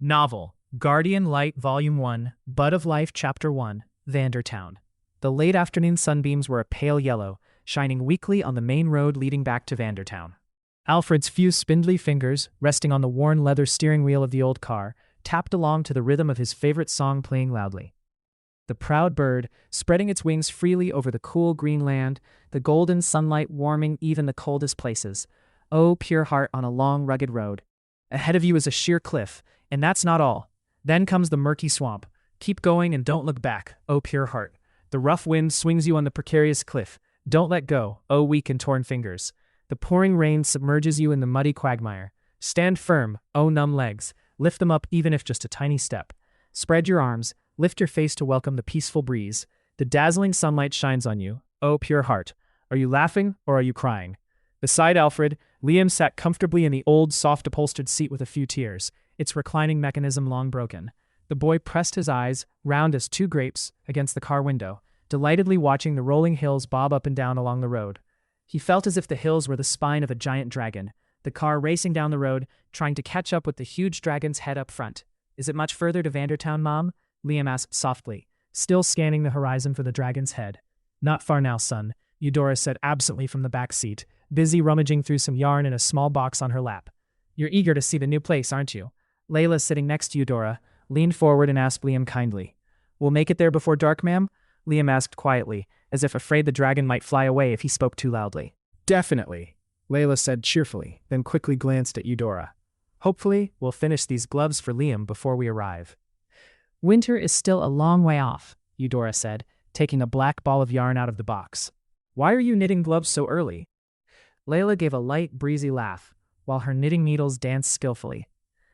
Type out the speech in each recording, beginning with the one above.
Novel, Guardian Light Volume 1, Bud of Life Chapter 1, Vander. The late afternoon sunbeams were a pale yellow, shining weakly on the main road leading back to Vander. Alfred's few spindly fingers, resting on the worn leather steering wheel of the old car, tapped along to the rhythm of his favorite song playing loudly. The proud bird, spreading its wings freely over the cool green land, the golden sunlight warming even the coldest places. Oh, pure heart on a long, rugged road. Ahead of you is a sheer cliff, and that's not all. Then comes the murky swamp. Keep going and don't look back, oh pure heart. The rough wind swings you on the precarious cliff. Don't let go, oh weak and torn fingers. The pouring rain submerges you in the muddy quagmire. Stand firm, oh numb legs. Lift them up even if just a tiny step. Spread your arms, lift your face to welcome the peaceful breeze. The dazzling sunlight shines on you, oh pure heart. Are you laughing or are you crying? Beside Alfred, Liam sat comfortably in the old, soft-upholstered seat with a few tears, its reclining mechanism long broken. The boy pressed his eyes, round as two grapes, against the car window, delightedly watching the rolling hills bob up and down along the road. He felt as if the hills were the spine of a giant dragon, the car racing down the road, trying to catch up with the huge dragon's head up front. Is it much further to Vandertown, Mom? Liam asked softly, still scanning the horizon for the dragon's head. Not far now, son, Eudora said absently from the back seat, busy rummaging through some yarn in a small box on her lap. You're eager to see the new place, aren't you? Layla, sitting next to Eudora, leaned forward and asked Liam kindly. We'll make it there before dark, ma'am? Liam asked quietly, as if afraid the dragon might fly away if he spoke too loudly. Definitely, Layla said cheerfully, then quickly glanced at Eudora. Hopefully, we'll finish these gloves for Liam before we arrive. Winter is still a long way off, Eudora said, taking a black ball of yarn out of the box. Why are you knitting gloves so early? Layla gave a light, breezy laugh, while her knitting needles danced skillfully.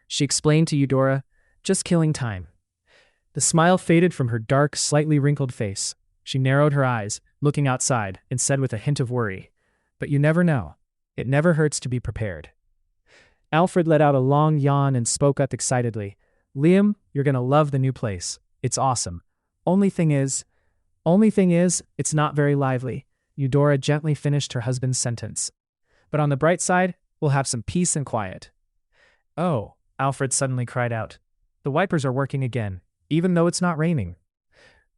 She explained to Eudora, just killing time. The smile faded from her dark, slightly wrinkled face. She narrowed her eyes, looking outside, and said with a hint of worry, But you never know. It never hurts to be prepared. Alfred let out a long yawn and spoke up excitedly. Liam, you're gonna love the new place. It's awesome. Only thing is, it's not very lively. Eudora gently finished her husband's sentence. But on the bright side, we'll have some peace and quiet. Oh, Alfred suddenly cried out. The wipers are working again, even though it's not raining.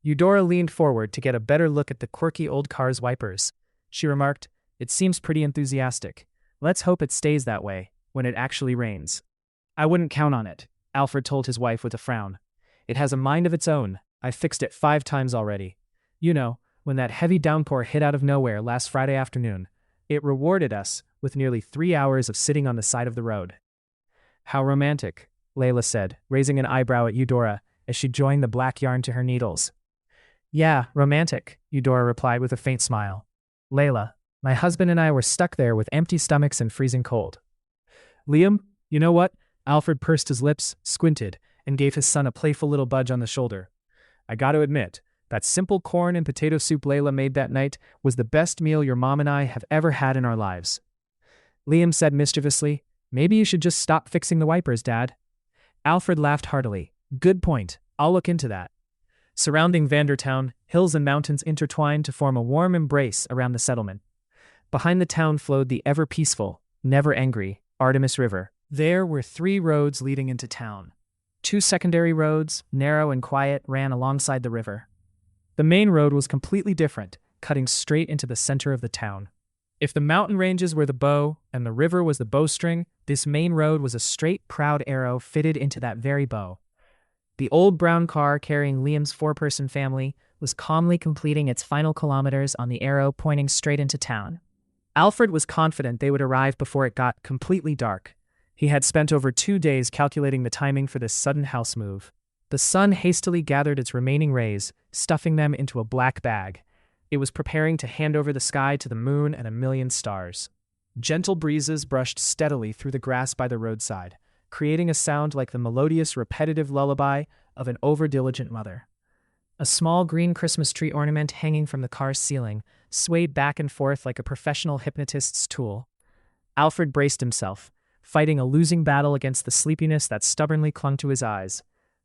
Eudora leaned forward to get a better look at the quirky old car's wipers. She remarked, It seems pretty enthusiastic. Let's hope it stays that way when it actually rains. I wouldn't count on it, Alfred told his wife with a frown. It has a mind of its own. I've fixed it 5 times already. You know, when that heavy downpour hit out of nowhere last Friday afternoon, it rewarded us with nearly 3 hours of sitting on the side of the road. How romantic, Layla said, raising an eyebrow at Eudora as she joined the black yarn to her needles. Yeah, romantic, Eudora replied with a faint smile. Layla, my husband and I were stuck there with empty stomachs and freezing cold. Liam, you know what? Alfred pursed his lips, squinted, and gave his son a playful little budge on the shoulder. I gotta admit, that simple corn and potato soup Layla made that night was the best meal your mom and I have ever had in our lives. Liam said mischievously, Maybe you should just stop fixing the wipers, Dad. Alfred laughed heartily. Good point. I'll look into that. Surrounding Vandertown, hills and mountains intertwined to form a warm embrace around the settlement. Behind the town flowed the ever-peaceful, never-angry Artemis River. There were 3 roads leading into town. 2 secondary roads, narrow and quiet, ran alongside the river. The main road was completely different, cutting straight into the center of the town. If the mountain ranges were the bow and the river was the bowstring, this main road was a straight, proud arrow fitted into that very bow. The old brown car carrying Liam's 4-person family was calmly completing its final kilometers on the arrow pointing straight into town. Alfred was confident they would arrive before it got completely dark. He had spent over 2 days calculating the timing for this sudden house move. The sun hastily gathered its remaining rays, stuffing them into a black bag. It was preparing to hand over the sky to the moon and a million stars. Gentle breezes brushed steadily through the grass by the roadside, creating a sound like the melodious, repetitive lullaby of an over-diligent mother. A small green Christmas tree ornament hanging from the car's ceiling swayed back and forth like a professional hypnotist's tool. Alfred braced himself, fighting a losing battle against the sleepiness that stubbornly clung to his eyes.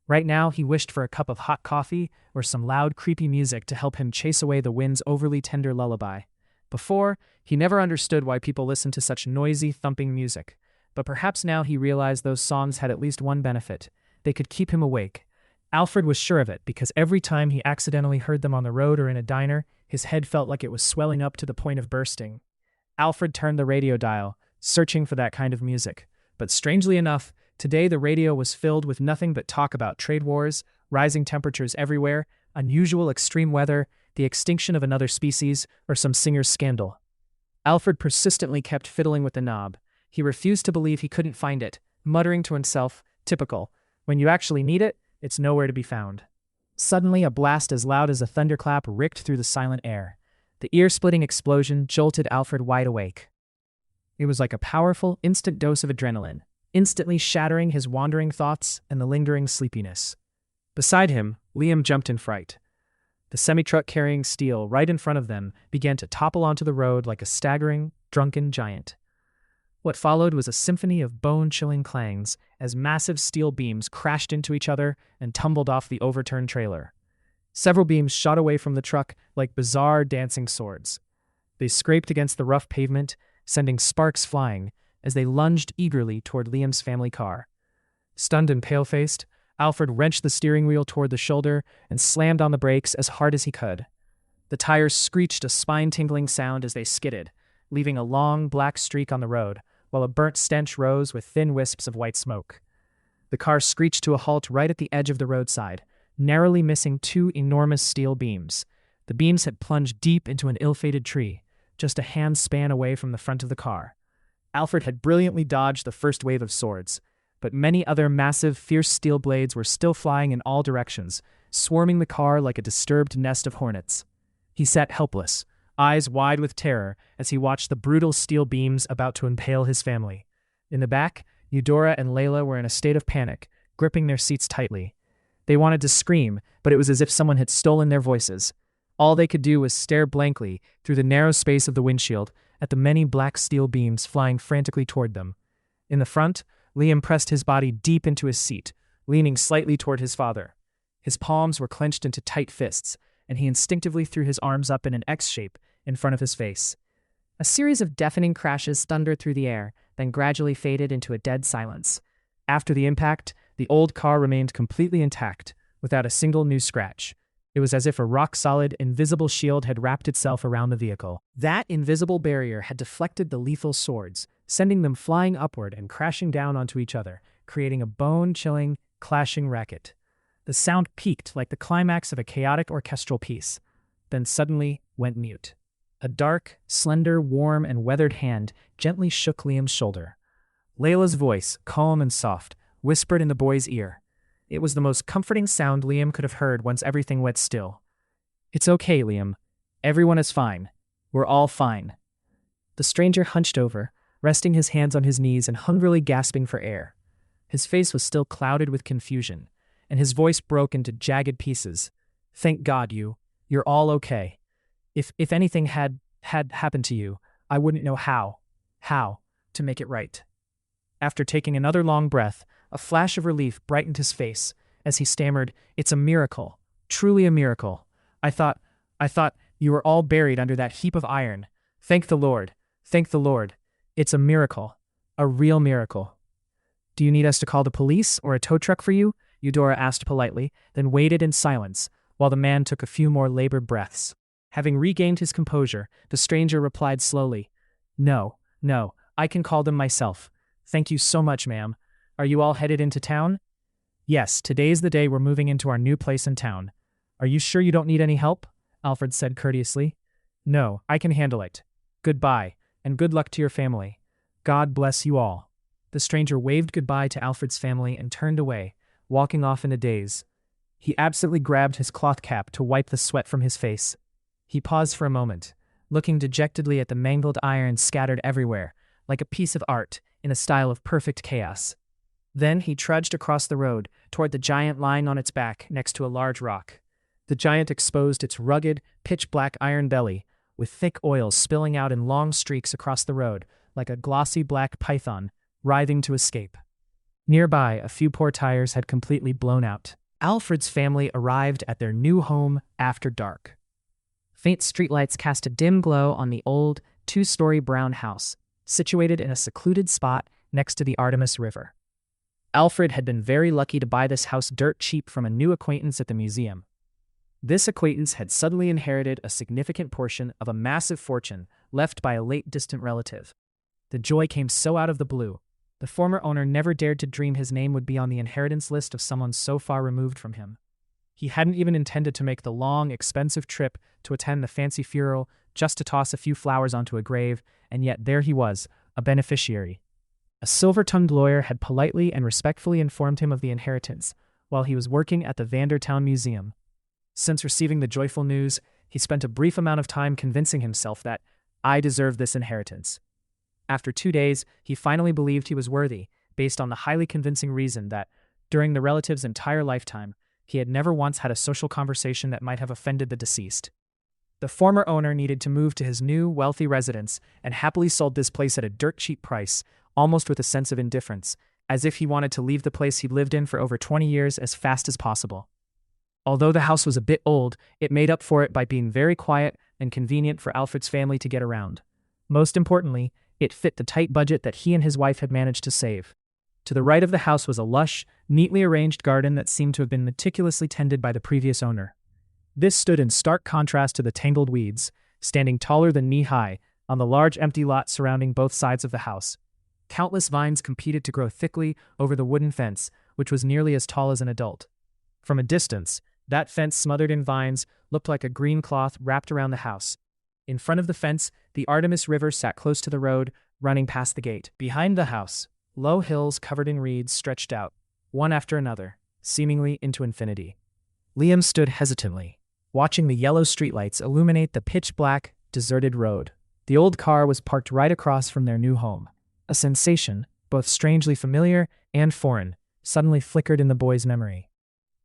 Right now, he wished for a cup of hot coffee or some loud, creepy music to help him chase away the wind's overly tender lullaby. Before, he never understood why people listened to such noisy, thumping music. But perhaps now he realized those songs had at least one benefit. they could keep him awake. Alfred was sure of it because every time he accidentally heard them on the road or in a diner, his head felt like it was swelling up to the point of bursting. Alfred turned the radio dial, searching for that kind of music. But strangely enough, today the radio was filled with nothing but talk about trade wars, rising temperatures everywhere, unusual extreme weather, the extinction of another species, or some singer's scandal. Alfred persistently kept fiddling with the knob. He refused to believe he couldn't find it, muttering to himself, "Typical. When you actually need it, it's nowhere to be found." Suddenly, a blast as loud as a thunderclap ripped through the silent air. The ear-splitting explosion jolted Alfred wide awake. It was like a powerful, instant dose of adrenaline, instantly shattering his wandering thoughts and the lingering sleepiness. Beside him, Liam jumped in fright. The semi-truck carrying steel right in front of them began to topple onto the road like a staggering, drunken giant. What followed was a symphony of bone-chilling clangs as massive steel beams crashed into each other and tumbled off the overturned trailer. Several beams shot away from the truck like bizarre dancing swords. They scraped against the rough pavement, sending sparks flying as they lunged eagerly toward Liam's family car. Stunned and pale-faced, Alfred wrenched the steering wheel toward the shoulder and slammed on the brakes as hard as he could. The tires screeched a spine-tingling sound as they skidded, leaving a long, black streak on the road, while a burnt stench rose with thin wisps of white smoke. The car screeched to a halt right at the edge of the roadside, narrowly missing two enormous steel beams. The beams had plunged deep into an ill-fated tree, just a hand's span away from the front of the car. Alfred had brilliantly dodged the first wave of swords, but many other massive, fierce steel blades were still flying in all directions, swarming the car like a disturbed nest of hornets. He sat helpless, eyes wide with terror, as he watched the brutal steel beams about to impale his family. In the back, Eudora and Layla were in a state of panic, gripping their seats tightly. They wanted to scream, but it was as if someone had stolen their voices. All they could do was stare blankly through the narrow space of the windshield at the many black steel beams flying frantically toward them. In the front, Liam pressed his body deep into his seat, leaning slightly toward his father. His palms were clenched into tight fists, and he instinctively threw his arms up in an X shape in front of his face. A series of deafening crashes thundered through the air, then gradually faded into a dead silence. After the impact, the old car remained completely intact, without a single new scratch. It was as if a rock-solid, invisible shield had wrapped itself around the vehicle. That invisible barrier had deflected the lethal swords, sending them flying upward and crashing down onto each other, creating a bone-chilling, clashing racket. The sound peaked like the climax of a chaotic orchestral piece, then suddenly went mute. A dark, slender, warm, and weathered hand gently shook Liam's shoulder. Layla's voice, calm and soft, whispered in the boy's ear. It was the most comforting sound Liam could have heard once everything went still. "It's okay, Liam. Everyone is fine. We're all fine." The stranger hunched over, resting his hands on his knees and hungrily gasping for air. His face was still clouded with confusion, and his voice broke into jagged pieces. "Thank God you're all okay. If anything had happened to you, I wouldn't know how to make it right." After taking another long breath, a flash of relief brightened his face as he stammered, "It's a miracle. Truly a miracle. I thought you were all buried under that heap of iron. Thank the Lord. Thank the Lord. It's a miracle. A real miracle." "Do you need us to call the police or a tow truck for you?" Eudora asked politely, then waited in silence while the man took a few more labored breaths. Having regained his composure, the stranger replied slowly, No, I can call them myself. Thank you so much, ma'am. Are you all headed into town?" "Yes, today's the day we're moving into our new place in town. Are you sure you don't need any help?" Alfred said courteously. "No, I can handle it. Goodbye, and good luck to your family. God bless you all." The stranger waved goodbye to Alfred's family and turned away, walking off in a daze. He absently grabbed his cloth cap to wipe the sweat from his face. He paused for a moment, looking dejectedly at the mangled iron scattered everywhere, like a piece of art in a style of perfect chaos. Then he trudged across the road toward the giant lying on its back next to a large rock. The giant exposed its rugged, pitch-black iron belly, with thick oil spilling out in long streaks across the road like a glossy black python, writhing to escape. Nearby, a few poor tires had completely blown out. Alfred's family arrived at their new home after dark. Faint streetlights cast a dim glow on the old, two-story brown house, situated in a secluded spot next to the Artemis River. Alfred had been very lucky to buy this house dirt cheap from a new acquaintance at the museum. This acquaintance had suddenly inherited a significant portion of a massive fortune left by a late distant relative. The joy came so out of the blue. The former owner never dared to dream his name would be on the inheritance list of someone so far removed from him. He hadn't even intended to make the long, expensive trip to attend the fancy funeral just to toss a few flowers onto a grave, and yet there he was, a beneficiary. A silver-tongued lawyer had politely and respectfully informed him of the inheritance while he was working at the Vander Museum. Since receiving the joyful news, he spent a brief amount of time convincing himself that I deserved this inheritance. After 2 days, he finally believed he was worthy, based on the highly convincing reason that, during the relative's entire lifetime, he had never once had a social conversation that might have offended the deceased. The former owner needed to move to his new, wealthy residence and happily sold this place at a dirt-cheap price, almost with a sense of indifference, as if he wanted to leave the place he'd lived in for over 20 years as fast as possible. Although the house was a bit old, it made up for it by being very quiet and convenient for Alfred's family to get around. Most importantly, it fit the tight budget that he and his wife had managed to save. To the right of the house was a lush, neatly arranged garden that seemed to have been meticulously tended by the previous owner. This stood in stark contrast to the tangled weeds, standing taller than knee-high, on the large empty lot surrounding both sides of the house. Countless vines competed to grow thickly over the wooden fence, which was nearly as tall as an adult. From a distance, that fence smothered in vines looked like a green cloth wrapped around the house. In front of the fence, the Artemis River sat close to the road, running past the gate. Behind the house, low hills covered in reeds stretched out, one after another, seemingly into infinity. Liam stood hesitantly, watching the yellow streetlights illuminate the pitch-black, deserted road. The old car was parked right across from their new home. A sensation, both strangely familiar and foreign, suddenly flickered in the boy's memory.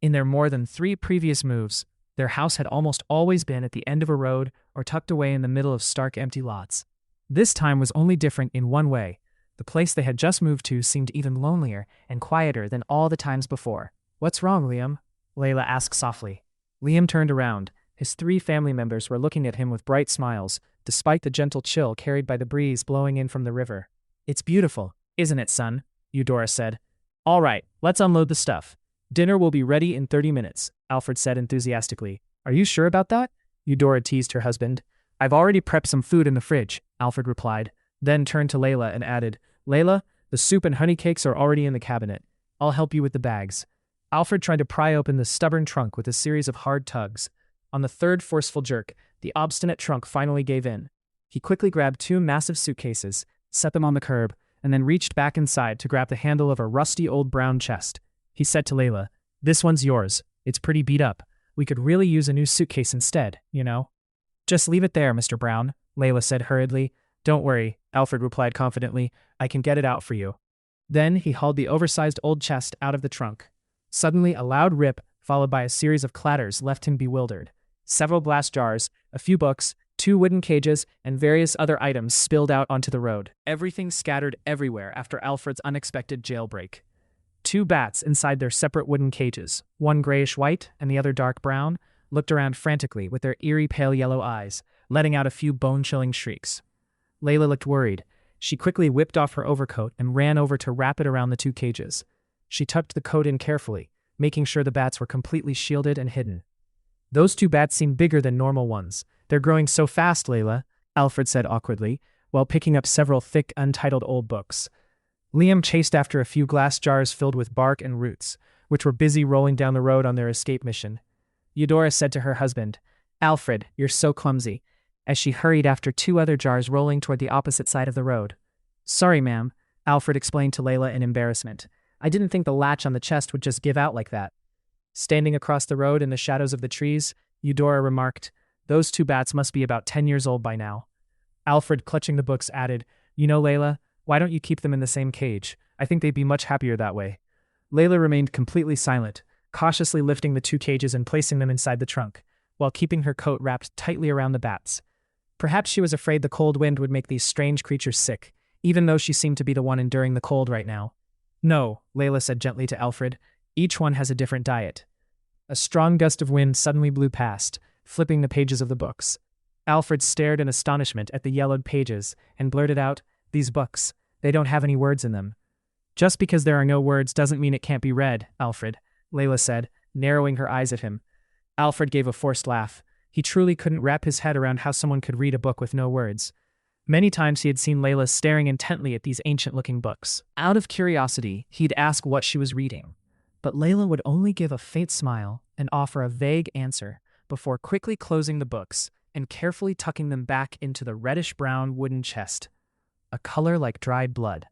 In their more than 3 previous moves, their house had almost always been at the end of a road or tucked away in the middle of stark empty lots. This time was only different in one way. The place they had just moved to seemed even lonelier and quieter than all the times before. "What's wrong, Liam?" Layla asked softly. Liam turned around. His 3 family members were looking at him with bright smiles, despite the gentle chill carried by the breeze blowing in from the river. "It's beautiful, isn't it, son?" Eudora said. "All right, let's unload the stuff. Dinner will be ready in 30 minutes, Alfred said enthusiastically. "Are you sure about that?" Eudora teased her husband. "I've already prepped some food in the fridge," Alfred replied, then turned to Layla and added, "Layla, the soup and honey cakes are already in the cabinet. I'll help you with the bags." Alfred tried to pry open the stubborn trunk with a series of hard tugs. On the third forceful jerk, the obstinate trunk finally gave in. He quickly grabbed 2 massive suitcases, set them on the curb, and then reached back inside to grab the handle of a rusty old brown chest. He said to Layla, "This one's yours. It's pretty beat up. We could really use a new suitcase instead, you know?" "Just leave it there, Mr. Brown," Layla said hurriedly. "Don't worry," Alfred replied confidently. "I can get it out for you." Then he hauled the oversized old chest out of the trunk. Suddenly, a loud rip, followed by a series of clatters, left him bewildered. Several glass jars, a few books, 2 wooden cages, and various other items spilled out onto the road. Everything scattered everywhere after Alfred's unexpected jailbreak. 2 bats inside their separate wooden cages, one grayish-white and the other dark brown, looked around frantically with their eerie pale yellow eyes, letting out a few bone-chilling shrieks. Layla looked worried. She quickly whipped off her overcoat and ran over to wrap it around the 2 cages. She tucked the coat in carefully, making sure the bats were completely shielded and hidden. "Those 2 bats seem bigger than normal ones. They're growing so fast, Layla," Alfred said awkwardly, while picking up several thick, untitled old books. Liam chased after a few glass jars filled with bark and roots, which were busy rolling down the road on their escape mission. Eudora said to her husband, "Alfred, you're so clumsy," as she hurried after 2 other jars rolling toward the opposite side of the road. "Sorry, ma'am," Alfred explained to Layla in embarrassment. "I didn't think the latch on the chest would just give out like that." Standing across the road in the shadows of the trees, Eudora remarked, "Those 2 bats must be about 10 years old by now." Alfred, clutching the books, added, "You know, Layla, why don't you keep them in the same cage? I think they'd be much happier that way." Layla remained completely silent, cautiously lifting the 2 cages and placing them inside the trunk, while keeping her coat wrapped tightly around the bats. Perhaps she was afraid the cold wind would make these strange creatures sick, even though she seemed to be the one enduring the cold right now. "No," Layla said gently to Alfred. "Each one has a different diet." A strong gust of wind suddenly blew past, flipping the pages of the books. Alfred stared in astonishment at the yellowed pages and blurted out, "These books, they don't have any words in them." Just because there are no words doesn't mean it can't be read, Alfred, Layla said, narrowing her eyes at him. Alfred gave a forced laugh. He truly couldn't wrap his head around how someone could read a book with no words. Many times he had seen Layla staring intently at these ancient-looking books. Out of curiosity, he'd ask what she was reading. But Layla would only give a faint smile and offer a vague answer before quickly closing the books and carefully tucking them back into the reddish-brown wooden chest, a color like dried blood.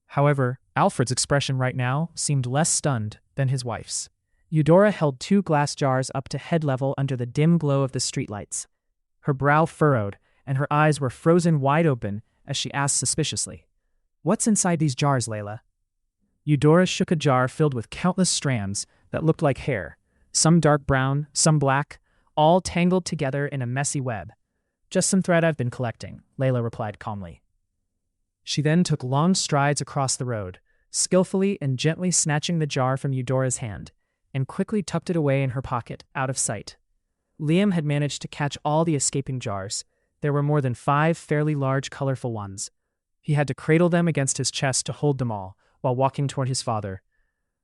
However, Alfred's expression right now seemed less stunned than his wife's. Eudora held 2 glass jars up to head level under the dim glow of the streetlights. Her brow furrowed, and her eyes were frozen wide open as she asked suspiciously, "What's inside these jars, Layla?" Eudora shook a jar filled with countless strands that looked like hair, some dark brown, some black, all tangled together in a messy web. "Just some thread I've been collecting," Layla replied calmly. She then took long strides across the road, skillfully and gently snatching the jar from Eudora's hand, and quickly tucked it away in her pocket, out of sight. Liam had managed to catch all the escaping jars. There were more than 5 fairly large, colorful ones. He had to cradle them against his chest to hold them all, while walking toward his father.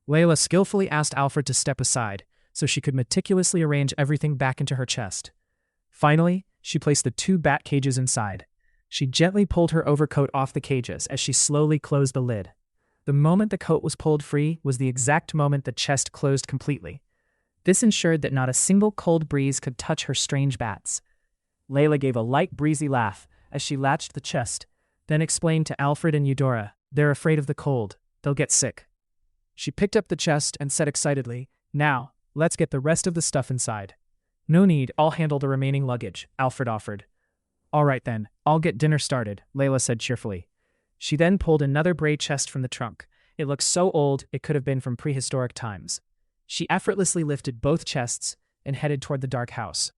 Layla skillfully asked Alfred to step aside, so she could meticulously arrange everything back into her chest. Finally, she placed the 2 bat cages inside. She gently pulled her overcoat off the cages as she slowly closed the lid. The moment the coat was pulled free was the exact moment the chest closed completely. This ensured that not a single cold breeze could touch her strange bats. Layla gave a light, breezy laugh as she latched the chest, then explained to Alfred and Eudora, "They're afraid of the cold. They'll get sick." She picked up the chest and said excitedly, "Now, let's get the rest of the stuff inside." "No need, I'll handle the remaining luggage," Alfred offered. "All right then, I'll get dinner started," Layla said cheerfully. She then pulled another braid chest from the trunk. It looked so old it could have been from prehistoric times. She effortlessly lifted both chests and headed toward the dark house.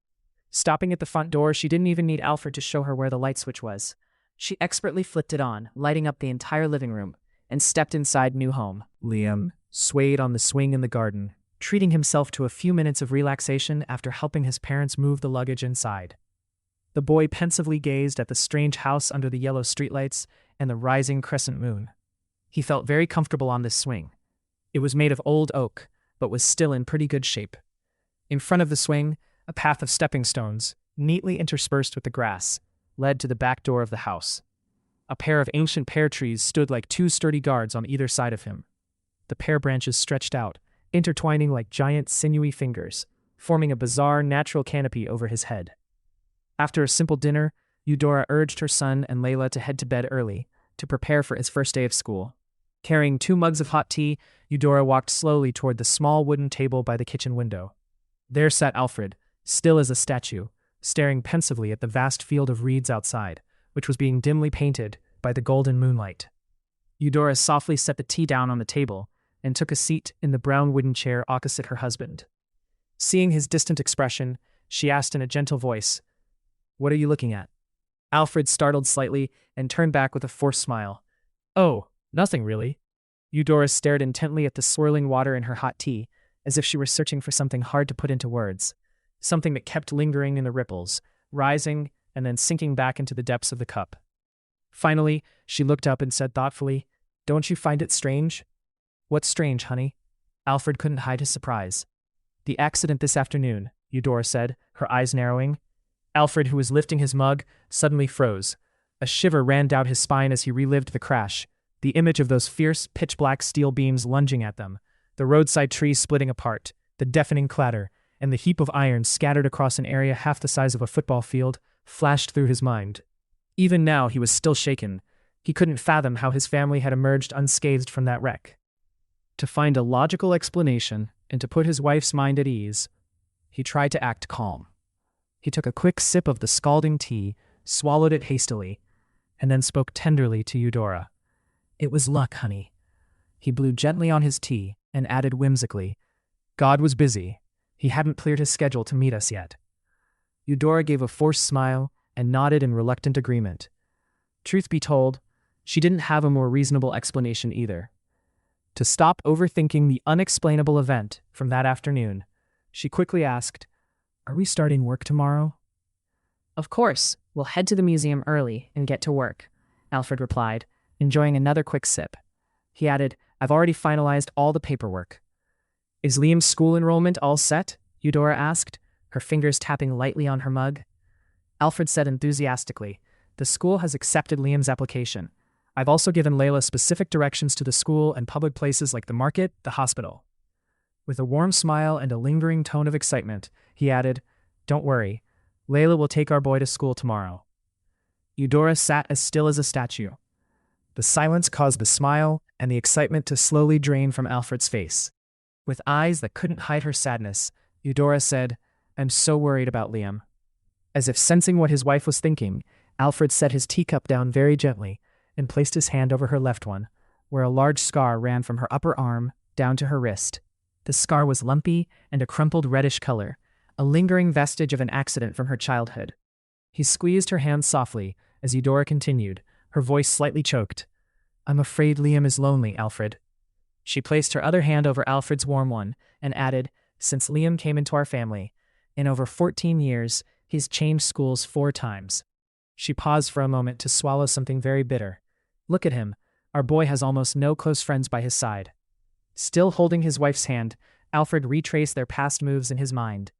Stopping at the front door, she didn't even need Alfred to show her where the light switch was. She expertly flipped it on, lighting up the entire living room, and stepped inside new home. Liam swayed on the swing in the garden, treating himself to a few minutes of relaxation after helping his parents move the luggage inside. The boy pensively gazed at the strange house under the yellow streetlights and the rising crescent moon. He felt very comfortable on this swing. It was made of old oak, but was still in pretty good shape. In front of the swing, a path of stepping stones, neatly interspersed with the grass, led to the back door of the house. A pair of ancient pear trees stood like 2 sturdy guards on either side of him. The pear branches stretched out, intertwining like giant sinewy fingers, forming a bizarre natural canopy over his head. After a simple dinner, Eudora urged her son and Layla to head to bed early, to prepare for his first day of school. Carrying 2 mugs of hot tea, Eudora walked slowly toward the small wooden table by the kitchen window. There sat Alfred, still as a statue, staring pensively at the vast field of reeds outside, which was being dimly painted by the golden moonlight. Eudora softly set the tea down on the table and took a seat in the brown wooden chair opposite her husband. Seeing his distant expression, she asked in a gentle voice, "What are you looking at?" Alfred startled slightly and turned back with a forced smile. "Oh, nothing really." Eudora stared intently at the swirling water in her hot tea, as if she were searching for something hard to put into words, something that kept lingering in the ripples, rising and then sinking back into the depths of the cup. Finally, she looked up and said thoughtfully, "Don't you find it strange?" "What's strange, honey?" Alfred couldn't hide his surprise. "The accident this afternoon," Eudora said, her eyes narrowing. Alfred, who was lifting his mug, suddenly froze. A shiver ran down his spine as he relived the crash, the image of those fierce, pitch-black steel beams lunging at them, the roadside trees splitting apart, the deafening clatter, and the heap of iron scattered across an area half the size of a football field flashed through his mind. Even now, he was still shaken. He couldn't fathom how his family had emerged unscathed from that wreck. To find a logical explanation and to put his wife's mind at ease, he tried to act calm. He took a quick sip of the scalding tea, swallowed it hastily, and then spoke tenderly to Eudora. "It was luck, honey." He blew gently on his tea and added whimsically, "God was busy. He hadn't cleared his schedule to meet us yet." Eudora gave a forced smile and nodded in reluctant agreement. Truth be told, she didn't have a more reasonable explanation either. To stop overthinking the unexplainable event from that afternoon, she quickly asked, "Are we starting work tomorrow?" "Of course, we'll head to the museum early and get to work," Alfred replied, enjoying another quick sip. He added, I've already finalized all the paperwork. Is Liam's school enrollment all set? Eudora asked, her fingers tapping lightly on her mug. Alfred said enthusiastically, the school has accepted Liam's application. I've also given Layla specific directions to the school and public places like the market, the hospital. With a warm smile and a lingering tone of excitement, he added, Don't worry, Layla will take our boy to school tomorrow. Eudora sat as still as a statue. The silence caused the smile and the excitement to slowly drain from Alfred's face. With eyes that couldn't hide her sadness, Eudora said, I'm so worried about Liam. As if sensing what his wife was thinking, Alfred set his teacup down very gently and placed his hand over her left one, where a large scar ran from her upper arm down to her wrist. The scar was lumpy and a crumpled reddish color, a lingering vestige of an accident from her childhood. He squeezed her hand softly as Eudora continued, her voice slightly choked. I'm afraid Liam is lonely, Alfred. She placed her other hand over Alfred's warm one and added, Since Liam came into our family, in over 14 years, he's changed schools 4 times. She paused for a moment to swallow something very bitter. Look at him. Our boy has almost no close friends by his side. Still holding his wife's hand, Alfred retraced their past moves in his mind.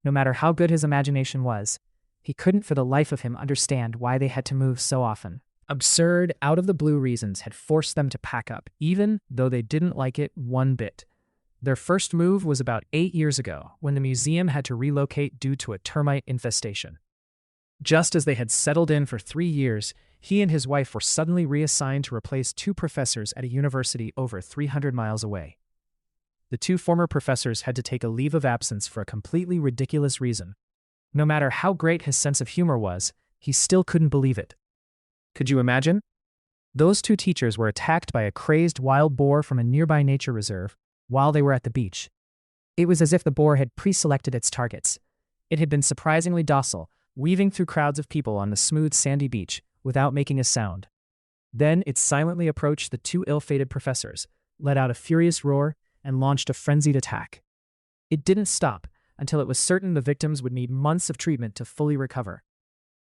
No matter how good his imagination was, he couldn't for the life of him understand why they had to move so often. Absurd, out-of-the-blue reasons had forced them to pack up, even though they didn't like it one bit. Their first move was about 8 years ago, when the museum had to relocate due to a termite infestation. Just as they had settled in for 3 years, he and his wife were suddenly reassigned to replace 2 professors at a university over 300 miles away. The 2 former professors had to take a leave of absence for a completely ridiculous reason. No matter how great his sense of humor was, he still couldn't believe it. Could you imagine? Those 2 teachers were attacked by a crazed wild boar from a nearby nature reserve while they were at the beach. It was as if the boar had pre-selected its targets. It had been surprisingly docile, weaving through crowds of people on the smooth sandy beach without making a sound. Then it silently approached the 2 ill-fated professors, let out a furious roar, and launched a frenzied attack. It didn't stop until it was certain the victims would need months of treatment to fully recover.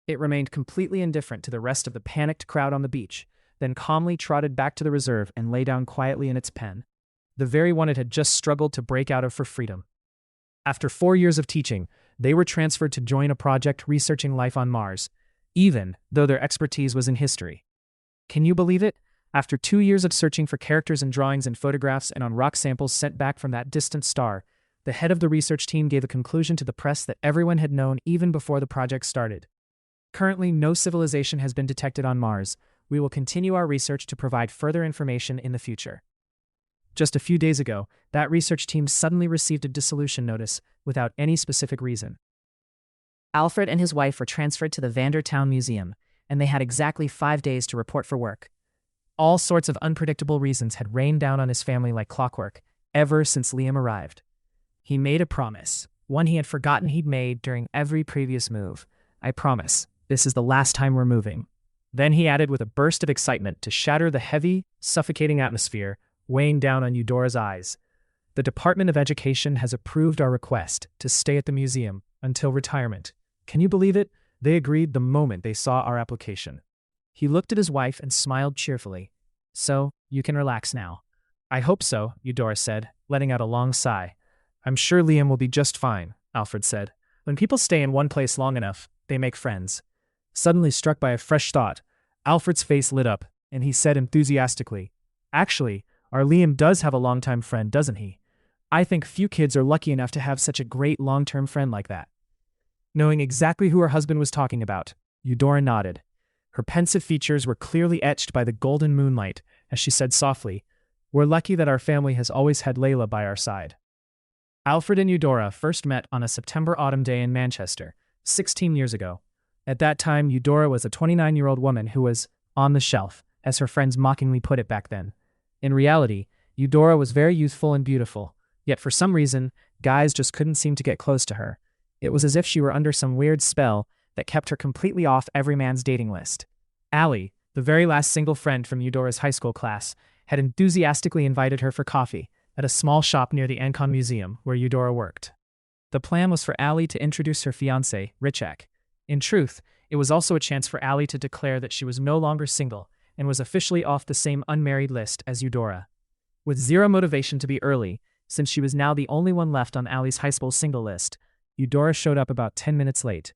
It remained completely indifferent to the rest of the panicked crowd on the beach, then calmly trotted back to the reserve and lay down quietly in its pen, the very one it had just struggled to break out of for freedom. After 4 years of teaching, they were transferred to join a project researching life on Mars, even though their expertise was in history. Can you believe it? After 2 years of searching for characters in drawings and photographs and on rock samples sent back from that distant star, the head of the research team gave a conclusion to the press that everyone had known even before the project started. Currently, no civilization has been detected on Mars. We will continue our research to provide further information in the future. Just a few days ago, that research team suddenly received a dissolution notice without any specific reason. Alfred and his wife were transferred to the Vander Town Museum, and they had exactly 5 days to report for work. All sorts of unpredictable reasons had rained down on his family like clockwork, ever since Liam arrived. He made a promise, one he had forgotten he'd made during every previous move. I promise, this is the last time we're moving. Then he added with a burst of excitement to shatter the heavy, suffocating atmosphere weighing down on Eudora's eyes. The Department of Education has approved our request to stay at the museum until retirement. Can you believe it? They agreed the moment they saw our application. He looked at his wife and smiled cheerfully. So, you can relax now. I hope so, Eudora said, letting out a long sigh. I'm sure Liam will be just fine, Alfred said. When people stay in one place long enough, they make friends. Suddenly struck by a fresh thought, Alfred's face lit up, and he said enthusiastically, Actually, our Liam does have a longtime friend, doesn't he? I think few kids are lucky enough to have such a great long-term friend like that. Knowing exactly who her husband was talking about, Eudora nodded. Her pensive features were clearly etched by the golden moonlight as she said softly, We're lucky that our family has always had Layla by our side. Alfred and Eudora first met on a September-autumn day in Manchester, 16 years ago. At that time, Eudora was a 29-year-old woman who was on the shelf, as her friends mockingly put it back then. In reality, Eudora was very youthful and beautiful, yet for some reason, guys just couldn't seem to get close to her. It was as if she were under some weird spell that kept her completely off every man's dating list. Allie, the very last single friend from Eudora's high school class, had enthusiastically invited her for coffee at a small shop near the Ancon Museum where Eudora worked. The plan was for Allie to introduce her fiancé, Richak. In truth, it was also a chance for Allie to declare that she was no longer single and was officially off the same unmarried list as Eudora. With zero motivation to be early, since she was now the only one left on Allie's high school single list, Eudora showed up about 10 minutes late.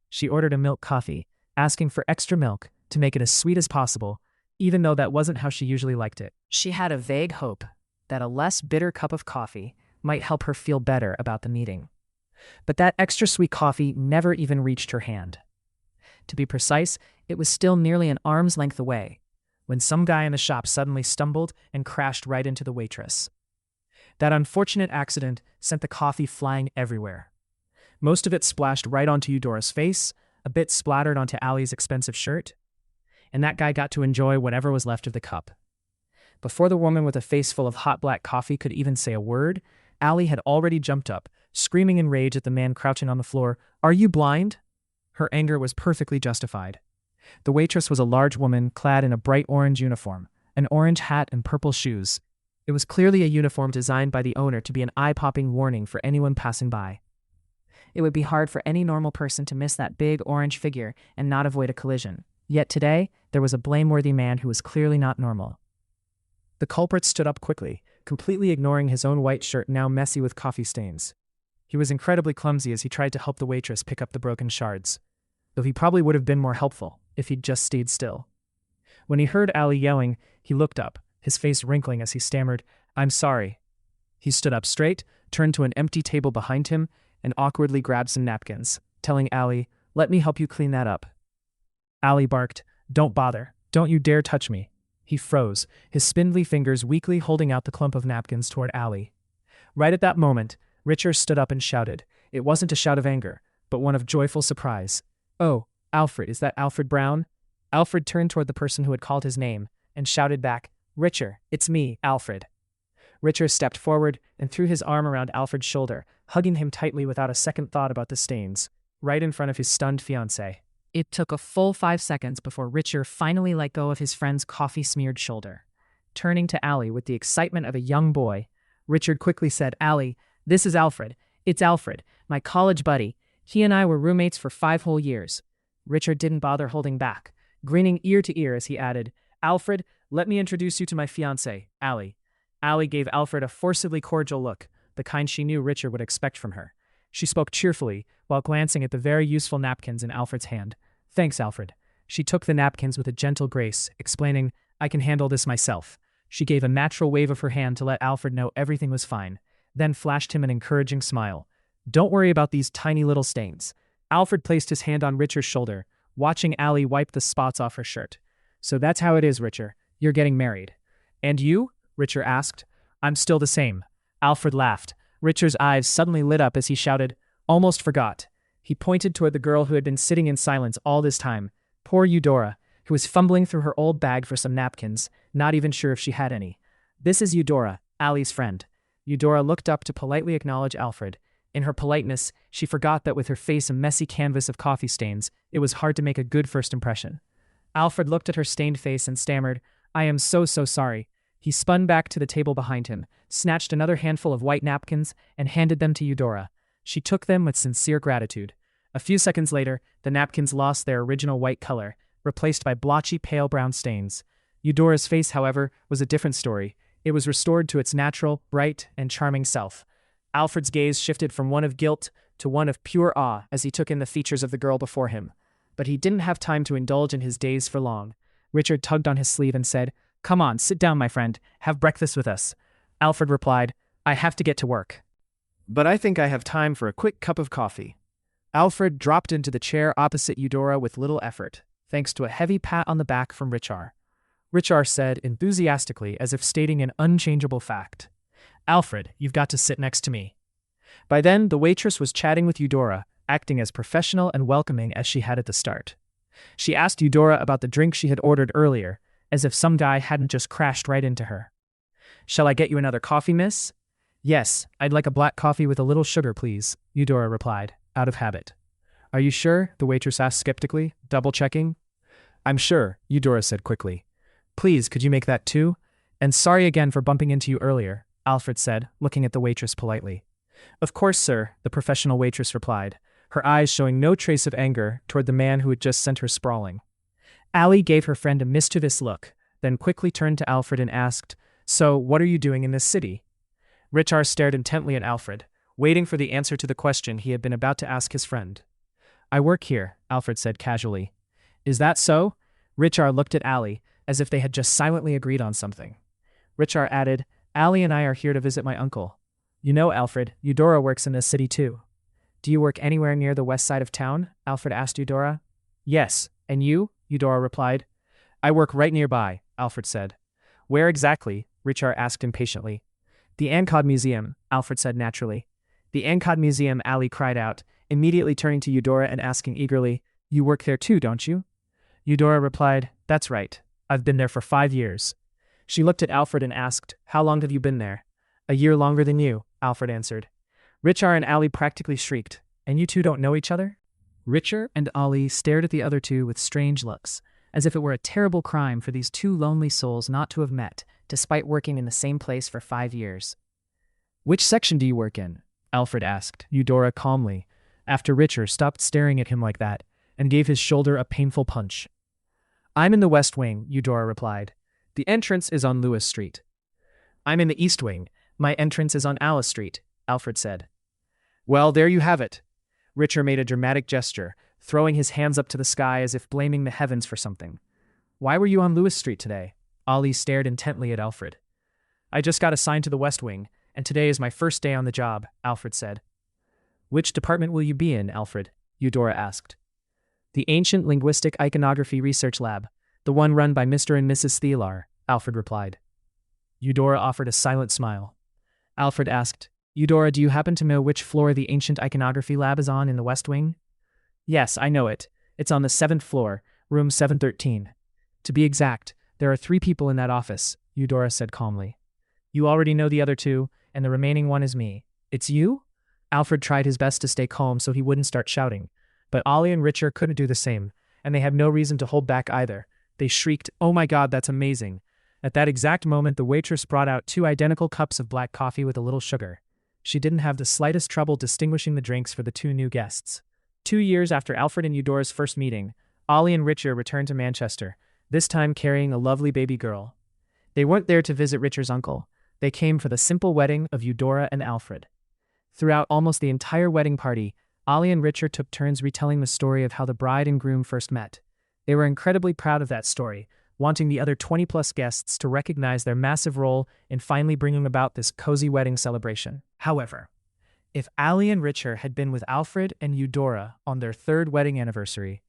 She ordered a milk coffee, asking for extra milk to make it as sweet as possible, even though that wasn't how she usually liked it. She had a vague hope that a less bitter cup of coffee might help her feel better about the meeting. But that extra sweet coffee never even reached her hand. To be precise, it was still nearly an arm's length away, when some guy in the shop suddenly stumbled and crashed right into the waitress. That unfortunate accident sent the coffee flying everywhere. Most of it splashed right onto Eudora's face, a bit splattered onto Allie's expensive shirt, and that guy got to enjoy whatever was left of the cup. Before the woman with a face full of hot black coffee could even say a word, Allie had already jumped up, screaming in rage at the man crouching on the floor, "Are you blind?" Her anger was perfectly justified. The waitress was a large woman clad in a bright orange uniform, an orange hat and purple shoes. It was clearly a uniform designed by the owner to be an eye-popping warning for anyone passing by. It would be hard for any normal person to miss that big orange figure and not avoid a collision. Yet today, there was a blameworthy man who was clearly not normal. The culprit stood up quickly, completely ignoring his own white shirt now messy with coffee stains. He was incredibly clumsy as he tried to help the waitress pick up the broken shards, though he probably would have been more helpful if he'd just stayed still. When he heard Allie yelling, he looked up, his face wrinkling as he stammered, "I'm sorry." He stood up straight, turned to an empty table behind him, and awkwardly grabbed some napkins, telling Allie, "Let me help you clean that up." Allie barked, "Don't bother. Don't you dare touch me." He froze, his spindly fingers weakly holding out the clump of napkins toward Allie. Right at that moment, Richard stood up and shouted. It wasn't a shout of anger, but one of joyful surprise. "Oh, Alfred, is that Alfred Brown?" Alfred turned toward the person who had called his name and shouted back, "Richard, it's me, Alfred." Richard stepped forward and threw his arm around Alfred's shoulder, hugging him tightly without a second thought about the stains, right in front of his stunned fiancée. It took a full 5 seconds before Richard finally let go of his friend's coffee-smeared shoulder. Turning to Allie with the excitement of a young boy, Richard quickly said, "Allie, this is Alfred. It's Alfred, my college buddy. He and I were roommates for 5 whole years." Richard didn't bother holding back, grinning ear to ear as he added, "Alfred, let me introduce you to my fiancée, Allie." Allie gave Alfred a forcibly cordial look, the kind she knew Richard would expect from her. She spoke cheerfully, while glancing at the very useful napkins in Alfred's hand. "Thanks, Alfred." She took the napkins with a gentle grace, explaining, "I can handle this myself." She gave a natural wave of her hand to let Alfred know everything was fine, then flashed him an encouraging smile. "Don't worry about these tiny little stains." Alfred placed his hand on Richard's shoulder, watching Allie wipe the spots off her shirt. "So that's how it is, Richard. You're getting married." "And you?" Richard asked. "I'm still the same." Alfred laughed. Richard's eyes suddenly lit up as he shouted, "Almost forgot." He pointed toward the girl who had been sitting in silence all this time, poor Eudora, who was fumbling through her old bag for some napkins, not even sure if she had any. "This is Eudora, Allie's friend." Eudora looked up to politely acknowledge Alfred. In her politeness, she forgot that with her face a messy canvas of coffee stains, it was hard to make a good first impression. Alfred looked at her stained face and stammered, "I am so sorry." He spun back to the table behind him, snatched another handful of white napkins, and handed them to Eudora. She took them with sincere gratitude. A few seconds later, the napkins lost their original white color, replaced by blotchy pale brown stains. Eudora's face, however, was a different story. It was restored to its natural, bright, and charming self. Alfred's gaze shifted from one of guilt to one of pure awe as he took in the features of the girl before him. But he didn't have time to indulge in his daze for long. Richard tugged on his sleeve and said, "Come on, sit down, my friend. Have breakfast with us." Alfred replied, "I have to get to work. But I think I have time for a quick cup of coffee." Alfred dropped into the chair opposite Eudora with little effort, thanks to a heavy pat on the back from Richard. Richard said enthusiastically, as if stating an unchangeable fact, "Alfred, you've got to sit next to me." By then, the waitress was chatting with Eudora, acting as professional and welcoming as she had at the start. She asked Eudora about the drink she had ordered earlier, as if some guy hadn't just crashed right into her. "Shall I get you another coffee, miss?" "Yes, I'd like a black coffee with a little sugar, please," Eudora replied, out of habit. "Are you sure?" the waitress asked skeptically, double-checking. "I'm sure," Eudora said quickly. "Please, could you make that too? And sorry again for bumping into you earlier," Alfred said, looking at the waitress politely. "Of course, sir," the professional waitress replied, her eyes showing no trace of anger toward the man who had just sent her sprawling. Allie gave her friend a mischievous look, then quickly turned to Alfred and asked, "So, what are you doing in this city?" Richard stared intently at Alfred, waiting for the answer to the question he had been about to ask his friend. "I work here," Alfred said casually. "Is that so?" Richard looked at Allie, as if they had just silently agreed on something. Richard added, "Allie and I are here to visit my uncle. You know, Alfred, Eudora works in this city too." "Do you work anywhere near the west side of town?" Alfred asked Eudora. "Yes, and you?" Eudora replied. "I work right nearby," Alfred said. "Where exactly?" Richard asked impatiently. "The Ancod Museum," Alfred said naturally. "The Ancod Museum," Allie cried out, immediately turning to Eudora and asking eagerly, "You work there too, don't you?" Eudora replied, "That's right. I've been there for 5 years." She looked at Alfred and asked, "How long have you been there?" "A year longer than you," Alfred answered. Richard and Allie practically shrieked, "And you two don't know each other?" Richard and Allie stared at the other two with strange looks, as if it were a terrible crime for these two lonely souls not to have met, despite working in the same place for 5 years. "Which section do you work in?" Alfred asked Eudora calmly, after Richard stopped staring at him like that and gave his shoulder a painful punch. "I'm in the West Wing," Eudora replied. "The entrance is on Lewis Street." "I'm in the East Wing. My entrance is on Alice Street," Alfred said. "Well, there you have it." Richard made a dramatic gesture, throwing his hands up to the sky as if blaming the heavens for something. "Why were you on Lewis Street today?" Ollie stared intently at Alfred. "I just got assigned to the West Wing, and today is my first day on the job," Alfred said. "Which department will you be in, Alfred?" Eudora asked. "The Ancient Linguistic Iconography Research Lab, the one run by Mr. and Mrs. Thielar," Alfred replied. Eudora offered a silent smile. Alfred asked, "Eudora, do you happen to know which floor the Ancient Iconography Lab is on in the West Wing?" "Yes, I know it. It's on the 7th floor, room 713. To be exact, there are 3 people in that office," Eudora said calmly. "You already know the other 2, and the remaining one is me." "It's you?" Alfred tried his best to stay calm so he wouldn't start shouting, but Ollie and Richard couldn't do the same, and they had no reason to hold back either. They shrieked, "Oh my God, that's amazing." At that exact moment, the waitress brought out 2 identical cups of black coffee with a little sugar. She didn't have the slightest trouble distinguishing the drinks for the 2 new guests. 2 years after Alfred and Eudora's first meeting, Ollie and Richard returned to Manchester, this time carrying a lovely baby girl. They weren't there to visit Richard's uncle. They came for the simple wedding of Eudora and Alfred. Throughout almost the entire wedding party, Ollie and Richard took turns retelling the story of how the bride and groom first met. They were incredibly proud of that story, wanting the other 20-plus guests to recognize their massive role in finally bringing about this cozy wedding celebration. However, if Allie and Richard had been with Alfred and Eudora on their 3rd wedding anniversary,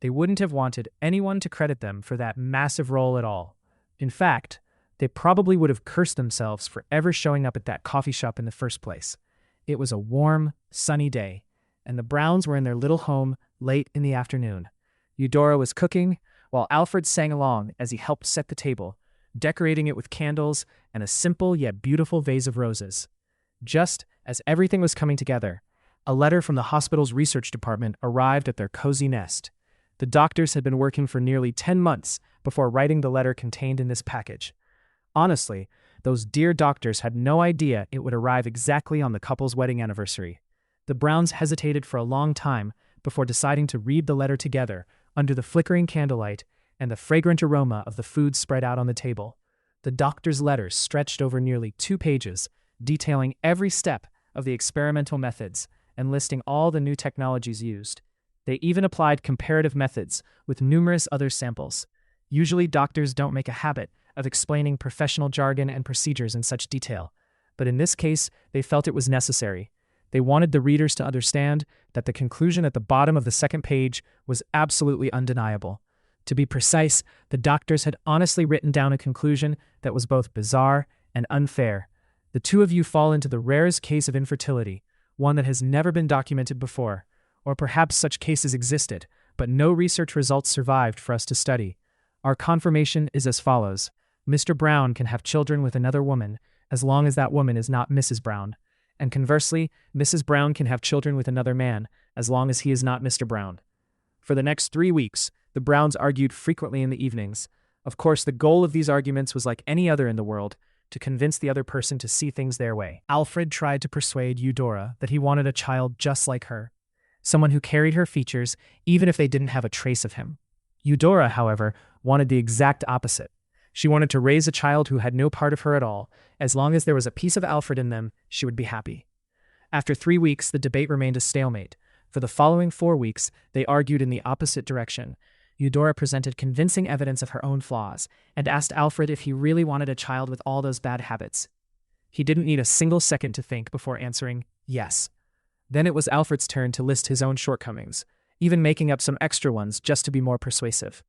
they wouldn't have wanted anyone to credit them for that massive role at all. In fact, they probably would have cursed themselves for ever showing up at that coffee shop in the first place. It was a warm, sunny day, and the Browns were in their little home late in the afternoon. Eudora was cooking, while Alfred sang along as he helped set the table, decorating it with candles and a simple yet beautiful vase of roses. Just as everything was coming together, a letter from the hospital's research department arrived at their cozy nest. The doctors had been working for nearly 10 months before writing the letter contained in this package. Honestly, those dear doctors had no idea it would arrive exactly on the couple's wedding anniversary. The Browns hesitated for a long time before deciding to read the letter together under the flickering candlelight and the fragrant aroma of the food spread out on the table. The doctor's letter stretched over nearly 2 pages, detailing every step of the experimental methods and listing all the new technologies used. They even applied comparative methods with numerous other samples. Usually, doctors don't make a habit of explaining professional jargon and procedures in such detail, but in this case, they felt it was necessary. They wanted the readers to understand that the conclusion at the bottom of the 2nd page was absolutely undeniable. To be precise, the doctors had honestly written down a conclusion that was both bizarre and unfair. The 2 of you fall into the rarest case of infertility, one that has never been documented before. Or perhaps such cases existed, but no research results survived for us to study. Our confirmation is as follows. Mr. Brown can have children with another woman, as long as that woman is not Mrs. Brown. And conversely, Mrs. Brown can have children with another man, as long as he is not Mr. Brown. For the next 3 weeks, the Browns argued frequently in the evenings. Of course, the goal of these arguments was like any other in the world, to convince the other person to see things their way. Alfred tried to persuade Eudora that he wanted a child just like her, someone who carried her features even if they didn't have a trace of him. Eudora, however, wanted the exact opposite. She wanted to raise a child who had no part of her at all. As long as there was a piece of Alfred in them, she would be happy. After 3 weeks, the debate remained a stalemate. For the following 4 weeks, they argued in the opposite direction. Eudora presented convincing evidence of her own flaws, and asked Alfred if he really wanted a child with all those bad habits. He didn't need a single second to think before answering yes. Then it was Alfred's turn to list his own shortcomings, even making up some extra ones just to be more persuasive.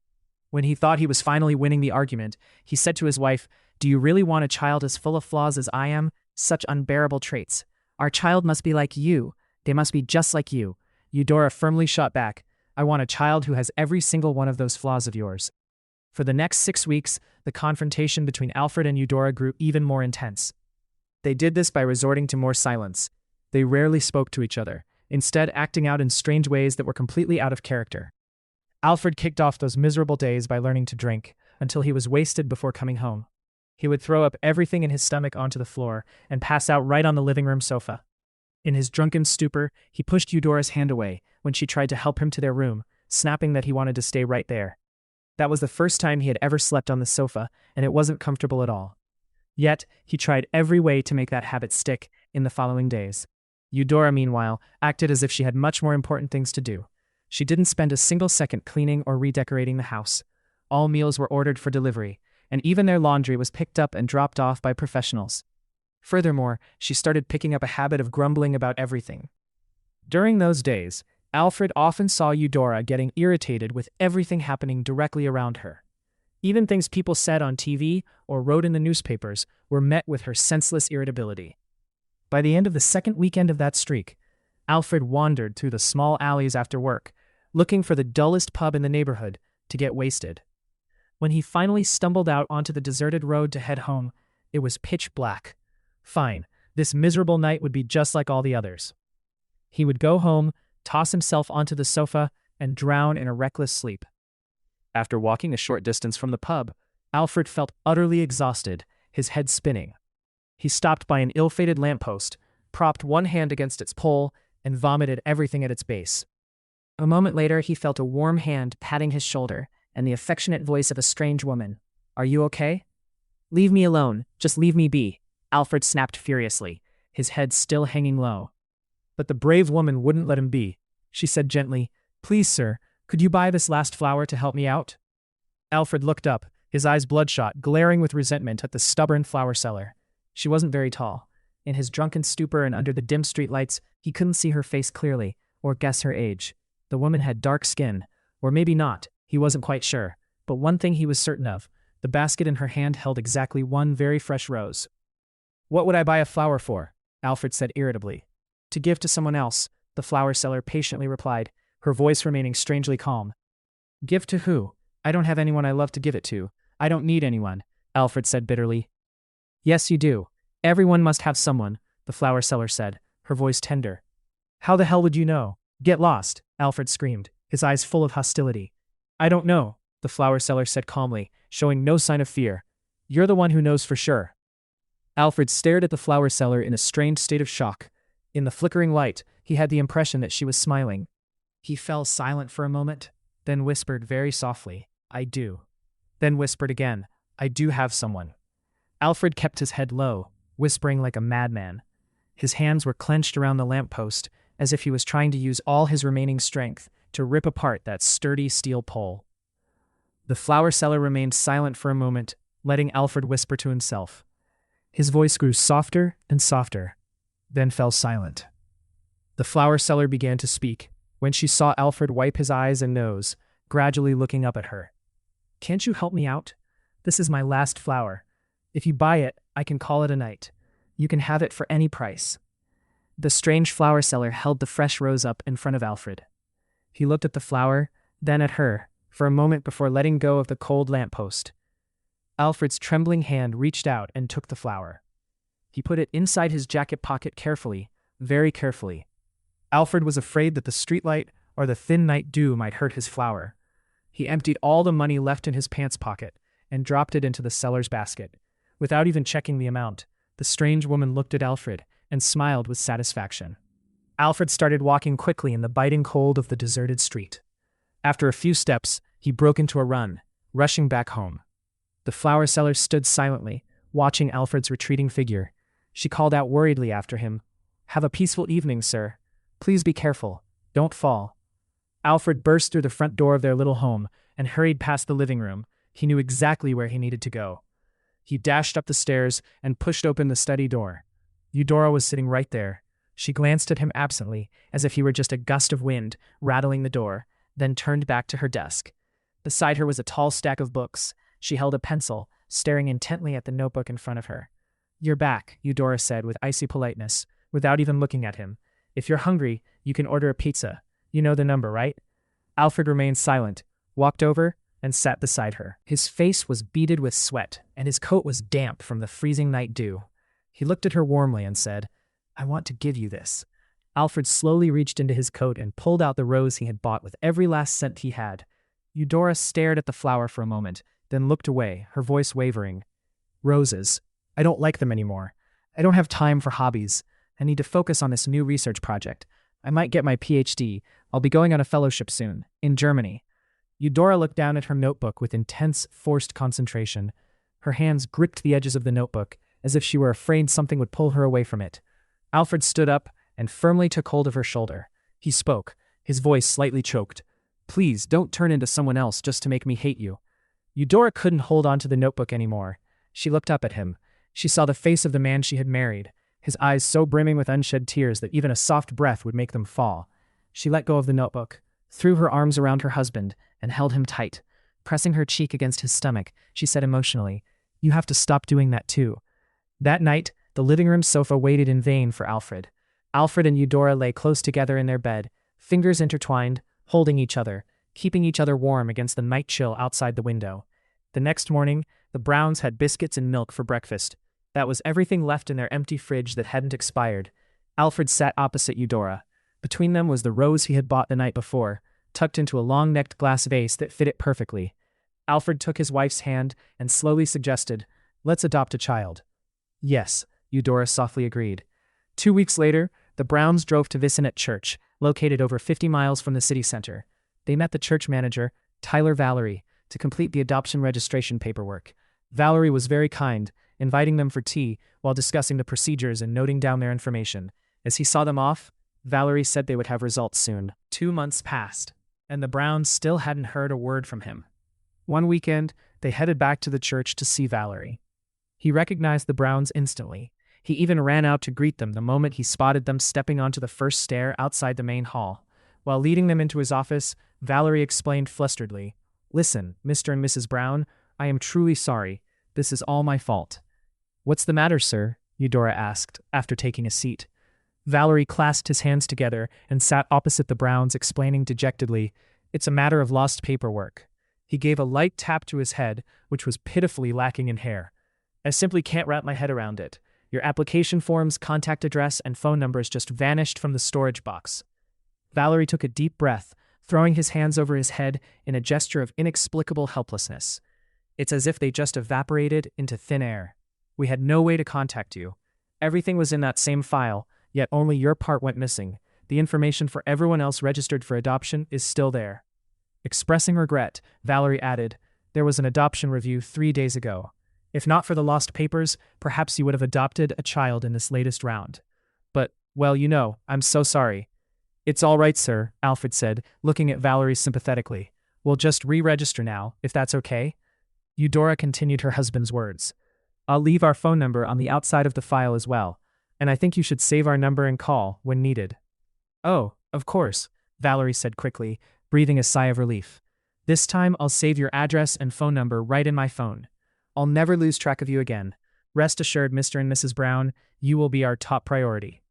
When he thought he was finally winning the argument, he said to his wife, "Do you really want a child as full of flaws as I am? Such unbearable traits. Our child must be like you. They must be just like you." Eudora firmly shot back, "I want a child who has every single one of those flaws of yours." For the next 6 weeks, the confrontation between Alfred and Eudora grew even more intense. They did this by resorting to more silence. They rarely spoke to each other, instead acting out in strange ways that were completely out of character. Alfred kicked off those miserable days by learning to drink, until he was wasted before coming home. He would throw up everything in his stomach onto the floor and pass out right on the living room sofa. In his drunken stupor, he pushed Eudora's hand away when she tried to help him to their room, snapping that he wanted to stay right there. That was the first time he had ever slept on the sofa, and it wasn't comfortable at all. Yet, he tried every way to make that habit stick in the following days. Eudora, meanwhile, acted as if she had much more important things to do. She didn't spend a single second cleaning or redecorating the house. All meals were ordered for delivery, and even their laundry was picked up and dropped off by professionals. Furthermore, she started picking up a habit of grumbling about everything. During those days, Alfred often saw Eudora getting irritated with everything happening directly around her. Even things people said on TV or wrote in the newspapers were met with her senseless irritability. By the end of the second weekend of that streak, Alfred wandered through the small alleys after work, looking for the dullest pub in the neighborhood to get wasted. When he finally stumbled out onto the deserted road to head home, it was pitch black. Fine, this miserable night would be just like all the others. He would go home, toss himself onto the sofa, and drown in a reckless sleep. After walking a short distance from the pub, Alfred felt utterly exhausted, his head spinning. He stopped by an ill-fated lamppost, propped one hand against its pole, and vomited everything at its base. A moment later, he felt a warm hand patting his shoulder and the affectionate voice of a strange woman. "Are you okay?" "Leave me alone. Just leave me be," Alfred snapped furiously, his head still hanging low. But the brave woman wouldn't let him be. She said gently, "Please, sir, could you buy this last flower to help me out?" Alfred looked up, his eyes bloodshot, glaring with resentment at the stubborn flower seller. She wasn't very tall. In his drunken stupor and under the dim street lights, he couldn't see her face clearly, or guess her age. The woman had dark skin, or maybe not, he wasn't quite sure. But one thing he was certain of, the basket in her hand held exactly one very fresh rose. "What would I buy a flower for?" Alfred said irritably. "To give to someone else," the flower seller patiently replied, her voice remaining strangely calm. "Give to who? I don't have anyone I love to give it to. I don't need anyone," Alfred said bitterly. "Yes, you do. Everyone must have someone," the flower seller said, her voice tender. "How the hell would you know?" "Get lost," Alfred screamed, his eyes full of hostility. "I don't know," the flower seller said calmly, showing no sign of fear. "You're the one who knows for sure." Alfred stared at the flower seller in a strange state of shock. In the flickering light, he had the impression that she was smiling. He fell silent for a moment, then whispered very softly, "I do." Then whispered again, "I do have someone." Alfred kept his head low, whispering like a madman. His hands were clenched around the lamppost, as if he was trying to use all his remaining strength to rip apart that sturdy steel pole. The flower seller remained silent for a moment, letting Alfred whisper to himself. His voice grew softer and softer, then fell silent. The flower seller began to speak, when she saw Alfred wipe his eyes and nose, gradually looking up at her. "Can't you help me out? This is my last flower. If you buy it, I can call it a night. You can have it for any price." The strange flower seller held the fresh rose up in front of Alfred. He looked at the flower, then at her, for a moment before letting go of the cold lamppost. Alfred's trembling hand reached out and took the flower. He put it inside his jacket pocket carefully, very carefully. Alfred was afraid that the streetlight or the thin night dew might hurt his flower. He emptied all the money left in his pants pocket and dropped it into the seller's basket. Without even checking the amount, the strange woman looked at Alfred and smiled with satisfaction. Alfred started walking quickly in the biting cold of the deserted street. After a few steps, He broke into a run, rushing back home. The flower seller stood silently, watching Alfred's retreating figure. She called out worriedly after him, "Have a peaceful evening, sir. Please be careful. Don't fall." Alfred burst through the front door of their little home and hurried past the living room. He knew exactly where he needed to go. He dashed up the stairs and pushed open the study door. Eudora was sitting right there. She glanced at him absently, as if he were just a gust of wind rattling the door, then turned back to her desk. Beside her was a tall stack of books. She held a pencil, staring intently at the notebook in front of her. "You're back," Eudora said with icy politeness, without even looking at him. "If you're hungry, you can order a pizza. You know the number, right?" Alfred remained silent, walked over, and sat beside her. His face was beaded with sweat, and his coat was damp from the freezing night dew. He looked at her warmly and said, "I want to give you this." Alfred slowly reached into his coat and pulled out the rose he had bought with every last cent he had. Eudora stared at the flower for a moment, then looked away, her voice wavering. "Roses. I don't like them anymore. I don't have time for hobbies. I need to focus on this new research project. I might get my PhD. I'll be going on a fellowship soon, in Germany." Eudora looked down at her notebook with intense, forced concentration. Her hands gripped the edges of the notebook, as if she were afraid something would pull her away from it. Alfred stood up and firmly took hold of her shoulder. He spoke, his voice slightly choked. "Please, don't turn into someone else just to make me hate you." Eudora couldn't hold on to the notebook anymore. She looked up at him. She saw the face of the man she had married, his eyes so brimming with unshed tears that even a soft breath would make them fall. She let go of the notebook, threw her arms around her husband, and held him tight. Pressing her cheek against his stomach, she said emotionally, "You have to stop doing that too." That night, the living room sofa waited in vain for Alfred. Alfred and Eudora lay close together in their bed, fingers intertwined, holding each other, keeping each other warm against the night chill outside the window. The next morning, the Browns had biscuits and milk for breakfast. That was everything left in their empty fridge that hadn't expired. Alfred sat opposite Eudora. Between them was the rose he had bought the night before, tucked into a long-necked glass vase that fit it perfectly. Alfred took his wife's hand and slowly suggested, "Let's adopt a child." "Yes," Eudora softly agreed. 2 weeks later, the Browns drove to Vicinat Church, located over 50 miles from the city center. They met the church manager, Tyler Valerie, to complete the adoption registration paperwork. Valerie was very kind, inviting them for tea while discussing the procedures and noting down their information. As he saw them off, Valerie said they would have results soon. 2 months passed, and the Browns still hadn't heard a word from him. One weekend, they headed back to the church to see Valerie. He recognized the Browns instantly. He even ran out to greet them the moment he spotted them stepping onto the first stair outside the main hall. While leading them into his office, Valerie explained flusteredly, "Listen, Mr. and Mrs. Brown, I am truly sorry. This is all my fault." "What's the matter, sir?" Eudora asked, after taking a seat. Valerie clasped his hands together and sat opposite the Browns, explaining dejectedly, "It's a matter of lost paperwork." He gave a light tap to his head, which was pitifully lacking in hair. "I simply can't wrap my head around it. Your application forms, contact address, and phone numbers just vanished from the storage box." Valerie took a deep breath, throwing his hands over his head in a gesture of inexplicable helplessness. "It's as if they just evaporated into thin air. We had no way to contact you. Everything was in that same file, yet only your part went missing. The information for everyone else registered for adoption is still there." Expressing regret, Valerie added, "There was an adoption review 3 days ago. If not for the lost papers, perhaps you would have adopted a child in this latest round. But, well, I'm so sorry." "It's all right, sir," Alfred said, looking at Valerie sympathetically. "We'll just re-register now, if that's okay." Eudora continued her husband's words. "I'll leave our phone number on the outside of the file as well, and I think you should save our number and call when needed." "Oh, of course," Valerie said quickly, breathing a sigh of relief. "This time I'll save your address and phone number right in my phone. I'll never lose track of you again. Rest assured, Mr. and Mrs. Brown, you will be our top priority."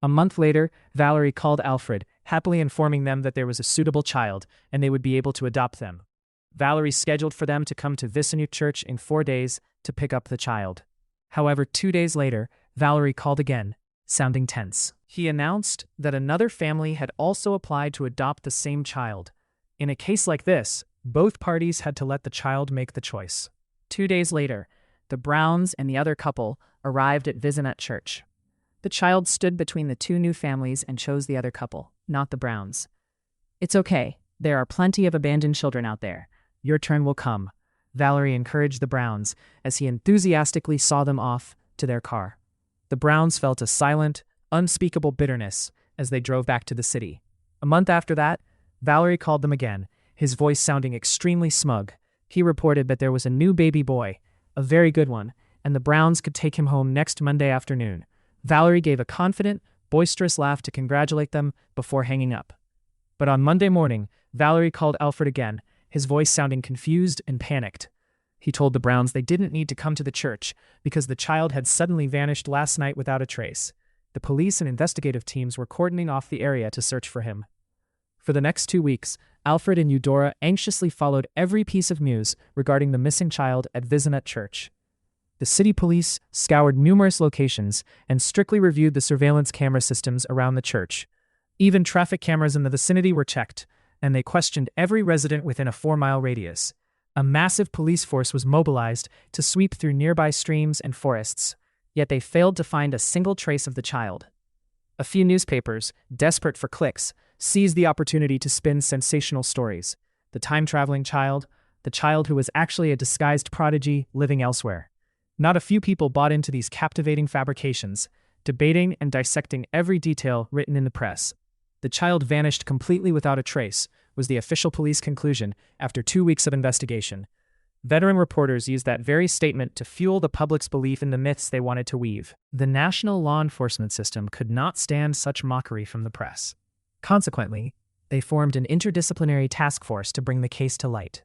A month later, Valerie called Alfred, happily informing them that there was a suitable child, and they would be able to adopt them. Valerie scheduled for them to come to Vicinat Church in 4 days to pick up the child. However, 2 days later, Valerie called again, sounding tense. He announced that another family had also applied to adopt the same child. In a case like this, both parties had to let the child make the choice. 2 days later, the Browns and the other couple arrived at Vicinat Church. The child stood between the two new families and chose the other couple, not the Browns. "It's okay," There are plenty of abandoned children out there. Your turn will come. Valerie encouraged the Browns as he enthusiastically saw them off to their car. The Browns felt a silent, unspeakable bitterness as they drove back to the city. A month after that, Valerie called them again, his voice sounding extremely smug. He reported that there was a new baby boy, a very good one, and the Browns could take him home next Monday afternoon. Valerie gave a confident, boisterous laugh to congratulate them before hanging up. But on Monday morning, Valerie called Alfred again, his voice sounding confused and panicked. He told the Browns they didn't need to come to the church because the child had suddenly vanished last night without a trace. The police and investigative teams were cordoning off the area to search for him. For the next 2 weeks, Alfred and Eudora anxiously followed every piece of news regarding the missing child at Visinut Church. The city police scoured numerous locations and strictly reviewed the surveillance camera systems around the church. Even traffic cameras in the vicinity were checked, and they questioned every resident within a 4-mile radius. A massive police force was mobilized to sweep through nearby streams and forests, yet they failed to find a single trace of the child. A few newspapers, desperate for clicks, seized the opportunity to spin sensational stories. The time-traveling child, the child who was actually a disguised prodigy living elsewhere. Not a few people bought into these captivating fabrications, debating and dissecting every detail written in the press. The child vanished completely without a trace, was the official police conclusion after 2 weeks of investigation. Veteran reporters used that very statement to fuel the public's belief in the myths they wanted to weave. The national law enforcement system could not stand such mockery from the press. Consequently, they formed an interdisciplinary task force to bring the case to light.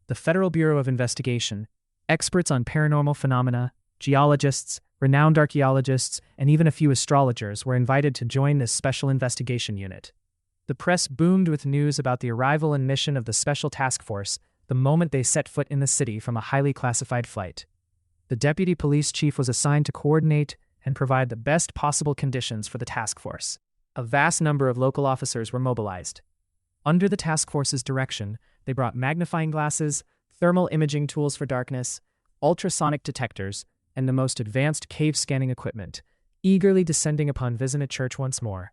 The Federal Bureau of Investigation, experts on paranormal phenomena, geologists, renowned archaeologists, and even a few astrologers were invited to join this special investigation unit. The press boomed with news about the arrival and mission of the special task force the moment they set foot in the city from a highly classified flight. The deputy police chief was assigned to coordinate and provide the best possible conditions for the task force. A vast number of local officers were mobilized. Under the task force's direction, they brought magnifying glasses, thermal imaging tools for darkness, ultrasonic detectors, and the most advanced cave scanning equipment, eagerly descending upon Visinut Church once more.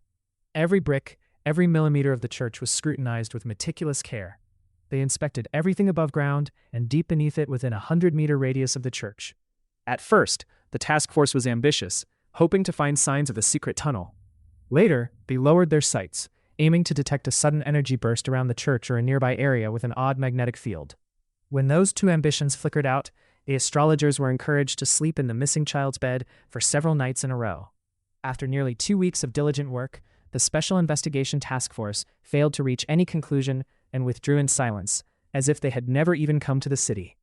Every brick, every millimeter of the church was scrutinized with meticulous care. They inspected everything above ground and deep beneath it within a 100-meter radius of the church. At first, the task force was ambitious, hoping to find signs of a secret tunnel. Later, they lowered their sights, aiming to detect a sudden energy burst around the church or a nearby area with an odd magnetic field. When those two ambitions flickered out, the astrologers were encouraged to sleep in the missing child's bed for several nights in a row. After nearly 2 weeks of diligent work, the Special Investigation Task Force failed to reach any conclusion and withdrew in silence, as if they had never even come to the city.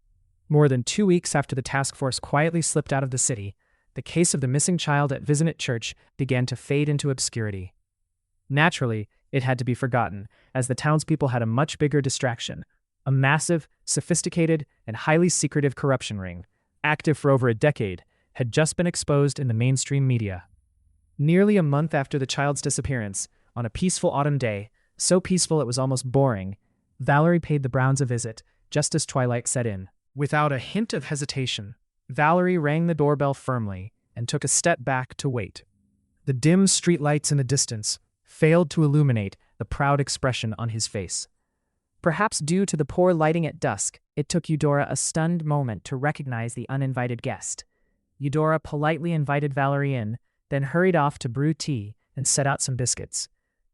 More than 2 weeks after the task force quietly slipped out of the city, the case of the missing child at Visinut Church began to fade into obscurity. Naturally, it had to be forgotten, as the townspeople had a much bigger distraction: a massive, sophisticated, and highly secretive corruption ring, active for over a decade, had just been exposed in the mainstream media. Nearly a month after the child's disappearance, on a peaceful autumn day, so peaceful it was almost boring, Valerie paid the Browns a visit, just as twilight set in. Without a hint of hesitation, Valerie rang the doorbell firmly and took a step back to wait. The dim streetlights in the distance failed to illuminate the proud expression on his face. Perhaps due to the poor lighting at dusk, it took Eudora a stunned moment to recognize the uninvited guest. Eudora politely invited Valerie in, then hurried off to brew tea and set out some biscuits.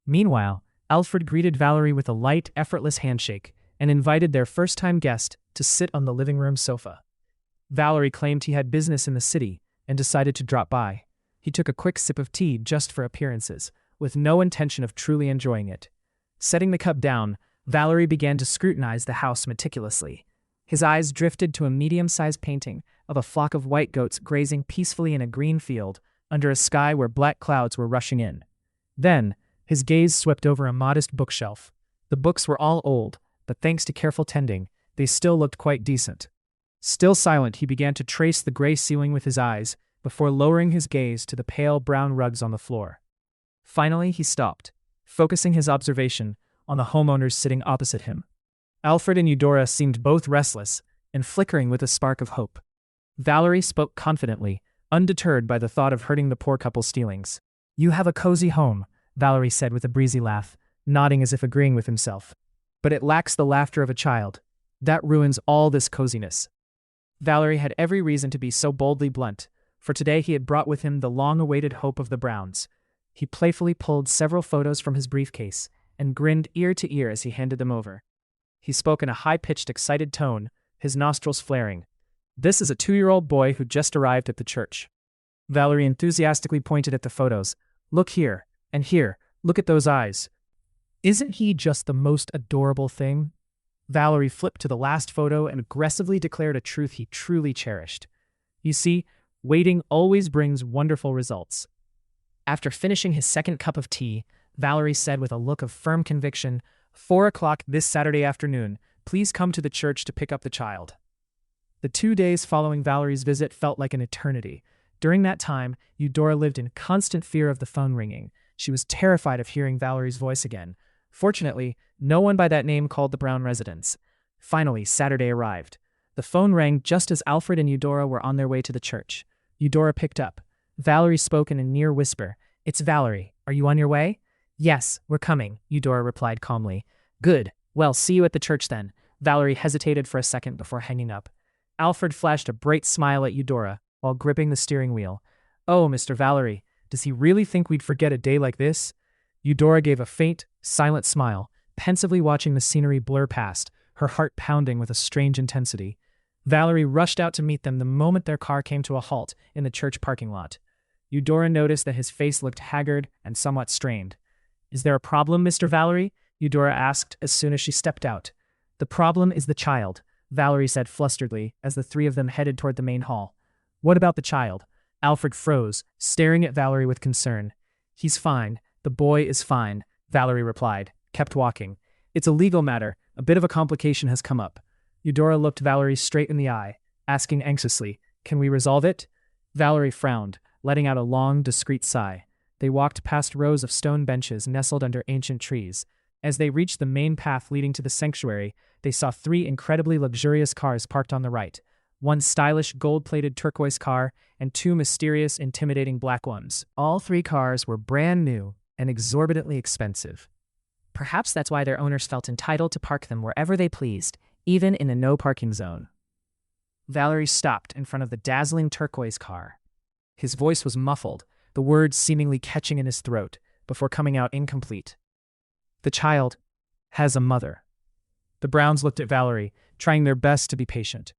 Meanwhile, Alfred greeted Valerie with a light, effortless handshake and invited their first-time guest to sit on the living room sofa. Valerie claimed he had business in the city and decided to drop by. He took a quick sip of tea just for appearances, with no intention of truly enjoying it. Setting the cup down, Valerie began to scrutinize the house meticulously. His eyes drifted to a medium-sized painting of a flock of white goats grazing peacefully in a green field under a sky where black clouds were rushing in. Then, his gaze swept over a modest bookshelf. The books were all old, but thanks to careful tending, they still looked quite decent. Still silent, he began to trace the gray ceiling with his eyes before lowering his gaze to the pale brown rugs on the floor. Finally, he stopped, focusing his observation on the homeowners sitting opposite him. Alfred and Eudora seemed both restless and flickering with a spark of hope. Valerie spoke confidently, undeterred by the thought of hurting the poor couple's feelings. "You have a cozy home," Valerie said with a breezy laugh, nodding as if agreeing with himself. but it lacks the laughter of a child. That ruins all this coziness. Valerie had every reason to be so boldly blunt, for today he had brought with him the long-awaited hope of the Browns. He playfully pulled several photos from his briefcase and grinned ear to ear as he handed them over. He spoke in a high-pitched, excited tone, his nostrils flaring. "This is a 2-year-old boy who just arrived at the church." Valerie enthusiastically pointed at the photos. "Look here, and here, look at those eyes. Isn't he just the most adorable thing?" Valerie flipped to the last photo and aggressively declared a truth he truly cherished. "You see, waiting always brings wonderful results." After finishing his second cup of tea, Valerie said with a look of firm conviction, 4 o'clock this Saturday afternoon, please come to the church to pick up the child." The 2 days following Valerie's visit felt like an eternity. During that time, Eudora lived in constant fear of the phone ringing. She was terrified of hearing Valerie's voice again. Fortunately, no one by that name called the Brown residence. Finally, Saturday arrived. The phone rang just as Alfred and Eudora were on their way to the church. Eudora picked up. Valerie spoke in a near whisper. "It's Valerie. Are you on your way?" "Yes, we're coming," Eudora replied calmly. "Good. Well, see you at the church then." Valerie hesitated for a second before hanging up. Alfred flashed a bright smile at Eudora while gripping the steering wheel. "Oh, Mr. Valerie, does he really think we'd forget a day like this?" Eudora gave a faint, silent smile, pensively watching the scenery blur past, her heart pounding with a strange intensity. Valerie rushed out to meet them the moment their car came to a halt in the church parking lot. Eudora noticed that his face looked haggard and somewhat strained. "Is there a problem, Mr. Valerie?" Eudora asked as soon as she stepped out. "The problem is the child," Valerie said flusteredly as the three of them headed toward the main hall. "What about the child?" Alfred froze, staring at Valerie with concern. "He's fine. The boy is fine," Valerie replied, kept walking. "It's a legal matter. A bit of a complication has come up." Eudora looked Valerie straight in the eye, asking anxiously, "Can we resolve it?" Valerie frowned, letting out a long, discreet sigh. They walked past rows of stone benches nestled under ancient trees. As they reached the main path leading to the sanctuary, they saw 3 incredibly luxurious cars parked on the right. 1 stylish gold-plated turquoise car and 2 mysterious, intimidating black ones. All 3 cars were brand new and exorbitantly expensive. Perhaps that's why their owners felt entitled to park them wherever they pleased, even in a no-parking zone. Valerie stopped in front of the dazzling turquoise car. His voice was muffled, the words seemingly catching in his throat, before coming out incomplete. "The child has a mother." The Browns looked at Valerie, trying their best to be patient.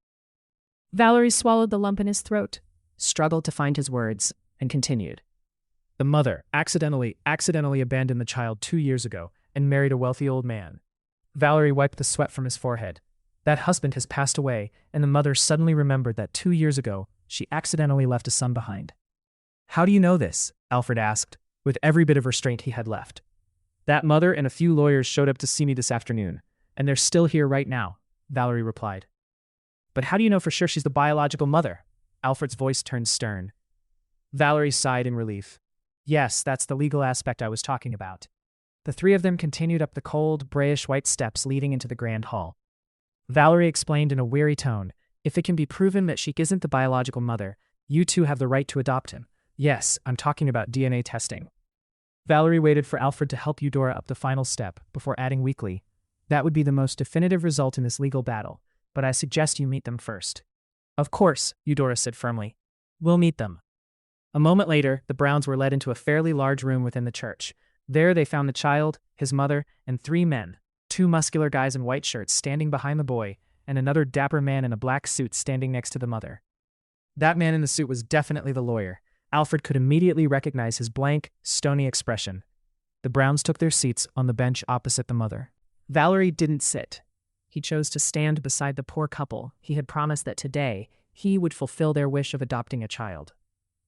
Valerie swallowed the lump in his throat, struggled to find his words, and continued. "The mother accidentally abandoned the child 2 years ago and married a wealthy old man." Valerie wiped the sweat from his forehead. "That husband has passed away, and the mother suddenly remembered that 2 years ago she accidentally left a son behind." "How do you know this?" Alfred asked, with every bit of restraint he had left. "That mother and a few lawyers showed up to see me this afternoon, and they're still here right now," Valerie replied. "But how do you know for sure she's the biological mother?" Alfred's voice turned stern. Valerie sighed in relief. "Yes, that's the legal aspect I was talking about." The 3 of them continued up the cold, grayish-white steps leading into the grand hall. Valerie explained in a weary tone, "If it can be proven that she isn't the biological mother, you 2 have the right to adopt him. Yes, I'm talking about DNA testing." Valerie waited for Alfred to help Eudora up the final step before adding weakly, "That would be the most definitive result in this legal battle, but I suggest you meet them first." "Of course," Eudora said firmly. "We'll meet them." A moment later, the Browns were led into a fairly large room within the church. There they found the child, his mother, and 3 men, 2 muscular guys in white shirts standing behind the boy, and another dapper man in a black suit standing next to the mother. That man in the suit was definitely the lawyer. Alfred could immediately recognize his blank, stony expression. The Browns took their seats on the bench opposite the mother. Valerie didn't sit. He chose to stand beside the poor couple. He had promised that today he would fulfill their wish of adopting a child.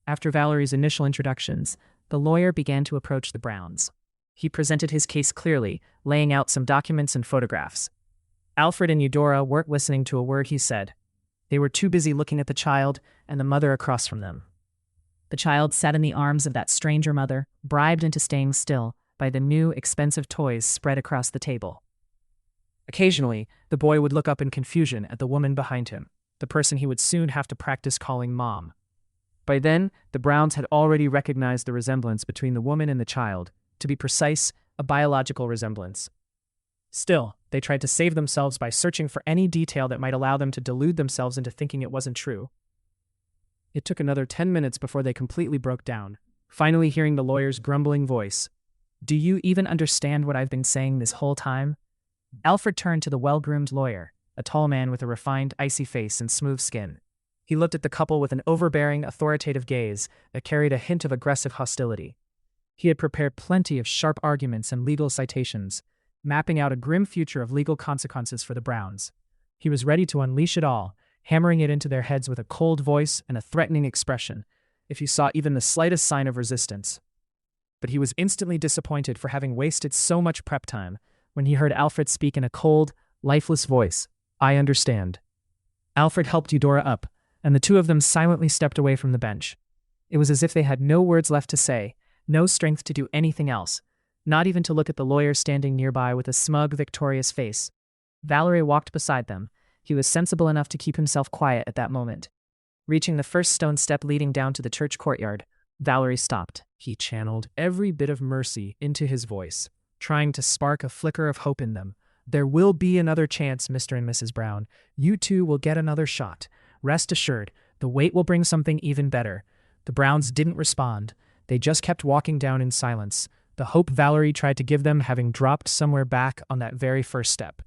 After Valerie's initial introductions, the lawyer began to approach the Browns. He presented his case clearly, laying out some documents and photographs. Alfred and Eudora weren't listening to a word he said. They were too busy looking at the child and the mother across from them. The child sat in the arms of that stranger mother, bribed into staying still by the new, expensive toys spread across the table. Occasionally, the boy would look up in confusion at the woman behind him, the person he would soon have to practice calling Mom. By then, the Browns had already recognized the resemblance between the woman and the child, to be precise, a biological resemblance. Still, they tried to save themselves by searching for any detail that might allow them to delude themselves into thinking it wasn't true. It took another 10 minutes before they completely broke down, finally hearing the lawyer's grumbling voice. "Do you even understand what I've been saying this whole time?" Alfred turned to the well-groomed lawyer, a tall man with a refined, icy face and smooth skin. He looked at the couple with an overbearing, authoritative gaze that carried a hint of aggressive hostility. He had prepared plenty of sharp arguments and legal citations, mapping out a grim future of legal consequences for the Browns. He was ready to unleash it all, hammering it into their heads with a cold voice and a threatening expression, if he saw even the slightest sign of resistance. But he was instantly disappointed for having wasted so much prep time when he heard Alfred speak in a cold, lifeless voice. "I understand." Alfred helped Eudora up, and the two of them silently stepped away from the bench. It was as if they had no words left to say, no strength to do anything else, not even to look at the lawyer standing nearby with a smug, victorious face. Valerie walked beside them. He was sensible enough to keep himself quiet at that moment. Reaching the first stone step leading down to the church courtyard, Valerie stopped. He channeled every bit of mercy into his voice, trying to spark a flicker of hope in them. "There will be another chance, Mr. and Mrs. Brown. You two will get another shot. Rest assured, the wait will bring something even better." The Browns didn't respond. They just kept walking down in silence, the hope Valerie tried to give them having dropped somewhere back on that very first step.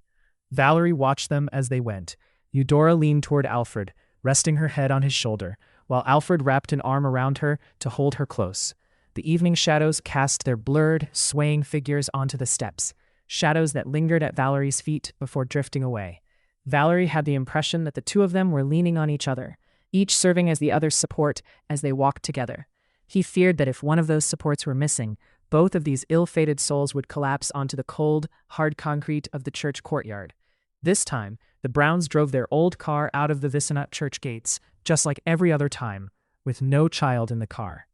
Valerie watched them as they went. Eudora leaned toward Alfred, resting her head on his shoulder, while Alfred wrapped an arm around her to hold her close. The evening shadows cast their blurred, swaying figures onto the steps, shadows that lingered at Valerie's feet before drifting away. Valerie had the impression that the two of them were leaning on each other, each serving as the other's support as they walked together. He feared that if one of those supports were missing, both of these ill-fated souls would collapse onto the cold, hard concrete of the church courtyard. This time, the Browns drove their old car out of the Vicinat church gates, just like every other time, with no child in the car.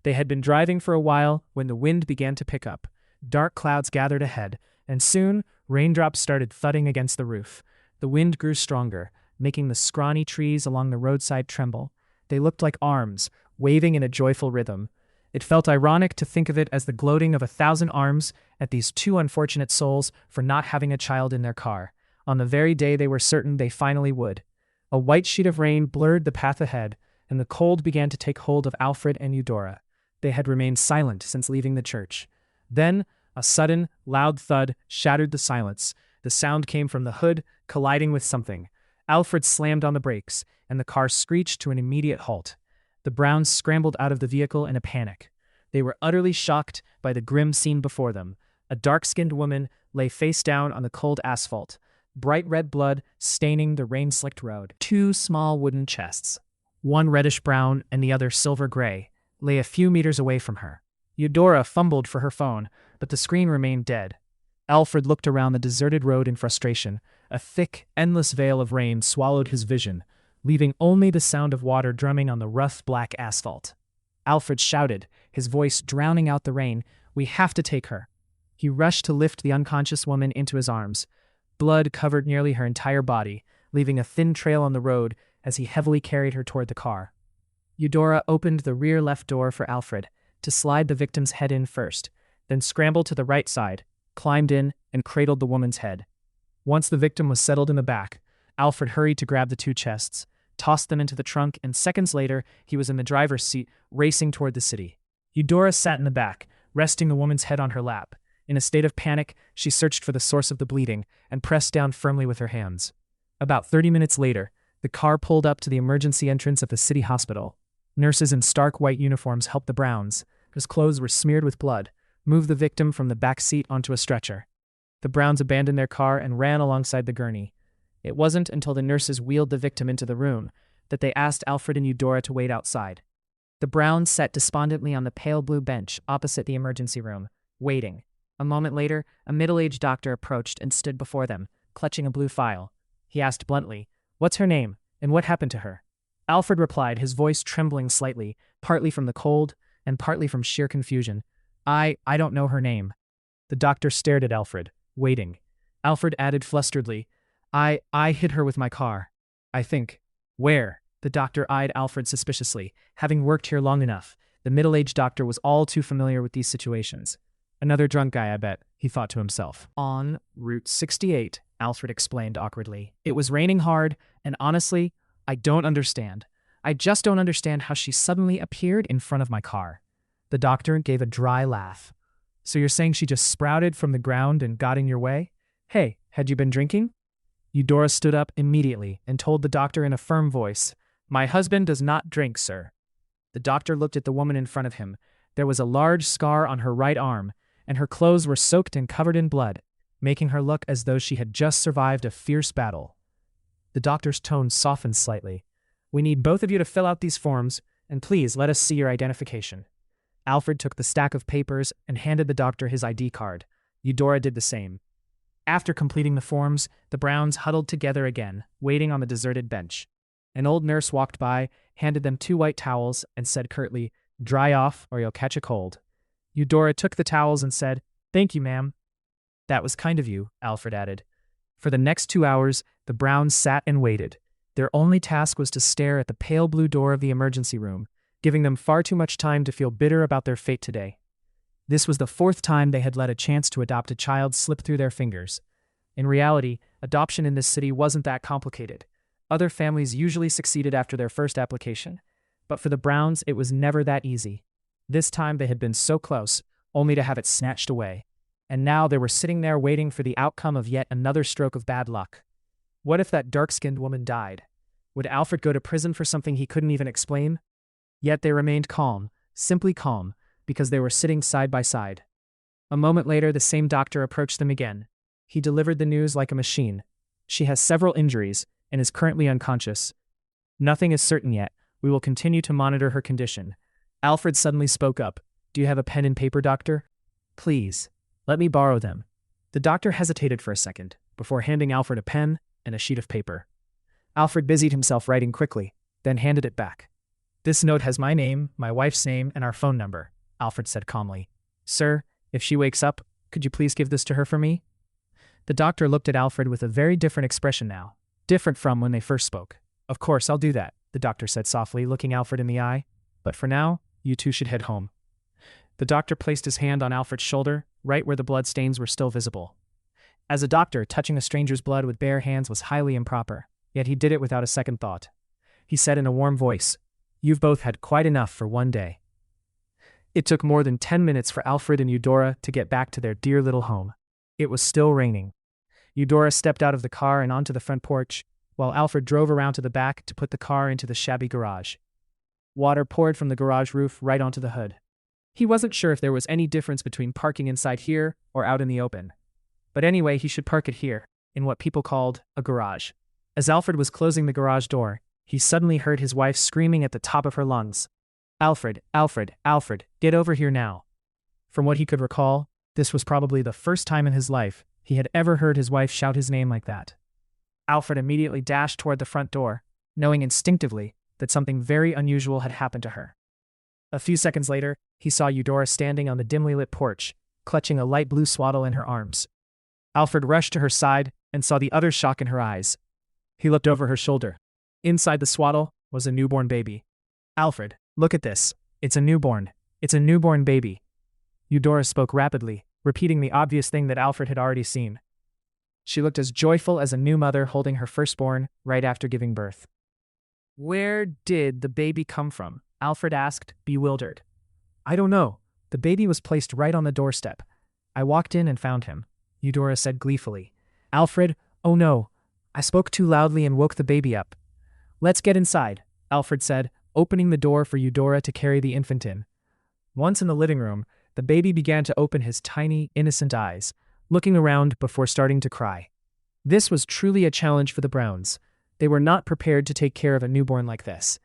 They had been driving for a while when the wind began to pick up. Dark clouds gathered ahead, and soon, raindrops started thudding against the roof. The wind grew stronger, making the scrawny trees along the roadside tremble. They looked like arms, waving in a joyful rhythm. It felt ironic to think of it as the gloating of 1,000 arms at these two unfortunate souls for not having a child in their car, on the very day they were certain they finally would. A white sheet of rain blurred the path ahead, and the cold began to take hold of Alfred and Eudora. They had remained silent since leaving the church. Then, a sudden, loud thud shattered the silence. The sound came from the hood, colliding with something. Alfred slammed on the brakes, and the car screeched to an immediate halt. The Browns scrambled out of the vehicle in a panic. They were utterly shocked by the grim scene before them. A dark-skinned woman lay face down on the cold asphalt, bright red blood staining the rain-slicked road. Two small wooden chests, one reddish-brown and the other silver-gray, lay a few meters away from her. Eudora fumbled for her phone, but the screen remained dead. Alfred looked around the deserted road in frustration. A thick, endless veil of rain swallowed his vision, leaving only the sound of water drumming on the rough black asphalt. Alfred shouted, his voice drowning out the rain, "We have to take her." He rushed to lift the unconscious woman into his arms. Blood covered nearly her entire body, leaving a thin trail on the road as he heavily carried her toward the car. Eudora opened the rear left door for Alfred to slide the victim's head in first, then scrambled to the right side, climbed in, and cradled the woman's head. Once the victim was settled in the back, Alfred hurried to grab the two chests, tossed them into the trunk, and seconds later, he was in the driver's seat, racing toward the city. Eudora sat in the back, resting the woman's head on her lap. In a state of panic, she searched for the source of the bleeding and pressed down firmly with her hands. About 30 minutes later, the car pulled up to the emergency entrance of the city hospital. Nurses in stark white uniforms helped the Browns, whose clothes were smeared with blood, move the victim from the back seat onto a stretcher. The Browns abandoned their car and ran alongside the gurney. It wasn't until the nurses wheeled the victim into the room that they asked Alfred and Eudora to wait outside. The Browns sat despondently on the pale blue bench opposite the emergency room, waiting. A moment later, a middle-aged doctor approached and stood before them, clutching a blue file. He asked bluntly, "What's her name, and what happened to her?" Alfred replied, his voice trembling slightly, partly from the cold and partly from sheer confusion. I don't know her name." The doctor stared at Alfred, waiting. Alfred added flusteredly, I hit her with my car. I think. Where? The doctor eyed Alfred suspiciously. Having worked here long enough, the middle-aged doctor was all too familiar with these situations. Another drunk guy, I bet, he thought to himself. On Route 68, Alfred explained awkwardly. It was raining hard, and honestly, I don't understand. I just don't understand how she suddenly appeared in front of my car. The doctor gave a dry laugh. So you're saying she just sprouted from the ground and got in your way? Hey, had you been drinking? Eudora stood up immediately and told the doctor in a firm voice, "My husband does not drink, sir." The doctor looked at the woman in front of him. There was a large scar on her right arm, and her clothes were soaked and covered in blood, making her look as though she had just survived a fierce battle. The doctor's tone softened slightly. "We need both of you to fill out these forms, and please let us see your identification." Alfred took the stack of papers and handed the doctor his ID card. Eudora did the same. After completing the forms, the Browns huddled together again, waiting on the deserted bench. An old nurse walked by, handed them 2 white towels, and said curtly, "Dry off or you'll catch a cold." Eudora took the towels and said, "Thank you, ma'am." "That was kind of you," Alfred added. For the next 2 hours, the Browns sat and waited. Their only task was to stare at the pale blue door of the emergency room, giving them far too much time to feel bitter about their fate today. This was the 4th time they had let a chance to adopt a child slip through their fingers. In reality, adoption in this city wasn't that complicated. Other families usually succeeded after their first application, but for the Browns, it was never that easy. This time they had been so close, only to have it snatched away. And now they were sitting there waiting for the outcome of yet another stroke of bad luck. What if that dark-skinned woman died? Would Alfred go to prison for something he couldn't even explain? Yet they remained calm, simply calm, because they were sitting side by side. A moment later, the same doctor approached them again. He delivered the news like a machine. "She has several injuries and is currently unconscious. Nothing is certain yet. We will continue to monitor her condition." Alfred suddenly spoke up. "Do you have a pen and paper, doctor? Please, let me borrow them." The doctor hesitated for a second, before handing Alfred a pen and a sheet of paper. Alfred busied himself writing quickly, then handed it back. "This note has my name, my wife's name, and our phone number," Alfred said calmly. "Sir, if she wakes up, could you please give this to her for me?" The doctor looked at Alfred with a very different expression now, different from when they first spoke. "Of course, I'll do that," the doctor said softly, looking Alfred in the eye. "But for now, you two should head home." The doctor placed his hand on Alfred's shoulder, right where the blood stains were still visible. As a doctor, touching a stranger's blood with bare hands was highly improper, yet he did it without a second thought. He said in a warm voice, "You've both had quite enough for one day." It took more than 10 minutes for Alfred and Eudora to get back to their dear little home. It was still raining. Eudora stepped out of the car and onto the front porch, while Alfred drove around to the back to put the car into the shabby garage. Water poured from the garage roof right onto the hood. He wasn't sure if there was any difference between parking inside here or out in the open. But anyway, he should park it here, in what people called a garage. As Alfred was closing the garage door, he suddenly heard his wife screaming at the top of her lungs, "Alfred, Alfred, Alfred, get over here now." From what he could recall, this was probably the first time in his life he had ever heard his wife shout his name like that. Alfred immediately dashed toward the front door, knowing instinctively that something very unusual had happened to her. A few seconds later, he saw Eudora standing on the dimly lit porch, clutching a light blue swaddle in her arms. Alfred rushed to her side and saw the utter shock in her eyes. He looked over her shoulder. Inside the swaddle was a newborn baby. "Alfred, look at this. It's a newborn. It's a newborn baby." Eudora spoke rapidly, repeating the obvious thing that Alfred had already seen. She looked as joyful as a new mother holding her firstborn right after giving birth. "Where did the baby come from?" Alfred asked, bewildered. "I don't know. The baby was placed right on the doorstep. I walked in and found him," Eudora said gleefully. "Alfred, oh no. I spoke too loudly and woke the baby up." "Let's get inside," Alfred said, opening the door for Eudora to carry the infant in. Once in the living room, the baby began to open his tiny, innocent eyes, looking around before starting to cry. This was truly a challenge for the Browns. They were not prepared to take care of a newborn like this.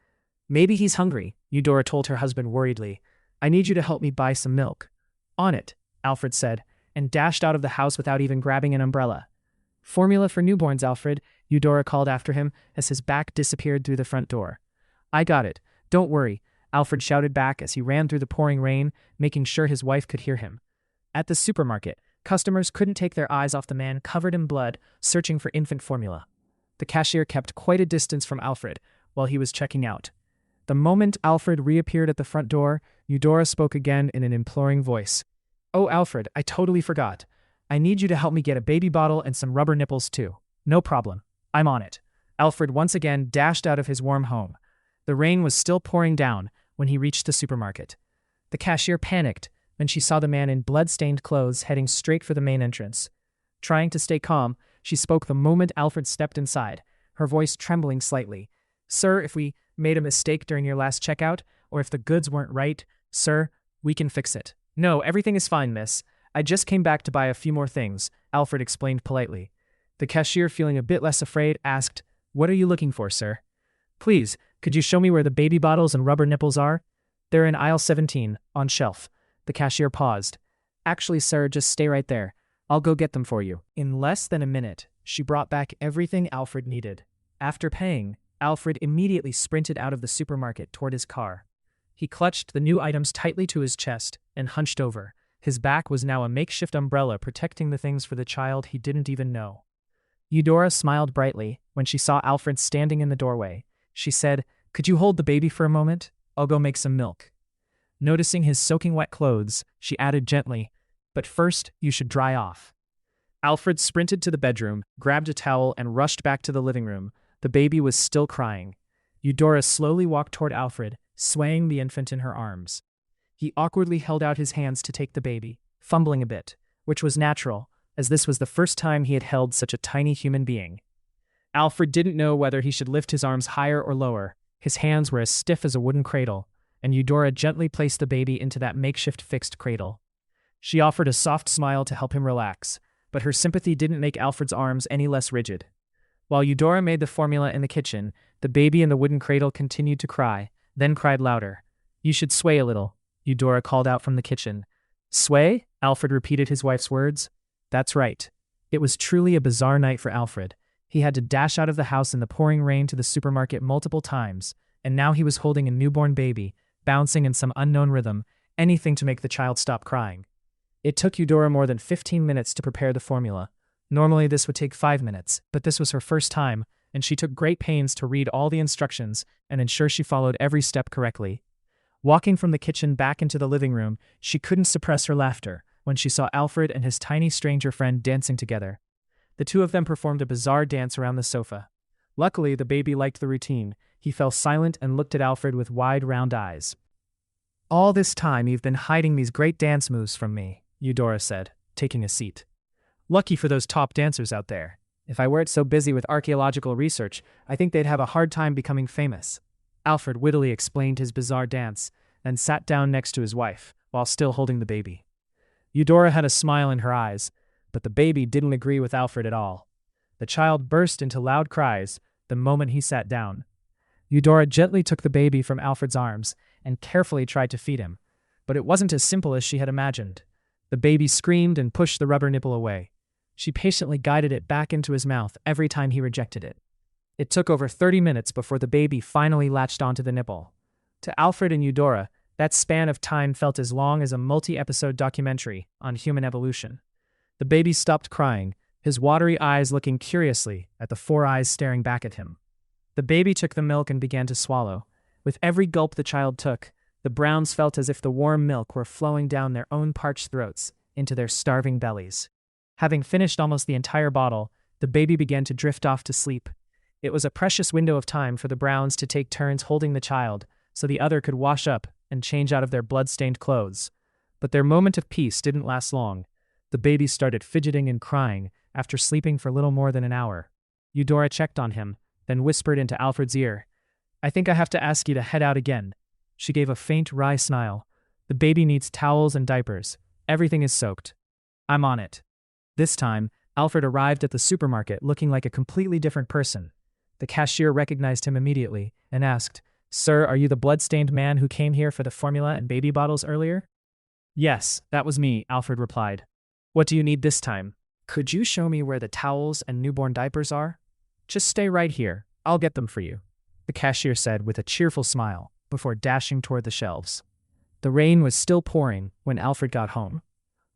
"Maybe he's hungry," Eudora told her husband worriedly. "I need you to help me buy some milk." "On it," Alfred said, and dashed out of the house without even grabbing an umbrella. "Formula for newborns, Alfred," Eudora called after him as his back disappeared through the front door. "I got it. Don't worry," Alfred shouted back as he ran through the pouring rain, making sure his wife could hear him. At the supermarket, customers couldn't take their eyes off the man covered in blood, searching for infant formula. The cashier kept quite a distance from Alfred while he was checking out. The moment Alfred reappeared at the front door, Eudora spoke again in an imploring voice. Oh, Alfred, I totally forgot. I need you to help me get a baby bottle and some rubber nipples too. No problem. I'm on it. Alfred once again dashed out of his warm home. The rain was still pouring down when he reached the supermarket. The cashier panicked when she saw the man in blood-stained clothes heading straight for the main entrance. Trying to stay calm, she spoke the moment Alfred stepped inside, her voice trembling slightly. Sir, if we made a mistake during your last checkout, or if the goods weren't right, sir, we can fix it. No, everything is fine, miss. I just came back to buy a few more things, Alfred explained politely. The cashier, feeling a bit less afraid, asked, What are you looking for, sir? Please, could you show me where the baby bottles and rubber nipples are? They're in aisle 17, on shelf. The cashier paused. Actually, sir, just stay right there. I'll go get them for you. In less than a minute, she brought back everything Alfred needed. After paying, Alfred immediately sprinted out of the supermarket toward his car. He clutched the new items tightly to his chest and hunched over. His back was now a makeshift umbrella protecting the things for the child he didn't even know. Eudora smiled brightly when she saw Alfred standing in the doorway. She said, Could you hold the baby for a moment? I'll go make some milk. Noticing his soaking wet clothes, she added gently, But first, you should dry off. Alfred sprinted to the bedroom, grabbed a towel, and rushed back to the living room. The baby was still crying. Eudora slowly walked toward Alfred, swaying the infant in her arms. He awkwardly held out his hands to take the baby, fumbling a bit, which was natural, as this was the first time he had held such a tiny human being. Alfred didn't know whether he should lift his arms higher or lower. His hands were as stiff as a wooden cradle, and Eudora gently placed the baby into that makeshift fixed cradle. She offered a soft smile to help him relax, but her sympathy didn't make Alfred's arms any less rigid. While Eudora made the formula in the kitchen, the baby in the wooden cradle continued to cry, then cried louder. You should sway a little, Eudora called out from the kitchen. Sway? Alfred repeated his wife's words. That's right. It was truly a bizarre night for Alfred. He had to dash out of the house in the pouring rain to the supermarket multiple times, and now he was holding a newborn baby, bouncing in some unknown rhythm, anything to make the child stop crying. It took Eudora more than 15 minutes to prepare the formula. Normally this would take 5 minutes, but this was her first time, and she took great pains to read all the instructions and ensure she followed every step correctly. Walking from the kitchen back into the living room, she couldn't suppress her laughter when she saw Alfred and his tiny stranger friend dancing together. The two of them performed a bizarre dance around the sofa. Luckily, the baby liked the routine. He fell silent and looked at Alfred with wide, round eyes. All this time you've been hiding these great dance moves from me, Eudora said, taking a seat. Lucky for those top dancers out there. If I weren't so busy with archaeological research, I think they'd have a hard time becoming famous. Alfred wittily explained his bizarre dance, and sat down next to his wife, while still holding the baby. Eudora had a smile in her eyes, but the baby didn't agree with Alfred at all. The child burst into loud cries the moment he sat down. Eudora gently took the baby from Alfred's arms and carefully tried to feed him, but it wasn't as simple as she had imagined. The baby screamed and pushed the rubber nipple away. She patiently guided it back into his mouth every time he rejected it. It took over 30 minutes before the baby finally latched onto the nipple. To Alfred and Eudora, that span of time felt as long as a multi-episode documentary on human evolution. The baby stopped crying, his watery eyes looking curiously at the 4 eyes staring back at him. The baby took the milk and began to swallow. With every gulp the child took, the Browns felt as if the warm milk were flowing down their own parched throats into their starving bellies. Having finished almost the entire bottle, the baby began to drift off to sleep. It was a precious window of time for the Browns to take turns holding the child, so the other could wash up and change out of their blood-stained clothes. But their moment of peace didn't last long. The baby started fidgeting and crying after sleeping for little more than an hour. Eudora checked on him, then whispered into Alfred's ear, I think I have to ask you to head out again. She gave a faint, wry smile. The baby needs towels and diapers. Everything is soaked. I'm on it. This time, Alfred arrived at the supermarket looking like a completely different person. The cashier recognized him immediately and asked, Sir, are you the blood-stained man who came here for the formula and baby bottles earlier? Yes, that was me, Alfred replied. What do you need this time? Could you show me where the towels and newborn diapers are? Just stay right here. I'll get them for you, the cashier said with a cheerful smile before dashing toward the shelves. The rain was still pouring when Alfred got home.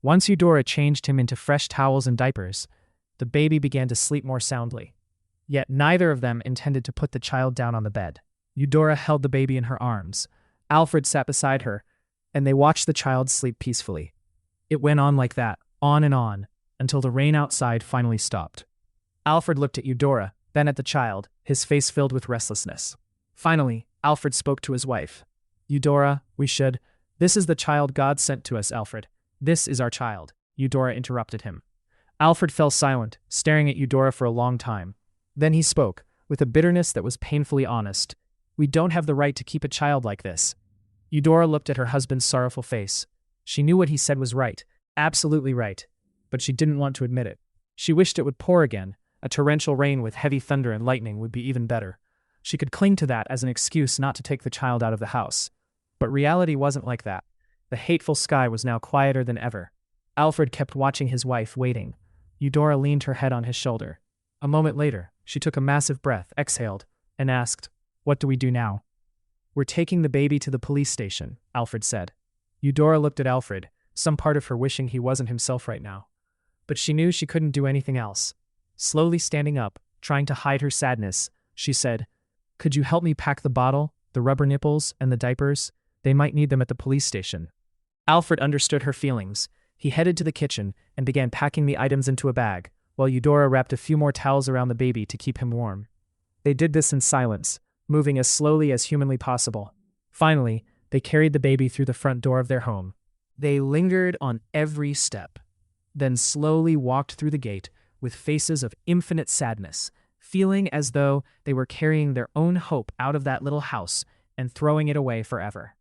Once Eudora changed him into fresh towels and diapers, the baby began to sleep more soundly. Yet neither of them intended to put the child down on the bed. Eudora held the baby in her arms. Alfred sat beside her, and they watched the child sleep peacefully. It went on like that, on and on, until the rain outside finally stopped. Alfred looked at Eudora, then at the child, his face filled with restlessness. Finally, Alfred spoke to his wife. Eudora, this is the child God sent to us, Alfred. This is our child. Eudora interrupted him. Alfred fell silent, staring at Eudora for a long time. Then he spoke, with a bitterness that was painfully honest. We don't have the right to keep a child like this. Eudora looked at her husband's sorrowful face. She knew what he said was right, absolutely right, but she didn't want to admit it. She wished it would pour again. A torrential rain with heavy thunder and lightning would be even better. She could cling to that as an excuse not to take the child out of the house. But reality wasn't like that. The hateful sky was now quieter than ever. Alfred kept watching his wife, waiting. Eudora leaned her head on his shoulder. A moment later, she took a massive breath, exhaled, and asked, "What do we do now?" "We're taking the baby to the police station," Alfred said. Eudora looked at Alfred, some part of her wishing he wasn't himself right now. But she knew she couldn't do anything else. Slowly standing up, trying to hide her sadness, she said, "Could you help me pack the bottle, the rubber nipples, and the diapers? They might need them at the police station." Alfred understood her feelings. He headed to the kitchen and began packing the items into a bag, while Eudora wrapped a few more towels around the baby to keep him warm. They did this in silence, moving as slowly as humanly possible. Finally, they carried the baby through the front door of their home. They lingered on every step, then slowly walked through the gate with faces of infinite sadness, feeling as though they were carrying their own hope out of that little house and throwing it away forever.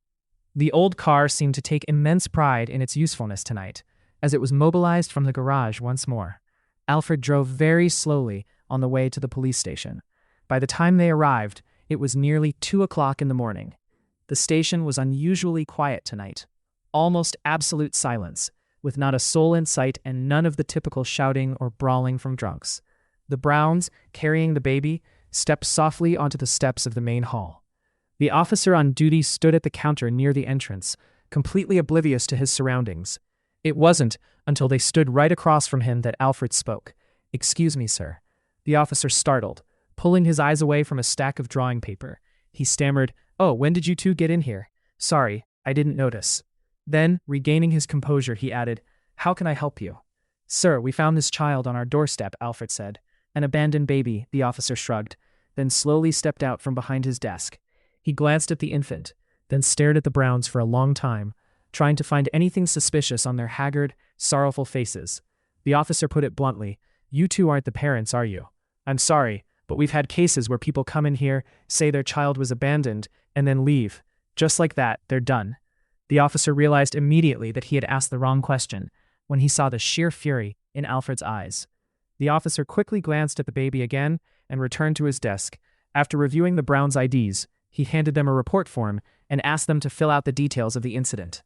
The old car seemed to take immense pride in its usefulness tonight, as it was mobilized from the garage once more. Alfred drove very slowly on the way to the police station. By the time they arrived, it was nearly 2 o'clock in the morning. The station was unusually quiet tonight. Almost absolute silence, with not a soul in sight and none of the typical shouting or brawling from drunks. The Browns, carrying the baby, stepped softly onto the steps of the main hall. The officer on duty stood at the counter near the entrance, completely oblivious to his surroundings. It wasn't until they stood right across from him that Alfred spoke. "Excuse me, sir." The officer startled, pulling his eyes away from a stack of drawing paper. He stammered, "Oh, when did you two get in here? Sorry, I didn't notice." Then, regaining his composure, he added, "How can I help you?" "Sir, we found this child on our doorstep," Alfred said. "An abandoned baby," the officer shrugged, then slowly stepped out from behind his desk. He glanced at the infant, then stared at the Browns for a long time, trying to find anything suspicious on their haggard, sorrowful faces. The officer put it bluntly, "You two aren't the parents, are you? I'm sorry, but we've had cases where people come in here, say their child was abandoned, and then leave. Just like that, they're done." The officer realized immediately that he had asked the wrong question when he saw the sheer fury in Alfred's eyes. The officer quickly glanced at the baby again and returned to his desk. After reviewing the Browns' IDs, he handed them a report form and asked them to fill out the details of the incident.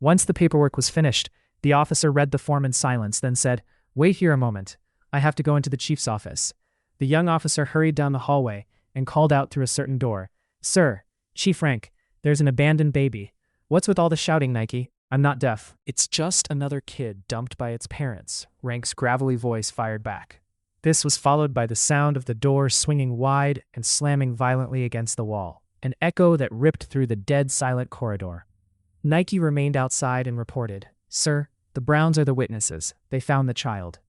Once the paperwork was finished, the officer read the form in silence, then said, "Wait here a moment. I have to go into the chief's office." The young officer hurried down the hallway and called out through a certain door, "Sir, Chief Rank, there's an abandoned baby. What's with all the shouting, Nike? I'm not deaf." "It's just another kid dumped by its parents," Rank's gravelly voice fired back. This was followed by the sound of the door swinging wide and slamming violently against the wall, an echo that ripped through the dead silent corridor. Nike remained outside and reported, "Sir, the Browns are the witnesses. They found the child."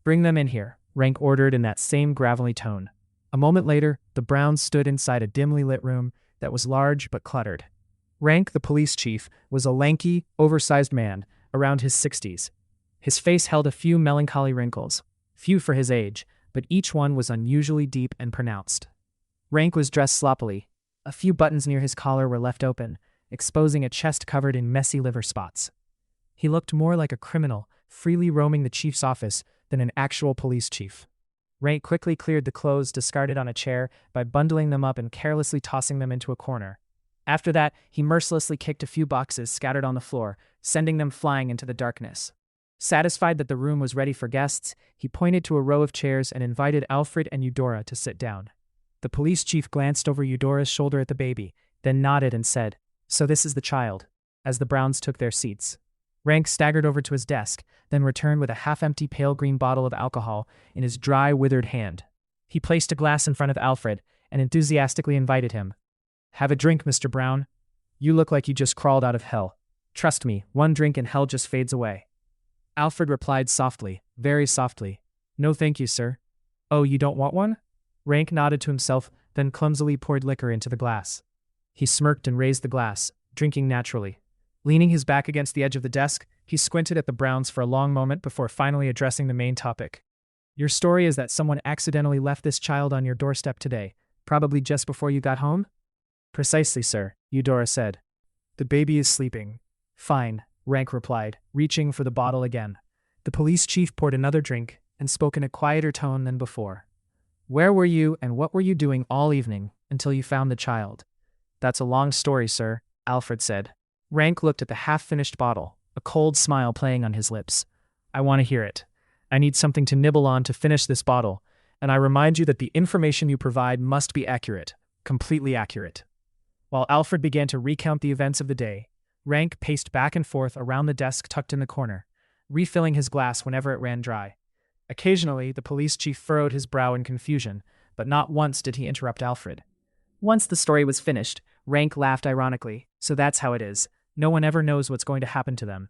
"Bring them in here," Rank ordered in that same gravelly tone. A moment later, the Browns stood inside a dimly lit room that was large but cluttered. Rank, the police chief, was a lanky, oversized man, around his 60s. His face held a few melancholy wrinkles, few for his age, but each one was unusually deep and pronounced. Rank was dressed sloppily. A few buttons near his collar were left open, exposing a chest covered in messy liver spots. He looked more like a criminal, freely roaming the chief's office than an actual police chief. Rank quickly cleared the clothes discarded on a chair by bundling them up and carelessly tossing them into a corner. After that, he mercilessly kicked a few boxes scattered on the floor, sending them flying into the darkness. Satisfied that the room was ready for guests, he pointed to a row of chairs and invited Alfred and Eudora to sit down. The police chief glanced over Eudora's shoulder at the baby, then nodded and said, "So this is the child," as the Browns took their seats. Rank staggered over to his desk, then returned with a half-empty pale green bottle of alcohol in his dry, withered hand. He placed a glass in front of Alfred and enthusiastically invited him. "Have a drink, Mr. Brown. You look like you just crawled out of hell. Trust me, one drink and hell just fades away." Alfred replied softly, very softly. No thank you, sir. Oh, you don't want one? Rank nodded to himself, then clumsily poured liquor into the glass. He smirked and raised the glass, drinking naturally. Leaning his back against the edge of the desk, he squinted at the Browns for a long moment before finally addressing the main topic. Your story is that someone accidentally left this child on your doorstep today, probably just before you got home? Precisely, sir, Eudora said. The baby is sleeping. Fine, Rank replied, reaching for the bottle again. The police chief poured another drink and spoke in a quieter tone than before. Where were you and what were you doing all evening until you found the child? That's a long story, sir, Alfred said. Rank looked at the half-finished bottle, a cold smile playing on his lips. I want to hear it. I need something to nibble on to finish this bottle, and I remind you that the information you provide must be accurate, completely accurate. While Alfred began to recount the events of the day, Rank paced back and forth around the desk tucked in the corner, refilling his glass whenever it ran dry. Occasionally, the police chief furrowed his brow in confusion, but not once did he interrupt Alfred. Once the story was finished, Rank laughed ironically. So that's how it is. No one ever knows what's going to happen to them.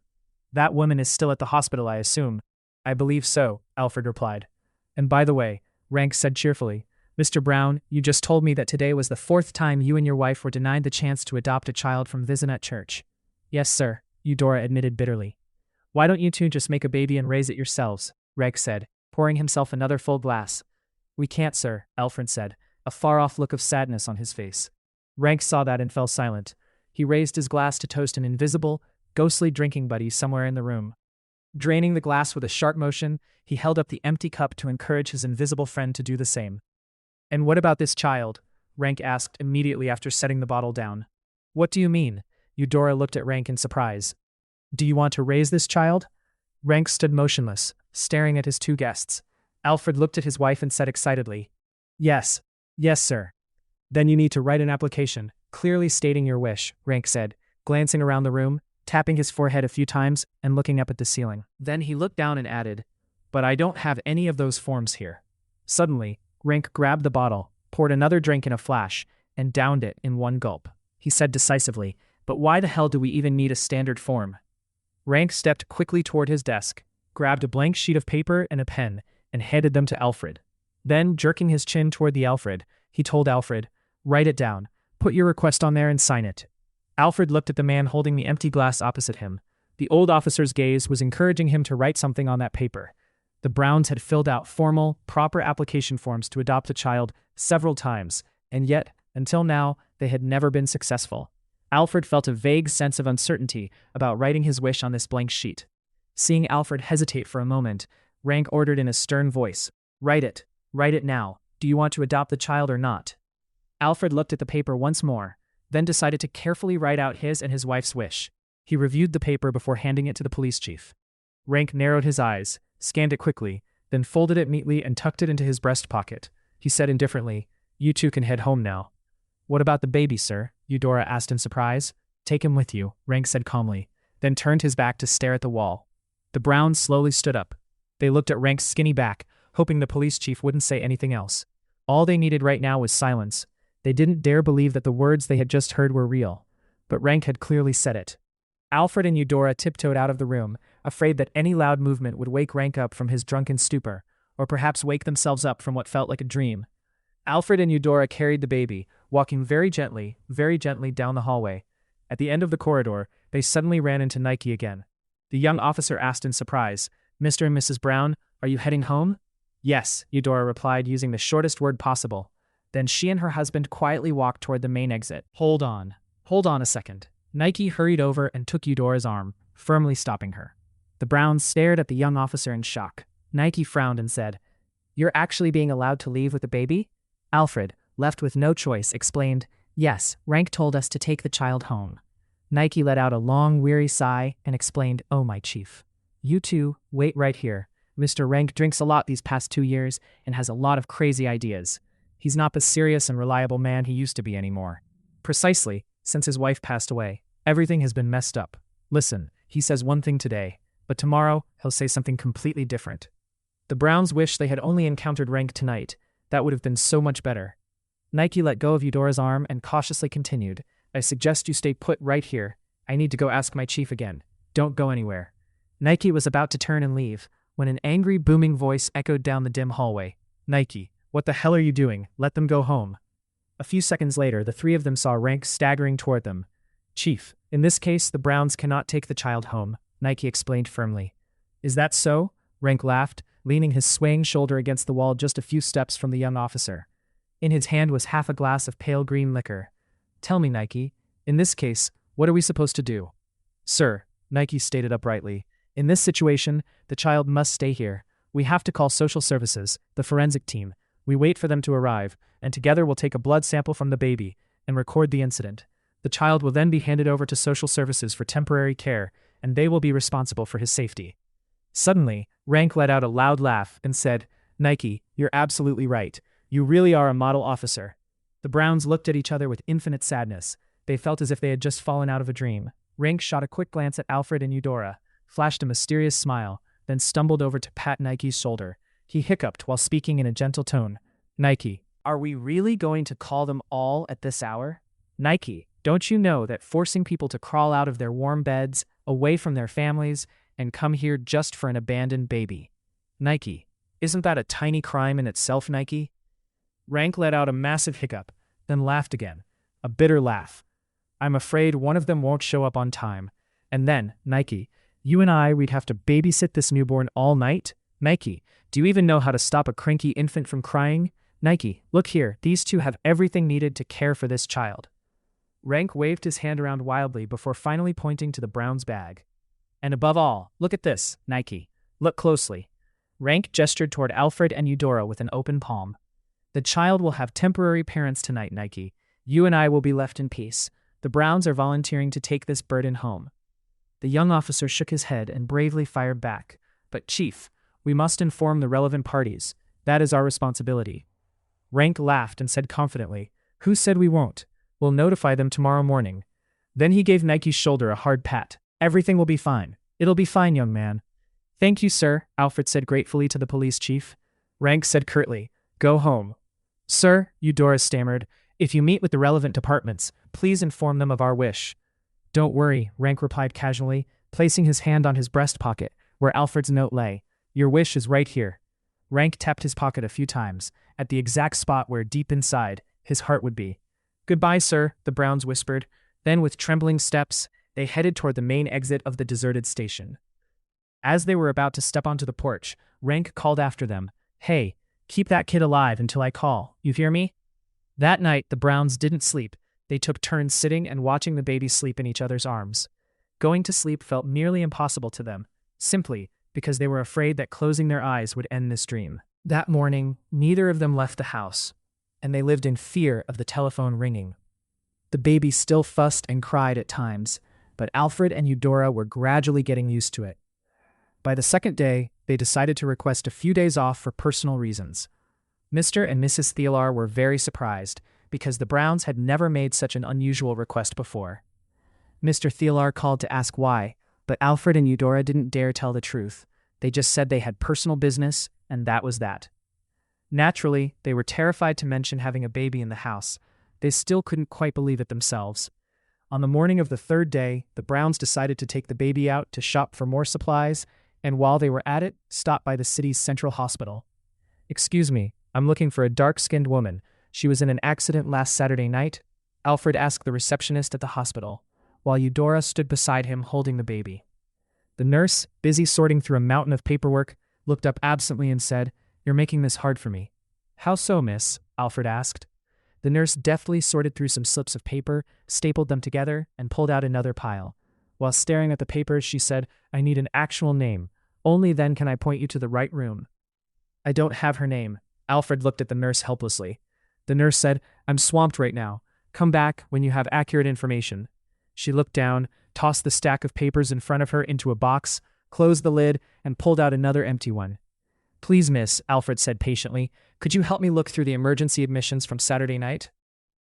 That woman is still at the hospital, I assume. I believe so, Alfred replied. And by the way, Rank said cheerfully, Mr. Brown, you just told me that today was the 4th time you and your wife were denied the chance to adopt a child from Vizinet Church. Yes, sir, Eudora admitted bitterly. Why don't you two just make a baby and raise it yourselves? Rank said, pouring himself another full glass. We can't, sir, Alfred said, a far-off look of sadness on his face. Rank saw that and fell silent. He raised his glass to toast an invisible, ghostly drinking buddy somewhere in the room. Draining the glass with a sharp motion, he held up the empty cup to encourage his invisible friend to do the same. And what about this child? Rank asked immediately after setting the bottle down. What do you mean? Eudora looked at Rank in surprise. Do you want to raise this child? Rank stood motionless, staring at his two guests. Alfred looked at his wife and said excitedly, Yes, sir. Then you need to write an application, clearly stating your wish, Rank said, glancing around the room, tapping his forehead a few times and looking up at the ceiling. Then he looked down and added, But I don't have any of those forms here. Suddenly, Rank grabbed the bottle, poured another drink in a flash, and downed it in one gulp. He said decisively, But why the hell do we even need a standard form? Rank stepped quickly toward his desk, grabbed a blank sheet of paper and a pen, and handed them to Alfred. Then, jerking his chin toward the Alfred, he told Alfred, Write it down, put your request on there and sign it. Alfred looked at the man holding the empty glass opposite him. The old officer's gaze was encouraging him to write something on that paper. The Browns had filled out formal, proper application forms to adopt a child several times, and yet, until now, they had never been successful. Alfred felt a vague sense of uncertainty about writing his wish on this blank sheet. Seeing Alfred hesitate for a moment, Rank ordered in a stern voice, Write it now. Do you want to adopt the child or not? Alfred looked at the paper once more, then decided to carefully write out his and his wife's wish. He reviewed the paper before handing it to the police chief. Rank narrowed his eyes, scanned it quickly, then folded it neatly and tucked it into his breast pocket. He said indifferently, You two can head home now. What about the baby, sir? Eudora asked in surprise. Take him with you, Rank said calmly, then turned his back to stare at the wall. The Browns slowly stood up. They looked at Rank's skinny back, hoping the police chief wouldn't say anything else. All they needed right now was silence. They didn't dare believe that the words they had just heard were real. But Rank had clearly said it. Alfred and Eudora tiptoed out of the room, afraid that any loud movement would wake Rank up from his drunken stupor, or perhaps wake themselves up from what felt like a dream. Alfred and Eudora carried the baby, walking very gently down the hallway. At the end of the corridor, they suddenly ran into Nike again. The young officer asked in surprise, Mr. and Mrs. Brown, are you heading home? Yes, Eudora replied using the shortest word possible. Then she and her husband quietly walked toward the main exit. Hold on a second. Nike hurried over and took Eudora's arm, firmly stopping her. The Browns stared at the young officer in shock. Nike frowned and said, You're actually being allowed to leave with the baby? Alfred, left with no choice, explained, Yes, Rank told us to take the child home. Nike let out a long, weary sigh and explained, Oh, my chief. You two, wait right here. Mr. Rank drinks a lot these past 2 years and has a lot of crazy ideas. He's not the serious and reliable man he used to be anymore. Precisely, since his wife passed away, everything has been messed up. Listen, he says one thing today, but tomorrow he'll say something completely different. The Browns wish they had only encountered Rank tonight. That would have been so much better. Nike let go of Eudora's arm and cautiously continued, I suggest you stay put right here. I need to go ask my chief again. Don't go anywhere. Nike was about to turn and leave when an angry, booming voice echoed down the dim hallway. Nike, what the hell are you doing? Let them go home. A few seconds later, the three of them saw Rank staggering toward them. Chief, in this case, the Browns cannot take the child home, Nike explained firmly. Is that so? Rank laughed, leaning his swaying shoulder against the wall just a few steps from the young officer. In his hand was half a glass of pale green liquor. Tell me, Nike, in this case, what are we supposed to do? Sir, Nike stated uprightly, in this situation, the child must stay here. We have to call social services, the forensic team. We wait for them to arrive, and together we'll take a blood sample from the baby and record the incident. The child will then be handed over to social services for temporary care, and they will be responsible for his safety. Suddenly, Rank let out a loud laugh and said, Nike, you're absolutely right. You really are a model officer. The Browns looked at each other with infinite sadness. They felt as if they had just fallen out of a dream. Rank shot a quick glance at Alfred and Eudora, flashed a mysterious smile, then stumbled over to pat Nike's shoulder. He hiccuped while speaking in a gentle tone. Nike, are we really going to call them all at this hour? Nike, don't you know that forcing people to crawl out of their warm beds, away from their families, and come here just for an abandoned baby? Nike, isn't that a tiny crime in itself, Nike? Rank let out a massive hiccup, then laughed again. A bitter laugh. I'm afraid one of them won't show up on time. And then, Nike, you and we'd have to babysit this newborn all night? Nike, do you even know how to stop a cranky infant from crying? Nike, look here, these two have everything needed to care for this child. Rank waved his hand around wildly before finally pointing to the Browns' bag. And above all, look at this, Nike. Look closely. Rank gestured toward Alfred and Eudora with an open palm. The child will have temporary parents tonight, Nike. You and I will be left in peace. The Browns are volunteering to take this burden home. The young officer shook his head and bravely fired back. But Chief, we must inform the relevant parties. That is our responsibility. Rank laughed and said confidently, Who said we won't? We'll notify them tomorrow morning. Then he gave Nike's shoulder a hard pat. Everything will be fine. It'll be fine, young man. Thank you, sir, Alfred said gratefully to the police chief. Rank said curtly, Go home. Sir, Eudora stammered, if you meet with the relevant departments, please inform them of our wish. Don't worry, Rank replied casually, placing his hand on his breast pocket, where Alfred's note lay. Your wish is right here. Rank tapped his pocket a few times, at the exact spot where, deep inside, his heart would be. Goodbye, sir, the Browns whispered. Then, with trembling steps, they headed toward the main exit of the deserted station. As they were about to step onto the porch, Rank called after them, Hey, keep that kid alive until I call, you hear me? That night, the Browns didn't sleep. They took turns sitting and watching the baby sleep in each other's arms. Going to sleep felt nearly impossible to them, simply because they were afraid that closing their eyes would end this dream. That morning, neither of them left the house, and they lived in fear of the telephone ringing. The baby still fussed and cried at times, but Alfred and Eudora were gradually getting used to it. By the second day, they decided to request a few days off for personal reasons. Mr. and Mrs. Thelar were very surprised, because the Browns had never made such an unusual request before. Mr. Thelar called to ask why, but Alfred and Eudora didn't dare tell the truth. They just said they had personal business, and that was that. Naturally, they were terrified to mention having a baby in the house. They still couldn't quite believe it themselves. On the morning of the third day, the Browns decided to take the baby out to shop for more supplies, and while they were at it, stopped by the city's central hospital. Excuse me, I'm looking for a dark-skinned woman. She was in an accident last Saturday night, Alfred asked the receptionist at the hospital, while Eudora stood beside him holding the baby. The nurse, busy sorting through a mountain of paperwork, looked up absently and said, You're making this hard for me. How so, miss? Alfred asked. The nurse deftly sorted through some slips of paper, stapled them together, and pulled out another pile. While staring at the papers, she said, I need an actual name. Only then can I point you to the right room. I don't have her name. Alfred looked at the nurse helplessly. The nurse said, I'm swamped right now. Come back when you have accurate information. She looked down, tossed the stack of papers in front of her into a box, closed the lid, and pulled out another empty one. Please, miss, Alfred said patiently, could you help me look through the emergency admissions from Saturday night?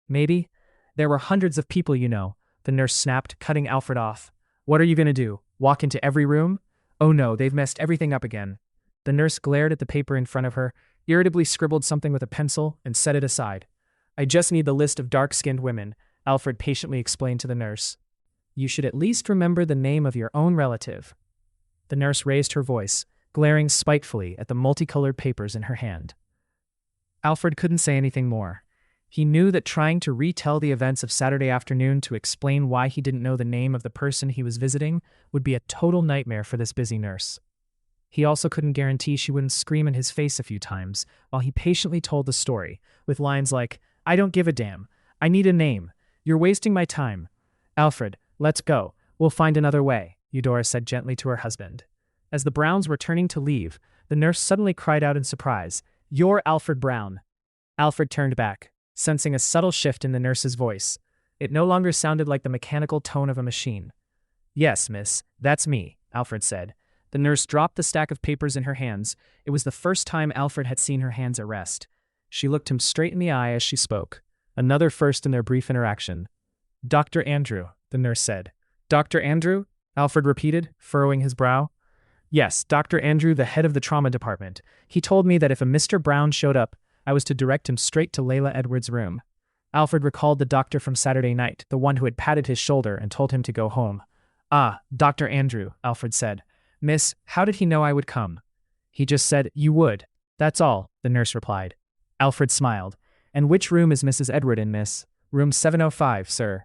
Maybe. There were hundreds of people, you know, the nurse snapped, cutting Alfred off. What are you going to do? Walk into every room? Oh no, they've messed everything up again. The nurse glared at the paper in front of her, irritably scribbled something with a pencil, and set it aside. I just need the list of dark-skinned women, Alfred patiently explained to the nurse. You should at least remember the name of your own relative. The nurse raised her voice, glaring spitefully at the multicolored papers in her hand. Alfred couldn't say anything more. He knew that trying to retell the events of Saturday afternoon to explain why he didn't know the name of the person he was visiting would be a total nightmare for this busy nurse. He also couldn't guarantee she wouldn't scream in his face a few times while he patiently told the story, with lines like, "I don't give a damn. I need a name. You're wasting my time. Alfred, let's go. We'll find another way," Eudora said gently to her husband. As the Browns were turning to leave, the nurse suddenly cried out in surprise, "You're Alfred Brown." Alfred turned back, sensing a subtle shift in the nurse's voice. It no longer sounded like the mechanical tone of a machine. "Yes, miss, that's me," Alfred said. The nurse dropped the stack of papers in her hands. It was the first time Alfred had seen her hands at rest. She looked him straight in the eye as she spoke. Another first in their brief interaction. "Dr. Andrew," the nurse said. "Dr. Andrew?" Alfred repeated, furrowing his brow. "Yes, Dr. Andrew, the head of the trauma department. He told me that if a Mr. Brown showed up, I was to direct him straight to Layla Edwards' room." Alfred recalled the doctor from Saturday night, the one who had patted his shoulder and told him to go home. "Ah, Dr. Andrew," Alfred said. "Miss, how did he know I would come?" "He just said you would. That's all," the nurse replied. Alfred smiled. "And which room is Mrs. Edward in, miss?" "Room 705, sir."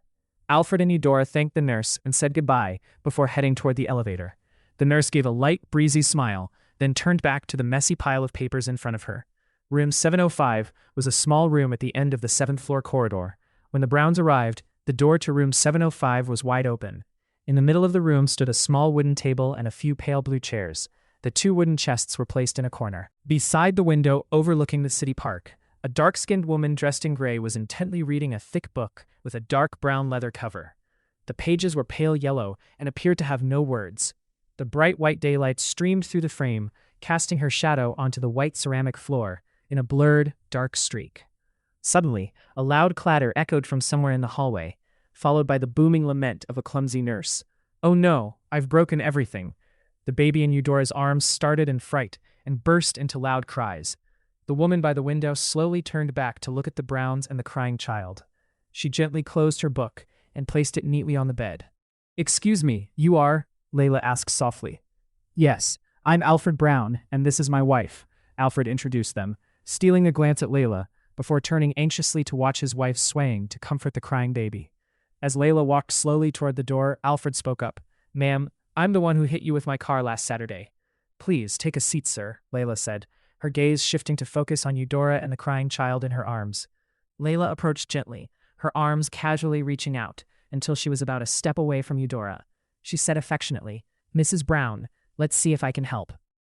Alfred and Eudora thanked the nurse and said goodbye before heading toward the elevator. The nurse gave a light, breezy smile, then turned back to the messy pile of papers in front of her. Room 705 was a small room at the end of the 7th-floor corridor. When the Browns arrived, the door to room 705 was wide open. In the middle of the room stood a small wooden table and a few pale blue chairs. The 2 wooden chests were placed in a corner. Beside the window overlooking the city park, a dark-skinned woman dressed in gray was intently reading a thick book with a dark brown leather cover. The pages were pale yellow and appeared to have no words. The bright white daylight streamed through the frame, casting her shadow onto the white ceramic floor in a blurred, dark streak. Suddenly, a loud clatter echoed from somewhere in the hallway, followed by the booming lament of a clumsy nurse. "Oh no, I've broken everything." The baby in Eudora's arms started in fright and burst into loud cries. The woman by the window slowly turned back to look at the Browns and the crying child. She gently closed her book and placed it neatly on the bed. "Excuse me, you are?" Layla asked softly. "Yes, I'm Alfred Brown, and this is my wife," Alfred introduced them, stealing a glance at Layla before turning anxiously to watch his wife swaying to comfort the crying baby. As Layla walked slowly toward the door, Alfred spoke up. "Ma'am, I'm the one who hit you with my car last Saturday." "Please, take a seat, sir," Layla said, her gaze shifting to focus on Eudora and the crying child in her arms. Layla approached gently, her arms casually reaching out until she was about a step away from Eudora. She said affectionately, "Mrs. Brown, let's see if I can help."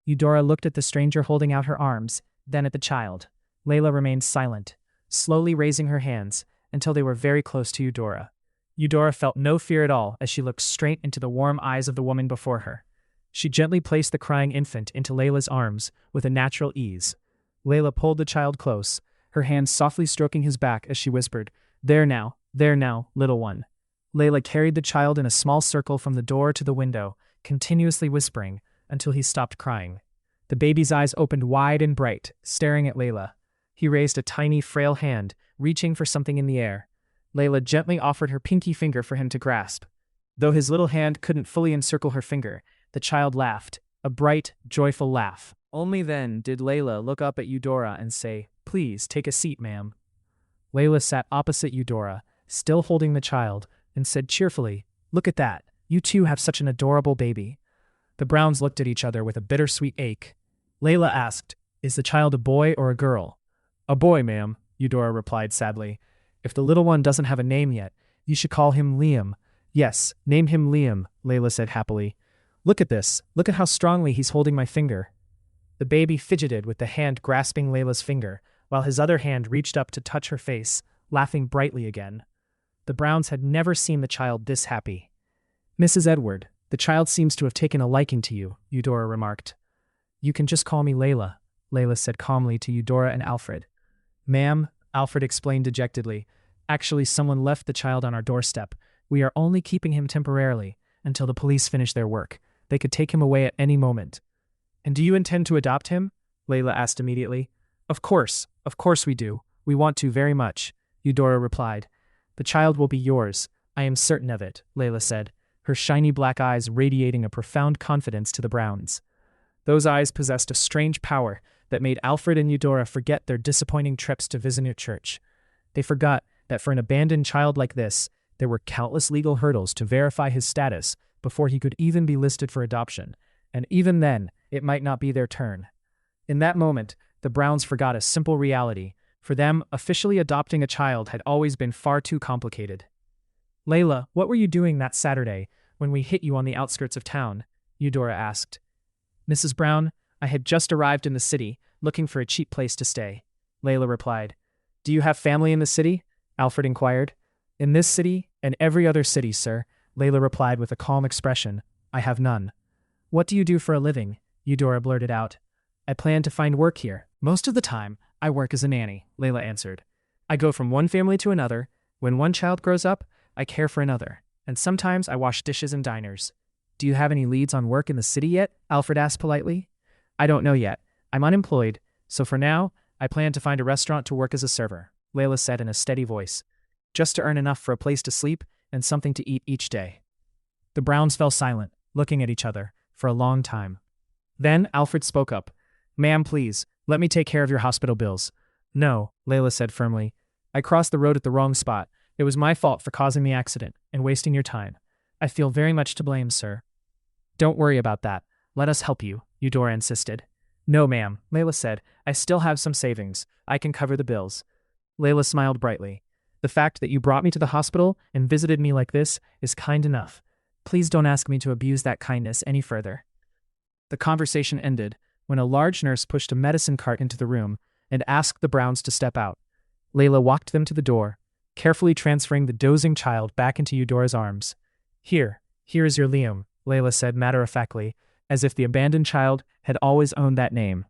Eudora looked at the stranger holding out her arms, then at the child. Layla remained silent, slowly raising her hands until they were very close to Eudora. Eudora felt no fear at all as she looked straight into the warm eyes of the woman before her. She gently placed the crying infant into Layla's arms with a natural ease. Layla pulled the child close, her hands softly stroking his back as she whispered, there now, little one." Layla carried the child in a small circle from the door to the window, continuously whispering until he stopped crying. The baby's eyes opened wide and bright, staring at Layla. He raised a tiny, frail hand, reaching for something in the air. Layla gently offered her pinky finger for him to grasp. Though his little hand couldn't fully encircle her finger, the child laughed, a bright, joyful laugh. Only then did Layla look up at Eudora and say, "Please, take a seat, ma'am." Layla sat opposite Eudora, still holding the child, and said cheerfully, "Look at that. You two have such an adorable baby." The Browns looked at each other with a bittersweet ache. Layla asked, "Is the child a boy or a girl?" "A boy, ma'am," Eudora replied sadly. "If the little one doesn't have a name yet, you should call him Liam." "Yes, name him Liam," Layla said happily. "Look at this. Look at how strongly he's holding my finger." The baby fidgeted with the hand grasping Layla's finger, while his other hand reached up to touch her face, laughing brightly again. The Browns had never seen the child this happy. "Mrs. Edward, the child seems to have taken a liking to you," Eudora remarked. "You can just call me Layla," Layla said calmly to Eudora and Alfred. "Ma'am," Alfred explained dejectedly, "actually someone left the child on our doorstep. We are only keeping him temporarily, until the police finish their work. They could take him away at any moment." "And do you intend to adopt him?" Layla asked immediately. Of course we do. We want to very much," Eudora replied. "The child will be yours. I am certain of it," Layla said. her shiny black eyes radiating a profound confidence to the Browns. Those eyes possessed a strange power that made Alfred and Eudora forget their disappointing trips to Visinut Church. They forgot that for an abandoned child like this, there were countless legal hurdles to verify his status before he could even be listed for adoption, and even then, it might not be their turn. In that moment, the Browns forgot a simple reality. For them, officially adopting a child had always been far too complicated. "Layla, what were you doing that Saturday when we hit you on the outskirts of town?" Eudora asked. "Mrs. Brown, I had just arrived in the city, looking for a cheap place to stay," Layla replied. "Do you have family in the city?" Alfred inquired. "In this city and every other city, sir," Layla replied with a calm expression. "I have none." "What do you do for a living?" Eudora blurted out. "I plan to find work here. Most of the time, I work as a nanny," Layla answered. "I go from one family to another. When one child grows up, I care for another. And sometimes I wash dishes in diners." "Do you have any leads on work in the city yet?" Alfred asked politely. "I don't know yet. I'm unemployed, so for now, I plan to find a restaurant to work as a server," Layla said in a steady voice. "Just to earn enough for a place to sleep and something to eat each day." The Browns fell silent, looking at each other for a long time. Then Alfred spoke up. "Ma'am, please, let me take care of your hospital bills." "No," Layla said firmly. "I crossed the road at the wrong spot. It was my fault for causing the accident and wasting your time. I feel very much to blame, sir." "Don't worry about that. Let us help you," Eudora insisted. "No, ma'am," Layla said. "I still have some savings. I can cover the bills." Layla smiled brightly. "The fact that you brought me to the hospital and visited me like this is kind enough. Please don't ask me to abuse that kindness any further." The conversation ended when a large nurse pushed a medicine cart into the room and asked the Browns to step out. Layla walked them to the door, carefully transferring the dozing child back into Eudora's arms. Here is your Liam," Layla said matter-of-factly, as if the abandoned child had always owned that name.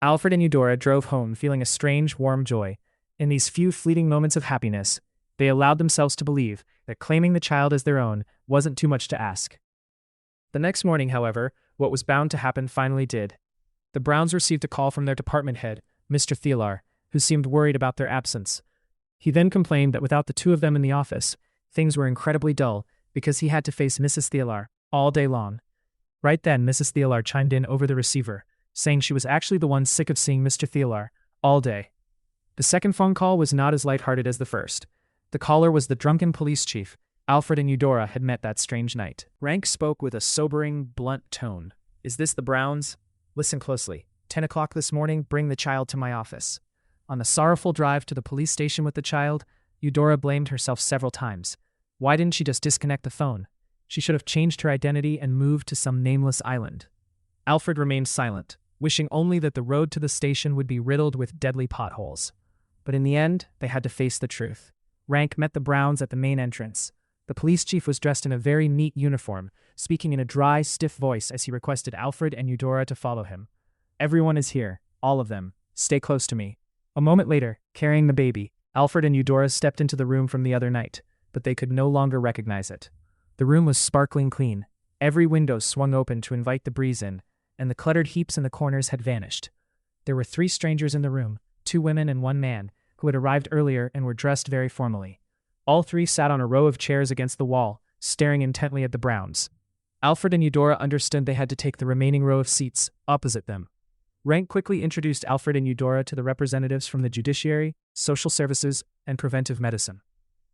Alfred and Eudora drove home feeling a strange, warm joy. In these few fleeting moments of happiness, they allowed themselves to believe that claiming the child as their own wasn't too much to ask. The next morning, however, what was bound to happen finally did. The Browns received a call from their department head, Mr. Thelar, who seemed worried about their absence. He then complained that without the two of them in the office, things were incredibly dull because he had to face Mrs. Thelar all day long. Right then, Mrs. Thelar chimed in over the receiver, saying she was actually the one sick of seeing Mr. Thelar all day. The second phone call was not as lighthearted as the first. The caller was the drunken police chief Alfred and Eudora had met that strange night. Rank spoke with a sobering, blunt tone. "Is this the Browns? Listen closely. 10 o'clock this morning, bring the child to my office." On the sorrowful drive to the police station with the child, Eudora blamed herself several times. Why didn't she just disconnect the phone? She should have changed her identity and moved to some nameless island. Alfred remained silent, wishing only that the road to the station would be riddled with deadly potholes. But in the end, they had to face the truth. Rank met the Browns at the main entrance. The police chief was dressed in a very neat uniform, speaking in a dry, stiff voice as he requested Alfred and Eudora to follow him. "Everyone is here, all of them. Stay close to me." A moment later, carrying the baby, Alfred and Eudora stepped into the room from the other night, but they could no longer recognize it. The room was sparkling clean. Every window swung open to invite the breeze in, and the cluttered heaps in the corners had vanished. There were 3 strangers in the room, 2 women and 1 man, who had arrived earlier and were dressed very formally. All 3 sat on a row of chairs against the wall, staring intently at the Browns. Alfred and Eudora understood they had to take the remaining row of seats opposite them. Rank quickly introduced Alfred and Eudora to the representatives from the judiciary, social services, and preventive medicine.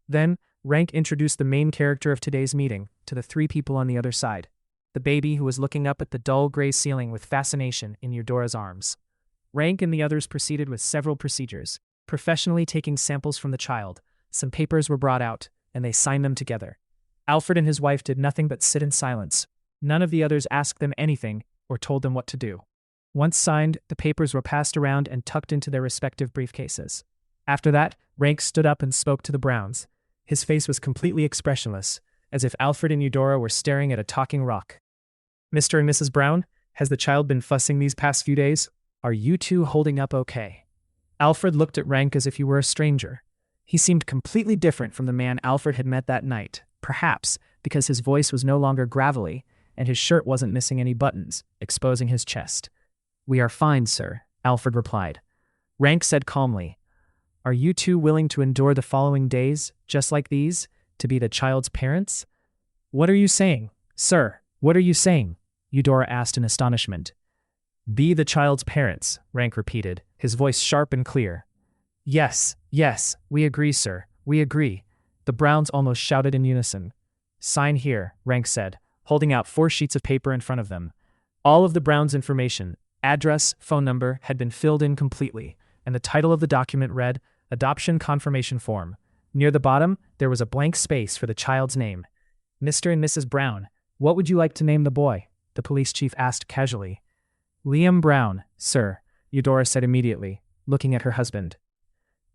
Then, Rank introduced the main character of today's meeting to the 3 people on the other side, the baby who was looking up at the dull gray ceiling with fascination in Eudora's arms. Rank and the others proceeded with several procedures, professionally taking samples from the child. Some papers were brought out, and they signed them together. Alfred and his wife did nothing but sit in silence. None of the others asked them anything or told them what to do. Once signed, the papers were passed around and tucked into their respective briefcases. After that, Rank stood up and spoke to the Browns. His face was completely expressionless, as if Alfred and Eudora were staring at a talking rock. "Mr. and Mrs. Brown, has the child been fussing these past few days? Are you 2 holding up okay?" Alfred looked at Rank as if he were a stranger. He seemed completely different from the man Alfred had met that night, perhaps because his voice was no longer gravelly and his shirt wasn't missing any buttons, exposing his chest. "We are fine, sir," Alfred replied. Rank said calmly, "Are you 2 willing to endure the following days, just like these, to be the child's parents?" What are you saying? Sir, what are you saying? Eudora asked in astonishment. Be the child's parents, Rank repeated, his voice sharp and clear. Yes, yes, we agree, sir, we agree. The Browns almost shouted in unison. Sign here, Rank said, holding out 4 sheets of paper in front of them. All of the Browns' information, address, phone number, had been filled in completely, and the title of the document read, Adoption Confirmation Form. Near the bottom, there was a blank space for the child's name. Mr. and Mrs. Brown, what would you like to name the boy? The police chief asked casually. Liam Brown, sir, Eudora said immediately, looking at her husband.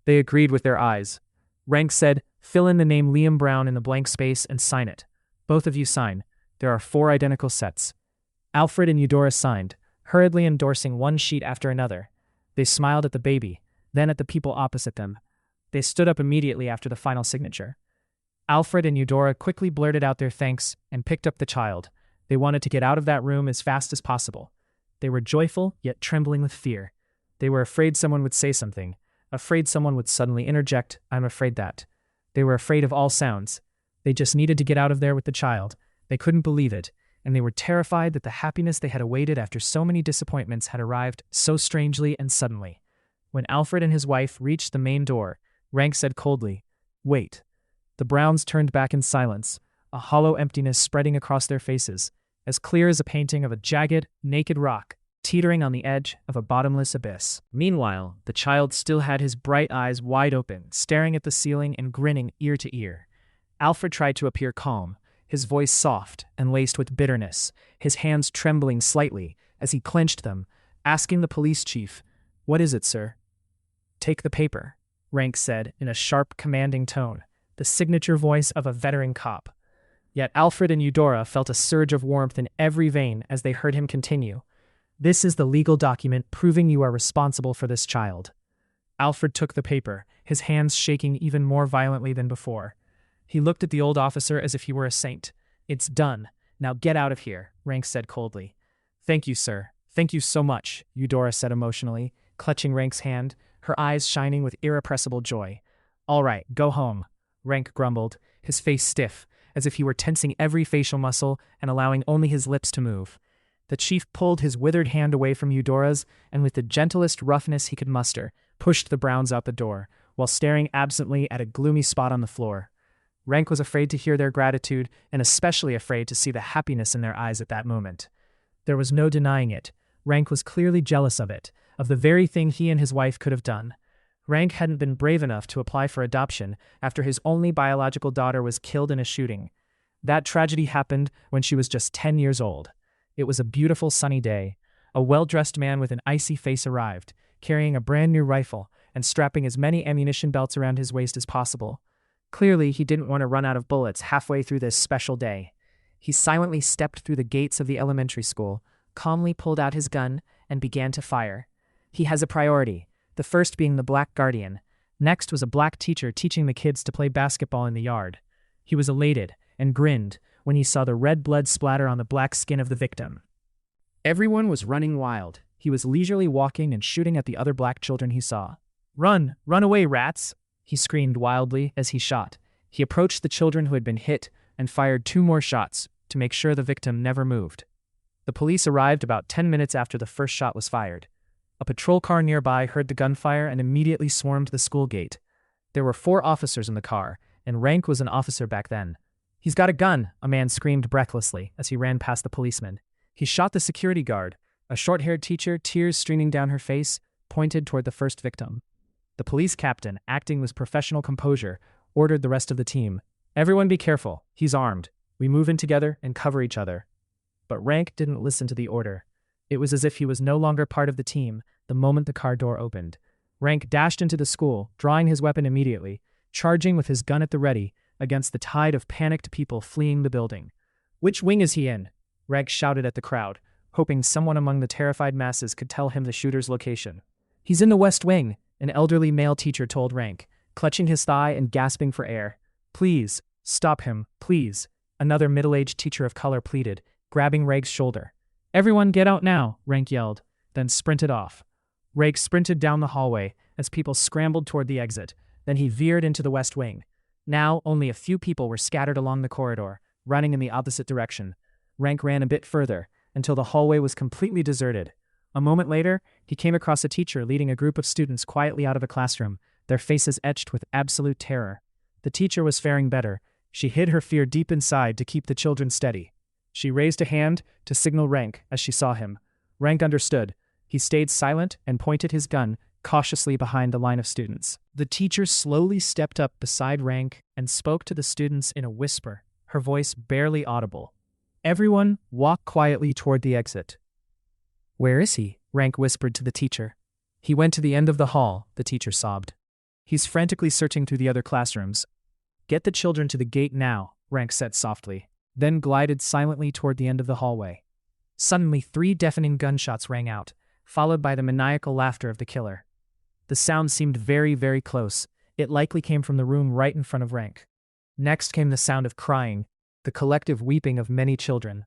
They agreed with their eyes. Rank said, fill in the name Liam Brown in the blank space and sign it. Both of you sign. There are 4 identical sets. Alfred and Eudora signed, hurriedly endorsing one sheet after another. They smiled at the baby, then at the people opposite them. They stood up immediately after the final signature. Alfred and Eudora quickly blurted out their thanks and picked up the child. They wanted to get out of that room as fast as possible. They were joyful, yet trembling with fear. They were afraid someone would say something, afraid someone would suddenly interject, I'm afraid that. They were afraid of all sounds. They just needed to get out of there with the child. They couldn't believe it, and they were terrified that the happiness they had awaited after so many disappointments had arrived so strangely and suddenly. When Alfred and his wife reached the main door, Rank said coldly, Wait. The Browns turned back in silence, a hollow emptiness spreading across their faces, as clear as a painting of a jagged, naked rock, teetering on the edge of a bottomless abyss. Meanwhile, the child still had his bright eyes wide open, staring at the ceiling and grinning ear to ear. Alfred tried to appear calm, his voice soft and laced with bitterness, his hands trembling slightly as he clenched them, asking the police chief, What is it, sir? Take the paper, Rank said in a sharp, commanding tone, the signature voice of a veteran cop. Yet Alfred and Eudora felt a surge of warmth in every vein as they heard him continue. This is the legal document proving you are responsible for this child. Alfred took the paper, his hands shaking even more violently than before. He looked at the old officer as if he were a saint. It's done. Now get out of here, Rank said coldly. Thank you, sir. Thank you so much, Eudora said emotionally, clutching Rank's hand, her eyes shining with irrepressible joy. All right, go home, Rank grumbled, his face stiff, as if he were tensing every facial muscle and allowing only his lips to move. The chief pulled his withered hand away from Eudora's and with the gentlest roughness he could muster, pushed the Browns out the door, while staring absently at a gloomy spot on the floor. Rank was afraid to hear their gratitude and especially afraid to see the happiness in their eyes at that moment. There was no denying it. Rank was clearly jealous of it, of the very thing he and his wife could have done. Rank hadn't been brave enough to apply for adoption after his only biological daughter was killed in a shooting. That tragedy happened when she was just 10 years old. It was a beautiful sunny day. A well-dressed man with an icy face arrived, carrying a brand new rifle and strapping as many ammunition belts around his waist as possible. Clearly, he didn't want to run out of bullets halfway through this special day. He silently stepped through the gates of the elementary school, calmly pulled out his gun, and began to fire. He has a priority, the first being the black guardian. Next was a black teacher teaching the kids to play basketball in the yard. He was elated and grinned when he saw the red blood splatter on the black skin of the victim. Everyone was running wild. He was leisurely walking and shooting at the other black children he saw. Run! Run away, rats! He screamed wildly as he shot. He approached the children who had been hit and fired 2 more shots to make sure the victim never moved. The police arrived about 10 minutes after the first shot was fired. A patrol car nearby heard the gunfire and immediately swarmed the school gate. There were 4 officers in the car, and Rank was an officer back then. He's got a gun, a man screamed breathlessly as he ran past the policeman. He shot the security guard. A short-haired teacher, tears streaming down her face, pointed toward the first victim. The police captain, acting with professional composure, ordered the rest of the team. Everyone be careful. He's armed. We move in together and cover each other. But Rank didn't listen to the order. It was as if he was no longer part of the team the moment the car door opened. Rank dashed into the school, drawing his weapon immediately, charging with his gun at the ready against the tide of panicked people fleeing the building. Which wing is he in? Rank shouted at the crowd, hoping someone among the terrified masses could tell him the shooter's location. He's in the West Wing, an elderly male teacher told Rank, clutching his thigh and gasping for air. Please, stop him, please, another middle-aged teacher of color pleaded, grabbing Rank's shoulder. Everyone get out now, Rank yelled, then sprinted off. Rank sprinted down the hallway as people scrambled toward the exit, then he veered into the West Wing. Now, only a few people were scattered along the corridor, running in the opposite direction. Rank ran a bit further, until the hallway was completely deserted. A moment later, he came across a teacher leading a group of students quietly out of a classroom, their faces etched with absolute terror. The teacher was faring better. She hid her fear deep inside to keep the children steady. She raised a hand to signal Rank as she saw him. Rank understood. He stayed silent and pointed his gun cautiously behind the line of students. The teacher slowly stepped up beside Rank and spoke to the students in a whisper, her voice barely audible. Everyone, walk quietly toward the exit. Where is he? Rank whispered to the teacher. He went to the end of the hall, the teacher sobbed. He's frantically searching through the other classrooms. Get the children to the gate now, Rank said softly, then glided silently toward the end of the hallway. Suddenly, 3 deafening gunshots rang out, followed by the maniacal laughter of the killer. The sound seemed very, very close. It likely came from the room right in front of Rank. Next came the sound of crying, the collective weeping of many children.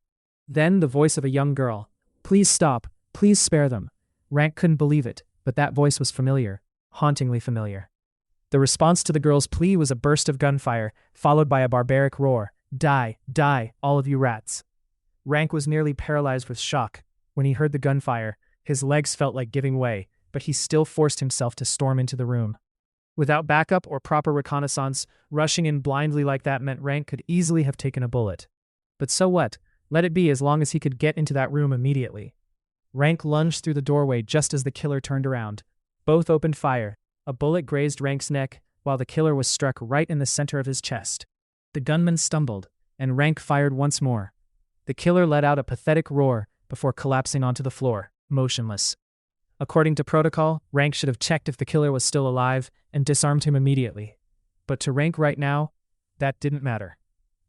Then the voice of a young girl. Please stop. Please spare them. Rank couldn't believe it, but that voice was familiar, hauntingly familiar. The response to the girl's plea was a burst of gunfire, followed by a barbaric roar. Die, die, all of you rats. Rank was nearly paralyzed with shock. When he heard the gunfire, his legs felt like giving way, but he still forced himself to storm into the room. Without backup or proper reconnaissance, rushing in blindly like that meant Rank could easily have taken a bullet. But so what? Let it be as long as he could get into that room immediately. Rank lunged through the doorway just as the killer turned around. Both opened fire. A bullet grazed Rank's neck, while the killer was struck right in the center of his chest. The gunman stumbled, and Rank fired once more. The killer let out a pathetic roar before collapsing onto the floor, motionless. According to protocol, Rank should have checked if the killer was still alive and disarmed him immediately. But to Rank right now, that didn't matter.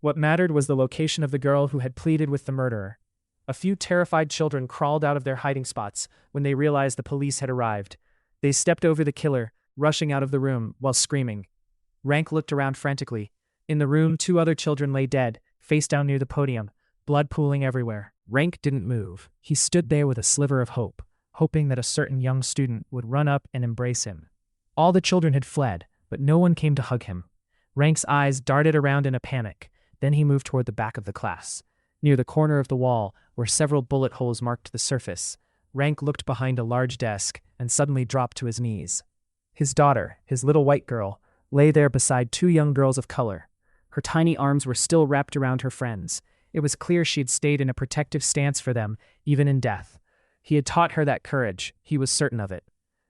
What mattered was the location of the girl who had pleaded with the murderer. A few terrified children crawled out of their hiding spots when they realized the police had arrived. They stepped over the killer, rushing out of the room while screaming. Rank looked around frantically. In the room, 2 other children lay dead, face down near the podium, blood pooling everywhere. Rank didn't move. He stood there with a sliver of hope, hoping that a certain young student would run up and embrace him. All the children had fled, but no one came to hug him. Rank's eyes darted around in a panic. Then he moved toward the back of the class. Near the corner of the wall, where several bullet holes marked the surface, Rank looked behind a large desk and suddenly dropped to his knees. His daughter, his little white girl, lay there beside 2 young girls of color. Her tiny arms were still wrapped around her friends. It was clear she had stayed in a protective stance for them, even in death. He had taught her that courage, he was certain of it.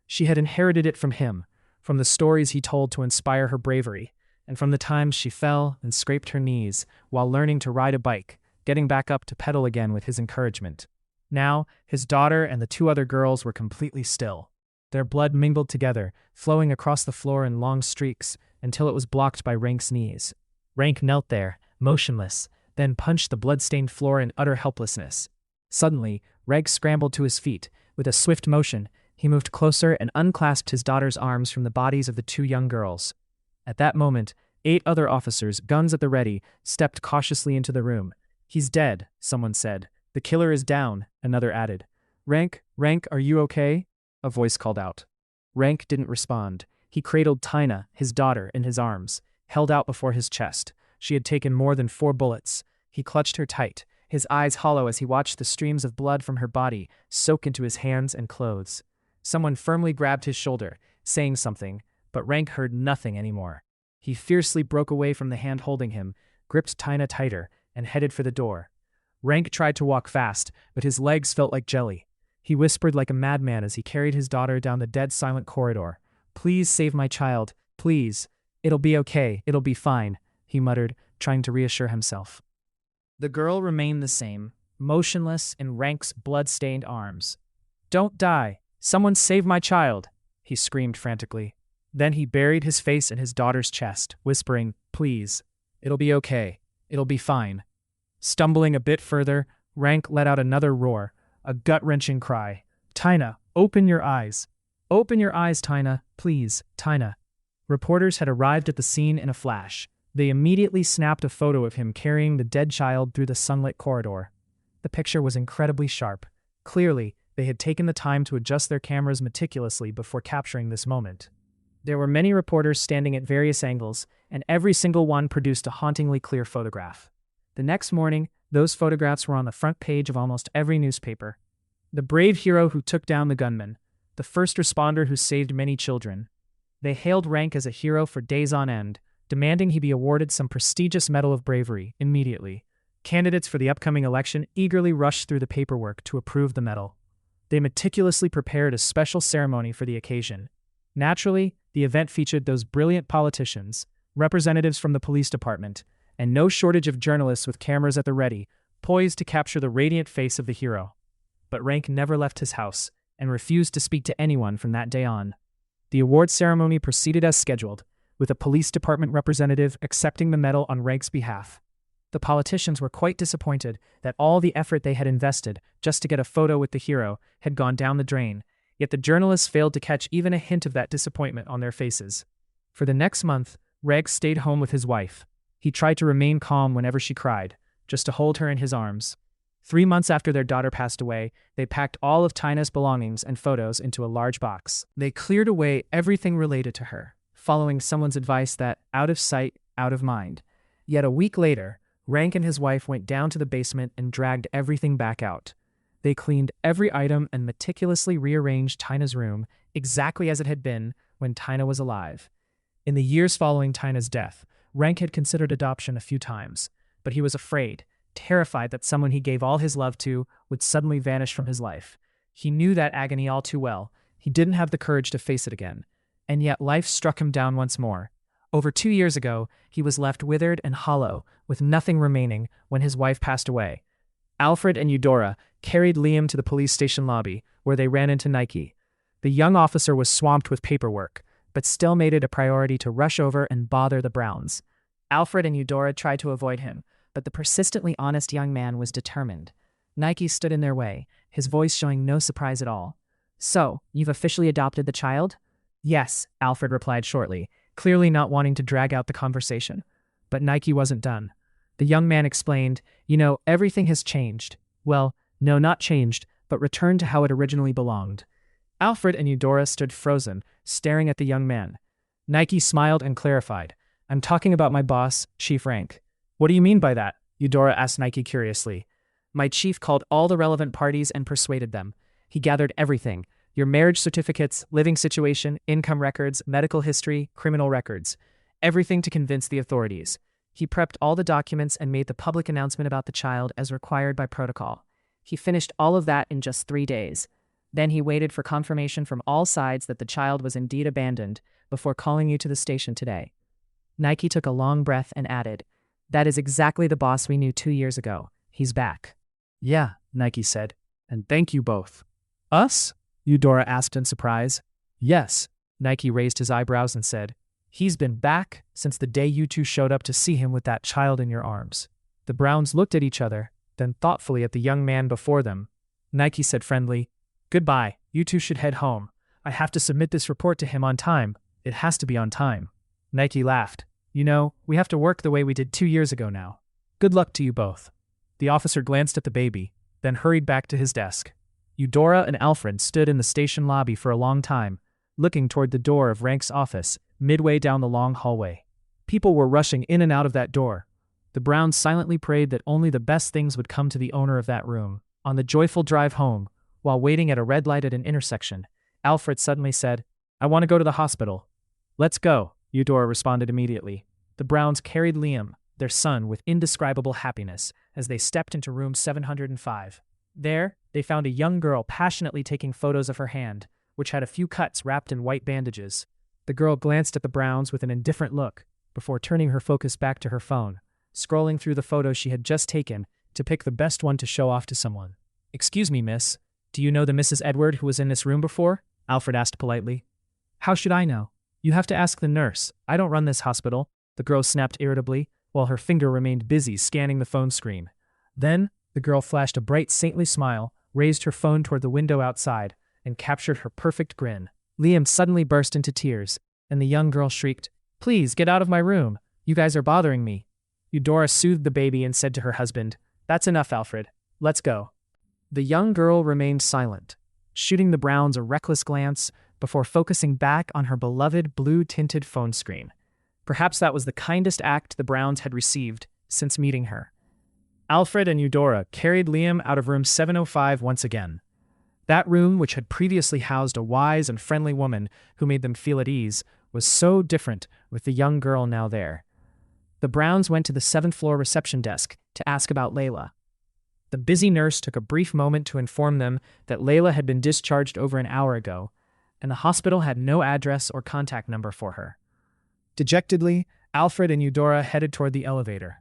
She had inherited it from him, from the stories he told to inspire her bravery, and from the times she fell and scraped her knees while learning to ride a bike, getting back up to pedal again with his encouragement. Now, his daughter and the 2 other girls were completely still. Their blood mingled together, flowing across the floor in long streaks until it was blocked by Rank's knees. Rank knelt there, motionless, then punched the blood-stained floor in utter helplessness. Suddenly, Rank scrambled to his feet. With a swift motion, he moved closer and unclasped his daughter's arms from the bodies of the 2 young girls. At that moment, 8 other officers, guns at the ready, stepped cautiously into the room. He's dead, someone said. The killer is down, another added. Rank, are you okay? A voice called out. Rank didn't respond. He cradled Tina, his daughter, in his arms, held out before his chest. She had taken more than 4 bullets. He clutched her tight, his eyes hollow as he watched the streams of blood from her body soak into his hands and clothes. Someone firmly grabbed his shoulder, saying something, but Rank heard nothing anymore. He fiercely broke away from the hand holding him, gripped Tina tighter, and headed for the door. Rank tried to walk fast, but his legs felt like jelly. He whispered like a madman as he carried his daughter down the dead silent corridor. Please save my child, please. It'll be okay, it'll be fine, he muttered, trying to reassure himself. The girl remained the same, motionless in Rank's blood-stained arms. Don't die, someone save my child, he screamed frantically. Then he buried his face in his daughter's chest, whispering, please. It'll be okay, it'll be fine. Stumbling a bit further, Rank let out another roar, a gut-wrenching cry. Tina, open your eyes. Open your eyes, Tina, please, Tina. Reporters had arrived at the scene in a flash. They immediately snapped a photo of him carrying the dead child through the sunlit corridor. The picture was incredibly sharp. Clearly, they had taken the time to adjust their cameras meticulously before capturing this moment. There were many reporters standing at various angles, and every single one produced a hauntingly clear photograph. The The next morning, those photographs were on the front page of almost every newspaper. The brave hero who took down the gunman, the first responder who saved many children. They hailed Rank as a hero for days on end, demanding he be awarded some prestigious medal of bravery immediately. Candidates for the upcoming election eagerly rushed through the paperwork to approve the medal. They meticulously prepared a special ceremony for the occasion. Naturally, the event featured those brilliant politicians, representatives from the police department, and no shortage of journalists with cameras at the ready, poised to capture the radiant face of the hero. But Rank never left his house and refused to speak to anyone from that day on. The award ceremony proceeded as scheduled, with a police department representative accepting the medal on Rank's behalf. The politicians were quite disappointed that all the effort they had invested just to get a photo with the hero had gone down the drain, yet the journalists failed to catch even a hint of that disappointment on their faces. For the next month, Rank stayed home with his wife. He tried to remain calm whenever she cried, just to hold her in his arms. 3 months after their daughter passed away, they packed all of Tina's belongings and photos into a large box. They cleared away everything related to her, following someone's advice that out of sight, out of mind. Yet a week later, Rank and his wife went down to the basement and dragged everything back out. They cleaned every item and meticulously rearranged Tina's room exactly as it had been when Tina was alive. In the years following Tina's death, Rank had considered adoption a few times, but he was afraid, terrified that someone he gave all his love to would suddenly vanish from his life. He knew that agony all too well. He didn't have the courage to face it again. And yet life struck him down once more. Over 2 years ago, he was left withered and hollow, with nothing remaining when his wife passed away. Alfred and Eudora carried Liam to the police station lobby, where they ran into Nike. The young officer was swamped with paperwork, but still made it a priority to rush over and bother the Browns. Alfred and Eudora tried to avoid him, but the persistently honest young man was determined. Nike stood in their way, his voice showing no surprise at all. "So, you've officially adopted the child?" "Yes," Alfred replied shortly, clearly not wanting to drag out the conversation. But Nike wasn't done. The young man explained, "Everything has changed. Well, no, not changed, but returned to how it originally belonged." Alfred and Eudora stood frozen, staring at the young man. Nike smiled and clarified, "I'm talking about my boss, Chief Rank." "What do you mean by that?" Eudora asked Nike curiously. "My chief called all the relevant parties and persuaded them. He gathered everything: your marriage certificates, living situation, income records, medical history, criminal records. Everything to convince the authorities. He prepped all the documents and made the public announcement about the child as required by protocol. He finished all of that in just 3 days. Then he waited for confirmation from all sides that the child was indeed abandoned before calling you to the station today." Nike took a long breath and added, "That is exactly the boss we knew 2 years ago. He's back." "Yeah," Nike said, "and thank you both." "Us?" Eudora asked in surprise. "Yes," Nike raised his eyebrows and said, "He's been back since the day you two showed up to see him with that child in your arms." The Browns looked at each other, then thoughtfully at the young man before them. Nike said friendly, "Goodbye, you two should head home. I have to submit this report to him on time. It has to be on time." Nike laughed. "We have to work the way we did 2 years ago now. Good luck to you both." The officer glanced at the baby, then hurried back to his desk. Eudora and Alfred stood in the station lobby for a long time, looking toward the door of Rank's office, midway down the long hallway. People were rushing in and out of that door. The Browns silently prayed that only the best things would come to the owner of that room. On the joyful drive home, while waiting at a red light at an intersection, Alfred suddenly said, "I want to go to the hospital." "Let's go," Eudora responded immediately. The Browns carried Liam, their son, with indescribable happiness as they stepped into room 705. There, they found a young girl passionately taking photos of her hand, which had a few cuts wrapped in white bandages. The girl glanced at the Browns with an indifferent look, before turning her focus back to her phone, scrolling through the photos she had just taken to pick the best one to show off to someone. "Excuse me, miss. Do you know the Mrs. Edward who was in this room before?" Alfred asked politely. "How should I know? You have to ask the nurse. I don't run this hospital," the girl snapped irritably, while her finger remained busy scanning the phone screen. Then, the girl flashed a bright, saintly smile, raised her phone toward the window outside, and captured her perfect grin. Liam suddenly burst into tears, and the young girl shrieked, "Please, get out of my room. You guys are bothering me." Eudora soothed the baby and said to her husband, "That's enough, Alfred. Let's go." The young girl remained silent, shooting the Browns a reckless glance before focusing back on her beloved blue-tinted phone screen. Perhaps that was the kindest act the Browns had received since meeting her. Alfred and Eudora carried Liam out of room 705 once again. That room, which had previously housed a wise and friendly woman who made them feel at ease, was so different with the young girl now there. The Browns went to the 7th floor reception desk to ask about Layla. The busy nurse took a brief moment to inform them that Layla had been discharged over an hour ago, and the hospital had no address or contact number for her. Dejectedly, Alfred and Eudora headed toward the elevator.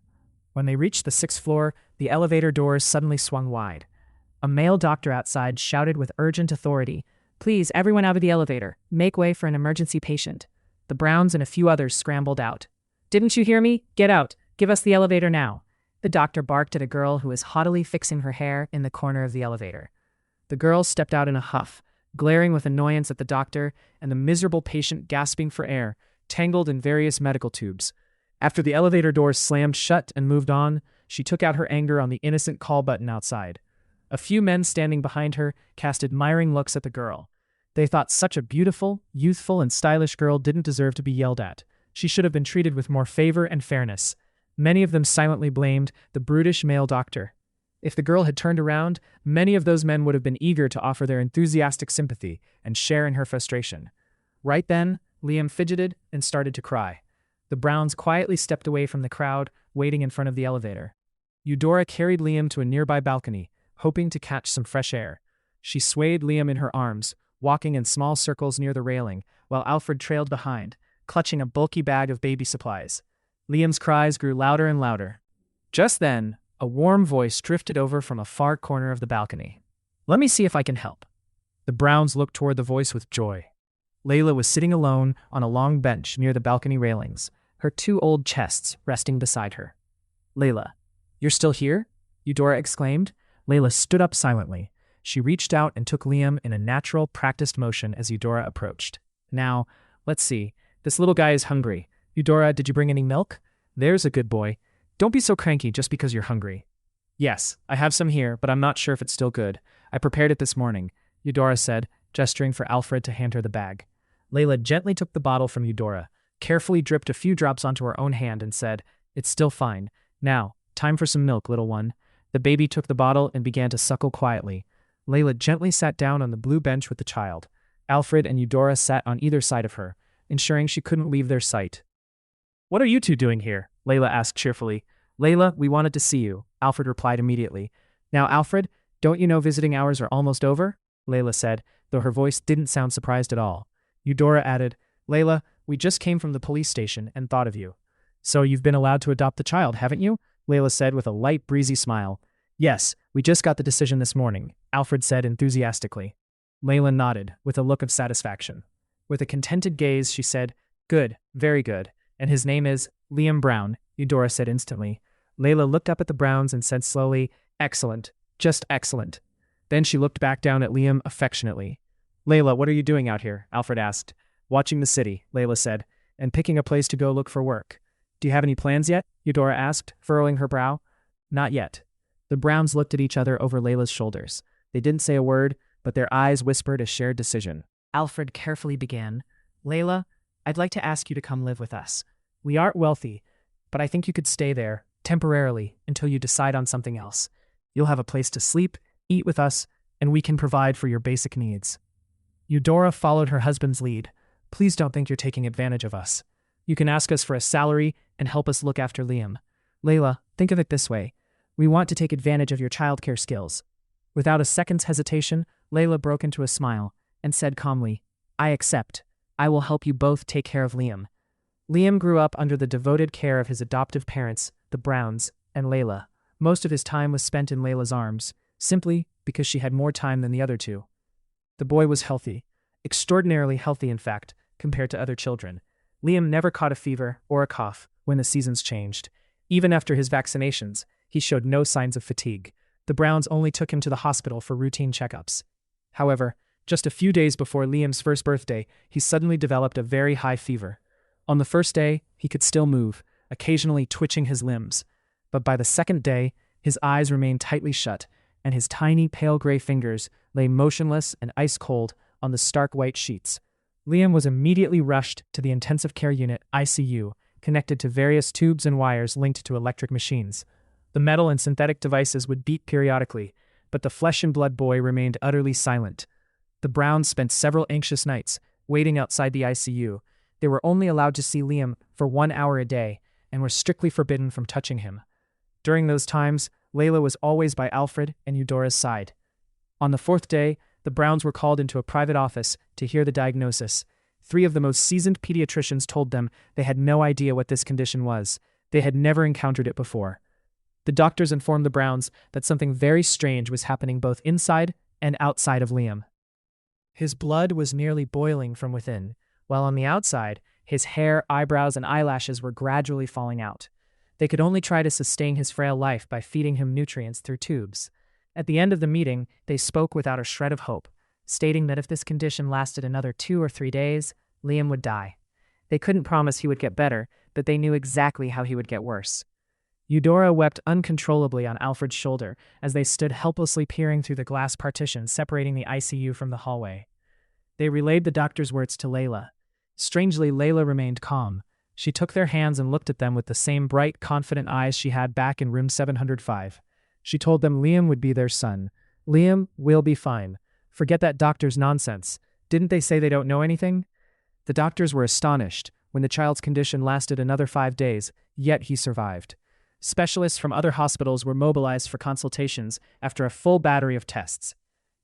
When they reached the 6th floor, the elevator doors suddenly swung wide. A male doctor outside shouted with urgent authority, "Please, everyone out of the elevator. Make way for an emergency patient." The Browns and a few others scrambled out. "Didn't you hear me? Get out. Give us the elevator now." The doctor barked at a girl who was haughtily fixing her hair in the corner of the elevator. The girl stepped out in a huff, glaring with annoyance at the doctor and the miserable patient gasping for air, tangled in various medical tubes. After the elevator doors slammed shut and moved on, she took out her anger on the innocent call button outside. A few men standing behind her cast admiring looks at the girl. They thought such a beautiful, youthful, and stylish girl didn't deserve to be yelled at. She should have been treated with more favor and fairness. Many of them silently blamed the brutish male doctor. If the girl had turned around, many of those men would have been eager to offer their enthusiastic sympathy and share in her frustration. Right then, Liam fidgeted and started to cry. The Browns quietly stepped away from the crowd, waiting in front of the elevator. Eudora carried Liam to a nearby balcony, hoping to catch some fresh air. She swayed Liam in her arms, walking in small circles near the railing, while Alfred trailed behind, clutching a bulky bag of baby supplies. Liam's cries grew louder and louder. Just then, a warm voice drifted over from a far corner of the balcony. "Let me see if I can help." The Browns looked toward the voice with joy. Layla was sitting alone on a long bench near the balcony railings, her 2 old chests resting beside her. "Layla, you're still here?" Eudora exclaimed. Layla stood up silently. She reached out and took Liam in a natural, practiced motion as Eudora approached. "Now, let's see. This little guy is hungry. Eudora, did you bring any milk? There's a good boy. Don't be so cranky just because you're hungry." "Yes, I have some here, but I'm not sure if it's still good. I prepared it this morning," Eudora said, gesturing for Alfred to hand her the bag. Layla gently took the bottle from Eudora, carefully dripped a few drops onto her own hand and said, "It's still fine. Now, time for some milk, little one." The baby took the bottle and began to suckle quietly. Layla gently sat down on the blue bench with the child. Alfred and Eudora sat on either side of her, ensuring she couldn't leave their sight. "What are you two doing here?" Layla asked cheerfully. "Layla, we wanted to see you," Alfred replied immediately. "Now, Alfred, don't you know visiting hours are almost over?" Layla said, though her voice didn't sound surprised at all. Eudora added, "Layla, we just came from the police station and thought of you." "So you've been allowed to adopt the child, haven't you?" Layla said with a light, breezy smile. "Yes, we just got the decision this morning," Alfred said enthusiastically. Layla nodded, with a look of satisfaction. With a contented gaze, she said, "Good, very good. And his name is Liam Brown," Eudora said instantly. Layla looked up at the Browns and said slowly, "Excellent, just excellent." Then she looked back down at Liam affectionately. "Layla, what are you doing out here?" Alfred asked. "Watching the city," Layla said, "and picking a place to go look for work." "Do you have any plans yet?" Eudora asked, furrowing her brow. "Not yet." The Browns looked at each other over Layla's shoulders. They didn't say a word, but their eyes whispered a shared decision. Alfred carefully began, "Layla, I'd like to ask you to come live with us. We aren't wealthy, but I think you could stay there, temporarily, until you decide on something else. You'll have a place to sleep, eat with us, and we can provide for your basic needs." Eudora followed her husband's lead. "Please don't think you're taking advantage of us. You can ask us for a salary and help us look after Liam. Layla, think of it this way. We want to take advantage of your childcare skills." Without a second's hesitation, Layla broke into a smile and said calmly, "I accept. I will help you both take care of Liam." Liam grew up under the devoted care of his adoptive parents, the Browns, and Layla. Most of his time was spent in Layla's arms, simply because she had more time than the other two. The boy was healthy, extraordinarily healthy in fact, compared to other children. Liam never caught a fever or a cough when the seasons changed. Even after his vaccinations, he showed no signs of fatigue. The Browns only took him to the hospital for routine checkups. However, just a few days before Liam's first birthday, he suddenly developed a very high fever. On the first day, he could still move, occasionally twitching his limbs. But by the second day, his eyes remained tightly shut, and his tiny pale gray fingers lay motionless and ice-cold on the stark white sheets. Liam was immediately rushed to the intensive care unit, ICU, connected to various tubes and wires linked to electric machines. The metal and synthetic devices would beep periodically, but the flesh and blood boy remained utterly silent. The Browns spent several anxious nights, waiting outside the ICU. They were only allowed to see Liam for 1 hour a day, and were strictly forbidden from touching him. During those times, Layla was always by Alfred and Eudora's side. On the 4th day, the Browns were called into a private office to hear the diagnosis. 3 of the most seasoned pediatricians told them they had no idea what this condition was. They had never encountered it before. The doctors informed the Browns that something very strange was happening both inside and outside of Liam. His blood was nearly boiling from within, while on the outside, his hair, eyebrows, and eyelashes were gradually falling out. They could only try to sustain his frail life by feeding him nutrients through tubes. At the end of the meeting, they spoke without a shred of hope, stating that if this condition lasted another 2 or 3 days, Liam would die. They couldn't promise he would get better, but they knew exactly how he would get worse. Eudora wept uncontrollably on Alfred's shoulder as they stood helplessly peering through the glass partition separating the ICU from the hallway. They relayed the doctor's words to Layla. Strangely, Layla remained calm. She took their hands and looked at them with the same bright, confident eyes she had back in room 705. She told them Liam would be their son. Liam will be fine. Forget that doctor's nonsense. Didn't they say they don't know anything? The doctors were astonished when the child's condition lasted another 5 days, yet he survived. Specialists from other hospitals were mobilized for consultations after a full battery of tests.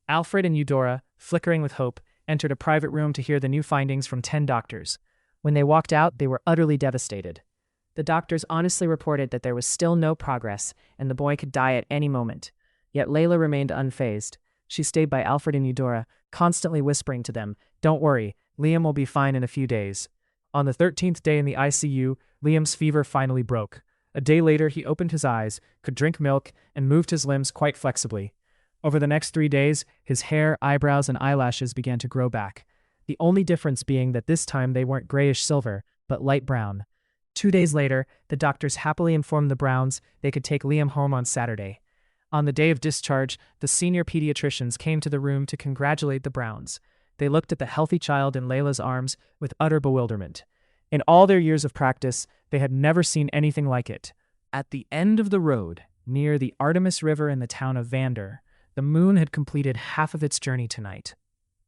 Alfred and Eudora, flickering with hope, entered a private room to hear the new findings from 10 doctors. When they walked out, they were utterly devastated. The doctors honestly reported that there was still no progress and the boy could die at any moment. Yet Layla remained unfazed. She stayed by Alfred and Eudora, constantly whispering to them, "Don't worry, Liam will be fine in a few days." On the 13th day in the ICU, Liam's fever finally broke. A day later, he opened his eyes, could drink milk, and moved his limbs quite flexibly. Over the next 3 days, his hair, eyebrows, and eyelashes began to grow back. The only difference being that this time they weren't grayish-silver, but light brown. 2 days later, the doctors happily informed the Browns they could take Liam home on Saturday. On the day of discharge, the senior pediatricians came to the room to congratulate the Browns. They looked at the healthy child in Layla's arms with utter bewilderment. In all their years of practice, they had never seen anything like it. At the end of the road, near the Artemis River in the town of Vander, the moon had completed half of its journey tonight.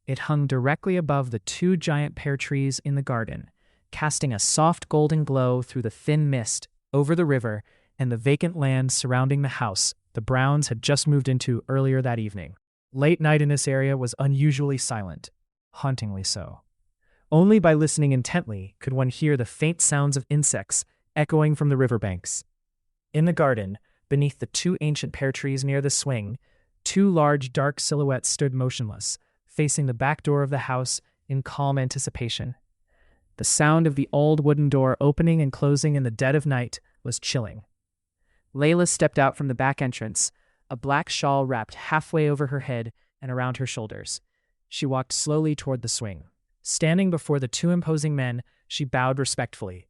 It hung directly above the 2 giant pear trees in the garden, casting a soft golden glow through the thin mist over the river and the vacant land surrounding the house the Browns had just moved into earlier that evening. Late night in this area was unusually silent, hauntingly so. Only by listening intently could one hear the faint sounds of insects echoing from the riverbanks. In the garden, beneath the 2 ancient pear trees near the swing, 2 large dark silhouettes stood motionless, facing the back door of the house in calm anticipation. The sound of the old wooden door opening and closing in the dead of night was chilling. Layla stepped out from the back entrance, a black shawl wrapped halfway over her head and around her shoulders. She walked slowly toward the swing. Standing before the 2 imposing men, she bowed respectfully.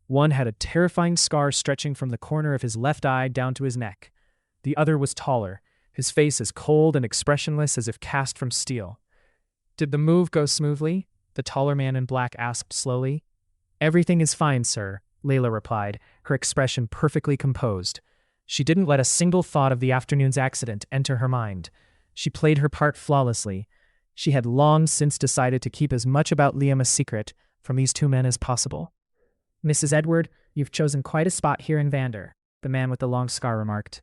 One had a terrifying scar stretching from the corner of his left eye down to his neck. The other was taller, his face as cold and expressionless as if cast from steel. "Did the move go smoothly?" the taller man in black asked slowly. "Everything is fine, sir," Layla replied, her expression perfectly composed. She didn't let a single thought of the afternoon's accident enter her mind. She played her part flawlessly. She had long since decided to keep as much about Liam a secret from these 2 men as possible. "Mrs. Edward, you've chosen quite a spot here in Vander," the man with the long scar remarked.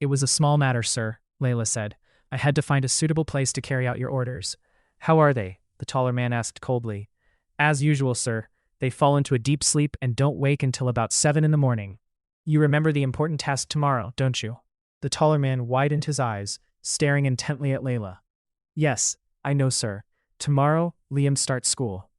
"It was a small matter, sir," Layla said. "I had to find a suitable place to carry out your orders." "How are they?" the taller man asked coldly. "As usual, sir. They fall into a deep sleep and don't wake until about 7 in the morning. You remember the important task tomorrow, don't you?" The taller man widened his eyes, staring intently at Layla. "Yes, I know, sir. Tomorrow, Liam starts school."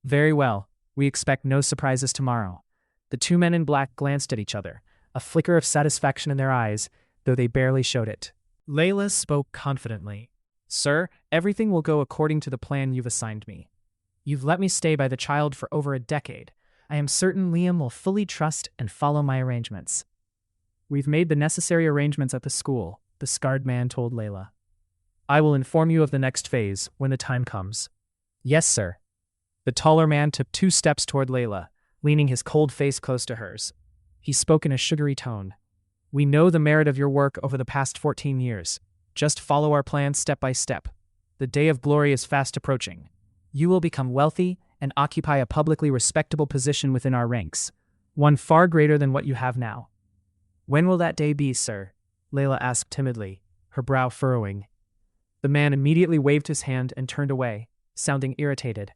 "Very well. We expect no surprises tomorrow." The 2 men in black glanced at each other, a flicker of satisfaction in their eyes, though they barely showed it. Layla spoke confidently. "Sir, everything will go according to the plan you've assigned me. You've let me stay by the child for over a decade. I am certain Liam will fully trust and follow my arrangements." "We've made the necessary arrangements at the school," the scarred man told Layla. "I will inform you of the next phase when the time comes." "Yes, sir." The taller man took 2 steps toward Layla, leaning his cold face close to hers. He spoke in a sugary tone. We know the merit of your work over the past 14 years. Just follow our plan step by step. The day of glory is fast approaching. You will become wealthy and occupy a publicly respectable position within our ranks, one far greater than what you have now. When will that day be, sir? Layla asked timidly, her brow furrowing. The man immediately waved his hand and turned away, sounding irritated.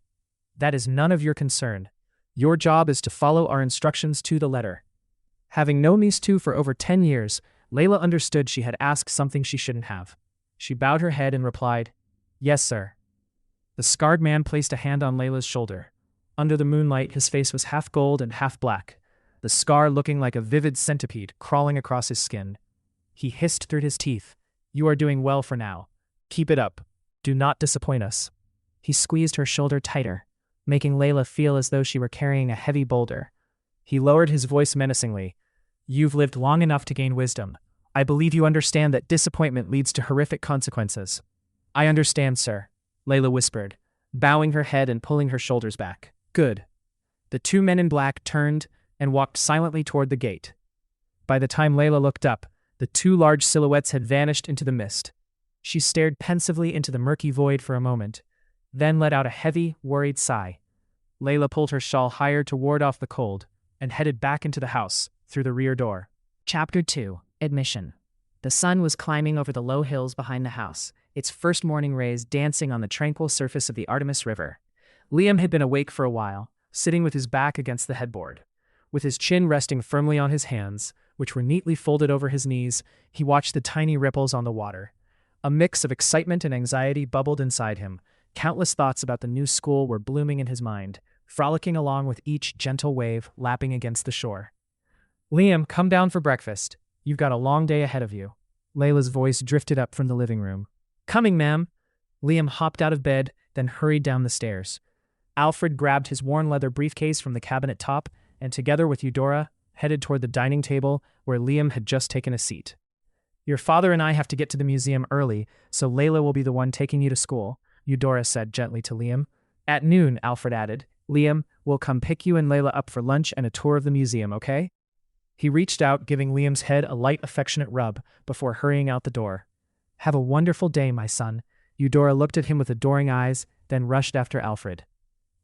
That is none of your concern. Your job is to follow our instructions to the letter. Having known these two for over 10 years, Layla understood she had asked something she shouldn't have. She bowed her head and replied, Yes, sir. The scarred man placed a hand on Layla's shoulder. Under the moonlight, his face was half gold and half black, the scar looking like a vivid centipede crawling across his skin. He hissed through his teeth, You are doing well for now. Keep it up. Do not disappoint us. He squeezed her shoulder tighter, making Layla feel as though she were carrying a heavy boulder. He lowered his voice menacingly. You've lived long enough to gain wisdom. I believe you understand that disappointment leads to horrific consequences. I understand, sir, Layla whispered, bowing her head and pulling her shoulders back. Good. The two men in black turned and walked silently toward the gate. By the time Layla looked up, the two large silhouettes had vanished into the mist. She stared pensively into the murky void for a moment, then let out a heavy, worried sigh. Layla pulled her shawl higher to ward off the cold and headed back into the house through the rear door. Chapter 2. Admission. The sun was climbing over the low hills behind the house, its first morning rays dancing on the tranquil surface of the Artemis River. Liam had been awake for a while, sitting with his back against the headboard. With his chin resting firmly on his hands, which were neatly folded over his knees, he watched the tiny ripples on the water. A mix of excitement and anxiety bubbled inside him. Countless thoughts about the new school were blooming in his mind, frolicking along with each gentle wave lapping against the shore. Liam, come down for breakfast. You've got a long day ahead of you. Layla's voice drifted up from the living room. Coming, ma'am. Liam hopped out of bed, then hurried down the stairs. Alfred grabbed his worn leather briefcase from the cabinet top and, together with Eudora, headed toward the dining table where Liam had just taken a seat. Your father and I have to get to the museum early, so Layla will be the one taking you to school, Eudora said gently to Liam. At noon, Alfred added. Liam, we'll come pick you and Layla up for lunch and a tour of the museum, okay? He reached out, giving Liam's head a light, affectionate rub before hurrying out the door. Have a wonderful day, my son. Eudora looked at him with adoring eyes, then rushed after Alfred.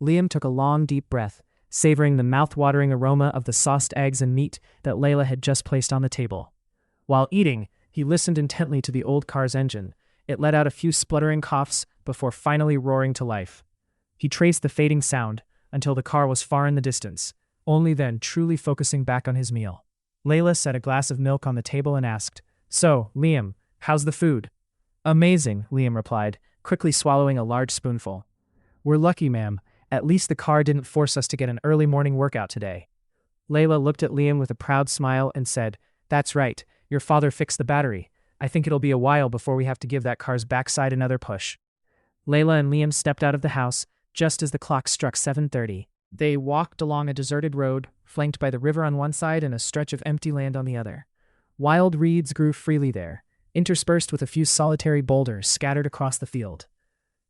Liam took a long, deep breath, savoring the mouth-watering aroma of the sauced eggs and meat that Layla had just placed on the table. While eating, he listened intently to the old car's engine. It let out a few spluttering coughs before finally roaring to life. He traced the fading sound until the car was far in the distance, only then truly focusing back on his meal. Layla set a glass of milk on the table and asked, So, Liam, how's the food? Amazing, Liam replied, quickly swallowing a large spoonful. We're lucky, ma'am. At least the car didn't force us to get an early morning workout today. Layla looked at Liam with a proud smile and said, That's right, your father fixed the battery. I think it'll be a while before we have to give that car's backside another push. Layla and Liam stepped out of the house just as the clock struck 7:30. They walked along a deserted road, flanked by the river on one side and a stretch of empty land on the other. Wild reeds grew freely there, interspersed with a few solitary boulders scattered across the field.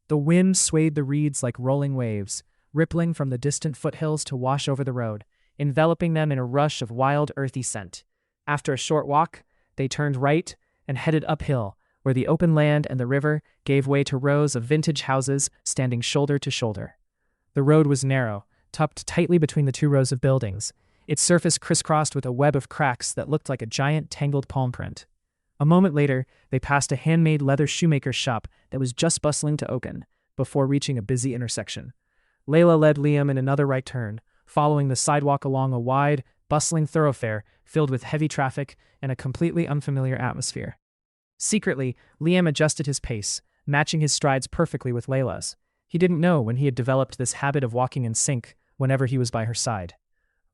The wind swayed the reeds like rolling waves, rippling from the distant foothills to wash over the road, enveloping them in a rush of wild, earthy scent. After a short walk, they turned right and headed uphill, where the open land and the river gave way to rows of vintage houses standing shoulder to shoulder. The road was narrow, tucked tightly between the two rows of buildings, its surface crisscrossed with a web of cracks that looked like a giant tangled palm print. A moment later, they passed a handmade leather shoemaker's shop that was just bustling to open, before reaching a busy intersection. Layla led Liam in another right turn, following the sidewalk along a wide, bustling thoroughfare filled with heavy traffic and a completely unfamiliar atmosphere. Secretly, Liam adjusted his pace, matching his strides perfectly with Layla's. He didn't know when he had developed this habit of walking in sync whenever he was by her side.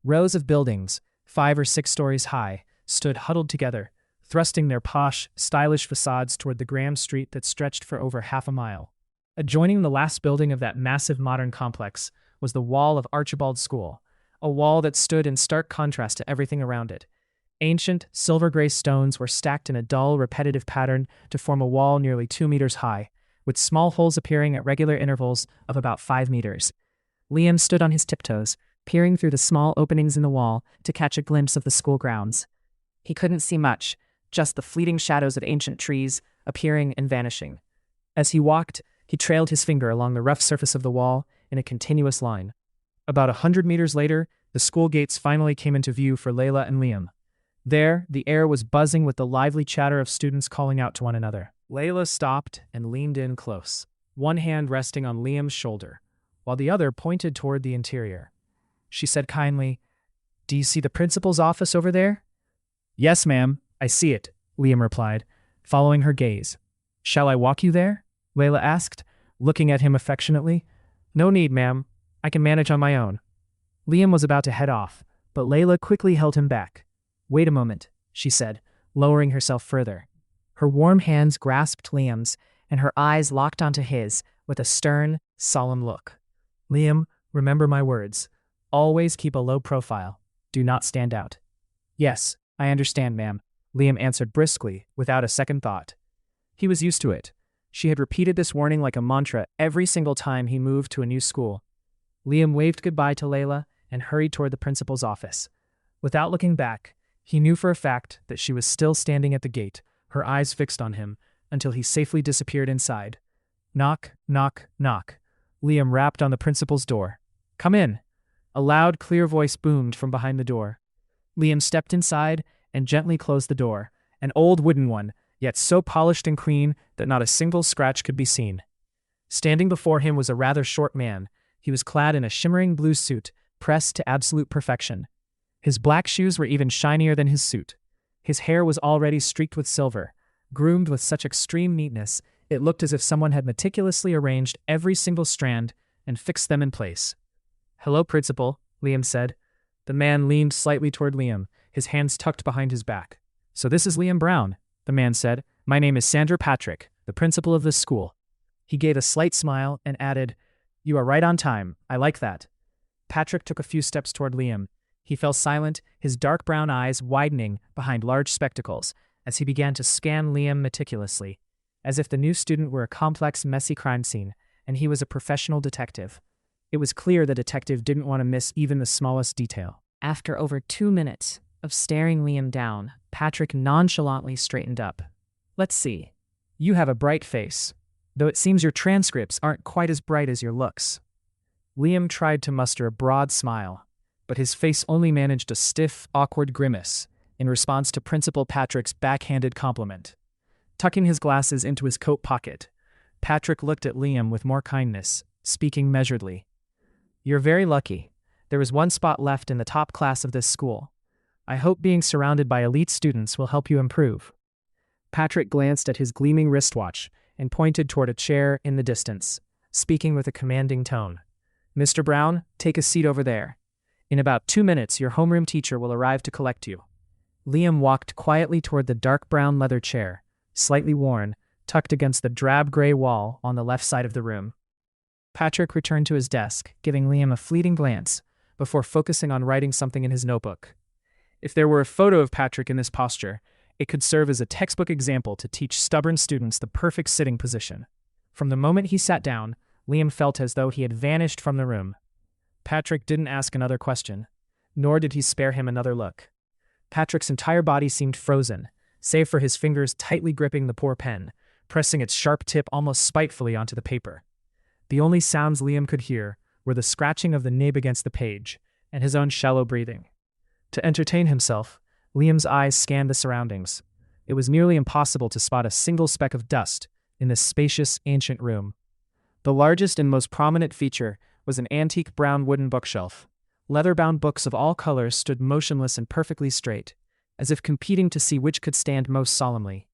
Rows of buildings, 5 or 6 stories high, stood huddled together, thrusting their posh, stylish facades toward the grand street that stretched for over half a mile. Adjoining the last building of that massive modern complex was the wall of Archibald School, a wall that stood in stark contrast to everything around it. Ancient, silver-gray stones were stacked in a dull, repetitive pattern to form a wall nearly 2 meters high, with small holes appearing at regular intervals of about 5 meters. Liam stood on his tiptoes, peering through the small openings in the wall to catch a glimpse of the school grounds. He couldn't see much, just the fleeting shadows of ancient trees appearing and vanishing. As he walked, he trailed his finger along the rough surface of the wall in a continuous line. About 100 meters later, the school gates finally came into view for Layla and Liam. There, the air was buzzing with the lively chatter of students calling out to one another. Layla stopped and leaned in close, one hand resting on Liam's shoulder, while the other pointed toward the interior. She said kindly, "Do you see the principal's office over there?" "Yes, ma'am, I see it," Liam replied, following her gaze. "Shall I walk you there?" Layla asked, looking at him affectionately. "No need, ma'am. I can manage on my own." Liam was about to head off, but Layla quickly held him back. "Wait a moment," she said, lowering herself further. Her warm hands grasped Liam's, and her eyes locked onto his with a stern, solemn look. "Liam, remember my words. Always keep a low profile. Do not stand out." "Yes, I understand, ma'am," Liam answered briskly, without a second thought. He was used to it. She had repeated this warning like a mantra every single time he moved to a new school. Liam waved goodbye to Layla and hurried toward the principal's office. Without looking back, he knew for a fact that she was still standing at the gate, her eyes fixed on him, until he safely disappeared inside. Knock, knock, knock. Liam rapped on the principal's door. "Come in." A loud, clear voice boomed from behind the door. Liam stepped inside and gently closed the door, an old wooden one, yet so polished and clean that not a single scratch could be seen. Standing before him was a rather short man. He was clad in a shimmering blue suit, pressed to absolute perfection. His black shoes were even shinier than his suit. His hair was already streaked with silver, groomed with such extreme neatness, it looked as if someone had meticulously arranged every single strand and fixed them in place. "Hello, Principal," Liam said. The man leaned slightly toward Liam, his hands tucked behind his back. "So this is Liam Brown," the man said. "My name is Sandra Patrick, the principal of this school." He gave a slight smile and added, "You are right on time. I like that." Patrick took a few steps toward Liam. He fell silent, his dark brown eyes widening behind large spectacles, as he began to scan Liam meticulously, as if the new student were a complex, messy crime scene, and he was a professional detective. It was clear the detective didn't want to miss even the smallest detail. After over 2 minutes of staring Liam down, Patrick nonchalantly straightened up. "Let's see. You have a bright face, though it seems your transcripts aren't quite as bright as your looks." Liam tried to muster a broad smile, but his face only managed a stiff, awkward grimace in response to Principal Patrick's backhanded compliment. Tucking his glasses into his coat pocket, Patrick looked at Liam with more kindness, speaking measuredly. "You're very lucky. There is one spot left in the top class of this school. I hope being surrounded by elite students will help you improve." Patrick glanced at his gleaming wristwatch and pointed toward a chair in the distance, speaking with a commanding tone. "Mr. Brown, take a seat over there. In about 2 minutes, your homeroom teacher will arrive to collect you." Liam walked quietly toward the dark brown leather chair, slightly worn, tucked against the drab gray wall on the left side of the room. Patrick returned to his desk, giving Liam a fleeting glance, before focusing on writing something in his notebook. If there were a photo of Patrick in this posture, it could serve as a textbook example to teach stubborn students the perfect sitting position. From the moment he sat down, Liam felt as though he had vanished from the room. Patrick didn't ask another question, nor did he spare him another look. Patrick's entire body seemed frozen, save for his fingers tightly gripping the poor pen, pressing its sharp tip almost spitefully onto the paper. The only sounds Liam could hear were the scratching of the nib against the page and his own shallow breathing. To entertain himself, Liam's eyes scanned the surroundings. It was nearly impossible to spot a single speck of dust in this spacious, ancient room. The largest and most prominent feature was an antique brown wooden bookshelf. Leather-bound books of all colors stood motionless and perfectly straight, as if competing to see which could stand most solemnly.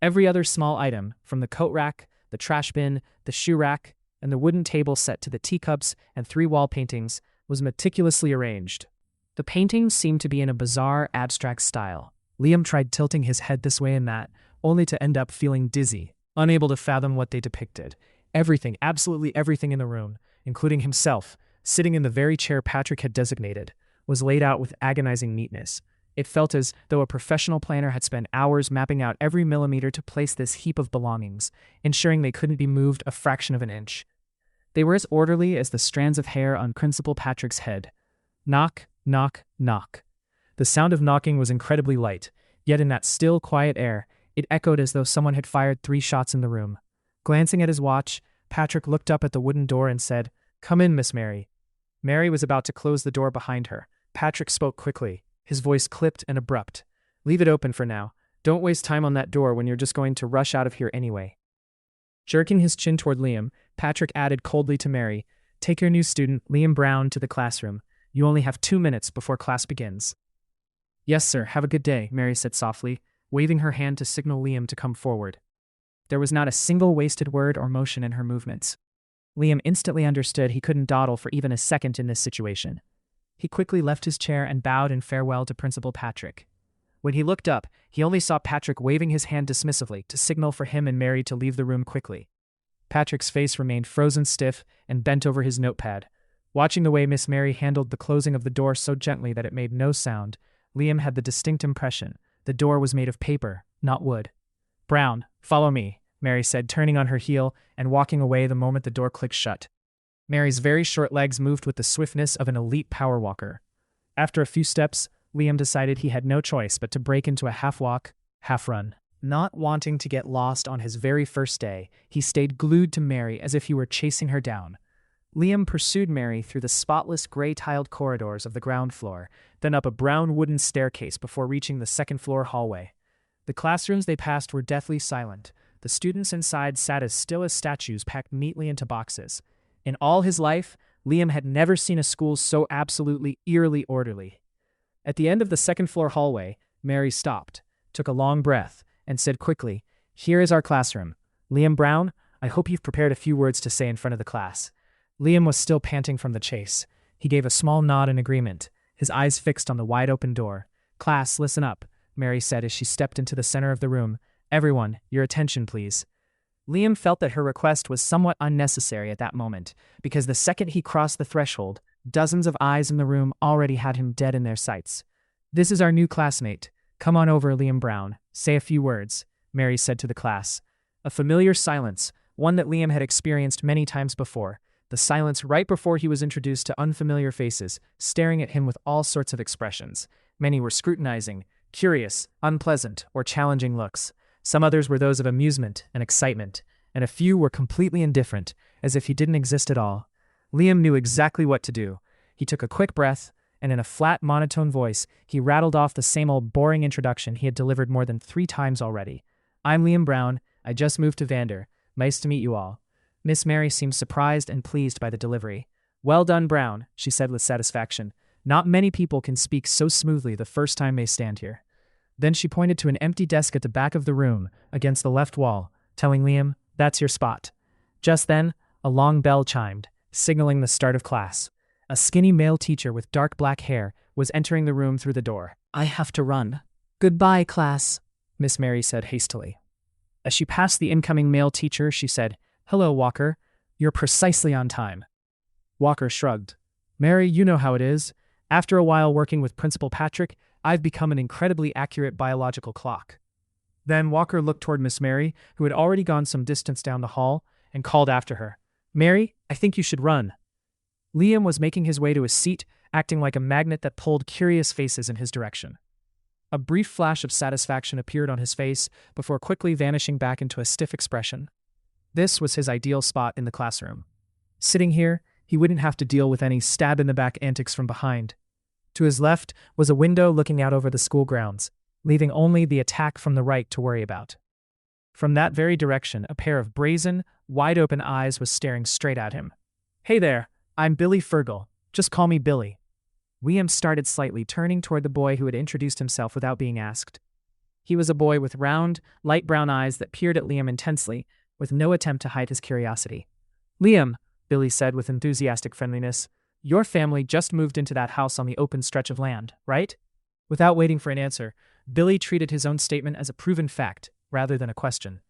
Every other small item, from the coat rack, the trash bin, the shoe rack, and the wooden table set to the teacups and 3 wall paintings, was meticulously arranged. The paintings seemed to be in a bizarre, abstract style. Liam tried tilting his head this way and that, only to end up feeling dizzy, unable to fathom what they depicted. Everything, absolutely everything in the room, including himself, sitting in the very chair Patrick had designated, was laid out with agonizing neatness. It felt as though a professional planner had spent hours mapping out every millimeter to place this heap of belongings, ensuring they couldn't be moved a fraction of an inch. They were as orderly as the strands of hair on Principal Patrick's head. Knock, knock, knock. The sound of knocking was incredibly light, Yet in that still, quiet air, it echoed as though someone had fired 3 shots in the room. Glancing at his watch, Patrick looked up at the wooden door and said, "Come in, Miss Mary." Mary was about to close the door behind her. Patrick spoke quickly, his voice clipped and abrupt. "Leave it open for now. Don't waste time on that door when you're just going to rush out of here anyway." Jerking his chin toward Liam, Patrick added coldly to Mary, "Take your new student, Liam Brown, to the classroom. You only have 2 minutes before class begins." "Yes, sir. Have a good day," Mary said softly, waving her hand to signal Liam to come forward. There was not a single wasted word or motion in her movements. Liam instantly understood he couldn't dawdle for even a second in this situation. He quickly left his chair and bowed in farewell to Principal Patrick. When he looked up, he only saw Patrick waving his hand dismissively to signal for him and Mary to leave the room quickly. Patrick's face remained frozen stiff and bent over his notepad. Watching the way Miss Mary handled the closing of the door so gently that it made no sound, Liam had the distinct impression the door was made of paper, not wood. "Brown, follow me," Mary said, turning on her heel and walking away the moment the door clicked shut. Mary's very short legs moved with the swiftness of an elite power walker. After a few steps, Liam decided he had no choice but to break into a half-walk, half-run. Not wanting to get lost on his very first day, he stayed glued to Mary as if he were chasing her down. Liam pursued Mary through the spotless gray-tiled corridors of the ground floor, then up a brown wooden staircase before reaching the second-floor hallway. The classrooms they passed were deathly silent. The students inside sat as still as statues packed neatly into boxes. In all his life, Liam had never seen a school so absolutely, eerily orderly. At the end of the second-floor hallway, Mary stopped, took a long breath, and said quickly, "Here is our classroom. Liam Brown, I hope you've prepared a few words to say in front of the class." Liam was still panting from the chase. He gave a small nod in agreement, his eyes fixed on the wide-open door. "Class, listen up," Mary said as she stepped into the center of the room. "Everyone, your attention, please." Liam felt that her request was somewhat unnecessary at that moment, because the second he crossed the threshold, dozens of eyes in the room already had him dead in their sights. "This is our new classmate. Come on over, Liam Brown. Say a few words," Mary said to the class. A familiar silence, one that Liam had experienced many times before. The silence right before he was introduced to unfamiliar faces, staring at him with all sorts of expressions. Many were scrutinizing, curious, unpleasant, or challenging looks. Some others were those of amusement and excitement, and a few were completely indifferent, as if he didn't exist at all. Liam knew exactly what to do. He took a quick breath, and in a flat, monotone voice, he rattled off the same old boring introduction he had delivered more than 3 times already. "I'm Liam Brown. I just moved to Vander. Nice to meet you all." Miss Mary seemed surprised and pleased by the delivery. "Well done, Brown," she said with satisfaction. "Not many people can speak so smoothly the first time they stand here." Then she pointed to an empty desk at the back of the room, against the left wall, telling Liam, "That's your spot." Just then, a long bell chimed, signaling the start of class. A skinny male teacher with dark black hair was entering the room through the door. "I have to run." "Goodbye, class," Miss Mary said hastily. As she passed the incoming male teacher, she said, "Hello, Walker. You're precisely on time." Walker shrugged. "Mary, you know how it is. After a while working with Principal Patrick, I've become an incredibly accurate biological clock." Then Walker looked toward Miss Mary, who had already gone some distance down the hall, and called after her, "Mary, I think you should run." Liam was making his way to his seat, acting like a magnet that pulled curious faces in his direction. A brief flash of satisfaction appeared on his face before quickly vanishing back into a stiff expression. This was his ideal spot in the classroom. Sitting here, he wouldn't have to deal with any stab-in-the-back antics from behind. To his left was a window looking out over the school grounds, leaving only the attack from the right to worry about. From that very direction, a pair of brazen, wide-open eyes was staring straight at him. "Hey there, I'm Billy Fergal. Just call me Billy." Liam started slightly, turning toward the boy who had introduced himself without being asked. He was a boy with round, light brown eyes that peered at Liam intensely, with no attempt to hide his curiosity. "Liam," Billy said with enthusiastic friendliness, "your family just moved into that house on the open stretch of land, right?" Without waiting for an answer, Billy treated his own statement as a proven fact, rather than a question.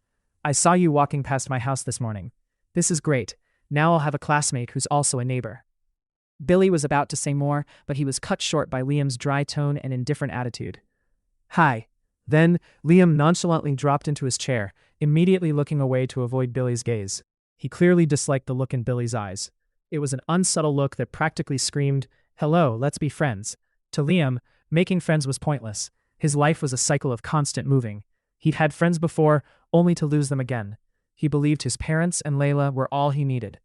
"I saw you walking past my house this morning. This is great. Now I'll have a classmate who's also a neighbor." Billy was about to say more, but he was cut short by Liam's dry tone and indifferent attitude. "Hi." Then, Liam nonchalantly dropped into his chair, immediately looking away to avoid Billy's gaze. He clearly disliked the look in Billy's eyes. It was an unsubtle look that practically screamed, "Hello, let's be friends." To Liam, making friends was pointless. His life was a cycle of constant moving. He'd had friends before, only to lose them again. He believed his parents and Layla were all he needed.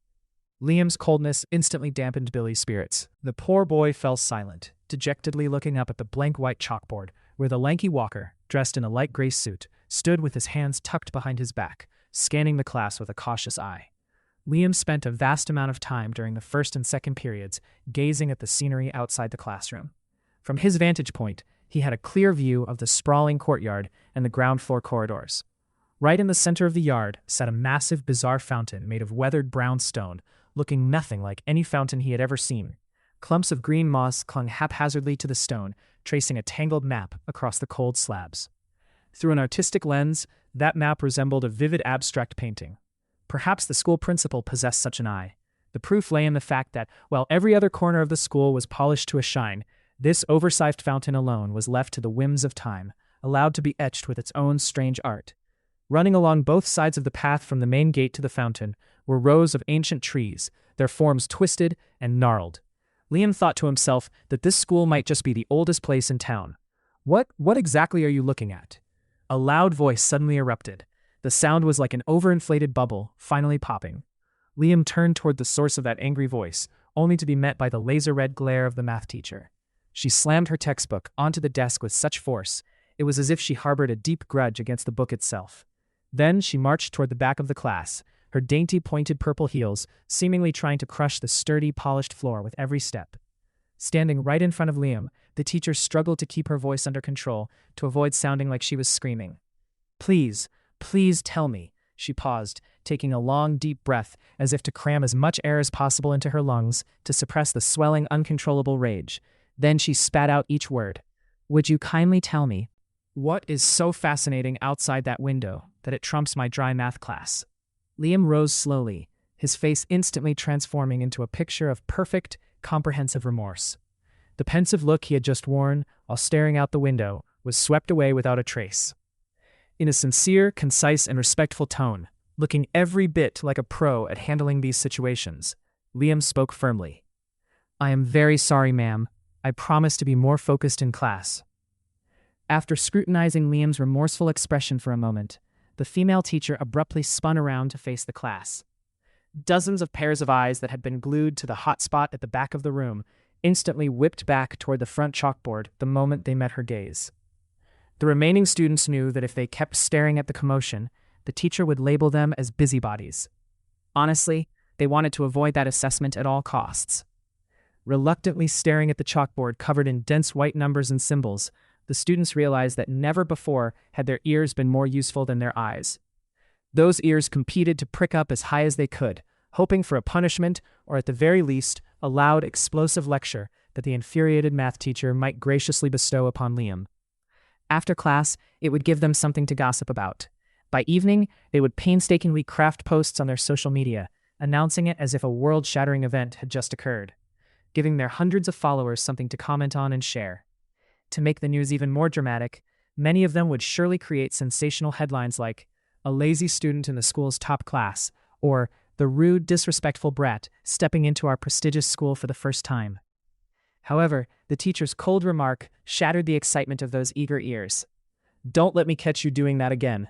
Liam's coldness instantly dampened Billy's spirits. The poor boy fell silent, dejectedly looking up at the blank white chalkboard, where the lanky Walker, dressed in a light gray suit, stood with his hands tucked behind his back, scanning the class with a cautious eye. Liam spent a vast amount of time during the first and second periods gazing at the scenery outside the classroom. From his vantage point, he had a clear view of the sprawling courtyard and the ground floor corridors. Right in the center of the yard sat a massive, bizarre fountain made of weathered brown stone, looking nothing like any fountain he had ever seen. Clumps of green moss clung haphazardly to the stone, tracing a tangled map across the cold slabs. Through an artistic lens, that map resembled a vivid abstract painting. Perhaps the school principal possessed such an eye. The proof lay in the fact that, while every other corner of the school was polished to a shine, this oversized fountain alone was left to the whims of time, allowed to be etched with its own strange art. Running along both sides of the path from the main gate to the fountain were rows of ancient trees, their forms twisted and gnarled. Liam thought to himself that this school might just be the oldest place in town. What exactly are you looking at? A loud voice suddenly erupted. The sound was like an overinflated bubble, finally popping. Liam turned toward the source of that angry voice, only to be met by the laser-red glare of the math teacher. She slammed her textbook onto the desk with such force, it was as if she harbored a deep grudge against the book itself. Then she marched toward the back of the class, her dainty pointed purple heels seemingly trying to crush the sturdy, polished floor with every step. Standing right in front of Liam, the teacher struggled to keep her voice under control to avoid sounding like she was screaming. Please tell me." She paused, taking a long, deep breath as if to cram as much air as possible into her lungs to suppress the swelling, uncontrollable rage. Then she spat out each word. "Would you kindly tell me what is so fascinating outside that window that it trumps my dry math class?" Liam rose slowly, his face instantly transforming into a picture of perfect, comprehensive remorse. The pensive look he had just worn while staring out the window was swept away without a trace. In a sincere, concise, and respectful tone, looking every bit like a pro at handling these situations, Liam spoke firmly. "I am very sorry, ma'am. I promise to be more focused in class." After scrutinizing Liam's remorseful expression for a moment, the female teacher abruptly spun around to face the class. Dozens of pairs of eyes that had been glued to the hot spot at the back of the room instantly whipped back toward the front chalkboard the moment they met her gaze. The remaining students knew that if they kept staring at the commotion, the teacher would label them as busybodies. Honestly, they wanted to avoid that assessment at all costs. Reluctantly staring at the chalkboard covered in dense white numbers and symbols, the students realized that never before had their ears been more useful than their eyes. Those ears competed to prick up as high as they could, hoping for a punishment or at the very least a loud, explosive lecture that the infuriated math teacher might graciously bestow upon Liam. After class, it would give them something to gossip about. By evening, they would painstakingly craft posts on their social media, announcing it as if a world-shattering event had just occurred, giving their hundreds of followers something to comment on and share. To make the news even more dramatic, many of them would surely create sensational headlines like, "A lazy student in the school's top class," or "The rude, disrespectful brat stepping into our prestigious school for the first time." However, the teacher's cold remark shattered the excitement of those eager ears. "Don't let me catch you doing that again."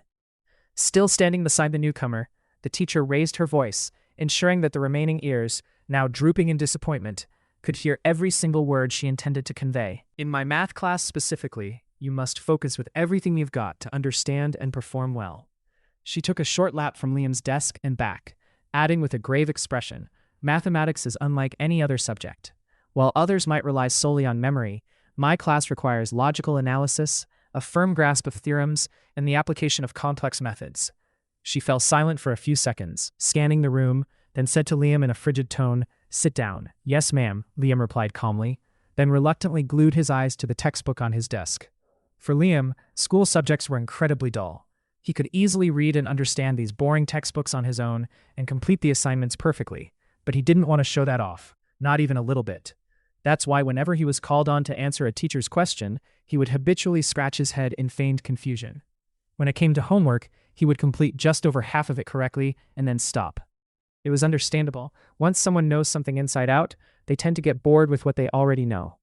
Still standing beside the newcomer, the teacher raised her voice, ensuring that the remaining ears, now drooping in disappointment, could hear every single word she intended to convey. "In my math class specifically, you must focus with everything you've got to understand and perform well." She took a short lap from Liam's desk and back, adding with a grave expression, "Mathematics is unlike any other subject. While others might rely solely on memory, my class requires logical analysis, a firm grasp of theorems, and the application of complex methods." She fell silent for a few seconds, scanning the room, then said to Liam in a frigid tone, "Sit down." "Yes, ma'am," Liam replied calmly, then reluctantly glued his eyes to the textbook on his desk. For Liam, school subjects were incredibly dull. He could easily read and understand these boring textbooks on his own and complete the assignments perfectly, but he didn't want to show that off, not even a little bit. That's why whenever he was called on to answer a teacher's question, he would habitually scratch his head in feigned confusion. When it came to homework, he would complete just over half of it correctly and then stop. It was understandable. Once someone knows something inside out, they tend to get bored with what they already know.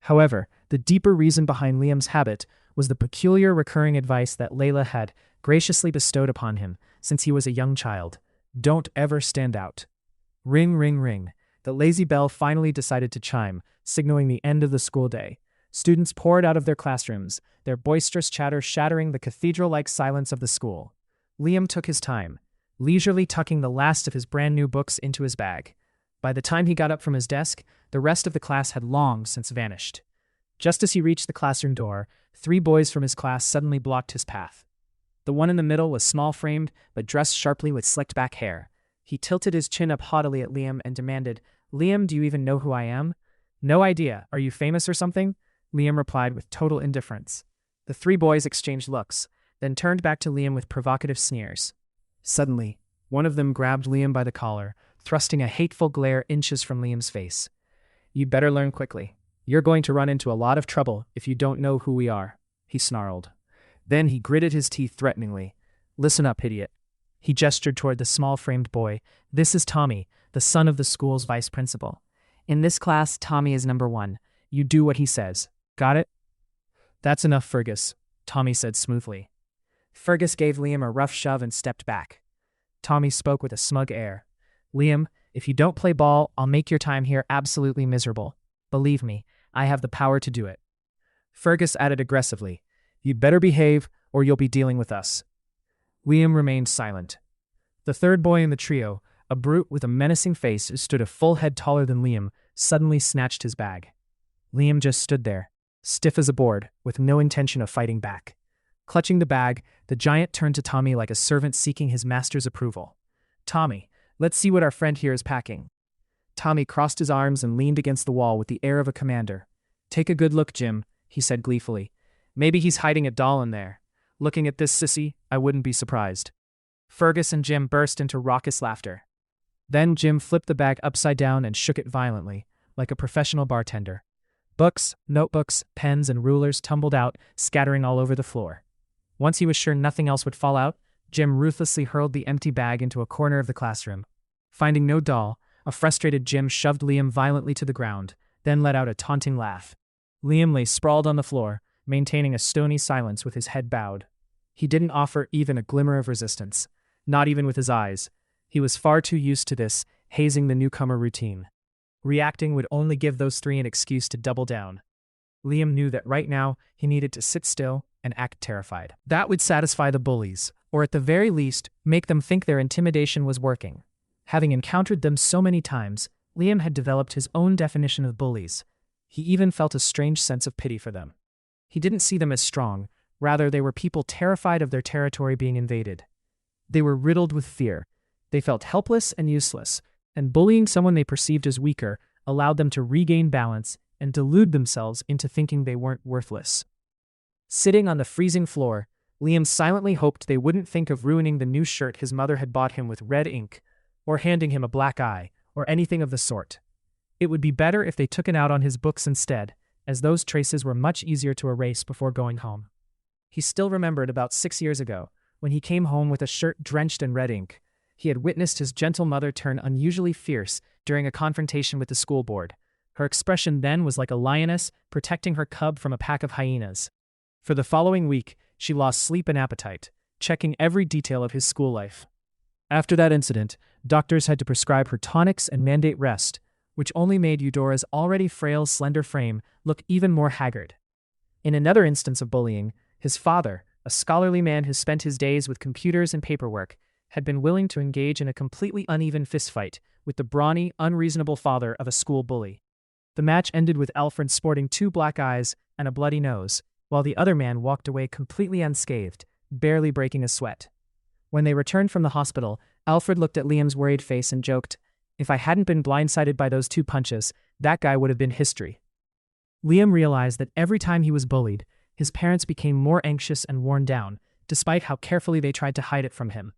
However, the deeper reason behind Liam's habit was the peculiar recurring advice that Layla had graciously bestowed upon him since he was a young child. Don't ever stand out. Ring, ring, ring. The lazy bell finally decided to chime, signaling the end of the school day. Students poured out of their classrooms, their boisterous chatter shattering the cathedral-like silence of the school. Liam took his time, leisurely tucking the last of his brand new books into his bag. By the time he got up from his desk, the rest of the class had long since vanished. Just as he reached the classroom door, 3 boys from his class suddenly blocked his path. The one in the middle was small-framed, but dressed sharply with slicked-back hair. He tilted his chin up haughtily at Liam and demanded, "Liam, do you even know who I am?" "No idea. Are you famous or something?" Liam replied with total indifference. The 3 boys exchanged looks, then turned back to Liam with provocative sneers. Suddenly, one of them grabbed Liam by the collar, thrusting a hateful glare inches from Liam's face. "You'd better learn quickly. You're going to run into a lot of trouble if you don't know who we are," he snarled. Then he gritted his teeth threateningly. "Listen up, idiot." He gestured toward the small-framed boy. "This is Tommy, the son of the school's vice principal. In this class, Tommy is number 1. You do what he says. Got it?" "That's enough, Fergus," Tommy said smoothly. Fergus gave Liam a rough shove and stepped back. Tommy spoke with a smug air. "Liam, if you don't play ball, I'll make your time here absolutely miserable. Believe me, I have the power to do it." Fergus added aggressively, "You'd better behave, or you'll be dealing with us." Liam remained silent. The third boy in the trio, a brute with a menacing face who stood a full head taller than Liam, suddenly snatched his bag. Liam just stood there, stiff as a board, with no intention of fighting back. Clutching the bag, the giant turned to Tommy like a servant seeking his master's approval. "Tommy, let's see what our friend here is packing." Tommy crossed his arms and leaned against the wall with the air of a commander. "Take a good look, Jim," he said gleefully. "Maybe he's hiding a doll in there. Looking at this sissy, I wouldn't be surprised." Fergus and Jim burst into raucous laughter. Then Jim flipped the bag upside down and shook it violently, like a professional bartender. Books, notebooks, pens, and rulers tumbled out, scattering all over the floor. Once he was sure nothing else would fall out, Jim ruthlessly hurled the empty bag into a corner of the classroom. Finding no doll, a frustrated Jim shoved Liam violently to the ground, then let out a taunting laugh. Liam lay sprawled on the floor, maintaining a stony silence with his head bowed. He didn't offer even a glimmer of resistance, not even with his eyes. He was far too used to this, hazing the newcomer routine. Reacting would only give those 3 an excuse to double down. Liam knew that right now he needed to sit still and act terrified. That would satisfy the bullies, or at the very least, make them think their intimidation was working. Having encountered them so many times, Liam had developed his own definition of bullies. He even felt a strange sense of pity for them. He didn't see them as strong, rather they were people terrified of their territory being invaded. They were riddled with fear. They felt helpless and useless, and bullying someone they perceived as weaker allowed them to regain balance and delude themselves into thinking they weren't worthless. Sitting on the freezing floor, Liam silently hoped they wouldn't think of ruining the new shirt his mother had bought him with red ink, or handing him a black eye, or anything of the sort. It would be better if they took it out on his books instead, as those traces were much easier to erase before going home. He still remembered about 6 years ago, when he came home with a shirt drenched in red ink. He had witnessed his gentle mother turn unusually fierce during a confrontation with the school board. Her expression then was like a lioness protecting her cub from a pack of hyenas. For the following week, she lost sleep and appetite, checking every detail of his school life. After that incident, doctors had to prescribe her tonics and mandate rest, which only made Eudora's already frail, slender frame look even more haggard. In another instance of bullying, his father, a scholarly man who spent his days with computers and paperwork, had been willing to engage in a completely uneven fistfight with the brawny, unreasonable father of a school bully. The match ended with Alfred sporting 2 black eyes and a bloody nose, while the other man walked away completely unscathed, barely breaking a sweat. When they returned from the hospital, Alfred looked at Liam's worried face and joked, "If I hadn't been blindsided by those 2 punches, that guy would have been history." Liam realized that every time he was bullied, his parents became more anxious and worn down, despite how carefully they tried to hide it from him.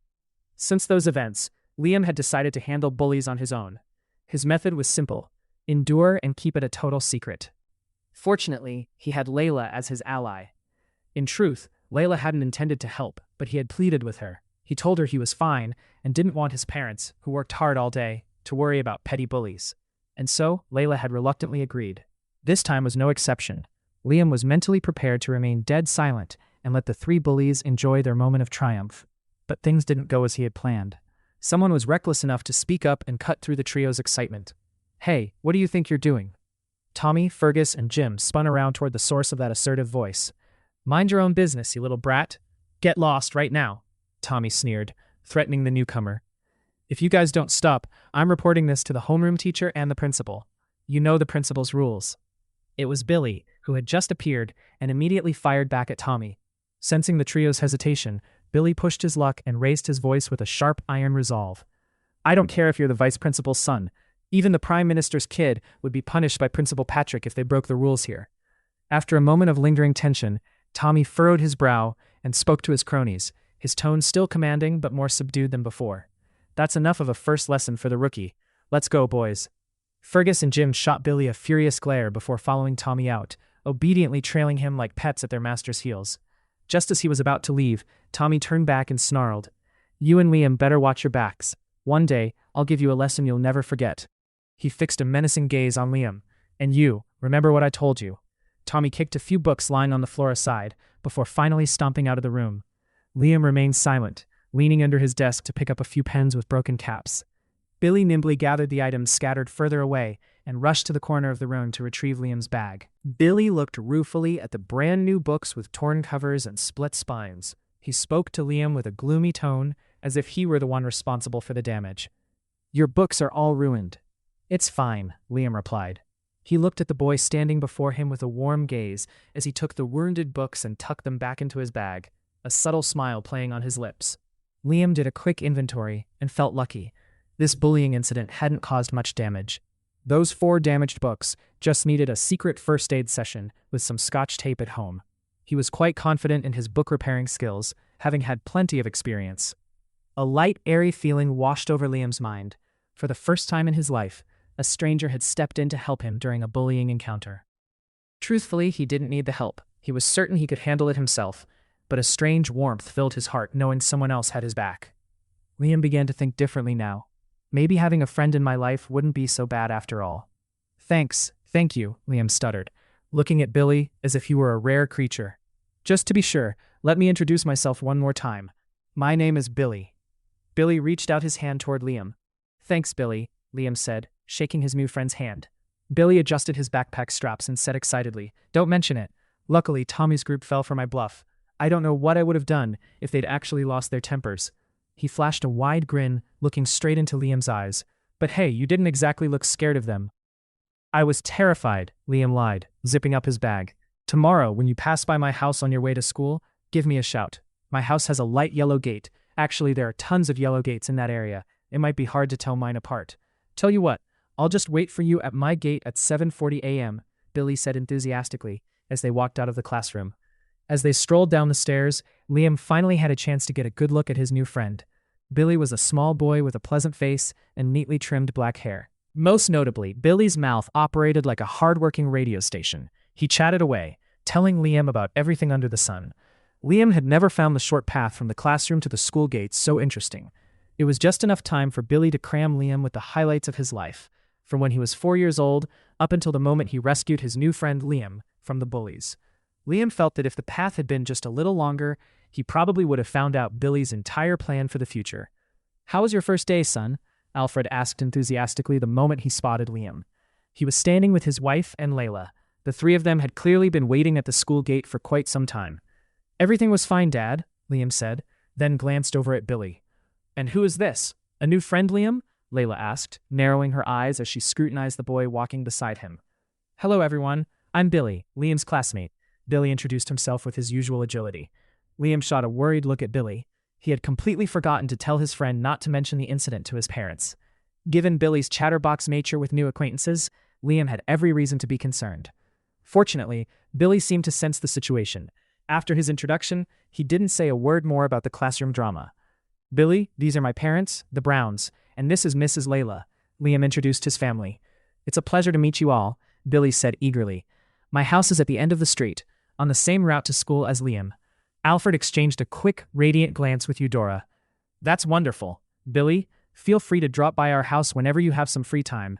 Since those events, Liam had decided to handle bullies on his own. His method was simple: endure and keep it a total secret. Fortunately, he had Layla as his ally. In truth, Layla hadn't intended to help, but he had pleaded with her. He told her he was fine and didn't want his parents, who worked hard all day, to worry about petty bullies. And so, Layla had reluctantly agreed. This time was no exception. Liam was mentally prepared to remain dead silent and let the three bullies enjoy their moment of triumph. But things didn't go as he had planned. Someone was reckless enough to speak up and cut through the trio's excitement. "Hey, what do you think you're doing?" Tommy, Fergus, and Jim spun around toward the source of that assertive voice. "Mind your own business, you little brat. Get lost right now," Tommy sneered, threatening the newcomer. "If you guys don't stop, I'm reporting this to the homeroom teacher and the principal. You know the principal's rules." It was Billy, who had just appeared and immediately fired back at Tommy. Sensing the trio's hesitation, Billy pushed his luck and raised his voice with a sharp iron resolve. "I don't care if you're the vice principal's son. Even the prime minister's kid would be punished by Principal Patrick if they broke the rules here." After a moment of lingering tension, Tommy furrowed his brow and spoke to his cronies, his tone still commanding but more subdued than before. "That's enough of a first lesson for the rookie. Let's go, boys." Fergus and Jim shot Billy a furious glare before following Tommy out, obediently trailing him like pets at their master's heels. Just as he was about to leave, Tommy turned back and snarled, "You and Liam better watch your backs. One day, I'll give you a lesson you'll never forget." He fixed a menacing gaze on Liam. "And you, remember what I told you." Tommy kicked a few books lying on the floor aside, before finally stomping out of the room. Liam remained silent, leaning under his desk to pick up a few pens with broken caps. Billy nimbly gathered the items scattered further away and rushed to the corner of the room to retrieve Liam's bag. Billy looked ruefully at the brand new books with torn covers and split spines. He spoke to Liam with a gloomy tone, as if he were the one responsible for the damage. "Your books are all ruined." "It's fine," Liam replied. He looked at the boy standing before him with a warm gaze as he took the wounded books and tucked them back into his bag, a subtle smile playing on his lips. Liam did a quick inventory and felt lucky. This bullying incident hadn't caused much damage. Those 4 damaged books just needed a secret first aid session with some scotch tape at home. He was quite confident in his book repairing skills, having had plenty of experience. A light, airy feeling washed over Liam's mind. For the first time in his life, a stranger had stepped in to help him during a bullying encounter. Truthfully, he didn't need the help. He was certain he could handle it himself, but a strange warmth filled his heart knowing someone else had his back. Liam began to think differently now. Maybe having a friend in my life wouldn't be so bad after all. Thank you, Liam stuttered, looking at Billy as if he were a rare creature. "Just to be sure, let me introduce myself one more time. My name is Billy." Billy reached out his hand toward Liam. "Thanks, Billy," Liam said, shaking his new friend's hand. Billy adjusted his backpack straps and said excitedly, "Don't mention it. Luckily, Tommy's group fell for my bluff. I don't know what I would have done if they'd actually lost their tempers." He flashed a wide grin, looking straight into Liam's eyes. "But hey, you didn't exactly look scared of them." "I was terrified," Liam lied, zipping up his bag. "Tomorrow, when you pass by my house on your way to school, give me a shout. My house has a light yellow gate. Actually, there are tons of yellow gates in that area. It might be hard to tell mine apart. Tell you what, I'll just wait for you at my gate at 7:40 a.m., Billy said enthusiastically, as they walked out of the classroom. As they strolled down the stairs, Liam finally had a chance to get a good look at his new friend. Billy was a small boy with a pleasant face and neatly trimmed black hair. Most notably, Billy's mouth operated like a hard-working radio station. He chatted away, telling Liam about everything under the sun. Liam had never found the short path from the classroom to the school gates so interesting. It was just enough time for Billy to cram Liam with the highlights of his life, from when he was 4 years old up until the moment he rescued his new friend Liam from the bullies. Liam felt that if the path had been just a little longer, he probably would have found out Billy's entire plan for the future. "How was your first day, son?" Alfred asked enthusiastically the moment he spotted Liam. He was standing with his wife and Layla. The 3 of them had clearly been waiting at the school gate for quite some time. "Everything was fine, Dad," Liam said, then glanced over at Billy. "And who is this? A new friend, Liam?" Layla asked, narrowing her eyes as she scrutinized the boy walking beside him. "Hello, everyone. I'm Billy, Liam's classmate." Billy introduced himself with his usual agility. Liam shot a worried look at Billy. He had completely forgotten to tell his friend not to mention the incident to his parents. Given Billy's chatterbox nature with new acquaintances, Liam had every reason to be concerned. Fortunately, Billy seemed to sense the situation. After his introduction, he didn't say a word more about the classroom drama. "Billy, these are my parents, the Browns, and this is Mrs. Layla," Liam introduced his family. "It's a pleasure to meet you all," Billy said eagerly. "My house is at the end of the street, on the same route to school as Liam." Alfred exchanged a quick, radiant glance with Eudora. "That's wonderful. Billy, feel free to drop by our house whenever you have some free time."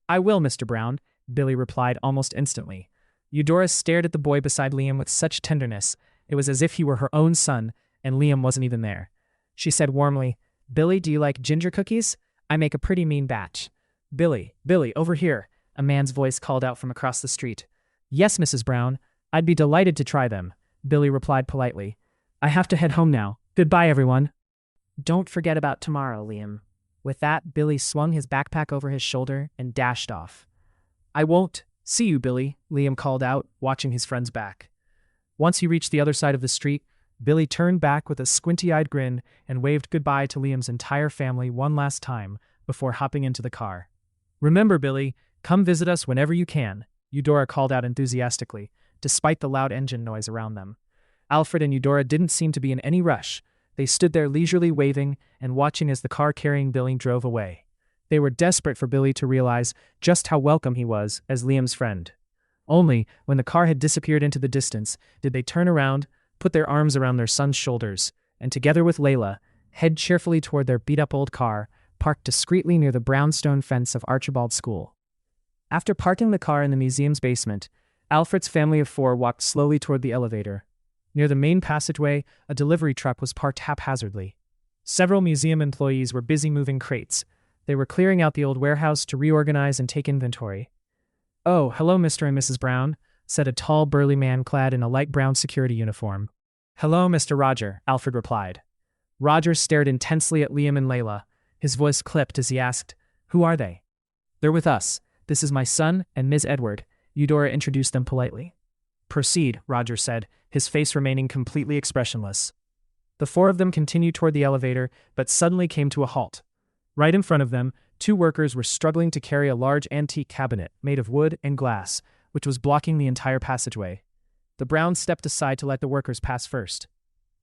"I will, Mr. Brown. Billy replied almost instantly. Eudora stared at the boy beside Liam with such tenderness, it was as if he were her own son, and Liam wasn't even there. She said warmly, "Billy, do you like ginger cookies? I make a pretty mean batch." "Billy, over here," a man's voice called out from across the street. "Yes, Mrs. Brown, I'd be delighted to try them," Billy replied politely. "I have to head home now. Goodbye, everyone." "Don't forget about tomorrow, Liam." With that, Billy swung his backpack over his shoulder and dashed off. "I won't. See you, Billy," Liam called out, watching his friend's back. Once he reached the other side of the street, Billy turned back with a squinty-eyed grin and waved goodbye to Liam's entire family one last time before hopping into the car. "Remember, Billy, come visit us whenever you can," Eudora called out enthusiastically, despite the loud engine noise around them. Alfred and Eudora didn't seem to be in any rush. They stood there leisurely waving and watching as the car carrying Billy drove away. They were desperate for Billy to realize just how welcome he was as Liam's friend. Only, when the car had disappeared into the distance, did they turn around, put their arms around their son's shoulders, and together with Layla, head cheerfully toward their beat-up old car, parked discreetly near the brownstone fence of Archibald School. After parking the car in the museum's basement, Alfred's family of four walked slowly toward the elevator. Near the main passageway, a delivery truck was parked haphazardly. Several museum employees were busy moving crates. They were clearing out the old warehouse to reorganize and take inventory. "Oh, hello, Mr. and Mrs. Brown," said a tall, burly man clad in a light brown security uniform. "Hello, Mr. Roger," Alfred replied. Roger stared intensely at Liam and Layla. His voice clipped as he asked, "Who are they?" "They're with us. This is my son and Ms. Edward," Eudora introduced them politely. "Proceed," Roger said, his face remaining completely expressionless. The four of them continued toward the elevator, but suddenly came to a halt. Right in front of them, two workers were struggling to carry a large antique cabinet made of wood and glass, which was blocking the entire passageway. The Browns stepped aside to let the workers pass first.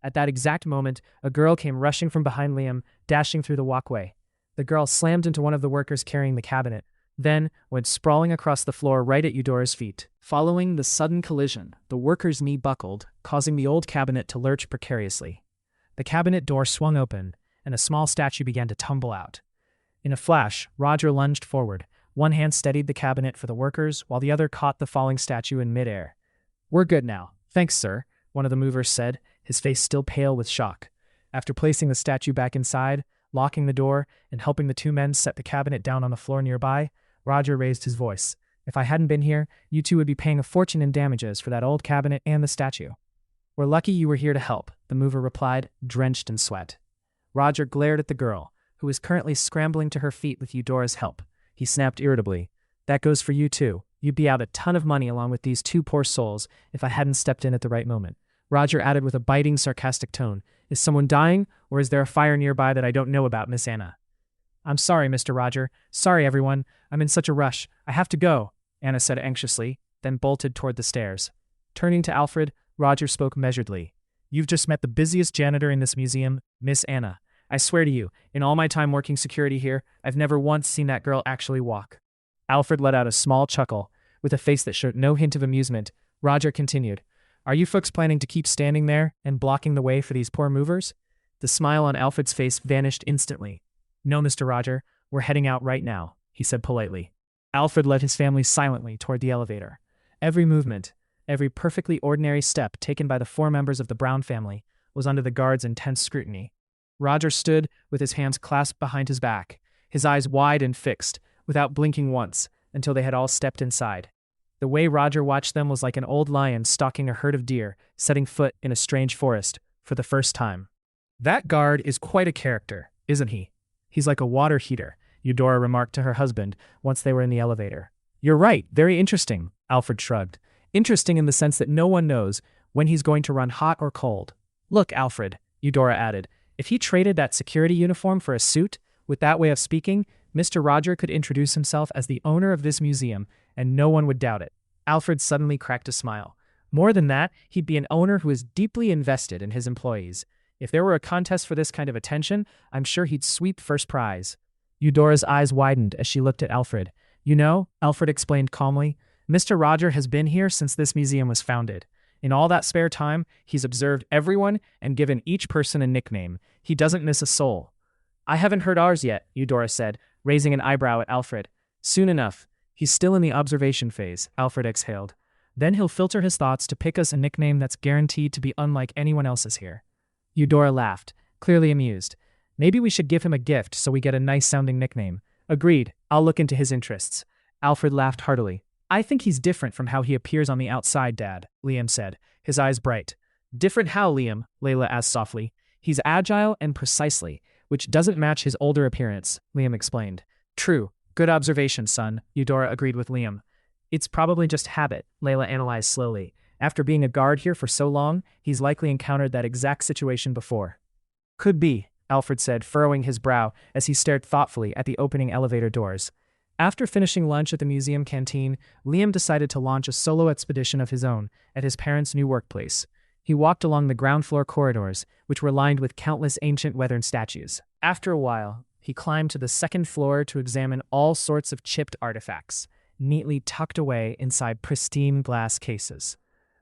At that exact moment, a girl came rushing from behind Liam, dashing through the walkway. The girl slammed into one of the workers carrying the cabinet, then went sprawling across the floor right at Eudora's feet. Following the sudden collision, the worker's knee buckled, causing the old cabinet to lurch precariously. The cabinet door swung open, and a small statue began to tumble out. In a flash, Roger lunged forward. One hand steadied the cabinet for the workers, while the other caught the falling statue in midair. "We're good now. Thanks, sir," one of the movers said, his face still pale with shock. After placing the statue back inside, locking the door, and helping the two men set the cabinet down on the floor nearby, Roger raised his voice. "If I hadn't been here, you two would be paying a fortune in damages for that old cabinet and the statue." "We're lucky you were here to help," the mover replied, drenched in sweat. Roger glared at the girl, who was currently scrambling to her feet with Eudora's help. He snapped irritably, "That goes for you too. You'd be out a ton of money along with these two poor souls if I hadn't stepped in at the right moment." Roger added with a biting, sarcastic tone, "Is someone dying, or is there a fire nearby that I don't know about, Miss Anna?" "I'm sorry, Mr. Roger. Sorry, everyone. I'm in such a rush. I have to go," Anna said anxiously, then bolted toward the stairs. Turning to Alfred, Roger spoke measuredly. "You've just met the busiest janitor in this museum, Miss Anna. I swear to you, in all my time working security here, I've never once seen that girl actually walk." Alfred let out a small chuckle. With a face that showed no hint of amusement, Roger continued, "Are you folks planning to keep standing there and blocking the way for these poor movers?" The smile on Alfred's face vanished instantly. "No, Mr. Roger, we're heading out right now," he said politely. Alfred led his family silently toward the elevator. Every movement, every perfectly ordinary step taken by the four members of the Brown family was under the guards' intense scrutiny. Roger stood with his hands clasped behind his back, his eyes wide and fixed, without blinking once, until they had all stepped inside. The way Roger watched them was like an old lion stalking a herd of deer, setting foot in a strange forest for the first time. "That guard is quite a character, isn't he? He's like a water heater," Eudora remarked to her husband once they were in the elevator. "You're right, very interesting," Alfred shrugged. "Interesting in the sense that no one knows when he's going to run hot or cold. Look, Alfred," Eudora added, "if he traded that security uniform for a suit, with that way of speaking, Mr. Roger could introduce himself as the owner of this museum, and no one would doubt it." Alfred suddenly cracked a smile. "More than that, he'd be an owner who is deeply invested in his employees. If there were a contest for this kind of attention, I'm sure he'd sweep first prize." Eudora's eyes widened as she looked at Alfred. "You know," Alfred explained calmly, "Mr. Roger has been here since this museum was founded. In all that spare time, he's observed everyone and given each person a nickname. He doesn't miss a soul." "I haven't heard ours yet," Eudora said, raising an eyebrow at Alfred. "Soon enough. He's still in the observation phase, Alfred exhaled. Then he'll filter his thoughts to pick us a nickname that's guaranteed to be unlike anyone else's here. Eudora laughed, clearly amused. Maybe we should give him a gift so we get a nice-sounding nickname. Agreed, I'll look into his interests. Alfred laughed heartily. I think he's different from how he appears on the outside, Dad, Liam said, his eyes bright. Different how, Liam? Layla asked softly. He's agile and precisely, which doesn't match his older appearance, Liam explained. True. Good observation, son, Eudora agreed with Liam. It's probably just habit, Layla analyzed slowly. After being a guard here for so long, he's likely encountered that exact situation before. Could be, Alfred said, furrowing his brow as he stared thoughtfully at the opening elevator doors. After finishing lunch at the museum canteen, Liam decided to launch a solo expedition of his own at his parents' new workplace. He walked along the ground floor corridors, which were lined with countless ancient weathered statues. After a while, he climbed to the second floor to examine all sorts of chipped artifacts, neatly tucked away inside pristine glass cases.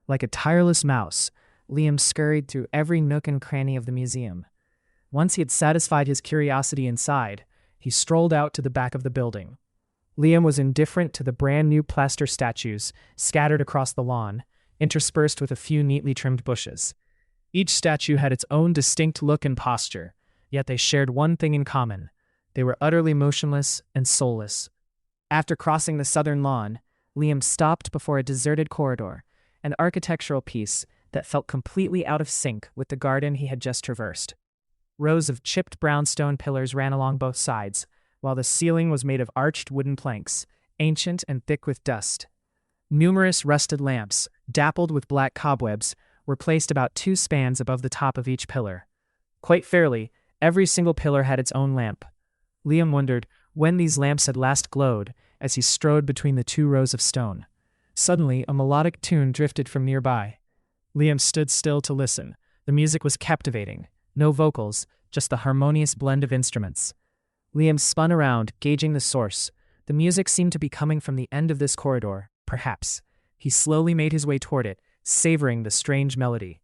Like a tireless mouse, Liam scurried through every nook and cranny of the museum. Once he had satisfied his curiosity inside, he strolled out to the back of the building. Liam was indifferent to the brand new plaster statues scattered across the lawn, interspersed with a few neatly trimmed bushes. Each statue had its own distinct look and posture, yet they shared one thing in common. They were utterly motionless and soulless. After crossing the southern lawn, Liam stopped before a deserted corridor, an architectural piece that felt completely out of sync with the garden he had just traversed. Rows of chipped brownstone pillars ran along both sides, while the ceiling was made of arched wooden planks, ancient and thick with dust. Numerous rusted lamps, dappled with black cobwebs, were placed about 2 spans above the top of each pillar. Quite fairly, every single pillar had its own lamp. Liam wondered when these lamps had last glowed as he strode between the 2 rows of stone. Suddenly, a melodic tune drifted from nearby. Liam stood still to listen. The music was captivating. No vocals, just the harmonious blend of instruments. Liam spun around, gauging the source. The music seemed to be coming from the end of this corridor, perhaps. He slowly made his way toward it, savoring the strange melody.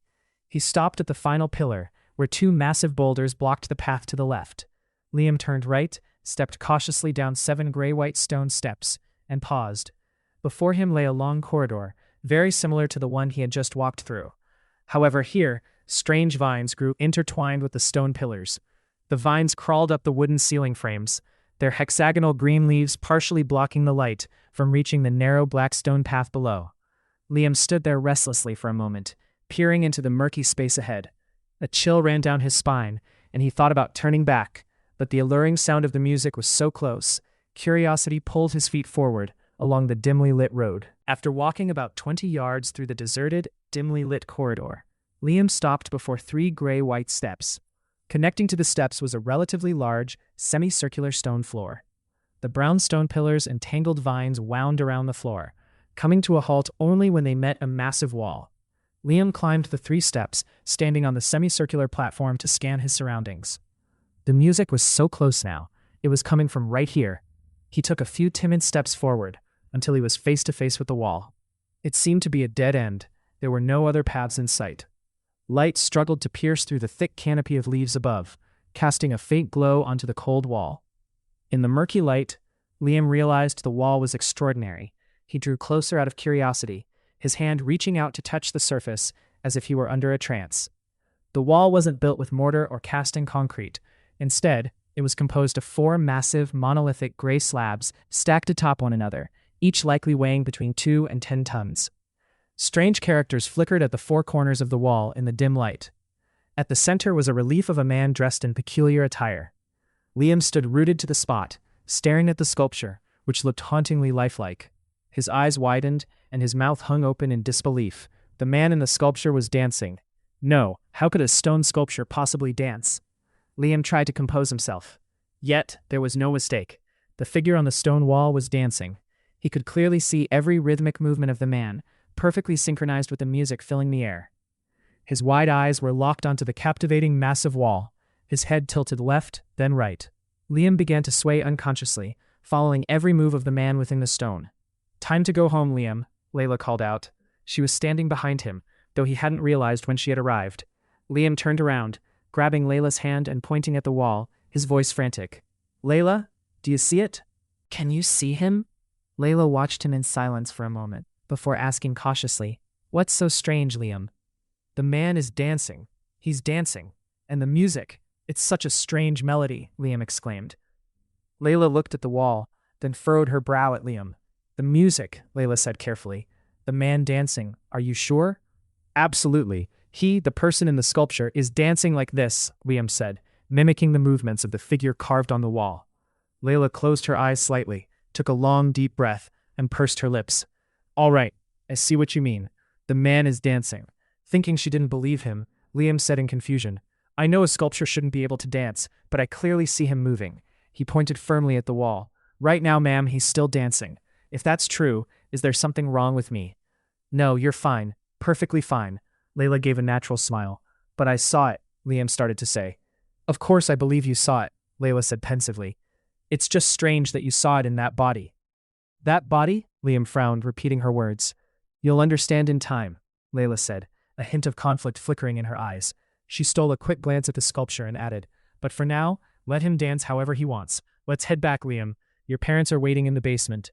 He stopped at the final pillar, where 2 massive boulders blocked the path to the left. Liam turned right, stepped cautiously down 7 gray-white stone steps, and paused. Before him lay a long corridor, very similar to the one he had just walked through. However, here, strange vines grew intertwined with the stone pillars. The vines crawled up the wooden ceiling frames, their hexagonal green leaves partially blocking the light from reaching the narrow black stone path below. Liam stood there restlessly for a moment, peering into the murky space ahead. A chill ran down his spine, and he thought about turning back, but the alluring sound of the music was so close, curiosity pulled his feet forward along the dimly lit road. After walking about 20 yards through the deserted, dimly lit corridor, Liam stopped before 3 gray-white steps. Connecting to the steps was a relatively large, semicircular stone floor. The brown stone pillars and tangled vines wound around the floor, coming to a halt only when they met a massive wall. Liam climbed the 3 steps, standing on the semicircular platform to scan his surroundings. The music was so close now, it was coming from right here. He took a few timid steps forward, until he was face to face with the wall. It seemed to be a dead end. There were no other paths in sight. Light struggled to pierce through the thick canopy of leaves above, casting a faint glow onto the cold wall. In the murky light, Liam realized the wall was extraordinary. He drew closer out of curiosity, his hand reaching out to touch the surface as if he were under a trance. The wall wasn't built with mortar or cast in concrete. Instead, it was composed of 4 massive, monolithic gray slabs stacked atop one another, each likely weighing between 2 and 10 tons. Strange characters flickered at the 4 corners of the wall in the dim light. At the center was a relief of a man dressed in peculiar attire. Liam stood rooted to the spot, staring at the sculpture, which looked hauntingly lifelike. His eyes widened, and his mouth hung open in disbelief. The man in the sculpture was dancing. No, how could a stone sculpture possibly dance? Liam tried to compose himself. Yet, there was no mistake. The figure on the stone wall was dancing. He could clearly see every rhythmic movement of the man, perfectly synchronized with the music filling the air. His wide eyes were locked onto the captivating massive wall, his head tilted left, then right. Liam began to sway unconsciously, following every move of the man within the stone. "Time to go home, Liam," Layla called out. She was standing behind him, though he hadn't realized when she had arrived. Liam turned around, grabbing Layla's hand and pointing at the wall, his voice frantic. "Layla, do you see it?" "Can you see him?" Layla watched him in silence for a moment, before asking cautiously, "What's so strange, Liam?" The man is dancing. He's dancing. And the music, it's such a strange melody, Liam exclaimed. Layla looked at the wall, then furrowed her brow at Liam. The music, Layla said carefully. The man dancing, are you sure? Absolutely. He, the person in the sculpture, is dancing like this, Liam said, mimicking the movements of the figure carved on the wall. Layla closed her eyes slightly, took a long, deep breath, and pursed her lips. All right, I see what you mean. The man is dancing. Thinking she didn't believe him, Liam said in confusion, I know a sculpture shouldn't be able to dance, but I clearly see him moving. He pointed firmly at the wall. Right now, ma'am, he's still dancing. If that's true, is there something wrong with me? No, you're fine. Perfectly fine. Layla gave a natural smile. But I saw it, Liam started to say. Of course I believe you saw it, Layla said pensively. It's just strange that you saw it in that body. That body? Liam frowned, repeating her words. You'll understand in time, Layla said, a hint of conflict flickering in her eyes. She stole a quick glance at the sculpture and added, but for now, let him dance however he wants. Let's head back, Liam. Your parents are waiting in the basement.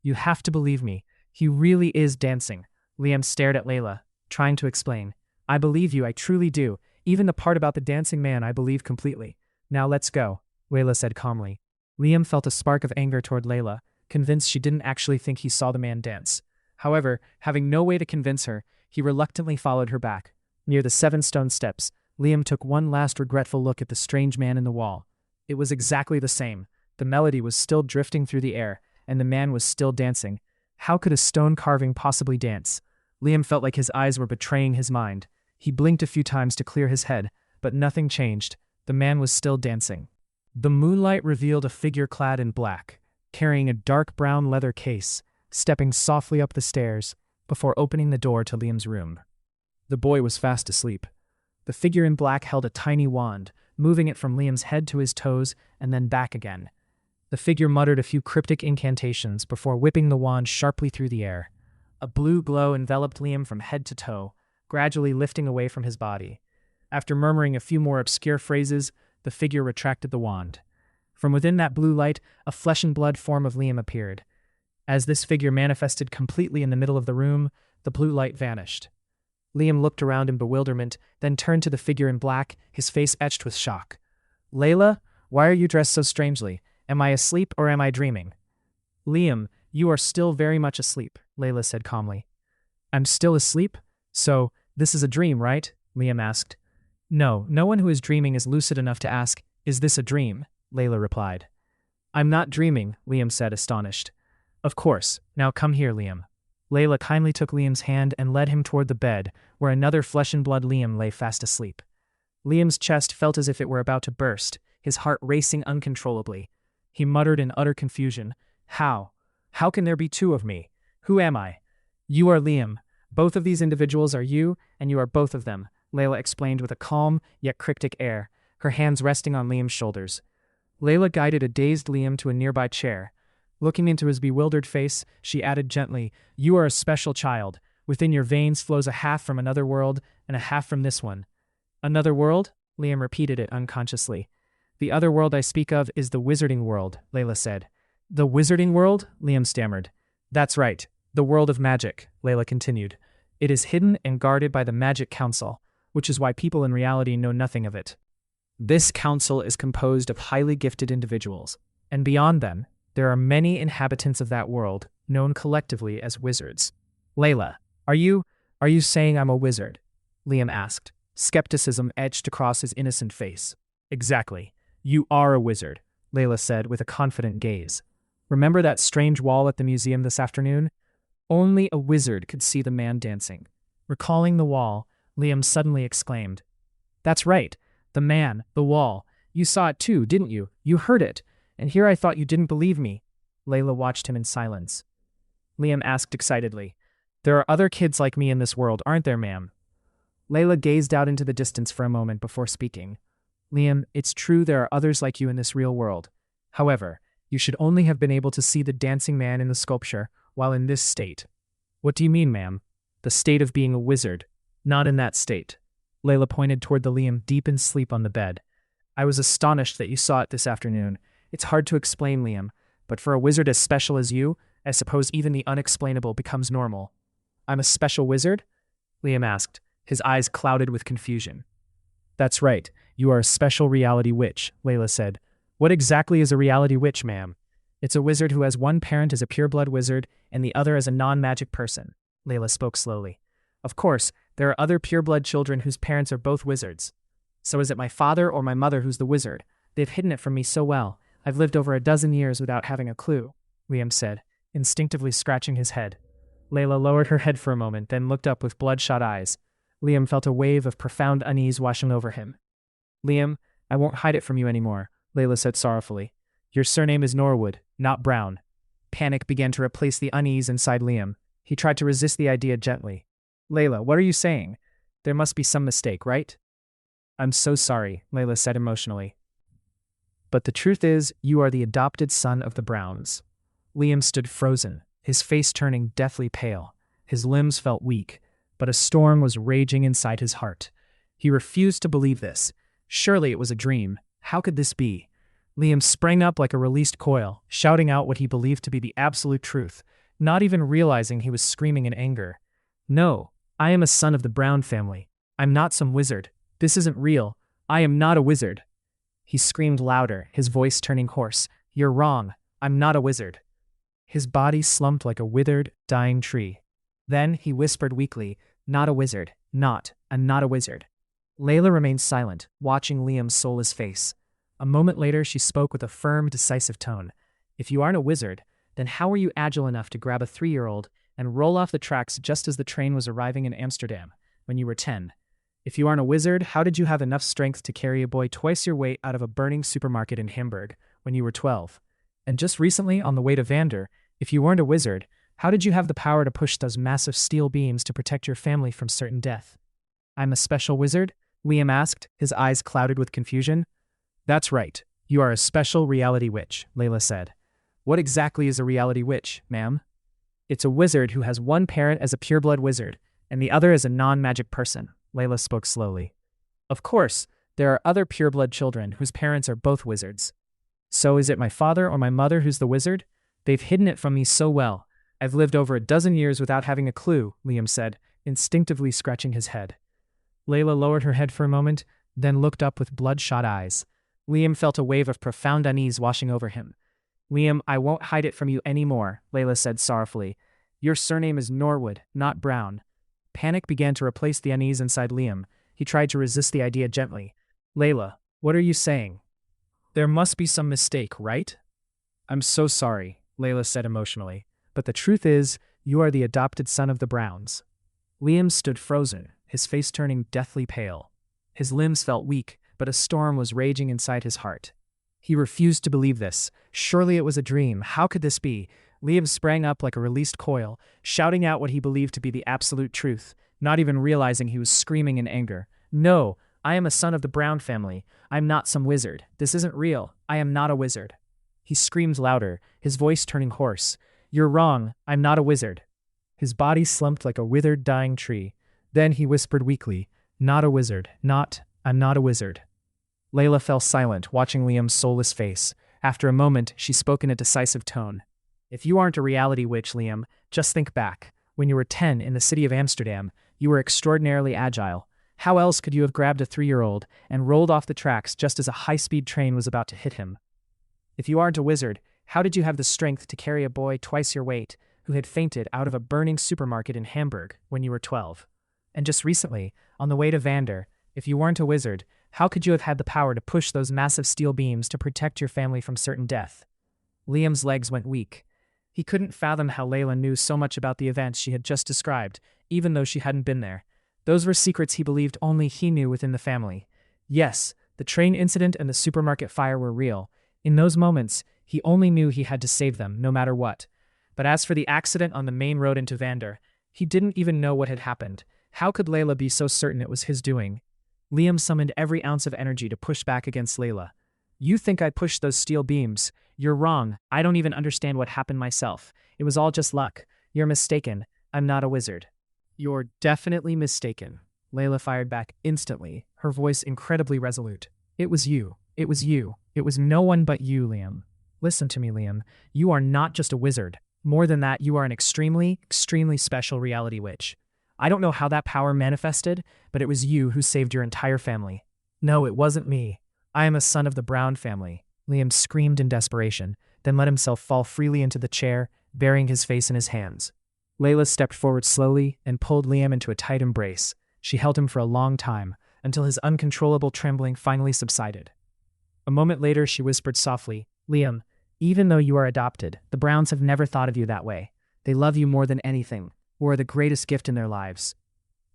You have to believe me. He really is dancing. Liam stared at Layla, trying to explain. I believe you, I truly do. Even the part about the dancing man I believe completely. Now let's go, Layla said calmly. Liam felt a spark of anger toward Layla, convinced she didn't actually think he saw the man dance. However, having no way to convince her, he reluctantly followed her back. Near the 7 stone steps, Liam took one last regretful look at the strange man in the wall. It was exactly the same. The melody was still drifting through the air, and the man was still dancing. How could a stone carving possibly dance? Liam felt like his eyes were betraying his mind. He blinked a few times to clear his head, but nothing changed. The man was still dancing. The moonlight revealed a figure clad in black, carrying a dark brown leather case, stepping softly up the stairs, before opening the door to Liam's room. The boy was fast asleep. The figure in black held a tiny wand, moving it from Liam's head to his toes and then back again. The figure muttered a few cryptic incantations before whipping the wand sharply through the air. A blue glow enveloped Liam from head to toe, gradually lifting away from his body. After murmuring a few more obscure phrases, the figure retracted the wand. From within that blue light, a flesh and blood form of Liam appeared. As this figure manifested completely in the middle of the room, the blue light vanished. Liam looked around in bewilderment, then turned to the figure in black, his face etched with shock. Layla, why are you dressed so strangely? Am I asleep or am I dreaming? Liam, you are still very much asleep, Layla said calmly. I'm still asleep? So, this is a dream, right? Liam asked. No, no one who is dreaming is lucid enough to ask, is this a dream? Layla replied. I'm not dreaming, Liam said, astonished. Of course. Now come here, Liam. Layla kindly took Liam's hand and led him toward the bed, where another flesh-and-blood Liam lay fast asleep. Liam's chest felt as if it were about to burst, his heart racing uncontrollably. He muttered in utter confusion, How? How can there be 2 of me? Who am I? You are Liam. Both of these individuals are you, and you are both of them, Layla explained with a calm, yet cryptic air, her hands resting on Liam's shoulders. Layla guided a dazed Liam to a nearby chair. Looking into his bewildered face, she added gently, You are a special child. Within your veins flows a half from another world and a half from this one. Another world? Liam repeated it unconsciously. The other world I speak of is the wizarding world, Layla said. The wizarding world? Liam stammered. That's right. The world of magic, Layla continued. It is hidden and guarded by the Magic Council, which is why people in reality know nothing of it. This council is composed of highly gifted individuals, and beyond them, there are many inhabitants of that world, known collectively as wizards. Layla, are you saying I'm a wizard? Liam asked. Skepticism etched across his innocent face. Exactly. You are a wizard, Layla said with a confident gaze. Remember that strange wall at the museum this afternoon? Only a wizard could see the man dancing. Recalling the wall, Liam suddenly exclaimed, That's right. The man, the wall. You saw it too, didn't you? You heard it. And here I thought you didn't believe me. Layla watched him in silence. Liam asked excitedly, There are other kids like me in this world, aren't there, ma'am? Layla gazed out into the distance for a moment before speaking. Liam, it's true there are others like you in this real world. However, you should only have been able to see the dancing man in the sculpture while in this state. What do you mean, ma'am? The state of being a wizard. Not in that state. Layla pointed toward the Liam deep in sleep on the bed. I was astonished that you saw it this afternoon. It's hard to explain, Liam, but for a wizard as special as you, I suppose even the unexplainable becomes normal. I'm a special wizard? Liam asked, his eyes clouded with confusion. That's right, you are a special reality witch, Layla said. What exactly is a reality witch, ma'am? It's a wizard who has one parent as a pureblood wizard and the other as a non-magic person, Layla spoke slowly. Of course, there are other pureblood children whose parents are both wizards. So is it my father or my mother who's the wizard? They've hidden it from me so well. I've lived over a dozen years without having a clue, Liam said, instinctively scratching his head. Layla lowered her head for a moment, then looked up with bloodshot eyes. Liam felt a wave of profound unease washing over him. Liam, I won't hide it from you anymore, Layla said sorrowfully. Your surname is Norwood, not Brown. Panic began to replace the unease inside Liam. He tried to resist the idea gently. Layla, what are you saying? There must be some mistake, right? I'm so sorry, Layla said emotionally. But the truth is, you are the adopted son of the Browns. Liam stood frozen, his face turning deathly pale. His limbs felt weak, but a storm was raging inside his heart. He refused to believe this. Surely it was a dream. How could this be? Liam sprang up like a released coil, shouting out what he believed to be the absolute truth, not even realizing he was screaming in anger. No, I am a son of the Brown family. I'm not some wizard. This isn't real. I am not a wizard. He screamed louder, his voice turning hoarse. You're wrong. I'm not a wizard. His body slumped like a withered, dying tree. Then he whispered weakly, Not a wizard. I'm not a wizard. Layla remained silent, watching Liam's soulless face. A moment later, she spoke with a firm, decisive tone. If you aren't a wizard, then how were you agile enough to grab a 3-year-old and roll off the tracks just as the train was arriving in Amsterdam, when you were 10? If you aren't a wizard, how did you have enough strength to carry a boy twice your weight out of a burning supermarket in Hamburg, when you were 12? And just recently, on the way to Vander, if you weren't a wizard, how did you have the power to push those massive steel beams to protect your family from certain death? I'm a special wizard? Liam asked, his eyes clouded with confusion. That's right. You are a special reality witch, Layla said. What exactly is a reality witch, ma'am? It's a wizard who has one parent as a pureblood wizard and the other as a non-magic person, Layla spoke slowly. Of course, there are other pureblood children whose parents are both wizards. So is it my father or my mother who's the wizard? They've hidden it from me so well. I've lived over a dozen years without having a clue, Liam said, instinctively scratching his head. Layla lowered her head for a moment, then looked up with bloodshot eyes. Liam felt a wave of profound unease washing over him. Liam, I won't hide it from you anymore, Layla said sorrowfully. Your surname is Norwood, not Brown. Panic began to replace the unease inside Liam. He tried to resist the idea gently. Layla, what are you saying? There must be some mistake, right? I'm so sorry, Layla said emotionally. But the truth is, you are the adopted son of the Browns. Liam stood frozen, his face turning deathly pale. His limbs felt weak, but a storm was raging inside his heart. He refused to believe this. Surely it was a dream. How could this be? Liam sprang up like a released coil, shouting out what he believed to be the absolute truth, not even realizing he was screaming in anger. No, I am a son of the Brown family. I'm not some wizard. This isn't real. I am not a wizard. He screamed louder, his voice turning hoarse. You're wrong. I'm not a wizard. His body slumped like a withered, dying tree. Then he whispered weakly, Not a wizard. I'm not a wizard. Layla fell silent, watching Liam's soulless face. After a moment, she spoke in a decisive tone. If you aren't a reality witch, Liam, just think back. When you were 10 in the city of Amsterdam, you were extraordinarily agile. How else could you have grabbed a 3-year-old and rolled off the tracks just as a high-speed train was about to hit him? If you aren't a wizard, how did you have the strength to carry a boy twice your weight who had fainted out of a burning supermarket in Hamburg when you were 12? And just recently, on the way to Vander, if you weren't a wizard, how could you have had the power to push those massive steel beams to protect your family from certain death? Liam's legs went weak. He couldn't fathom how Layla knew so much about the events she had just described, even though she hadn't been there. Those were secrets he believed only he knew within the family. Yes, the train incident and the supermarket fire were real. In those moments, he only knew he had to save them, no matter what. But as for the accident on the main road into Vander, he didn't even know what had happened. How could Layla be so certain it was his doing? Liam summoned every ounce of energy to push back against Layla. You think I pushed those steel beams? You're wrong. I don't even understand what happened myself. It was all just luck. You're mistaken. I'm not a wizard. You're definitely mistaken. Layla fired back instantly, her voice incredibly resolute. It was you. It was you. It was no one but you, Liam. Listen to me, Liam. You are not just a wizard. More than that, you are an extremely, extremely special reality witch. I don't know how that power manifested, but it was you who saved your entire family. No, it wasn't me. I am a son of the Brown family. Liam screamed in desperation, then let himself fall freely into the chair, burying his face in his hands. Layla stepped forward slowly and pulled Liam into a tight embrace. She held him for a long time, until his uncontrollable trembling finally subsided. A moment later, she whispered softly, "Liam, even though you are adopted, the Browns have never thought of you that way. They love you more than anything, or are the greatest gift in their lives."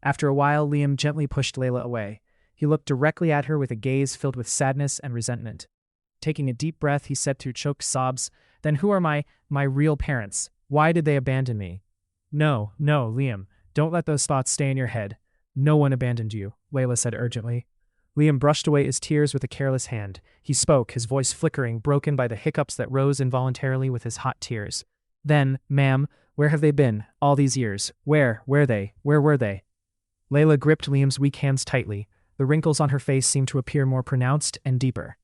After a while, Liam gently pushed Layla away. He looked directly at her with a gaze filled with sadness and resentment. Taking a deep breath, he said through choked sobs, "Then who are my real parents? Why did they abandon me?" No, Liam, don't let those thoughts stay in your head. No one abandoned you," Layla said urgently. Liam brushed away his tears with a careless hand. He spoke, his voice flickering, broken by the hiccups that rose involuntarily with his hot tears. "Then, ma'am, where have they been, all these years? Where were they? Layla gripped Liam's weak hands tightly. The wrinkles on her face seemed to appear more pronounced and deeper.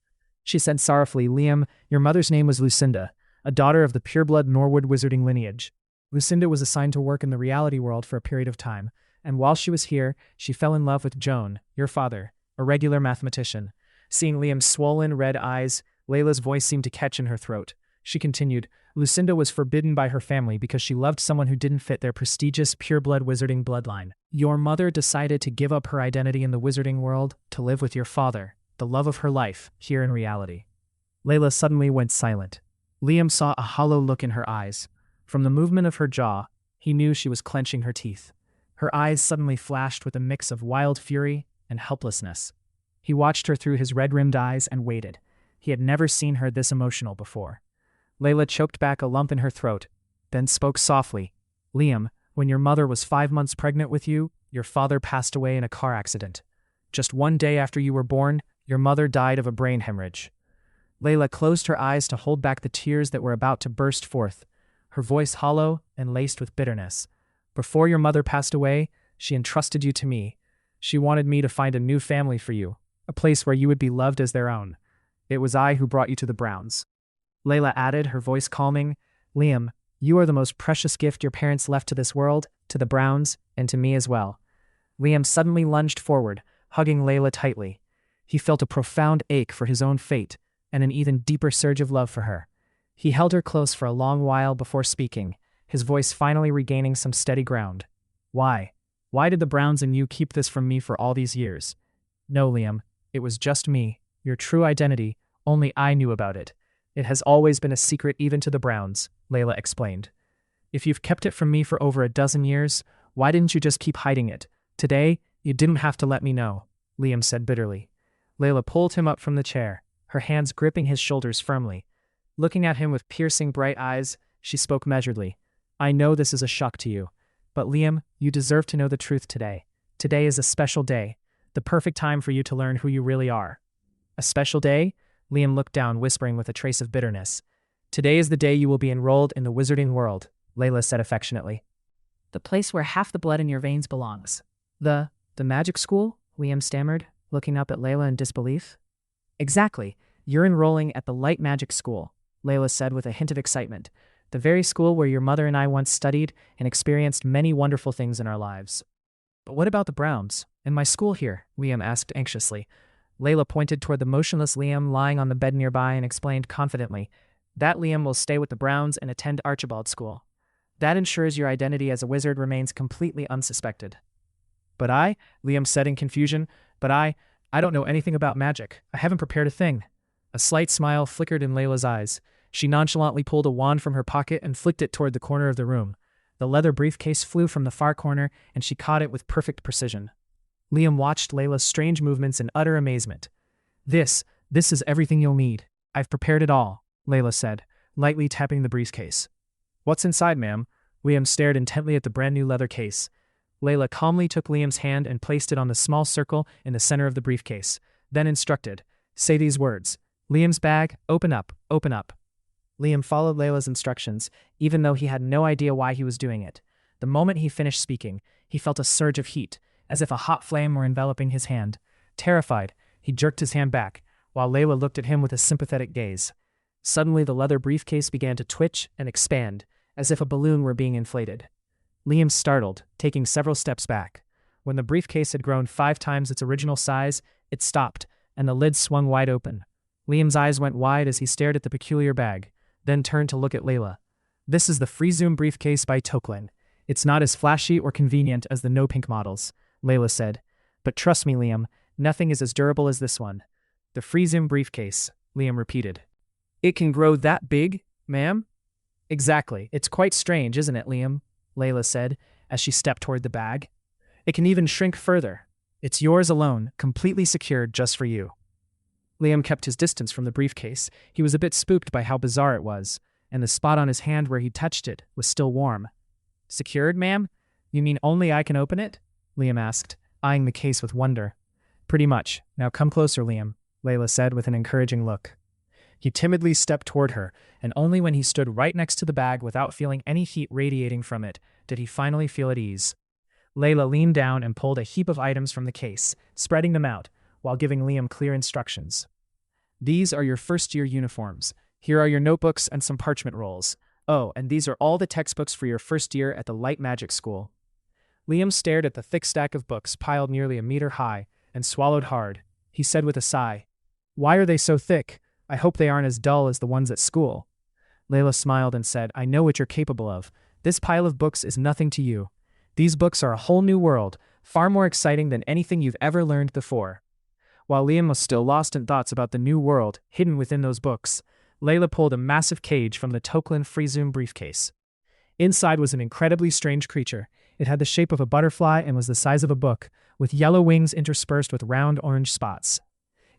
She said sorrowfully, "Liam, your mother's name was Lucinda, a daughter of the pureblood Norwood wizarding lineage. Lucinda was assigned to work in the reality world for a period of time, and while she was here, she fell in love with Joan, your father, a regular mathematician." Seeing Liam's swollen, red eyes, Layla's voice seemed to catch in her throat. She continued, "Lucinda was forbidden by her family because she loved someone who didn't fit their prestigious pureblood wizarding bloodline. Your mother decided to give up her identity in the wizarding world to live with your father, the love of her life, here in reality." Layla suddenly went silent. Liam saw a hollow look in her eyes. From the movement of her jaw, he knew she was clenching her teeth. Her eyes suddenly flashed with a mix of wild fury and helplessness. He watched her through his red-rimmed eyes and waited. He had never seen her this emotional before. Layla choked back a lump in her throat, then spoke softly. "Liam, when your mother was 5 months pregnant with you, your father passed away in a car accident. Just 1 day after you were born, your mother died of a brain hemorrhage." Layla closed her eyes to hold back the tears that were about to burst forth, her voice hollow and laced with bitterness. "Before your mother passed away, she entrusted you to me. She wanted me to find a new family for you, a place where you would be loved as their own. It was I who brought you to the Browns." Layla added, her voice calming, "Liam, you are the most precious gift your parents left to this world, to the Browns, and to me as well." Liam suddenly lunged forward, hugging Layla tightly. He felt a profound ache for his own fate, and an even deeper surge of love for her. He held her close for a long while before speaking, his voice finally regaining some steady ground. "Why? Why did the Browns and you keep this from me for all these years?" "No, Liam, it was just me. Your true identity, only I knew about it. It has always been a secret even to the Browns," Layla explained. "If you've kept it from me for over a dozen years, why didn't you just keep hiding it? Today, you didn't have to let me know," Liam said bitterly. Layla pulled him up from the chair, her hands gripping his shoulders firmly. Looking at him with piercing bright eyes, she spoke measuredly. "I know this is a shock to you, but Liam, you deserve to know the truth today. Today is a special day, the perfect time for you to learn who you really are." "A special day?" Liam looked down, whispering with a trace of bitterness. "Today is the day you will be enrolled in the wizarding world," Layla said affectionately. "The place where half the blood in your veins belongs." The magic school?" Liam stammered, looking up at Layla in disbelief. "Exactly. You're enrolling at the Light Magic School," Layla said with a hint of excitement. "The very school where your mother and I once studied and experienced many wonderful things in our lives." "But what about the Browns? And my school here?" Liam asked anxiously. Layla pointed toward the motionless Liam lying on the bed nearby and explained confidently, "That Liam will stay with the Browns and attend Archibald School. That ensures your identity as a wizard remains completely unsuspected." "But Liam said in confusion, "but I don't know anything about magic. I haven't prepared a thing." A slight smile flickered in Layla's eyes. She nonchalantly pulled a wand from her pocket and flicked it toward the corner of the room. The leather briefcase flew from the far corner, and she caught it with perfect precision. Liam watched Layla's strange movements in utter amazement. This is everything you'll need. I've prepared it all," Layla said, lightly tapping the briefcase. "What's inside, ma'am?" Liam stared intently at the brand new leather case. Layla calmly took Liam's hand and placed it on the small circle in the center of the briefcase, then instructed, "Say these words. Liam's bag, open up, open up." Liam followed Layla's instructions, even though he had no idea why he was doing it. The moment he finished speaking, he felt a surge of heat, as if a hot flame were enveloping his hand. Terrified, he jerked his hand back, while Layla looked at him with a sympathetic gaze. Suddenly, the leather briefcase began to twitch and expand, as if a balloon were being inflated. Liam startled, taking several steps back. When the briefcase had grown 5 times its original size, it stopped, and the lid swung wide open. Liam's eyes went wide as he stared at the peculiar bag, then turned to look at Layla. "This is the Free Zoom briefcase by Otlanc. It's not as flashy or convenient as the no-pink models," Layla said. "But trust me, Liam, nothing is as durable as this one." "The Free Zoom briefcase," Liam repeated. "It can grow that big, ma'am?" "Exactly. It's quite strange, isn't it, Liam?" Layla said, as she stepped toward the bag. "It can even shrink further. It's yours alone, completely secured just for you." Liam kept his distance from the briefcase. He was a bit spooked by how bizarre it was, and the spot on his hand where he touched it was still warm. "Secured, ma'am? You mean only I can open it?" Liam asked, eyeing the case with wonder. "Pretty much. Now come closer, Liam," Layla said with an encouraging look. He timidly stepped toward her, and only when he stood right next to the bag without feeling any heat radiating from it did he finally feel at ease. Layla leaned down and pulled a heap of items from the case, spreading them out, while giving Liam clear instructions. "These are your first-year uniforms. Here are your notebooks and some parchment rolls. Oh, and these are all the textbooks for your first year at the Light Magic School." Liam stared at the thick stack of books piled nearly a meter high and swallowed hard. He said with a sigh, "Why are they so thick? I hope they aren't as dull as the ones at school." Layla smiled and said, "I know what you're capable of. This pile of books is nothing to you. These books are a whole new world, far more exciting than anything you've ever learned before." While Liam was still lost in thoughts about the new world hidden within those books, Layla pulled a massive cage from the Otlanc Free Zoom briefcase. Inside was an incredibly strange creature. It had the shape of a butterfly and was the size of a book, with yellow wings interspersed with round orange spots.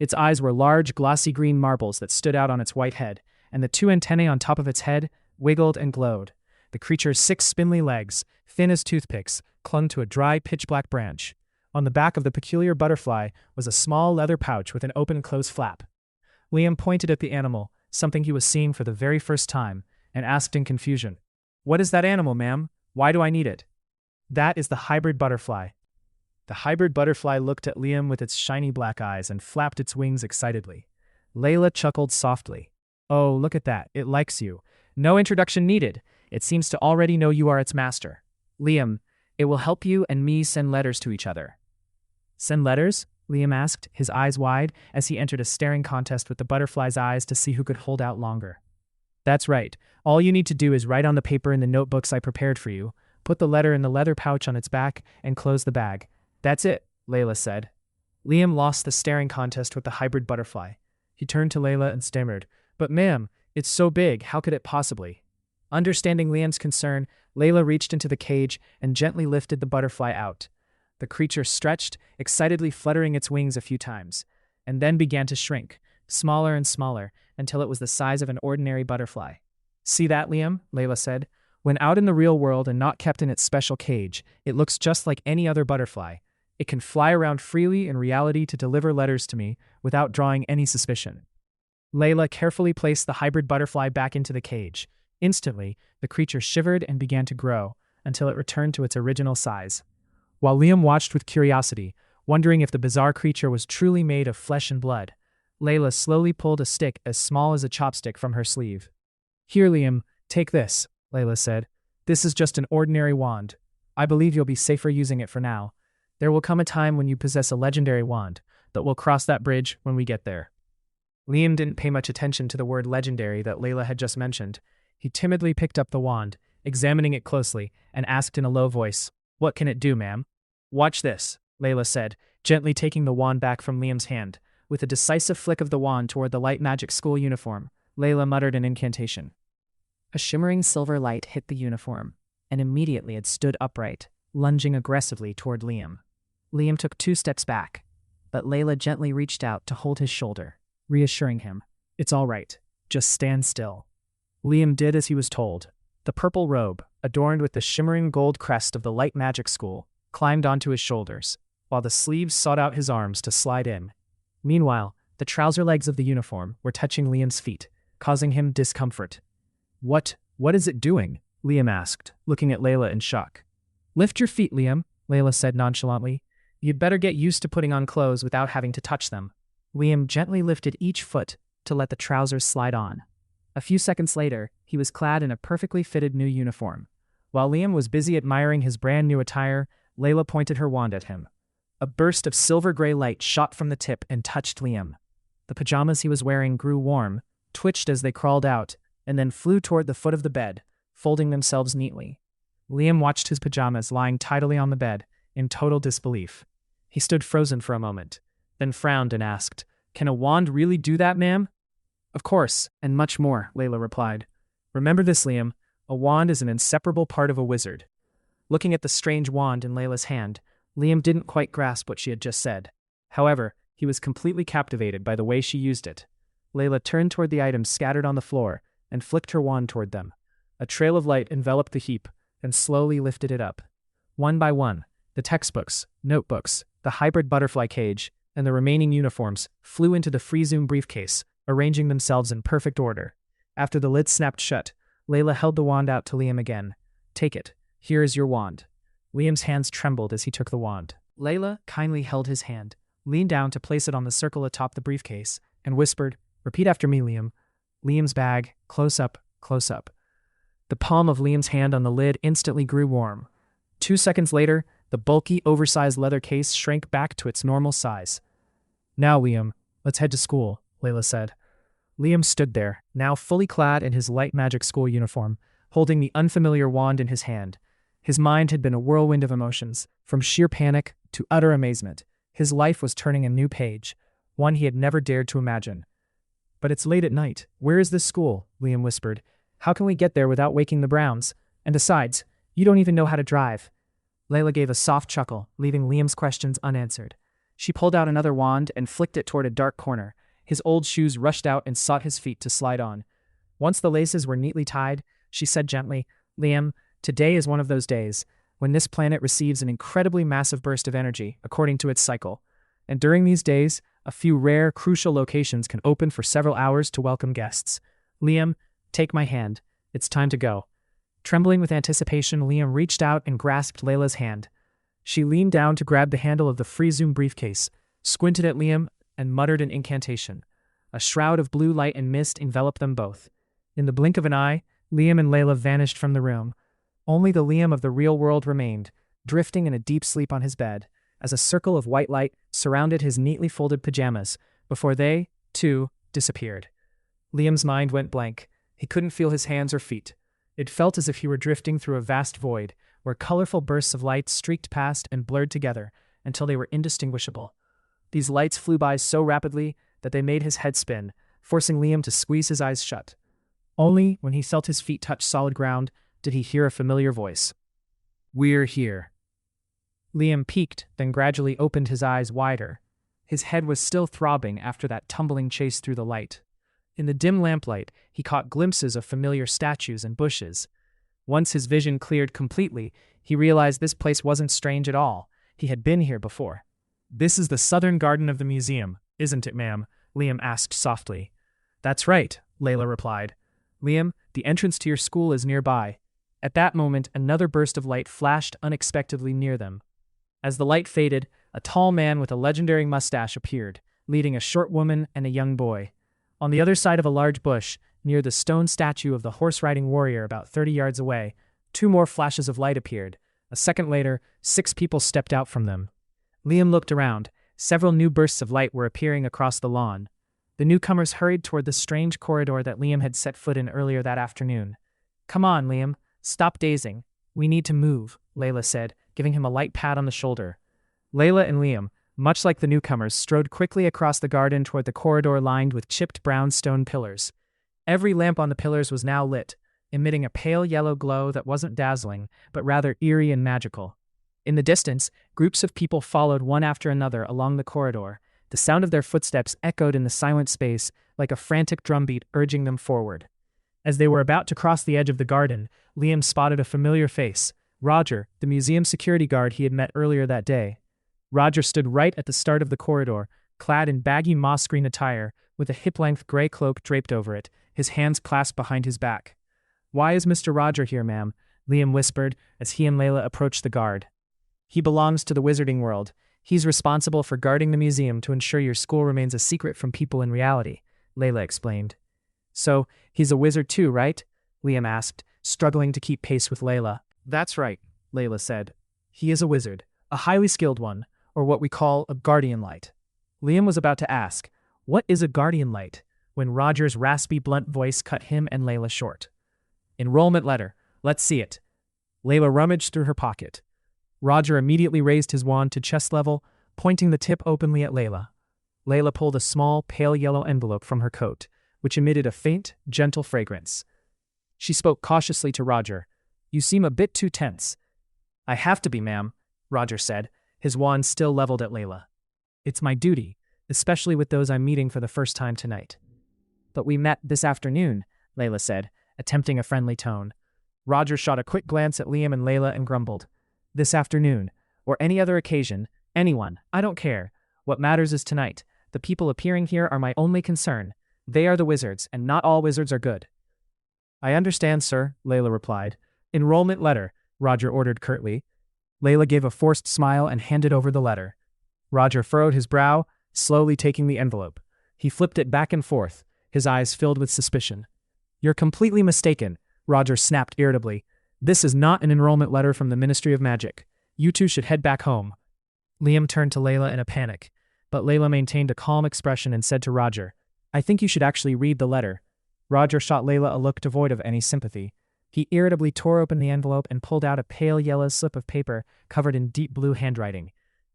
Its eyes were large, glossy green marbles that stood out on its white head, and the 2 antennae on top of its head wiggled and glowed. The creature's 6 spindly legs, thin as toothpicks, clung to a dry, pitch-black branch. On the back of the peculiar butterfly was a small leather pouch with an open-close flap. Liam pointed at the animal, something he was seeing for the very first time, and asked in confusion, "What is that animal, ma'am? Why do I need it?" "That is the hybrid butterfly." The hybrid butterfly looked at Liam with its shiny black eyes and flapped its wings excitedly. Layla chuckled softly. "Oh, look at that. It likes you. No introduction needed. It seems to already know you are its master. Liam, it will help you and me send letters to each other." "Send letters?" Liam asked, his eyes wide, as he entered a staring contest with the butterfly's eyes to see who could hold out longer. "That's right. All you need to do is write on the paper in the notebooks I prepared for you, put the letter in the leather pouch on its back, and close the bag. That's it," Layla said. Liam lost the staring contest with the hybrid butterfly. He turned to Layla and stammered, "But ma'am, it's so big, how could it possibly?" Understanding Liam's concern, Layla reached into the cage and gently lifted the butterfly out. The creature stretched, excitedly fluttering its wings a few times, and then began to shrink, smaller and smaller, until it was the size of an ordinary butterfly. "See that, Liam?" Layla said. "When out in the real world and not kept in its special cage, it looks just like any other butterfly. It can fly around freely in reality to deliver letters to me without drawing any suspicion." Layla carefully placed the hybrid butterfly back into the cage. Instantly, the creature shivered and began to grow, until it returned to its original size. While Liam watched with curiosity, wondering if the bizarre creature was truly made of flesh and blood, Layla slowly pulled a stick as small as a chopstick from her sleeve. "Here, Liam, take this," Layla said. "This is just an ordinary wand. I believe you'll be safer using it for now. There will come a time when you possess a legendary wand, but we'll cross that bridge when we get there." Liam didn't pay much attention to the word legendary that Layla had just mentioned. He timidly picked up the wand, examining it closely, and asked in a low voice, "What can it do, ma'am?" "Watch this," Layla said, gently taking the wand back from Liam's hand. With a decisive flick of the wand toward the Light Magic School uniform, Layla muttered an incantation. A shimmering silver light hit the uniform, and immediately it stood upright, lunging aggressively toward Liam. Liam took 2 steps back, but Layla gently reached out to hold his shoulder, reassuring him, "It's all right. Just stand still." Liam did as he was told. The purple robe, adorned with the shimmering gold crest of the Light Magic School, climbed onto his shoulders, while the sleeves sought out his arms to slide in. Meanwhile, the trouser legs of the uniform were touching Liam's feet, causing him discomfort. What is it doing?" Liam asked, looking at Layla in shock. "Lift your feet, Liam," Layla said nonchalantly. "You'd better get used to putting on clothes without having to touch them." Liam gently lifted each foot to let the trousers slide on. A few seconds later, He was clad in a perfectly fitted new uniform. While Liam was busy admiring his brand new attire, Layla pointed her wand at him. A burst of silver-gray light shot from the tip and touched Liam. The pajamas he was wearing grew warm, twitched as they crawled out, and then flew toward the foot of the bed, folding themselves neatly. Liam watched his pajamas lying tidily on the bed, in total disbelief. He stood frozen for a moment, then frowned and asked, "Can a wand really do that, ma'am?" "Of course, and much more," Layla replied. "Remember this, Liam. A wand is an inseparable part of a wizard." Looking at the strange wand in Layla's hand, Liam didn't quite grasp what she had just said. However, he was completely captivated by the way she used it. Layla turned toward the items scattered on the floor and flicked her wand toward them. A trail of light enveloped the heap and slowly lifted it up. One by one, the textbooks, notebooks, the hybrid butterfly cage, and the remaining uniforms flew into the free-zoom briefcase, arranging themselves in perfect order. After the lid snapped shut, Layla held the wand out to Liam again. "Take it. Here is your wand." Liam's hands trembled as he took the wand. Layla kindly held his hand, leaned down to place it on the circle atop the briefcase, and whispered, "Repeat after me, Liam." Liam's bag, close up, close up. The palm of Liam's hand on the lid instantly grew warm. 2 seconds later, the bulky, oversized leather case shrank back to its normal size. "Now, Liam, let's head to school," Layla said. Liam stood there, now fully clad in his light magic school uniform, holding the unfamiliar wand in his hand. His mind had been a whirlwind of emotions, from sheer panic to utter amazement. His life was turning a new page, one he had never dared to imagine. "But it's late at night. Where is this school?" Liam whispered. "How can we get there without waking the Browns? And besides, you don't even know how to drive." Layla gave a soft chuckle, leaving Liam's questions unanswered. She pulled out another wand and flicked it toward a dark corner. His old shoes rushed out and sought his feet to slide on. Once the laces were neatly tied, she said gently, "Liam, today is one of those days when this planet receives an incredibly massive burst of energy according to its cycle. And during these days, a few rare, crucial locations can open for several hours to welcome guests. Liam, take my hand. It's time to go." Trembling with anticipation, Liam reached out and grasped Layla's hand. She leaned down to grab the handle of the free-zoom briefcase, squinted at Liam, and muttered an incantation. A shroud of blue light and mist enveloped them both. In the blink of an eye, Liam and Layla vanished from the room. Only the Liam of the real world remained, drifting in a deep sleep on his bed, as a circle of white light surrounded his neatly folded pajamas, before they, too, disappeared. Liam's mind went blank. He couldn't feel his hands or feet. It felt as if he were drifting through a vast void, where colorful bursts of light streaked past and blurred together until they were indistinguishable. These lights flew by so rapidly that they made his head spin, forcing Liam to squeeze his eyes shut. Only when he felt his feet touch solid ground did he hear a familiar voice. "We're here." Liam peeked, then gradually opened his eyes wider. His head was still throbbing after that tumbling chase through the light. In the dim lamplight, he caught glimpses of familiar statues and bushes. Once his vision cleared completely, he realized this place wasn't strange at all. He had been here before. "This is the southern garden of the museum, isn't it, ma'am?" Liam asked softly. "That's right," Layla replied. "Liam, the entrance to your school is nearby." At that moment, another burst of light flashed unexpectedly near them. As the light faded, a tall man with a legendary mustache appeared, leading a short woman and a young boy. On the other side of a large bush, near the stone statue of the horse-riding warrior about 30 yards away, 2 more flashes of light appeared. A second later, 6 people stepped out from them. Liam looked around. Several new bursts of light were appearing across the lawn. The newcomers hurried toward the strange corridor that Liam had set foot in earlier that afternoon. "Come on, Liam. Stop dazing. We need to move," Layla said, giving him a light pat on the shoulder. Layla and Liam, much like the newcomers, strode quickly across the garden toward the corridor lined with chipped brown stone pillars. Every lamp on the pillars was now lit, emitting a pale yellow glow that wasn't dazzling, but rather eerie and magical. In the distance, groups of people followed one after another along the corridor. The sound of their footsteps echoed in the silent space like a frantic drumbeat urging them forward. As they were about to cross the edge of the garden, Liam spotted a familiar face, Roger, the museum security guard he had met earlier that day. Roger stood right at the start of the corridor, clad in baggy moss-green attire, with a hip-length gray cloak draped over it, his hands clasped behind his back. "Why is Mr. Roger here, ma'am?" Liam whispered as he and Layla approached the guard. "He belongs to the wizarding world. He's responsible for guarding the museum to ensure your school remains a secret from people in reality," Layla explained. "So, he's a wizard too, right?" Liam asked, struggling to keep pace with Layla. That's right, Layla said. He is a wizard, a highly skilled one, or what we call a guardian light. Liam was about to ask, what is a guardian light, when Roger's raspy, blunt voice cut him and Layla short. Enrollment letter. Let's see it. Layla rummaged through her pocket. Roger immediately raised his wand to chest level, pointing the tip openly at Layla. Layla pulled a small, pale yellow envelope from her coat, which emitted a faint, gentle fragrance. She spoke cautiously to Roger. You seem a bit too tense. I have to be, ma'am, Roger said, his wand still leveled at Layla. It's my duty, especially with those I'm meeting for the first time tonight. But we met this afternoon, Layla said, attempting a friendly tone. Roger shot a quick glance at Liam and Layla and grumbled. This afternoon, or any other occasion, anyone, I don't care. What matters is tonight. The people appearing here are my only concern. They are the wizards, and not all wizards are good. I understand, sir, Layla replied. Enrollment letter, Roger ordered curtly. Layla gave a forced smile and handed over the letter. Roger furrowed his brow, slowly taking the envelope. He flipped it back and forth, his eyes filled with suspicion. You're completely mistaken, Roger snapped irritably. This is not an enrollment letter from the Ministry of Magic. You two should head back home. Liam turned to Layla in a panic, but Layla maintained a calm expression and said to Roger, I think you should actually read the letter. Roger shot Layla a look devoid of any sympathy. He irritably tore open the envelope and pulled out a pale yellow slip of paper covered in deep blue handwriting.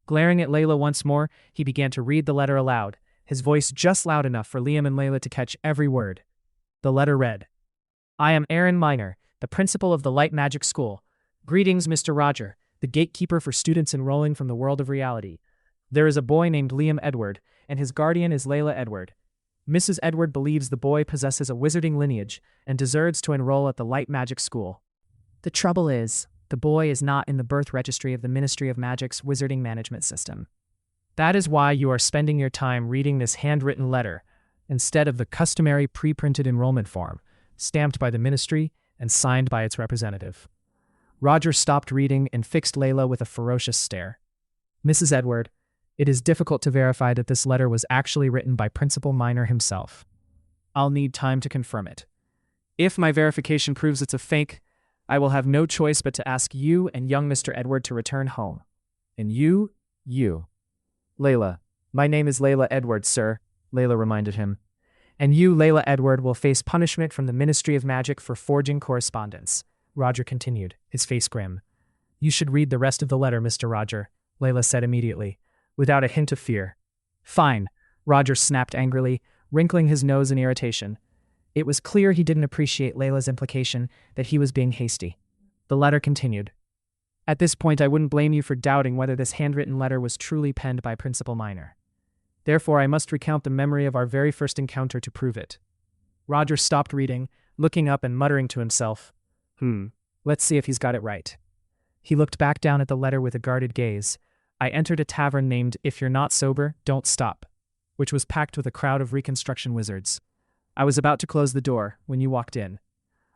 Glaring at Layla once more, he began to read the letter aloud, his voice just loud enough for Liam and Layla to catch every word. The letter read, I am Aaron Miner, the principal of the Light Magic School. Greetings, Mr. Roger, the gatekeeper for students enrolling from the world of reality. There is a boy named Liam Edward, and his guardian is Layla Edward. Mrs. Edward believes the boy possesses a wizarding lineage and deserves to enroll at the Light Magic School. The trouble is, the boy is not in the birth registry of the Ministry of Magic's wizarding management system. That is why you are spending your time reading this handwritten letter, instead of the customary pre-printed enrollment form, stamped by the ministry and signed by its representative. Roger stopped reading and fixed Layla with a ferocious stare. Mrs. Edward, it is difficult to verify that this letter was actually written by Principal Miner himself. I'll need time to confirm it. If my verification proves it's a fake, I will have no choice but to ask you and young Mr. Edward to return home. And you. Layla. My name is Layla Edward, sir, Layla reminded him. And you, Layla Edward, will face punishment from the Ministry of Magic for forging correspondence, Roger continued, his face grim. You should read the rest of the letter, Mr. Roger, Layla said immediately, without a hint of fear. Fine, Roger snapped angrily, wrinkling his nose in irritation. It was clear he didn't appreciate Layla's implication that he was being hasty. The letter continued. At this point, I wouldn't blame you for doubting whether this handwritten letter was truly penned by Principal Miner. Therefore, I must recount the memory of our very first encounter to prove it. Roger stopped reading, looking up and muttering to himself. Let's see if he's got it right. He looked back down at the letter with a guarded gaze. I entered a tavern named If You're Not Sober, Don't Stop, which was packed with a crowd of Reconstruction wizards. I was about to close the door when you walked in.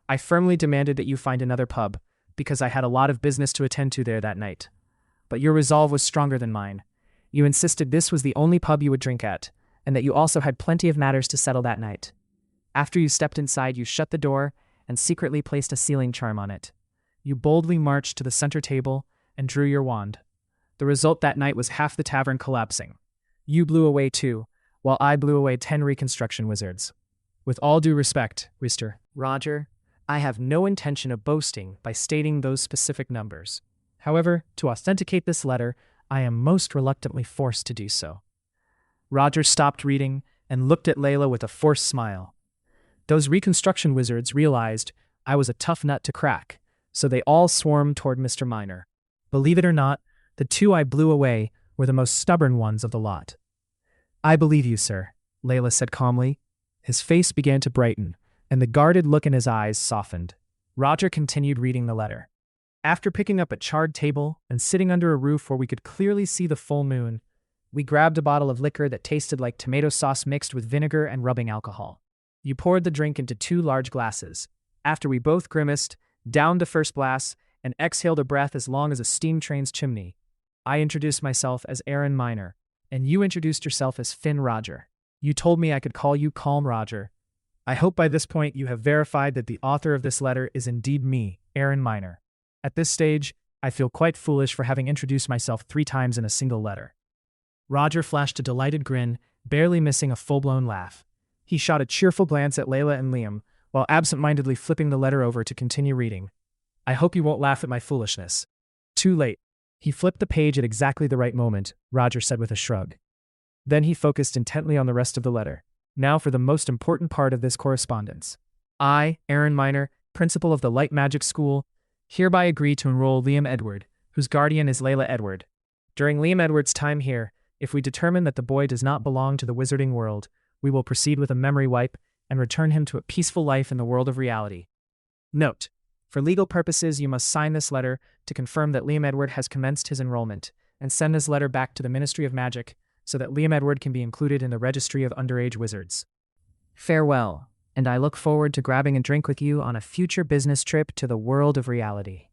I firmly demanded that you find another pub, because I had a lot of business to attend to there that night. But your resolve was stronger than mine. You insisted this was the only pub you would drink at, and that you also had plenty of matters to settle that night. After you stepped inside, you shut the door and secretly placed a sealing charm on it. You boldly marched to the center table and drew your wand. The result that night was half the tavern collapsing. You blew away 2, while I blew away 10 Reconstruction wizards. With all due respect, Mr. Roger, I have no intention of boasting by stating those specific numbers. However, to authenticate this letter, I am most reluctantly forced to do so. Roger stopped reading and looked at Layla with a forced smile. Those Reconstruction wizards realized I was a tough nut to crack, so they all swarmed toward Mr. Miner. Believe it or not, the 2 I blew away were the most stubborn ones of the lot. I believe you, sir, Layla said calmly. His face began to brighten, and the guarded look in his eyes softened. Roger continued reading the letter. After picking up a charred table and sitting under a roof where we could clearly see the full moon, we grabbed a bottle of liquor that tasted like tomato sauce mixed with vinegar and rubbing alcohol. You poured the drink into 2 large glasses. After we both grimaced, downed the first glass, and exhaled a breath as long as a steam train's chimney, I introduced myself as Aaron Miner, and you introduced yourself as Finn Roger. You told me I could call you Calm Roger. I hope by this point you have verified that the author of this letter is indeed me, Aaron Miner. At this stage, I feel quite foolish for having introduced myself 3 times in a single letter." Roger flashed a delighted grin, barely missing a full-blown laugh. He shot a cheerful glance at Layla and Liam, while absent-mindedly flipping the letter over to continue reading. "I hope you won't laugh at my foolishness." Too late. He flipped the page at exactly the right moment, Roger said with a shrug. Then he focused intently on the rest of the letter. "Now for the most important part of this correspondence. I, Aaron Miner, principal of the Light Magic School, hereby agree to enroll Liam Edward, whose guardian is Layla Edward. During Liam Edward's time here, if we determine that the boy does not belong to the wizarding world, we will proceed with a memory wipe and return him to a peaceful life in the world of reality. Note: for legal purposes, you must sign this letter to confirm that Liam Edward has commenced his enrollment, and send this letter back to the Ministry of Magic so that Liam Edward can be included in the Registry of Underage Wizards. Farewell, and I look forward to grabbing a drink with you on a future business trip to the world of reality.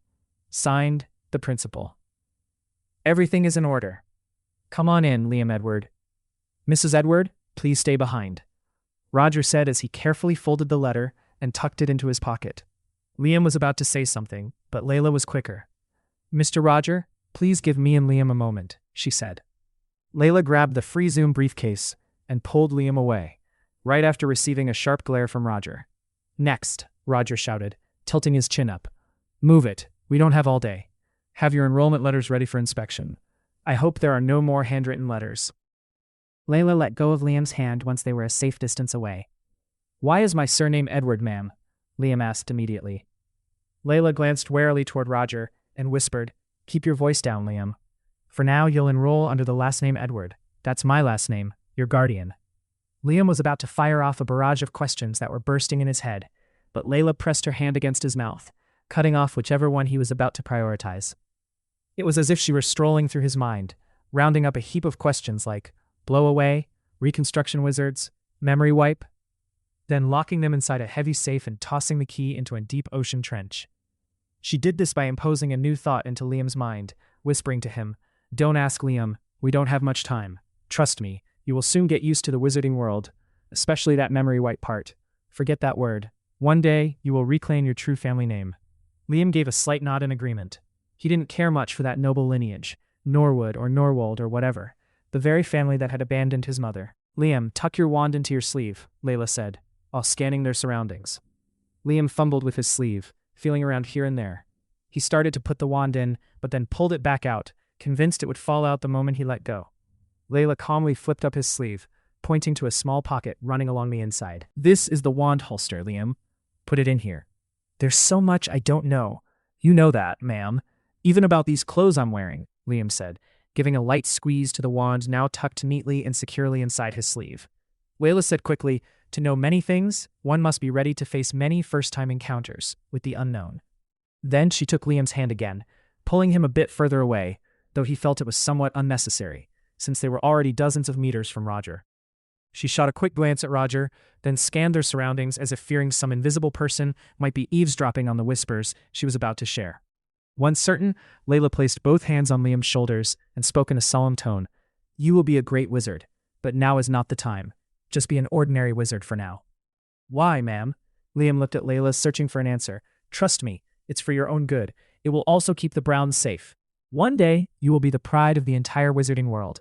Signed, the Principal." "Everything is in order. Come on in, Liam Edward. Mrs. Edward, please stay behind," Roger said as he carefully folded the letter and tucked it into his pocket. Liam was about to say something, but Layla was quicker. "Mr. Roger, please give me and Liam a moment," she said. Layla grabbed the free Zoom briefcase and pulled Liam away, right after receiving a sharp glare from Roger. "Next," Roger shouted, tilting his chin up. "Move it. We don't have all day. Have your enrollment letters ready for inspection. I hope there are no more handwritten letters." Layla let go of Liam's hand once they were a safe distance away. "Why is my surname Edward, ma'am?" Liam asked immediately. Layla glanced warily toward Roger and whispered, "Keep your voice down, Liam. For now, you'll enroll under the last name Edward. That's my last name, your guardian." Liam was about to fire off a barrage of questions that were bursting in his head, but Layla pressed her hand against his mouth, cutting off whichever one he was about to prioritize. It was as if she were strolling through his mind, rounding up a heap of questions like blow away, reconstruction wizards, memory wipe, then locking them inside a heavy safe and tossing the key into a deep ocean trench. She did this by imposing a new thought into Liam's mind, whispering to him, "Don't ask, Liam. We don't have much time. Trust me, you will soon get used to the wizarding world, especially that memory wipe part. Forget that word. One day, you will reclaim your true family name." Liam gave a slight nod in agreement. He didn't care much for that noble lineage, Norwood or Norwold or whatever, the very family that had abandoned his mother. "Liam, tuck your wand into your sleeve," Layla said, while scanning their surroundings. Liam fumbled with his sleeve, feeling around here and there. He started to put the wand in, but then pulled it back out, convinced it would fall out the moment he let go. Layla calmly flipped up his sleeve, pointing to a small pocket running along the inside. "This is the wand holster, Liam. Put it in here. There's so much I don't know. You know that, ma'am. Even about these clothes I'm wearing," Liam said, giving a light squeeze to the wand now tucked neatly and securely inside his sleeve. Layla said quickly, "To know many things, one must be ready to face many first-time encounters with the unknown." Then she took Liam's hand again, pulling him a bit further away, though he felt it was somewhat unnecessary, since they were already dozens of meters from Roger. She shot a quick glance at Roger, then scanned their surroundings as if fearing some invisible person might be eavesdropping on the whispers she was about to share. Once certain, Layla placed both hands on Liam's shoulders and spoke in a solemn tone. "You will be a great wizard, but now is not the time. Just be an ordinary wizard for now." "Why, ma'am?" Liam looked at Layla, searching for an answer. "Trust me, it's for your own good. It will also keep the Browns safe. One day, you will be the pride of the entire wizarding world."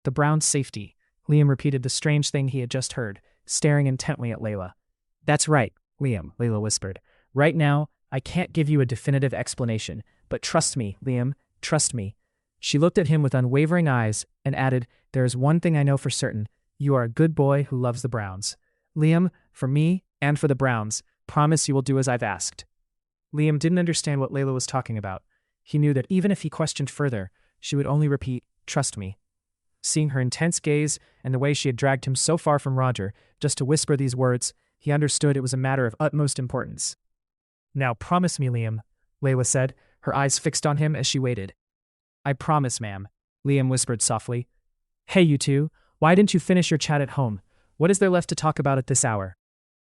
"The Browns' safety," Liam repeated the strange thing he had just heard, staring intently at Layla. "That's right, Liam," Layla whispered. "Right now, I can't give you a definitive explanation, but trust me, Liam, trust me." She looked at him with unwavering eyes and added, "There is one thing I know for certain. You are a good boy who loves the Browns. Liam, for me and for the Browns, promise you will do as I've asked." Liam didn't understand what Layla was talking about. He knew that even if he questioned further, she would only repeat, "Trust me." Seeing her intense gaze and the way she had dragged him so far from Roger just to whisper these words, he understood it was a matter of utmost importance. "Now promise me, Liam," Layla said, her eyes fixed on him as she waited. "I promise, ma'am," Liam whispered softly. "Hey, you two, why didn't you finish your chat at home? What is there left to talk about at this hour?"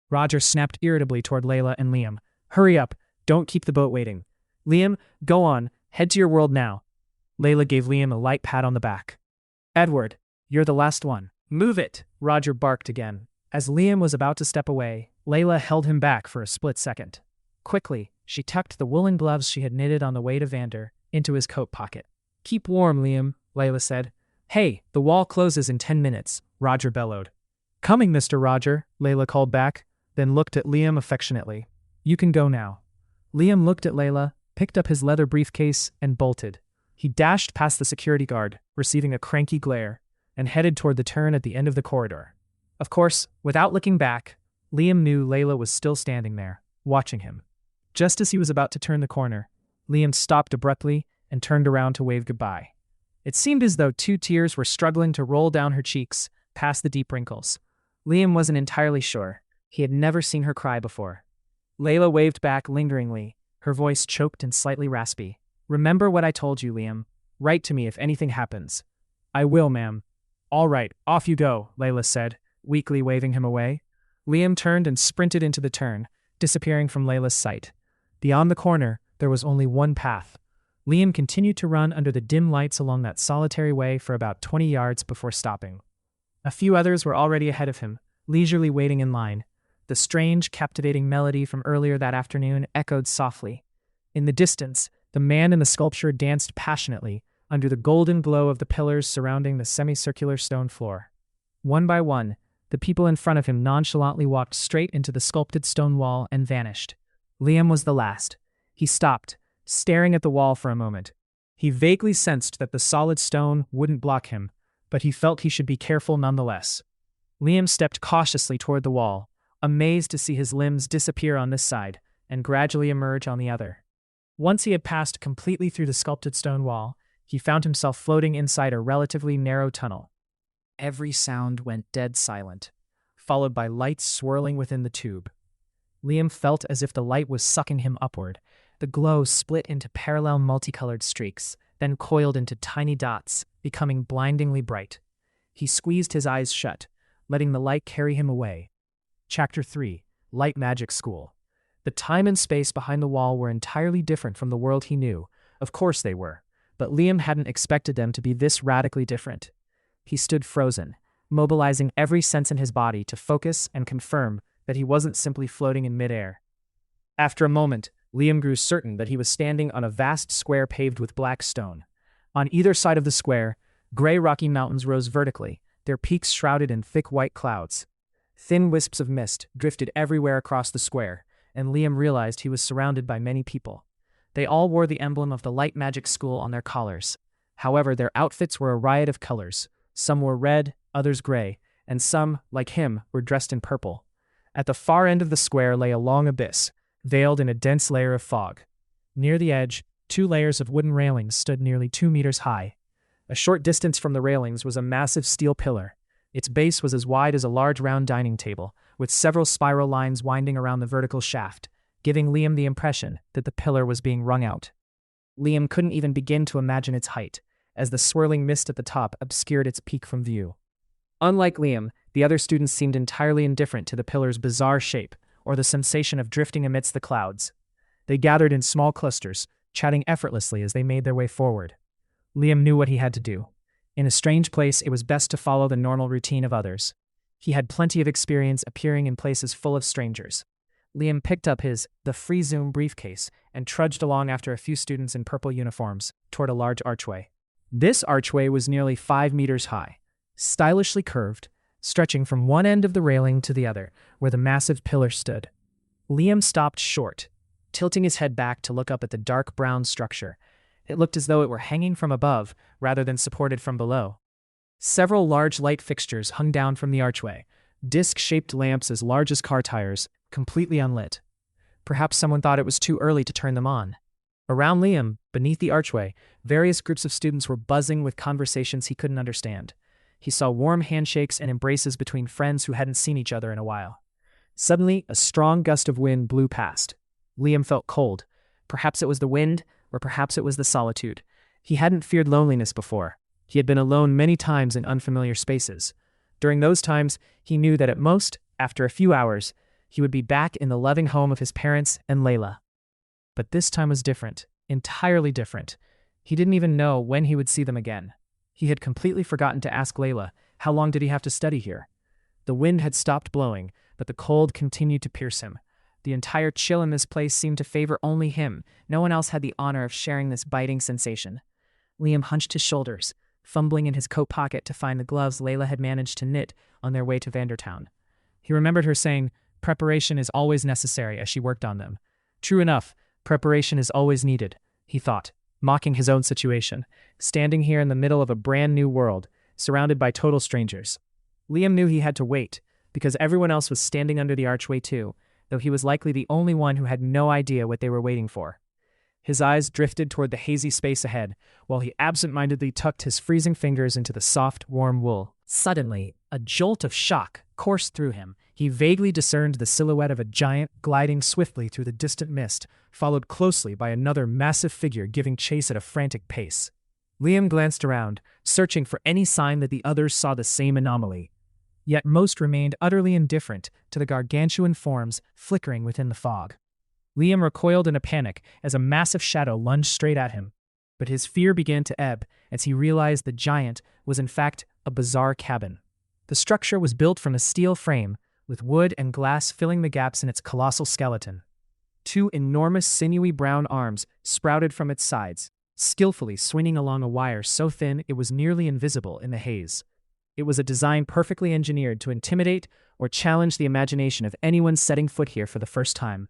Roger snapped irritably toward Layla and Liam. "Hurry up, don't keep the boat waiting. Liam, go on, head to your world now." Layla gave Liam a light pat on the back. "Edward, you're the last one." "Move it," Roger barked again, As Liam was about to step away, Layla held him back for a split second. Quickly, she tucked the woolen gloves she had knitted on the way to Vander into his coat pocket. "Keep warm, Liam," Layla said. "Hey, the wall closes in 10 minutes, Roger bellowed. "Coming, Mr. Roger," Layla called back, then looked at Liam affectionately. "You can go now." Liam looked at Layla, picked up his leather briefcase, and bolted. He dashed past the security guard, receiving a cranky glare, and headed toward the turn at the end of the corridor. Of course, without looking back, Liam knew Layla was still standing there, watching him. Just as he was about to turn the corner, Liam stopped abruptly and turned around to wave goodbye. It seemed as though 2 tears were struggling to roll down her cheeks, past the deep wrinkles. Liam wasn't entirely sure. He had never seen her cry before. Layla waved back lingeringly, her voice choked and slightly raspy. "Remember what I told you, Liam. Write to me if anything happens." "I will, ma'am." "All right, off you go," Layla said, weakly waving him away. Liam turned and sprinted into the turn, disappearing from Layla's sight. Beyond the corner, there was only one path. Liam continued to run under the dim lights along that solitary way for about 20 yards before stopping. A few others were already ahead of him, leisurely waiting in line. The strange, captivating melody from earlier that afternoon echoed softly. In the distance, the man in the sculpture danced passionately under the golden glow of the pillars surrounding the semicircular stone floor. One by one, the people in front of him nonchalantly walked straight into the sculpted stone wall and vanished. Liam was the last. He stopped, staring at the wall for a moment. He vaguely sensed that the solid stone wouldn't block him, but he felt he should be careful nonetheless. Liam stepped cautiously toward the wall, amazed to see his limbs disappear on this side and gradually emerge on the other. Once he had passed completely through the sculpted stone wall, he found himself floating inside a relatively narrow tunnel. Every sound went dead silent, followed by lights swirling within the tube. Liam felt as if the light was sucking him upward. The glow split into parallel multicolored streaks, then coiled into tiny dots, becoming blindingly bright. He squeezed his eyes shut, letting the light carry him away. Chapter 3: Light Magic School. The time and space behind the wall were entirely different from the world he knew. Of course they were, but Liam hadn't expected them to be this radically different. He stood frozen, mobilizing every sense in his body to focus and confirm that he wasn't simply floating in midair. After a moment, Liam grew certain that he was standing on a vast square paved with black stone. On either side of the square, gray rocky mountains rose vertically, their peaks shrouded in thick white clouds. Thin wisps of mist drifted everywhere across the square, and Liam realized he was surrounded by many people. They all wore the emblem of the Light Magic School on their collars. However, their outfits were a riot of colors. Some were red, others gray, and some, like him, were dressed in purple. At the far end of the square lay a long abyss, veiled in a dense layer of fog. Near the edge, 2 layers of wooden railings stood nearly 2 meters high. A short distance from the railings was a massive steel pillar. Its base was as wide as a large round dining table, with several spiral lines winding around the vertical shaft, giving Liam the impression that the pillar was being wrung out. Liam couldn't even begin to imagine its height, as the swirling mist at the top obscured its peak from view. Unlike Liam, the other students seemed entirely indifferent to the pillar's bizarre shape or the sensation of drifting amidst the clouds. They gathered in small clusters, chatting effortlessly as they made their way forward. Liam knew what he had to do. In a strange place, it was best to follow the normal routine of others. He had plenty of experience appearing in places full of strangers. Liam picked up the free Zoom briefcase and trudged along after a few students in purple uniforms toward a large archway. This archway was nearly 5 meters high, stylishly curved, stretching from one end of the railing to the other, where the massive pillar stood. Liam stopped short, tilting his head back to look up at the dark brown structure. It looked as though it were hanging from above rather than supported from below. Several large light fixtures hung down from the archway, disc-shaped lamps as large as car tires, completely unlit. Perhaps someone thought it was too early to turn them on. Around Liam, beneath the archway, various groups of students were buzzing with conversations he couldn't understand. He saw warm handshakes and embraces between friends who hadn't seen each other in a while. Suddenly, a strong gust of wind blew past. Liam felt cold. Perhaps it was the wind, or perhaps it was the solitude. He hadn't feared loneliness before. He had been alone many times in unfamiliar spaces. During those times, he knew that at most, after a few hours, he would be back in the loving home of his parents and Layla. But this time was different, entirely different. He didn't even know when he would see them again. He had completely forgotten to ask Layla, how long did he have to study here? The wind had stopped blowing, but the cold continued to pierce him. The entire chill in this place seemed to favor only him. No one else had the honor of sharing this biting sensation. Liam hunched his shoulders, fumbling in his coat pocket to find the gloves Layla had managed to knit on their way to Vandertown. He remembered her saying, "Preparation is always necessary," as she worked on them. True enough, preparation is always needed, he thought, mocking his own situation, standing here in the middle of a brand new world, surrounded by total strangers. Liam knew he had to wait, because everyone else was standing under the archway too, though he was likely the only one who had no idea what they were waiting for. His eyes drifted toward the hazy space ahead, while he absent-mindedly tucked his freezing fingers into the soft, warm wool. Suddenly, a jolt of shock coursed through him. He vaguely discerned the silhouette of a giant gliding swiftly through the distant mist, followed closely by another massive figure giving chase at a frantic pace. Liam glanced around, searching for any sign that the others saw the same anomaly. Yet most remained utterly indifferent to the gargantuan forms flickering within the fog. Liam recoiled in a panic as a massive shadow lunged straight at him, but his fear began to ebb as he realized the giant was in fact a bizarre cabin. The structure was built from a steel frame, with wood and glass filling the gaps in its colossal skeleton. Two enormous sinewy brown arms sprouted from its sides, skillfully swinging along a wire so thin it was nearly invisible in the haze. It was a design perfectly engineered to intimidate or challenge the imagination of anyone setting foot here for the first time.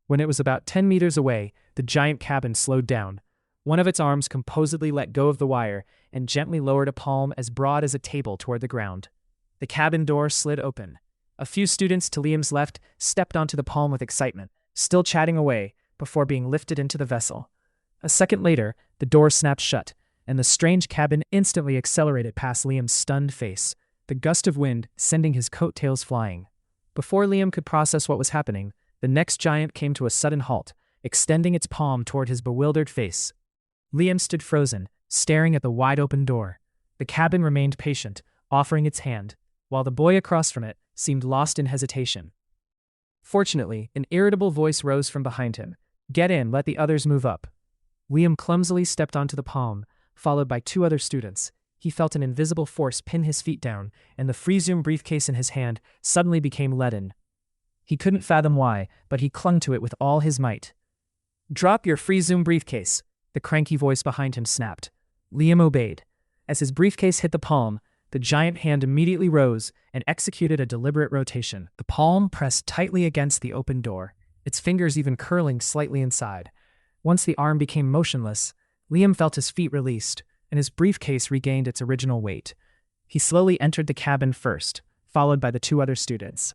When it was about 10 meters away, the giant cabin slowed down. One of its arms composedly let go of the wire and gently lowered a palm as broad as a table toward the ground. The cabin door slid open. A few students to Liam's left stepped onto the palm with excitement, still chatting away, before being lifted into the vessel. A second later, the door snapped shut, and the strange cabin instantly accelerated past Liam's stunned face, the gust of wind sending his coattails flying. Before Liam could process what was happening, the next giant came to a sudden halt, extending its palm toward his bewildered face. Liam stood frozen, staring at the wide-open door. The cabin remained patient, offering its hand, while the boy across from it seemed lost in hesitation. Fortunately, an irritable voice rose from behind him. "Get in, let the others move up." Liam clumsily stepped onto the palm, followed by two other students. He felt an invisible force pin his feet down, and the free-zoom briefcase in his hand suddenly became leaden. He couldn't fathom why, but he clung to it with all his might. "Drop your free-zoom briefcase," the cranky voice behind him snapped. Liam obeyed. As his briefcase hit the palm, the giant hand immediately rose and executed a deliberate rotation. The palm pressed tightly against the open door, its fingers even curling slightly inside. Once the arm became motionless, Liam felt his feet released, and his briefcase regained its original weight. He slowly entered the cabin first, followed by the two other students.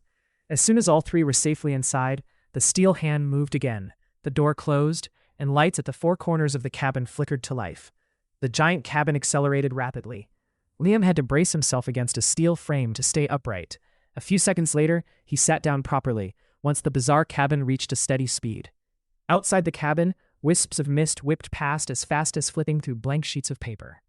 As soon as all three were safely inside, the steel hand moved again, the door closed, and lights at the four corners of the cabin flickered to life. The giant cabin accelerated rapidly. Liam had to brace himself against a steel frame to stay upright. A few seconds later, he sat down properly, once the bizarre cabin reached a steady speed. Outside the cabin, wisps of mist whipped past as fast as flipping through blank sheets of paper.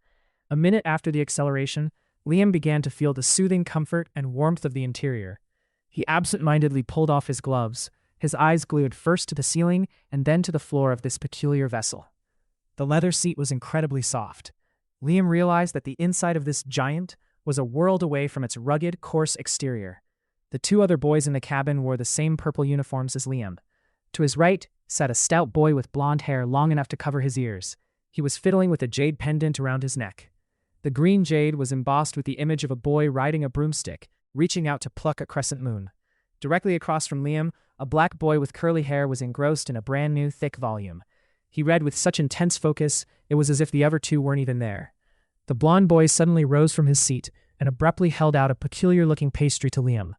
A minute after the acceleration, Liam began to feel the soothing comfort and warmth of the interior. He absent-mindedly pulled off his gloves, his eyes glued first to the ceiling and then to the floor of this peculiar vessel. The leather seat was incredibly soft. Liam realized that the inside of this giant was a world away from its rugged, coarse exterior. The two other boys in the cabin wore the same purple uniforms as Liam. To his right sat a stout boy with blonde hair long enough to cover his ears. He was fiddling with a jade pendant around his neck. The green jade was embossed with the image of a boy riding a broomstick, reaching out to pluck a crescent moon. Directly across from Liam, a black boy with curly hair was engrossed in a brand new, thick volume. He read with such intense focus, it was as if the other two weren't even there. The blonde boy suddenly rose from his seat and abruptly held out a peculiar-looking pastry to Liam.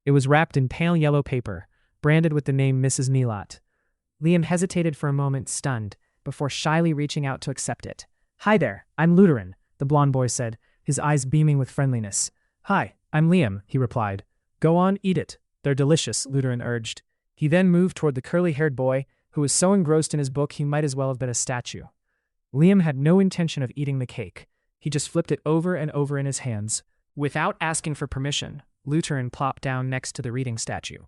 It was wrapped in pale yellow paper, branded with the name Mrs. Neelot. Liam hesitated for a moment, stunned, before shyly reaching out to accept it. "Hi there, I'm Luteran," the blonde boy said, his eyes beaming with friendliness. "Hi, I'm Liam," he replied. "Go on, eat it. They're delicious," Luteran urged. He then moved toward the curly-haired boy, who was so engrossed in his book he might as well have been a statue. Liam had no intention of eating the cake. He just flipped it over and over in his hands. Without asking for permission, Luteran plopped down next to the reading statue.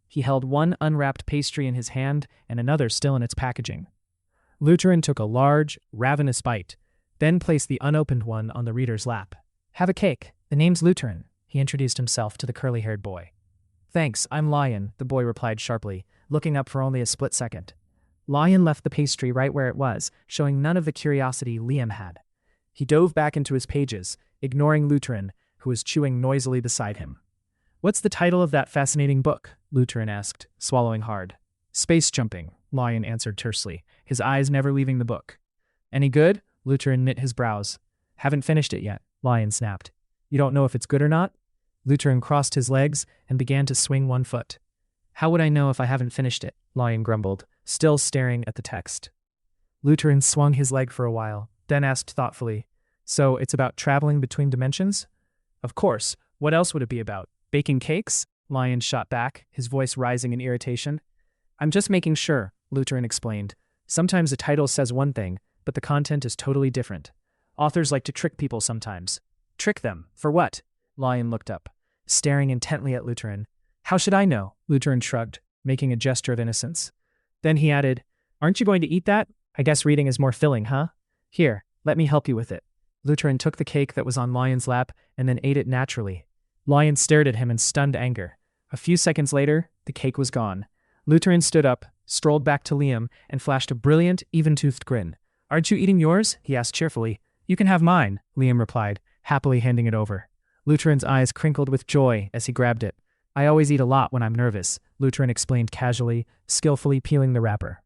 He held one unwrapped pastry in his hand and another still in its packaging. Luteran took a large, ravenous bite, then placed the unopened one on the reader's lap. "Have a cake. The name's Luteran," he he introduced himself to the curly-haired boy. Thanks, I'm Lion, the boy replied sharply, looking up for only a split second. Lion left the pastry right where it was, showing none of the curiosity Liam had. He dove back into his pages, ignoring Lutheran, who was chewing noisily beside him. What's the title of that fascinating book? Lutheran asked, swallowing hard. Space Jumping, Lion answered tersely, his eyes never leaving the book. Any good? Lutheran knit his brows. Haven't finished it yet, Lion snapped. You don't know if it's good or not? Lutheran crossed his legs and began to swing one foot. How would I know if I haven't finished it? Lion grumbled, still staring at the text. Lutheran swung his leg for a while, then asked thoughtfully, So it's about traveling between dimensions? Of course, what else would it be about? Baking cakes? Lion shot back, his voice rising in irritation. I'm just making sure, Lutheran explained. Sometimes the title says one thing, but the content is totally different. Authors like to trick people sometimes. Trick them? For what? Lion looked up, staring intently at Lutheran. How should I know? Lutheran shrugged, making a gesture of innocence. Then he added, Aren't you going to eat that? I guess reading is more filling, huh? Here, let me help you with it. Lutheran took the cake that was on Lion's lap and then ate it naturally. Lion stared at him in stunned anger. A few seconds later, the cake was gone. Lutheran stood up, strolled back to Liam, and flashed a brilliant, even-toothed grin. Aren't you eating yours? He asked cheerfully. You can have mine, Liam replied, happily handing it over. Lutheran's eyes crinkled with joy as he grabbed it. I always eat a lot when I'm nervous, Lutheran explained casually, skillfully peeling the wrapper.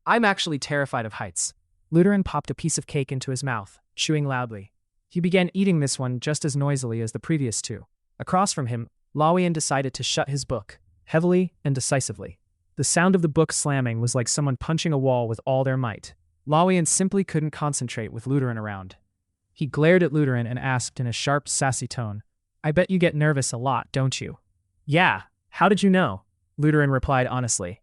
I'm actually terrified of heights. Lutheran popped a piece of cake into his mouth, chewing loudly. He began eating this one just as noisily as the previous two. Across from him, Lawian decided to shut his book, heavily and decisively. The sound of the book slamming was like someone punching a wall with all their might. Lawian simply couldn't concentrate with Lutheran around. He glared at Lutheran and asked in a sharp, sassy tone, I bet you get nervous a lot, don't you? Yeah, how did you know? Lutheran replied honestly.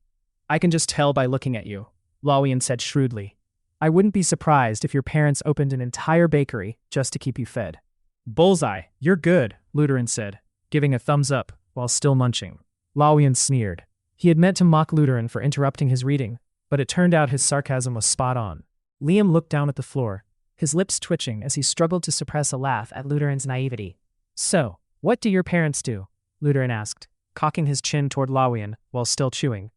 I can just tell by looking at you, Lawian said shrewdly. I wouldn't be surprised if your parents opened an entire bakery just to keep you fed. Bullseye, you're good, Lutheran said, giving a thumbs up while still munching. Lawian sneered. He had meant to mock Lutheran for interrupting his reading, but it turned out his sarcasm was spot on. Liam looked down at the floor, his lips twitching as he struggled to suppress a laugh at Lutheran's naivety. So, what do your parents do? Lutheran asked, cocking his chin toward Lawian while still chewing.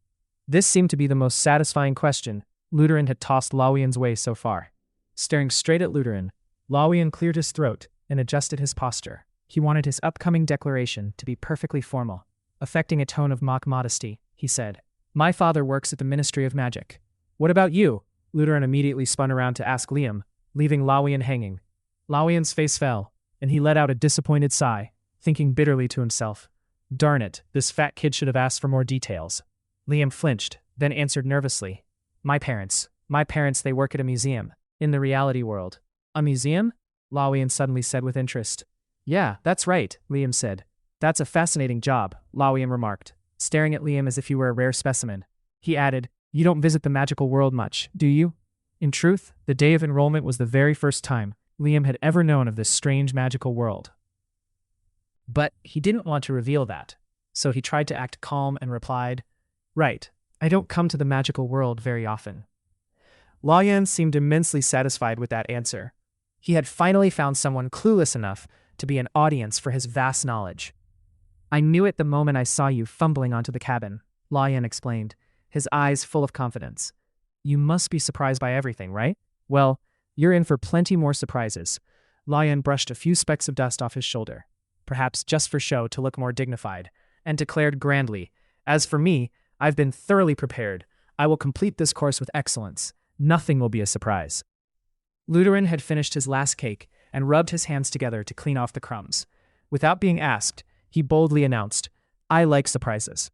This seemed to be the most satisfying question Lutheran had tossed Lawian's way so far. Staring straight at Lutheran, Lawian cleared his throat and adjusted his posture. He wanted his upcoming declaration to be perfectly formal. Affecting a tone of mock modesty, he said, My father works at the Ministry of Magic. What about you? Lutheran immediately spun around to ask Liam, leaving Lawian hanging. Lawian's face fell, and he let out a disappointed sigh, thinking bitterly to himself, Darn it, this fat kid should have asked for more details. Liam flinched, then answered nervously, My parents, they work at a museum, in the reality world. A museum? Lawian suddenly said with interest. Yeah, that's right, Liam said. That's a fascinating job, Lawian remarked, staring at Liam as if he were a rare specimen. He added, You don't visit the magical world much, do you? In truth, the day of enrollment was the very first time Liam had ever known of this strange magical world. But he didn't want to reveal that, so he tried to act calm and replied, Right, I don't come to the magical world very often. Lawian seemed immensely satisfied with that answer. He had finally found someone clueless enough to be an audience for his vast knowledge. I knew it the moment I saw you fumbling onto the cabin, Lawian explained, his eyes full of confidence. You must be surprised by everything, right? Well, you're in for plenty more surprises. Lawian brushed a few specks of dust off his shoulder, perhaps just for show to look more dignified, and declared grandly, As for me, I've been thoroughly prepared. I will complete this course with excellence. Nothing will be a surprise. Lutheran had finished his last cake and rubbed his hands together to clean off the crumbs. Without being asked, he boldly announced, I like surprises.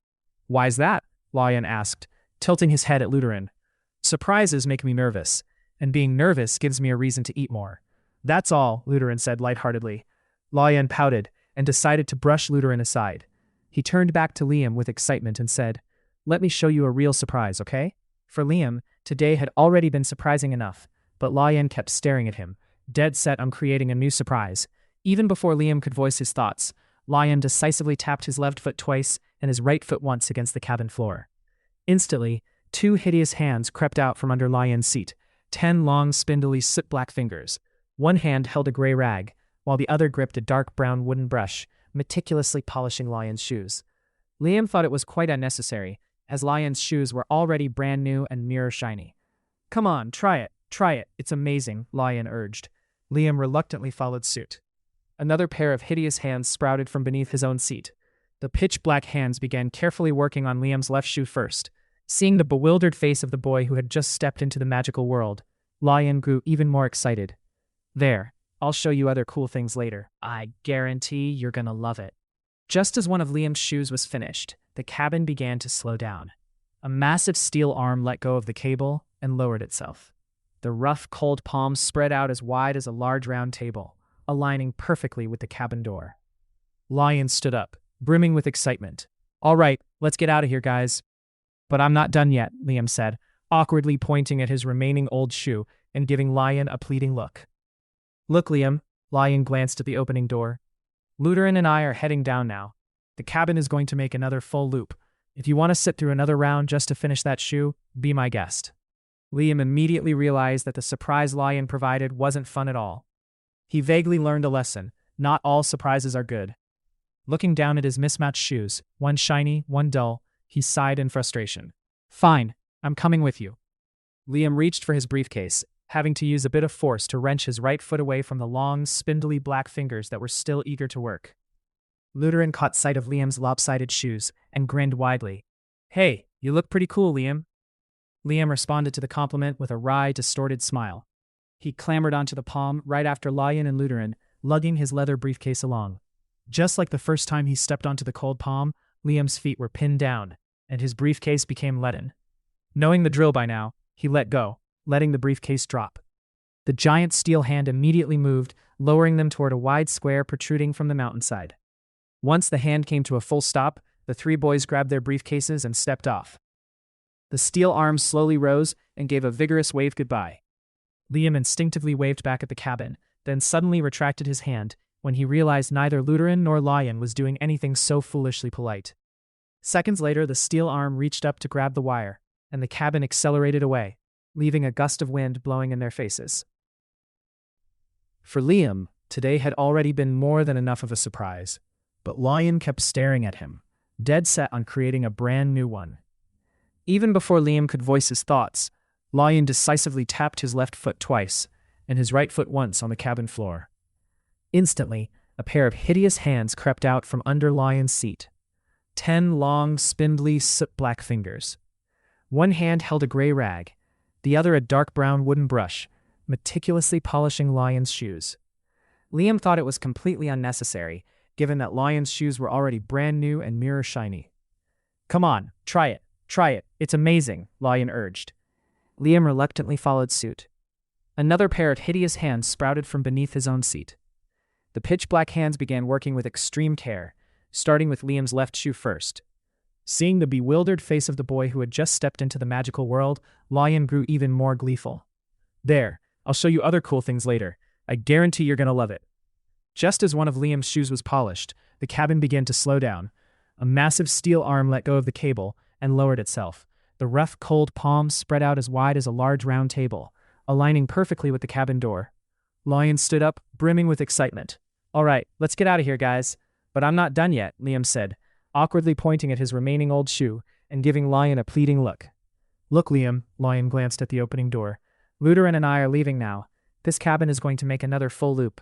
Why's that? Lawian asked, tilting his head at Lutheran. Surprises make me nervous, and being nervous gives me a reason to eat more. That's all, Lutheran said lightheartedly. Lawian pouted and decided to brush Lutheran aside. He turned back to Liam with excitement and said, Let me show you a real surprise, okay? For Liam, today had already been surprising enough, but Lawian kept staring at him, dead set on creating a new surprise. Even before Liam could voice his thoughts, Lawian decisively tapped his left foot twice and his right foot once against the cabin floor. Instantly, 2 hideous hands crept out from under Lawian's seat, 10 long, spindly, soot-black fingers. One hand held a gray rag, while the other gripped a dark brown wooden brush, meticulously polishing Lion's shoes. Liam thought it was quite unnecessary, as Lion's shoes were already brand new and mirror shiny. Come on, try it, it's amazing, Lion urged. Liam reluctantly followed suit. Another pair of hideous hands sprouted from beneath his own seat. The pitch-black hands began carefully working on Liam's left shoe first. Seeing the bewildered face of the boy who had just stepped into the magical world, Lion grew even more excited. There, I'll show you other cool things later. I guarantee you're gonna love it. Just as one of Liam's shoes was finished, the cabin began to slow down. A massive steel arm let go of the cable and lowered itself. The rough, cold palms spread out as wide as a large round table, aligning perfectly with the cabin door. Lion stood up, brimming with excitement. All right, let's get out of here, guys. But I'm not done yet, Liam said, awkwardly pointing at his remaining old shoe and giving Lion a pleading look. Look, Liam, Lion glanced at the opening door. Luteran and I are heading down now. The cabin is going to make another full loop. If you want to sit through another round just to finish that shoe, be my guest. Liam immediately realized that the surprise Lion provided wasn't fun at all. He vaguely learned a lesson. Not all surprises are good. Looking down at his mismatched shoes, one shiny, one dull, he sighed in frustration. Fine, I'm coming with you. Liam reached for his briefcase, having to use a bit of force to wrench his right foot away from the long, spindly black fingers that were still eager to work. Luteran caught sight of Liam's lopsided shoes and grinned widely. Hey, you look pretty cool, Liam. Liam responded to the compliment with a wry, distorted smile. He clambered onto the palm right after Lion and Luteran, lugging his leather briefcase along. Just like the first time he stepped onto the cold palm, Liam's feet were pinned down, and his briefcase became leaden. Knowing the drill by now, he let go, letting the briefcase drop. The giant steel hand immediately moved, lowering them toward a wide square protruding from the mountainside. Once the hand came to a full stop, the three boys grabbed their briefcases and stepped off. The steel arms slowly rose and gave a vigorous wave goodbye. Liam instinctively waved back at the cabin, then suddenly retracted his hand when he realized neither Luteran nor Lion was doing anything so foolishly polite. Seconds later, the steel arm reached up to grab the wire, and the cabin accelerated away, leaving a gust of wind blowing in their faces. For Liam, today had already been more than enough of a surprise, but Lion kept staring at him, dead set on creating a brand new one. Even before Liam could voice his thoughts, Lion decisively tapped his left foot twice, and his right foot once on the cabin floor. Instantly, a pair of hideous hands crept out from under Lion's seat. 10 long, spindly, soot-black fingers. One hand held a gray rag, the other a dark brown wooden brush, meticulously polishing Lion's shoes. Liam thought it was completely unnecessary, given that Lion's shoes were already brand new and mirror shiny. Come on, try it, it's amazing, Lion urged. Liam reluctantly followed suit. Another pair of hideous hands sprouted from beneath his own seat. The pitch-black hands began working with extreme care, starting with Liam's left shoe first. Seeing the bewildered face of the boy who had just stepped into the magical world, Lion grew even more gleeful. There, I'll show you other cool things later. I guarantee you're gonna love it. Just as one of Liam's shoes was polished, the cabin began to slow down. A massive steel arm let go of the cable and lowered itself. The rough, cold palms spread out as wide as a large round table, aligning perfectly with the cabin door. Lion stood up, brimming with excitement. All right, let's get out of here, guys. But I'm not done yet, Liam said, awkwardly pointing at his remaining old shoe and giving Lion a pleading look. Look, Liam, Lion glanced at the opening door. Luteran and I are leaving now. This cabin is going to make another full loop.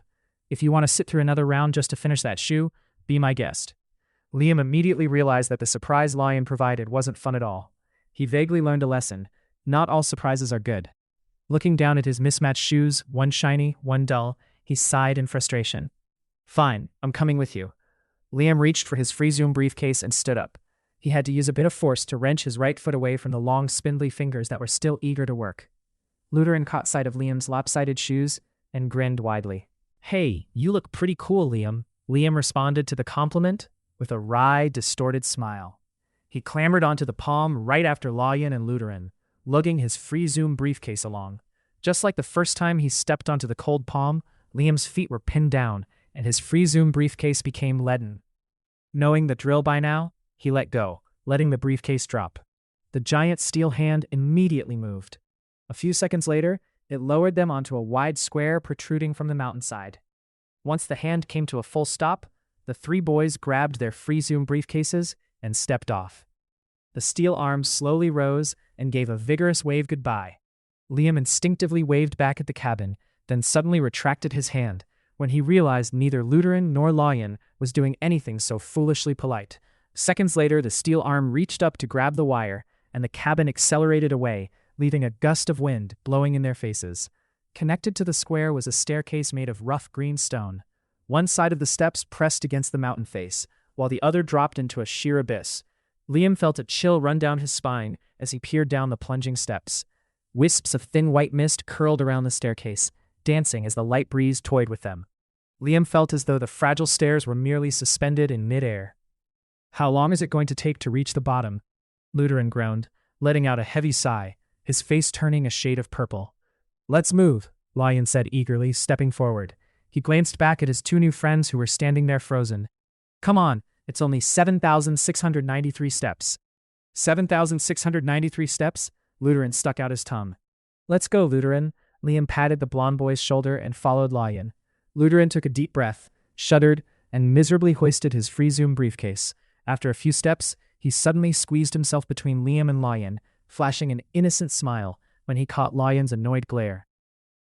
If you want to sit through another round just to finish that shoe, be my guest. Liam immediately realized that the surprise Lion provided wasn't fun at all. He vaguely learned a lesson. Not all surprises are good. Looking down at his mismatched shoes, one shiny, one dull, he sighed in frustration. Fine, I'm coming with you. Liam reached for his free zoom briefcase and stood up. He had to use a bit of force to wrench his right foot away from the long, spindly fingers that were still eager to work. Luteran caught sight of Liam's lopsided shoes and grinned widely. Hey, you look pretty cool, Liam. Liam responded to the compliment with a wry, distorted smile. He clambered onto the palm right after Lion and Luteran, lugging his free zoom briefcase along. Just like the first time he stepped onto the cold palm, Liam's feet were pinned down, and his free zoom briefcase became leaden. Knowing the drill by now, he let go, letting the briefcase drop. The giant steel hand immediately moved. A few seconds later, it lowered them onto a wide square protruding from the mountainside. Once the hand came to a full stop, The three boys grabbed their free Zoom briefcases and stepped off. The steel arms slowly rose and gave a vigorous wave goodbye. Liam instinctively waved back at the cabin, then suddenly retracted his hand when he realized neither Lutheran nor Lawyen was doing anything so foolishly polite. Seconds later, the steel arm reached up to grab the wire, and the cabin accelerated away, leaving a gust of wind blowing in their faces. Connected to the square was a staircase made of rough green stone. One side of the steps pressed against the mountain face, while the other dropped into a sheer abyss. Liam felt a chill run down his spine as he peered down the plunging steps. Wisps of thin white mist curled around the staircase, dancing as the light breeze toyed with them. Liam felt as though the fragile stairs were merely suspended in midair. "How long is it going to take to reach the bottom?" Lutheran groaned, letting out a heavy sigh, his face turning a shade of purple. "Let's move," Lawyen said eagerly, stepping forward. He glanced back at his two new friends who were standing there frozen. "Come on, it's only 7,693 steps." 7,693 steps? Lutheran stuck out his tongue. "Let's go, Lutheran." Liam patted the blond boy's shoulder and followed Lawyen. Lutheran took a deep breath, shuddered, and miserably hoisted his free Zoom briefcase. After a few steps, he suddenly squeezed himself between Liam and Lawyen, flashing an innocent smile when he caught Lawyen's annoyed glare.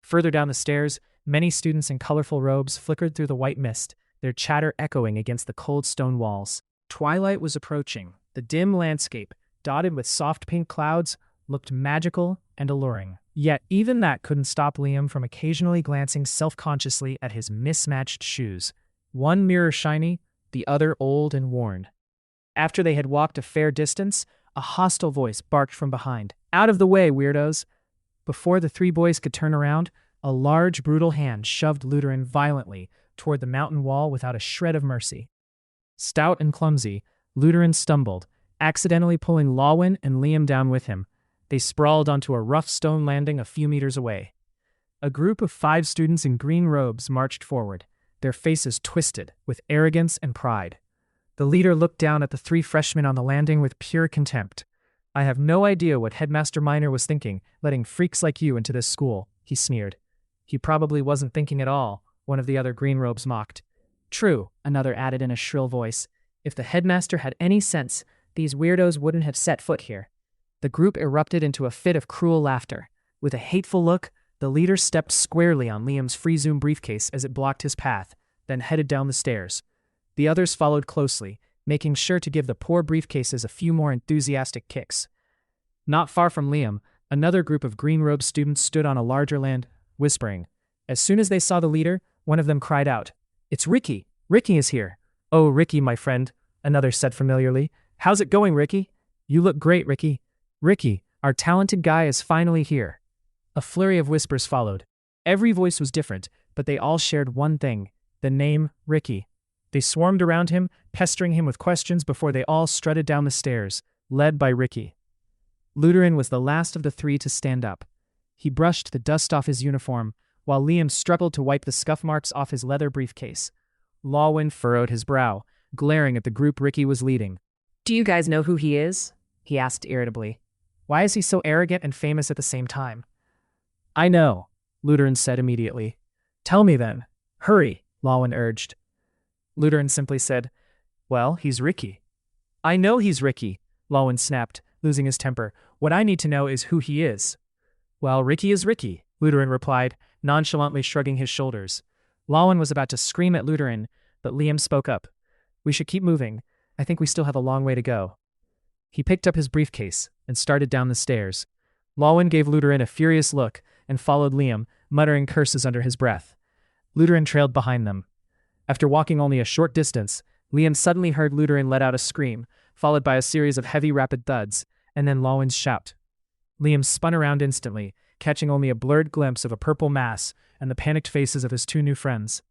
Further down the stairs, many students in colorful robes flickered through the white mist, their chatter echoing against the cold stone walls. Twilight was approaching. The dim landscape, dotted with soft pink clouds, looked magical and alluring. Yet even that couldn't stop Liam from occasionally glancing self-consciously at his mismatched shoes. One mirror shiny, the other old and worn. After they had walked a fair distance, a hostile voice barked from behind. "Out of the way, weirdos!" Before the three boys could turn around, a large, brutal hand shoved Lutheran violently toward the mountain wall without a shred of mercy. Stout and clumsy, Lutheran stumbled, accidentally pulling Lawyen and Liam down with him. They sprawled onto a rough stone landing a few meters away. A group of 5 students in green robes marched forward, their faces twisted with arrogance and pride. The leader looked down at the 3 freshmen on the landing with pure contempt. "I have no idea what Headmaster Minor was thinking, letting freaks like you into this school," he sneered. "He probably wasn't thinking at all," one of the other green robes mocked. "True," another added in a shrill voice. "If the headmaster had any sense, these weirdos wouldn't have set foot here." The group erupted into a fit of cruel laughter. With a hateful look, the leader stepped squarely on Liam's free Zoom briefcase as it blocked his path, then headed down the stairs. The others followed closely, making sure to give the poor briefcases a few more enthusiastic kicks. Not far from Liam, another group of green-robed students stood on a larger land, whispering. As soon as they saw the leader, one of them cried out, "It's Ricky! Ricky is here!" "Oh, Ricky, my friend," another said familiarly. "How's it going, Ricky?" "You look great, Ricky." "Ricky, our talented guy is finally here." A flurry of whispers followed. Every voice was different, but they all shared one thing, the name Ricky. They swarmed around him, pestering him with questions before they all strutted down the stairs, led by Ricky. Lutheran was the last of the 3 to stand up. He brushed the dust off his uniform, while Liam struggled to wipe the scuff marks off his leather briefcase. Lawyen furrowed his brow, glaring at the group Ricky was leading. "Do you guys know who he is?" he asked irritably. "Why is he so arrogant and famous at the same time?" "I know," Lutheran said immediately. "Tell me then. Hurry," Lawyen urged. Lutheran simply said, "Well, he's Ricky." "I know he's Ricky," Lawyen snapped, losing his temper. "What I need to know is who he is." "Well, Ricky is Ricky," Lutheran replied, nonchalantly shrugging his shoulders. Lawyen was about to scream at Lutheran, but Liam spoke up. "We should keep moving. I think we still have a long way to go." He picked up his briefcase and started down the stairs. Lawyen gave Lutheran a furious look and followed Liam, muttering curses under his breath. Lutheran trailed behind them. After walking only a short distance, Liam suddenly heard Lutheran let out a scream, followed by a series of heavy rapid thuds, and then Lawyen's shout. Liam spun around instantly, catching only a blurred glimpse of a purple mass and the panicked faces of his 2 new friends.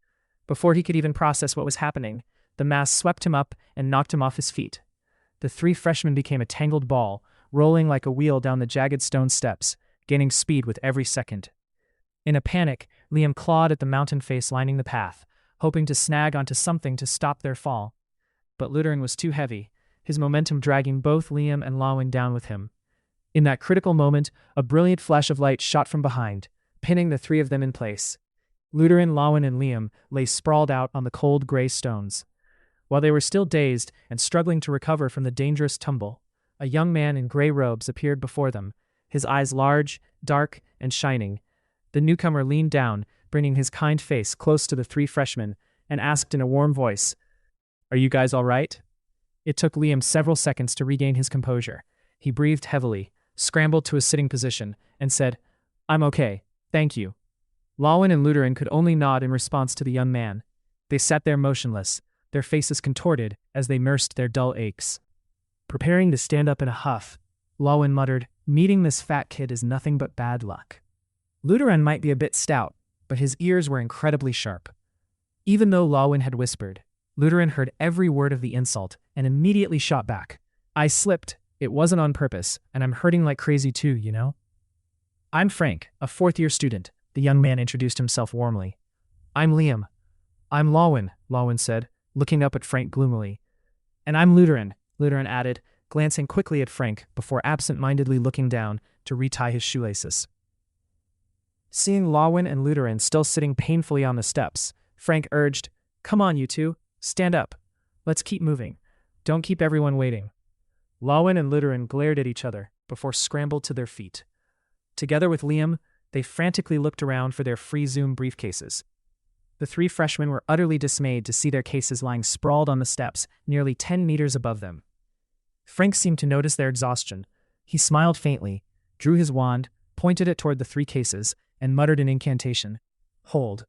Before he could even process what was happening, the mass swept him up and knocked him off his feet. The 3 freshmen became a tangled ball, rolling like a wheel down the jagged stone steps, gaining speed with every second. In a panic, Liam clawed at the mountain face lining the path, hoping to snag onto something to stop their fall. But Lutheran was too heavy, his momentum dragging both Liam and Lawyen down with him. In that critical moment, a brilliant flash of light shot from behind, pinning the 3 of them in place. Lutheran, Lawyen, and Liam lay sprawled out on the cold gray stones. While they were still dazed and struggling to recover from the dangerous tumble, a young man in gray robes appeared before them, his eyes large, dark, and shining. The newcomer leaned down, bringing his kind face close to the three freshmen, and asked in a warm voice, "Are you guys all right?" It took Liam several seconds to regain his composure. He breathed heavily, scrambled to a sitting position, and said, "I'm okay, thank you." Lawin and Lutheran could only nod in response to the young man. They sat there motionless, their faces contorted as they nursed their dull aches. Preparing to stand up in a huff, Lawin muttered, "Meeting this fat kid is nothing but bad luck." Lutheran might be a bit stout, but his ears were incredibly sharp. Even though Lawin had whispered, Lutheran heard every word of the insult and immediately shot back. "I slipped. It wasn't on purpose, and I'm hurting like crazy too, you know?" "I'm Frank, a fourth-year student," the young man introduced himself warmly. "I'm Liam." "I'm Lawin," Lawin said, looking up at Frank gloomily. "And I'm Lutheran," Lutheran added, glancing quickly at Frank before absent-mindedly looking down to retie his shoelaces. Seeing Lawin and Lutheran still sitting painfully on the steps, Frank urged, "Come on, you two, stand up. Let's keep moving. Don't keep everyone waiting." Lawin and Lutheran glared at each other before scrambled to their feet. Together with Liam, they frantically looked around for their free Zoom briefcases. The three freshmen were utterly dismayed to see their cases lying sprawled on the steps nearly 10 meters above them. Frank seemed to notice their exhaustion. He smiled faintly, drew his wand, pointed it toward the three cases, and muttered an incantation. "Hold."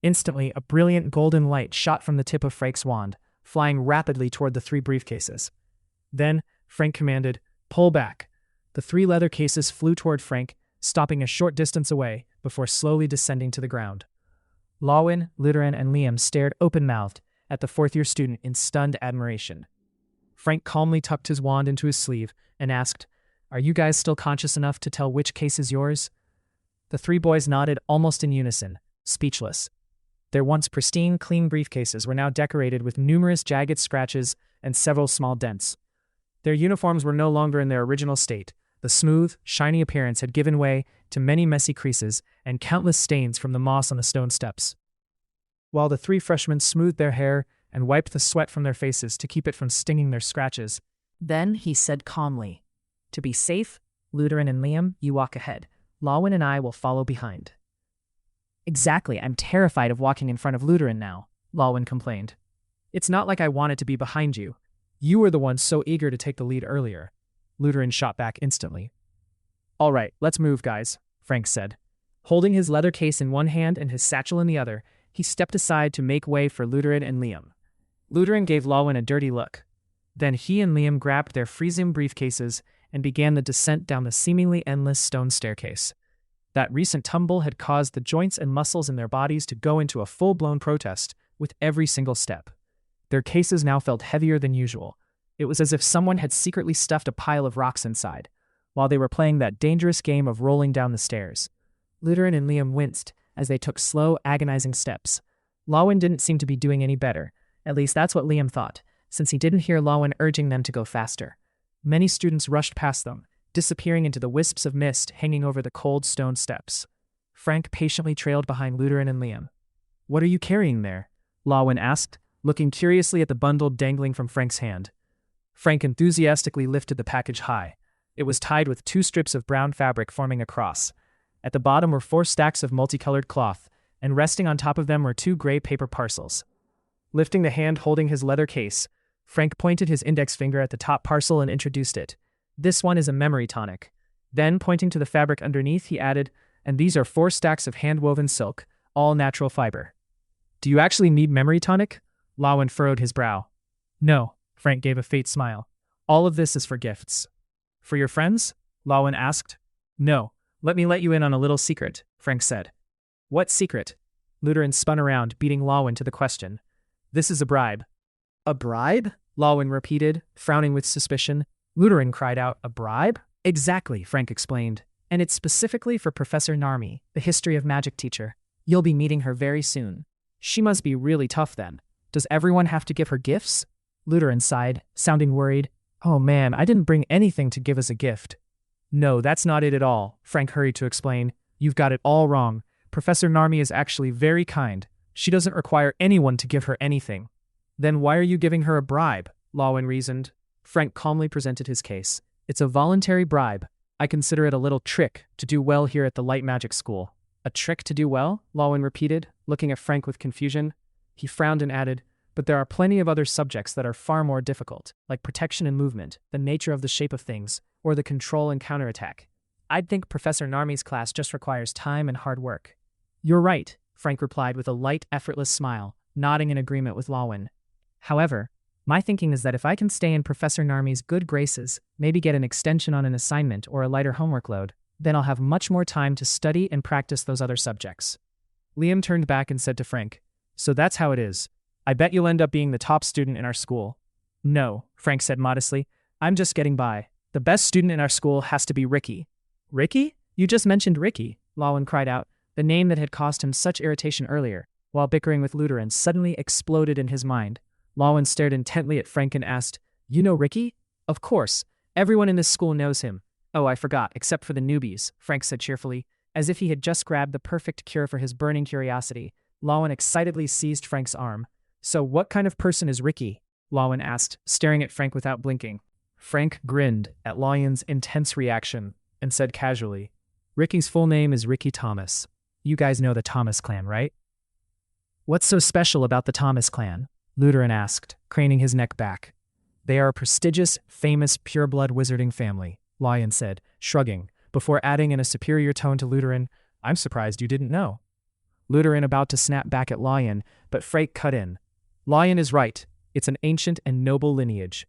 Instantly, a brilliant golden light shot from the tip of Frank's wand, flying rapidly toward the three briefcases. Then, Frank commanded, "Pull back." The three leather cases flew toward Frank, stopping a short distance away before slowly descending to the ground. Lawin, Lutheran, and Liam stared open-mouthed at the fourth-year student in stunned admiration. Frank calmly tucked his wand into his sleeve and asked, "Are you guys still conscious enough to tell which case is yours?" The three boys nodded almost in unison, speechless. Their once pristine, clean briefcases were now decorated with numerous jagged scratches and several small dents. Their uniforms were no longer in their original state. The smooth, shiny appearance had given way to many messy creases and countless stains from the moss on the stone steps. While the three freshmen smoothed their hair and wiped the sweat from their faces to keep it from stinging their scratches, then he said calmly, "To be safe, Lutheran and Liam, you walk ahead. Lawin and I will follow behind." "Exactly, I'm terrified of walking in front of Lutheran now," Lawin complained. "It's not like I wanted to be behind you. You were the one so eager to take the lead earlier." Lutheran shot back instantly. "All right, let's move, guys," Frank said. Holding his leather case in one hand and his satchel in the other, he stepped aside to make way for Lutheran and Liam. Lutheran gave Lawin a dirty look. Then he and Liam grabbed their Freezim briefcases and began the descent down the seemingly endless stone staircase. That recent tumble had caused the joints and muscles in their bodies to go into a full-blown protest with every single step. Their cases now felt heavier than usual. It was as if someone had secretly stuffed a pile of rocks inside, while they were playing that dangerous game of rolling down the stairs. Lutheran and Liam winced as they took slow, agonizing steps. Lawin didn't seem to be doing any better. At least that's what Liam thought, since he didn't hear Lawin urging them to go faster. Many students rushed past them, disappearing into the wisps of mist hanging over the cold stone steps. Frank patiently trailed behind Lutheran and Liam. "What are you carrying there?" Lawin asked, looking curiously at the bundle dangling from Frank's hand. Frank enthusiastically lifted the package high. It was tied with 2 strips of brown fabric forming a cross. At the bottom were 4 stacks of multicolored cloth, and resting on top of them were 2 gray paper parcels. Lifting the hand holding his leather case, Frank pointed his index finger at the top parcel and introduced it. "This one is a memory tonic." Then, pointing to the fabric underneath, he added, "And these are 4 stacks of hand-woven silk, all natural fiber." "Do you actually need memory tonic?" Lawin furrowed his brow. "No," Frank gave a faint smile. "All of this is for gifts." "For your friends?" Lawin asked. "No. Let you in on a little secret," Frank said. "What secret?" Lutheran spun around, beating Lawin to the question. "This is a bribe." "A bribe?" Lawin repeated, frowning with suspicion. Lutheran cried out, "A bribe?" "Exactly," Frank explained. "And it's specifically for Professor Narmi, the history of magic teacher. You'll be meeting her very soon. She must be really tough then. Does everyone have to give her gifts?" Lutheran sighed, sounding worried. "Oh man, I didn't bring anything to give as a gift." "No, that's not it at all," Frank hurried to explain. "You've got it all wrong. Professor Narmi is actually very kind. She doesn't require anyone to give her anything." Then why are you giving her a bribe? Lawin reasoned. Frank calmly presented his case. It's a voluntary bribe. I consider it a little trick to do well here at the Light Magic School. A trick to do well? Lawin repeated, looking at Frank with confusion. He frowned and added, but there are plenty of other subjects that are far more difficult, like protection and movement, the nature of the shape of things, or the control and counterattack. I'd think Professor Narmi's class just requires time and hard work. You're right, Frank replied with a light, effortless smile, nodding in agreement with Lawin. However, my thinking is that if I can stay in Professor Narmi's good graces, maybe get an extension on an assignment or a lighter homework load, then I'll have much more time to study and practice those other subjects. Liam turned back and said to Frank, So that's how it is. I bet you'll end up being the top student in our school. No, Frank said modestly. I'm just getting by. The best student in our school has to be Ricky. Ricky? You just mentioned Ricky, Lawin cried out. The name that had caused him such irritation earlier, while bickering with Lutheran, suddenly exploded in his mind. Lawin stared intently at Frank and asked, You know Ricky? Of course. Everyone in this school knows him. Oh, I forgot, except for the newbies, Frank said cheerfully, as if he had just grabbed the perfect cure for his burning curiosity. Lawin excitedly seized Frank's arm. So what kind of person is Ricky? Lawin asked, staring at Frank without blinking. Frank grinned at Lawin's intense reaction and said casually, Ricky's full name is Ricky Thomas. You guys know the Thomas clan, right? What's so special about the Thomas clan? Lutheran asked, craning his neck back. They are a prestigious, famous, pure-blood wizarding family, Lawin said, shrugging, before adding in a superior tone to Lutheran, I'm surprised you didn't know. Lutheran about to snap back at Lawin, but Frank cut in. Lawin is right. It's an ancient and noble lineage.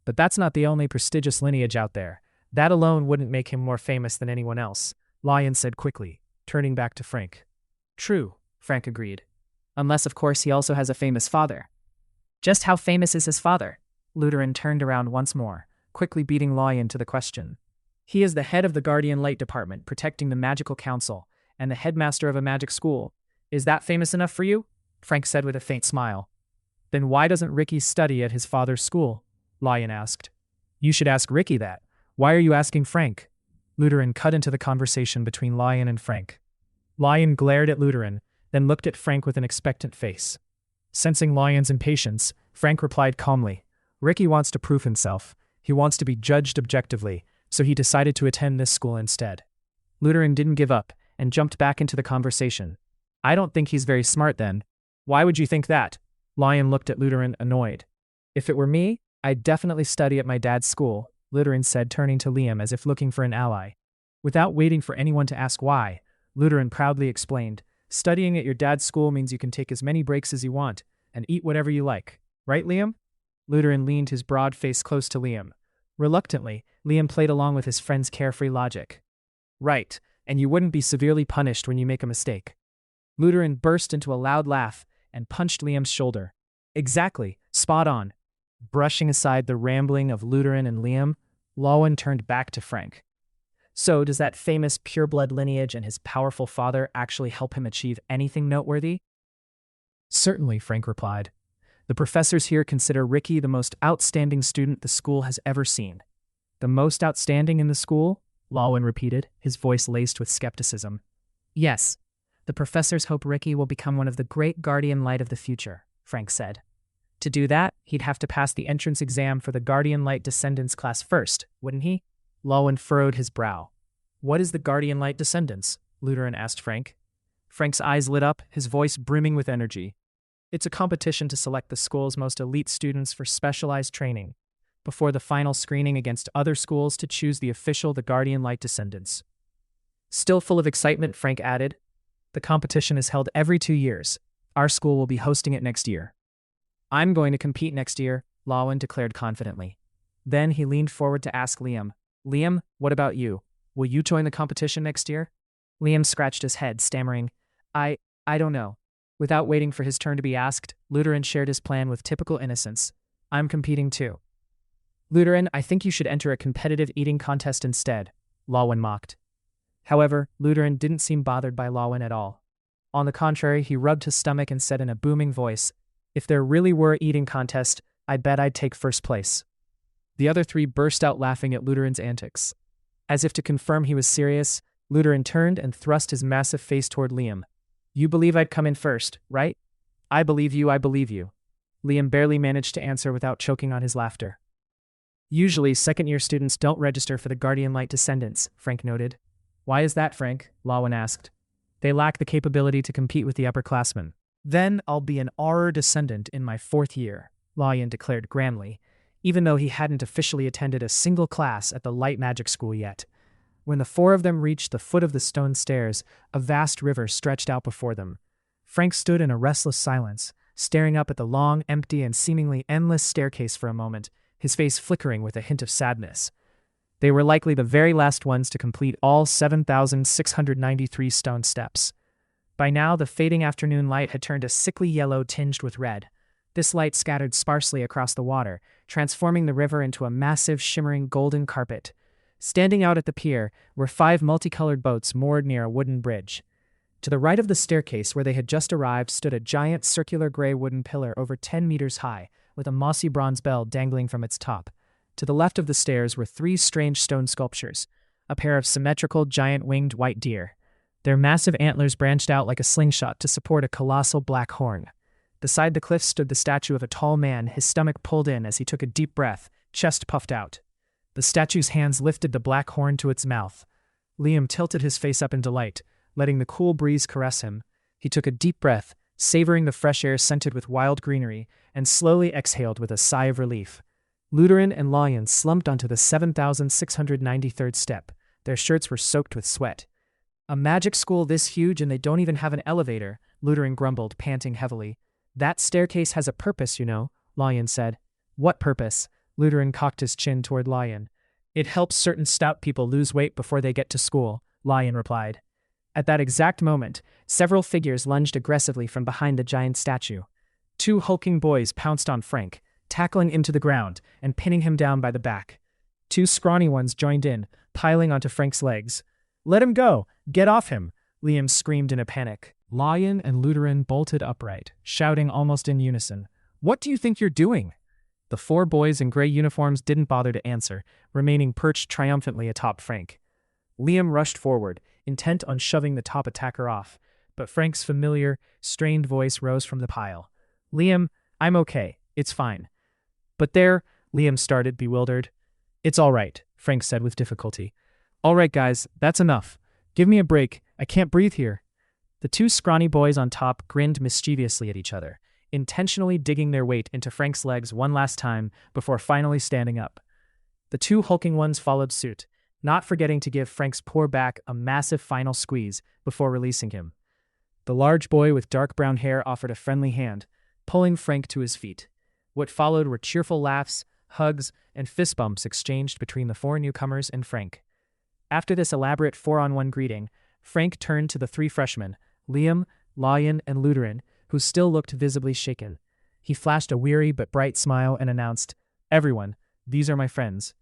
But that's not the only prestigious lineage out there. That alone wouldn't make him more famous than anyone else, Lawin said quickly, turning back to Frank. True, Frank agreed. Unless, of course, he also has a famous father. Just how famous is his father? Lutheran turned around once more, quickly beating Lawin to the question. He is the head of the Guardian Light Department, protecting the Magical Council, and the headmaster of a magic school. Is that famous enough for you? Frank said with a faint smile. Then why doesn't Ricky study at his father's school? Lawin asked. You should ask Ricky that. Why are you asking Frank? Lutheran cut into the conversation between Lawin and Frank. Lawin glared at Lutheran, then looked at Frank with an expectant face. Sensing Lawin's impatience, Frank replied calmly, Ricky wants to prove himself. He wants to be judged objectively, so he decided to attend this school instead. Lutheran didn't give up and jumped back into the conversation. I don't think he's very smart then. Why would you think that? Lawin looked at Lutheran, annoyed. If it were me, I'd definitely study at my dad's school, Lutheran said, turning to Liam as if looking for an ally. Without waiting for anyone to ask why, Lutheran proudly explained, Studying at your dad's school means you can take as many breaks as you want and eat whatever you like. Right, Liam? Lutheran leaned his broad face close to Liam. Reluctantly, Liam played along with his friend's carefree logic. Right, and you wouldn't be severely punished when you make a mistake. Lutheran burst into a loud laugh and punched Liam's shoulder. Exactly, spot on. Brushing aside the rambling of Lutheran and Liam, Lawin turned back to Frank. So, does that famous pure-blood lineage and his powerful father actually help him achieve anything noteworthy? Certainly, Frank replied. The professors here consider Ricky the most outstanding student the school has ever seen. The most outstanding in the school? Lawin repeated, his voice laced with skepticism. Yes. The professors hope Ricky will become one of the great guardian light of the future, Frank said. To do that, he'd have to pass the entrance exam for the Guardian Light Descendants class first, wouldn't he? Lawin furrowed his brow. What is the Guardian Light Descendants? Lutheran asked Frank. Frank's eyes lit up, his voice brimming with energy. It's a competition to select the school's most elite students for specialized training, before the final screening against other schools to choose the official The Guardian Light Descendants. Still full of excitement, Frank added, the competition is held every 2 years. Our school will be hosting it next year. I'm going to compete next year, Lawin declared confidently. Then he leaned forward to ask Liam, Liam, what about you? Will you join the competition next year? Liam scratched his head, stammering, I don't know. Without waiting for his turn to be asked, Lutheran shared his plan with typical innocence. I'm competing too. Lutheran, I think you should enter a competitive eating contest instead, Lawin mocked. However, Lutheran didn't seem bothered by Lawin at all. On the contrary, he rubbed his stomach and said in a booming voice, If there really were an eating contest, I bet I'd take first place. The other three burst out laughing at Lutheran's antics. As if to confirm he was serious, Lutheran turned and thrust his massive face toward Liam. You believe I'd come in first, right? I believe you. Liam barely managed to answer without choking on his laughter. Usually, second-year students don't register for the Guardian Light Descendants, Frank noted. Why is that, Frank? Lawin asked. They lack the capability to compete with the upperclassmen. Then I'll be an Auror Descendant in my 4th year, Lawin declared grandly, even though he hadn't officially attended a single class at the Light Magic School yet. When the 4 of them reached the foot of the stone stairs, a vast river stretched out before them. Frank stood in a restless silence, staring up at the long, empty, and seemingly endless staircase for a moment, his face flickering with a hint of sadness. They were likely the very last ones to complete all 7,693 stone steps. By now, the fading afternoon light had turned a sickly yellow tinged with red. This light scattered sparsely across the water, transforming the river into a massive, shimmering golden carpet. Standing out at the pier were 5 multicolored boats moored near a wooden bridge. To the right of the staircase where they had just arrived stood a giant circular gray wooden pillar over 10 meters high, with a mossy bronze bell dangling from its top. To the left of the stairs were 3 strange stone sculptures, a pair of symmetrical giant winged white deer. Their massive antlers branched out like a slingshot to support a colossal black horn. Beside the cliff stood the statue of a tall man, his stomach pulled in as he took a deep breath, chest puffed out. The statue's hands lifted the black horn to its mouth. Liam tilted his face up in delight, letting the cool breeze caress him. He took a deep breath, savoring the fresh air scented with wild greenery, and slowly exhaled with a sigh of relief. Luderin and Lawin slumped onto the 7,693rd step. Their shirts were soaked with sweat. A magic school this huge and they don't even have an elevator, Luderin grumbled, panting heavily. That staircase has a purpose, you know, Lawin said. What purpose? Luderin cocked his chin toward Lawin. It helps certain stout people lose weight before they get to school, Lawin replied. At that exact moment, several figures lunged aggressively from behind the giant statue. 2 hulking boys pounced on Frank, tackling him to the ground and pinning him down by the back. 2 scrawny ones joined in, piling onto Frank's legs. Let him go! Get off him! Liam screamed in a panic. Lawin and Luderin bolted upright, shouting almost in unison. What do you think you're doing? The 4 boys in gray uniforms didn't bother to answer, remaining perched triumphantly atop Frank. Liam rushed forward, intent on shoving the top attacker off, but Frank's familiar, strained voice rose from the pile. Liam, I'm okay. It's fine. But there, Liam started, bewildered. It's all right, Frank said with difficulty. All right, guys, that's enough. Give me a break. I can't breathe here. The 2 scrawny boys on top grinned mischievously at each other, intentionally digging their weight into Frank's legs one last time before finally standing up. The 2 hulking ones followed suit, not forgetting to give Frank's poor back a massive final squeeze before releasing him. The large boy with dark brown hair offered a friendly hand, pulling Frank to his feet. What followed were cheerful laughs, hugs, and fist bumps exchanged between the 4 newcomers and Frank. After this elaborate 4-on-1 greeting, Frank turned to the 3 freshmen, Liam, Lawin, and Luderin, who still looked visibly shaken. He flashed a weary but bright smile and announced, Everyone, these are my friends.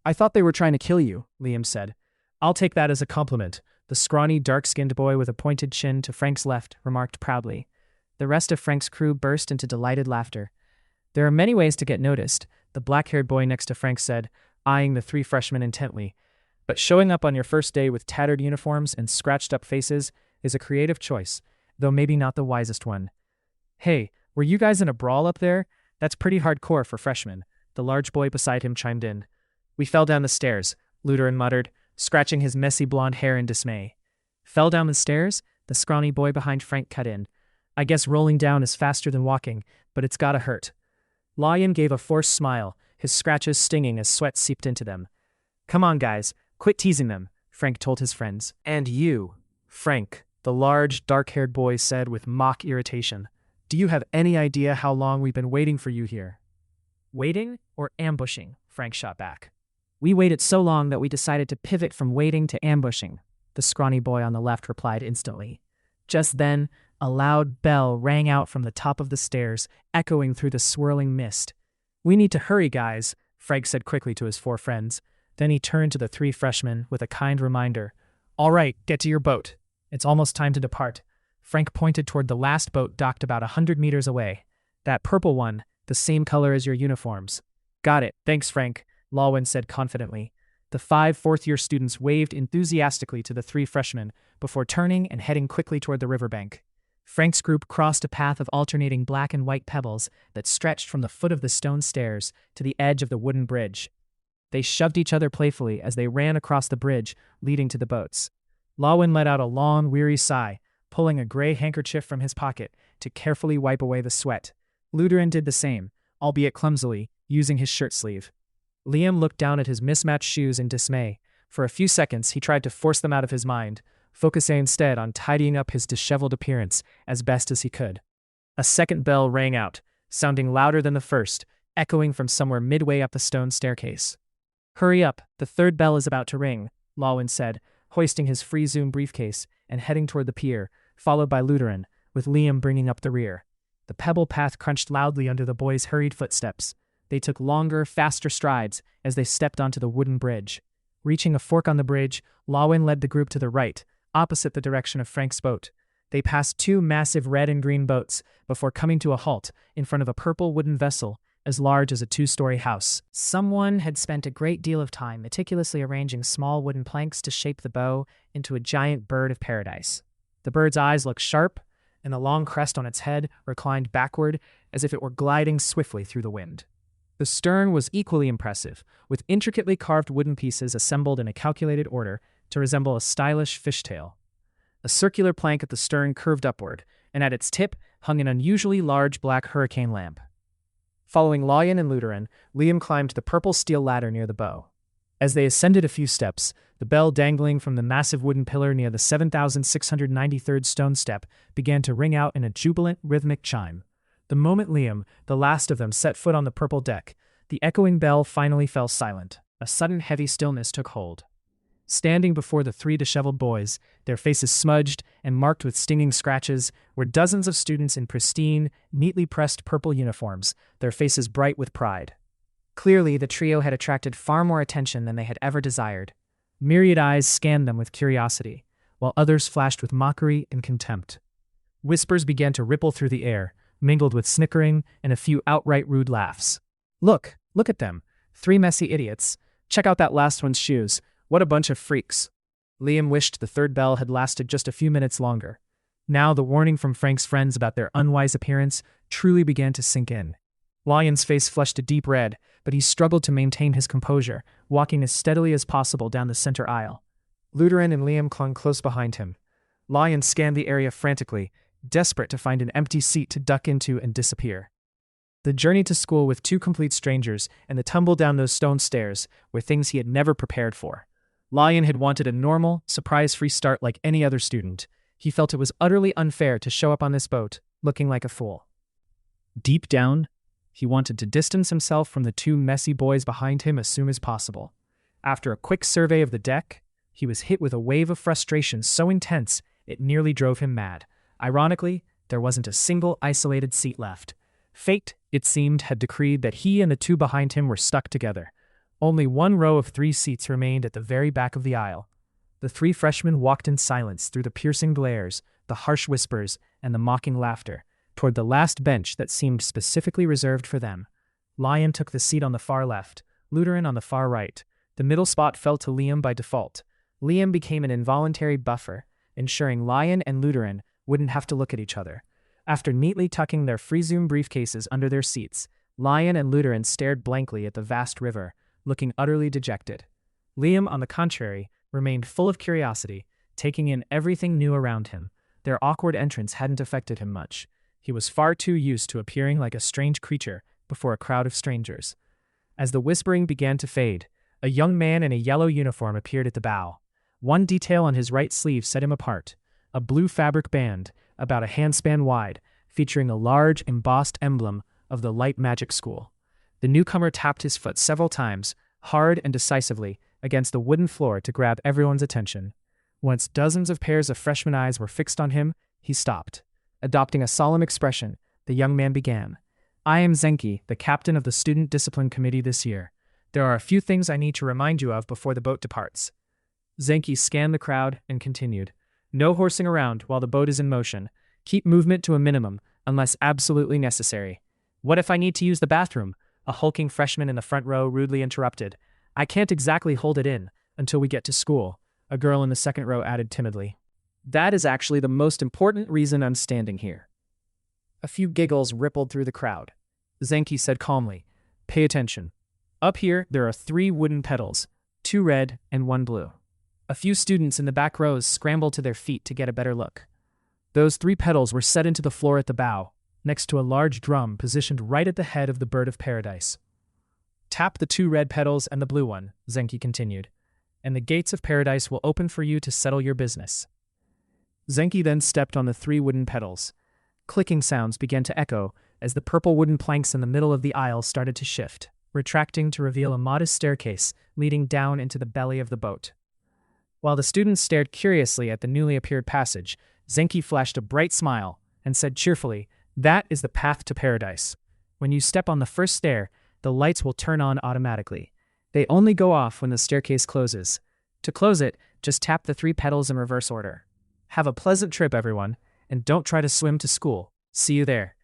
I thought they were trying to kill you, Liam said. I'll take that as a compliment, the scrawny, dark-skinned boy with a pointed chin to Frank's left remarked proudly. The rest of Frank's crew burst into delighted laughter. There are many ways to get noticed, the black-haired boy next to Frank said, eyeing the 3 freshmen intently. But showing up on your first day with tattered uniforms and scratched-up faces is a creative choice, though maybe not the wisest one. Hey, were you guys in a brawl up there? That's pretty hardcore for freshmen, the large boy beside him chimed in. We fell down the stairs, Luderin muttered, scratching his messy blonde hair in dismay. Fell down the stairs? The scrawny boy behind Frank cut in. I guess rolling down is faster than walking, but it's gotta hurt. Lawin gave a forced smile, his scratches stinging as sweat seeped into them. Come on, guys, quit teasing them, Frank told his friends. And you, Frank, the large, dark-haired boy said with mock irritation. Do you have any idea how long we've been waiting for you here? Waiting or ambushing? Frank shot back. We waited so long that we decided to pivot from waiting to ambushing, the scrawny boy on the left replied instantly. Just then, a loud bell rang out from the top of the stairs, echoing through the swirling mist. We need to hurry, guys, Frank said quickly to his 4 friends. Then he turned to the 3 freshmen with a kind reminder. All right, get to your boat. It's almost time to depart. Frank pointed toward the last boat docked about 100 meters away. That purple one, the same color as your uniforms. Got it, thanks, Frank, Lawin said confidently. The 5 fourth-year students waved enthusiastically to the 3 freshmen before turning and heading quickly toward the riverbank. Frank's group crossed a path of alternating black and white pebbles that stretched from the foot of the stone stairs to the edge of the wooden bridge. They shoved each other playfully as they ran across the bridge leading to the boats. Lawin let out a long, weary sigh, pulling a gray handkerchief from his pocket to carefully wipe away the sweat. Luderin did the same, albeit clumsily, using his shirt sleeve. Liam looked down at his mismatched shoes in dismay. For a few seconds, he tried to force them out of his mind, focusing instead on tidying up his disheveled appearance as best as he could. A second bell rang out, sounding louder than the first, echoing from somewhere midway up the stone staircase. "Hurry up, the third bell is about to ring," Lawin said, hoisting his free zoom briefcase and heading toward the pier, followed by Luderin, with Liam bringing up the rear. The pebble path crunched loudly under the boys' hurried footsteps. They took longer, faster strides as they stepped onto the wooden bridge. Reaching a fork on the bridge, Lawin led the group to the right, opposite the direction of Frank's boat. They passed two massive red and green boats before coming to a halt in front of a purple wooden vessel as large as a two-story house. Someone had spent a great deal of time meticulously arranging small wooden planks to shape the bow into a giant bird of paradise. The bird's eyes looked sharp, and the long crest on its head reclined backward as if it were gliding swiftly through the wind. The stern was equally impressive, with intricately carved wooden pieces assembled in a calculated order to resemble a stylish fishtail. A circular plank at the stern curved upward, and at its tip hung an unusually large black hurricane lamp. Following Lawin and Luderin, Liam climbed the purple steel ladder near the bow. As they ascended a few steps, the bell dangling from the massive wooden pillar near the 7,693rd stone step began to ring out in a jubilant, rhythmic chime. The moment Liam, the last of them, set foot on the purple deck, the echoing bell finally fell silent. A sudden heavy stillness took hold. Standing before the three disheveled boys, their faces smudged and marked with stinging scratches, were dozens of students in pristine, neatly pressed purple uniforms, their faces bright with pride. Clearly, the trio had attracted far more attention than they had ever desired. Myriad eyes scanned them with curiosity, while others flashed with mockery and contempt. Whispers began to ripple through the air, mingled with snickering and a few outright rude laughs. Look at them. 3 messy idiots. Check out that last one's shoes. What a bunch of freaks." Liam wished the third bell had lasted just a few minutes longer. Now the warning from Frank's friends about their unwise appearance truly began to sink in. Lawin's face flushed a deep red, but he struggled to maintain his composure, walking as steadily as possible down the center aisle. Luderin and Liam clung close behind him. Lawin scanned the area frantically, desperate to find an empty seat to duck into and disappear. The journey to school with 2 complete strangers and the tumble down those stone stairs were things he had never prepared for. Lawin had wanted a normal, surprise-free start like any other student. He felt it was utterly unfair to show up on this boat, looking like a fool. Deep down, he wanted to distance himself from the 2 messy boys behind him as soon as possible. After a quick survey of the deck, he was hit with a wave of frustration so intense it nearly drove him mad. Ironically, there wasn't a single isolated seat left. Fate, it seemed, had decreed that he and the 2 behind him were stuck together. Only 1 row of 3 seats remained at the very back of the aisle. The 3 freshmen walked in silence through the piercing glares, the harsh whispers, and the mocking laughter, toward the last bench that seemed specifically reserved for them. Lawin took the seat on the far left, Luderin on the far right. The middle spot fell to Liam by default. Liam became an involuntary buffer, ensuring Lawin and Luderin wouldn't have to look at each other. After neatly tucking their free zoom briefcases under their seats, Lawin and Luderin stared blankly at the vast river, looking utterly dejected. Liam, on the contrary, remained full of curiosity, taking in everything new around him. Their awkward entrance hadn't affected him much. He was far too used to appearing like a strange creature before a crowd of strangers. As the whispering began to fade, a young man in a yellow uniform appeared at the bow. One detail on his right sleeve set him apart: a blue fabric band, about a handspan wide, featuring a large embossed emblem of the Light Magic School. The newcomer tapped his foot several times, hard and decisively, against the wooden floor to grab everyone's attention. Once dozens of pairs of freshman eyes were fixed on him, he stopped. Adopting a solemn expression, the young man began. "I am Zenki, the captain of the Student Discipline Committee this year. There are a few things I need to remind you of before the boat departs." Zenki scanned the crowd and continued. "No horsing around while the boat is in motion. Keep movement to a minimum, unless absolutely necessary." "What if I need to use the bathroom?" A hulking freshman in the front row rudely interrupted. "I can't exactly hold it in until we get to school," a girl in the second row added timidly. That is actually the most important reason I'm standing here." A few giggles rippled through the crowd. Zenki said calmly, "Pay attention. Up here, there are 3 wooden pedals, 2 red and 1 blue." A few students in the back rows scrambled to their feet to get a better look. Those 3 pedals were set into the floor at the bow, next to a large drum positioned right at the head of the bird of paradise. "Tap the 2 red pedals and the blue one," Zenki continued, "and the gates of paradise will open for you to settle your business." Zenki then stepped on the 3 wooden pedals. Clicking sounds began to echo as the purple wooden planks in the middle of the aisle started to shift, retracting to reveal a modest staircase leading down into the belly of the boat. While the students stared curiously at the newly appeared passage, Zenki flashed a bright smile and said cheerfully, "That is the path to paradise. When you step on the first stair, the lights will turn on automatically. They only go off when the staircase closes. To close it, just tap the 3 pedals in reverse order. Have a pleasant trip, everyone, and don't try to swim to school. See you there."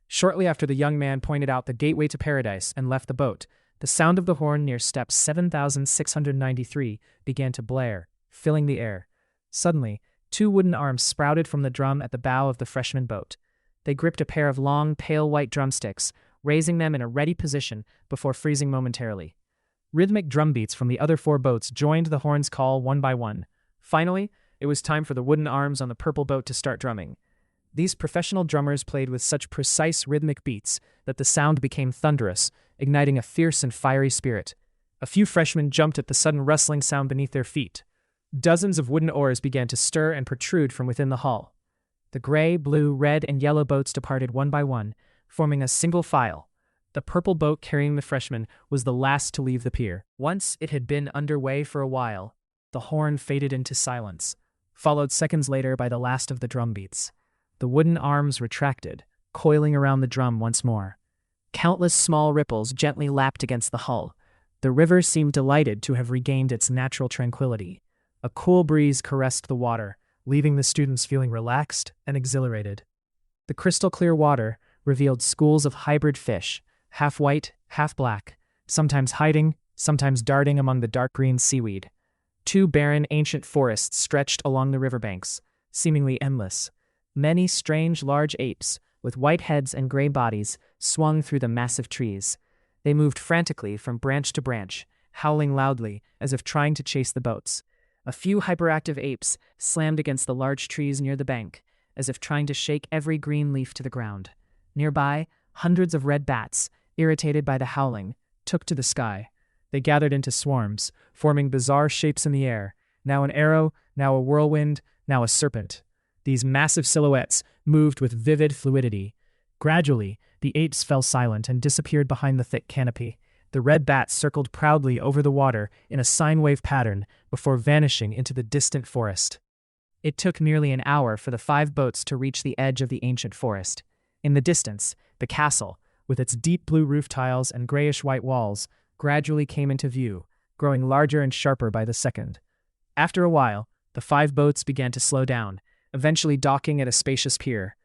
Shortly after the young man pointed out the gateway to paradise and left the boat, the sound of the horn near step 7693 began to blare, filling the air. Suddenly, 2 wooden arms sprouted from the drum at the bow of the freshman boat. They gripped a pair of long, pale white drumsticks, raising them in a ready position before freezing momentarily. Rhythmic drum beats from the other 4 boats joined the horn's call one by one. Finally, it was time for the wooden arms on the purple boat to start drumming. These professional drummers played with such precise rhythmic beats that the sound became thunderous, igniting a fierce and fiery spirit. A few freshmen jumped at the sudden rustling sound beneath their feet. Dozens of wooden oars began to stir and protrude from within the hull. The gray, blue, red, and yellow boats departed one by one, forming a single file. The purple boat carrying the freshmen was the last to leave the pier. Once it had been underway for a while, the horn faded into silence, followed seconds later by the last of the drum beats. The wooden arms retracted, coiling around the drum once more. Countless small ripples gently lapped against the hull. The river seemed delighted to have regained its natural tranquility. A cool breeze caressed the water, leaving the students feeling relaxed and exhilarated. The crystal-clear water revealed schools of hybrid fish, half white, half black, sometimes hiding, sometimes darting among the dark green seaweed. 2 barren ancient forests stretched along the riverbanks, seemingly endless. Many strange large apes, with white heads and gray bodies, swung through the massive trees. They moved frantically from branch to branch, howling loudly as if trying to chase the boats. A few hyperactive apes slammed against the large trees near the bank, as if trying to shake every green leaf to the ground. Nearby, hundreds of red bats, irritated by the howling, took to the sky. They gathered into swarms, forming bizarre shapes in the air, now an arrow, now a whirlwind, now a serpent. These massive silhouettes moved with vivid fluidity. Gradually, the apes fell silent and disappeared behind the thick canopy. The red bats circled proudly over the water in a sine wave pattern before vanishing into the distant forest. It took nearly an hour for the 5 boats to reach the edge of the ancient forest. In the distance, the castle, with its deep blue roof tiles and grayish-white walls, gradually came into view, growing larger and sharper by the second. After a while, the 5 boats began to slow down, eventually docking at a spacious pier.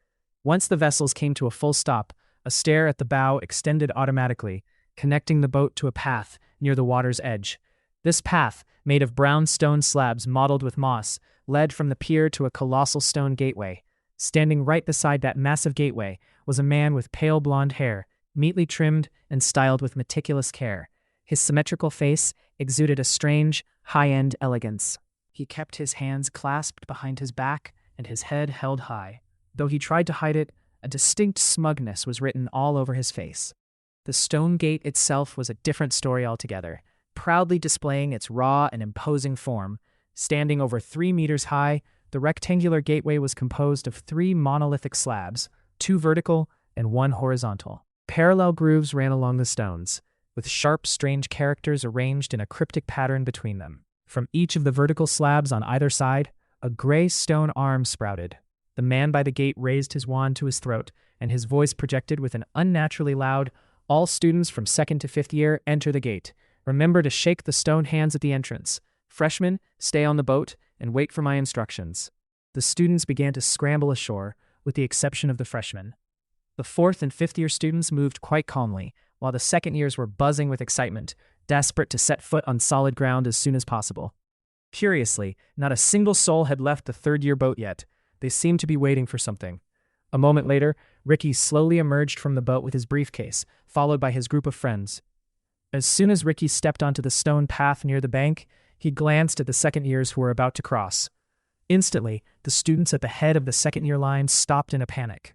Once the vessels came to a full stop, a stair at the bow extended automatically, connecting the boat to a path near the water's edge. This path, made of brown stone slabs mottled with moss, led from the pier to a colossal stone gateway. Standing right beside that massive gateway was a man with pale blonde hair, neatly trimmed and styled with meticulous care. His symmetrical face exuded a strange, high-end elegance. He kept his hands clasped behind his back and his head held high. Though he tried to hide it, a distinct smugness was written all over his face. The stone gate itself was a different story altogether, proudly displaying its raw and imposing form. Standing over 3 meters high, the rectangular gateway was composed of 3 monolithic slabs, 2 vertical and 1 horizontal. Parallel grooves ran along the stones, with sharp, strange characters arranged in a cryptic pattern between them. From each of the vertical slabs on either side, a gray stone arm sprouted. The man by the gate raised his wand to his throat, and his voice projected with an unnaturally loud, "All students from 2nd to 5th year enter the gate. Remember to shake the stone hands at the entrance. Freshmen, stay on the boat and wait for my instructions." The students began to scramble ashore, with the exception of the freshmen. The 4th and 5th year students moved quite calmly, while the 2nd years were buzzing with excitement, desperate to set foot on solid ground as soon as possible. Curiously, not a single soul had left the third-year boat yet. They seemed to be waiting for something. A moment later, Ricky slowly emerged from the boat with his briefcase, followed by his group of friends. As soon as Ricky stepped onto the stone path near the bank, he glanced at the second-years who were about to cross. Instantly, the students at the head of the second-year line stopped in a panic.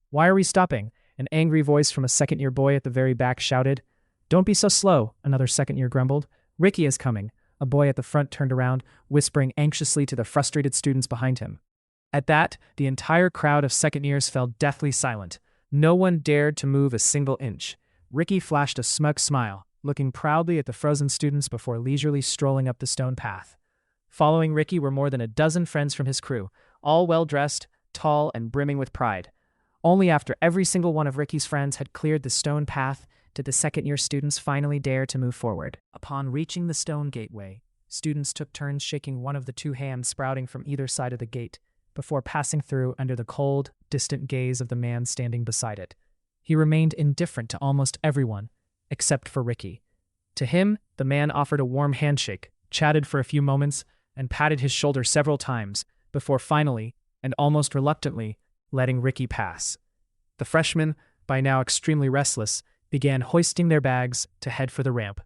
"Why are we stopping?" An angry voice from a second-year boy at the very back shouted. "Don't be so slow," another second-year grumbled. "Ricky is coming." A boy at the front turned around, whispering anxiously to the frustrated students behind him. At that, the entire crowd of second-years fell deathly silent. No one dared to move a single inch. Ricky flashed a smug smile, looking proudly at the frozen students before leisurely strolling up the stone path. Following Ricky were more than a dozen friends from his crew, all well-dressed, tall, and brimming with pride. Only after every single one of Ricky's friends had cleared the stone path did the second-year students finally dare to move forward. Upon reaching the stone gateway, students took turns shaking one of the two hands sprouting from either side of the gate, before passing through under the cold, distant gaze of the man standing beside it. He remained indifferent to almost everyone, except for Ricky. To him, the man offered a warm handshake, chatted for a few moments, and patted his shoulder several times, before finally, and almost reluctantly, letting Ricky pass. The freshmen, by now extremely restless, began hoisting their bags to head for the ramp.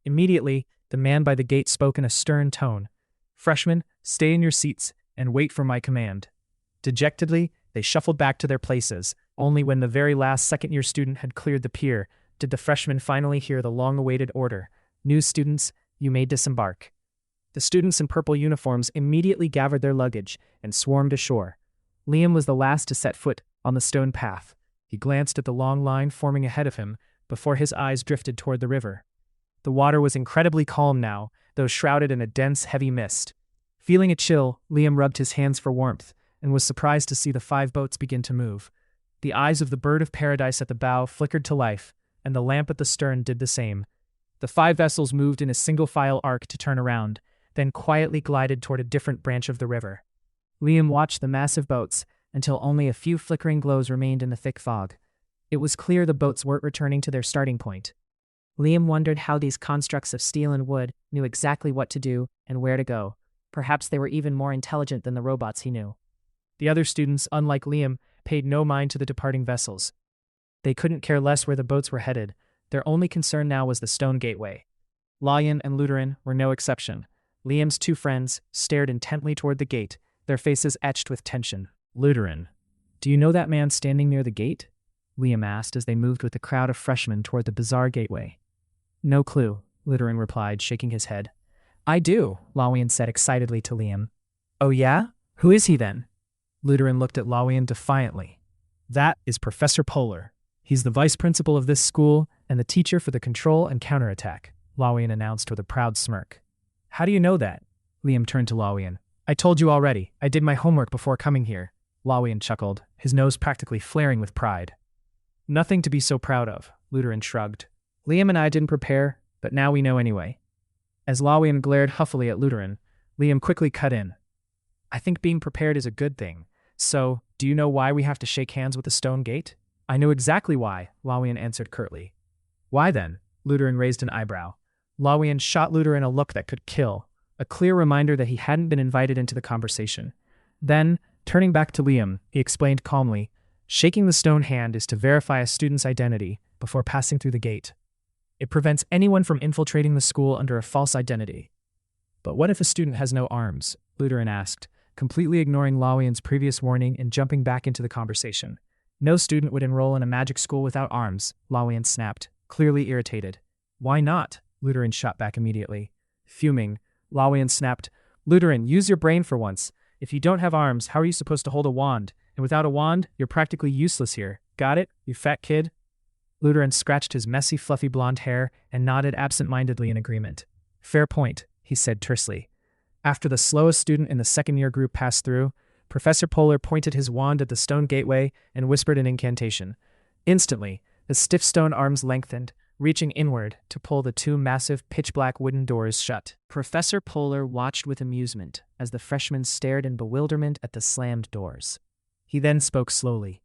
Immediately, the man by the gate spoke in a stern tone. "Freshmen, stay in your seats and wait for my command." Dejectedly, they shuffled back to their places. Only when the very last second-year student had cleared the pier did the freshmen finally hear the long-awaited order. "New students, you may disembark." The students in purple uniforms immediately gathered their luggage and swarmed ashore. Liam was the last to set foot on the stone path. He glanced at the long line forming ahead of him before his eyes drifted toward the river. The water was incredibly calm now, though shrouded in a dense, heavy mist. Feeling a chill, Liam rubbed his hands for warmth and was surprised to see the 5 boats begin to move. The eyes of the bird of paradise at the bow flickered to life, and the lamp at the stern did the same. The 5 vessels moved in a single-file arc to turn around, then quietly glided toward a different branch of the river. Liam watched the massive boats until only a few flickering glows remained in the thick fog. It was clear the boats weren't returning to their starting point. Liam wondered how these constructs of steel and wood knew exactly what to do and where to go. Perhaps they were even more intelligent than the robots he knew. The other students, unlike Liam, paid no mind to the departing vessels. They couldn't care less where the boats were headed. Their only concern now was the stone gateway. Layan and Luteran were no exception. Liam's 2 friends stared intently toward the gate, their faces etched with tension. "Luteran, do you know that man standing near the gate?" Liam asked as they moved with the crowd of freshmen toward the bizarre gateway. "No clue," Luteran replied, shaking his head. "I do," Layan said excitedly to Liam. "Oh yeah? Who is he then?" Luteran looked at Layan defiantly. "That is Professor Polar. He's the vice principal of this school and the teacher for the control and counterattack," Layan announced with a proud smirk. "How do you know that?" Liam turned to Layan. "I told you already. I did my homework before coming here." Layan chuckled, his nose practically flaring with pride. "Nothing to be so proud of," Luteran shrugged. "Liam and I didn't prepare, but now we know anyway." As Layan glared huffily at Luteran, Liam quickly cut in. "I think being prepared is a good thing. So, do you know why we have to shake hands with the stone gate?" "I know exactly why," Layan answered curtly. "Why then?" Luteran raised an eyebrow. Layan shot Luteran a look that could kill, a clear reminder that he hadn't been invited into the conversation. Then, turning back to Liam, he explained calmly, "Shaking the stone hand is to verify a student's identity before passing through the gate. It prevents anyone from infiltrating the school under a false identity." "But what if a student has no arms?" Luteran asked, completely ignoring Layan's previous warning and jumping back into the conversation. "No student would enroll in a magic school without arms," Layan snapped, clearly irritated. "Why not?" Luteran shot back immediately. Fuming, Layan snapped, "Luteran, use your brain for once. If you don't have arms, how are you supposed to hold a wand? And without a wand, you're practically useless here. Got it, you fat kid?" Luteran scratched his messy, fluffy blonde hair and nodded absent-mindedly in agreement. "Fair point," he said tersely. After the slowest student in the second-year group passed through, Professor Polar pointed his wand at the stone gateway and whispered an incantation. Instantly, the stiff stone arms lengthened, reaching inward to pull the 2 massive, pitch-black wooden doors shut. Professor Polar watched with amusement as the freshmen stared in bewilderment at the slammed doors. He then spoke slowly.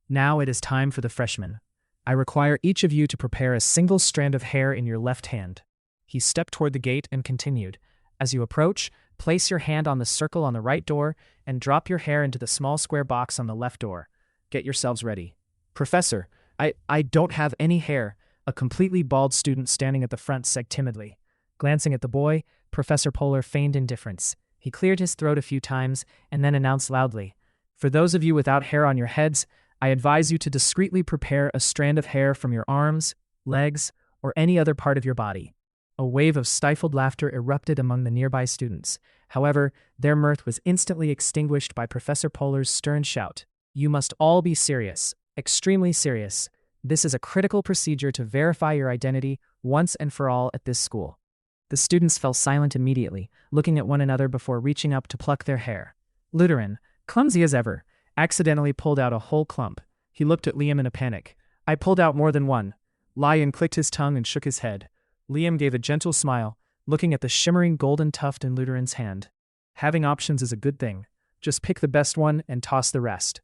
"Now it is time for the freshmen. I require each of you to prepare a single strand of hair in your left hand." He stepped toward the gate and continued, As you approach, place your hand on the circle on the right door and drop your hair into the small square box on the left door. Get yourselves ready. Professor, I don't have any hair, a completely bald student standing at the front said timidly. Glancing at the boy, Professor Polar feigned indifference. He cleared his throat a few times and then announced loudly, "For those of you without hair on your heads, I advise you to discreetly prepare a strand of hair from your arms, legs, or any other part of your body." A wave of stifled laughter erupted among the nearby students. However, their mirth was instantly extinguished by Professor Polar's stern shout. "You must all be serious, extremely serious. This is a critical procedure to verify your identity once and for all at this school." The students fell silent immediately, looking at one another before reaching up to pluck their hair. Luteran, clumsy as ever, accidentally pulled out a whole clump. He looked at Liam in a panic. "I pulled out more than one." Lion clicked his tongue and shook his head. Liam gave a gentle smile, looking at the shimmering golden tuft in Luteran's hand. "Having options is a good thing. Just pick the best one and toss the rest."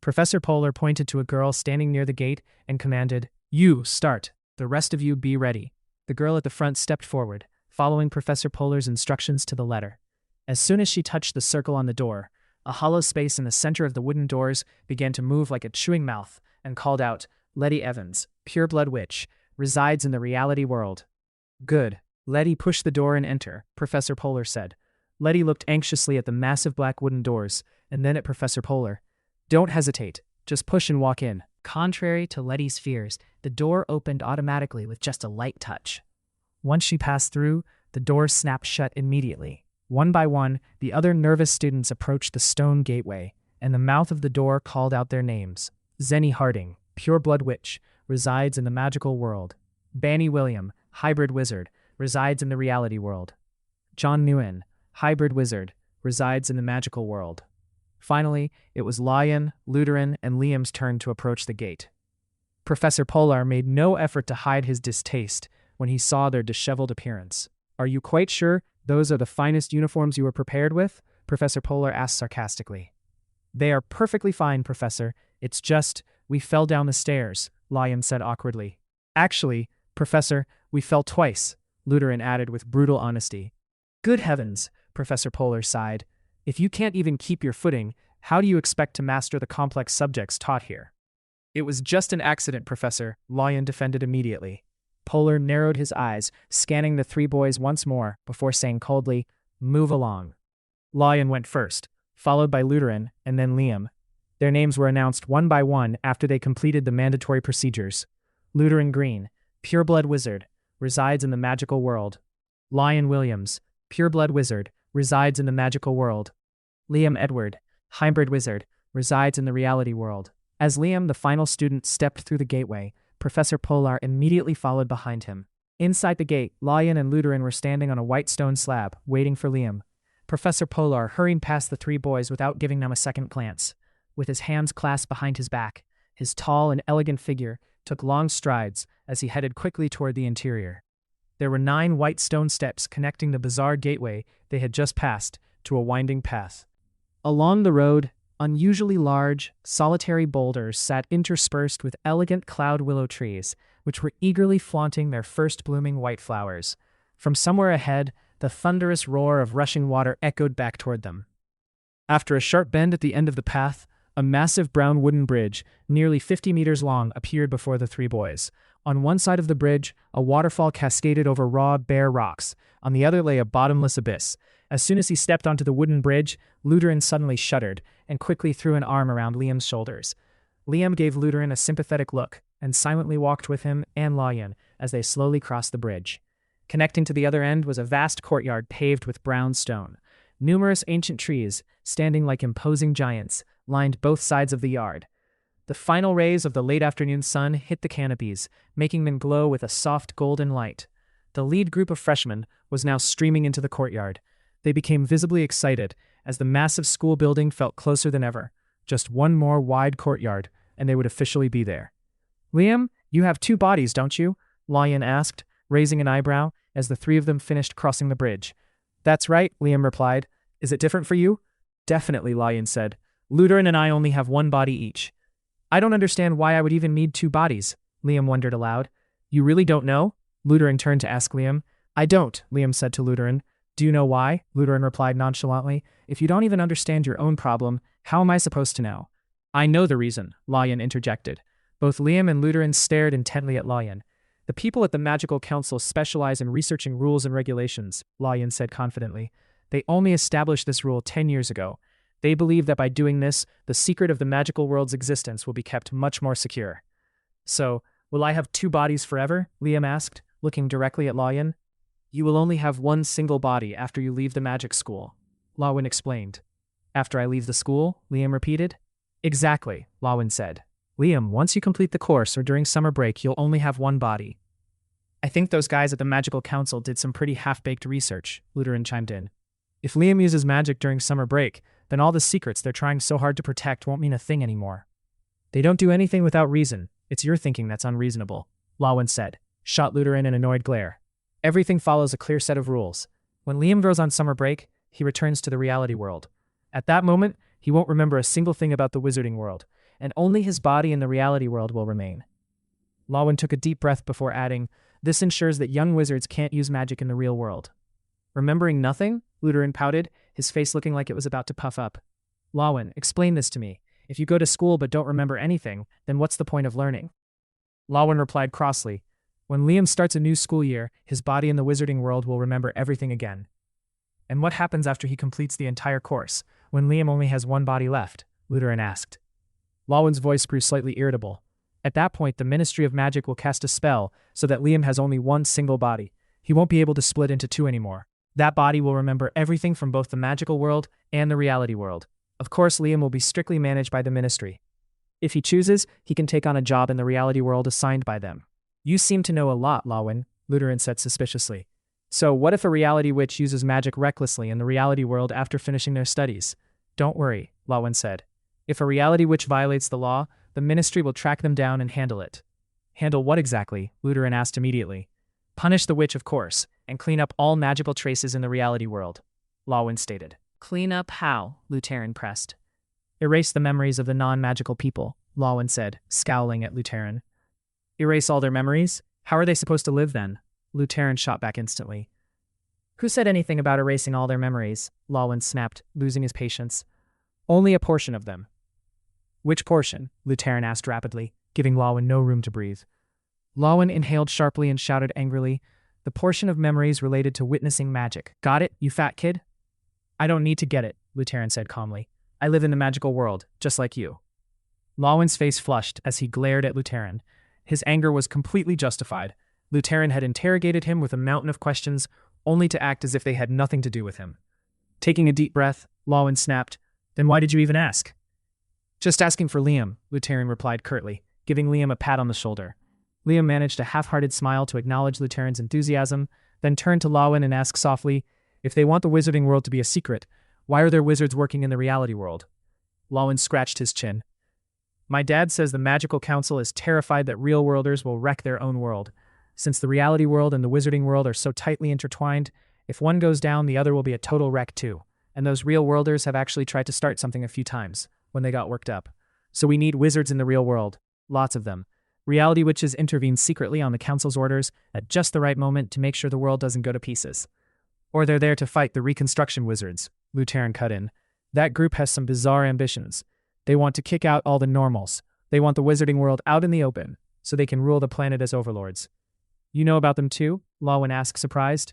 Professor Polar pointed to a girl standing near the gate and commanded, "You, start. The rest of you be ready." The girl at the front stepped forward, following Professor Polar's instructions to the letter. As soon as she touched the circle on the door, a hollow space in the center of the wooden doors began to move like a chewing mouth and called out, "Letty Evans, pureblood witch, resides in the reality world." "Good. Letty, push the door and enter," Professor Polar said. Letty looked anxiously at the massive black wooden doors and then at Professor Polar. "Don't hesitate. Just push and walk in." Contrary to Letty's fears, the door opened automatically with just a light touch. Once she passed through, the door snapped shut immediately. One by one, the other nervous students approached the stone gateway, and the mouth of the door called out their names. Zenny Harding, pureblood witch, resides in the magical world. Banny William, hybrid wizard, resides in the reality world. John Nguyen, hybrid wizard, resides in the magical world. Finally, it was Lion, Luteran, and Liam's turn to approach the gate. Professor Polar made no effort to hide his distaste when he saw their disheveled appearance. "Are you quite sure those are the finest uniforms you were prepared with?" Professor Polar asked sarcastically. "They are perfectly fine, Professor. It's just, we fell down the stairs," Lion said awkwardly. "Actually, Professor, we fell twice," Luteran added with brutal honesty. "Good heavens," Professor Polar sighed. "If you can't even keep your footing, how do you expect to master the complex subjects taught here?" "It was just an accident, Professor," Lion defended immediately. Polar narrowed his eyes, scanning the three boys once more before saying coldly, "Move along." Lion went first, followed by Luteran and then Liam. Their names were announced one by one after they completed the mandatory procedures. Luteran Green, pureblood wizard, resides in the magical world. Lion Williams, pureblood wizard, resides in the magical world. Liam Edward, hybrid wizard, resides in the reality world. As Liam, the final student, stepped through the gateway, Professor Polar immediately followed behind him. Inside the gate, Lion and Luteran were standing on a white stone slab, waiting for Liam. Professor Polar hurried past the three boys without giving them a second glance. With his hands clasped behind his back, his tall and elegant figure took long strides as he headed quickly toward the interior. There were 9 white stone steps connecting the bizarre gateway they had just passed to a winding path. Along the road, unusually large, solitary boulders sat interspersed with elegant cloud willow trees, which were eagerly flaunting their first blooming white flowers. From somewhere ahead, the thunderous roar of rushing water echoed back toward them. After a sharp bend at the end of the path, a massive brown wooden bridge, nearly 50 meters long, appeared before the three boys. On one side of the bridge, a waterfall cascaded over raw, bare rocks. On the other lay a bottomless abyss. As soon as he stepped onto the wooden bridge, Luteran suddenly shuddered and quickly threw an arm around Liam's shoulders. Liam gave Luteran a sympathetic look and silently walked with him and Lion as they slowly crossed the bridge. Connecting to the other end was a vast courtyard paved with brown stone. Numerous ancient trees, standing like imposing giants, lined both sides of the yard. The final rays of the late afternoon sun hit the canopies, making them glow with a soft golden light. The lead group of freshmen was now streaming into the courtyard. They became visibly excited as the massive school building felt closer than ever. Just one more wide courtyard, and they would officially be there. "Liam, you have 2 bodies, don't you?" Lion asked, raising an eyebrow as the 3 of them finished crossing the bridge. "That's right," Liam replied. "Is it different for you?" "Definitely," Lion said. "Luteran and I only have 1 body each." "I don't understand why I would even need 2 bodies," Liam wondered aloud. "You really don't know?" Luteran turned to ask Liam. "I don't," Liam said to Luteran. Do you know why? Lutheran replied nonchalantly. If you don't even understand your own problem, how am I supposed to know? I know the reason, Layan interjected. Both Liam and Lutheran stared intently at Layan. The people at the Magical Council specialize in researching rules and regulations, Layan said confidently. They only established this rule 10 years ago. They believe that by doing this, the secret of the magical world's existence will be kept much more secure. So, will I have 2 bodies forever? Liam asked, looking directly at Layan. You will only have one single body after you leave the magic school, Lawin explained. After I leave the school? Liam repeated. Exactly, Lawin said. Liam, once you complete the course or during summer break, you'll only have one body. I think those guys at the Magical Council did some pretty half-baked research, Lutheran chimed in. If Liam uses magic during summer break, then all the secrets they're trying so hard to protect won't mean a thing anymore. They don't do anything without reason. It's your thinking that's unreasonable, Lawin said, shot Lutheran an annoyed glare. Everything follows a clear set of rules. When Liam goes on summer break, he returns to the reality world. At that moment, he won't remember a single thing about the wizarding world, and only his body in the reality world will remain. Lawin took a deep breath before adding, this ensures that young wizards can't use magic in the real world. Remembering nothing? Lutheran pouted, his face looking like it was about to puff up. Lawin, explain this to me. If you go to school but don't remember anything, then what's the point of learning? Lawin replied crossly, when Liam starts a new school year, his body in the wizarding world will remember everything again. And what happens after he completes the entire course, when Liam only has one body left? Lutheran asked. Lawin's voice grew slightly irritable. At that point, the Ministry of Magic will cast a spell so that Liam has only one single body. He won't be able to split into 2 anymore. That body will remember everything from both the magical world and the reality world. Of course, Liam will be strictly managed by the Ministry. If he chooses, he can take on a job in the reality world assigned by them. You seem to know a lot, Lawin, Lutheran said suspiciously. So what if a reality witch uses magic recklessly in the reality world after finishing their studies? Don't worry, Lawin said. If a reality witch violates the law, the Ministry will track them down and handle it. Handle what exactly? Lutheran asked immediately. Punish the witch, of course, and clean up all magical traces in the reality world, Lawin stated. Clean up how? Lutheran pressed. Erase the memories of the non-magical people, Lawin said, scowling at Lutheran. Erase all their memories? How are they supposed to live then? Lutheran shot back instantly. Who said anything about erasing all their memories? Lawin snapped, losing his patience. Only a portion of them. Which portion? Lutheran asked rapidly, giving Lawin no room to breathe. Lawin inhaled sharply and shouted angrily, the portion of memories related to witnessing magic. Got it, you fat kid? I don't need to get it, Lutheran said calmly. I live in the magical world, just like you. Lawin's face flushed as he glared at Lutheran. His anger was completely justified. Lutheran had interrogated him with a mountain of questions, only to act as if they had nothing to do with him. Taking a deep breath, Lawin snapped, then why did you even ask? Just asking for Liam, Lutheran replied curtly, giving Liam a pat on the shoulder. Liam managed a half-hearted smile to acknowledge Lutheran's enthusiasm, then turned to Lawin and asked softly, if they want the wizarding world to be a secret, why are there wizards working in the reality world? Lawin scratched his chin. My dad says the Magical Council is terrified that real-worlders will wreck their own world. Since the reality world and the wizarding world are so tightly intertwined, if one goes down, the other will be a total wreck too. And those real-worlders have actually tried to start something a few times, when they got worked up. So we need wizards in the real world. Lots of them. Reality witches intervene secretly on the Council's orders at just the right moment to make sure the world doesn't go to pieces. Or they're there to fight the Reconstruction Wizards, Lutheran cut in. That group has some bizarre ambitions. They want to kick out all the normals. They want the wizarding world out in the open, so they can rule the planet as overlords. You know about them too? Lawin asked, surprised.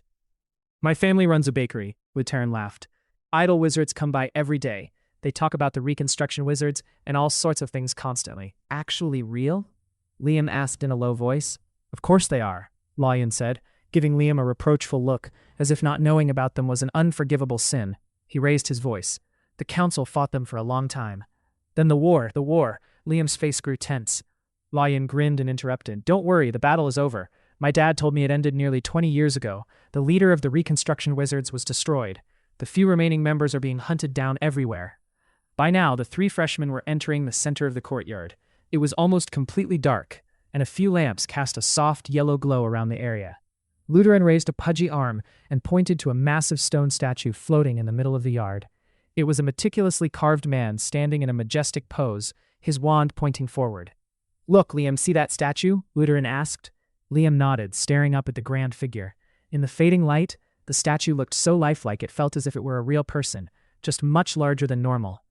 My family runs a bakery, Lutheran laughed. Idle wizards come by every day. They talk about the Reconstruction Wizards and all sorts of things constantly. Actually real? Liam asked in a low voice. Of course they are, Lawin said, giving Liam a reproachful look, as if not knowing about them was an unforgivable sin. He raised his voice. The Council fought them for a long time. Then the war. Liam's face grew tense. Lawin grinned and interrupted. Don't worry, the battle is over. My dad told me it ended nearly 20 years ago. The leader of the Reconstruction Wizards was destroyed. The few remaining members are being hunted down everywhere. By now, the 3 freshmen were entering the center of the courtyard. It was almost completely dark, and a few lamps cast a soft yellow glow around the area. Lutheran raised a pudgy arm and pointed to a massive stone statue floating in the middle of the yard. It was a meticulously carved man standing in a majestic pose, his wand pointing forward. Look, Liam, see that statue? Lutheran asked. Liam nodded, staring up at the grand figure. In the fading light, The statue looked so lifelike it felt as if it were a real person, just much larger than normal.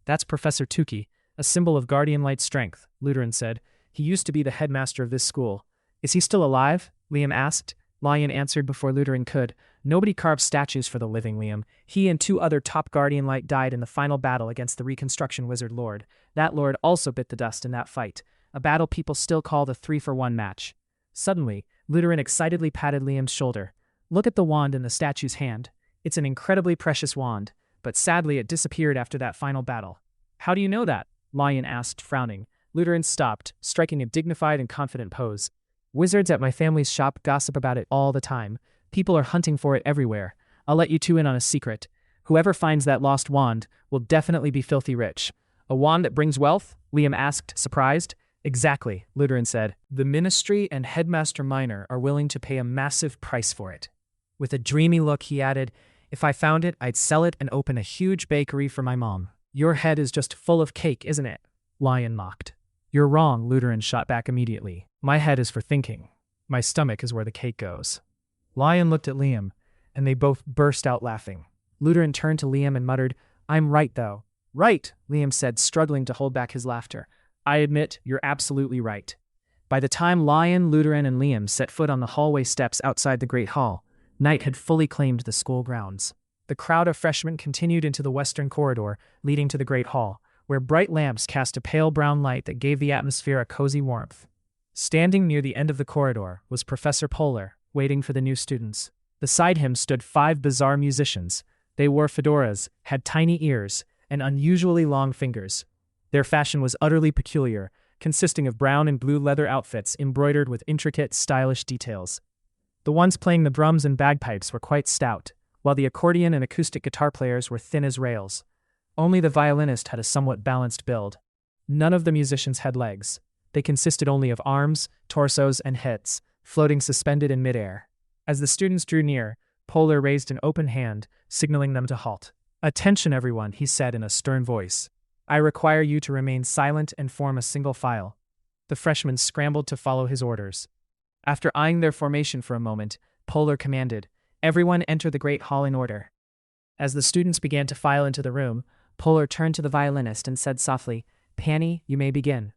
That's Professor Tukey, a symbol of guardian light strength, Lutheran said. He used to be the headmaster of this school. Is he still alive? Liam asked. Lion answered before Lutheran could. Nobody carves statues for the living, Liam. He and 2 other top guardian light died in the final battle against the Reconstruction Wizard Lord. That Lord also bit the dust in that fight, a battle people still call the 3-for-1 match. Suddenly, Lutheran excitedly patted Liam's shoulder. Look at the wand in the statue's hand. It's an incredibly precious wand, but sadly it disappeared after that final battle. How do you know that? Lion asked, frowning. Lutheran stopped, striking a dignified and confident pose. Wizards at my family's shop gossip about it all the time. People are hunting for it everywhere. I'll let you 2 in on a secret. Whoever finds that lost wand will definitely be filthy rich. A wand that brings wealth? Liam asked, surprised. Exactly, Lutheran said. The Ministry and Headmaster Minor are willing to pay a massive price for it. With a dreamy look, he added, if I found it, I'd sell it and open a huge bakery for my mom. Your head is just full of cake, isn't it? Lion mocked. You're wrong, Lutheran shot back immediately. My head is for thinking. My stomach is where the cake goes. Lion looked at Liam, and they both burst out laughing. Lutheran turned to Liam and muttered, I'm right, though. Right, Liam said, struggling to hold back his laughter. I admit, you're absolutely right. By the time Lion, Lutheran, and Liam set foot on the hallway steps outside the Great Hall, night had fully claimed the school grounds. The crowd of freshmen continued into the western corridor leading to the Great Hall, where bright lamps cast a pale brown light that gave the atmosphere a cozy warmth. Standing near the end of the corridor was Professor Polar, waiting for the new students. Beside him stood 5 bizarre musicians. They wore fedoras, had tiny ears, and unusually long fingers. Their fashion was utterly peculiar, consisting of brown and blue leather outfits embroidered with intricate, stylish details. The ones playing the drums and bagpipes were quite stout, while the accordion and acoustic guitar players were thin as rails. Only the violinist had a somewhat balanced build. None of the musicians had legs. They consisted only of arms, torsos, and heads, floating suspended in midair. As the students drew near, Polar raised an open hand, signaling them to halt. Attention, everyone, he said in a stern voice. I require you to remain silent and form a single file. The freshmen scrambled to follow his orders. After eyeing their formation for a moment, Polar commanded, Everyone enter the Great Hall in order. As the students began to file into the room, Polar turned to the violinist and said softly, Panny, you may begin.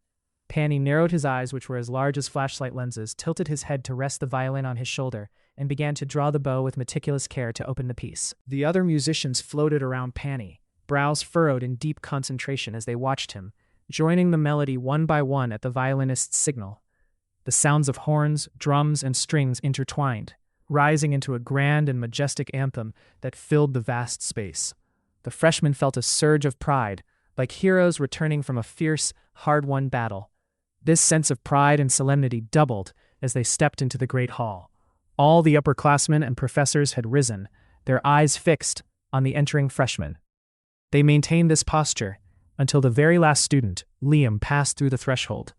Panny narrowed his eyes, which were as large as flashlight lenses, tilted his head to rest the violin on his shoulder, and began to draw the bow with meticulous care to open the piece. The other musicians floated around Panny, brows furrowed in deep concentration as they watched him, joining the melody one by one at the violinist's signal. The sounds of horns, drums, and strings intertwined, rising into a grand and majestic anthem that filled the vast space. The freshmen felt a surge of pride, like heroes returning from a fierce, hard-won battle. This sense of pride and solemnity doubled as they stepped into the Great Hall. All the upperclassmen and professors had risen, their eyes fixed on the entering freshmen. They maintained this posture until the very last student, Liam, passed through the threshold.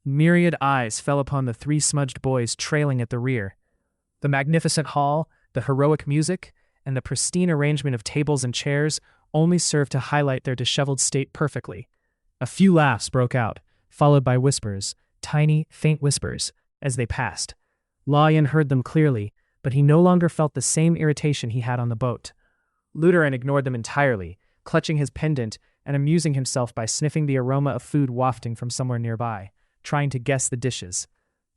Myriad eyes fell upon the 3 smudged boys trailing at the rear. The magnificent hall, the heroic music, and the pristine arrangement of tables and chairs only served to highlight their disheveled state perfectly. A few laughs broke out, followed by whispers, tiny, faint whispers, as they passed. Lion heard them clearly, but he no longer felt the same irritation he had on the boat. Lutheran ignored them entirely, clutching his pendant and amusing himself by sniffing the aroma of food wafting from somewhere nearby, trying to guess the dishes.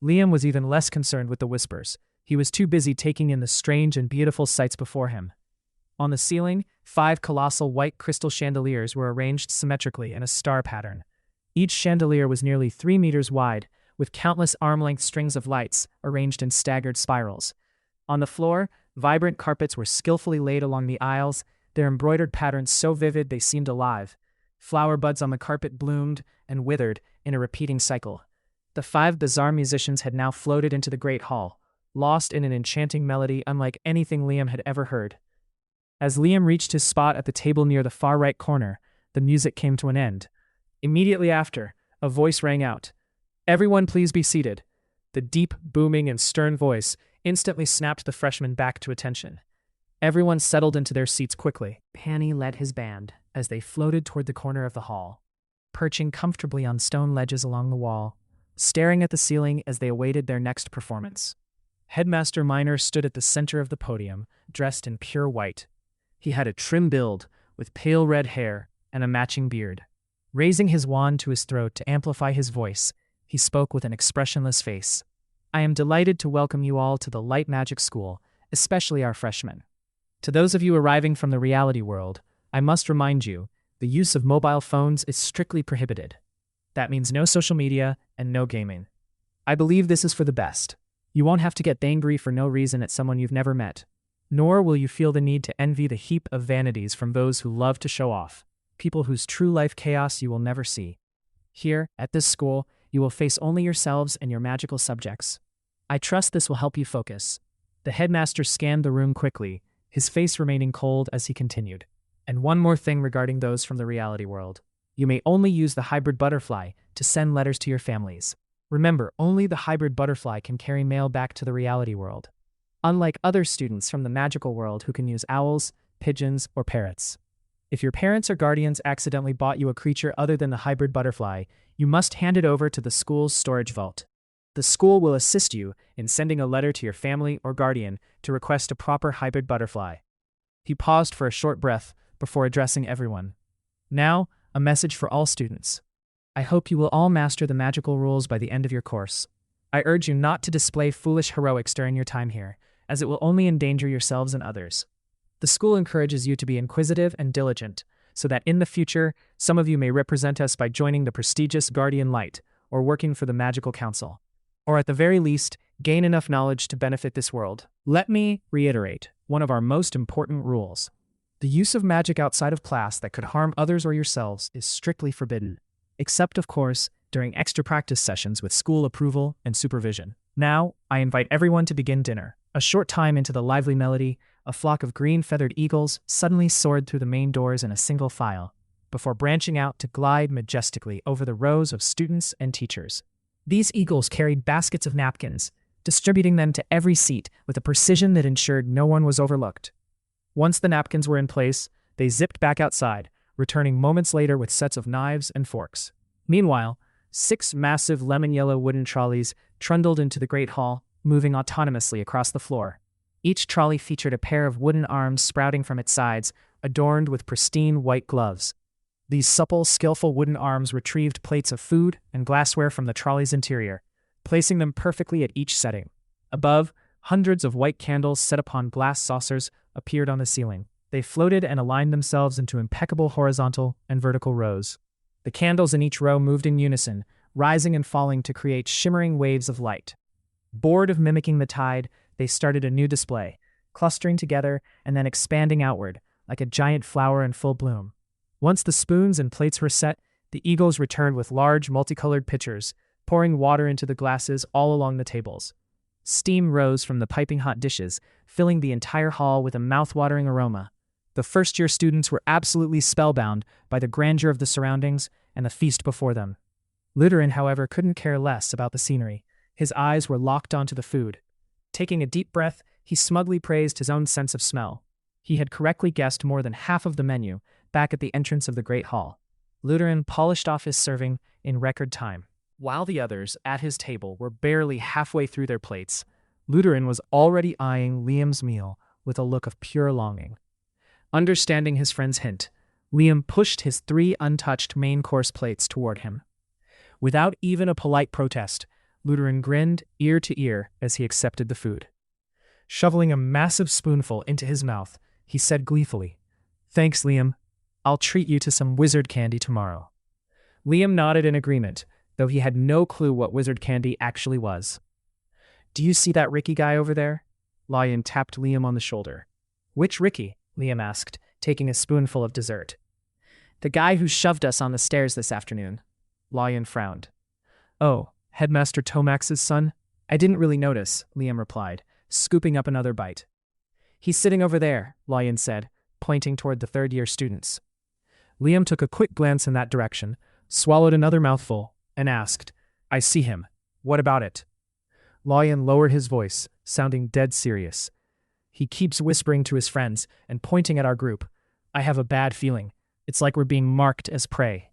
Liam was even less concerned with the whispers. He was too busy taking in the strange and beautiful sights before him. On the ceiling, 5 colossal white crystal chandeliers were arranged symmetrically in a star pattern. Each chandelier was nearly 3 meters wide, with countless arm-length strings of lights arranged in staggered spirals. On the floor, vibrant carpets were skillfully laid along the aisles, their embroidered patterns so vivid they seemed alive. Flower buds on the carpet bloomed and withered in a repeating cycle. The 5 bizarre musicians had now floated into the Great Hall, lost in an enchanting melody unlike anything Liam had ever heard. As Liam reached his spot at the table near the far right corner, the music came to an end. Immediately after, a voice rang out. Everyone please be seated. The deep, booming, and stern voice instantly snapped the freshmen back to attention. Everyone settled into their seats quickly. Panny led his band as they floated toward the corner of the hall, perching comfortably on stone ledges along the wall, staring at the ceiling as they awaited their next performance. Headmaster Minor stood at the center of the podium, dressed in pure white. He had a trim build, with pale red hair and a matching beard. Raising his wand to his throat to amplify his voice, he spoke with an expressionless face. I am delighted to welcome you all to the Light Magic School, especially our freshmen. To those of you arriving from the reality world, I must remind you, the use of mobile phones is strictly prohibited. That means no social media and no gaming. I believe this is for the best. You won't have to get angry for no reason at someone you've never met. Nor will you feel the need to envy the heap of vanities from those who love to show off, people whose true life chaos you will never see. Here, at this school, you will face only yourselves and your magical subjects. I trust this will help you focus. The headmaster scanned the room quickly, his face remaining cold as he continued. And one more thing regarding those from the reality world. You may only use the hybrid butterfly to send letters to your families. Remember, only the hybrid butterfly can carry mail back to the reality world. Unlike other students from the magical world who can use owls, pigeons, or parrots. If your parents or guardians accidentally bought you a creature other than the hybrid butterfly, you must hand it over to the school's storage vault. The school will assist you in sending a letter to your family or guardian to request a proper hybrid butterfly. He paused for a short breath before addressing everyone. Now, a message for all students. I hope you will all master the magical rules by the end of your course. I urge you not to display foolish heroics during your time here, as it will only endanger yourselves and others. The school encourages you to be inquisitive and diligent, so that in the future, some of you may represent us by joining the prestigious Guardian Light, or working for the Magical Council. Or at the very least, gain enough knowledge to benefit this world. Let me reiterate one of our most important rules. The use of magic outside of class that could harm others or yourselves is strictly forbidden, except, of course, during extra practice sessions with school approval and supervision. Now, I invite everyone to begin dinner. A short time into the lively melody, a flock of green-feathered eagles suddenly soared through the main doors in a single file, before branching out to glide majestically over the rows of students and teachers. These eagles carried baskets of napkins, distributing them to every seat with a precision that ensured no one was overlooked. Once the napkins were in place, they zipped back outside, returning moments later with sets of knives and forks. Meanwhile, 6 massive lemon-yellow wooden trolleys trundled into the Great Hall, moving autonomously across the floor. Each trolley featured a pair of wooden arms sprouting from its sides, adorned with pristine white gloves. These supple, skillful wooden arms retrieved plates of food and glassware from the trolley's interior, placing them perfectly at each setting. Above, hundreds of white candles set upon glass saucers appeared on the ceiling. They floated and aligned themselves into impeccable horizontal and vertical rows. The candles in each row moved in unison, rising and falling to create shimmering waves of light. Bored of mimicking the tide, they started a new display, clustering together and then expanding outward, like a giant flower in full bloom. Once the spoons and plates were set, the eagles returned with large, multicolored pitchers, pouring water into the glasses all along the tables. Steam rose from the piping hot dishes, filling the entire hall with a mouth-watering aroma. The first-year students were absolutely spellbound by the grandeur of the surroundings and the feast before them. Luteran, however, couldn't care less about the scenery. His eyes were locked onto the food. Taking a deep breath, he smugly praised his own sense of smell. He had correctly guessed more than half of the menu back at the entrance of the Great Hall. Luteran polished off his serving in record time. While the others at his table were barely halfway through their plates, Luteran was already eyeing Liam's meal with a look of pure longing. Understanding his friend's hint, Liam pushed his 3 untouched main course plates toward him. Without even a polite protest, Luteran grinned ear to ear as he accepted the food. Shoveling a massive spoonful into his mouth, he said gleefully, "Thanks, Liam. I'll treat you to some wizard candy tomorrow." Liam nodded in agreement, though he had no clue what wizard candy actually was. "Do you see that Ricky guy over there?" Lion tapped Liam on the shoulder. "Which Ricky?" Liam asked, taking a spoonful of dessert. "The guy who shoved us on the stairs this afternoon." Lion frowned. "Oh, Headmaster Tomax's son? I didn't really notice," Liam replied, scooping up another bite. "He's sitting over there," Lion said, pointing toward the third-year students. Liam took a quick glance in that direction, swallowed another mouthful, and asked, "I see him. What about it?" Lion lowered his voice, sounding dead serious. "He keeps whispering to his friends and pointing at our group. I have a bad feeling. It's like we're being marked as prey."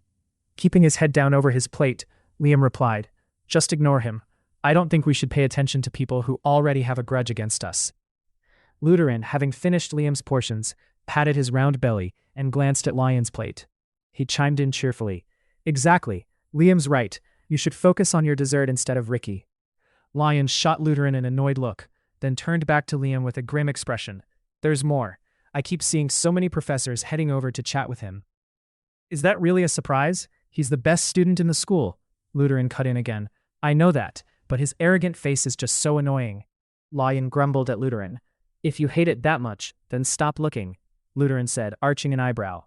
Keeping his head down over his plate, Liam replied, "Just ignore him. I don't think we should pay attention to people who already have a grudge against us. Lutheran, having finished Liam's portions, patted his round belly and glanced at Lion's plate. He chimed in cheerfully. Exactly. Liam's right. You should focus on your dessert instead of Ricky. Lion shot Lutheran an annoyed look, then turned back to Liam with a grim expression. There's more. I keep seeing so many professors heading over to chat with him. Is that really a surprise? He's the best student in the school. Lutheran cut in again. I know that, but his arrogant face is just so annoying. Lion grumbled at Lutheran. If you hate it that much, then stop looking, Lutheran said, arching an eyebrow.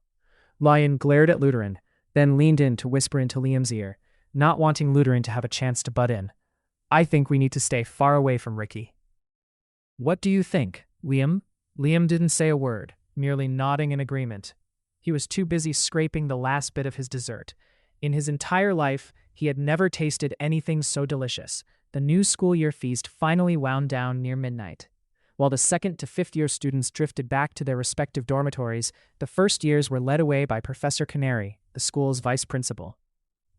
Lion glared at Lutheran, then leaned in to whisper into Liam's ear, not wanting Lutheran to have a chance to butt in. I think we need to stay far away from Ricky. What do you think, Liam? Liam didn't say a word, merely nodding in agreement. He was too busy scraping the last bit of his dessert. In his entire life, he had never tasted anything so delicious. The new school year feast finally wound down near midnight. While the 2nd to 5th year students drifted back to their respective dormitories, the first years were led away by Professor Canary, the school's vice principal.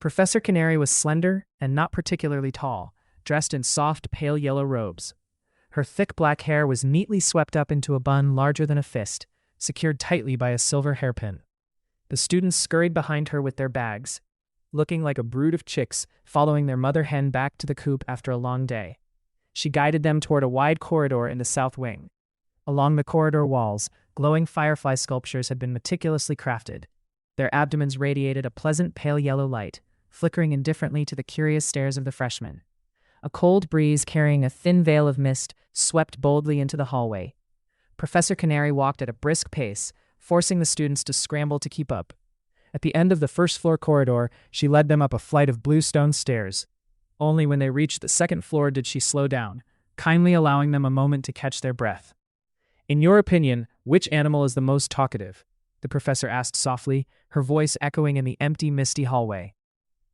Professor Canary was slender and not particularly tall, dressed in soft, pale yellow robes. Her thick black hair was neatly swept up into a bun larger than a fist, secured tightly by a silver hairpin. The students scurried behind her with their bags, looking like a brood of chicks following their mother hen back to the coop after a long day. She guided them toward a wide corridor in the south wing. Along the corridor walls, glowing firefly sculptures had been meticulously crafted. Their abdomens radiated a pleasant pale yellow light, flickering indifferently to the curious stares of the freshmen. A cold breeze carrying a thin veil of mist swept boldly into the hallway. Professor Canary walked at a brisk pace, forcing the students to scramble to keep up. At the end of the first-floor corridor, she led them up a flight of blue stone stairs. Only when they reached the 2nd floor did she slow down, kindly allowing them a moment to catch their breath. In your opinion, which animal is the most talkative? The professor asked softly, her voice echoing in the empty, misty hallway.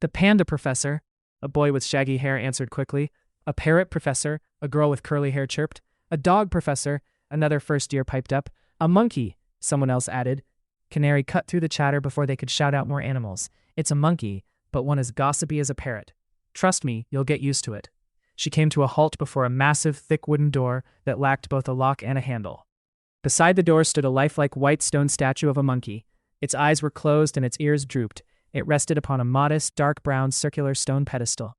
The panda, professor, a boy with shaggy hair answered quickly. A parrot, professor, a girl with curly hair chirped. A dog, professor, another first year piped up. A monkey, someone else added. Canary cut through the chatter before they could shout out more animals. It's a monkey, but one as gossipy as a parrot. Trust me, you'll get used to it. She came to a halt before a massive, thick wooden door that lacked both a lock and a handle. Beside the door stood a lifelike white stone statue of a monkey. Its eyes were closed and its ears drooped. It rested upon a modest, dark brown circular stone pedestal.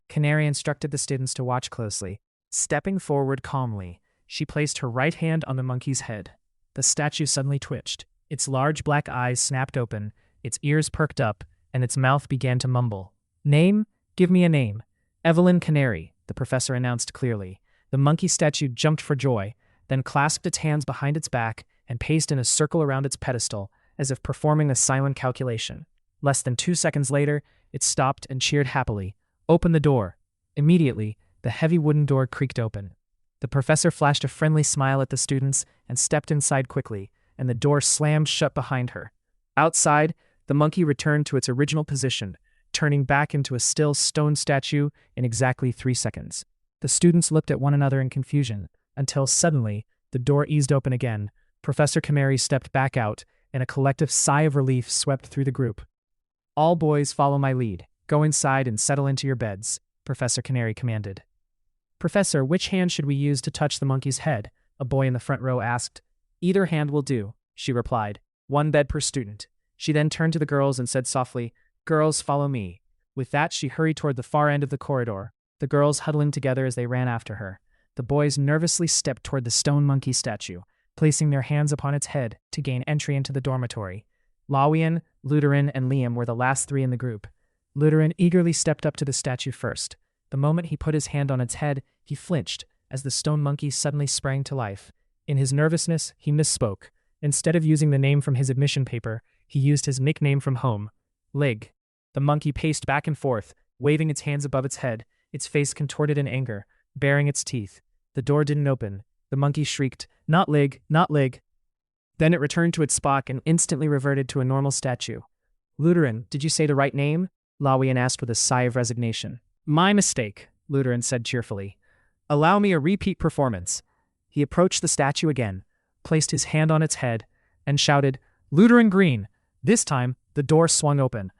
Canary instructed the students to watch closely. Stepping forward calmly, she placed her right hand on the monkey's head. The statue suddenly twitched. Its large black eyes snapped open, its ears perked up, and its mouth began to mumble. Name? Give me a name. Evelyn Canary, the professor announced clearly. The monkey statue jumped for joy, then clasped its hands behind its back and paced in a circle around its pedestal, as if performing a silent calculation. Less than 2 seconds later, it stopped and cheered happily. Open the door. Immediately, the heavy wooden door creaked open. The professor flashed a friendly smile at the students and stepped inside quickly, and the door slammed shut behind her. Outside, the monkey returned to its original position, turning back into a still stone statue in exactly 3 seconds. The students looked at one another in confusion, until suddenly, the door eased open again. Professor Canary stepped back out, and a collective sigh of relief swept through the group. All boys follow my lead. Go inside and settle into your beds, Professor Canary commanded. Professor, which hand should we use to touch the monkey's head? A boy in the front row asked. Either hand will do, she replied. 1 bed per student. She then turned to the girls and said softly, Girls, follow me. With that, she hurried toward the far end of the corridor, the girls huddling together as they ran after her. The boys nervously stepped toward the stone monkey statue, placing their hands upon its head to gain entry into the dormitory. Lawian, Lutheran, and Liam were the last 3 in the group. Lutheran eagerly stepped up to the statue first. The moment he put his hand on its head, he flinched as the stone monkey suddenly sprang to life. In his nervousness, he misspoke. Instead of using the name from his admission paper, he used his nickname from home, Lig. The monkey paced back and forth, waving its hands above its head, its face contorted in anger, baring its teeth. The door didn't open. The monkey shrieked, Not Lig, not Lig. Then it returned to its spot and instantly reverted to a normal statue. Lutheran, did you say the right name? Lawian asked with a sigh of resignation. My mistake, Lutheran said cheerfully. Allow me a repeat performance. He approached the statue again, placed his hand on its head, and shouted, Lutheran Green. This time, the door swung open.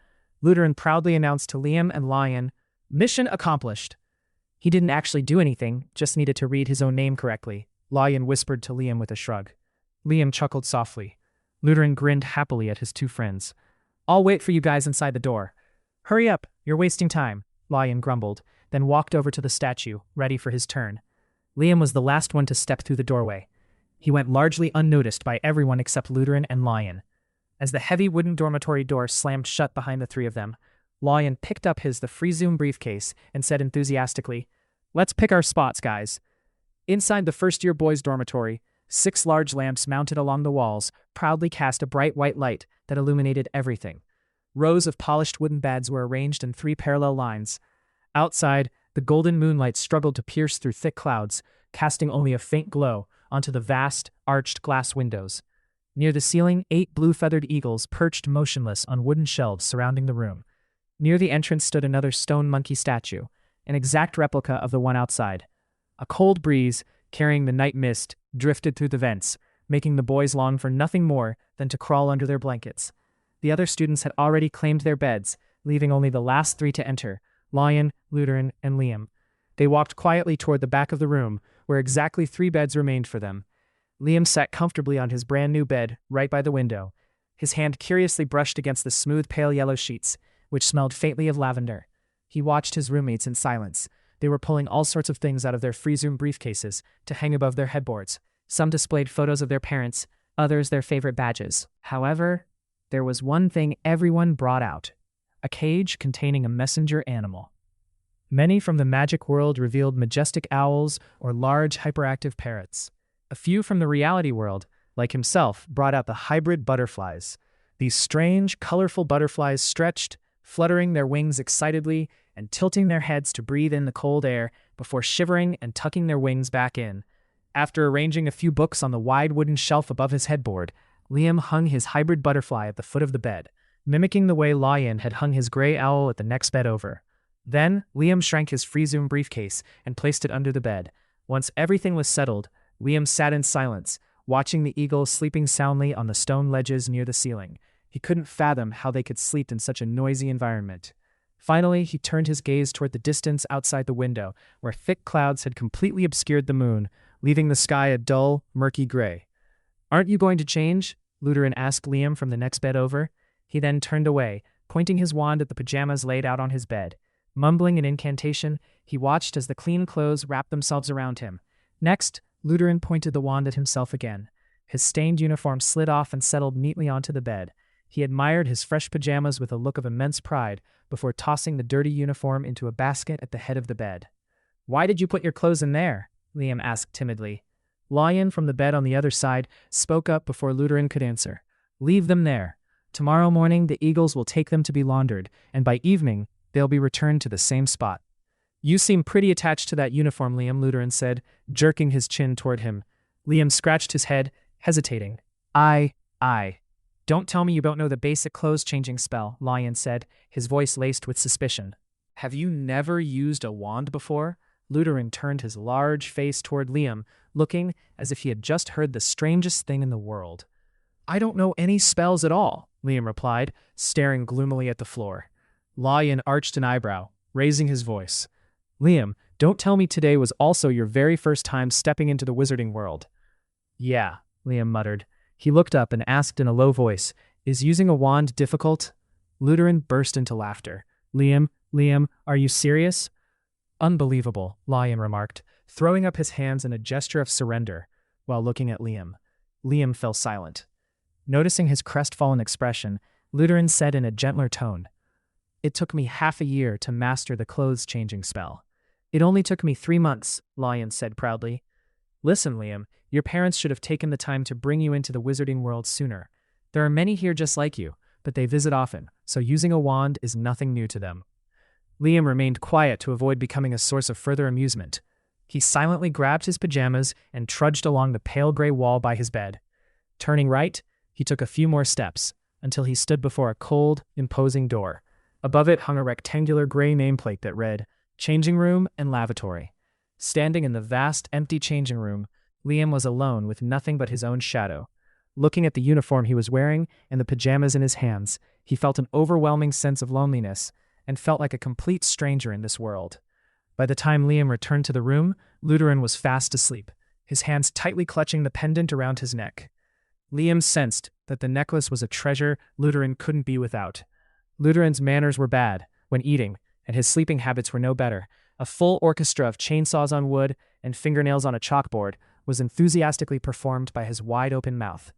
Lutheran proudly announced to Liam and Lion, Mission accomplished. He didn't actually do anything, just needed to read his own name correctly, Lion whispered to Liam with a shrug. Liam chuckled softly. Lutheran grinned happily at his two friends. I'll wait for you guys inside the door. Hurry up, you're wasting time, Lion grumbled, then walked over to the statue, ready for his turn. Liam was the last one to step through the doorway. He went largely unnoticed by everyone except Lutheran and Lion. As the heavy wooden dormitory door slammed shut behind the three of them, Lion picked up the free Zoom briefcase and said enthusiastically, "Let's pick our spots, guys." Inside the first-year boys' dormitory, 6 large lamps mounted along the walls proudly cast a bright white light that illuminated everything. Rows of polished wooden beds were arranged in 3 parallel lines. Outside, the golden moonlight struggled to pierce through thick clouds, casting only a faint glow onto the vast, arched glass windows. Near the ceiling, 8 blue-feathered eagles perched motionless on wooden shelves surrounding the room. Near the entrance stood another stone monkey statue, an exact replica of the one outside. A cold breeze, carrying the night mist, drifted through the vents, making the boys long for nothing more than to crawl under their blankets. The other students had already claimed their beds, leaving only the last 3 to enter, Lion, Lutheran, and Liam. They walked quietly toward the back of the room, where exactly 3 beds remained for them. Liam sat comfortably on his brand-new bed, right by the window. His hand curiously brushed against the smooth pale yellow sheets, which smelled faintly of lavender. He watched his roommates in silence. They were pulling all sorts of things out of their free Zoom briefcases to hang above their headboards. Some displayed photos of their parents, others their favorite badges. However, there was one thing everyone brought out: a cage containing a messenger animal. Many from the magic world revealed majestic owls or large hyperactive parrots. A few from the reality world, like himself, brought out the hybrid butterflies. These strange, colorful butterflies stretched, fluttering their wings excitedly and tilting their heads to breathe in the cold air before shivering and tucking their wings back in. After arranging a few books on the wide wooden shelf above his headboard, Liam hung his hybrid butterfly at the foot of the bed, mimicking the way Lion had hung his gray owl at the next bed over. Then, Liam shrank his free Zoom briefcase and placed it under the bed. Once everything was settled, Liam sat in silence, watching the eagles sleeping soundly on the stone ledges near the ceiling. He couldn't fathom how they could sleep in such a noisy environment. Finally, he turned his gaze toward the distance outside the window, where thick clouds had completely obscured the moon, leaving the sky a dull, murky gray. "Aren't you going to change?" Lutheran asked Liam from the next bed over. He then turned away, pointing his wand at the pajamas laid out on his bed. Mumbling an incantation, he watched as the clean clothes wrapped themselves around him. Next, Lutheran pointed the wand at himself again. His stained uniform slid off and settled neatly onto the bed. He admired his fresh pajamas with a look of immense pride before tossing the dirty uniform into a basket at the head of the bed. "Why did you put your clothes in there?" Liam asked timidly. Lion, from the bed on the other side, spoke up before Lutheran could answer. "Leave them there. Tomorrow morning the eagles will take them to be laundered, and by evening they'll be returned to the same spot." "You seem pretty attached to that uniform, Liam," Lutheran said, jerking his chin toward him. Liam scratched his head, hesitating. I. Don't tell me you don't know the basic clothes-changing spell," Lion said, his voice laced with suspicion. "Have you never used a wand before?" Lutheran turned his large face toward Liam, looking as if he had just heard the strangest thing in the world. "I don't know any spells at all," Liam replied, staring gloomily at the floor. Lion arched an eyebrow, raising his voice. "Liam, don't tell me today was also your very first time stepping into the wizarding world." "Yeah," Liam muttered. He looked up and asked in a low voice, "Is using a wand difficult?" Lutheran burst into laughter. Liam, are you serious?" "Unbelievable," Lion remarked, throwing up his hands in a gesture of surrender, while looking at Liam. Liam fell silent. Noticing his crestfallen expression, Lutheran said in a gentler tone, "It took me half a year to master the clothes-changing spell." "It only took me 3 months, Lion said proudly. "Listen, Liam, your parents should have taken the time to bring you into the wizarding world sooner. There are many here just like you, but they visit often, so using a wand is nothing new to them." Liam remained quiet to avoid becoming a source of further amusement. He silently grabbed his pajamas and trudged along the pale gray wall by his bed. Turning right, he took a few more steps, until he stood before a cold, imposing door. Above it hung a rectangular gray nameplate that read, "Changing Room and Lavatory." Standing in the vast, empty changing room, Liam was alone with nothing but his own shadow. Looking at the uniform he was wearing and the pajamas in his hands, he felt an overwhelming sense of loneliness and felt like a complete stranger in this world. By the time Liam returned to the room, Lutheran was fast asleep, his hands tightly clutching the pendant around his neck. Liam sensed that the necklace was a treasure Lutheran couldn't be without. Lutheran's manners were bad when eating, and his sleeping habits were no better. A full orchestra of chainsaws on wood and fingernails on a chalkboard was enthusiastically performed by his wide-open mouth.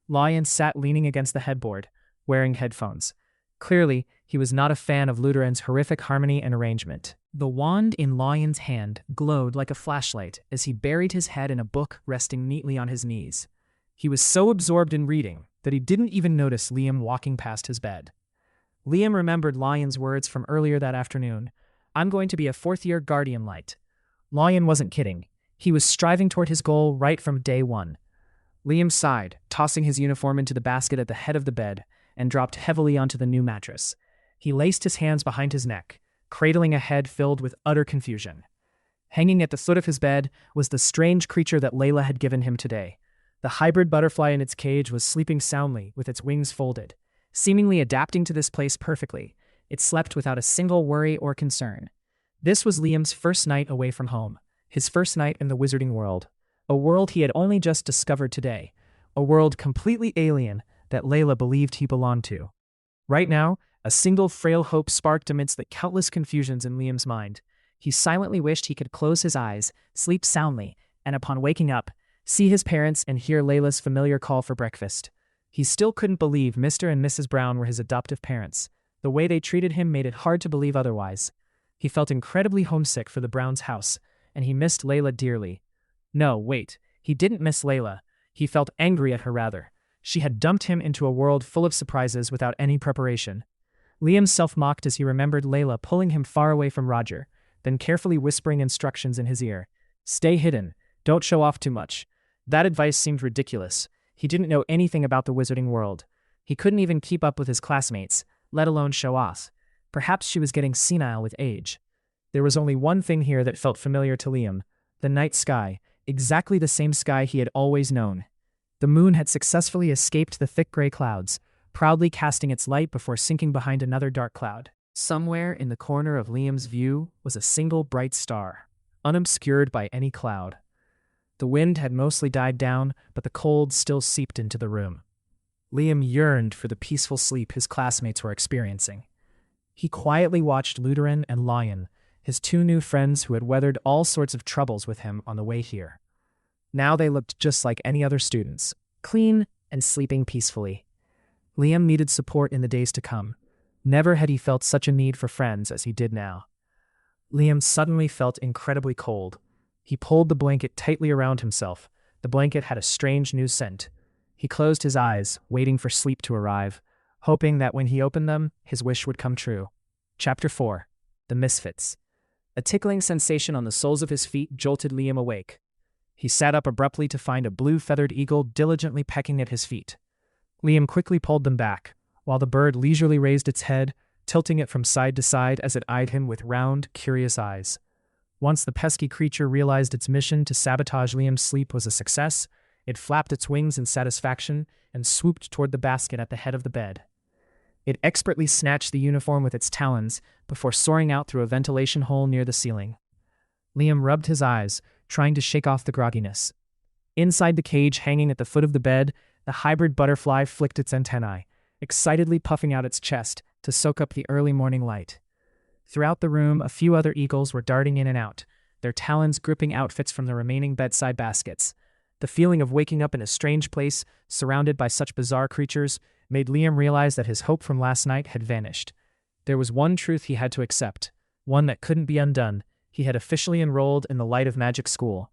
Lion sat leaning against the headboard, wearing headphones. Clearly, he was not a fan of Lutheran's horrific harmony and arrangement. The wand in Lion's hand glowed like a flashlight as he buried his head in a book resting neatly on his knees. He was so absorbed in reading that he didn't even notice Liam walking past his bed. Liam remembered Lion's words from earlier that afternoon. "I'm going to be a fourth-year guardian light." Lion wasn't kidding. He was striving toward his goal right from day one. Liam sighed, tossing his uniform into the basket at the head of the bed, and dropped heavily onto the new mattress. He laced his hands behind his neck, cradling a head filled with utter confusion. Hanging at the foot of his bed was the strange creature that Layla had given him today. The hybrid butterfly in its cage was sleeping soundly with its wings folded, seemingly adapting to this place perfectly. It slept without a single worry or concern. This was Liam's first night away from home, his first night in the wizarding world, a world he had only just discovered today, a world completely alien that Layla believed he belonged to. Right now, a single frail hope sparked amidst the countless confusions in Liam's mind. He silently wished he could close his eyes, sleep soundly, and upon waking up, see his parents and hear Layla's familiar call for breakfast. He still couldn't believe Mr. and Mrs. Brown were his adoptive parents. The way they treated him made it hard to believe otherwise. He felt incredibly homesick for the Browns' house, and he missed Layla dearly. No, wait, he didn't miss Layla. He felt angry at her rather. She had dumped him into a world full of surprises without any preparation. Liam self-mocked as he remembered Layla pulling him far away from Roger, then carefully whispering instructions in his ear. "Stay hidden. Don't show off too much." That advice seemed ridiculous. He didn't know anything about the wizarding world. He couldn't even keep up with his classmates, let alone show off. Perhaps she was getting senile with age. There was only one thing here that felt familiar to Liam: the night sky, exactly the same sky he had always known. The moon had successfully escaped the thick gray clouds, proudly casting its light before sinking behind another dark cloud. Somewhere in the corner of Liam's view was a single bright star, unobscured by any cloud. The wind had mostly died down, but the cold still seeped into the room. Liam yearned for the peaceful sleep his classmates were experiencing. He quietly watched Lutheran and Lion, his two new friends who had weathered all sorts of troubles with him on the way here. Now they looked just like any other students, clean and sleeping peacefully. Liam needed support in the days to come. Never had he felt such a need for friends as he did now. Liam suddenly felt incredibly cold. He pulled the blanket tightly around himself. The blanket had a strange new scent. He closed his eyes, waiting for sleep to arrive, hoping that when he opened them, his wish would come true. Chapter 4. The Misfits. A tickling sensation on the soles of his feet jolted Liam awake. He sat up abruptly to find a blue-feathered eagle diligently pecking at his feet. Liam quickly pulled them back, while the bird leisurely raised its head, tilting it from side to side as it eyed him with round, curious eyes. Once the pesky creature realized its mission to sabotage Liam's sleep was a success, it flapped its wings in satisfaction and swooped toward the basket at the head of the bed. It expertly snatched the uniform with its talons before soaring out through a ventilation hole near the ceiling. Liam rubbed his eyes, trying to shake off the grogginess. Inside the cage hanging at the foot of the bed, the hybrid butterfly flicked its antennae, excitedly puffing out its chest to soak up the early morning light. Throughout the room, a few other eagles were darting in and out, their talons gripping outfits from the remaining bedside baskets. The feeling of waking up in a strange place, surrounded by such bizarre creatures, made Liam realize that his hope from last night had vanished. There was one truth he had to accept, one that couldn't be undone. He had officially enrolled in the Light of Magic school.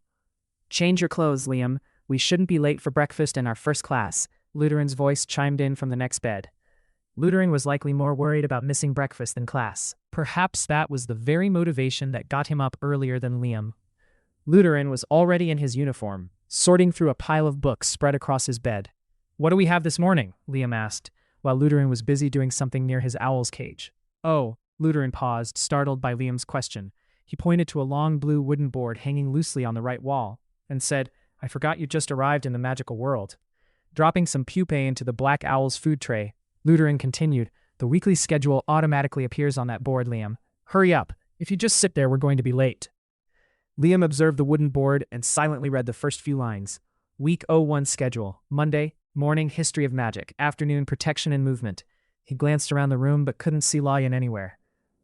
"Change your clothes, Liam. We shouldn't be late for breakfast in our first class," Lutheran's voice chimed in from the next bed. Lutheran was likely more worried about missing breakfast than class. Perhaps that was the very motivation that got him up earlier than Liam. Lutheran was already in his uniform, sorting through a pile of books spread across his bed. "What do we have this morning?" Liam asked, while Lutheran was busy doing something near his owl's cage. "Oh," Lutheran paused, startled by Liam's question. He pointed to a long blue wooden board hanging loosely on the right wall, and said, "I forgot you just arrived in the magical world." Dropping some pupae into the black owl's food tray, Lutheran continued, "The weekly schedule automatically appears on that board, Liam. Hurry up, If you just sit there, we're going to be late. Liam observed the wooden board and silently read the first few lines. Week 01 schedule. Monday, morning, history of magic. Afternoon, protection and movement. He glanced around the room but couldn't see Lion anywhere.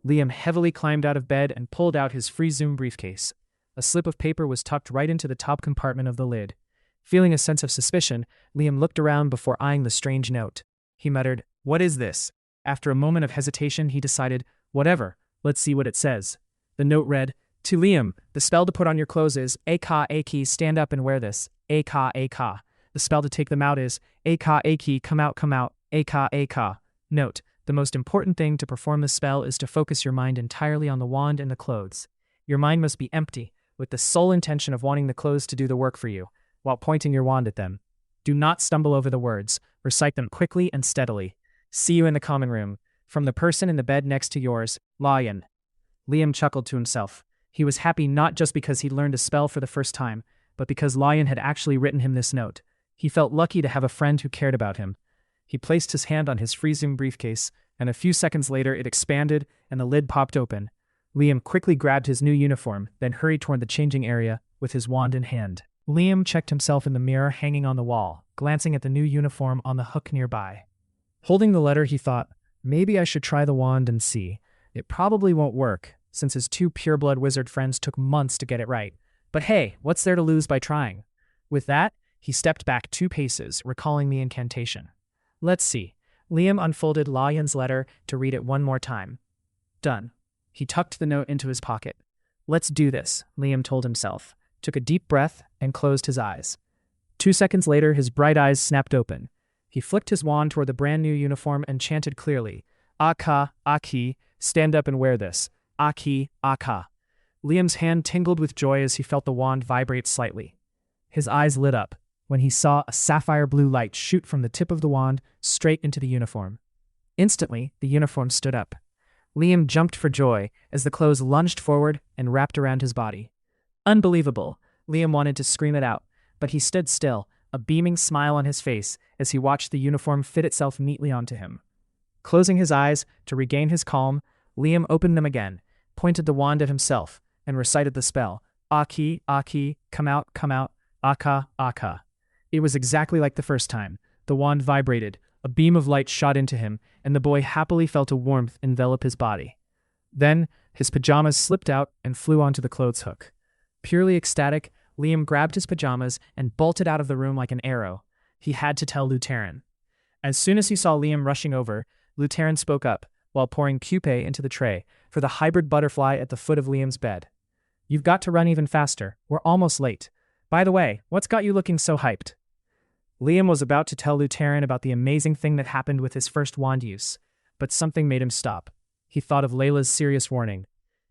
Liam heavily climbed out of bed and pulled out his free Zoom briefcase. A slip of paper was tucked right into the top compartment of the lid. Feeling a sense of suspicion, Liam looked around before eyeing the strange note. He muttered, "What is this?" After a moment of hesitation, he decided, "Whatever, let's see what it says." The note read, "To Liam, the spell to put on your clothes is A-ka-A-ki, stand up and wear this. A-ka-A-ka. The spell to take them out is A-ka-A-ki, come out, A-ka-A-ka. Note, the most important thing to perform the spell is to focus your mind entirely on the wand and the clothes. Your mind must be empty, with the sole intention of wanting the clothes to do the work for you, while pointing your wand at them. Do not stumble over the words. Recite them quickly and steadily. See you in the common room. From the person in the bed next to yours, Lion." Liam chuckled to himself. He was happy not just because he'd learned a spell for the first time, but because Lion had actually written him this note. He felt lucky to have a friend who cared about him. He placed his hand on his free Zoom briefcase, and a few seconds later it expanded and the lid popped open. Liam quickly grabbed his new uniform, then hurried toward the changing area with his wand in hand. Liam checked himself in the mirror hanging on the wall, glancing at the new uniform on the hook nearby. Holding the letter, he thought, maybe I should try the wand and see. It probably won't work, since his two pureblood wizard friends took months to get it right. But hey, what's there to lose by trying? With that, he stepped back 2 paces, recalling the incantation. Let's see. Liam unfolded Lion's letter to read it one more time. Done. He tucked the note into his pocket. Let's do this, Liam told himself, took a deep breath, and closed his eyes. 2 seconds later, his bright eyes snapped open. He flicked his wand toward the brand new uniform and chanted clearly, "Aka, Aki, stand up and wear this. Aki, Aka." Liam's hand tingled with joy as he felt the wand vibrate slightly. His eyes lit up when he saw a sapphire blue light shoot from the tip of the wand straight into the uniform. Instantly, the uniform stood up. Liam jumped for joy as the clothes lunged forward and wrapped around his body. Unbelievable! Liam wanted to scream it out, but he stood still, a beaming smile on his face as he watched the uniform fit itself neatly onto him. Closing his eyes to regain his calm, Liam opened them again, pointed the wand at himself, and recited the spell, Aki, Aki, come out, Aka, Aka. It was exactly like the first time. The wand vibrated, a beam of light shot into him, and the boy happily felt a warmth envelop his body. Then, his pajamas slipped out and flew onto the clothes hook. Purely ecstatic, Liam grabbed his pajamas and bolted out of the room like an arrow. He had to tell Luteran. As soon as he saw Liam rushing over, Luteran spoke up, while pouring pupae into the tray, for the hybrid butterfly at the foot of Liam's bed. You've got to run even faster. We're almost late. By the way, what's got you looking so hyped? Liam was about to tell Luteran about the amazing thing that happened with his first wand use, but something made him stop. He thought of Layla's serious warning.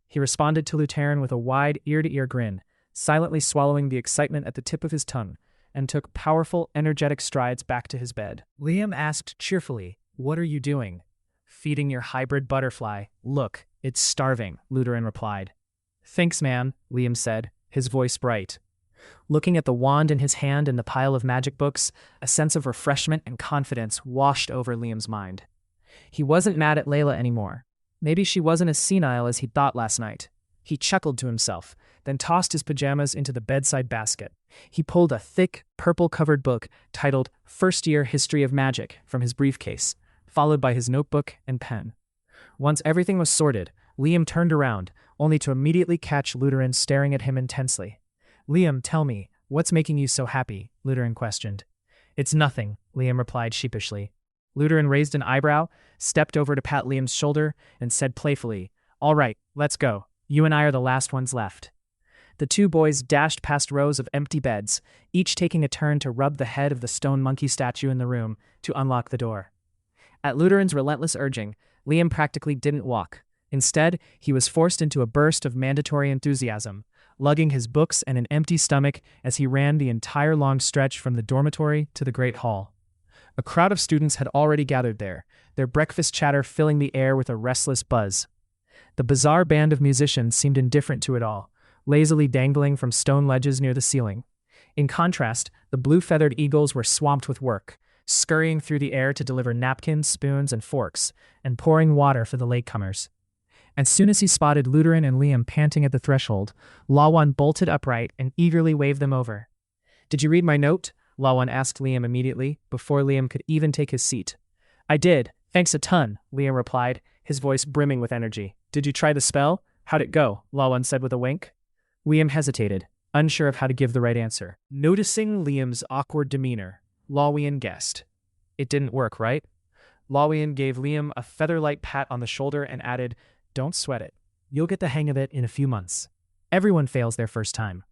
He responded to Luteran with a wide, ear-to-ear grin, silently swallowing the excitement at the tip of his tongue, and took powerful, energetic strides back to his bed. Liam asked cheerfully, "What are you doing?" "Feeding your hybrid butterfly. Look, it's starving," Luteran replied. "Thanks, man," Liam said, his voice bright. Looking at the wand in his hand and the pile of magic books, a sense of refreshment and confidence washed over Liam's mind. He wasn't mad at Layla anymore. Maybe she wasn't as senile as he'd thought last night. He chuckled to himself, then tossed his pajamas into the bedside basket. He pulled a thick, purple-covered book titled First Year History of Magic from his briefcase, followed by his notebook and pen. Once everything was sorted, Liam turned around, only to immediately catch Luteran staring at him intensely. "Liam, tell me, what's making you so happy?" Luteran questioned. "It's nothing," Liam replied sheepishly. Luteran raised an eyebrow, stepped over to pat Liam's shoulder, and said playfully, "All right, let's go. You and I are the last ones left." The two boys dashed past rows of empty beds, each taking a turn to rub the head of the stone monkey statue in the room to unlock the door. At Luteran's relentless urging, Liam practically didn't walk. Instead, he was forced into a burst of mandatory enthusiasm, lugging his books and an empty stomach as he ran the entire long stretch from the dormitory to the Great Hall. A crowd of students had already gathered there, their breakfast chatter filling the air with a restless buzz. The bizarre band of musicians seemed indifferent to it all, lazily dangling from stone ledges near the ceiling. In contrast, the blue-feathered eagles were swamped with work, scurrying through the air to deliver napkins, spoons, and forks, and pouring water for the latecomers. As soon as he spotted Lutheran and Liam panting at the threshold, Lawan bolted upright and eagerly waved them over. "Did you read my note?" Lawan asked Liam immediately, before Liam could even take his seat. "I did. Thanks a ton," Liam replied, his voice brimming with energy. "Did you try the spell? How'd it go?" Lawan said with a wink. Liam hesitated, unsure of how to give the right answer. Noticing Liam's awkward demeanor, Lawian guessed. "It didn't work, right?" Lawian gave Liam a feather-light pat on the shoulder and added, "Don't sweat it. You'll get the hang of it in a few months. Everyone fails their first time."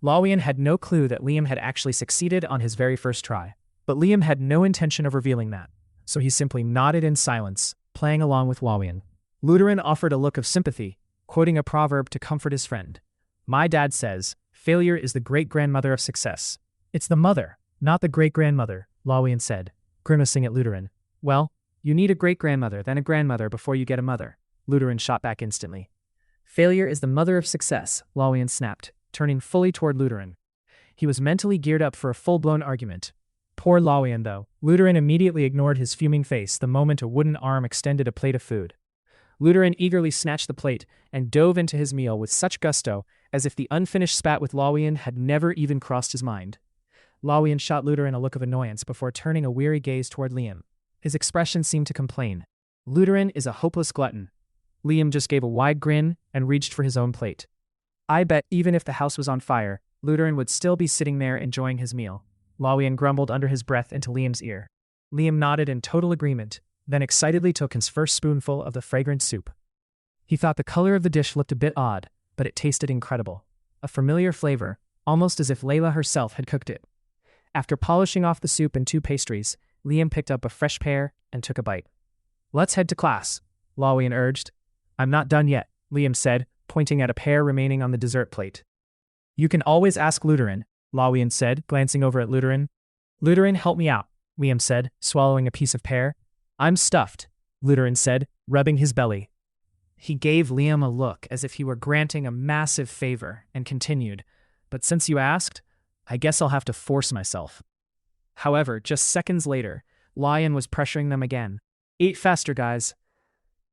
Lawian had no clue that Liam had actually succeeded on his very first try, but Liam had no intention of revealing that, so he simply nodded in silence, playing along with Lawian. Lutheran offered a look of sympathy, quoting a proverb to comfort his friend. "My dad says, failure is the great-grandmother of success." "It's the mother, not the great-grandmother," Lawian said, grimacing at Lutheran. "Well, you need a great-grandmother, then a grandmother before you get a mother," Lutheran shot back instantly. "Failure is the mother of success," Lawian snapped, turning fully toward Lutheran. He was mentally geared up for a full-blown argument. Poor Lawian, though. Lutheran immediately ignored his fuming face the moment a wooden arm extended a plate of food. Lutheran eagerly snatched the plate and dove into his meal with such gusto as if the unfinished spat with Lawian had never even crossed his mind. Lawian shot Lutheran a look of annoyance before turning a weary gaze toward Liam. His expression seemed to complain. "Lutheran is a hopeless glutton." Liam just gave a wide grin and reached for his own plate. "I bet even if the house was on fire, Lutheran would still be sitting there enjoying his meal," Lawian grumbled under his breath into Liam's ear. Liam nodded in total agreement, then excitedly took his first spoonful of the fragrant soup. He thought the color of the dish looked a bit odd, but it tasted incredible. A familiar flavor, almost as if Layla herself had cooked it. After polishing off the soup and 2 pastries, Liam picked up a fresh pear and took a bite. "Let's head to class," Lawian urged. "I'm not done yet," Liam said, pointing at a pear remaining on the dessert plate. "You can always ask Lutheran," Lawian said, glancing over at Lutheran. "Lutheran, help me out," Liam said, swallowing a piece of pear. "I'm stuffed," Lutheran said, rubbing his belly. He gave Liam a look as if he were granting a massive favor and continued, "But since you asked, I guess I'll have to force myself." However, just seconds later, Lion was pressuring them again. "Eat faster, guys."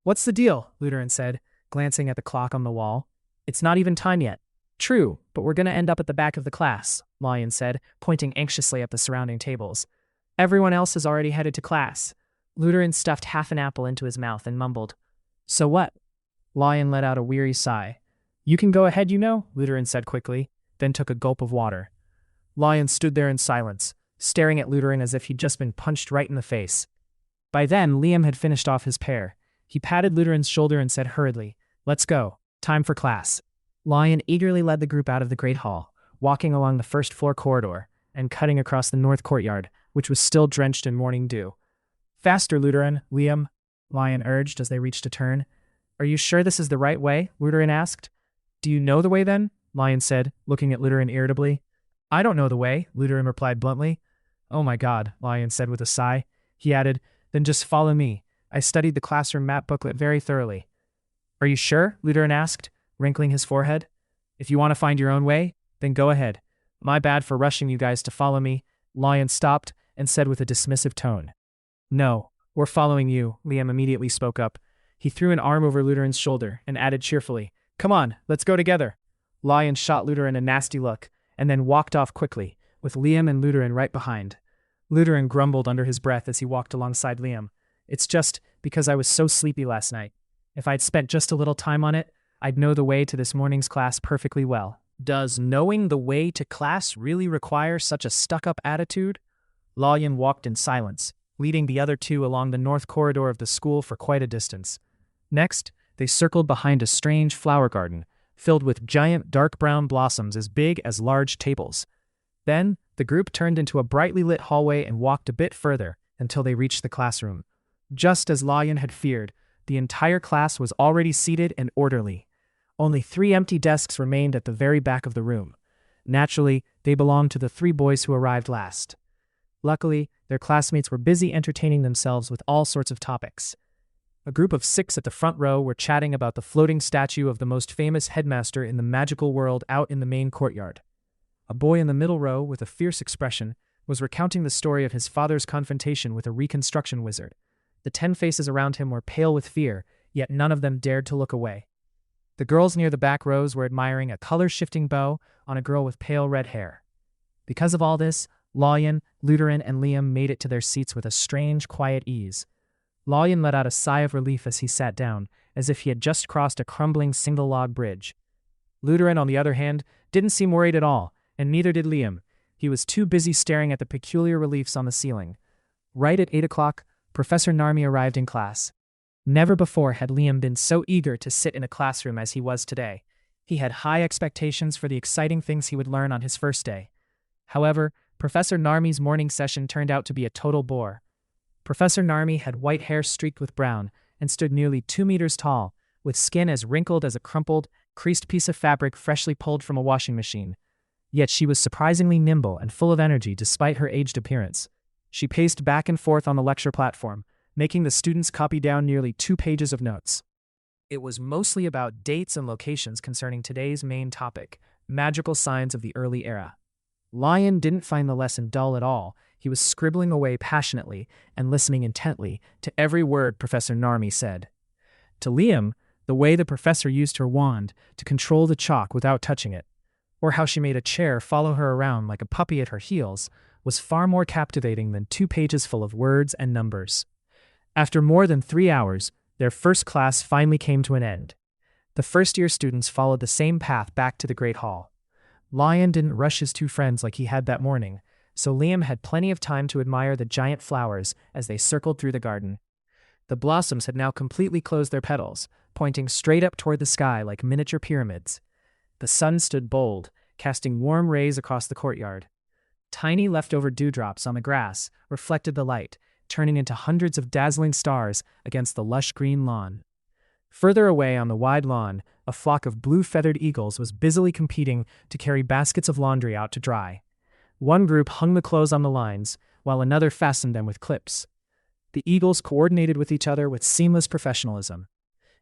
"What's the deal?" Lutheran said, glancing at the clock on the wall. "It's not even time yet." "True, but we're going to end up at the back of the class," Lion said, pointing anxiously at the surrounding tables. "Everyone else has already headed to class." Lutheran stuffed half an apple into his mouth and mumbled, "So what?" Lion let out a weary sigh. "You can go ahead, Lutheran said quickly, then took a gulp of water. Lion stood there in silence, staring at Lutheran as if he'd just been punched right in the face. By then, Liam had finished off his pear. He patted Lutheran's shoulder and said hurriedly, "Let's go. Time for class." Lion eagerly led the group out of the Great Hall, walking along the first-floor corridor and cutting across the north courtyard, which was still drenched in morning dew. "Faster, Lutheran, Liam," Lion urged as they reached a turn. "Are you sure this is the right way?" Lutheran asked. "Do you know the way then?" Lion said, looking at Lutheran irritably. "I don't know the way," Lutheran replied bluntly. "Oh my God," Lion said with a sigh. He added, "Then just follow me. I studied the classroom map booklet very thoroughly." "Are you sure?" Lutheran asked, wrinkling his forehead. "If you want to find your own way, then go ahead. My bad for rushing you guys to follow me." Lion stopped and said with a dismissive tone. "No, we're following you," Liam immediately spoke up. He threw an arm over Lutheran's shoulder and added cheerfully, "Come on, let's go together." Lion shot Lutheran a nasty look and then walked off quickly, with Liam and Lutheran right behind. Lutheran grumbled under his breath as he walked alongside Liam. "It's just because I was so sleepy last night. If I'd spent just a little time on it, I'd know the way to this morning's class perfectly well." "Does knowing the way to class really require such a stuck-up attitude?" Lion walked in silence, leading the other two along the north corridor of the school for quite a distance. Next, they circled behind a strange flower garden, filled with giant dark brown blossoms as big as large tables. Then, the group turned into a brightly lit hallway and walked a bit further until they reached the classroom. Just as Lion had feared, the entire class was already seated and orderly. Only 3 empty desks remained at the very back of the room. Naturally, they belonged to the 3 boys who arrived last. Luckily, their classmates were busy entertaining themselves with all sorts of topics. A group of 6 at the front row were chatting about the floating statue of the most famous headmaster in the magical world out in the main courtyard. A boy in the middle row, with a fierce expression, was recounting the story of his father's confrontation with a reconstruction wizard. The 10 faces around him were pale with fear, yet none of them dared to look away. The girls near the back rows were admiring a color-shifting bow on a girl with pale red hair. Because of all this, Lawyen, Luteran, and Liam made it to their seats with a strange, quiet ease. Lawyen let out a sigh of relief as he sat down, as if he had just crossed a crumbling single-log bridge. Luteran, on the other hand, didn't seem worried at all, and neither did Liam. He was too busy staring at the peculiar reliefs on the ceiling. Right at 8 o'clock, Professor Narmi arrived in class. Never before had Liam been so eager to sit in a classroom as he was today. He had high expectations for the exciting things he would learn on his first day. However, Professor Narmi's morning session turned out to be a total bore. Professor Narmi had white hair streaked with brown and stood nearly 2 meters tall, with skin as wrinkled as a crumpled, creased piece of fabric freshly pulled from a washing machine. Yet she was surprisingly nimble and full of energy despite her aged appearance. She paced back and forth on the lecture platform, making the students copy down nearly 2 pages of notes. It was mostly about dates and locations concerning today's main topic, magical signs of the early era. Lawyen didn't find the lesson dull at all. He was scribbling away passionately and listening intently to every word Professor Narmi said. To Liam, the way the professor used her wand to control the chalk without touching it, or how she made a chair follow her around like a puppy at her heels, was far more captivating than 2 pages full of words and numbers. After more than 3 hours, their first class finally came to an end. The first-year students followed the same path back to the Great Hall. Lawyen didn't rush his 2 friends like he had that morning, so Liam had plenty of time to admire the giant flowers as they circled through the garden. The blossoms had now completely closed their petals, pointing straight up toward the sky like miniature pyramids. The sun stood bold, casting warm rays across the courtyard. Tiny leftover dewdrops on the grass reflected the light, turning into hundreds of dazzling stars against the lush green lawn. Further away on the wide lawn, a flock of blue-feathered eagles was busily competing to carry baskets of laundry out to dry. One group hung the clothes on the lines, while another fastened them with clips. The eagles coordinated with each other with seamless professionalism.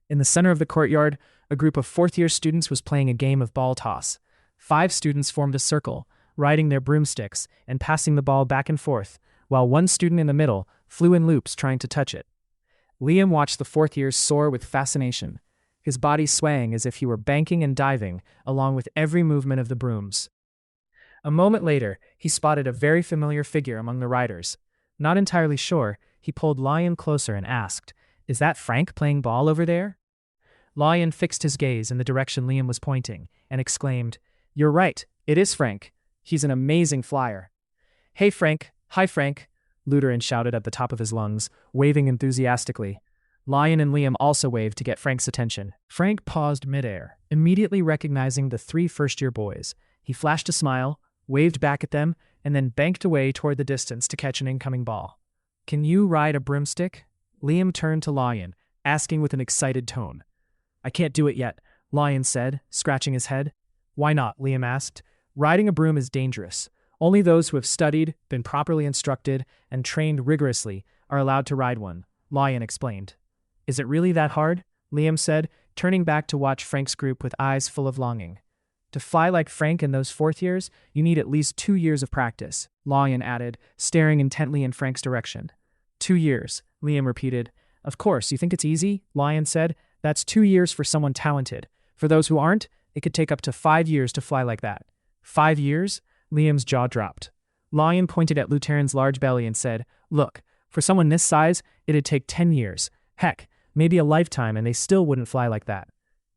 In the center of the courtyard, a group of 4th-year students was playing a game of ball toss. 5 students formed a circle, riding their broomsticks and passing the ball back and forth, while one student in the middle flew in loops trying to touch it. Liam watched the 4th years soar with fascination, his body swaying as if he were banking and diving along with every movement of the brooms. A moment later, he spotted a very familiar figure among the riders. Not entirely sure, he pulled Lawyen closer and asked, "Is that Frank playing ball over there?" Lawyen fixed his gaze in the direction Liam was pointing and exclaimed, "You're right, it is Frank. He's an amazing flyer." "Hey Frank, hi Frank," Luteran shouted at the top of his lungs, waving enthusiastically. Lawyen and Liam also waved to get Frank's attention. Frank paused midair, immediately recognizing the 3 first-year boys. He flashed a smile, waved back at them, and then banked away toward the distance to catch an incoming ball. "Can you ride a broomstick?" Liam turned to Lawyen, asking with an excited tone. "I can't do it yet," Lawyen said, scratching his head. "Why not?" Liam asked. "Riding a broom is dangerous. Only those who have studied, been properly instructed, and trained rigorously are allowed to ride one," Lawyen explained. "Is it really that hard?" Liam said, turning back to watch Frank's group with eyes full of longing. "To fly like Frank in those 4th years, you need at least 2 years of practice," Lawyen added, staring intently in Frank's direction. 2 years, Liam repeated. "Of course, you think it's easy?" Lawyen said. "That's 2 years for someone talented. For those who aren't, it could take up to 5 years to fly like that." 5 years? Liam's jaw dropped. Lawyen pointed at Luteran's large belly and said, "Look, for someone this size, it'd take 10 years. Heck, maybe a lifetime, and they still wouldn't fly like that."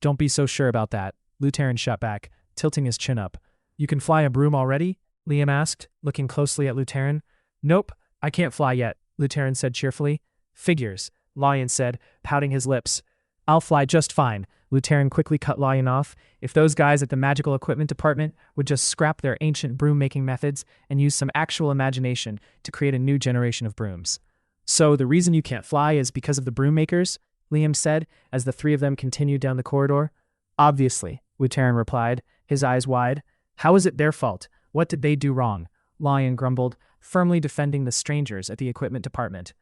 "Don't be so sure about that," Luteran shot back, tilting his chin up. "You can fly a broom already?" Liam asked, looking closely at Luteran. "Nope, I can't fly yet," Luteran said cheerfully. "Figures," Lawyen said, pouting his lips. "I'll fly just fine," Luteran quickly cut Lawyen off. "If those guys at the magical equipment department would just scrap their ancient broom-making methods and use some actual imagination to create a new generation of brooms." "So the reason you can't fly is because of the broom makers?" Liam said, as the 3 of them continued down the corridor. "Obviously," Luteran replied, his eyes wide. "How is it their fault? What did they do wrong?" Lawyen grumbled, firmly defending the strangers at the equipment department.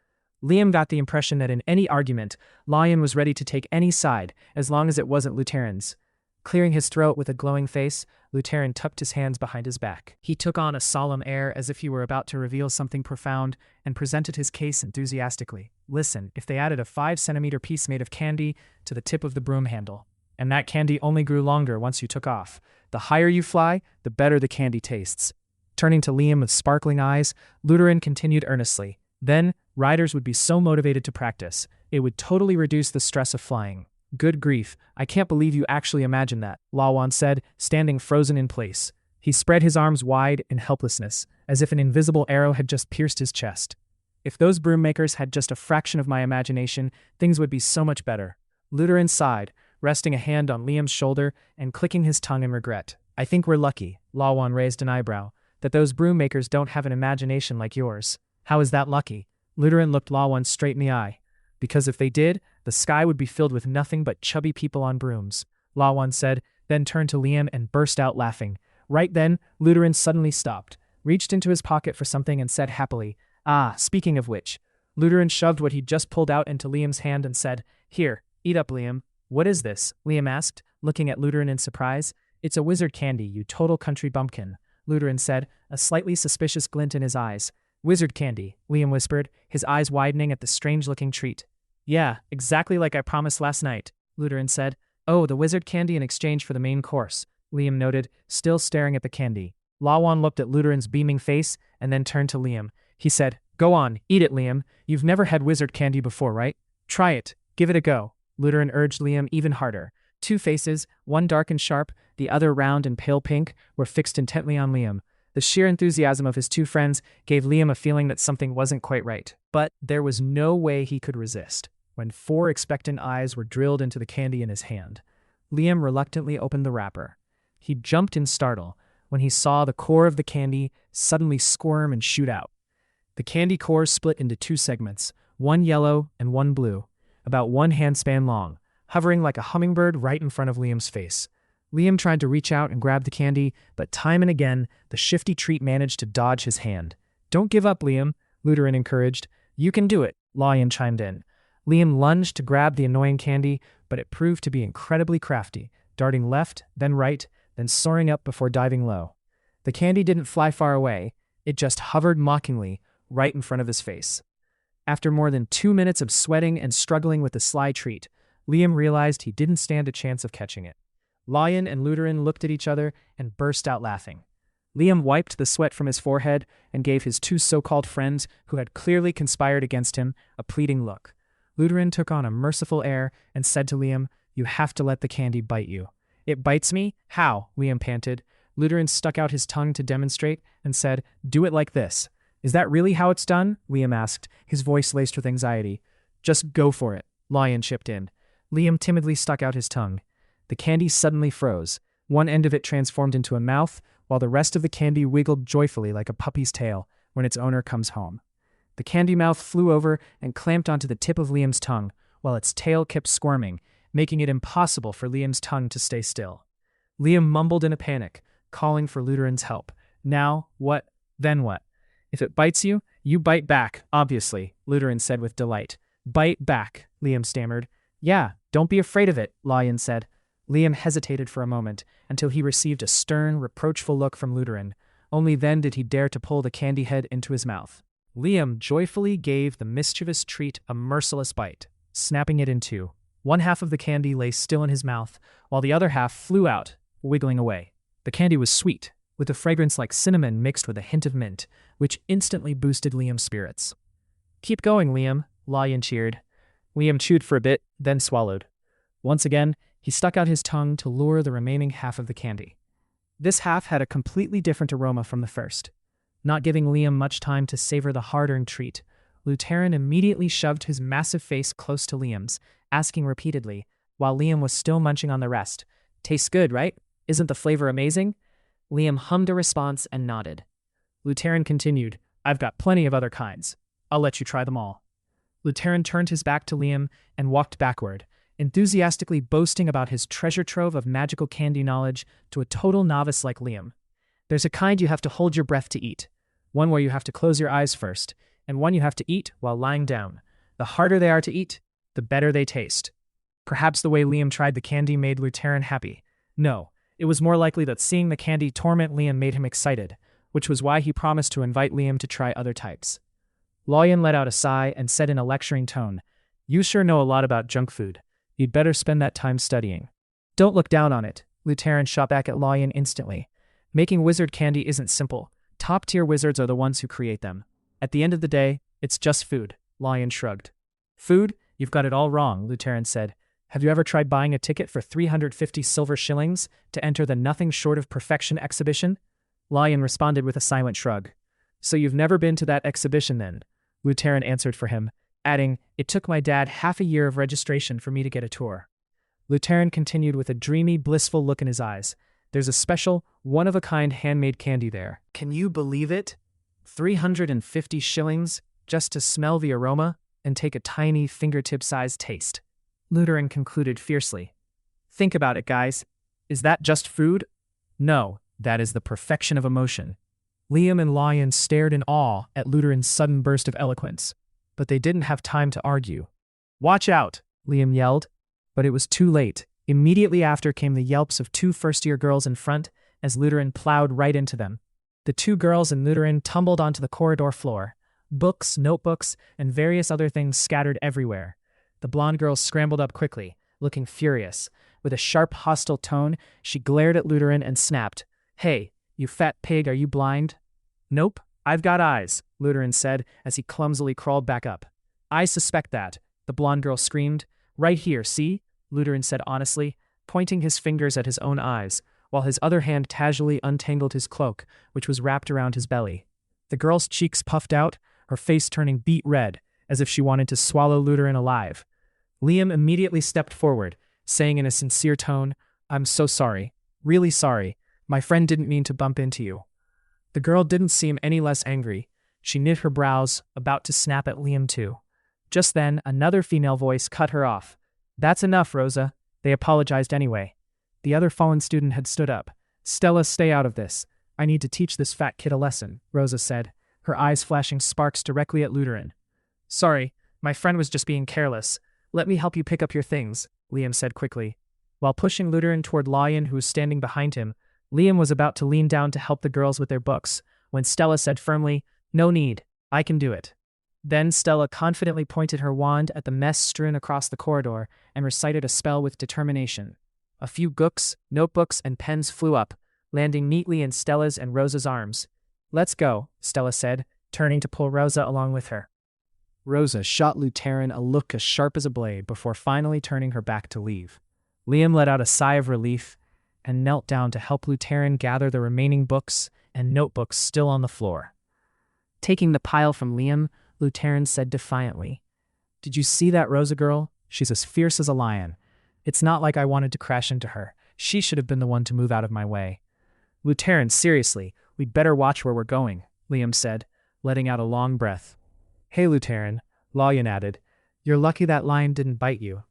Liam got the impression that in any argument, Lawyen was ready to take any side as long as it wasn't Luteran's. Clearing his throat with a glowing face, Luteran tucked his hands behind his back. He took on a solemn air as if he were about to reveal something profound and presented his case enthusiastically. Listen, if they added a 5-centimeter piece made of candy to the tip of the broom handle, and that candy only grew longer once you took off, the higher you fly, the better the candy tastes. Turning to Liam with sparkling eyes, Luteran continued earnestly. Then, riders would be so motivated to practice, it would totally reduce the stress of flying. Good grief, I can't believe you actually imagined that, Lawan said, standing frozen in place. He spread his arms wide in helplessness, as if an invisible arrow had just pierced his chest. If those broom makers had just a fraction of my imagination, things would be so much better. Luteran sighed, resting a hand on Liam's shoulder and clicking his tongue in regret. I think we're lucky, Lawan raised an eyebrow, that those broom makers don't have an imagination like yours. How is that lucky? Luteran looked Lawan straight in the eye. Because if they did, the sky would be filled with nothing but chubby people on brooms, Lawan said, then turned to Liam and burst out laughing. Right then, Luteran suddenly stopped, reached into his pocket for something and said happily, Ah, speaking of which. Luteran shoved what he'd just pulled out into Liam's hand and said, Here, eat up, Liam. What is this? Liam asked, looking at Luteran in surprise. It's a wizard candy, you total country bumpkin, Luteran said, a slightly suspicious glint in his eyes. Wizard candy, Liam whispered, his eyes widening at the strange-looking treat. Yeah, exactly like I promised last night, Luteran said. Oh, the wizard candy in exchange for the main course, Liam noted, still staring at the candy. Lawan looked at Luteran's beaming face and then turned to Liam. He said, Go on, eat it, Liam. You've never had wizard candy before, right? Try it. Give it a go. Luteran urged Liam even harder. Two faces, one dark and sharp, the other round and pale pink, were fixed intently on Liam. The sheer enthusiasm of his two friends gave Liam a feeling that something wasn't quite right. But there was no way he could resist. When 4 expectant eyes were drilled into the candy in his hand, Liam reluctantly opened the wrapper. He jumped in startle when he saw the core of the candy suddenly squirm and shoot out. The candy core split into 2 segments, one yellow and one blue, about 1 handspan long, hovering like a hummingbird right in front of Liam's face. Liam tried to reach out and grab the candy, but time and again, the shifty treat managed to dodge his hand. Don't give up, Liam, Luteran encouraged. You can do it, Lion chimed in. Liam lunged to grab the annoying candy, but it proved to be incredibly crafty, darting left, then right, then soaring up before diving low. The candy didn't fly far away, it just hovered mockingly right in front of his face. After more than 2 minutes of sweating and struggling with the sly treat, Liam realized he didn't stand a chance of catching it. Lion and Luteran looked at each other and burst out laughing. Liam wiped the sweat from his forehead and gave his 2 so-called friends, who had clearly conspired against him, a pleading look. Luteran took on a merciful air and said to Liam, You have to let the candy bite you. It bites me? How? Liam panted. Luteran stuck out his tongue to demonstrate and said, Do it like this. Is that really how it's done? Liam asked, his voice laced with anxiety. Just go for it, Lion chipped in. Liam timidly stuck out his tongue. The candy suddenly froze. One end of it transformed into a mouth, while the rest of the candy wiggled joyfully like a puppy's tail when its owner comes home. The candy mouth flew over and clamped onto the tip of Liam's tongue, while its tail kept squirming, making it impossible for Liam's tongue to stay still. Liam mumbled in a panic, calling for Luteran's help. Now, what? Then what? If it bites you, you bite back, obviously, Luteran said with delight. Bite back, Liam stammered. Yeah, don't be afraid of it, Lion said. Liam hesitated for a moment, until he received a stern, reproachful look from Luteran. Only then did he dare to pull the candy head into his mouth. Liam joyfully gave the mischievous treat a merciless bite, snapping it in 2. One half of the candy lay still in his mouth, while the other half flew out, wiggling away. The candy was sweet, with a fragrance like cinnamon mixed with a hint of mint, which instantly boosted Liam's spirits. Keep going, Liam, Lion cheered. Liam chewed for a bit, then swallowed. Once again, he stuck out his tongue to lure the remaining half of the candy. This half had a completely different aroma from the first. Not giving Liam much time to savor the hard-earned treat, Luteran immediately shoved his massive face close to Liam's, asking repeatedly, while Liam was still munching on the rest, Tastes good, right? Isn't the flavor amazing? Liam hummed a response and nodded. Luteran continued, I've got plenty of other kinds. I'll let you try them all. Luteran turned his back to Liam and walked backward, enthusiastically boasting about his treasure trove of magical candy knowledge to a total novice like Liam. There's a kind you have to hold your breath to eat, one where you have to close your eyes first, and one you have to eat while lying down. The harder they are to eat, the better they taste. Perhaps the way Liam tried the candy made Luteran happy. No, it was more likely that seeing the candy torment Liam made him excited, which was why he promised to invite Liam to try other types. Loyan let out a sigh and said in a lecturing tone, "You sure know a lot about junk food. You'd better spend that time studying." "Don't look down on it," Luteran shot back at Loyan instantly. "Making wizard candy isn't simple. Top-tier wizards are the ones who create them. At the end of the day, it's just food," Loyan shrugged. "Food? You've got it all wrong," Luteran said. "Have you ever tried buying a ticket for 350 silver shillings to enter the Nothing Short of Perfection exhibition?" Loyan responded with a silent shrug. "So you've never been to that exhibition then?" Luteran answered for him, adding, "It took my dad half a year of registration for me to get a tour." Luteran continued with a dreamy, blissful look in his eyes. "There's a special, one-of-a-kind handmade candy there. Can you believe it? 350 shillings just to smell the aroma and take a tiny fingertip-sized taste." Luteran concluded fiercely. "Think about it, guys. Is that just food? No, that is the perfection of emotion." Liam and Loyan stared in awe at Luteran's sudden burst of eloquence, but they didn't have time to argue. "Watch out!" Liam yelled, but it was too late. Immediately after came the yelps of two first-year girls in front as Luteran plowed right into them. The two girls and Luteran tumbled onto the corridor floor. Books, notebooks, and various other things scattered everywhere. The blonde girl scrambled up quickly, looking furious. With a sharp, hostile tone, she glared at Luteran and snapped, "Hey, you fat pig, are you blind?" "Nope, I've got eyes," Luteran said as he clumsily crawled back up. "I suspect that," the blonde girl screamed. "Right here, see?" Luteran said honestly, pointing his fingers at his own eyes, while his other hand casually untangled his cloak, which was wrapped around his belly. The girl's cheeks puffed out, her face turning beet red, as if she wanted to swallow Luteran alive. Liam immediately stepped forward, saying in a sincere tone, "I'm so sorry. Really sorry. My friend didn't mean to bump into you." The girl didn't seem any less angry. She knit her brows, about to snap at Liam too. Just then, another female voice cut her off. "That's enough, Rosa." They apologized anyway. The other fallen student had stood up. "Stella, stay out of this. I need to teach this fat kid a lesson," Rosa said, her eyes flashing sparks directly at Luteran. "Sorry, my friend was just being careless. Let me help you pick up your things," Liam said quickly. While pushing Luteran toward Loyan, who was standing behind him, Liam was about to lean down to help the girls with their books, when Stella said firmly, "No need, I can do it." Then Stella confidently pointed her wand at the mess strewn across the corridor and recited a spell with determination. A few books, notebooks, and pens flew up, landing neatly in Stella's and Rosa's arms. "Let's go," Stella said, turning to pull Rosa along with her. Rosa shot Luteran a look as sharp as a blade before finally turning her back to leave. Liam let out a sigh of relief and knelt down to help Luteran gather the remaining books and notebooks still on the floor. Taking the pile from Liam, Luteran said defiantly, "Did you see that Rosa girl? She's as fierce as a lion. It's not like I wanted to crash into her. She should have been the one to move out of my way." "Luteran, seriously, we'd better watch where we're going," Liam said, letting out a long breath. "Hey, Luteran," Loyan added, "you're lucky that lion didn't bite you.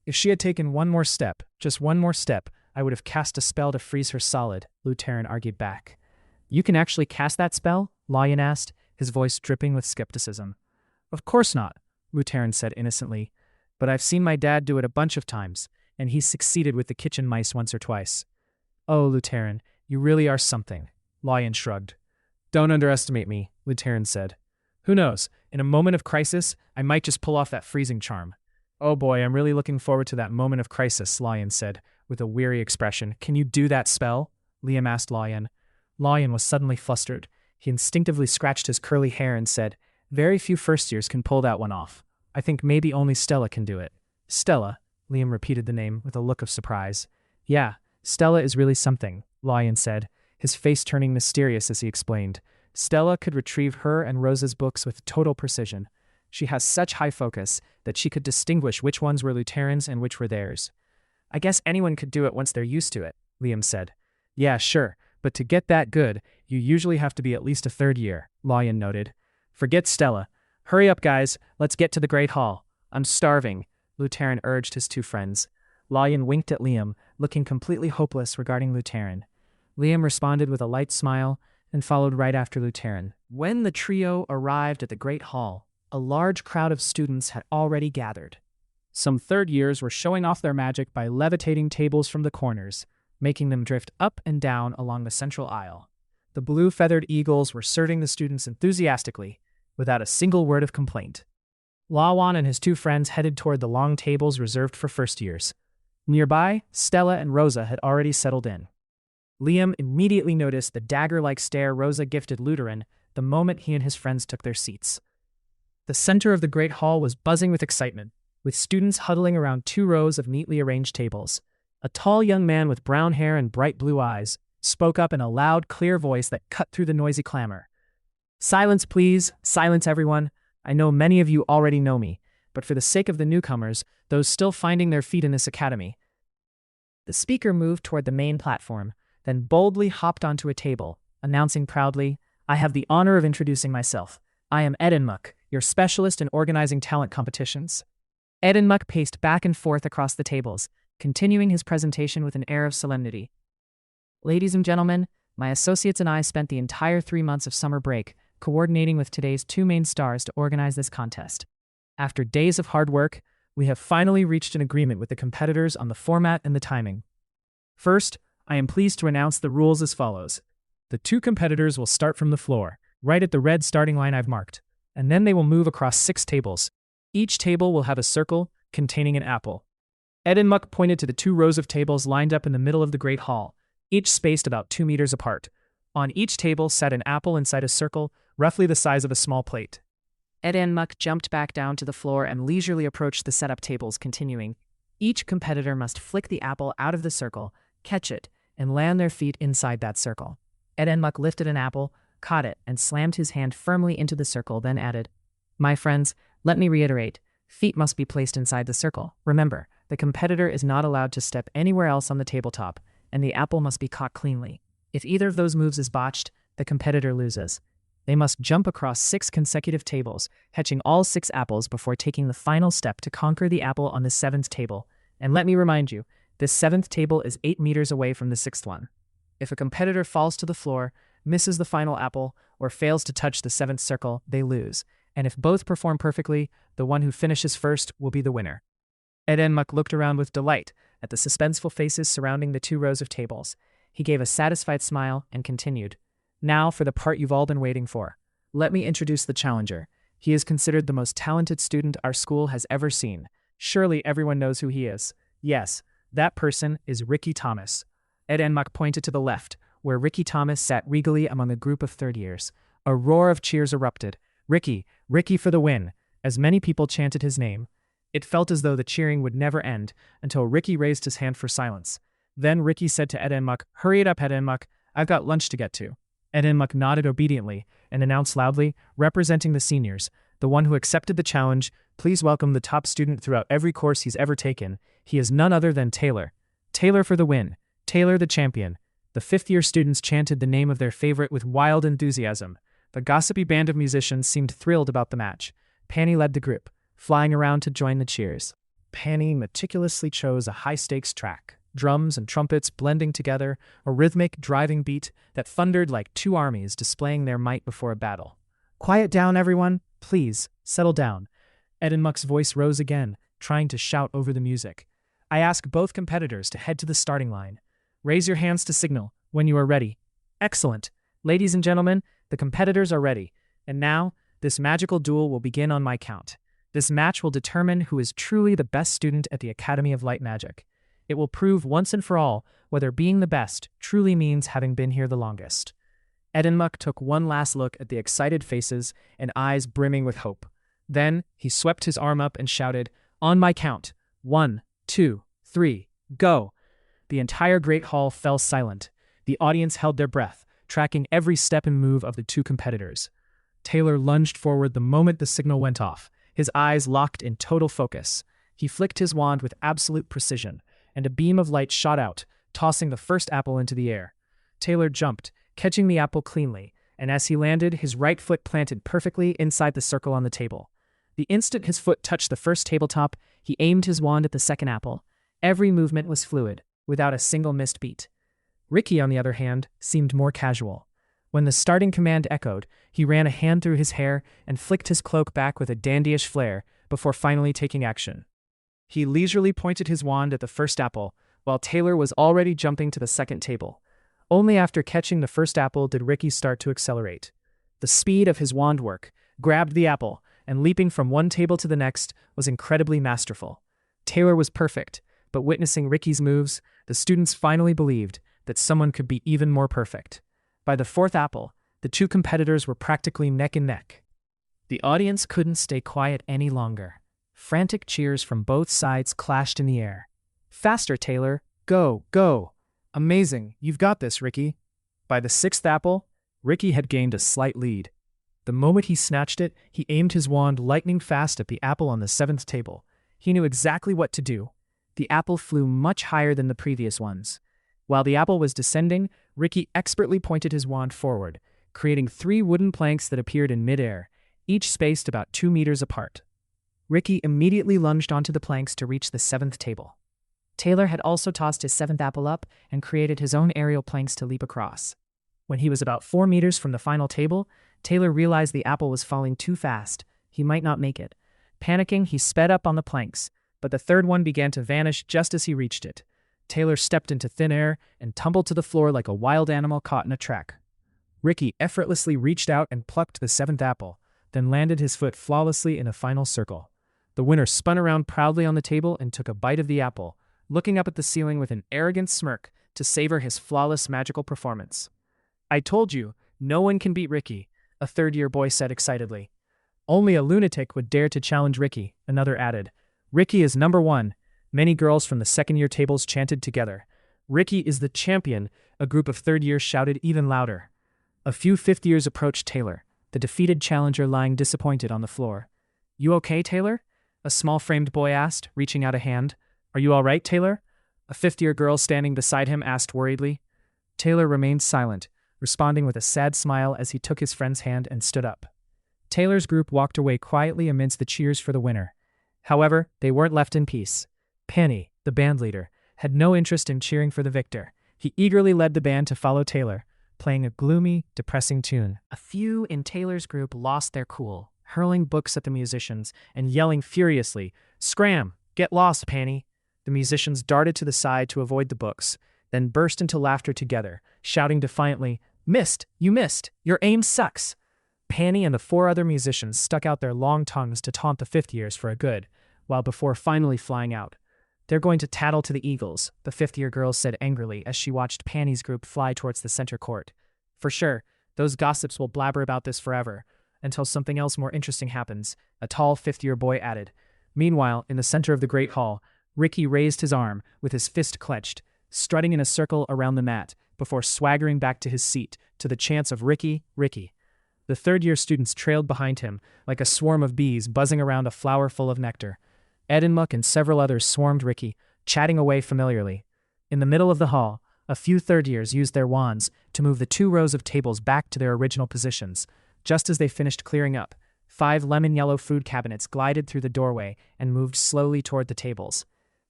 If she had taken one more step, just one more step, I would have cast a spell to freeze her solid," Luteran argued back. "You can actually cast that spell?" Loyan asked, his voice dripping with skepticism. "Of course not," Luteran said innocently, "but I've seen my dad do it a bunch of times, and he's succeeded with the kitchen mice once or twice." "Oh, Luteran, you really are something," Loyan shrugged. "Don't underestimate me," Luteran said. "Who knows, in a moment of crisis, I might just pull off that freezing charm." "Oh boy, I'm really looking forward to that moment of crisis," Loyan said, with a weary expression. "Can you do that spell?" Liam asked Loyan. Loyan was suddenly flustered. He instinctively scratched his curly hair and said, "Very few first-years can pull that one off. I think maybe only Stella can do it." "Stella?" Liam repeated the name with a look of surprise. "Yeah, Stella is really something," Loyan said, his face turning mysterious as he explained. "Stella could retrieve her and Rosa's books with total precision. She has such high focus that she could distinguish which ones were Luteran's and which were theirs." "I guess anyone could do it once they're used to it," Liam said. "Yeah, sure, but to get that good, you usually have to be at least a third year," Loyan noted. "Forget Stella. Hurry up, guys, let's get to the Great Hall. I'm starving," Luteran urged his two friends. Loyan winked at Liam, looking completely hopeless regarding Luteran. Liam responded with a light smile and followed right after Luteran. When the trio arrived at the Great Hall, a large crowd of students had already gathered. Some third years were showing off their magic by levitating tables from the corners, making them drift up and down along the central aisle. The blue-feathered eagles were serving the students enthusiastically, without a single word of complaint. Lawan and his two friends headed toward the long tables reserved for first years. Nearby, Stella and Rosa had already settled in. Liam immediately noticed the dagger-like stare Rosa gifted Lutheran the moment he and his friends took their seats. The center of the great hall was buzzing with excitement, with students huddling around 2 rows of neatly arranged tables. A tall young man with brown hair and bright blue eyes spoke up in a loud, clear voice that cut through the noisy clamor. "Silence, please. Silence, everyone. I know many of you already know me, but for the sake of the newcomers, those still finding their feet in this academy." The speaker moved toward the main platform, then boldly hopped onto a table, announcing proudly, "I have the honor of introducing myself. I am Otlanc, your specialist in organizing talent competitions." Otlanc paced back and forth across the tables, continuing his presentation with an air of solemnity. "Ladies and gentlemen, my associates and I spent the entire 3 months of summer break coordinating with today's 2 main stars to organize this contest. After days of hard work, we have finally reached an agreement with the competitors on the format and the timing. First, I am pleased to announce the rules as follows. The 2 competitors will start from the floor, right at the red starting line I've marked, and then they will move across 6 tables. Each table will have a circle containing an apple. Otlanc pointed to the 2 rows of tables lined up in the middle of the great hall, each spaced about 2 meters apart. On each table sat an apple inside a circle, roughly the size of a small plate. Otlanc jumped back down to the floor and leisurely approached the setup tables, continuing, "Each competitor must flick the apple out of the circle, catch it, and land their feet inside that circle." Otlanc lifted an apple, caught it, and slammed his hand firmly into the circle, then added, "My friends, let me reiterate, feet must be placed inside the circle. Remember, the competitor is not allowed to step anywhere else on the tabletop, and the apple must be caught cleanly. If either of those moves is botched, the competitor loses. They must jump across 6 consecutive tables, catching all 6 apples before taking the final step to conquer the apple on the 7th table. And let me remind you, this 7th table is 8 meters away from the 6th one. If a competitor falls to the floor, misses the final apple, or fails to touch the 7th circle, they lose. And if both perform perfectly, the one who finishes first will be the winner." Otlanc looked around with delight at the suspenseful faces surrounding the 2 rows of tables. He gave a satisfied smile and continued, "Now for the part you've all been waiting for. Let me introduce the challenger. He is considered the most talented student our school has ever seen. Surely everyone knows who he is. Yes, that person is Ricky Thomas." Otlanc pointed to the left, where Ricky Thomas sat regally among a group of 3rd years. A roar of cheers erupted. "Ricky, Ricky for the win," as many people chanted his name. It felt as though the cheering would never end until Ricky raised his hand for silence. Then Ricky said to Otlanc, "Hurry it up, Otlanc. I've got lunch to get to." Otlanc nodded obediently and announced loudly, representing the seniors, "The one who accepted the challenge, please welcome the top student throughout every course he's ever taken. He is none other than Taylor. Taylor for the win. Taylor the champion." The 5th-year students chanted the name of their favorite with wild enthusiasm. The gossipy band of musicians seemed thrilled about the match. Penny led the group, flying around to join the cheers. Penny meticulously chose a high-stakes track, drums and trumpets blending together, a rhythmic, driving beat that thundered like 2 armies displaying their might before a battle. "Quiet down, everyone. Please, settle down." Otlanc's voice rose again, trying to shout over the music. "I ask both competitors to head to the starting line. Raise your hands to signal when you are ready." "Excellent. Ladies and gentlemen, the competitors are ready. And now, this magical duel will begin on my count. This match will determine who is truly the best student at the Academy of Light Magic. It will prove once and for all whether being the best truly means having been here the longest." Otlanc took one last look at the excited faces and eyes brimming with hope. Then he swept his arm up and shouted, "On my count. 1, 2, 3, go!" The entire great hall fell silent. The audience held their breath, tracking every step and move of the 2 competitors. Taylor lunged forward the moment the signal went off, his eyes locked in total focus. He flicked his wand with absolute precision, and a beam of light shot out, tossing the first apple into the air. Taylor jumped, catching the apple cleanly, and as he landed, his right foot planted perfectly inside the circle on the table. The instant his foot touched the first tabletop, he aimed his wand at the second apple. Every movement was fluid, without a single missed beat. Ricky, on the other hand, seemed more casual. When the starting command echoed, he ran a hand through his hair and flicked his cloak back with a dandyish flair before finally taking action. He leisurely pointed his wand at the first apple, while Taylor was already jumping to the second table. Only after catching the first apple did Ricky start to accelerate. The speed of his wand work, grabbed the apple, and leaping from one table to the next was incredibly masterful. Taylor was perfect, but witnessing Ricky's moves, the students finally believed that someone could be even more perfect. By the fourth apple, the two competitors were practically neck and neck. The audience couldn't stay quiet any longer. Frantic cheers from both sides clashed in the air. "Faster, Taylor! Go, go! Amazing! You've got this, Ricky!" By the sixth apple, Ricky had gained a slight lead. The moment he snatched it, he aimed his wand lightning fast at the apple on the seventh table. He knew exactly what to do. The apple flew much higher than the previous ones. While the apple was descending, Ricky expertly pointed his wand forward, creating 3 wooden planks that appeared in midair, each spaced about 2 meters apart. Ricky immediately lunged onto the planks to reach the 7th table. Taylor had also tossed his 7th apple up and created his own aerial planks to leap across. When he was about 4 meters from the final table, Taylor realized the apple was falling too fast. He might not make it. Panicking, he sped up on the planks, but the third one began to vanish just as he reached it. Taylor stepped into thin air and tumbled to the floor like a wild animal caught in a trap. Ricky effortlessly reached out and plucked the 7th apple, then landed his foot flawlessly in a final circle. The winner spun around proudly on the table and took a bite of the apple, looking up at the ceiling with an arrogant smirk to savor his flawless magical performance. "I told you, no one can beat Ricky," a third-year boy said excitedly. "Only a lunatic would dare to challenge Ricky," another added. "Ricky is number 1. Many girls from the second-year tables chanted together. "Ricky is the champion," a group of third-years shouted even louder. A few fifth-years approached Taylor, the defeated challenger lying disappointed on the floor. "You okay, Taylor?" a small-framed boy asked, reaching out a hand. "Are you all right, Taylor?" a fifth-year girl standing beside him asked worriedly. Taylor remained silent, responding with a sad smile as he took his friend's hand and stood up. Taylor's group walked away quietly amidst the cheers for the winner. However, they weren't left in peace. Penny, the bandleader, had no interest in cheering for the victor. He eagerly led the band to follow Taylor, playing a gloomy, depressing tune. A few in Taylor's group lost their cool, hurling books at the musicians and yelling furiously, "Scram! Get lost, Penny!" The musicians darted to the side to avoid the books, then burst into laughter together, shouting defiantly, "Missed! You missed! Your aim sucks!" Penny and the 4 other musicians stuck out their long tongues to taunt the fifth-years for a good, while before finally flying out. "They're going to tattle to the Eagles," the fifth-year girl said angrily as she watched Penny's group fly towards the center court. "For sure, those gossips will blabber about this forever, until something else more interesting happens," a tall fifth-year boy added. Meanwhile, in the center of the Great Hall, Ricky raised his arm, with his fist clenched, strutting in a circle around the mat, before swaggering back to his seat, to the chants of "Ricky, Ricky." The third-year students trailed behind him, like a swarm of bees buzzing around a flower full of nectar. Edinmuck and several others swarmed Ricky, chatting away familiarly. In the middle of the hall, a few third-years used their wands to move the 2 rows of tables back to their original positions. Just as they finished clearing up, 5 lemon-yellow food cabinets glided through the doorway and moved slowly toward the tables.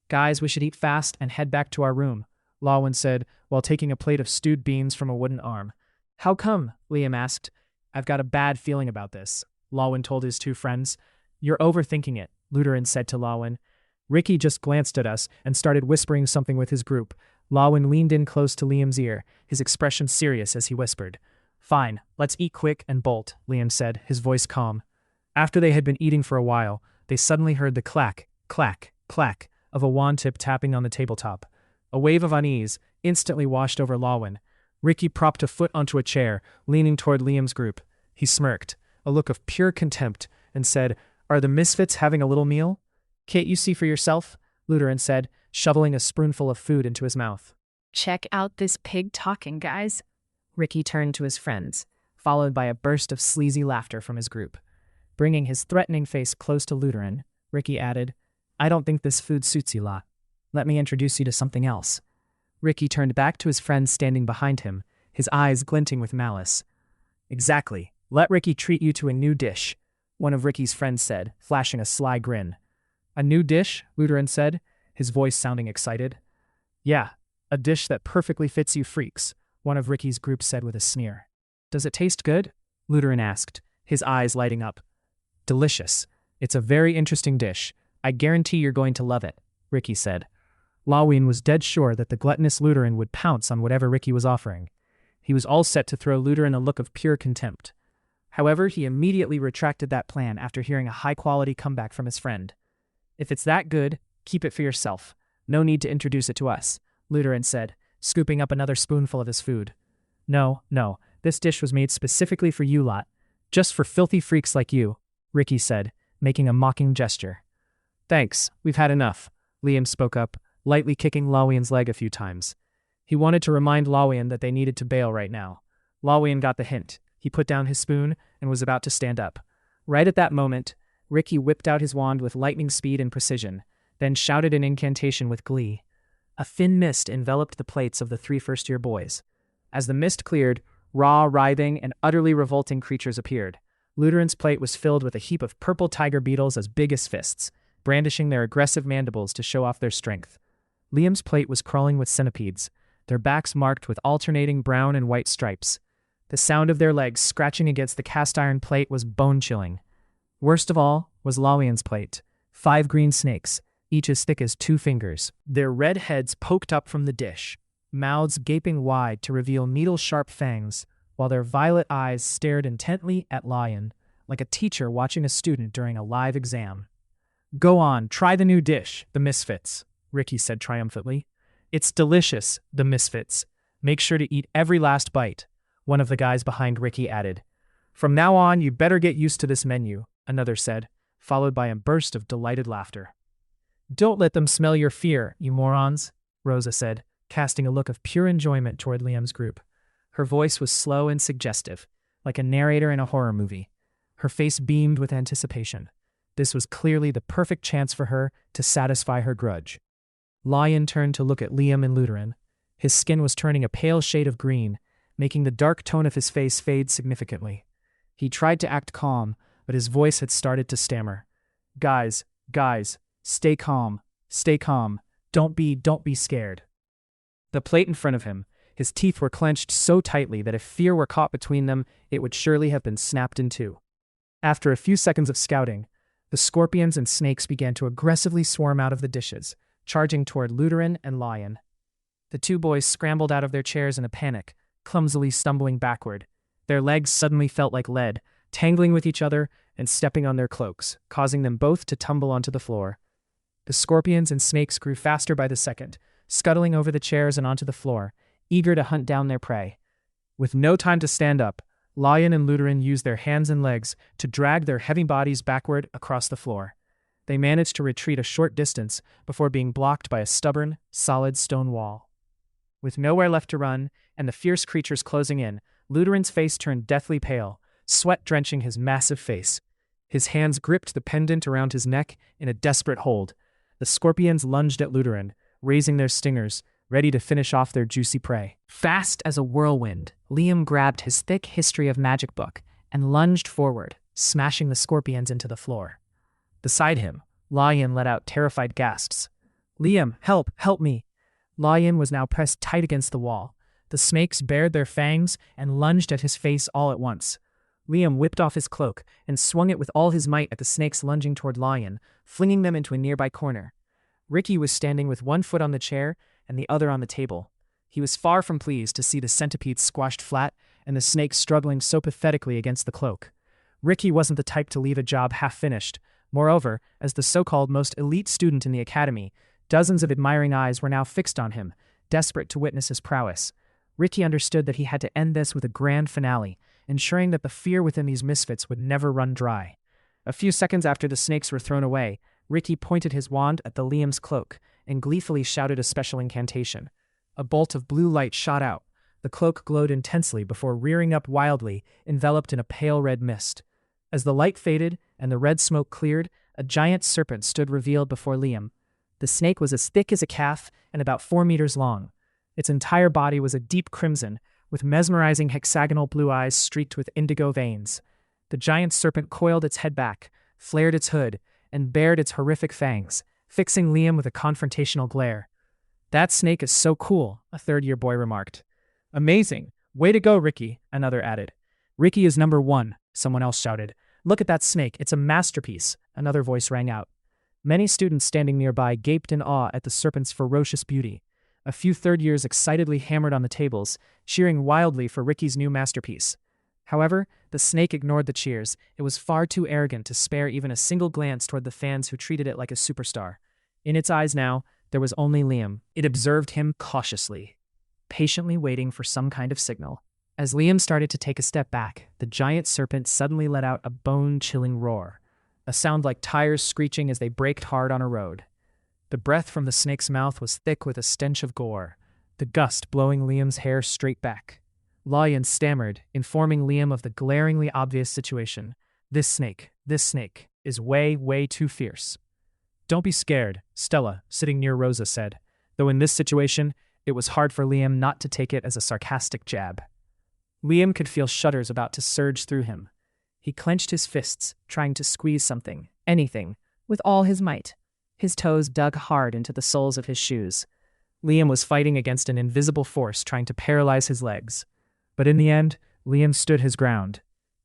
"Guys, we should eat fast and head back to our room," Lawin said, while taking a plate of stewed beans from a wooden arm. "How come?" Liam asked. "I've got a bad feeling about this," Lawin told his 2 friends. "You're overthinking it," Luteran said to Lawin. Ricky just glanced at us and started whispering something with his group. Lawin leaned in close to Liam's ear, his expression serious as he whispered. "Fine, let's eat quick and bolt," Liam said, his voice calm. After they had been eating for a while, they suddenly heard the clack, clack, clack of a wand tip tapping on the tabletop. A wave of unease instantly washed over Lawin. Ricky propped a foot onto a chair, leaning toward Liam's group. He smirked, a look of pure contempt, and said, "Are the misfits having a little meal?" "Can't you see for yourself?" Luteran said, shoveling a spoonful of food into his mouth. "Check out this pig talking, guys." Ricky turned to his friends, followed by a burst of sleazy laughter from his group. Bringing his threatening face close to Luteran, Ricky added, "I don't think this food suits you lot. Let me introduce you to something else." Ricky turned back to his friends standing behind him, his eyes glinting with malice. "Exactly. Let Ricky treat you to a new dish," one of Ricky's friends said, flashing a sly grin. "A new dish?" Luteran said, his voice sounding excited. "Yeah, a dish that perfectly fits you freaks," one of Ricky's group said with a sneer. "Does it taste good?" Luteran asked, his eyes lighting up. "Delicious. It's a very interesting dish. I guarantee you're going to love it," Ricky said. Lawin was dead sure that the gluttonous Lutheran would pounce on whatever Ricky was offering. He was all set to throw Lutheran a look of pure contempt. However, he immediately retracted that plan after hearing a high-quality comeback from his friend. "If it's that good, keep it for yourself. No need to introduce it to us," Lutheran said, scooping up another spoonful of his food. No, this dish was made specifically for you lot. Just for filthy freaks like you," Ricky said, making a mocking gesture. "Thanks, we've had enough," Liam spoke up, lightly kicking Lawin's leg a few times. He wanted to remind Lawin that they needed to bail right now. Lawin got the hint. He put down his spoon and was about to stand up. Right at that moment, Ricky whipped out his wand with lightning speed and precision, then shouted an incantation with glee. A thin mist enveloped the plates of the 3 first-year boys. As the mist cleared, raw, writhing, and utterly revolting creatures appeared. Lutheran's plate was filled with a heap of purple tiger beetles as big as fists, brandishing their aggressive mandibles to show off their strength. Liam's plate was crawling with centipedes, their backs marked with alternating brown and white stripes. The sound of their legs scratching against the cast-iron plate was bone-chilling. Worst of all was Lawin's plate. 5 green snakes, each as thick as 2 fingers. Their red heads poked up from the dish, mouths gaping wide to reveal needle-sharp fangs, while their violet eyes stared intently at Lawin, like a teacher watching a student during a live exam. "Go on, try the new dish, the Misfits," Ricky said triumphantly. "It's delicious, the Misfits. Make sure to eat every last bite," one of the guys behind Ricky added. "From now on, you better get used to this menu," another said, followed by a burst of delighted laughter. "Don't let them smell your fear, you morons," Rosa said, casting a look of pure enjoyment toward Liam's group. Her voice was slow and suggestive, like a narrator in a horror movie. Her face beamed with anticipation. This was clearly the perfect chance for her to satisfy her grudge. Lawin turned to look at Liam and Lutheran. His skin was turning a pale shade of green, making the dark tone of his face fade significantly. He tried to act calm, but his voice had started to stammer. Guys, stay calm. Don't be scared." The plate in front of him, his teeth were clenched so tightly that if fear were caught between them, it would surely have been snapped in two. After a few seconds of scouting, the scorpions and snakes began to aggressively swarm out of the dishes, charging toward Lutheran and Lawin. The 2 boys scrambled out of their chairs in a panic, clumsily stumbling backward. Their legs suddenly felt like lead, tangling with each other and stepping on their cloaks, causing them both to tumble onto the floor. The scorpions and snakes grew faster by the second, scuttling over the chairs and onto the floor, eager to hunt down their prey. With no time to stand up, Lawin and Lutheran used their hands and legs to drag their heavy bodies backward across the floor. They managed to retreat a short distance before being blocked by a stubborn, solid stone wall. With nowhere left to run, and the fierce creatures closing in, Lutheran's face turned deathly pale, sweat drenching his massive face. His hands gripped the pendant around his neck in a desperate hold. The scorpions lunged at Lutheran, raising their stingers, ready to finish off their juicy prey. Fast as a whirlwind, Liam grabbed his thick History of Magic book and lunged forward, smashing the scorpions into the floor. Beside him, Lawin let out terrified gasps. "Liam, help me!" Lawin was now pressed tight against the wall. The snakes bared their fangs and lunged at his face all at once. Liam whipped off his cloak and swung it with all his might at the snakes lunging toward Lawin, flinging them into a nearby corner. Ricky was standing with one foot on the chair and the other on the table. He was far from pleased to see the centipedes squashed flat and the snakes struggling so pathetically against the cloak. Ricky wasn't the type to leave a job half-finished. Moreover, as the so-called most elite student in the academy, dozens of admiring eyes were now fixed on him, desperate to witness his prowess. Ricky understood that he had to end this with a grand finale, ensuring that the fear within these misfits would never run dry. A few seconds after the snakes were thrown away, Ricky pointed his wand at the Liam's cloak and gleefully shouted a special incantation. A bolt of blue light shot out. The cloak glowed intensely before rearing up wildly, enveloped in a pale red mist. As the light faded and the red smoke cleared, a giant serpent stood revealed before Liam. The snake was as thick as a calf and about 4 meters long. Its entire body was a deep crimson, with mesmerizing hexagonal blue eyes streaked with indigo veins. The giant serpent coiled its head back, flared its hood, and bared its horrific fangs, fixing Liam with a confrontational glare. "That snake is so cool," a third-year boy remarked. "Amazing. Way to go, Ricky," another added. "Ricky is number 1, someone else shouted. "Look at that snake. It's a masterpiece," another voice rang out. Many students standing nearby gaped in awe at the serpent's ferocious beauty. A few third years excitedly hammered on the tables, cheering wildly for Ricky's new masterpiece. However, the snake ignored the cheers. It was far too arrogant to spare even a single glance toward the fans who treated it like a superstar. In its eyes now, there was only Liam. It observed him cautiously, patiently waiting for some kind of signal. As Liam started to take a step back, the giant serpent suddenly let out a bone-chilling roar, a sound like tires screeching as they braked hard on a road. The breath from the snake's mouth was thick with a stench of gore, the gust blowing Liam's hair straight back. Lion stammered, informing Liam of the glaringly obvious situation. This snake is way too fierce. Don't be scared, Stella, sitting near Rosa, said, though in this situation, it was hard for Liam not to take it as a sarcastic jab. Liam could feel shudders about to surge through him. He clenched his fists, trying to squeeze something, anything, with all his might. His toes dug hard into the soles of his shoes. Liam was fighting against an invisible force trying to paralyze his legs. But in the end, Liam stood his ground,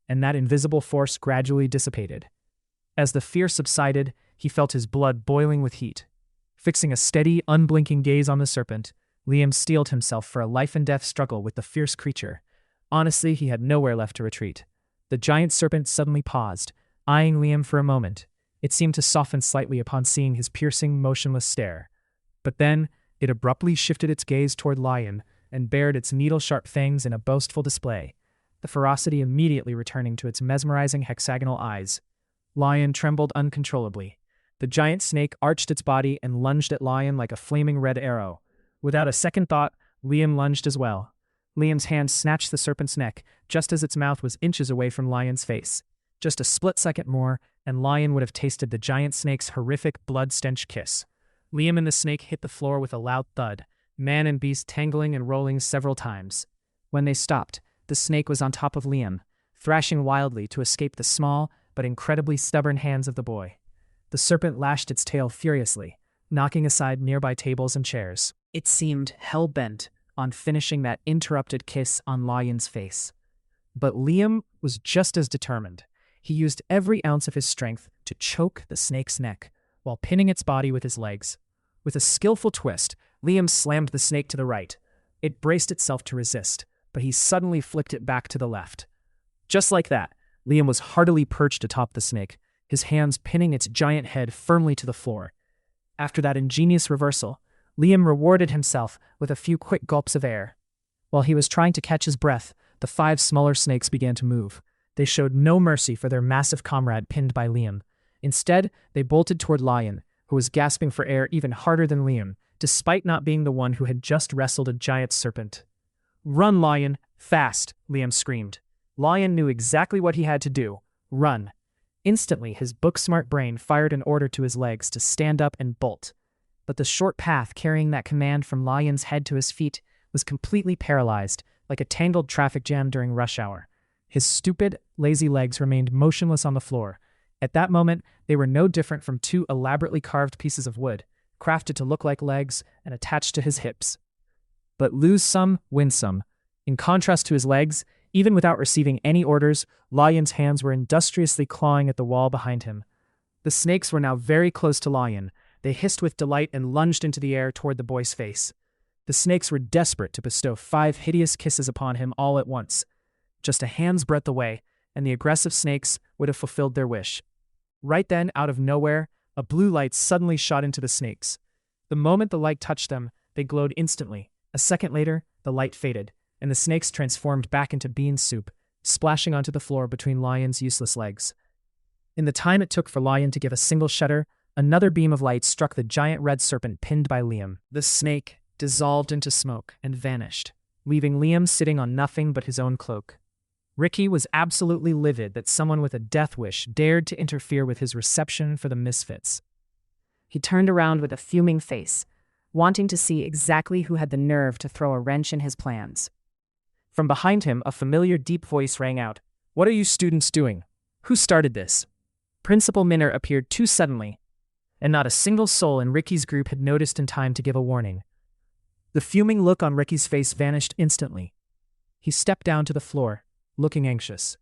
and that invisible force gradually dissipated. As the fear subsided, he felt his blood boiling with heat. Fixing a steady, unblinking gaze on the serpent, Liam steeled himself for a life-and-death struggle with the fierce creature. Honestly, he had nowhere left to retreat. The giant serpent suddenly paused, eyeing Liam for a moment. It seemed to soften slightly upon seeing his piercing, motionless stare. But then, it abruptly shifted its gaze toward Lion and bared its needle-sharp fangs in a boastful display, the ferocity immediately returning to its mesmerizing hexagonal eyes. Lion trembled uncontrollably. The giant snake arched its body and lunged at Lion like a flaming red arrow. Without a second thought, Liam lunged as well. Liam's hand snatched the serpent's neck, just as its mouth was inches away from Lion's face. Just a split second more, and Lion would have tasted the giant snake's horrific blood-stench kiss. Liam and the snake hit the floor with a loud thud, man and beast tangling and rolling several times. When they stopped, the snake was on top of Liam, thrashing wildly to escape the small but incredibly stubborn hands of the boy. The serpent lashed its tail furiously, knocking aside nearby tables and chairs. It seemed hell-bent on finishing that interrupted kiss on Lion's face. But Liam was just as determined. He used every ounce of his strength to choke the snake's neck, while pinning its body with his legs. With a skillful twist, Liam slammed the snake to the right. It braced itself to resist, but he suddenly flicked it back to the left. Just like that, Liam was heartily perched atop the snake, his hands pinning its giant head firmly to the floor. After that ingenious reversal, Liam rewarded himself with a few quick gulps of air. While he was trying to catch his breath, the 5 smaller snakes began to move. They showed no mercy for their massive comrade pinned by Liam. Instead, they bolted toward Lion, who was gasping for air even harder than Liam, despite not being the one who had just wrestled a giant serpent. "Run, Lion! Fast!" Liam screamed. Lion knew exactly what he had to do. Run. Instantly, his book-smart brain fired an order to his legs to stand up and bolt. But the short path carrying that command from Lion's head to his feet was completely paralyzed, like a tangled traffic jam during rush hour. His stupid, lazy legs remained motionless on the floor. At that moment, they were no different from 2 elaborately carved pieces of wood, crafted to look like legs and attached to his hips. But lose some, win some. In contrast to his legs, even without receiving any orders, Lion's hands were industriously clawing at the wall behind him. The snakes were now very close to Lion. They hissed with delight and lunged into the air toward the boy's face. The snakes were desperate to bestow 5 hideous kisses upon him all at once. Just a hand's breadth away, and the aggressive snakes would have fulfilled their wish. Right then, out of nowhere, a blue light suddenly shot into the snakes. The moment the light touched them, they glowed instantly. A second later, the light faded, and the snakes transformed back into bean soup, splashing onto the floor between Lion's useless legs. In the time it took for Lion to give a single shudder, another beam of light struck the giant red serpent pinned by Liam. The snake dissolved into smoke and vanished, leaving Liam sitting on nothing but his own cloak. Ricky was absolutely livid that someone with a death wish dared to interfere with his reception for the misfits. He turned around with a fuming face, wanting to see exactly who had the nerve to throw a wrench in his plans. From behind him, a familiar deep voice rang out. "What are you students doing? Who started this?" Principal Minner appeared too suddenly, and not a single soul in Ricky's group had noticed in time to give a warning. The fuming look on Ricky's face vanished instantly. He stepped down to the floor, looking anxious.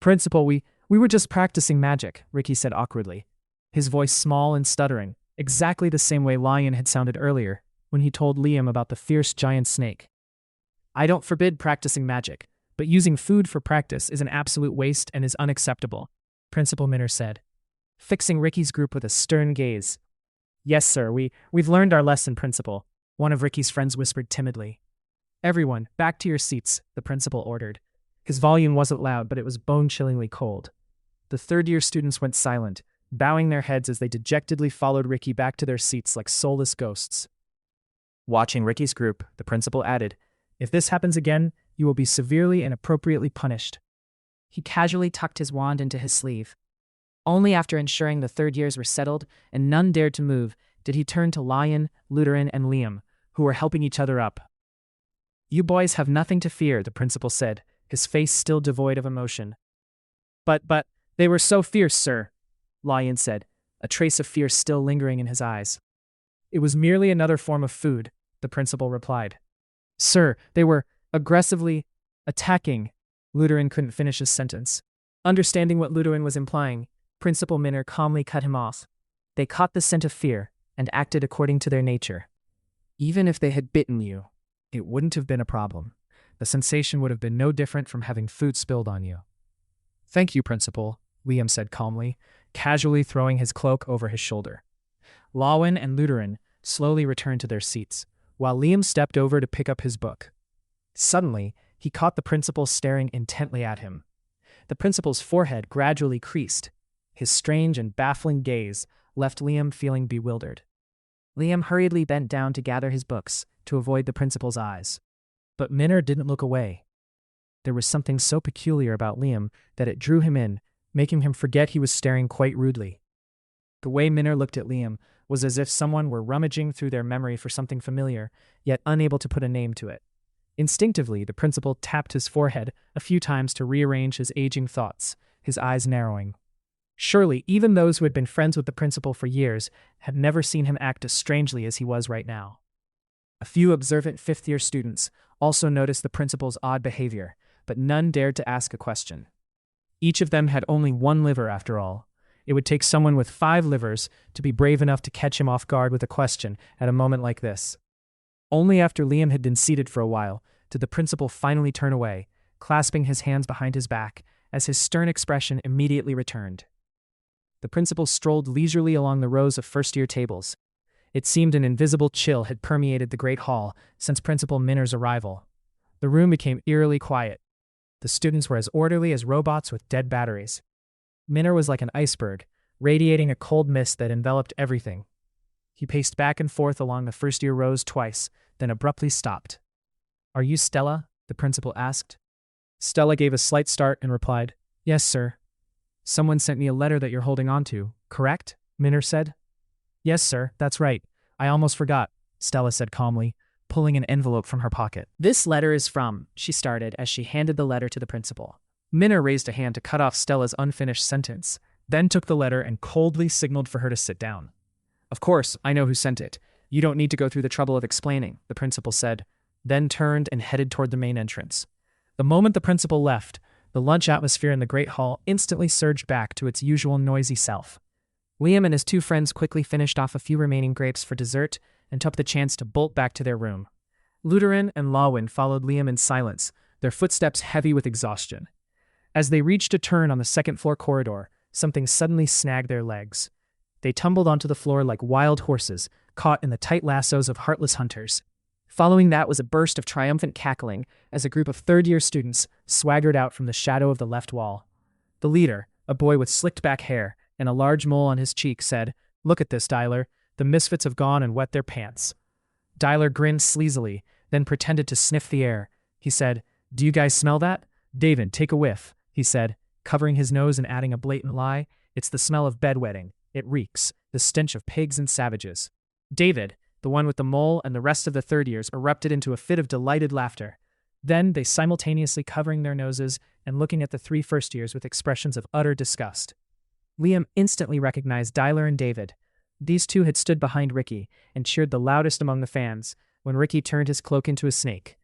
"Principal, we were just practicing magic," Ricky said awkwardly. his voice small and stuttering, exactly the same way Lion had sounded earlier when he told Liam about the fierce giant snake. I don't forbid practicing magic, but using food for practice is an absolute waste and is unacceptable, Principal Minner said, fixing Ricky's group with a stern gaze. Yes, sir, we've learned our lesson, Principal, one of Ricky's friends whispered timidly. Everyone, back to your seats, the principal ordered. His volume wasn't loud, but it was bone-chillingly cold. The third-year students went silent, bowing their heads as they dejectedly followed Ricky back to their seats like soulless ghosts. Watching Ricky's group, the principal added, If this happens again, you will be severely and appropriately punished. He casually tucked his wand into his sleeve. Only after ensuring the third years were settled and none dared to move did he turn to Lion, Luteran, and Liam, who were helping each other up. You boys have nothing to fear, the principal said, his face still devoid of emotion. But, they were so fierce, sir, Lion said, a trace of fear still lingering in his eyes. It was merely another form of food, the principal replied. Sir, they were aggressively attacking. Luteran couldn't finish his sentence. Understanding what Luteran was implying, Principal Minner calmly cut him off. They caught the scent of fear and acted according to their nature. Even if they had bitten you, it wouldn't have been a problem. The sensation would have been no different from having food spilled on you. Thank you, Principal, Liam said calmly, casually throwing his cloak over his shoulder. Lawin and Luteran slowly returned to their seats, while Liam stepped over to pick up his book. Suddenly, he caught the principal staring intently at him. The principal's forehead gradually creased. His strange and baffling gaze left Liam feeling bewildered. Liam hurriedly bent down to gather his books to avoid the principal's eyes. But Minner didn't look away. There was something so peculiar about Liam that it drew him in, making him forget he was staring quite rudely. The way Minner looked at Liam was as if someone were rummaging through their memory for something familiar, yet unable to put a name to it. Instinctively, the principal tapped his forehead a few times to rearrange his aging thoughts, his eyes narrowing. Surely, even those who had been friends with the principal for years had never seen him act as strangely as he was right now. A few observant fifth-year students also noticed the principal's odd behavior, but none dared to ask a question. Each of them had only one liver, after all. It would take someone with 5 livers to be brave enough to catch him off guard with a question at a moment like this. Only after Liam had been seated for a while did the principal finally turn away, clasping his hands behind his back, as his stern expression immediately returned. The principal strolled leisurely along the rows of first-year tables. It seemed an invisible chill had permeated the great hall since Principal Minner's arrival. The room became eerily quiet. The students were as orderly as robots with dead batteries. Minner was like an iceberg, radiating a cold mist that enveloped everything. He paced back and forth along the first-year rows twice, then abruptly stopped. Are you Stella? The principal asked. Stella gave a slight start and replied, Yes, sir. Someone sent me a letter that you're holding on to, correct? Minner said. Yes, sir, that's right. I almost forgot, Stella said calmly, pulling an envelope from her pocket. This letter is from, she started as she handed the letter to the principal. Minner raised a hand to cut off Stella's unfinished sentence, then took the letter and coldly signaled for her to sit down. Of course, I know who sent it. You don't need to go through the trouble of explaining, the principal said, then turned and headed toward the main entrance. The moment the principal left, the lunch atmosphere in the great hall instantly surged back to its usual noisy self. Liam and his 2 friends quickly finished off a few remaining grapes for dessert and took the chance to bolt back to their room. Luteran and Lawin followed Liam in silence, their footsteps heavy with exhaustion. As they reached a turn on the second-floor corridor, something suddenly snagged their legs. They tumbled onto the floor like wild horses, caught in the tight lassos of heartless hunters. Following that was a burst of triumphant cackling as a group of third-year students swaggered out from the shadow of the left wall. The leader, a boy with slicked-back hair and a large mole on his cheek, said, Look at this, Dyler. The misfits have gone and wet their pants. Dyler grinned sleazily, then pretended to sniff the air. He said, Do you guys smell that? David, take a whiff, he said, covering his nose and adding a blatant lie. It's the smell of bedwetting. It reeks, the stench of pigs and savages. David, the one with the mole, and the rest of the third years erupted into a fit of delighted laughter. Then they simultaneously covering their noses and looking at the 3 first years with expressions of utter disgust. Liam instantly recognized Dyler and David. These 2 had stood behind Ricky and cheered the loudest among the fans when Ricky turned his cloak into a snake.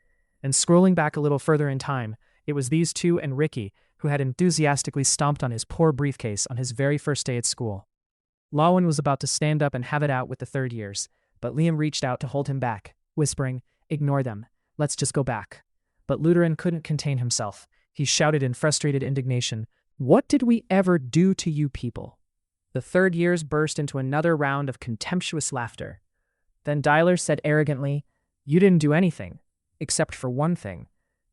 And scrolling back a little further in time, it was these 2 and Ricky who had enthusiastically stomped on his poor briefcase on his very first day at school. Lawan was about to stand up and have it out with the third years, but Liam reached out to hold him back, whispering, "Ignore them. Let's just go back." But Lutheran couldn't contain himself. He shouted in frustrated indignation, "What did we ever do to you people?" The third years burst into another round of contemptuous laughter. Then Dyler said arrogantly, "You didn't do anything, except for one thing,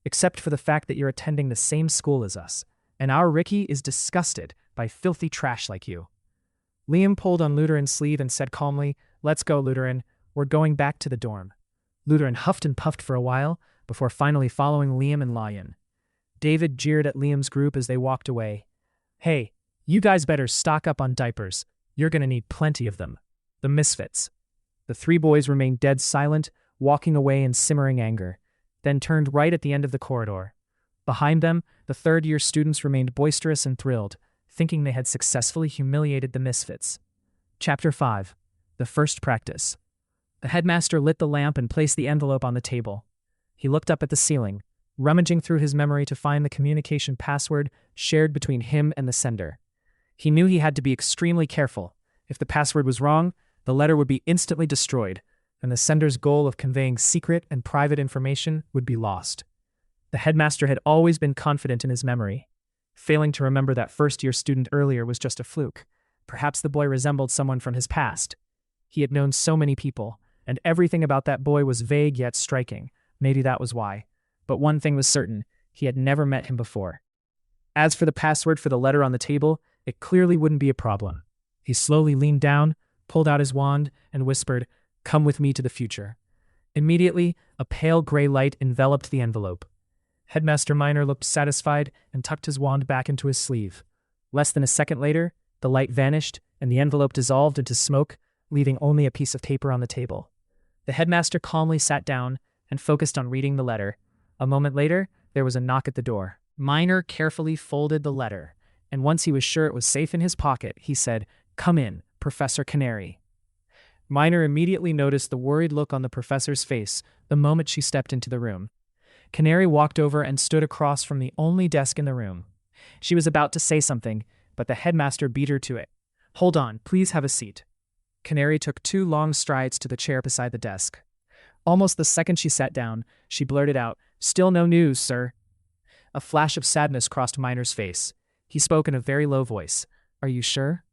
except for the fact that you're attending the same school as us, and our Ricky is disgusted by filthy trash like you." Liam pulled on Lutheran's sleeve and said calmly, "Let's go, Lutheran. We're going back to the dorm." Lutheran huffed and puffed for a while, before finally following Liam and Layan. David jeered at Liam's group as they walked away. "Hey, you guys better stock up on diapers. You're gonna need plenty of them. The misfits." The three boys remained dead silent, walking away in simmering anger, then turned right at the end of the corridor. Behind them, the third-year students remained boisterous and thrilled, thinking they had successfully humiliated the misfits. Chapter 5. The First Practice. The headmaster lit the lamp and placed the envelope on the table. He looked up at the ceiling, rummaging through his memory to find the communication password shared between him and the sender. He knew he had to be extremely careful. If the password was wrong, the letter would be instantly destroyed, and the sender's goal of conveying secret and private information would be lost. The headmaster had always been confident in his memory. Failing to remember that first-year student earlier was just a fluke. Perhaps the boy resembled someone from his past. He had known so many people, and everything about that boy was vague yet striking. Maybe that was why. But one thing was certain, he had never met him before. As for the password for the letter on the table, it clearly wouldn't be a problem. He slowly leaned down, pulled out his wand, and whispered, "Come with me to the future." Immediately, a pale gray light enveloped the envelope. Headmaster Minor looked satisfied and tucked his wand back into his sleeve. Less than a second later, the light vanished and the envelope dissolved into smoke, leaving only a piece of paper on the table. The headmaster calmly sat down and focused on reading the letter. A moment later, there was a knock at the door. Minor carefully folded the letter, and once he was sure it was safe in his pocket, he said, "Come in, Professor Canary." Minor immediately noticed the worried look on the professor's face the moment she stepped into the room. Canary walked over and stood across from the only desk in the room. She was about to say something, but the headmaster beat her to it. "Hold on, please have a seat." Canary took 2 long strides to the chair beside the desk. Almost the second she sat down, she blurted out, "Still no news, sir." A flash of sadness crossed Minor's face. He spoke in a very low voice. "Are you sure?"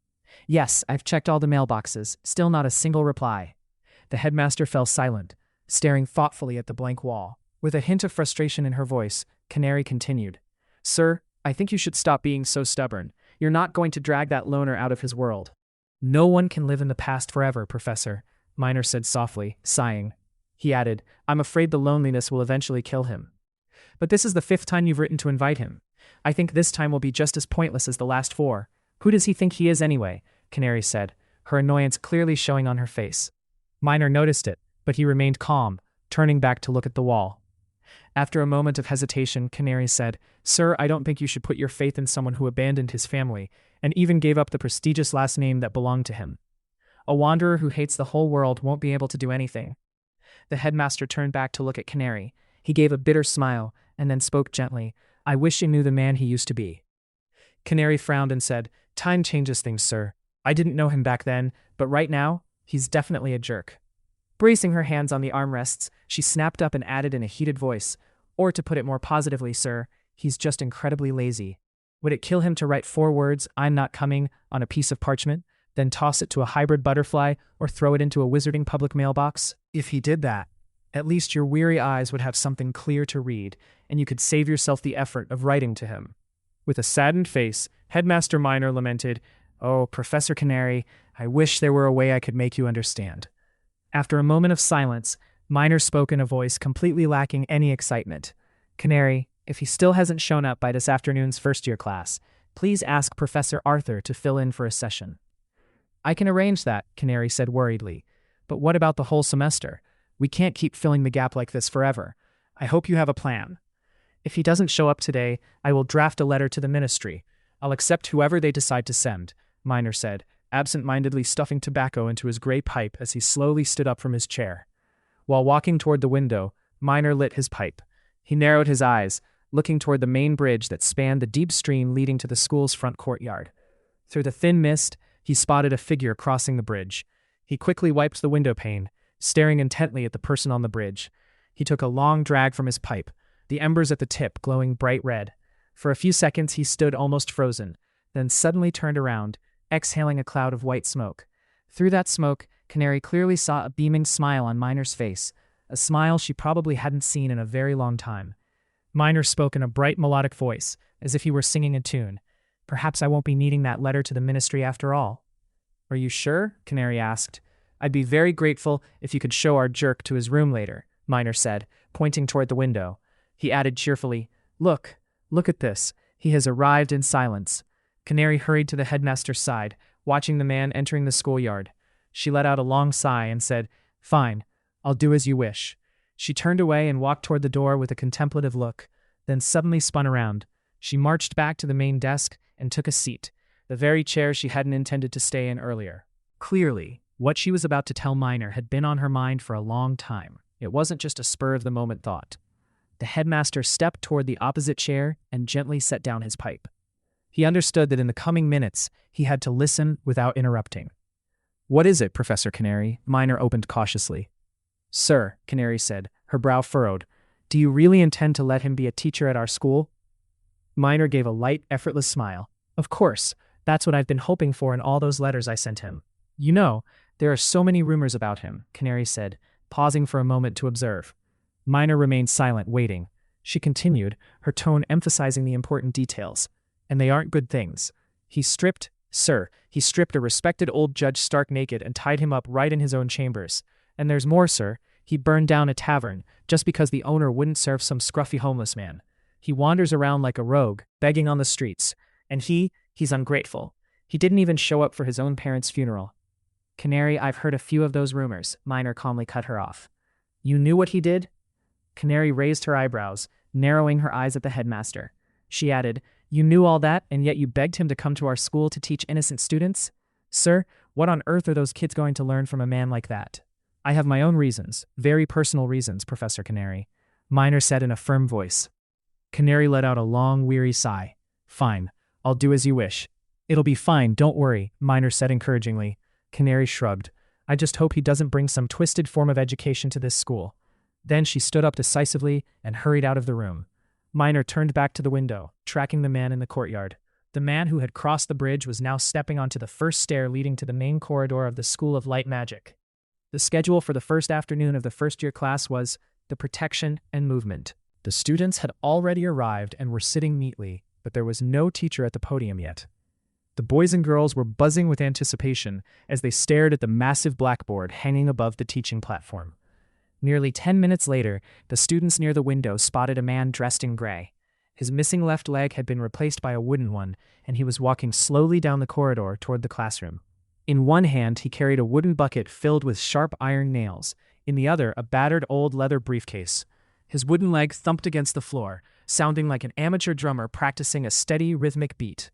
"Yes, I've checked all the mailboxes. Still not a single reply." The headmaster fell silent, staring thoughtfully at the blank wall. With a hint of frustration in her voice, Canary continued, "Sir, I think you should stop being so stubborn. You're not going to drag that loner out of his world." "No one can live in the past forever, Professor," Minor said softly, sighing. He added, "I'm afraid the loneliness will eventually kill him." "But this is the 5th time you've written to invite him. I think this time will be just as pointless as the last 4. Who does he think he is anyway?" Canary said, her annoyance clearly showing on her face. Minor noticed it, but he remained calm, turning back to look at the wall. After a moment of hesitation, Canary said, "Sir, I don't think you should put your faith in someone who abandoned his family, and even gave up the prestigious last name that belonged to him. A wanderer who hates the whole world won't be able to do anything." The headmaster turned back to look at Canary. He gave a bitter smile, and then spoke gently, "I wish you knew the man he used to be." Canary frowned and said, "Time changes things, sir. I didn't know him back then, but right now, he's definitely a jerk." Bracing her hands on the armrests, she snapped up and added in a heated voice, "Or to put it more positively, sir, he's just incredibly lazy. Would it kill him to write 4 words, 'I'm not coming,' on a piece of parchment, then toss it to a hybrid butterfly or throw it into a wizarding public mailbox? If he did that, at least your weary eyes would have something clear to read, and you could save yourself the effort of writing to him." With a saddened face, Headmaster Minor lamented, "Oh, Professor Canary, I wish there were a way I could make you understand." After a moment of silence, Minor spoke in a voice completely lacking any excitement. "Canary, if he still hasn't shown up by this afternoon's first-year class, please ask Professor Arthur to fill in for a session." "I can arrange that," Canary said worriedly. "But what about the whole semester? We can't keep filling the gap like this forever. I hope you have a plan." "If he doesn't show up today, I will draft a letter to the ministry. I'll accept whoever they decide to send," Minor said, absent-mindedly stuffing tobacco into his gray pipe as he slowly stood up from his chair. While walking toward the window, Minor lit his pipe. He narrowed his eyes, looking toward the main bridge that spanned the deep stream leading to the school's front courtyard. Through the thin mist, he he spotted a figure crossing the bridge. He quickly wiped the window pane, staring intently at the person on the bridge. He took a long drag from his pipe, the embers at the tip glowing bright red. For a few seconds he stood almost frozen, then suddenly turned around, exhaling a cloud of white smoke. Through that smoke, Canary clearly saw a beaming smile on Miner's face, a smile she probably hadn't seen in a very long time. Miner spoke in a bright melodic voice, as if he were singing a tune. Perhaps I won't be needing that letter to the ministry after all. Are you sure? Canary asked. I'd be very grateful if you could show our jerk to his room later, Miner said, pointing toward the window. He added cheerfully, Look at this. He has arrived in silence. Canary hurried to the headmaster's side, watching the man entering the schoolyard. She let out a long sigh and said, Fine, I'll do as you wish. She turned away and walked toward the door with a contemplative look, then suddenly spun around. She marched back to the main desk and took a seat, the very chair she hadn't intended to stay in earlier. Clearly, what she was about to tell Miner had been on her mind for a long time. It wasn't just a spur-of-the-moment thought. The headmaster stepped toward the opposite chair and gently set down his pipe. He understood that in the coming minutes, he had to listen without interrupting. What is it, Professor Canary? Miner opened cautiously. Sir, Canary said, her brow furrowed, do you really intend to let him be a teacher at our school? Miner gave a light, effortless smile. Of course, that's what I've been hoping for in all those letters I sent him. You know, there are so many rumors about him, Canary said, pausing for a moment to observe. Miner remained silent, waiting. She continued, her tone emphasizing the important details. And they aren't good things. He stripped a respected old judge stark naked and tied him up right in his own chambers. And there's more, sir. He burned down a tavern, just because the owner wouldn't serve some scruffy homeless man. He wanders around like a rogue, begging on the streets. And he's ungrateful. He didn't even show up for his own parents' funeral. Canary, I've heard a few of those rumors, Miner calmly cut her off. You knew what he did? Canary raised her eyebrows, narrowing her eyes at the headmaster. She added, You knew all that, and yet you begged him to come to our school to teach innocent students? Sir, what on earth are those kids going to learn from a man like that? I have my own reasons, very personal reasons, Professor Canary, Miner said in a firm voice. Canary let out a long, weary sigh. Fine, I'll do as you wish. It'll be fine, don't worry, Miner said encouragingly. Canary shrugged. I just hope he doesn't bring some twisted form of education to this school. Then she stood up decisively and hurried out of the room. Miner turned back to the window, tracking the man in the courtyard. The man who had crossed the bridge was now stepping onto the first stair leading to the main corridor of the School of Light Magic. The schedule for the first afternoon of the first-year class was the protection and movement. The students had already arrived and were sitting neatly, but there was no teacher at the podium yet. The boys and girls were buzzing with anticipation as they stared at the massive blackboard hanging above the teaching platform. Nearly 10 minutes later, the students near the window spotted a man dressed in gray. His missing left leg had been replaced by a wooden one, and he was walking slowly down the corridor toward the classroom. In one hand, he carried a wooden bucket filled with sharp iron nails, in the other a battered old leather briefcase. His wooden leg thumped against the floor, sounding like an amateur drummer practicing a steady, rhythmic beat.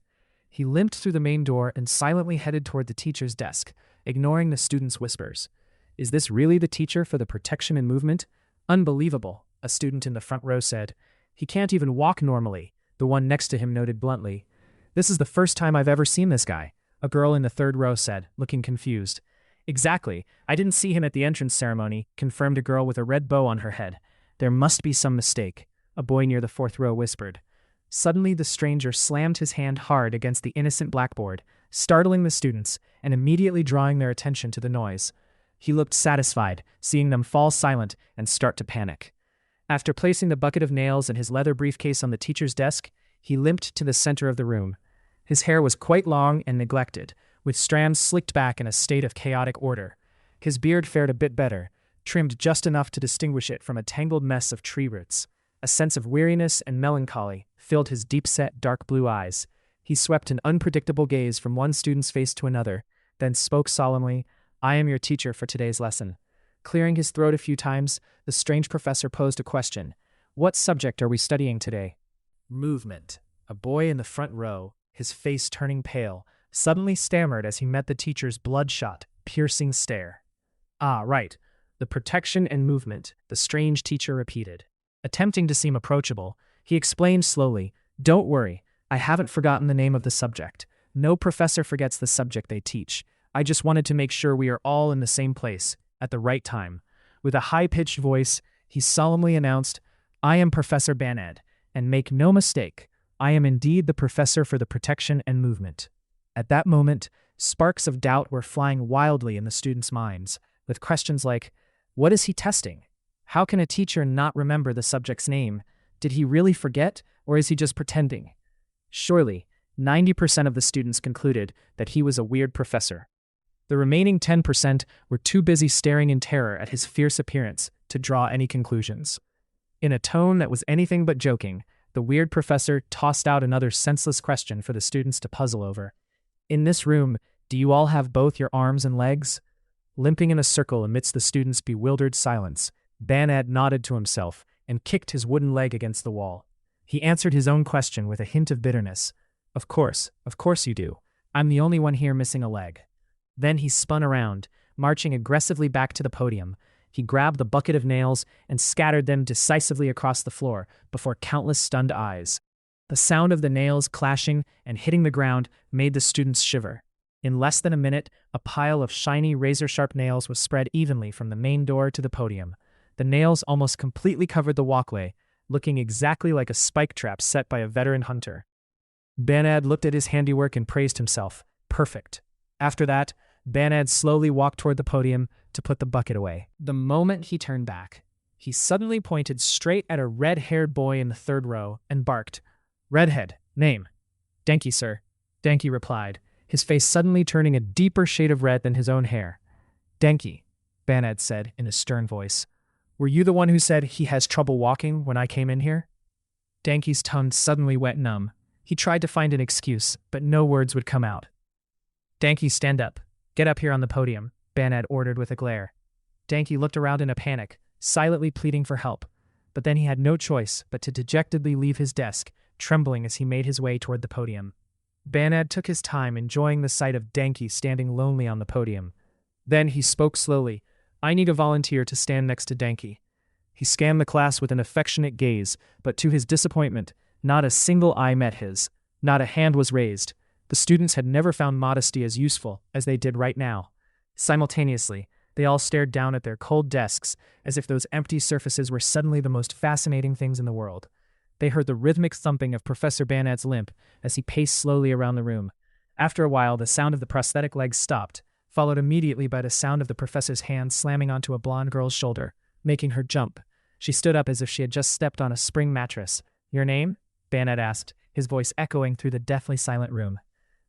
He limped through the main door and silently headed toward the teacher's desk, ignoring the students' whispers. Is this really the teacher for the protection and movement? Unbelievable, a student in the front row said. He can't even walk normally, the one next to him noted bluntly. This is the first time I've ever seen this guy, a girl in the third row said, looking confused. Exactly, I didn't see him at the entrance ceremony, confirmed a girl with a red bow on her head. There must be some mistake, a boy near the fourth row whispered. Suddenly the stranger slammed his hand hard against the innocent blackboard, startling the students and immediately drawing their attention to the noise. He looked satisfied, seeing them fall silent and start to panic. After placing the bucket of nails and his leather briefcase on the teacher's desk, he limped to the center of the room. His hair was quite long and neglected, with strands slicked back in a state of chaotic order. His beard fared a bit better, trimmed just enough to distinguish it from a tangled mess of tree roots. A sense of weariness and melancholy filled his deep-set, dark blue eyes. He swept an unpredictable gaze from one student's face to another, then spoke solemnly, I am your teacher for today's lesson. Clearing his throat a few times, the strange professor posed a question. What subject are we studying today? Movement. A boy in the front row, his face turning pale, suddenly stammered as he met the teacher's bloodshot, piercing stare. Ah, right. The protection and movement, the strange teacher repeated. Attempting to seem approachable, he explained slowly, Don't worry, I haven't forgotten the name of the subject. No professor forgets the subject they teach. I just wanted to make sure we are all in the same place, at the right time. With a high-pitched voice, he solemnly announced, I am Professor Banad, and make no mistake, I am indeed the professor for the protection and movement. At that moment, sparks of doubt were flying wildly in the students' minds, with questions like, what is he testing? How can a teacher not remember the subject's name? Did he really forget, or is he just pretending? Surely, 90% of the students concluded that he was a weird professor. The remaining 10% were too busy staring in terror at his fierce appearance to draw any conclusions. In a tone that was anything but joking, the weird professor tossed out another senseless question for the students to puzzle over. In this room, do you all have both your arms and legs? Limping in a circle amidst the students' bewildered silence, Banad nodded to himself and kicked his wooden leg against the wall. He answered his own question with a hint of bitterness. Of course you do. I'm the only one here missing a leg. Then he spun around, marching aggressively back to the podium. He grabbed the bucket of nails and scattered them decisively across the floor before countless stunned eyes. The sound of the nails clashing and hitting the ground made the students shiver. In less than a minute, a pile of shiny razor-sharp nails was spread evenly from the main door to the podium. The nails almost completely covered the walkway, looking exactly like a spike trap set by a veteran hunter. Banad looked at his handiwork and praised himself. Perfect. After that, Banad slowly walked toward the podium to put the bucket away. The moment he turned back, he suddenly pointed straight at a red-haired boy in the third row and barked, Redhead, name. Denki, sir. Denki replied, his face suddenly turning a deeper shade of red than his own hair. Denki, Banad said in a stern voice. Were you the one who said he has trouble walking when I came in here? Denki's tongue suddenly went numb. He tried to find an excuse, but no words would come out. Denki, stand up. Get up here on the podium, Banad ordered with a glare. Denki looked around in a panic, silently pleading for help. But then he had no choice but to dejectedly leave his desk, trembling as he made his way toward the podium. Banad took his time, enjoying the sight of Denki standing lonely on the podium. Then he spoke slowly. I need a volunteer to stand next to Denki. He scanned the class with an affectionate gaze, but to his disappointment, not a single eye met his. Not a hand was raised. The students had never found modesty as useful as they did right now. Simultaneously, they all stared down at their cold desks as if those empty surfaces were suddenly the most fascinating things in the world. They heard the rhythmic thumping of Professor Banad's limp as he paced slowly around the room. After a while, the sound of the prosthetic legs stopped, followed immediately by the sound of the professor's hand slamming onto a blonde girl's shoulder, making her jump. She stood up as if she had just stepped on a spring mattress. Your name? Banad asked, his voice echoing through the deathly silent room.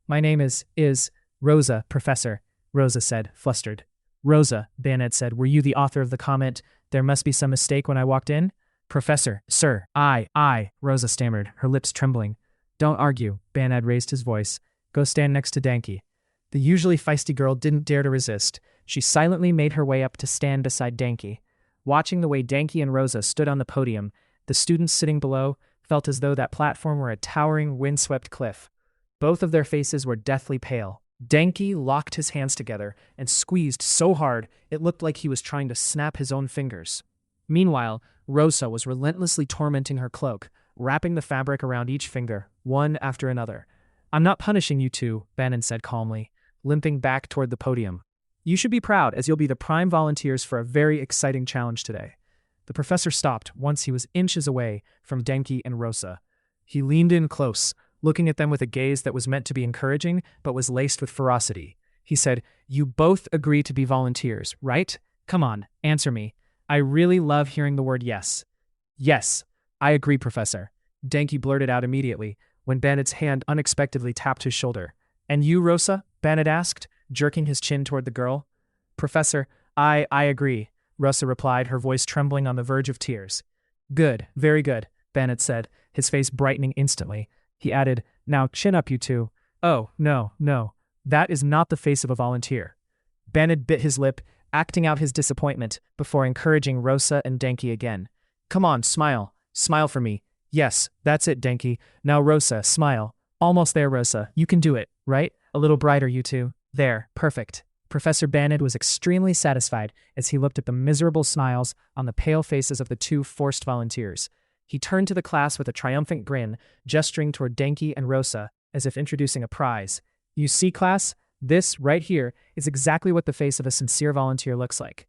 My name is Rosa, Professor, Rosa said, flustered. Rosa, Banad said, were you the author of the comment, there must be some mistake when I walked in? Professor, sir, I, Rosa stammered, her lips trembling. Don't argue, Banad raised his voice. Go stand next to Denki. The usually feisty girl didn't dare to resist. She silently made her way up to stand beside Denki. Watching the way Denki and Rosa stood on the podium, the students sitting below felt as though that platform were a towering, windswept cliff. Both of their faces were deathly pale. Denki locked his hands together and squeezed so hard it looked like he was trying to snap his own fingers. Meanwhile, Rosa was relentlessly tormenting her cloak, wrapping the fabric around each finger, one after another. I'm not punishing you two, Bannon said calmly, limping back toward the podium. You should be proud, as you'll be the prime volunteers for a very exciting challenge today. The professor stopped once he was inches away from Denki and Rosa. He leaned in close, looking at them with a gaze that was meant to be encouraging, but was laced with ferocity. He said, You both agree to be volunteers, right? Come on, answer me. I really love hearing the word yes. Yes, I agree, Professor. Denki blurted out immediately, when Banad's hand unexpectedly tapped his shoulder. And you, Rosa? Banad asked, jerking his chin toward the girl. Professor, I agree, Rosa replied, her voice trembling on the verge of tears. Good, very good, Banad said, his face brightening instantly. He added, Now chin up, you two. Oh, no, that is not the face of a volunteer. Banad bit his lip, acting out his disappointment, before encouraging Rosa and Denki again. Come on, smile for me. Yes, that's it, Denki. Now Rosa, smile. Almost there, Rosa. You can do it, right? A little brighter, you two. There, perfect. Professor Banad was extremely satisfied as he looked at the miserable smiles on the pale faces of the two forced volunteers. He turned to the class with a triumphant grin, gesturing toward Denki and Rosa as if introducing a prize. You see, class? This, right here, is exactly what the face of a sincere volunteer looks like.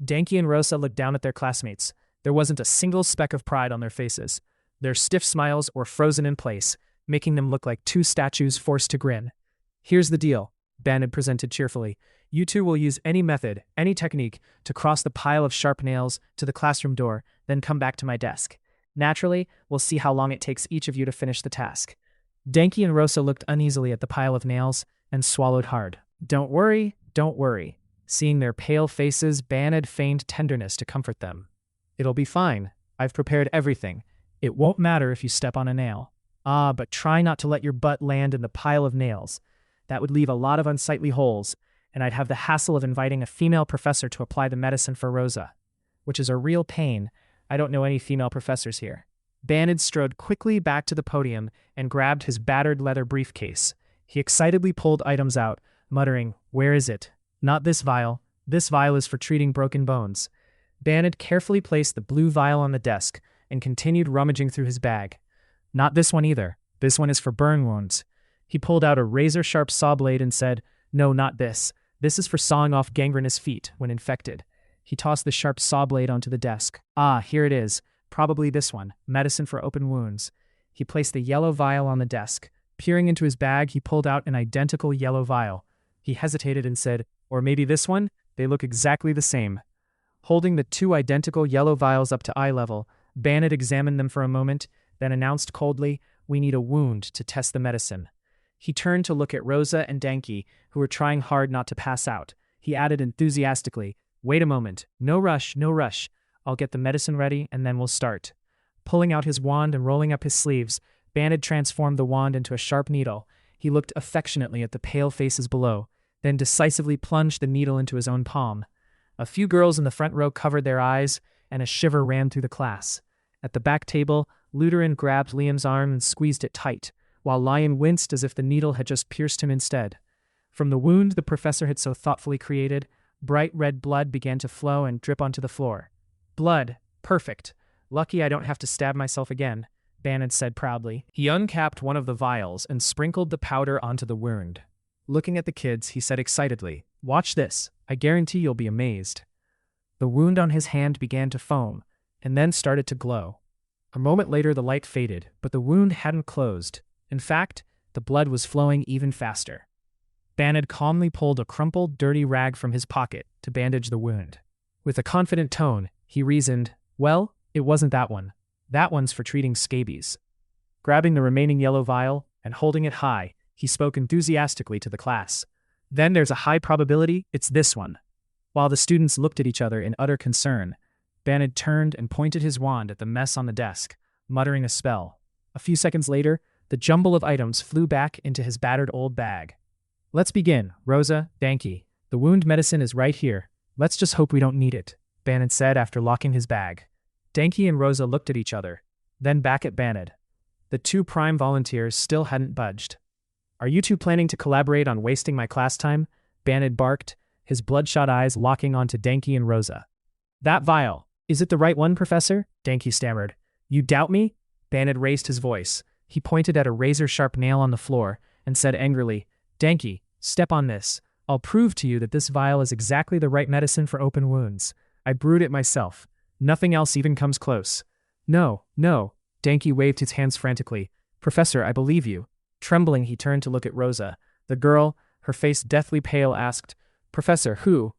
Danky and Rosa looked down at their classmates. There wasn't a single speck of pride on their faces. Their stiff smiles were frozen in place, making them look like two statues forced to grin. Here's the deal, Bannon presented cheerfully. You two will use any method, any technique, to cross the pile of sharp nails to the classroom door, then come back to my desk. Naturally, we'll see how long it takes each of you to finish the task. Danky and Rosa looked uneasily at the pile of nails and swallowed hard. Don't worry, don't worry. Seeing their pale faces, Bannon feigned tenderness to comfort them. It'll be fine. I've prepared everything. It won't matter if you step on a nail. But try not to let your butt land in the pile of nails. That would leave a lot of unsightly holes, and I'd have the hassle of inviting a female professor to apply the medicine for Rosa, which is a real pain. I don't know any female professors here. Bannon strode quickly back to the podium and grabbed his battered leather briefcase. He excitedly pulled items out, muttering, "Where is it? Not this vial. This vial is for treating broken bones." Bannon carefully placed the blue vial on the desk and continued rummaging through his bag. Not this one either. This one is for burn wounds. He pulled out a razor-sharp saw blade and said, "No, not this. This is for sawing off gangrenous feet when infected." He tossed the sharp saw blade onto the desk. Here it is. Probably this one. Medicine for open wounds. He placed the yellow vial on the desk. Peering into his bag, he pulled out an identical yellow vial. He hesitated and said, "Or maybe this one? They look exactly the same." Holding the two identical yellow vials up to eye level, Bannon examined them for a moment, then announced coldly, "We need a wound to test the medicine." He turned to look at Rosa and Danky, who were trying hard not to pass out. He added enthusiastically, "Wait a moment. No rush, no rush. I'll get the medicine ready, and then we'll start." Pulling out his wand and rolling up his sleeves, Bannon transformed the wand into a sharp needle. He looked affectionately at the pale faces below, then decisively plunged the needle into his own palm. A few girls in the front row covered their eyes, and a shiver ran through the class. At the back table, Luderin grabbed Liam's arm and squeezed it tight, while Liam winced as if the needle had just pierced him instead. From the wound the professor had so thoughtfully created, bright red blood began to flow and drip onto the floor. "Blood. Perfect. Lucky I don't have to stab myself again," Bannon said proudly. He uncapped one of the vials and sprinkled the powder onto the wound. Looking at the kids, he said excitedly, "Watch this. I guarantee you'll be amazed." The wound on his hand began to foam, and then started to glow. A moment later the light faded, but the wound hadn't closed. In fact, the blood was flowing even faster. Bannon calmly pulled a crumpled, dirty rag from his pocket to bandage the wound. With a confident tone, he reasoned, "Well, it wasn't that one. That one's for treating scabies." Grabbing the remaining yellow vial and holding it high, he spoke enthusiastically to the class. "Then there's a high probability it's this one." While the students looked at each other in utter concern, Bannon turned and pointed his wand at the mess on the desk, muttering a spell. A few seconds later, the jumble of items flew back into his battered old bag. "Let's begin, Rosa, Danky. The wound medicine is right here. Let's just hope we don't need it," Bannon said after locking his bag. Danky and Rosa looked at each other, then back at Bannon. The two prime volunteers still hadn't budged. "Are you two planning to collaborate on wasting my class time?" Bannon barked, his bloodshot eyes locking onto Danky and Rosa. "That vial. Is it the right one, Professor?" Danky stammered. "You doubt me?" Bannon raised his voice. He pointed at a razor-sharp nail on the floor and said angrily, "Danky, step on this. I'll prove to you that this vial is exactly the right medicine for open wounds. I brewed it myself. Nothing else even comes close." "No, no." Danky waved his hands frantically. "Professor, I believe you." Trembling, he turned to look at Rosa. The girl, her face deathly pale, asked, "Professor, who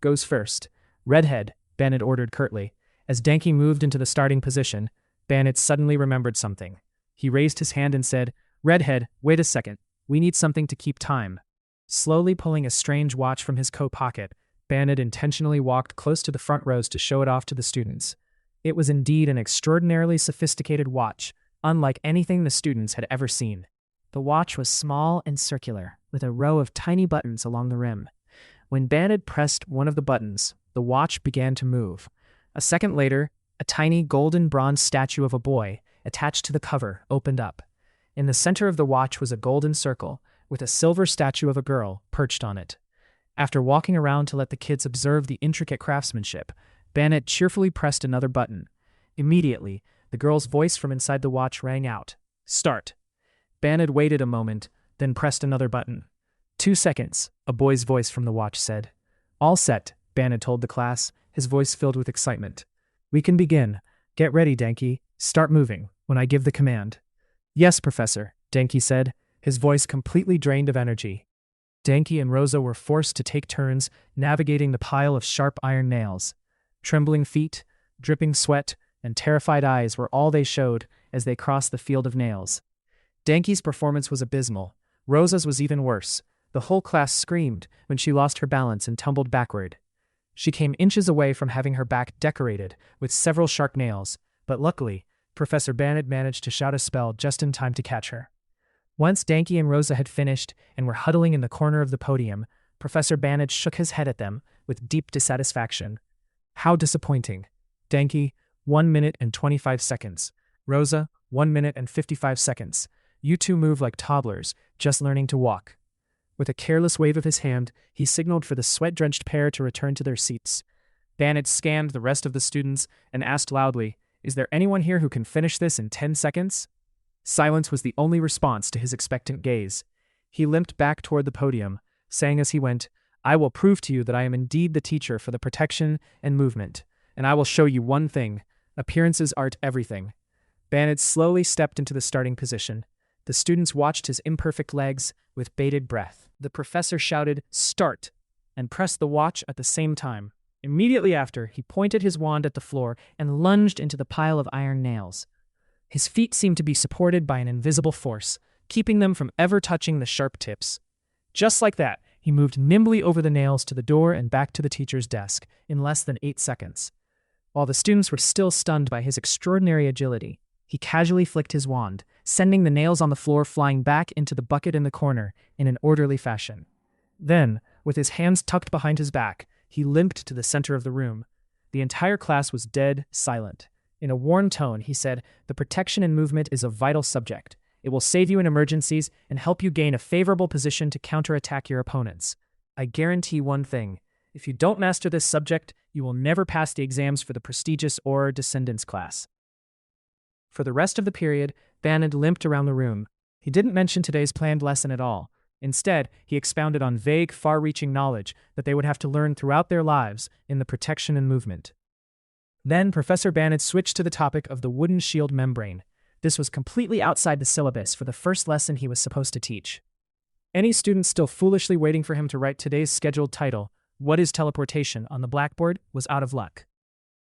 goes first?" "Redhead," Bannon ordered curtly. As Danky moved into the starting position, Bannon suddenly remembered something. He raised his hand and said, "Redhead, wait a second. We need something to keep time." Slowly pulling a strange watch from his coat pocket, Bannon intentionally walked close to the front rows to show it off to the students. It was indeed an extraordinarily sophisticated watch, unlike anything the students had ever seen. The watch was small and circular, with a row of tiny buttons along the rim. When Bannon pressed one of the buttons, the watch began to move. A second later, a tiny golden bronze statue of a boy, attached to the cover, opened up. In the center of the watch was a golden circle, with a silver statue of a girl perched on it. After walking around to let the kids observe the intricate craftsmanship, Bannon cheerfully pressed another button. Immediately, the girl's voice from inside the watch rang out. "Start." Bannon waited a moment, then pressed another button. 2 seconds, a boy's voice from the watch said. All set, Vander told the class, his voice filled with excitement. We can begin. Get ready, Denki. Start moving when I give the command. Yes, Professor, Denki said, his voice completely drained of energy. Denki and Rosa were forced to take turns navigating the pile of sharp iron nails. Trembling feet, dripping sweat, and terrified eyes were all they showed as they crossed the field of nails. Denki's performance was abysmal. Rosa's was even worse. The whole class screamed when she lost her balance and tumbled backward. She came inches away from having her back decorated with several sharp nails, but luckily, Professor Vander managed to shout a spell just in time to catch her. Once Denki and Rosa had finished and were huddling in the corner of the podium, Professor Vander shook his head at them with deep dissatisfaction. How disappointing. Denki, 1 minute and 25 seconds. Rosa, 1 minute and 55 seconds. You two move like toddlers, just learning to walk. With a careless wave of his hand, he signaled for the sweat-drenched pair to return to their seats. Vander scanned the rest of the students and asked loudly, Is there anyone here who can finish this in 10 seconds? Silence was the only response to his expectant gaze. He limped back toward the podium, saying as he went, I will prove to you that I am indeed the teacher for the protection and movement, and I will show you one thing. Appearances aren't everything. Vander slowly stepped into the starting position. The students watched his imperfect legs with bated breath. The professor shouted, Start, and pressed the watch at the same time. Immediately after, he pointed his wand at the floor and lunged into the pile of iron nails. His feet seemed to be supported by an invisible force, keeping them from ever touching the sharp tips. Just like that, he moved nimbly over the nails to the door and back to the teacher's desk in less than 8 seconds. While the students were still stunned by his extraordinary agility, he casually flicked his wand, sending the nails on the floor flying back into the bucket in the corner in an orderly fashion. Then, with his hands tucked behind his back, he limped to the center of the room. The entire class was dead silent. In a worn tone, he said, The protection and movement is a vital subject. It will save you in emergencies and help you gain a favorable position to counterattack your opponents. I guarantee one thing. If you don't master this subject, you will never pass the exams for the prestigious Auror Descendants class. For the rest of the period, Vander limped around the room. He didn't mention today's planned lesson at all. Instead, he expounded on vague, far-reaching knowledge that they would have to learn throughout their lives in the protection and movement. Then Professor Vander switched to the topic of the wooden shield membrane. This was completely outside the syllabus for the first lesson he was supposed to teach. Any student still foolishly waiting for him to write today's scheduled title, What is Teleportation, on the blackboard was out of luck.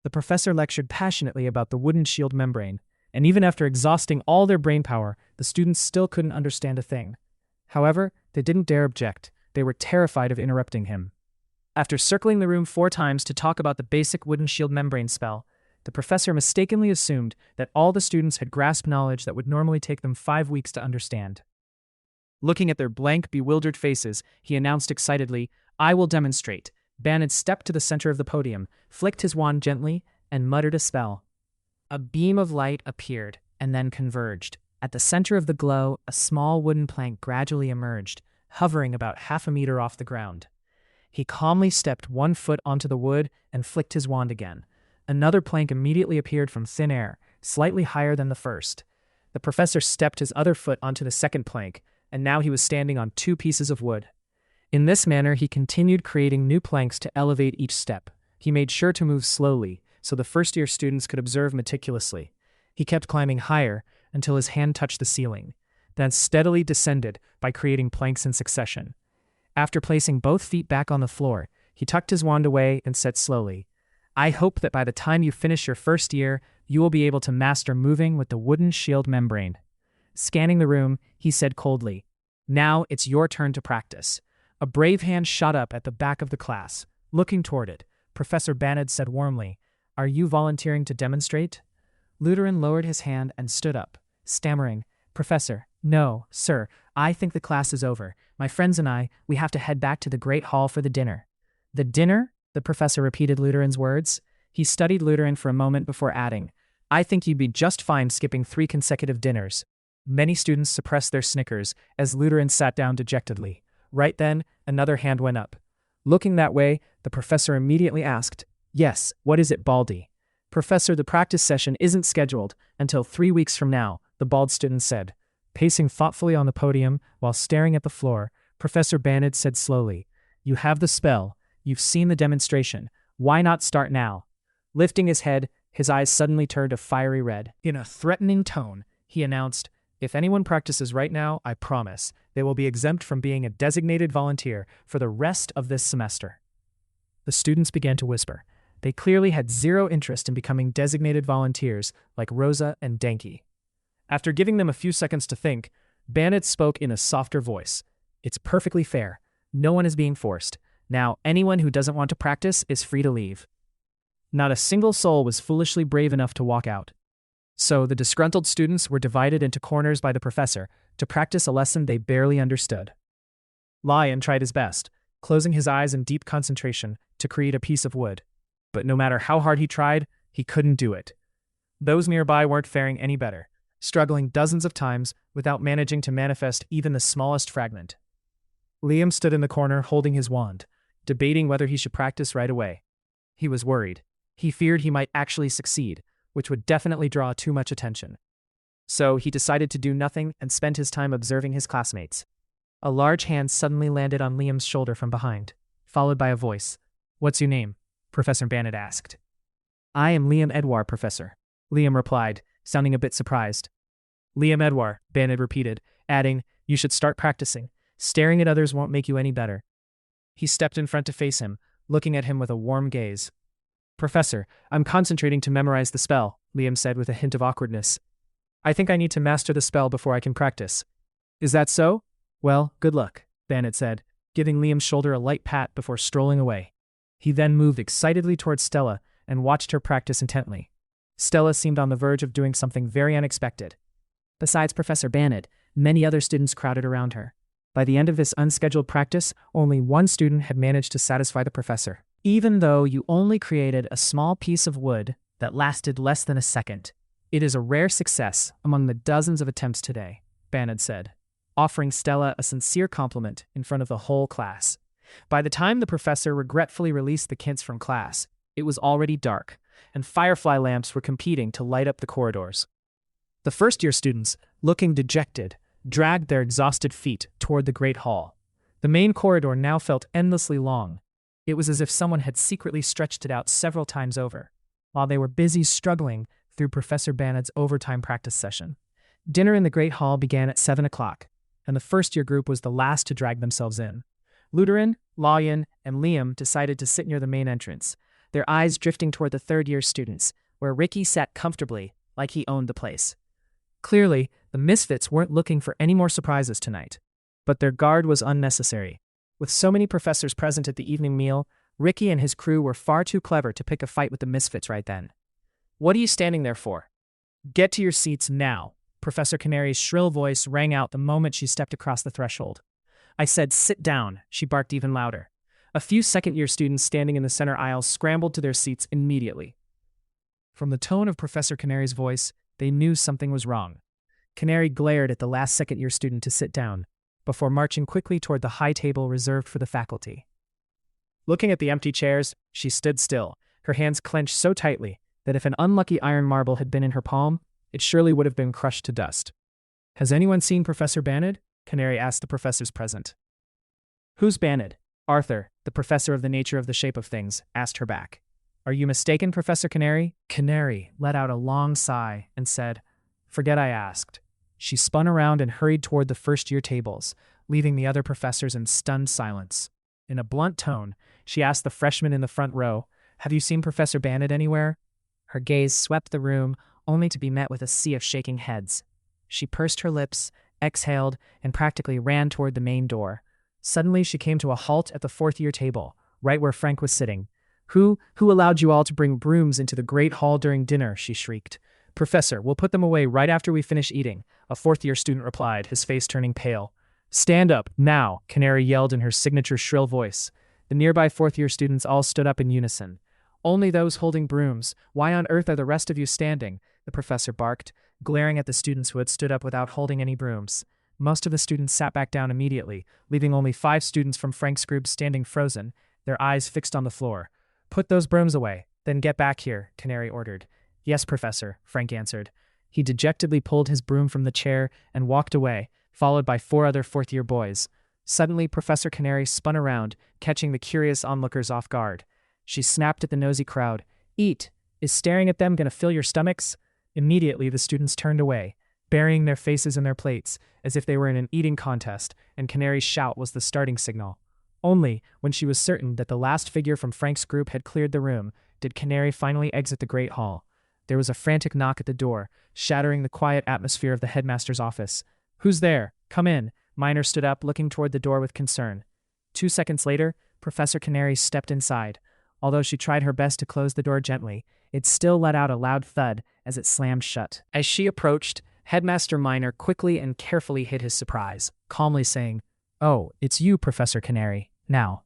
The professor lectured passionately about the wooden shield membrane, and even after exhausting all their brain power, the students still couldn't understand a thing. However, they didn't dare object. They were terrified of interrupting him. After circling the room 4 times to talk about the basic wooden shield membrane spell, the professor mistakenly assumed that all the students had grasped knowledge that would normally take them 5 weeks to understand. Looking at their blank, bewildered faces, he announced excitedly, I will demonstrate. Vander stepped to the center of the podium, flicked his wand gently, and muttered a spell. A beam of light appeared, and then converged. At the center of the glow, a small wooden plank gradually emerged, hovering about half a meter off the ground. He calmly stepped 1 foot onto the wood and flicked his wand again. Another plank immediately appeared from thin air, slightly higher than the first. The professor stepped his other foot onto the second plank, and now he was standing on 2 pieces of wood. In this manner, he continued creating new planks to elevate each step. He made sure to move slowly, so the first-year students could observe meticulously. He kept climbing higher until his hand touched the ceiling, then steadily descended by creating planks in succession. After placing both feet back on the floor, he tucked his wand away and said slowly, I hope that by the time you finish your first year, you will be able to master moving with the wooden shield membrane. Scanning the room, he said coldly, Now it's your turn to practice. A brave hand shot up at the back of the class. Looking toward it, Professor Vander said warmly, Are you volunteering to demonstrate? Lutheran lowered his hand and stood up, stammering, Professor, no, sir, I think the class is over. My friends and I, we have to head back to the Great Hall for the dinner. The dinner? The professor repeated Lutheran's words. He studied Lutheran for a moment before adding, I think you'd be just fine skipping 3 consecutive dinners. Many students suppressed their snickers as Lutheran sat down dejectedly. Right then, another hand went up. Looking that way, the professor immediately asked, Yes, what is it, Baldy? Professor, the practice session isn't scheduled until 3 weeks from now, the bald student said. Pacing thoughtfully on the podium while staring at the floor, Professor Bannon said slowly, "You have the spell. You've seen the demonstration. Why not start now?" Lifting his head, his eyes suddenly turned a fiery red. In a threatening tone, he announced, "If anyone practices right now, I promise, they will be exempt from being a designated volunteer for the rest of this semester." The students began to whisper. They clearly had zero interest in becoming designated volunteers like Rosa and Denki. After giving them a few seconds to think, Bannon spoke in a softer voice. "It's perfectly fair. No one is being forced. Now, anyone who doesn't want to practice is free to leave." Not a single soul was foolishly brave enough to walk out. So the disgruntled students were divided into corners by the professor to practice a lesson they barely understood. Lion tried his best, closing his eyes in deep concentration to create a piece of wood. But no matter how hard he tried, he couldn't do it. Those nearby weren't faring any better, struggling dozens of times without managing to manifest even the smallest fragment. Liam stood in the corner holding his wand, debating whether he should practice right away. He was worried. He feared he might actually succeed, which would definitely draw too much attention. So he decided to do nothing and spend his time observing his classmates. A large hand suddenly landed on Liam's shoulder from behind, followed by a voice. "What's your name?" Professor Bannon asked. "I am Liam Edouard, Professor," Liam replied, sounding a bit surprised. "Liam Edouard," Bannon repeated, adding, "You should start practicing. Staring at others won't make you any better." He stepped in front to face him, looking at him with a warm gaze. "Professor, I'm concentrating to memorize the spell," Liam said with a hint of awkwardness. "I think I need to master the spell before I can practice." "Is that so? Well, good luck," Bannon said, giving Liam's shoulder a light pat before strolling away. He then moved excitedly towards Stella and watched her practice intently. Stella seemed on the verge of doing something very unexpected. Besides Professor Bannon, many other students crowded around her. By the end of this unscheduled practice, only one student had managed to satisfy the professor. "Even though you only created a small piece of wood that lasted less than a second, it is a rare success among the dozens of attempts today," Bannon said, offering Stella a sincere compliment in front of the whole class. By the time the professor regretfully released the kids from class, it was already dark, and firefly lamps were competing to light up the corridors. The first-year students, looking dejected, dragged their exhausted feet toward the great hall. The main corridor now felt endlessly long. It was as if someone had secretly stretched it out several times over, while they were busy struggling through Professor Bannon's overtime practice session. Dinner in the great hall began at 7 o'clock, and the first-year group was the last to drag themselves in. Luderin, Lawyan, and Liam decided to sit near the main entrance, their eyes drifting toward the third-year students, where Ricky sat comfortably, like he owned the place. Clearly, the misfits weren't looking for any more surprises tonight. But their guard was unnecessary. With so many professors present at the evening meal, Ricky and his crew were far too clever to pick a fight with the misfits right then. "What are you standing there for? Get to your seats now," Professor Canary's shrill voice rang out the moment she stepped across the threshold. "I said sit down," she barked even louder. A few second-year students standing in the center aisle scrambled to their seats immediately. From the tone of Professor Canary's voice, they knew something was wrong. Canary glared at the last second-year student to sit down, before marching quickly toward the high table reserved for the faculty. Looking at the empty chairs, she stood still, her hands clenched so tightly that if an unlucky iron marble had been in her palm, it surely would have been crushed to dust. "Has anyone seen Professor Bannon?" Canary asked the professors present. "Who's Bannon?" Arthur, the professor of the nature of the shape of things, asked her back. "Are you mistaken, Professor Canary?" Canary let out a long sigh and said, "Forget I asked." She spun around and hurried toward the first-year tables, leaving the other professors in stunned silence. In a blunt tone, she asked the freshman in the front row, "Have you seen Professor Bannon anywhere?" Her gaze swept the room, only to be met with a sea of shaking heads. She pursed her lips, exhaled, and practically ran toward the main door. Suddenly, she came to a halt at the fourth-year table, right where Frank was sitting. Who allowed you all to bring brooms into the great hall during dinner?" she shrieked. "Professor, we'll put them away right after we finish eating," a fourth-year student replied, his face turning pale. "Stand up, now," Canary yelled in her signature shrill voice. The nearby fourth-year students all stood up in unison. "Only those holding brooms. Why on earth are the rest of you standing?" the professor barked, glaring at the students who had stood up without holding any brooms. Most of the students sat back down immediately, leaving only 5 students from Frank's group standing frozen, their eyes fixed on the floor. "Put those brooms away, then get back here," Canary ordered. "Yes, Professor," Frank answered. He dejectedly pulled his broom from the chair and walked away, followed by 4 other fourth-year boys. Suddenly, Professor Canary spun around, catching the curious onlookers off guard. She snapped at the nosy crowd. "Eat! Is staring at them gonna fill your stomachs?" Immediately, the students turned away, burying their faces in their plates, as if they were in an eating contest, and Canary's shout was the starting signal. Only, when she was certain that the last figure from Frank's group had cleared the room, did Canary finally exit the great hall. There was a frantic knock at the door, shattering the quiet atmosphere of the headmaster's office. "Who's there? Come in." Minor stood up, looking toward the door with concern. 2 seconds later, Professor Canary stepped inside. Although she tried her best to close the door gently, it still let out a loud thud as it slammed shut. As she approached, Headmaster Minor quickly and carefully hid his surprise, calmly saying, "Oh, it's you, Professor Canary. Now."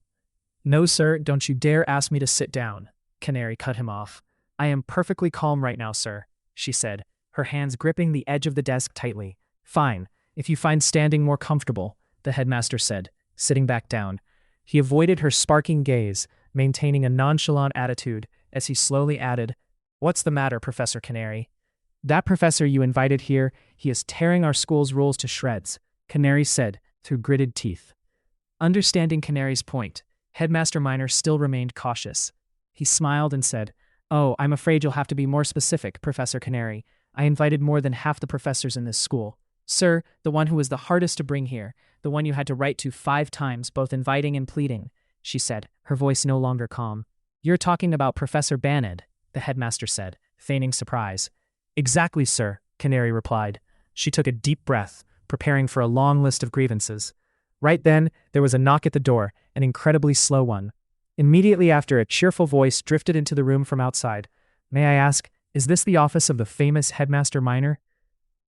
"No, sir, don't you dare ask me to sit down." Canary cut him off. "I am perfectly calm right now, sir," she said, her hands gripping the edge of the desk tightly. "Fine, if you find standing more comfortable," the headmaster said, sitting back down. He avoided her sparking gaze, maintaining a nonchalant attitude, as he slowly added, "What's the matter, Professor Canary?" "That professor you invited here, he is tearing our school's rules to shreds," Canary said, through gritted teeth. Understanding Canary's point, Headmaster Minor still remained cautious. He smiled and said, "Oh, I'm afraid you'll have to be more specific, Professor Canary. I invited more than half the professors in this school. Sir, the one who was the hardest to bring here, the one you had to write to 5 times, both inviting and pleading," she said, her voice no longer calm. "You're talking about Professor Banet," the headmaster said, feigning surprise. "Exactly, sir," Canary replied. She took a deep breath, preparing for a long list of grievances. Right then, there was a knock at the door, an incredibly slow one. Immediately after, a cheerful voice drifted into the room from outside. "May I ask, is this the office of the famous Headmaster Minor?"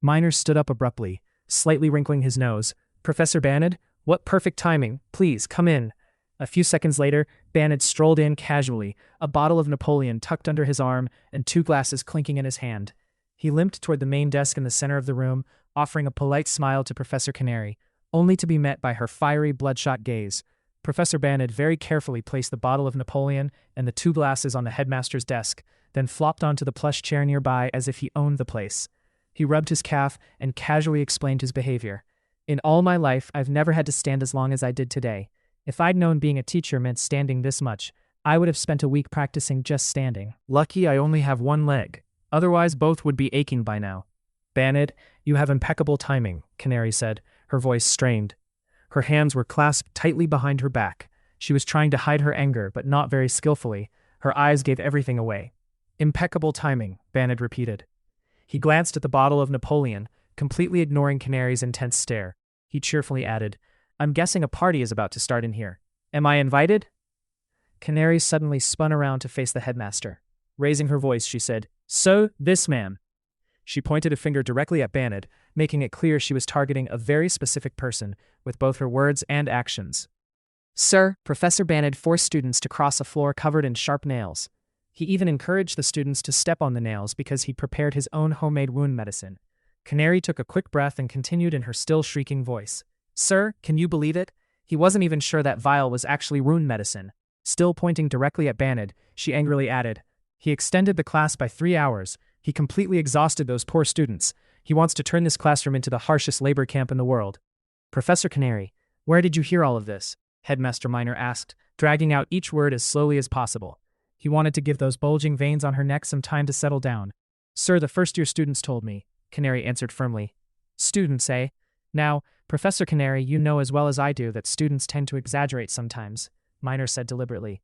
Minor stood up abruptly, slightly wrinkling his nose. "Professor Banet? What perfect timing. Please, come in." A few seconds later, Banet strolled in casually, a bottle of Napoleon tucked under his arm and 2 glasses clinking in his hand. He limped toward the main desk in the center of the room, offering a polite smile to Professor Canary, only to be met by her fiery, bloodshot gaze. Professor Banet very carefully placed the bottle of Napoleon and the 2 glasses on the headmaster's desk, then flopped onto the plush chair nearby as if he owned the place. He rubbed his calf and casually explained his behavior. "In all my life, I've never had to stand as long as I did today. If I'd known being a teacher meant standing this much, I would have spent a week practicing just standing. Lucky I only have 1 leg. Otherwise, both would be aching by now." "Banet, you have impeccable timing," Canary said, her voice strained. Her hands were clasped tightly behind her back. She was trying to hide her anger, but not very skillfully. Her eyes gave everything away. "Impeccable timing," Banet repeated. He glanced at the bottle of Napoleon, completely ignoring Canary's intense stare. He cheerfully added, "I'm guessing a party is about to start in here. Am I invited?" Canary suddenly spun around to face the headmaster. Raising her voice, she said, "So, this man." She pointed a finger directly at Banet, making it clear she was targeting a very specific person with both her words and actions. "Sir, Professor Banet forced students to cross a floor covered in sharp nails. He even encouraged the students to step on the nails because he prepared his own homemade wound medicine." Canary took a quick breath and continued in her still shrieking voice. "Sir, can you believe it? He wasn't even sure that vial was actually wound medicine." Still pointing directly at Banet, she angrily added, "He extended the class by 3 hours. He completely exhausted those poor students. He wants to turn this classroom into the harshest labor camp in the world." "Professor Canary, where did you hear all of this?" Headmaster Minor asked, dragging out each word as slowly as possible. He wanted to give those bulging veins on her neck some time to settle down. "Sir, the first-year students told me," Canary answered firmly. "Students, eh? Now, Professor Canary, you know as well as I do that students tend to exaggerate sometimes," Minor said deliberately.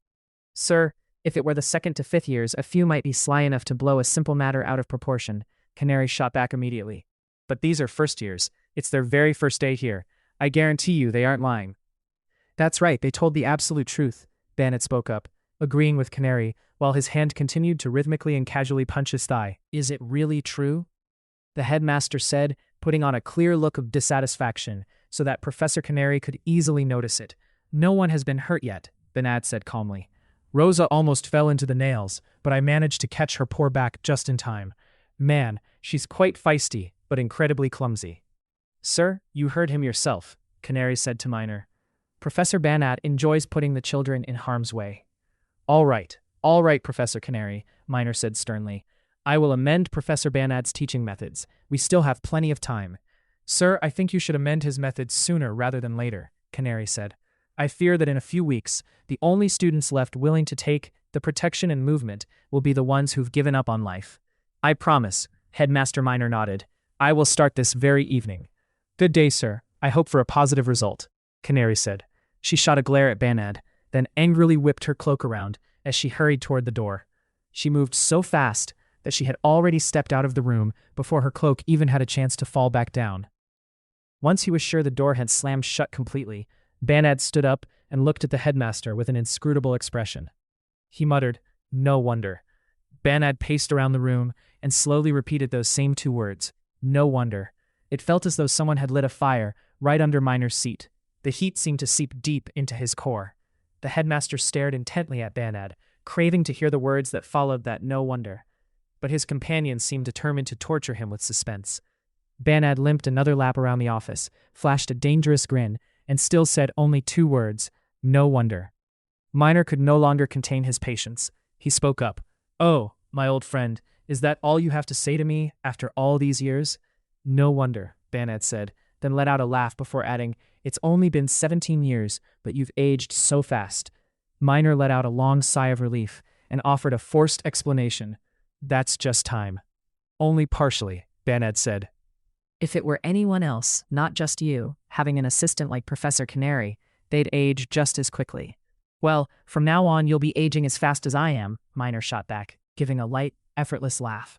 "Sir, if it were the 2nd to 5th years, a few might be sly enough to blow a simple matter out of proportion," Canary shot back immediately. "But these are first years. It's their very first day here. I guarantee you they aren't lying." "That's right, they told the absolute truth," Banet spoke up, agreeing with Canary, while his hand continued to rhythmically and casually punch his thigh. "Is it really true?" the headmaster said, putting on a clear look of dissatisfaction so that Professor Canary could easily notice it. "No one has been hurt yet," Banet said calmly. "Rosa almost fell into the nails, but I managed to catch her poor back just in time. Man, she's quite feisty, but incredibly clumsy." "Sir, you heard him yourself," Canary said to Minor. "Professor Banet enjoys putting the children in harm's way." All right, Professor Canary," Minor said sternly. I will amend Professor Banad's teaching methods. We still have plenty of time. Sir, I think you should amend his methods sooner rather than later, Canary said. I fear that in a few weeks, the only students left willing to take the protection and movement will be the ones who've given up on life. I promise, Headmaster Minor nodded. I will start this very evening. Good day, sir. I hope for a positive result, Canary said. She shot a glare at Banad, then angrily whipped her cloak around as she hurried toward the door. She moved so fast that she had already stepped out of the room before her cloak even had a chance to fall back down. Once he was sure the door had slammed shut completely, Banad stood up and looked at the headmaster with an inscrutable expression. He muttered, "No wonder." Banad paced around the room and slowly repeated those same two words, "No wonder." It felt as though someone had lit a fire right under Minor's seat. The heat seemed to seep deep into his core. The headmaster stared intently at Banad, craving to hear the words that followed that "no wonder." But his companions seemed determined to torture him with suspense. Banad limped another lap around the office, flashed a dangerous grin, and still said only two words, "No wonder." Minor could no longer contain his patience. He spoke up. "Oh, my old friend, is that all you have to say to me after all these years?" "No wonder," Banad said, then let out a laugh before adding, "It's only been 17 years, but you've aged so fast." Minor let out a long sigh of relief and offered a forced explanation. "That's just time." "Only partially," Banad said. If it were anyone else, not just you, having an assistant like Professor Canary, they'd age just as quickly. "Well, from now on you'll be aging as fast as I am," Minor shot back, giving a light, effortless laugh.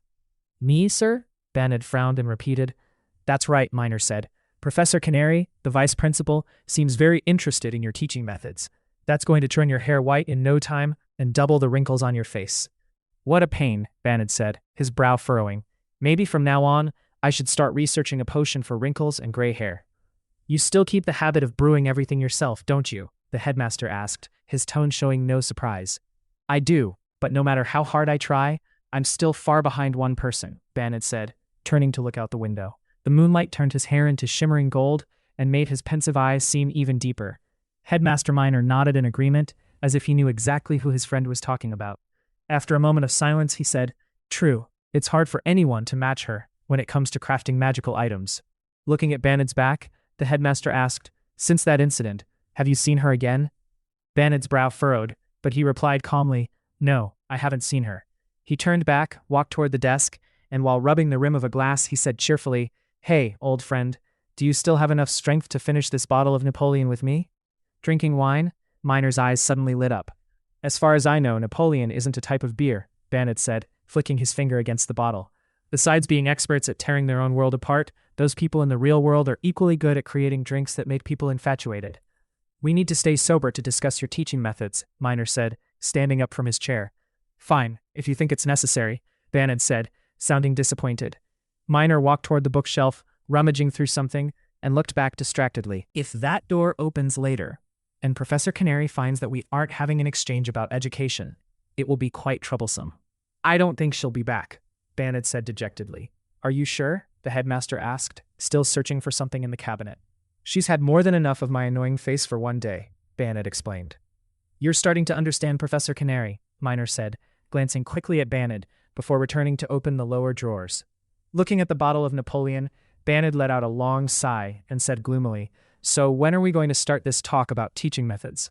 "Me, sir?" Banad frowned and repeated. "That's right," Minor said. "Professor Canary, the vice principal, seems very interested in your teaching methods. That's going to turn your hair white in no time and double the wrinkles on your face." "What a pain," Banad said, his brow furrowing. "Maybe from now on, I should start researching a potion for wrinkles and gray hair." "You still keep the habit of brewing everything yourself, don't you?" the headmaster asked, his tone showing no surprise. "I do, but no matter how hard I try, I'm still far behind one person," Banad said, turning to look out the window. The moonlight turned his hair into shimmering gold and made his pensive eyes seem even deeper. Headmaster Minor nodded in agreement, as if he knew exactly who his friend was talking about. After a moment of silence, he said, "True, it's hard for anyone to match her when it comes to crafting magical items." Looking at Banad's back, the headmaster asked, "Since that incident, have you seen her again?" Banad's brow furrowed, but he replied calmly, "No, I haven't seen her." He turned back, walked toward the desk, and while rubbing the rim of a glass, he said cheerfully, "Hey, old friend, do you still have enough strength to finish this bottle of Napoleon with me?" "Drinking wine?" Minor's eyes suddenly lit up. "As far as I know, Napoleon isn't a type of beer," Banad said, flicking his finger against the bottle. "Besides being experts at tearing their own world apart, those people in the real world are equally good at creating drinks that make people infatuated." "We need to stay sober to discuss your teaching methods," Minor said, standing up from his chair. "Fine, if you think it's necessary," Banad said, sounding disappointed. Minor walked toward the bookshelf, rummaging through something, and looked back distractedly. "If that door opens later, and Professor Canary finds that we aren't having an exchange about education, it will be quite troublesome." "I don't think she'll be back," Banad said dejectedly. "Are you sure?" the headmaster asked, still searching for something in the cabinet. "She's had more than enough of my annoying face for one day," Banad explained. "You're starting to understand Professor Canary," Minor said, glancing quickly at Banad before returning to open the lower drawers. Looking at the bottle of Napoleon, Banad let out a long sigh and said gloomily, "So when are we going to start this talk about teaching methods?"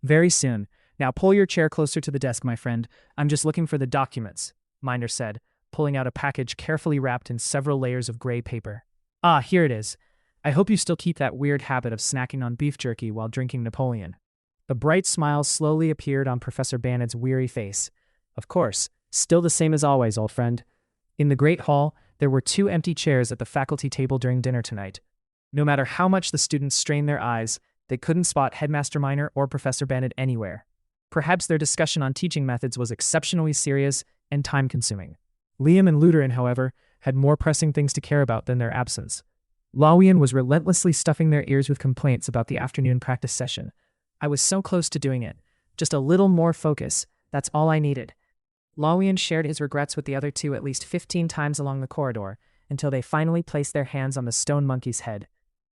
"Very soon. Now pull your chair closer to the desk, my friend. I'm just looking for the documents," Minor said, pulling out a package carefully wrapped in several layers of gray paper. "Ah, here it is. I hope you still keep that weird habit of snacking on beef jerky while drinking Napoleon." A bright smile slowly appeared on Professor Banad's weary face. "Of course, still the same as always, old friend." In the great hall, there were 2 empty chairs at the faculty table during dinner tonight. No matter how much the students strained their eyes, they couldn't spot Headmaster Minor or Professor Banad anywhere. Perhaps their discussion on teaching methods was exceptionally serious and time-consuming. Liam and Luderin, however, had more pressing things to care about than their absence. Lawian was relentlessly stuffing their ears with complaints about the afternoon practice session. "I was so close to doing it. Just a little more focus. That's all I needed." Lawian shared his regrets with the other 2 at least 15 times along the corridor, until they finally placed their hands on the stone monkey's head.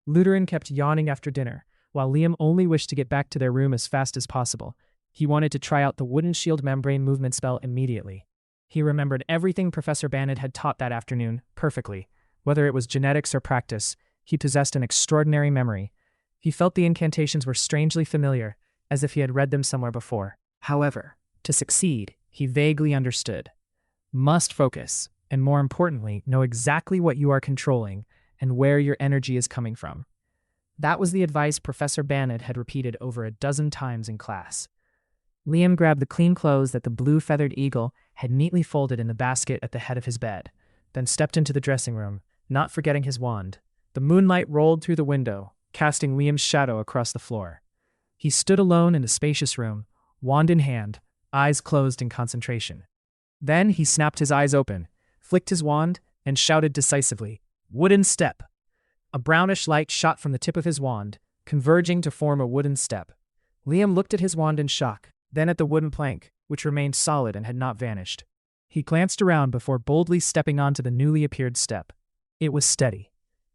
Luderin kept yawning after dinner, while Liam only wished to get back to their room as fast as possible. He wanted to try out the wooden shield membrane movement spell immediately. He remembered everything Professor Bannon had taught that afternoon, perfectly. Whether it was genetics or practice, he possessed an extraordinary memory. He felt the incantations were strangely familiar, as if he had read them somewhere before. However, to succeed, he vaguely understood. Must focus, and more importantly, know exactly what you are controlling and where your energy is coming from. That was the advice Professor Bannon had repeated over a dozen times in class. Liam grabbed the clean clothes that the blue-feathered eagle had neatly folded in the basket at the head of his bed, then stepped into the dressing room, not forgetting his wand. The moonlight rolled through the window, casting Liam's shadow across the floor. He stood alone in the spacious room, wand in hand, eyes closed in concentration. Then he snapped his eyes open, flicked his wand, and shouted decisively, "Wooden step!" A brownish light shot from the tip of his wand, converging to form a wooden step. Liam looked at his wand in shock, then at the wooden plank, which remained solid and had not vanished. He glanced around before boldly stepping onto the newly appeared step. It was steady.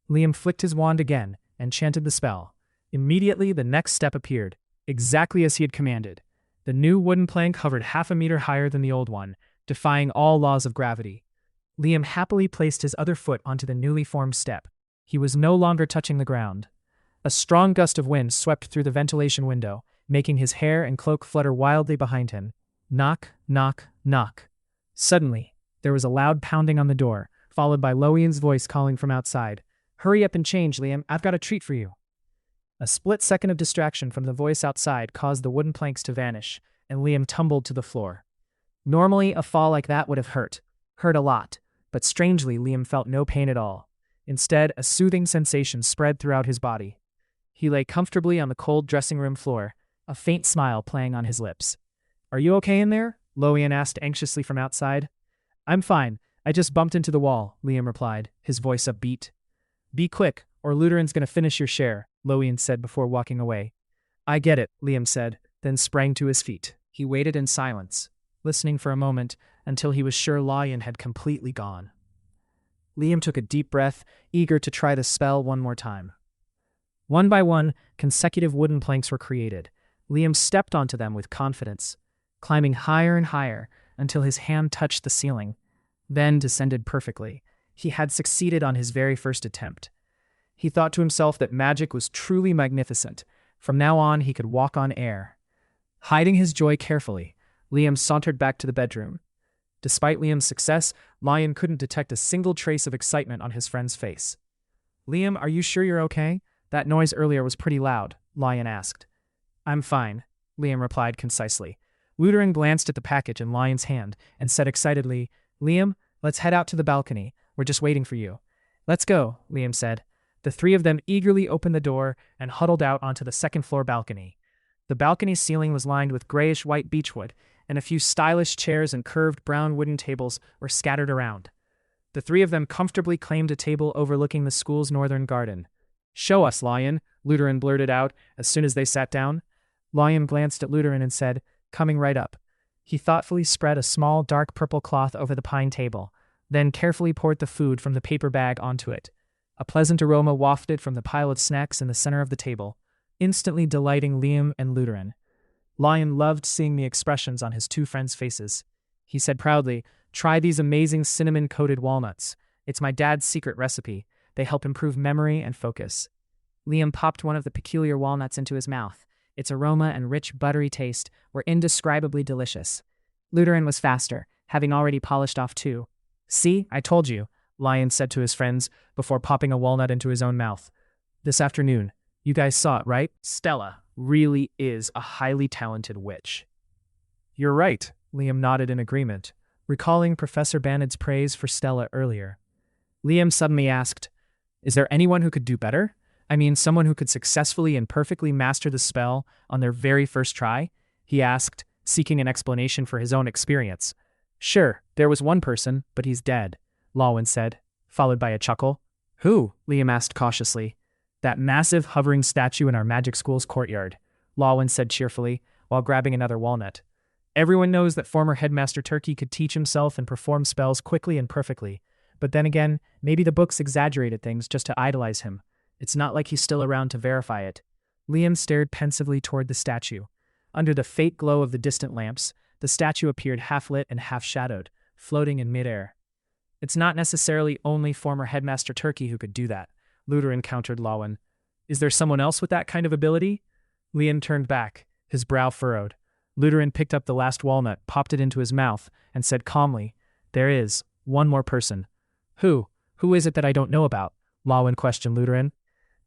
Liam flicked his wand again and chanted the spell. Immediately, the next step appeared, exactly as he had commanded. The new wooden plank hovered half a meter higher than the old one, defying all laws of gravity. Liam happily placed his other foot onto the newly formed step. He was no longer touching the ground. A strong gust of wind swept through the ventilation window, making his hair and cloak flutter wildly behind him. Knock, knock, knock. Suddenly, there was a loud pounding on the door, followed by Loian's voice calling from outside. "Hurry up and change, Liam. I've got a treat for you." A split second of distraction from the voice outside caused the wooden planks to vanish, and Liam tumbled to the floor. Normally, a fall like that would have hurt a lot, but strangely, Liam felt no pain at all. Instead, a soothing sensation spread throughout his body. He lay comfortably on the cold dressing room floor, a faint smile playing on his lips. "Are you okay in there?" Loian asked anxiously from outside. "I'm fine. I just bumped into the wall," Liam replied, his voice upbeat. "Be quick, or Luteran's going to finish your share," Loian said before walking away. "I get it," Liam said, then sprang to his feet. He waited in silence, listening for a moment until he was sure Loian had completely gone. Liam took a deep breath, eager to try the spell one more time. One by one, consecutive wooden planks were created. Liam stepped onto them with confidence, climbing higher and higher until his hand touched the ceiling, then descended perfectly. He had succeeded on his very first attempt. He thought to himself that magic was truly magnificent. From now on, he could walk on air. Hiding his joy carefully, Liam sauntered back to the bedroom. Despite Liam's success, Loian couldn't detect a single trace of excitement on his friend's face. "Liam, are you sure you're okay? That noise earlier was pretty loud," Loian asked. "I'm fine," Liam replied concisely. Luteran glanced at the package in Loian's hand and said excitedly, "Liam, let's head out to the balcony. We're just waiting for you." "Let's go," Liam said. The three of them eagerly opened the door and huddled out onto the second-floor balcony. The balcony's ceiling was lined with grayish-white beechwood, and a few stylish chairs and curved brown wooden tables were scattered around. The three of them comfortably claimed a table overlooking the school's northern garden. "Show us, Loian," Luteran blurted out as soon as they sat down. Loian glanced at Luteran and said, "Coming right up." He thoughtfully spread a small dark purple cloth over the pine table, then carefully poured the food from the paper bag onto it. A pleasant aroma wafted from the pile of snacks in the center of the table, instantly delighting Liam and Luteran. Loian loved seeing the expressions on his two friends' faces. He said proudly, "Try these amazing cinnamon-coated walnuts. It's my dad's secret recipe. They help improve memory and focus." Liam popped one of the peculiar walnuts into his mouth. Its aroma and rich, buttery taste were indescribably delicious. Luteran was faster, having already polished off two. "See, I told you," Loian said to his friends before popping a walnut into his own mouth. "This afternoon. You guys saw it, right? Stella really is a highly talented witch." "You're right," Liam nodded in agreement, recalling Professor Bannon's praise for Stella earlier. Liam suddenly asked, "Is there anyone who could do better? I mean, someone who could successfully and perfectly master the spell on their very first try?" he asked, seeking an explanation for his own experience. "Sure, there was one person, but he's dead," Loian said, followed by a chuckle. "Who?" Liam asked cautiously. "That massive hovering statue in our magic school's courtyard," Loian said cheerfully, while grabbing another walnut. "Everyone knows that former Headmaster Turkey could teach himself and perform spells quickly and perfectly, but then again, maybe the books exaggerated things just to idolize him. It's not like he's still around to verify it." Liam stared pensively toward the statue. Under the faint glow of the distant lamps, the statue appeared half lit and half shadowed, floating in midair. It's not necessarily only former Headmaster Turkey who could do that, Lutheran countered Lawan. Is there someone else with that kind of ability? Liam turned back, his brow furrowed. Lutheran picked up the last walnut, popped it into his mouth, and said calmly, There is one more person. Who? Who is it that I don't know about? Lawan questioned Lutheran.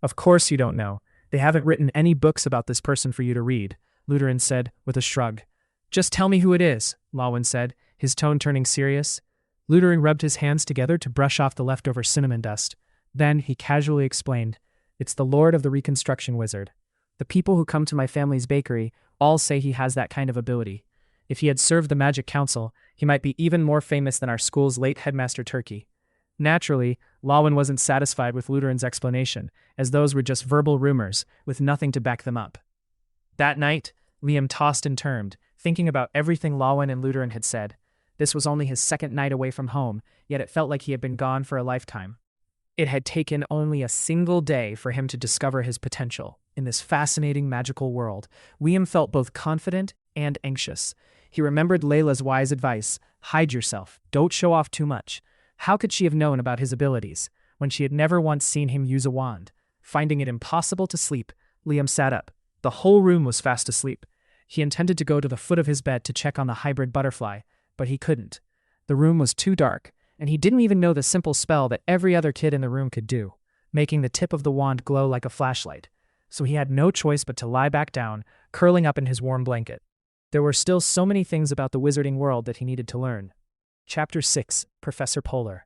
Of course you don't know. They haven't written any books about this person for you to read, Lutheran said with a shrug. Just tell me who it is, Lawan said, his tone turning serious. Lutheran rubbed his hands together to brush off the leftover cinnamon dust. Then he casually explained, It's the Lord of the Reconstruction Wizard. The people who come to my family's bakery all say he has that kind of ability. If he had served the Magic Council, he might be even more famous than our school's late Headmaster Turkey. Naturally, Lawan wasn't satisfied with Lutheran's explanation, as those were just verbal rumors, with nothing to back them up. That night, Liam tossed and turned, thinking about everything Lawan and Lutheran had said. This was only his second night away from home, yet it felt like he had been gone for a lifetime. It had taken only a single day for him to discover his potential. In this fascinating magical world, Liam felt both confident and anxious. He remembered Layla's wise advice, hide yourself, don't show off too much. How could she have known about his abilities, when she had never once seen him use a wand? Finding it impossible to sleep, Liam sat up. The whole room was fast asleep. He intended to go to the foot of his bed to check on the hybrid butterfly, but he couldn't. The room was too dark, and he didn't even know the simple spell that every other kid in the room could do, making the tip of the wand glow like a flashlight. So he had no choice but to lie back down, curling up in his warm blanket. There were still so many things about the wizarding world that he needed to learn. Chapter 6, Professor Polar.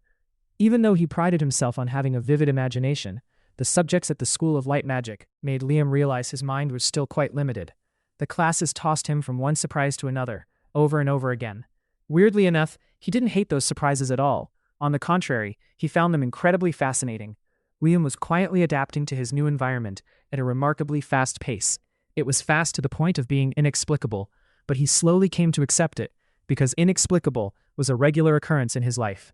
Even though he prided himself on having a vivid imagination, the subjects at the School of Light Magic made Liam realize his mind was still quite limited. The classes tossed him from one surprise to another, over and over again. Weirdly enough, he didn't hate those surprises at all. On the contrary, he found them incredibly fascinating. Liam was quietly adapting to his new environment at a remarkably fast pace. It was fast to the point of being inexplicable, but he slowly came to accept it, because inexplicable was a regular occurrence in his life.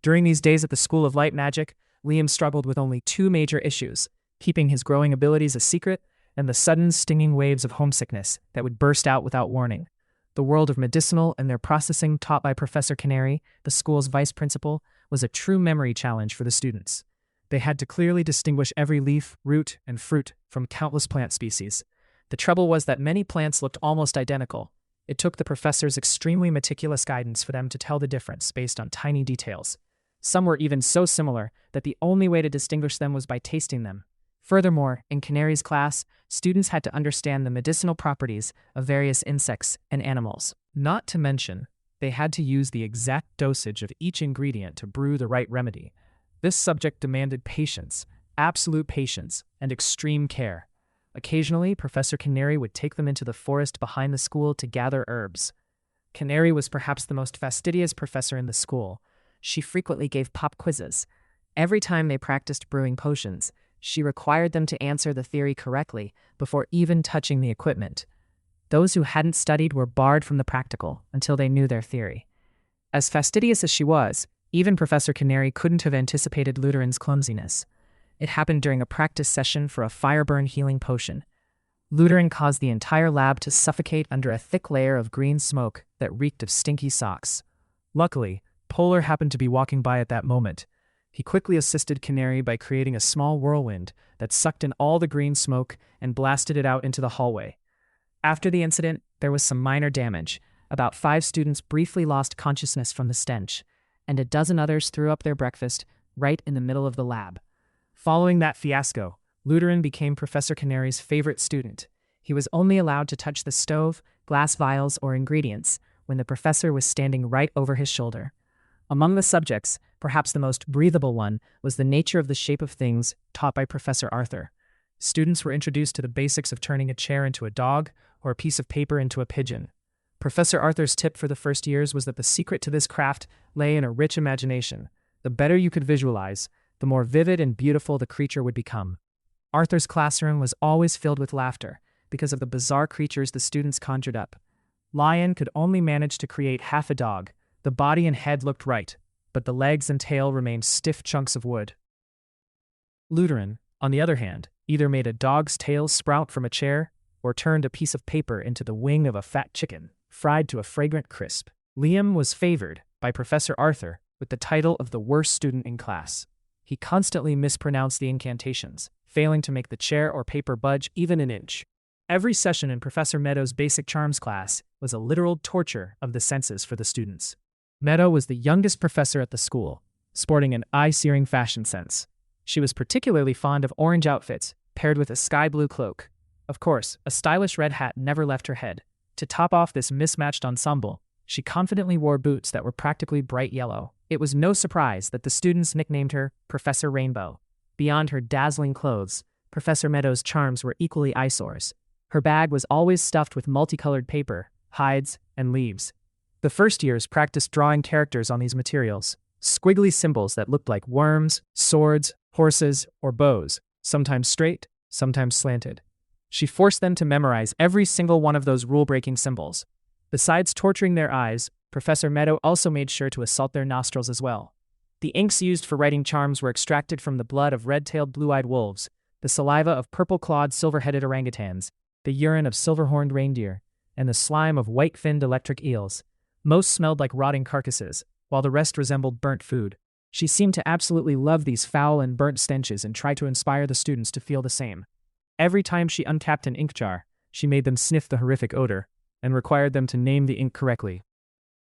During these days at the School of Light Magic, Liam struggled with only two major issues, keeping his growing abilities a secret and the sudden stinging waves of homesickness that would burst out without warning. The world of medicinal and their processing taught by Professor Canary, the school's vice principal, was a true memory challenge for the students. They had to clearly distinguish every leaf, root, and fruit from countless plant species. The trouble was that many plants looked almost identical. It took the professor's extremely meticulous guidance for them to tell the difference based on tiny details. Some were even so similar that the only way to distinguish them was by tasting them. Furthermore, in Canary's class, students had to understand the medicinal properties of various insects and animals. Not to mention, they had to use the exact dosage of each ingredient to brew the right remedy. This subject demanded patience, absolute patience, and extreme care. Occasionally, Professor Canary would take them into the forest behind the school to gather herbs. Canary was perhaps the most fastidious professor in the school. She frequently gave pop quizzes. Every time they practiced brewing potions, she required them to answer the theory correctly before even touching the equipment. Those who hadn't studied were barred from the practical until they knew their theory. As fastidious as she was, even Professor Canary couldn't have anticipated Lutheran's clumsiness. It happened during a practice session for a fireburn healing potion. Lutheran caused the entire lab to suffocate under a thick layer of green smoke that reeked of stinky socks. Luckily, Polar happened to be walking by at that moment. He quickly assisted Canary by creating a small whirlwind that sucked in all the green smoke and blasted it out into the hallway. After the incident, there was some minor damage. About 5 students briefly lost consciousness from the stench, and a dozen others threw up their breakfast right in the middle of the lab. Following that fiasco, Lutheran became Professor Canary's favorite student. He was only allowed to touch the stove, glass vials, or ingredients when the professor was standing right over his shoulder. Among the subjects, perhaps the most breathable one was the nature of the shape of things taught by Professor Arthur. Students were introduced to the basics of turning a chair into a dog or a piece of paper into a pigeon. Professor Arthur's tip for the first years was that the secret to this craft lay in a rich imagination. The better you could visualize, the more vivid and beautiful the creature would become. Arthur's classroom was always filled with laughter because of the bizarre creatures the students conjured up. Lion could only manage to create half a dog. The body and head looked right, but the legs and tail remained stiff chunks of wood. Lutheran, on the other hand, either made a dog's tail sprout from a chair or turned a piece of paper into the wing of a fat chicken, fried to a fragrant crisp. Liam was favored by Professor Arthur with the title of the worst student in class. He constantly mispronounced the incantations, failing to make the chair or paper budge even an inch. Every session in Professor Meadows' basic charms class was a literal torture of the senses for the students. Meadow was the youngest professor at the school, sporting an eye-searing fashion sense. She was particularly fond of orange outfits, paired with a sky blue cloak. Of course, a stylish red hat never left her head. To top off this mismatched ensemble, she confidently wore boots that were practically bright yellow. It was no surprise that the students nicknamed her Professor Rainbow. Beyond her dazzling clothes, Professor Meadows' charms were equally eyesores. Her bag was always stuffed with multicolored paper, hides, and leaves. The first years practiced drawing characters on these materials, squiggly symbols that looked like worms, swords, horses, or bows, sometimes straight, sometimes slanted. She forced them to memorize every single one of those rule-breaking symbols. Besides torturing their eyes, Professor Meadow also made sure to assault their nostrils as well. The inks used for writing charms were extracted from the blood of red-tailed blue-eyed wolves, the saliva of purple-clawed silver-headed orangutans, the urine of silver-horned reindeer, and the slime of white-finned electric eels. Most smelled like rotting carcasses, while the rest resembled burnt food. She seemed to absolutely love these foul and burnt stenches and tried to inspire the students to feel the same. Every time she uncapped an ink jar, she made them sniff the horrific odor and required them to name the ink correctly.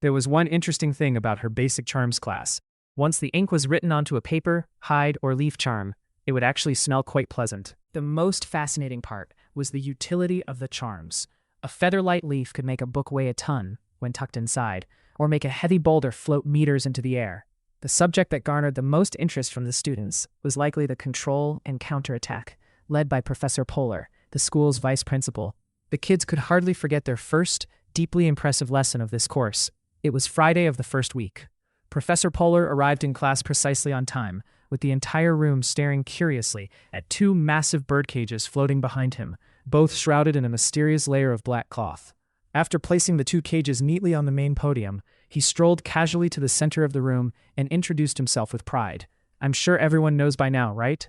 There was one interesting thing about her basic charms class. Once the ink was written onto a paper, hide, or leaf charm, it would actually smell quite pleasant. The most fascinating part was the utility of the charms. A feather-light leaf could make a book weigh a ton when tucked inside, or make a heavy boulder float meters into the air. The subject that garnered the most interest from the students was likely the control and counterattack, led by Professor Polar, the school's vice principal. The kids could hardly forget their first, deeply impressive lesson of this course. It was Friday of the first week. Professor Polar arrived in class precisely on time, with the entire room staring curiously at two massive bird cages floating behind him, both shrouded in a mysterious layer of black cloth. After placing the two cages neatly on the main podium, he strolled casually to the center of the room and introduced himself with pride. "I'm sure everyone knows by now, right?"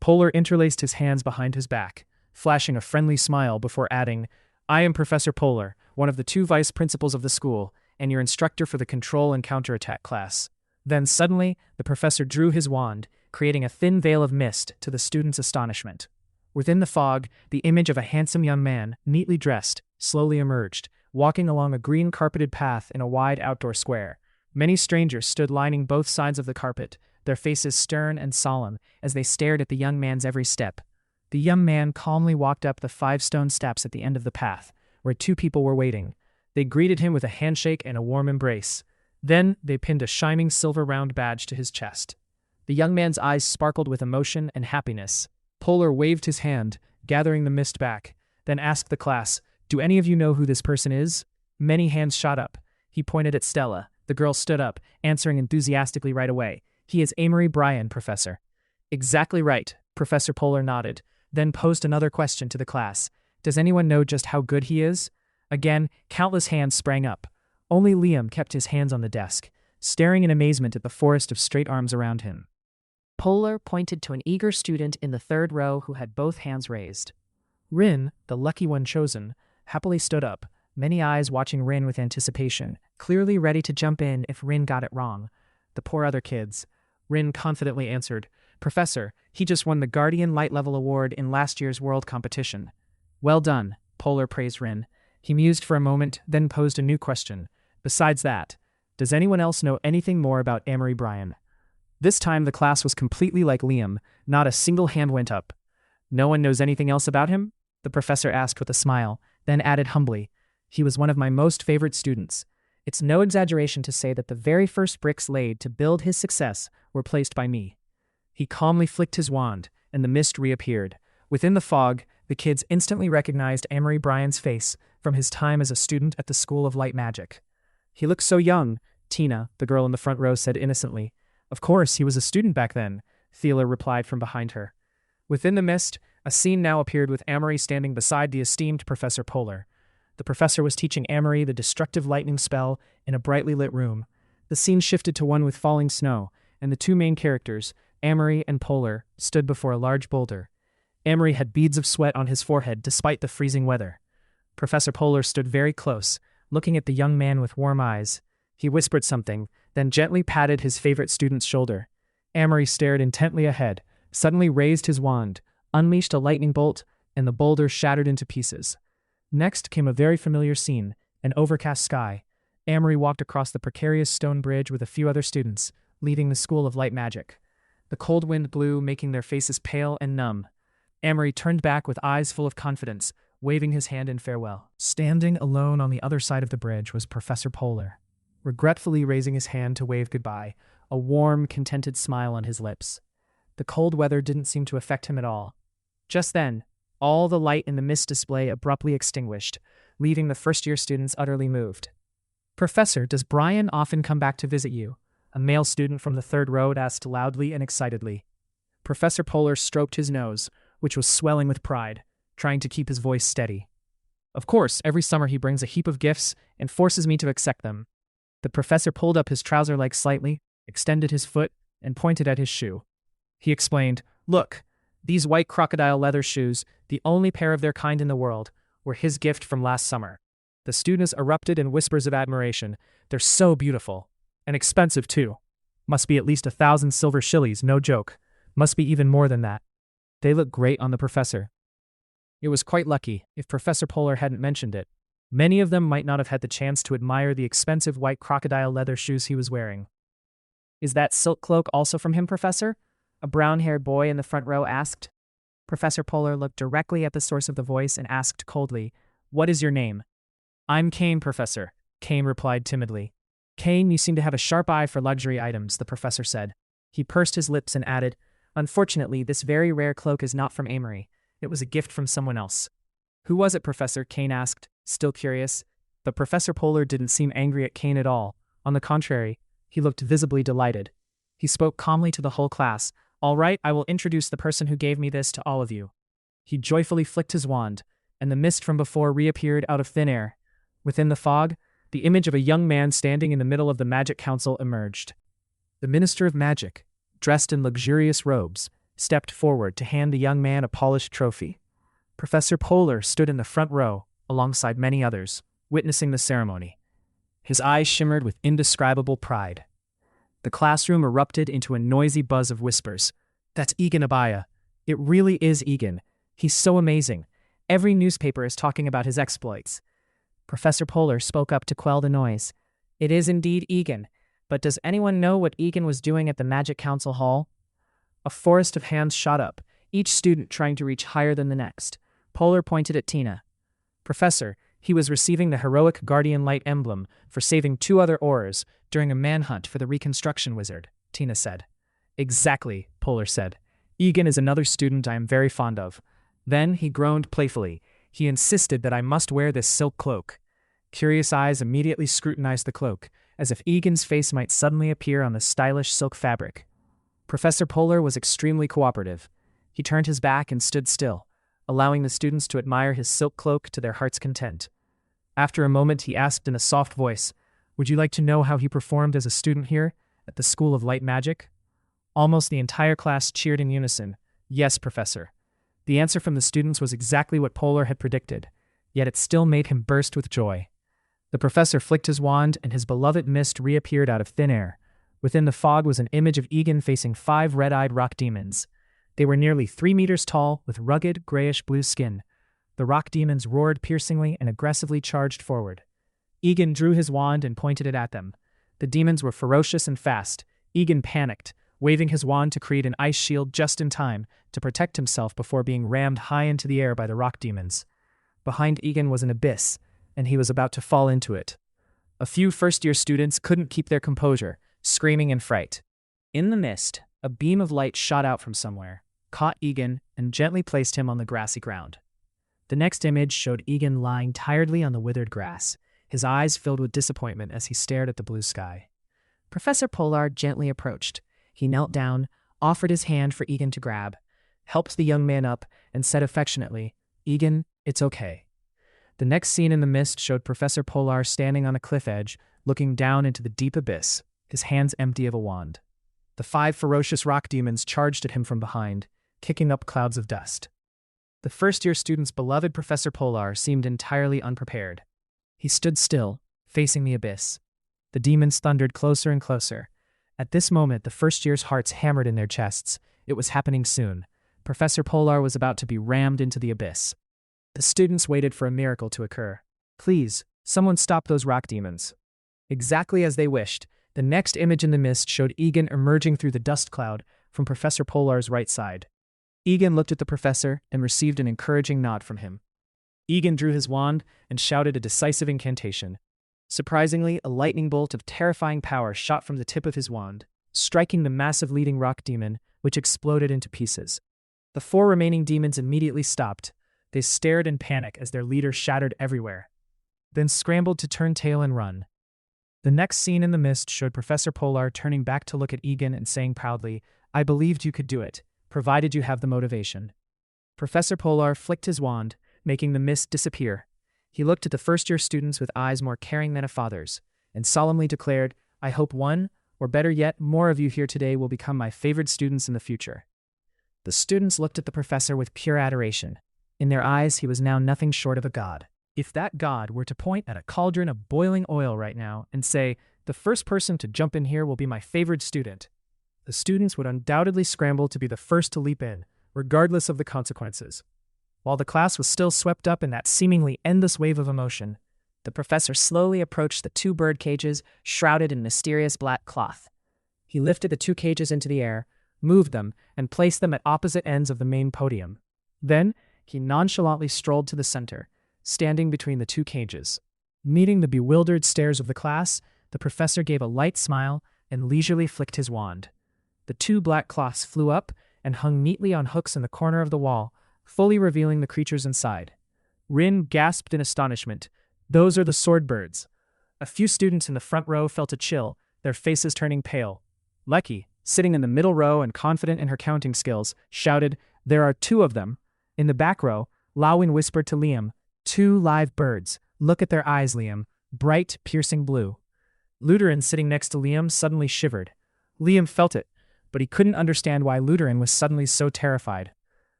Polar interlaced his hands behind his back, flashing a friendly smile before adding, "I am Professor Polar, one of the two vice principals of the school, and your instructor for the control and counterattack class." Then suddenly, the professor drew his wand, creating a thin veil of mist to the students' astonishment. Within the fog, the image of a handsome young man, neatly dressed, slowly emerged, walking along a green carpeted path in a wide outdoor square. Many strangers stood lining both sides of the carpet, their faces stern and solemn as they stared at the young man's every step. The young man calmly walked up the 5 stone steps at the end of the path, where 2 people were waiting. They greeted him with a handshake and a warm embrace. Then they pinned a shining silver round badge to his chest. The young man's eyes sparkled with emotion and happiness. Polar waved his hand, gathering the mist back, then asked the class, "Do any of you know who this person is?" Many hands shot up. He pointed at Stella. The girl stood up, answering enthusiastically right away. "He is Amory Bryan, Professor." "Exactly right," Professor Polar nodded, then posed another question to the class. "Does anyone know just how good he is?" Again, countless hands sprang up. Only Liam kept his hands on the desk, staring in amazement at the forest of straight arms around him. Polar pointed to an eager student in the 3rd row who had both hands raised. Rin, the lucky one chosen, happily stood up, many eyes watching Rin with anticipation, clearly ready to jump in if Rin got it wrong. The poor other kids. Rin confidently answered, "Professor, he just won the Guardian Light Level Award in last year's world competition." "Well done," Polar praised Rin. He mused for a moment, then posed a new question. "Besides that, does anyone else know anything more about Amory Bryan?" This time the class was completely like Liam. Not a single hand went up. "No one knows anything else about him?" the professor asked with a smile, then added humbly, "He was one of my most favorite students. It's no exaggeration to say that the very first bricks laid to build his success were placed by me." He calmly flicked his wand, and the mist reappeared. Within the fog, the kids instantly recognized Amory Bryan's face from his time as a student at the School of Light Magic. "He looks so young," Tina, the girl in the front row, said innocently. "Of course, he was a student back then," Thela replied from behind her. Within the mist, a scene now appeared with Amory standing beside the esteemed Professor Polar. The professor was teaching Amory the destructive lightning spell in a brightly lit room. The scene shifted to one with falling snow, and the 2 main characters, Amory and Polar, stood before a large boulder. Amory had beads of sweat on his forehead despite the freezing weather. Professor Polar stood very close, looking at the young man with warm eyes. He whispered something, then gently patted his favorite student's shoulder. Amory stared intently ahead, suddenly raised his wand, unleashed a lightning bolt, and the boulder shattered into pieces. Next came a very familiar scene, an overcast sky. Amory walked across the precarious stone bridge with a few other students, leading the School of Light Magic. The cold wind blew, making their faces pale and numb. Amory turned back with eyes full of confidence, waving his hand in farewell. Standing alone on the other side of the bridge was Professor Polar, regretfully raising his hand to wave goodbye, a warm, contented smile on his lips. The cold weather didn't seem to affect him at all. Just then, all the light in the mist display abruptly extinguished, leaving the first-year students utterly moved. "Professor, does Brian often come back to visit you?" a male student from the third row asked loudly and excitedly. Professor Polar stroked his nose, which was swelling with pride, trying to keep his voice steady. "Of course, every summer he brings a heap of gifts and forces me to accept them." The professor pulled up his trouser leg slightly, extended his foot, and pointed at his shoe. He explained, "Look, these white crocodile leather shoes, the only pair of their kind in the world, were his gift from last summer." The students erupted in whispers of admiration. "They're so beautiful. And expensive, too. Must be at least 1,000 silver shillings, no joke. Must be even more than that. They look great on the professor." It was quite lucky, if Professor Polar hadn't mentioned it. Many of them might not have had the chance to admire the expensive white crocodile leather shoes he was wearing. "Is that silk cloak also from him, Professor?" a brown-haired boy in the front row asked. Professor Polar looked directly at the source of the voice and asked coldly, "What is your name?" "I'm Kane, Professor," Kane replied timidly. "Kane, you seem to have a sharp eye for luxury items," the professor said. He pursed his lips and added, "Unfortunately, this very rare cloak is not from Amory. It was a gift from someone else." "Who was it, Professor?" Kane asked, still curious. But Professor Polar didn't seem angry at Kane at all. On the contrary, he looked visibly delighted. He spoke calmly to the whole class. "All right, I will introduce the person who gave me this to all of you." He joyfully flicked his wand, and the mist from before reappeared out of thin air. Within the fog, the image of a young man standing in the middle of the Magic Council emerged. The Minister of Magic, dressed in luxurious robes, stepped forward to hand the young man a polished trophy. Professor Polar stood in the front row, alongside many others, witnessing the ceremony. His eyes shimmered with indescribable pride. The classroom erupted into a noisy buzz of whispers. "That's Egan Abaya. It really is Egan. He's so amazing. Every newspaper is talking about his exploits." Professor Polar spoke up to quell the noise. "It is indeed Egan, but does anyone know what Egan was doing at the Magic Council Hall?" A forest of hands shot up, each student trying to reach higher than the next. Polar pointed at Tina. "Professor, he was receiving the heroic Guardian Light emblem for saving 2 other Aurors during a manhunt for the Reconstruction Wizard," Tina said. "Exactly," Polar said. "Egan is another student I am very fond of." Then he groaned playfully. He insisted that I must wear this silk cloak. Curious eyes immediately scrutinized the cloak, as if Egan's face might suddenly appear on the stylish silk fabric. Professor Polar was extremely cooperative. He turned his back and stood still, allowing the students to admire his silk cloak to their heart's content. After a moment, he asked in a soft voice, "Would you like to know how he performed as a student here, at the School of Light Magic?" Almost the entire class cheered in unison. "Yes, Professor." The answer from the students was exactly what Polar had predicted, yet it still made him burst with joy. The professor flicked his wand, and his beloved mist reappeared out of thin air. Within the fog was an image of Egan facing 5 red-eyed rock demons. They were nearly 3 meters tall, with rugged, grayish-blue skin. The rock demons roared piercingly and aggressively charged forward. Egan drew his wand and pointed it at them. The demons were ferocious and fast. Egan panicked, waving his wand to create an ice shield just in time to protect himself before being rammed high into the air by the rock demons. Behind Egan was an abyss, and he was about to fall into it. A few first-year students couldn't keep their composure, screaming in fright. In the mist, a beam of light shot out from somewhere, caught Egan, and gently placed him on the grassy ground. The next image showed Egan lying tiredly on the withered grass, his eyes filled with disappointment as he stared at the blue sky. Professor Polar gently approached. He knelt down, offered his hand for Egan to grab, helped the young man up, and said affectionately, "Egan, it's okay." The next scene in the mist showed Professor Polar standing on a cliff edge, looking down into the deep abyss, his hands empty of a wand. The 5 ferocious rock demons charged at him from behind, kicking up clouds of dust. The first-year student's beloved Professor Polar seemed entirely unprepared. He stood still, facing the abyss. The demons thundered closer and closer. At this moment, the first year's hearts hammered in their chests. It was happening soon. Professor Polar was about to be rammed into the abyss. The students waited for a miracle to occur. Please, someone stop those rock demons. Exactly as they wished, the next image in the mist showed Egan emerging through the dust cloud from Professor Polar's right side. Egan looked at the professor and received an encouraging nod from him. Egan drew his wand and shouted a decisive incantation. Surprisingly, a lightning bolt of terrifying power shot from the tip of his wand, striking the massive leading rock demon, which exploded into pieces. The 4 remaining demons immediately stopped. They stared in panic as their leader shattered everywhere, then scrambled to turn tail and run. The next scene in the mist showed Professor Polar turning back to look at Egan and saying proudly, "I believed you could do it, provided you have the motivation." Professor Polar flicked his wand, making the mist disappear. He looked at the first-year students with eyes more caring than a father's, and solemnly declared, "I hope one, or better yet, more of you here today will become my favored students in the future." The students looked at the professor with pure adoration. In their eyes, he was now nothing short of a god. If that god were to point at a cauldron of boiling oil right now and say, "The first person to jump in here will be my favored student," the students would undoubtedly scramble to be the first to leap in, regardless of the consequences. While the class was still swept up in that seemingly endless wave of emotion, the professor slowly approached the 2 bird cages shrouded in mysterious black cloth. He lifted the 2 cages into the air, moved them, and placed them at opposite ends of the main podium. Then, he nonchalantly strolled to the center, standing between the 2 cages. Meeting the bewildered stares of the class, the professor gave a light smile and leisurely flicked his wand. The 2 black cloths flew up and hung neatly on hooks in the corner of the wall, fully revealing the creatures inside. Rin gasped in astonishment. "Those are the sword birds." A few students in the front row felt a chill, their faces turning pale. Lecky, sitting in the middle row and confident in her counting skills, shouted, "There are 2 of them." In the back row, Lawin whispered to Liam, "2 live birds. Look at their eyes, Liam. Bright, piercing blue." Luteran, sitting next to Liam, suddenly shivered. Liam felt it, but he couldn't understand why Luteran was suddenly so terrified.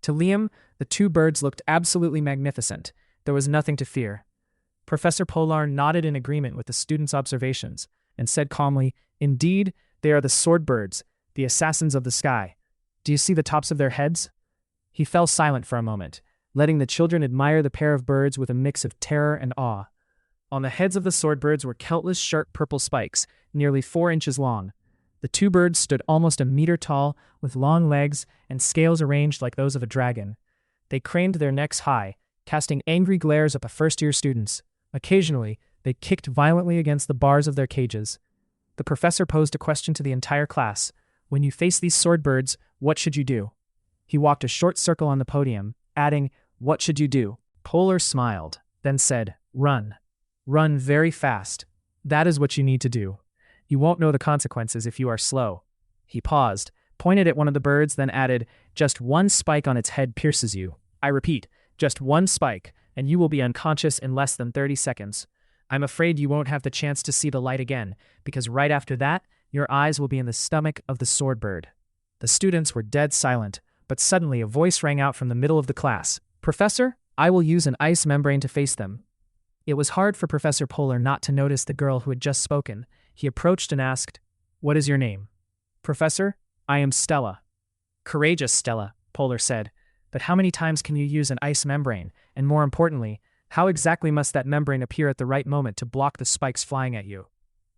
To Liam, the 2 birds looked absolutely magnificent. There was nothing to fear. Professor Polar nodded in agreement with the students' observations and said calmly, "Indeed, they are the sword birds, the assassins of the sky. Do you see the tops of their heads?" He fell silent for a moment, letting the children admire the pair of birds with a mix of terror and awe. On the heads of the sword birds were countless sharp purple spikes, nearly 4 inches long. The 2 birds stood almost a meter tall, with long legs and scales arranged like those of a dragon. They craned their necks high, casting angry glares at the first-year students. Occasionally, they kicked violently against the bars of their cages. The professor posed a question to the entire class. "When you face these sword birds, what should you do?" He walked a short circle on the podium, adding, "What should you do?" Polar smiled, then said, "Run. Run very fast. That is what you need to do. You won't know the consequences if you are slow." He paused, pointed at one of the birds, then added, "Just 1 spike on its head pierces you. I repeat, just 1 spike, and you will be unconscious in less than 30 seconds. I'm afraid you won't have the chance to see the light again, because right after that, your eyes will be in the stomach of the sword bird." The students were dead silent, but suddenly a voice rang out from the middle of the class. "Professor, I will use an ice membrane to face them." It was hard for Professor Polar not to notice the girl who had just spoken. He approached and asked, "What is your name?" "Professor, I am Stella." "Courageous, Stella," Polar said. "But how many times can you use an ice membrane? And more importantly, how exactly must that membrane appear at the right moment to block the spikes flying at you?"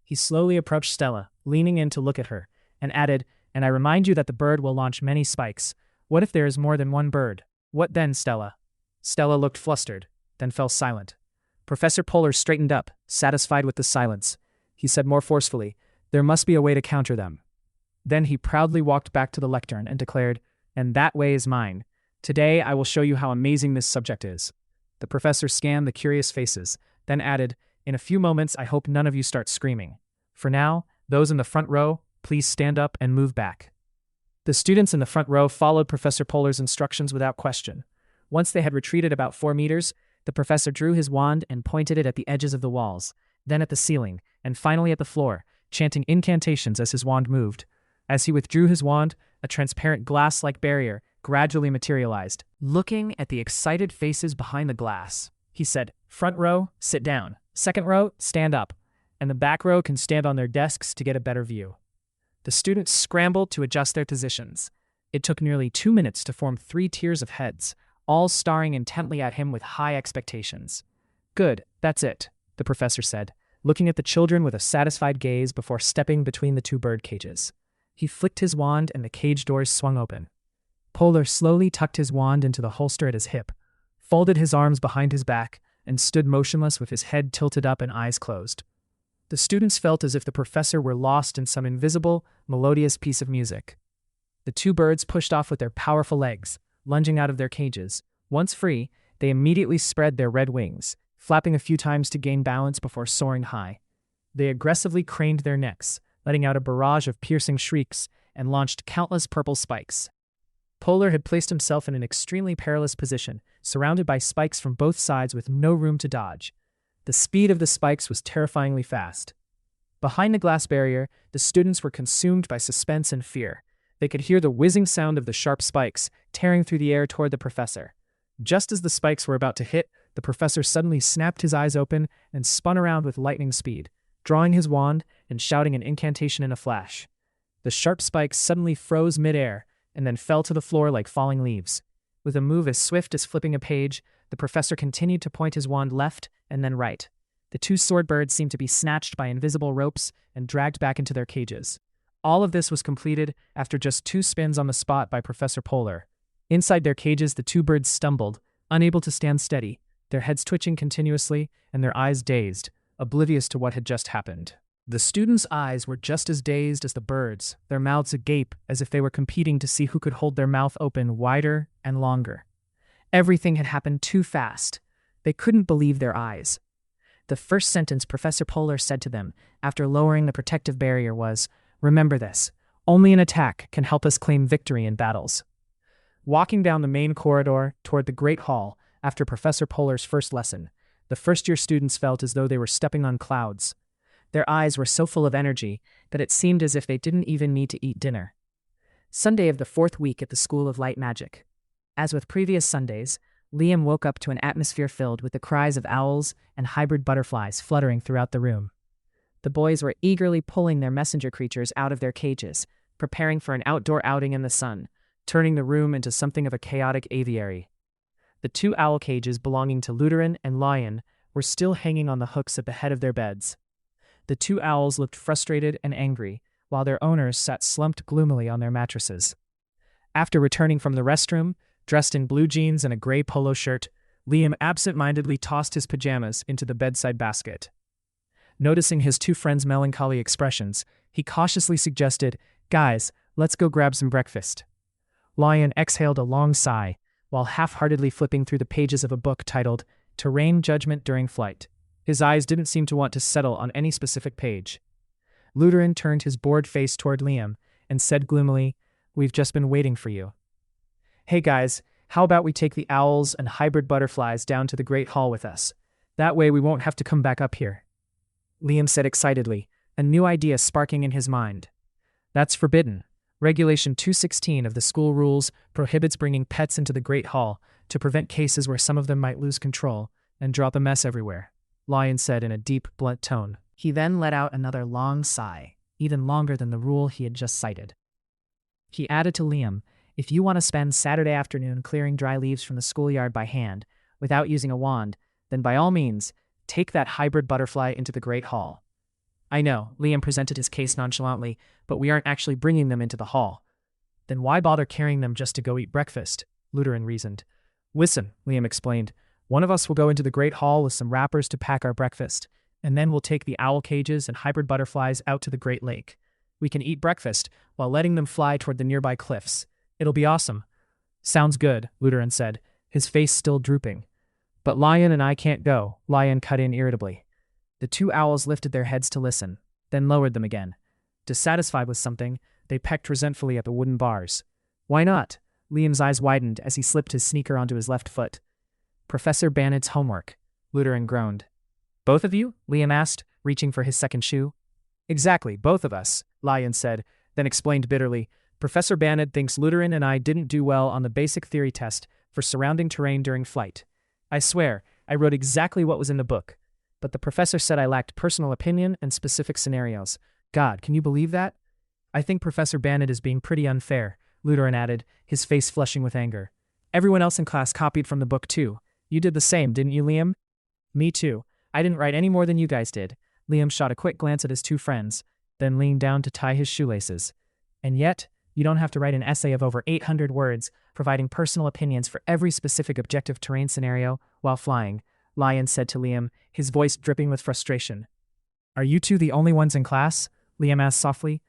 He slowly approached Stella, leaning in to look at her, and added, "And I remind you that the bird will launch many spikes. What if there is more than 1 bird? What then, Stella?" Stella looked flustered, then fell silent. Professor Polar straightened up, satisfied with the silence. He said more forcefully, "There must be a way to counter them." Then he proudly walked back to the lectern and declared, "And that way is mine. Today I will show you how amazing this subject is." The professor scanned the curious faces, then added, "In a few moments I hope none of you start screaming. For now, those in the front row, please stand up and move back." The students in the front row followed Professor Polar's instructions without question. Once they had retreated about 4 meters, the professor drew his wand and pointed it at the edges of the walls, then at the ceiling, and finally at the floor, chanting incantations as his wand moved. As he withdrew his wand, a transparent glass-like barrier gradually materialized. Looking at the excited faces behind the glass, he said, "Front row, sit down. Second row, stand up." and the back row can stand on their desks to get a better view. The students scrambled to adjust their positions. It took nearly 2 minutes to form 3 tiers of heads, all staring intently at him with high expectations. "Good, that's it," the professor said, looking at the children with a satisfied gaze before stepping between the 2 bird cages. He flicked his wand and the cage doors swung open. Polar slowly tucked his wand into the holster at his hip, folded his arms behind his back, and stood motionless with his head tilted up and eyes closed. The students felt as if the professor were lost in some invisible, melodious piece of music. The 2 birds pushed off with their powerful legs, lunging out of their cages. Once free, they immediately spread their red wings, flapping a few times to gain balance before soaring high. They aggressively craned their necks, letting out a barrage of piercing shrieks, and launched countless purple spikes. Polar had placed himself in an extremely perilous position, surrounded by spikes from both sides with no room to dodge. The speed of the spikes was terrifyingly fast. Behind the glass barrier, the students were consumed by suspense and fear. They could hear the whizzing sound of the sharp spikes tearing through the air toward the professor. Just as the spikes were about to hit, the professor suddenly snapped his eyes open and spun around with lightning speed, drawing his wand and shouting an incantation in a flash. The sharp spikes suddenly froze midair and then fell to the floor like falling leaves. With a move as swift as flipping a page, the professor continued to point his wand left and then right. The 2 sword birds seemed to be snatched by invisible ropes and dragged back into their cages. All of this was completed after just 2 spins on the spot by Professor Polar. Inside their cages, the 2 birds stumbled, unable to stand steady, their heads twitching continuously and their eyes dazed, oblivious to what had just happened. The students' eyes were just as dazed as the birds, their mouths agape as if they were competing to see who could hold their mouth open wider and longer. Everything had happened too fast. They couldn't believe their eyes. The first sentence Professor Polar said to them after lowering the protective barrier was, "Remember this, only an attack can help us claim victory in battles." Walking down the main corridor toward the Great Hall after Professor Polar's first lesson, the first-year students felt as though they were stepping on clouds. Their eyes were so full of energy that it seemed as if they didn't even need to eat dinner. Sunday of the 4th week at the School of Light Magic. As with previous Sundays, Liam woke up to an atmosphere filled with the cries of owls and hybrid butterflies fluttering throughout the room. The boys were eagerly pulling their messenger creatures out of their cages, preparing for an outdoor outing in the sun, turning the room into something of a chaotic aviary. The 2 owl cages belonging to Luteran and Lion were still hanging on the hooks at the head of their beds. The 2 owls looked frustrated and angry, while their owners sat slumped gloomily on their mattresses. After returning from the restroom, dressed in blue jeans and a gray polo shirt, Liam absent-mindedly tossed his pajamas into the bedside basket. Noticing his 2 friends' melancholy expressions, he cautiously suggested, "Guys, let's go grab some breakfast." Lion exhaled a long sigh, while half-heartedly flipping through the pages of a book titled Terrain Judgment During Flight. His eyes didn't seem to want to settle on any specific page. Luteran turned his bored face toward Liam and said gloomily, "We've just been waiting for you." "Hey guys, how about we take the owls and hybrid butterflies down to the Great Hall with us? That way we won't have to come back up here," Liam said excitedly, a new idea sparking in his mind. "That's forbidden. Regulation 216 of the school rules prohibits bringing pets into the Great Hall to prevent cases where some of them might lose control and drop a mess everywhere," Lion said in a deep, blunt tone. He then let out another long sigh, even longer than the rule he had just cited. He added to Liam, "If you want to spend Saturday afternoon clearing dry leaves from the schoolyard by hand, without using a wand, then by all means, take that hybrid butterfly into the Great Hall." "I know," Liam presented his case nonchalantly, "but we aren't actually bringing them into the hall." "Then why bother carrying them just to go eat breakfast?" Luteran reasoned. "Listen," Liam explained, "one of us will go into the Great Hall with some wrappers to pack our breakfast, and then we'll take the owl cages and hybrid butterflies out to the Great Lake. We can eat breakfast while letting them fly toward the nearby cliffs. It'll be awesome." "Sounds good," Luteran said, his face still drooping. "But Lion and I can't go," Lion cut in irritably. The 2 owls lifted their heads to listen, then lowered them again. Dissatisfied with something, they pecked resentfully at the wooden bars. "Why not?" Liam's eyes widened as he slipped his sneaker onto his left foot. "Professor Bannett's homework," Luteran groaned. "Both of you?" Liam asked, reaching for his second shoe. "Exactly, both of us," Lion said, then explained bitterly, "Professor Bannett thinks Luteran and I didn't do well on the basic theory test for surrounding terrain during flight. I swear, I wrote exactly what was in the book. but the professor said I lacked personal opinion and specific scenarios. God, can you believe that? I think Professor Bannet is being pretty unfair, Lutheran added, his face flushing with anger. Everyone else in class copied from the book too. You did the same, didn't you, Liam? Me too. I didn't write any more than you guys did. Liam shot a quick glance at his two friends, then leaned down to tie his shoelaces. And yet, you don't have to write an essay of over 800 words, providing personal opinions for every specific objective terrain scenario while flying, Lion said to Liam, his voice dripping with frustration. Are you two the only ones in class? Liam asked softly.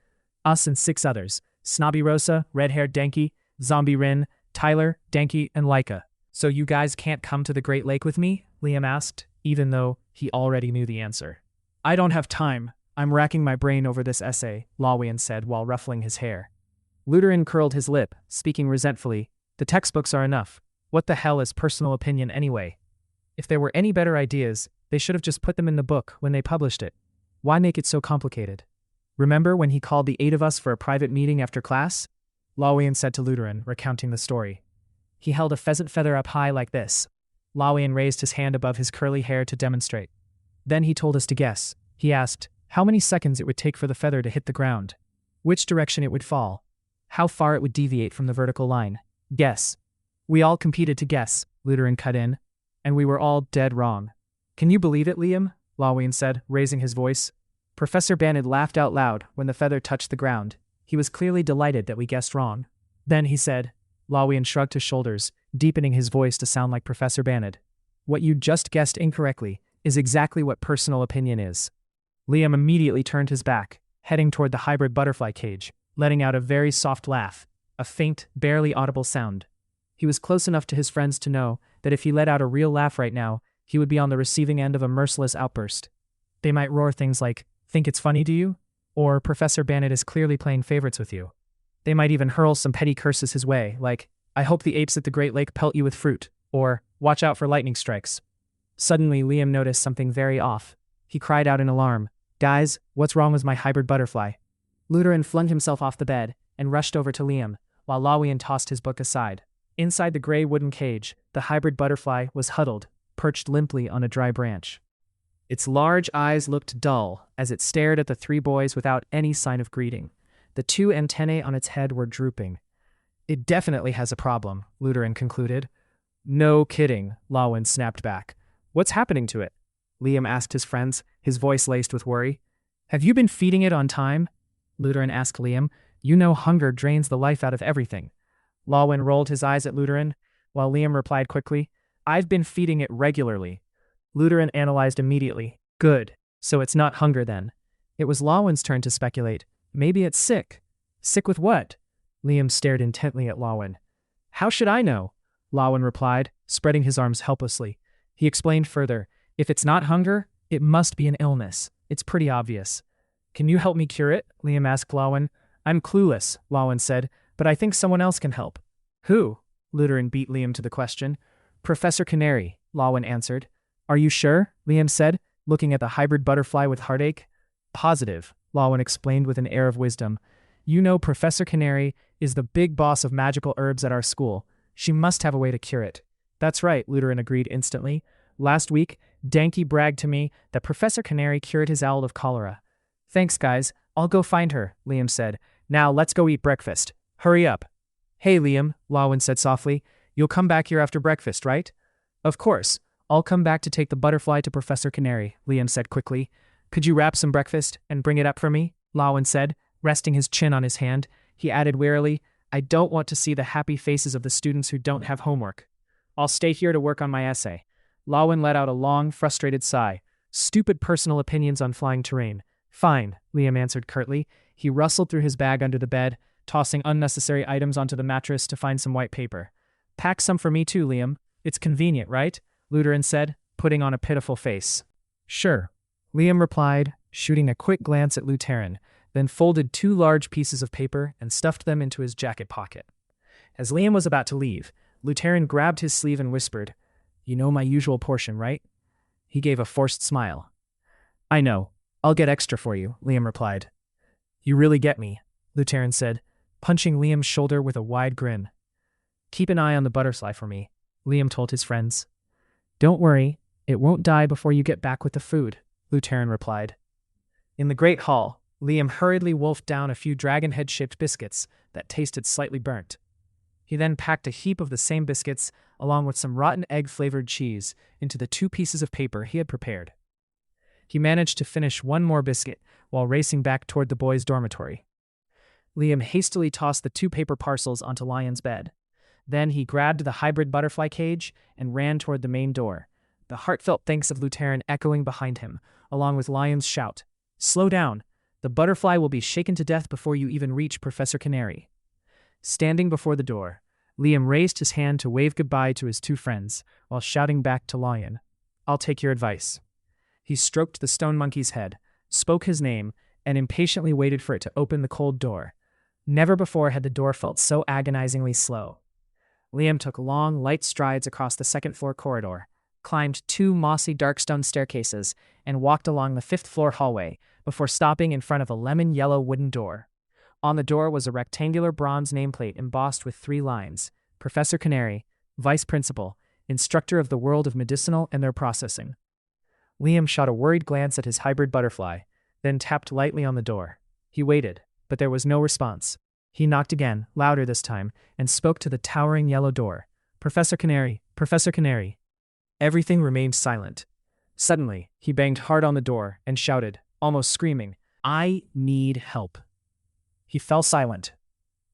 Us and 6 others. Snobby Rosa, red-haired Denki, Zombie Rin, Tyler, Denki, and Laika. So you guys can't come to the Great Lake with me? Liam asked, even though he already knew the answer. I don't have time. I'm racking my brain over this essay, Lawian said while ruffling his hair. Lutheran curled his lip, speaking resentfully. The textbooks are enough. What the hell is personal opinion anyway? If there were any better ideas, they should have just put them in the book when they published it. Why make it so complicated? Remember when he called the 8 of us for a private meeting after class? Lawian said to Lutheran, recounting the story. He held a pheasant feather up high like this. Lawian raised his hand above his curly hair to demonstrate. Then he told us to guess. He asked how many seconds it would take for the feather to hit the ground, which direction it would fall, how far it would deviate from the vertical line. Guess. We all competed to guess, Lutheran cut in, and we were all dead wrong. Can you believe it, Liam? Lawian said, raising his voice. Professor Bannet laughed out loud when the feather touched the ground. He was clearly delighted that we guessed wrong. Then he said, Lawian shrugged his shoulders, deepening his voice to sound like Professor Bannet. What you just guessed incorrectly is exactly what personal opinion is. Liam immediately turned his back, heading toward the hybrid butterfly cage, letting out a very soft laugh, a faint, barely audible sound. He was close enough to his friends to know that if he let out a real laugh right now, he would be on the receiving end of a merciless outburst. They might roar things like, "Think it's funny, do you?" Or "Professor Bannet is clearly playing favorites with you." They might even hurl some petty curses his way, like, "I hope the apes at the Great Lake pelt you with fruit," or "Watch out for lightning strikes." Suddenly, Liam noticed something very off. He cried out in alarm, "Guys, what's wrong with my hybrid butterfly?" Lutheran flung himself off the bed and rushed over to Liam, while Lawian tossed his book aside. Inside the gray wooden cage, the hybrid butterfly was huddled, perched limply on a dry branch. Its large eyes looked dull as it stared at the 3 boys without any sign of greeting. The 2 antennae on its head were drooping. It definitely has a problem, Lutheran concluded. No kidding, Lawian snapped back. What's happening to it? Liam asked his friends, his voice laced with worry. Have you been feeding it on time? Lutheran asked Liam. You know hunger drains the life out of everything. Lawian rolled his eyes at Lutheran, while Liam replied quickly, I've been feeding it regularly. Lutheran analyzed immediately. Good. So it's not hunger then. It was Lawian's turn to speculate. Maybe it's sick. Sick with what? Liam stared intently at Lawian. How should I know? Lawian replied, spreading his arms helplessly. He explained further. If it's not hunger, it must be an illness. It's pretty obvious. Can you help me cure it? Liam asked Lawian. I'm clueless, Lawian said, but I think someone else can help. Who? Lutheran beat Liam to the question. Professor Canary, Lawian answered. Are you sure? Liam said, looking at the hybrid butterfly with heartache. Positive, Lawian explained with an air of wisdom. You know Professor Canary is the big boss of magical herbs at our school. She must have a way to cure it. That's right, Lutheran agreed instantly. Last week, Danky bragged to me that Professor Canary cured his owl of cholera. Thanks, guys. I'll go find her, Liam said. Now let's go eat breakfast. Hurry up. Hey, Liam, Lawian said softly. You'll come back here after breakfast, right? Of course. I'll come back to take the butterfly to Professor Canary, Liam said quickly. Could you wrap some breakfast and bring it up for me? Lawian said, resting his chin on his hand. He added wearily, I don't want to see the happy faces of the students who don't have homework. I'll stay here to work on my essay. Lawian let out a long, frustrated sigh. Stupid personal opinions on flying terrain. Fine, Liam answered curtly. He rustled through his bag under the bed, tossing unnecessary items onto the mattress to find some white paper. Pack some for me too, Liam. It's convenient, right? Lutheran said, putting on a pitiful face. Sure, Liam replied, shooting a quick glance at Lutheran, then folded 2 large pieces of paper and stuffed them into his jacket pocket. As Liam was about to leave, Lutheran grabbed his sleeve and whispered, You know my usual portion, right? He gave a forced smile. I know. I'll get extra for you, Liam replied. You really get me, Lutheran said, punching Liam's shoulder with a wide grin. Keep an eye on the butterfly for me, Liam told his friends. Don't worry, It won't die before you get back with the food, Luteran replied. In the great hall, Liam hurriedly wolfed down a few dragon-head-shaped biscuits that tasted slightly burnt. He then packed a heap of the same biscuits, along with some rotten egg-flavored cheese, into the 2 pieces of paper he had prepared. He managed to finish one more biscuit while racing back toward the boys' dormitory. Liam hastily tossed the 2 paper parcels onto Lion's bed. Then he grabbed the hybrid butterfly cage and ran toward the main door, the heartfelt thanks of Luteran echoing behind him, along with Lion's shout, "Slow down! The butterfly will be shaken to death before you even reach Professor Canary." Standing before the door, Liam raised his hand to wave goodbye to his 2 friends, while shouting back to Lion, "I'll take your advice." He stroked the stone monkey's head, spoke his name, and impatiently waited for it to open the cold door. Never before had the door felt so agonizingly slow. Liam took long, light strides across the 2nd-floor corridor, climbed 2 mossy dark stone staircases, and walked along the 5th-floor hallway before stopping in front of a lemon-yellow wooden door. On the door was a rectangular bronze nameplate embossed with 3 lines: Professor Canary, Vice Principal, Instructor of the World of Medicinal and Their Processing. Liam shot a worried glance at his hybrid butterfly, then tapped lightly on the door. He waited, but there was no response. He knocked again, louder this time, and spoke to the towering yellow door. "Professor Canary, Professor Canary." Everything remained silent. Suddenly, he banged hard on the door and shouted, almost screaming, "I need help." He fell silent,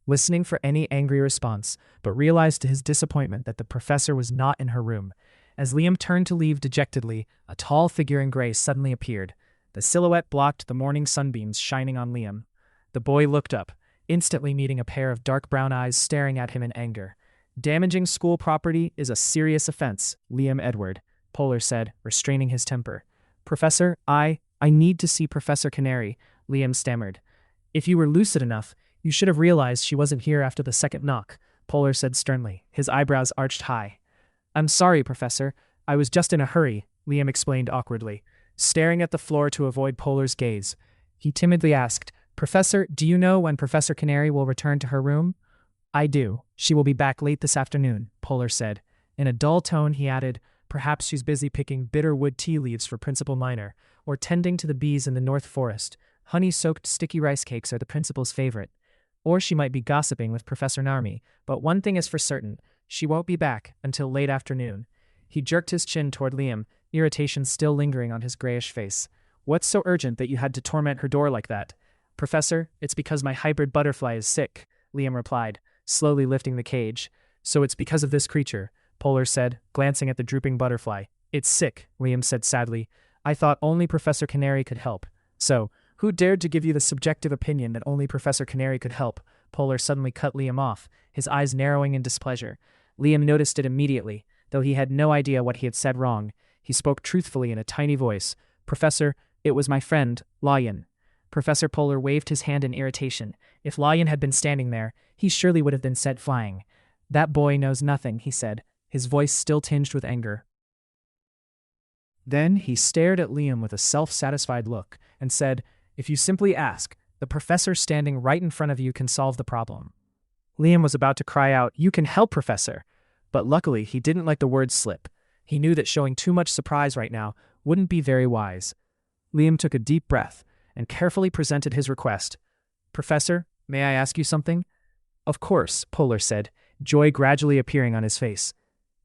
listening for any angry response, but realized to his disappointment that the professor was not in her room. As Liam turned to leave dejectedly, a tall figure in gray suddenly appeared. The silhouette blocked the morning sunbeams shining on Liam. The boy looked up, instantly meeting a pair of dark brown eyes staring at him in anger. "Damaging school property is a serious offense, Liam Edward," Polar said, restraining his temper. "Professor, I need to see Professor Canary," Liam stammered. "If you were lucid enough, you should have realized she wasn't here after the 2nd knock," Polar said sternly, his eyebrows arched high. "I'm sorry, Professor. I was just in a hurry," Liam explained awkwardly, staring at the floor to avoid Polar's gaze. He timidly asked, "Professor, do you know when Professor Canary will return to her room?" "I do. She will be back late this afternoon," Polar said. In a dull tone, he added, "Perhaps she's busy picking bitter wood tea leaves for Principal Minor, or tending to the bees in the North Forest. Honey-soaked sticky rice cakes are the principal's favorite. Or she might be gossiping with Professor Narmi, but one thing is for certain, she won't be back until late afternoon." He jerked his chin toward Liam, irritation still lingering on his grayish face. "What's so urgent that you had to torment her door like that?" "Professor, it's because my hybrid butterfly is sick," Liam replied, slowly lifting the cage. "So it's because of this creature," Polar said, glancing at the drooping butterfly. "It's sick," Liam said sadly. "I thought only Professor Canary could help." "So, who dared to give you the subjective opinion that only Professor Canary could help?" Polar suddenly cut Liam off, his eyes narrowing in displeasure. Liam noticed it immediately, though he had no idea what he had said wrong. He spoke truthfully in a tiny voice. "Professor, it was my friend, Lion." Professor Polar waved his hand in irritation. If Lion had been standing there, he surely would have been set flying. "That boy knows nothing," he said, his voice still tinged with anger. Then he stared at Liam with a self-satisfied look and said, "If you simply ask, the professor standing right in front of you can solve the problem." Liam was about to cry out, "You can help, Professor!" But luckily, he didn't let the words slip. He knew that showing too much surprise right now wouldn't be very wise. Liam took a deep breath and carefully presented his request. "Professor, may I ask you something?" "Of course," Polar said, joy gradually appearing on his face.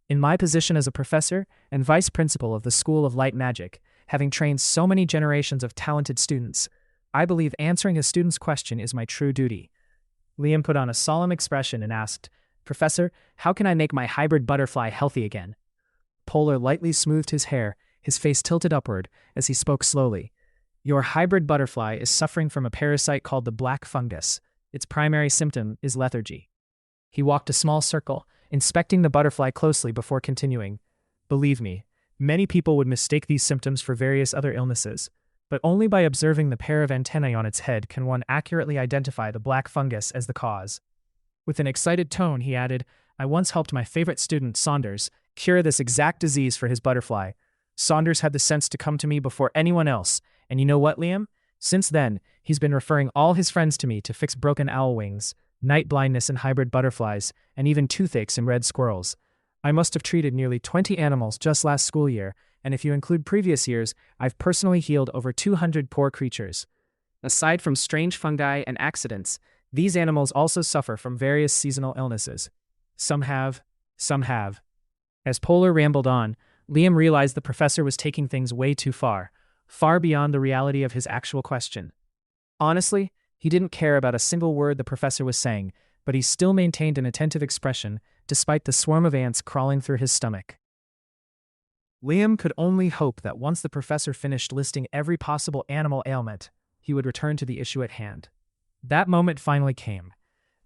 "In my position as a professor and vice principal of the School of Light Magic, having trained so many generations of talented students, I believe answering a student's question is my true duty." Liam put on a solemn expression and asked, "Professor, how can I make my hybrid butterfly healthy again?" Polar lightly smoothed his hair, his face tilted upward, as he spoke slowly. "Your hybrid butterfly is suffering from a parasite called the black fungus. Its primary symptom is lethargy." He walked a small circle, inspecting the butterfly closely before continuing. "Believe me, many people would mistake these symptoms for various other illnesses, but only by observing the pair of antennae on its head can one accurately identify the black fungus as the cause." With an excited tone, he added, "I once helped my favorite student, Saunders, cure this exact disease for his butterfly. Saunders had the sense to come to me before anyone else, and you know what, Liam? Since then, he's been referring all his friends to me to fix broken owl wings, night blindness in hybrid butterflies, and even toothaches in red squirrels. I must have treated nearly 20 animals just last school year, and if you include previous years, I've personally healed over 200 poor creatures. Aside from strange fungi and accidents, these animals also suffer from various seasonal illnesses. Some have, some have. As Polar rambled on, Liam realized the professor was taking things way too far, far beyond the reality of his actual question. Honestly, he didn't care about a single word the professor was saying, but he still maintained an attentive expression, despite the swarm of ants crawling through his stomach. Liam could only hope that once the professor finished listing every possible animal ailment, he would return to the issue at hand. That moment finally came.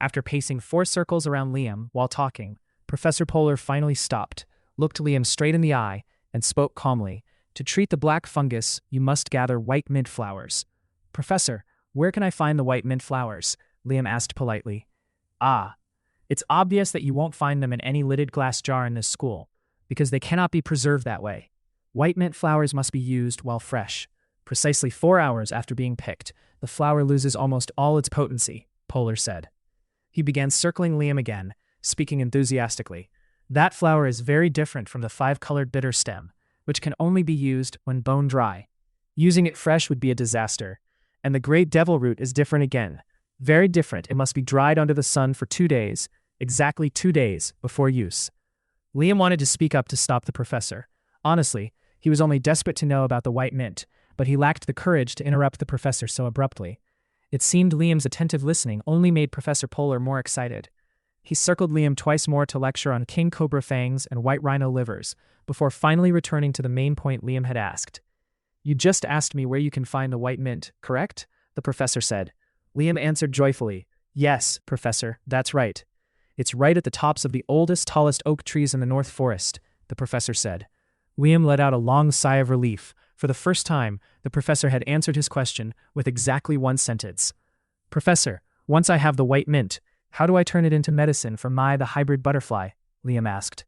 After pacing 4 circles around Liam while talking, Professor Polar finally stopped, looked Liam straight in the eye, and spoke calmly. To treat the black fungus, you must gather white mint flowers. Professor, where can I find the white mint flowers? Liam asked politely. Ah, it's obvious that you won't find them in any lidded glass jar in this school, because they cannot be preserved that way. White mint flowers must be used while fresh. Precisely 4 hours after being picked, the flower loses almost all its potency, Polar said. He began circling Liam again, speaking enthusiastically. That flower is very different from the 5-colored bitter stem, which can only be used when bone dry. Using it fresh would be a disaster. And the great devil root is different again. Very different. It must be dried under the sun for 2 days, exactly 2 days, before use. Liam wanted to speak up to stop the professor. Honestly, he was only desperate to know about the white mint, but he lacked the courage to interrupt the professor so abruptly. It seemed Liam's attentive listening only made Professor Polar more excited. He circled Liam twice more to lecture on king cobra fangs and white rhino livers, before finally returning to the main point Liam had asked. You just asked me where you can find the white mint, correct? The professor said. Liam answered joyfully. Yes, Professor, that's right. It's right at the tops of the oldest, tallest oak trees in the North Forest, the professor said. Liam let out a long sigh of relief. For the first time, the professor had answered his question with exactly 1 sentence. Professor, once I have the white mint, how do I turn it into medicine for the hybrid butterfly? Liam asked.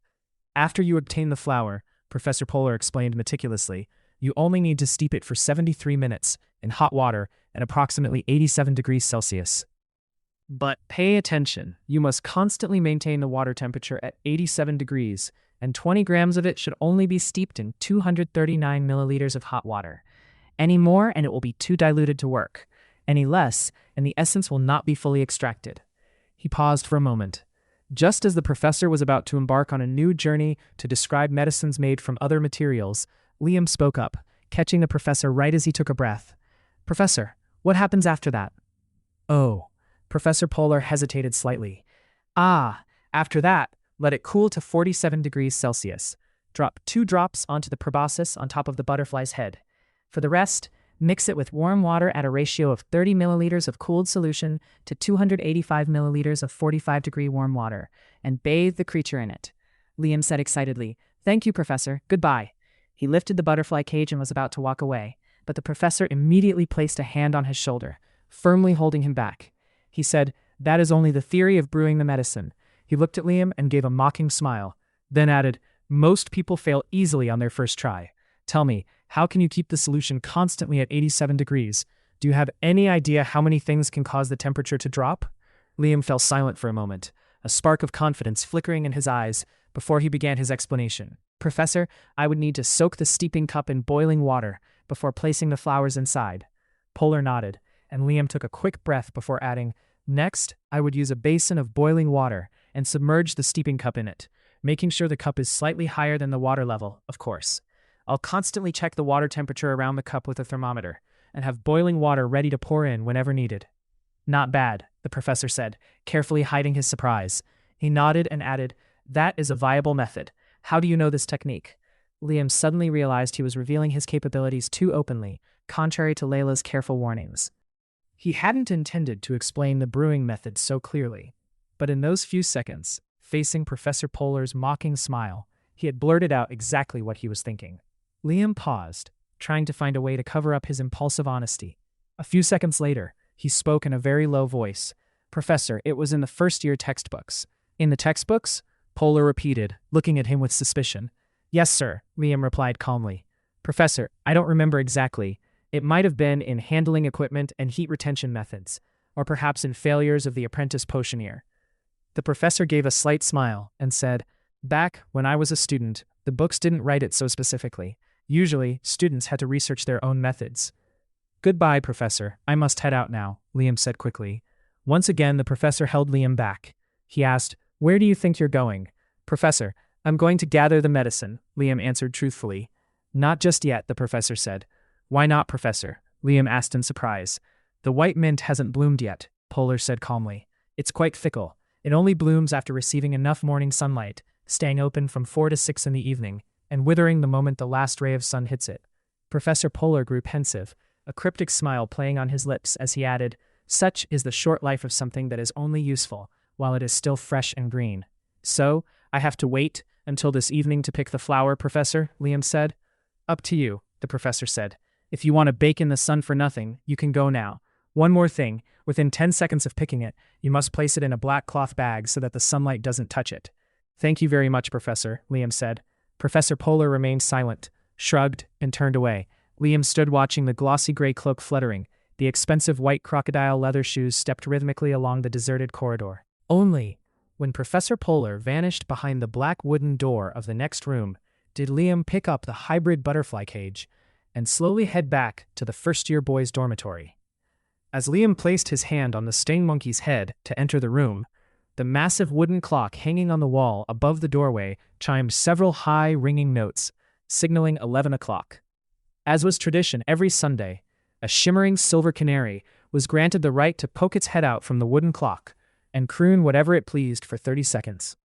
After you obtain the flower, Professor Polar explained meticulously, you only need to steep it for 73 minutes in hot water at approximately 87 degrees Celsius. But pay attention, you must constantly maintain the water temperature at 87 degrees, and 20 grams of it should only be steeped in 239 milliliters of hot water. Any more and it will be too diluted to work. Any less, and the essence will not be fully extracted. He paused for a moment. Just as the professor was about to embark on a new journey to describe medicines made from other materials, Liam spoke up, catching the professor right as he took a breath. Professor, what happens after that? Oh, Professor Polar hesitated slightly. After that, let it cool to 47 degrees Celsius. Drop 2 drops onto the proboscis on top of the butterfly's head. For the rest, mix it with warm water at a ratio of 30 milliliters of cooled solution to 285 milliliters of 45-degree warm water, and bathe the creature in it. Liam said excitedly, Thank you, Professor. Goodbye. He lifted the butterfly cage and was about to walk away, but the professor immediately placed a hand on his shoulder, firmly holding him back. He said, That is only the theory of brewing the medicine. He looked at Liam and gave a mocking smile, then added, Most people fail easily on their first try. Tell me, how can you keep the solution constantly at 87 degrees? Do you have any idea how many things can cause the temperature to drop? Liam fell silent for a moment, a spark of confidence flickering in his eyes, before he began his explanation. Professor, I would need to soak the steeping cup in boiling water before placing the flowers inside. Polar nodded, and Liam took a quick breath before adding, Next, I would use a basin of boiling water and submerge the steeping cup in it, making sure the cup is slightly higher than the water level, of course. I'll constantly check the water temperature around the cup with a thermometer, and have boiling water ready to pour in whenever needed. Not bad, the professor said, carefully hiding his surprise. He nodded and added, That is a viable method. How do you know this technique? Liam suddenly realized he was revealing his capabilities too openly, contrary to Layla's careful warnings. He hadn't intended to explain the brewing method so clearly, but in those few seconds, facing Professor Polar's mocking smile, he had blurted out exactly what he was thinking. Liam paused, trying to find a way to cover up his impulsive honesty. A few seconds later, he spoke in a very low voice. Professor, it was in the first-year textbooks. In the textbooks? Polar repeated, looking at him with suspicion. Yes, sir, Liam replied calmly. Professor, I don't remember exactly. It might have been in handling equipment and heat retention methods, or perhaps in failures of the apprentice potioneer. The professor gave a slight smile and said, Back when I was a student, the books didn't write it so specifically. Usually, students had to research their own methods. "Goodbye, Professor. I must head out now," Liam said quickly. Once again, the professor held Liam back. He asked, "Where do you think you're going?" "Professor, I'm going to gather the medicine," Liam answered truthfully. "Not just yet," the professor said. "Why not, Professor?" Liam asked in surprise. "The white mint hasn't bloomed yet," Polar said calmly. "It's quite fickle. It only blooms after receiving enough morning sunlight, staying open from 4 to 6 in the evening, and withering the moment the last ray of sun hits it." Professor Polar grew pensive, a cryptic smile playing on his lips as he added, "Such is the short life of something that is only useful while it is still fresh and green." "So, I have to wait until this evening to pick the flower, Professor?" Liam said. "Up to you," the professor said. "If you want to bake in the sun for nothing, you can go now. One more thing, within 10 seconds of picking it, you must place it in a black cloth bag so that the sunlight doesn't touch it." "Thank you very much, Professor," Liam said. Professor Polar remained silent, shrugged, and turned away. Liam stood watching the glossy gray cloak fluttering. The expensive white crocodile leather shoes stepped rhythmically along the deserted corridor. Only, when Professor Polar vanished behind the black wooden door of the next room, did Liam pick up the hybrid butterfly cage and slowly head back to the first-year boys' dormitory. As Liam placed his hand on the sting monkey's head to enter the room, the massive wooden clock hanging on the wall above the doorway chimed several high, ringing notes, signaling 11 o'clock. As was tradition every Sunday, a shimmering silver canary was granted the right to poke its head out from the wooden clock and croon whatever it pleased for 30 seconds.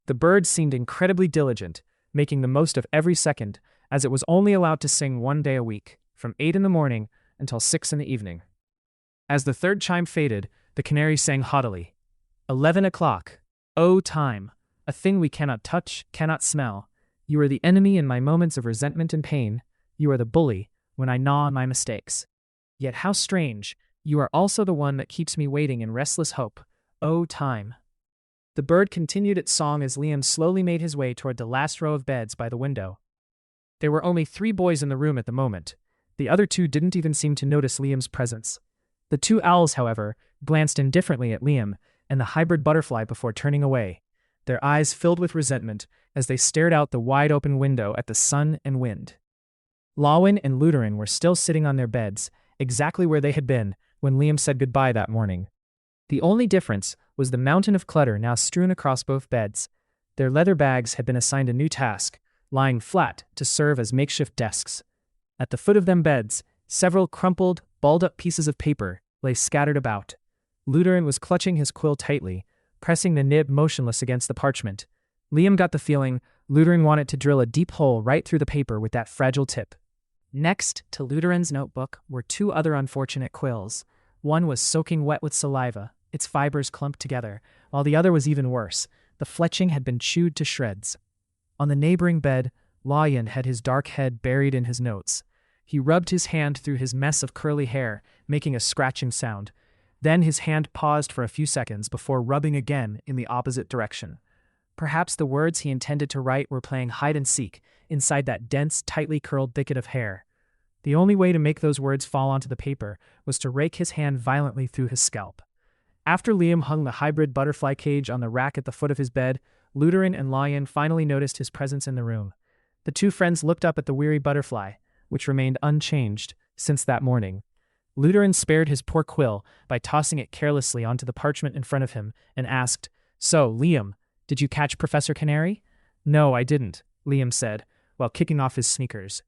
The bird seemed incredibly diligent, making the most of every second, as it was only allowed to sing 1 day a week, from 8 in the morning until 6 in the evening. As the third chime faded, the canary sang haughtily, 11 o'clock. Oh, time, a thing we cannot touch, cannot smell. You are the enemy in my moments of resentment and pain. You are the bully when I gnaw on my mistakes. Yet how strange, you are also the one that keeps me waiting in restless hope. Oh, time." The bird continued its song as Liam slowly made his way toward the last row of beds by the window. There were only 3 boys in the room at the moment. The other 2 didn't even seem to notice Liam's presence. The 2 owls, however, glanced indifferently at Liam and the hybrid butterfly before turning away, their eyes filled with resentment as they stared out the wide-open window at the sun and wind. Lawin and Luteran were still sitting on their beds, exactly where they had been when Liam said goodbye that morning. The only difference was the mountain of clutter now strewn across both beds. Their leather bags had been assigned a new task, lying flat to serve as makeshift desks. At the foot of them beds, several crumpled, balled-up pieces of paper lay scattered about. Luteran was clutching his quill tightly, pressing the nib motionless against the parchment. Liam got the feeling Luteran wanted to drill a deep hole right through the paper with that fragile tip. Next to Luteran's notebook were 2 other unfortunate quills. One was soaking wet with saliva, its fibers clumped together, while the other was even worse. The fletching had been chewed to shreds. On the neighboring bed, Lawin had his dark head buried in his notes. He rubbed his hand through his mess of curly hair, making a scratching sound. Then his hand paused for a few seconds before rubbing again in the opposite direction. Perhaps the words he intended to write were playing hide-and-seek inside that dense, tightly curled thicket of hair. The only way to make those words fall onto the paper was to rake his hand violently through his scalp. After Liam hung the hybrid butterfly cage on the rack at the foot of his bed, Luteran and Lawin finally noticed his presence in the room. The 2 friends looked up at the weary butterfly, which remained unchanged since that morning. Luteran spared his poor quill by tossing it carelessly onto the parchment in front of him and asked, "So, Liam, did you catch Professor Canary?" "No, I didn't," Liam said, while kicking off his sneakers.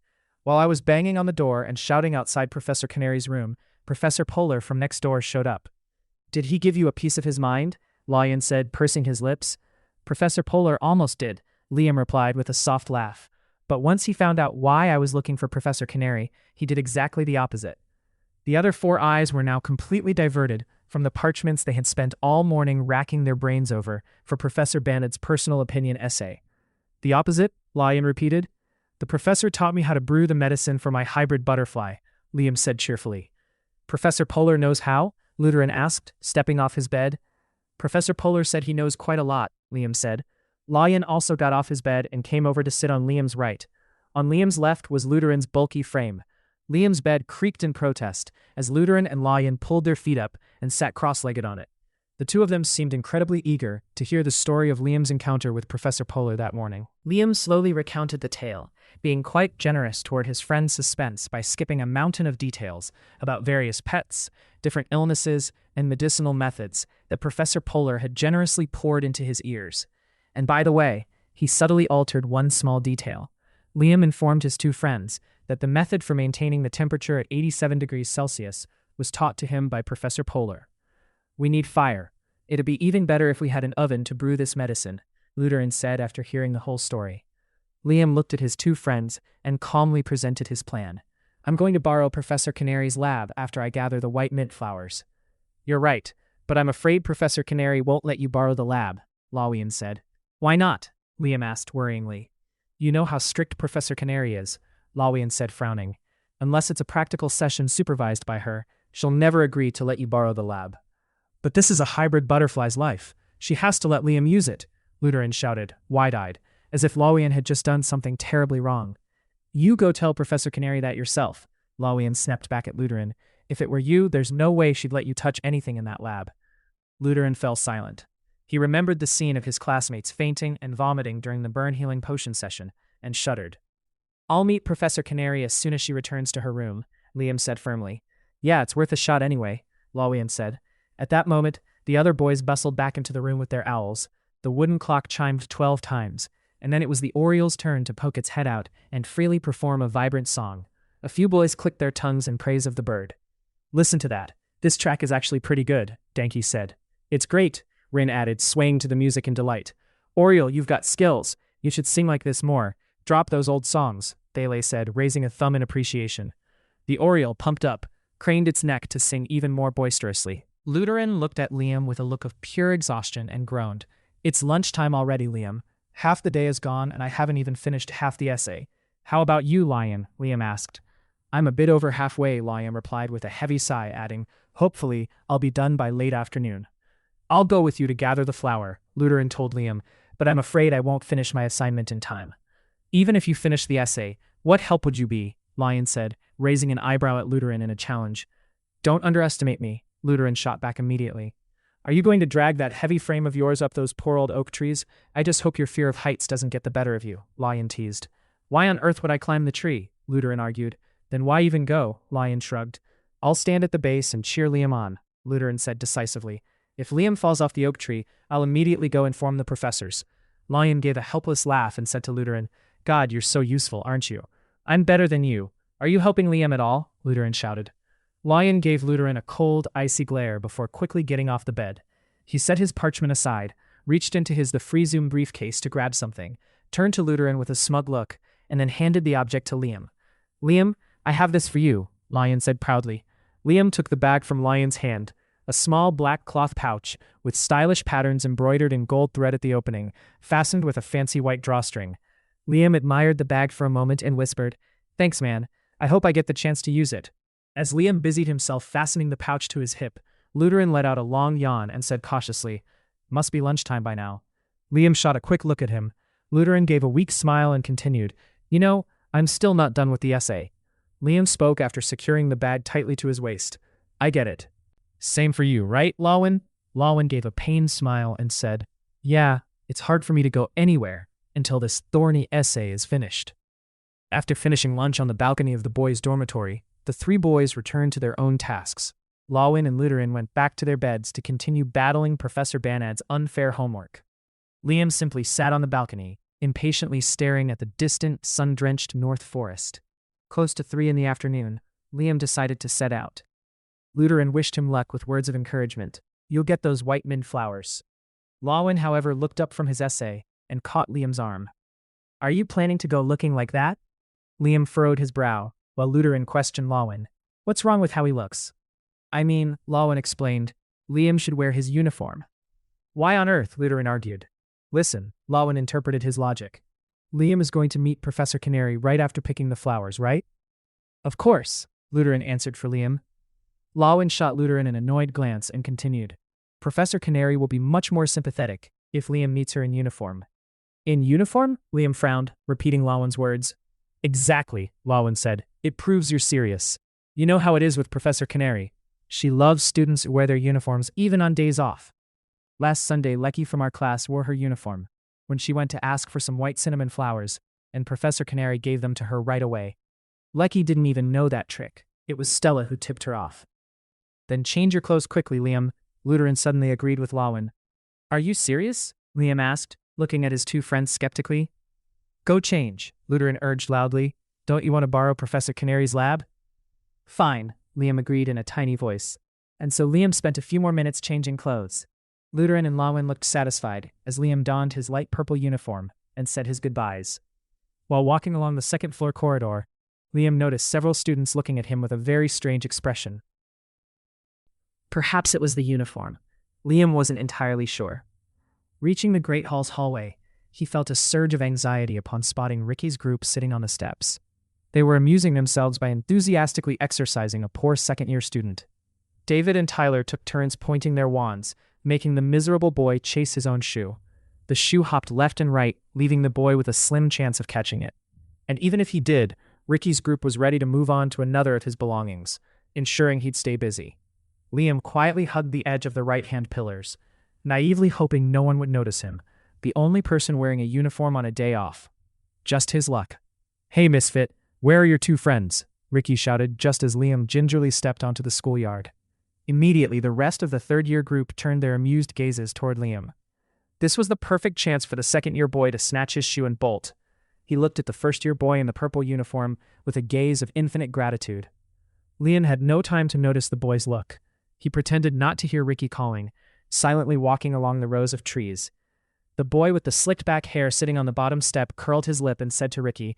"While I was banging on the door and shouting outside Professor Canary's room, Professor Polar from next door showed up." "Did he give you a piece of his mind?" Lawin said, pursing his lips. "Professor Polar almost did," Liam replied with a soft laugh. "But once he found out why I was looking for Professor Canary, he did exactly the opposite." The other 4 eyes were now completely diverted from the parchments they had spent all morning racking their brains over for Professor Bandit's personal opinion essay. "The opposite?" Lawin repeated. "The professor taught me how to brew the medicine for my hybrid butterfly," Liam said cheerfully. "Professor Polar knows how?" Luteran asked, stepping off his bed. "Professor Polar said he knows quite a lot," Liam said. Lawin also got off his bed and came over to sit on Liam's right. On Liam's left was Luteran's bulky frame. Liam's bed creaked in protest as Luteran and Lawin pulled their feet up and sat cross-legged on it. The two of them seemed incredibly eager to hear the story of Liam's encounter with Professor Polar that morning. Liam slowly recounted the tale, being quite generous toward his friend's suspense by skipping a mountain of details about various pets, different illnesses, and medicinal methods that Professor Polar had generously poured into his ears. And by the way, he subtly altered one small detail. Liam informed his two friends that the method for maintaining the temperature at 87 degrees Celsius was taught to him by Professor Polar. "We need fire. It'd be even better if we had an oven to brew this medicine," Luderin said after hearing the whole story. Liam looked at his two friends and calmly presented his plan. "I'm going to borrow Professor Canary's lab after I gather the white mint flowers." "You're right, but I'm afraid Professor Canary won't let you borrow the lab," Lawian said. "Why not?" Liam asked worryingly. "You know how strict Professor Canary is," Lawian said frowning. "Unless it's a practical session supervised by her, she'll never agree to let you borrow the lab." "But this is a hybrid butterfly's life. She has to let Liam use it," Luderin shouted, wide-eyed, as if Lawian had just done something terribly wrong. "You go tell Professor Canary that yourself," Lawian snapped back at Luderin. "If it were you, there's no way she'd let you touch anything in that lab." Luderin fell silent. He remembered the scene of his classmates fainting and vomiting during the burn-healing potion session, and shuddered. "I'll meet Professor Canary as soon as she returns to her room," Liam said firmly. "Yeah, it's worth a shot anyway," Lawian said. At that moment, the other boys bustled back into the room with their owls. The wooden clock chimed 12 times, and then it was the oriole's turn to poke its head out and freely perform a vibrant song. A few boys clicked their tongues in praise of the bird. "Listen to that. This track is actually pretty good," Danky said. "It's great," Rin added, swaying to the music in delight. "Oriole, you've got skills. You should sing like this more. Drop those old songs," Thayle said, raising a thumb in appreciation. The oriole, pumped up, craned its neck to sing even more boisterously. Luderin looked at Liam with a look of pure exhaustion and groaned. "It's lunchtime already, Liam. Half the day is gone and I haven't even finished half the essay." "How about you, Lion?" Liam asked. "I'm a bit over halfway," Liam replied with a heavy sigh, adding, "Hopefully, I'll be done by late afternoon." "I'll go with you to gather the flower," Luderin told Liam, "but I'm afraid I won't finish my assignment in time." "Even if you finish the essay, what help would you be?" Lion said, raising an eyebrow at Luderin in a challenge. "Don't underestimate me," Luderin shot back immediately. "Are you going to drag that heavy frame of yours up those poor old oak trees? I just hope your fear of heights doesn't get the better of you," Lion teased. "Why on earth would I climb the tree?" Luderin argued. "Then why even go?" Lion shrugged. "I'll stand at the base and cheer Liam on," Luderin said decisively. "If Liam falls off the oak tree, I'll immediately go inform the professors." Lion gave a helpless laugh and said to Luderin, "God, you're so useful, aren't you?" "I'm better than you. Are you helping Liam at all?" Luderin shouted. Lion gave Luderin a cold, icy glare before quickly getting off the bed. He set his parchment aside, reached into the Freezoom briefcase to grab something, turned to Luderin with a smug look, and then handed the object to Liam. "Liam, I have this for you," Lion said proudly. Liam took the bag from Lion's hand, a small black cloth pouch with stylish patterns embroidered in gold thread at the opening, fastened with a fancy white drawstring. Liam admired the bag for a moment and whispered, "Thanks, man. I hope I get the chance to use it." As Liam busied himself fastening the pouch to his hip, Luderin let out a long yawn and said cautiously, "Must be lunchtime by now." Liam shot a quick look at him. Luderin gave a weak smile and continued, "You know, I'm still not done with the essay." Liam spoke after securing the bag tightly to his waist. "I get it. Same for you, right, Lawin?" Lawin gave a pained smile and said, "Yeah, it's hard for me to go anywhere until this thorny essay is finished." After finishing lunch on the balcony of the boys' dormitory, the three boys returned to their own tasks. Lawin and Luderin went back to their beds to continue battling Professor Banad's unfair homework. Liam simply sat on the balcony, impatiently staring at the distant, sun-drenched North Forest. Close to 3 in the afternoon, Liam decided to set out. Luderin wished him luck with words of encouragement. "You'll get those white mint flowers." Lawin, however, looked up from his essay and caught Liam's arm. "Are you planning to go looking like that?" Liam furrowed his brow, while Luderin questioned Lawin. "What's wrong with how he looks?" "I mean," Lawin explained, "Liam should wear his uniform." "Why on earth?" Luderin argued. "Listen," Lawin interpreted his logic. "Liam is going to meet Professor Canary right after picking the flowers, right?" "Of course," Luderin answered for Liam. Lawin shot Luderin an annoyed glance and continued. "Professor Canary will be much more sympathetic if Liam meets her in uniform." "In uniform?" Liam frowned, repeating Lawin's words. "Exactly," Lawin said. "It proves you're serious. You know how it is with Professor Canary. She loves students who wear their uniforms even on days off." Last Sunday, Lecky from our class wore her uniform when she went to ask for some white cinnamon flowers, and Professor Canary gave them to her right away. Lecky didn't even know that trick. It was Stella who tipped her off. Then change your clothes quickly, Liam, Lutheran suddenly agreed with Lawin. Are you serious? Liam asked, looking at his two friends skeptically. Go change, Lutheran urged loudly. Don't you want to borrow Professor Canary's lab? Fine, Liam agreed in a tiny voice. And so Liam spent a few more minutes changing clothes. Lutheran and Lawin looked satisfied as Liam donned his light purple uniform and said his goodbyes. While walking along the second-floor corridor, Liam noticed several students looking at him with a very strange expression. Perhaps it was the uniform. Liam wasn't entirely sure. Reaching the Great Hall's hallway, he felt a surge of anxiety upon spotting Ricky's group sitting on the steps. They were amusing themselves by enthusiastically exercising a poor second-year student. David and Tyler took turns pointing their wands, making the miserable boy chase his own shoe. The shoe hopped left and right, leaving the boy with a slim chance of catching it. And even if he did, Ricky's group was ready to move on to another of his belongings, ensuring he'd stay busy. Liam quietly hugged the edge of the right-hand pillars, naively hoping no one would notice him, the only person wearing a uniform on a day off. Just his luck. Hey, misfit, where are your two friends? Ricky shouted just as Liam gingerly stepped onto the schoolyard. Immediately, the rest of the third-year group turned their amused gazes toward Liam. This was the perfect chance for the second-year boy to snatch his shoe and bolt. He looked at the first-year boy in the purple uniform with a gaze of infinite gratitude. Liam had no time to notice the boy's look. He pretended not to hear Ricky calling, silently walking along the rows of trees. The boy with the slicked-back hair sitting on the bottom step curled his lip and said to Ricky,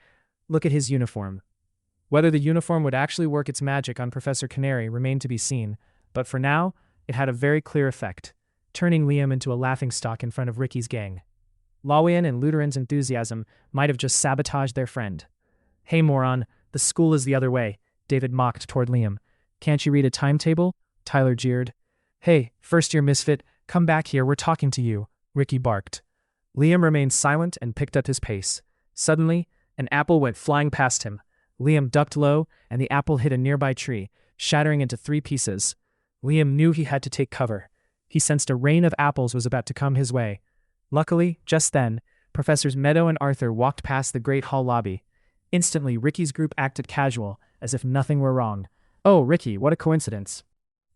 "Look at his uniform." Whether the uniform would actually work its magic on Professor Canary remained to be seen, but for now, it had a very clear effect, turning Liam into a laughingstock in front of Ricky's gang. Lawian and Lutheran's enthusiasm might have just sabotaged their friend. Hey, moron, the school is the other way, David mocked toward Liam. Can't you read a timetable? Tyler jeered. Hey, first-year misfit, come back here, we're talking to you, Ricky barked. Liam remained silent and picked up his pace. Suddenly, an apple went flying past him. Liam ducked low, and the apple hit a nearby tree, shattering into 3 pieces. Liam knew he had to take cover. He sensed a rain of apples was about to come his way. Luckily, just then, Professors Meadow and Arthur walked past the Great Hall lobby. Instantly, Ricky's group acted casual, as if nothing were wrong. Oh, Ricky, what a coincidence.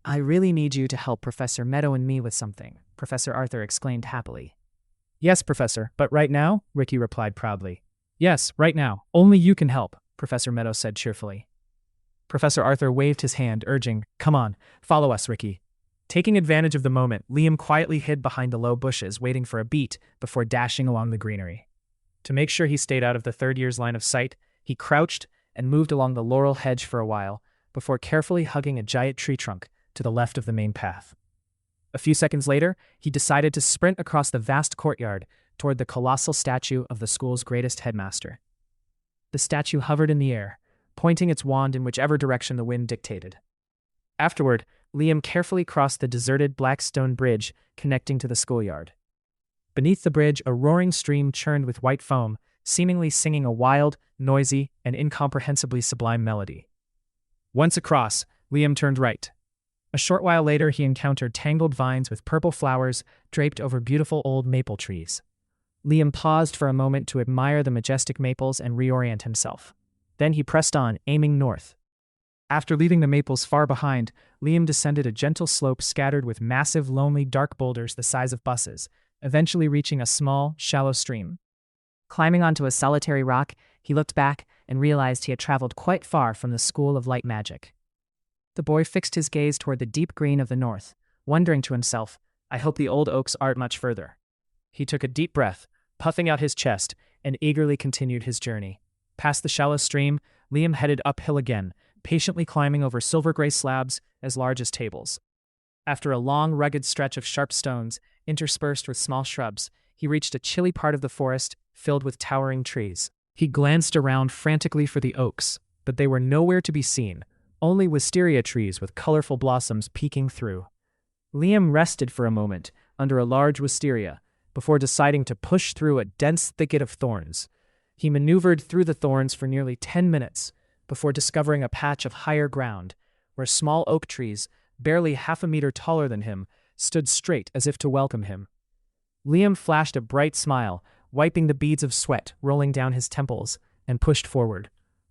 I really need you to help Professor Meadow and me with something, Professor Arthur exclaimed happily. Yes, Professor, but right now? Ricky replied proudly. Yes, right now. Only you can help, Professor Meadow said cheerfully. Professor Arthur waved his hand, urging, Come on, follow us, Ricky. Taking advantage of the moment, Liam quietly hid behind the low bushes, waiting for a beat before dashing along the greenery. To make sure he stayed out of the third year's line of sight, he crouched and moved along the laurel hedge for a while, before carefully hugging a giant tree trunk to the left of the main path. A few seconds later, he decided to sprint across the vast courtyard toward the colossal statue of the school's greatest headmaster. The statue hovered in the air, pointing its wand in whichever direction the wind dictated. Afterward, Liam carefully crossed the deserted black stone bridge connecting to the schoolyard. Beneath the bridge, a roaring stream churned with white foam, seemingly singing a wild, noisy, and incomprehensibly sublime melody. Once across, Liam turned right. A short while later, he encountered tangled vines with purple flowers draped over beautiful old maple trees. Liam paused for a moment to admire the majestic maples and reorient himself. Then he pressed on, aiming north. After leaving the maples far behind, Liam descended a gentle slope scattered with massive, lonely, dark boulders the size of buses, eventually reaching a small, shallow stream. Climbing onto a solitary rock, he looked back and realized he had traveled quite far from the School of Light Magic. The boy fixed his gaze toward the deep green of the north, wondering to himself, I hope the old oaks aren't much further. He took a deep breath, puffing out his chest, and eagerly continued his journey. Past the shallow stream, Liam headed uphill again, patiently climbing over silver-gray slabs as large as tables. After a long, rugged stretch of sharp stones, interspersed with small shrubs, he reached a chilly part of the forest filled with towering trees. He glanced around frantically for the oaks, but they were nowhere to be seen, only wisteria trees with colorful blossoms peeking through. Liam rested for a moment under a large wisteria before deciding to push through a dense thicket of thorns. He maneuvered through the thorns for nearly 10 minutes before discovering a patch of higher ground where small oak trees, barely half a meter taller than him, stood straight as if to welcome him. Liam flashed a bright smile, wiping the beads of sweat rolling down his temples, and pushed forward.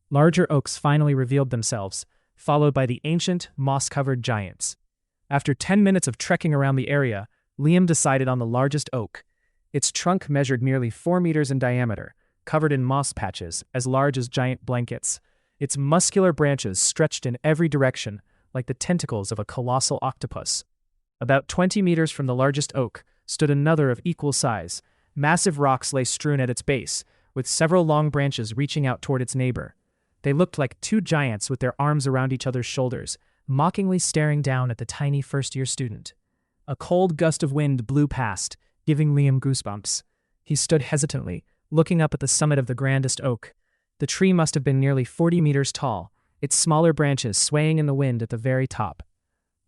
Larger oaks finally revealed themselves, followed by the ancient, moss-covered giants. After 10 minutes of trekking around the area, Liam decided on the largest oak. Its trunk measured nearly 4 meters in diameter, covered in moss patches as large as giant blankets. Its muscular branches stretched in every direction, like the tentacles of a colossal octopus. About 20 meters from the largest oak stood another of equal size. Massive rocks lay strewn at its base, with several long branches reaching out toward its neighbor. They looked like two giants with their arms around each other's shoulders, mockingly staring down at the tiny first-year student. A cold gust of wind blew past, giving Liam goosebumps. He stood hesitantly, looking up at the summit of the grandest oak. The tree must have been nearly 40 meters tall, its smaller branches swaying in the wind at the very top.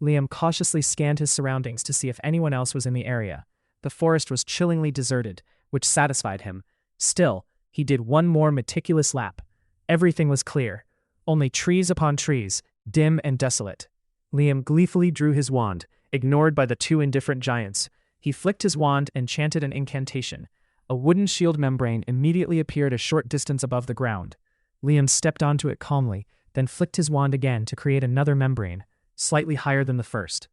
Liam cautiously scanned his surroundings to see if anyone else was in the area. The forest was chillingly deserted, which satisfied him. Still, he did one more meticulous lap. Everything was clear. Only trees upon trees, dim and desolate. Liam gleefully drew his wand, ignored by the two indifferent giants. He flicked his wand and chanted an incantation. A wooden shield membrane immediately appeared a short distance above the ground. Liam stepped onto it calmly, then flicked his wand again to create another membrane, slightly higher than the first.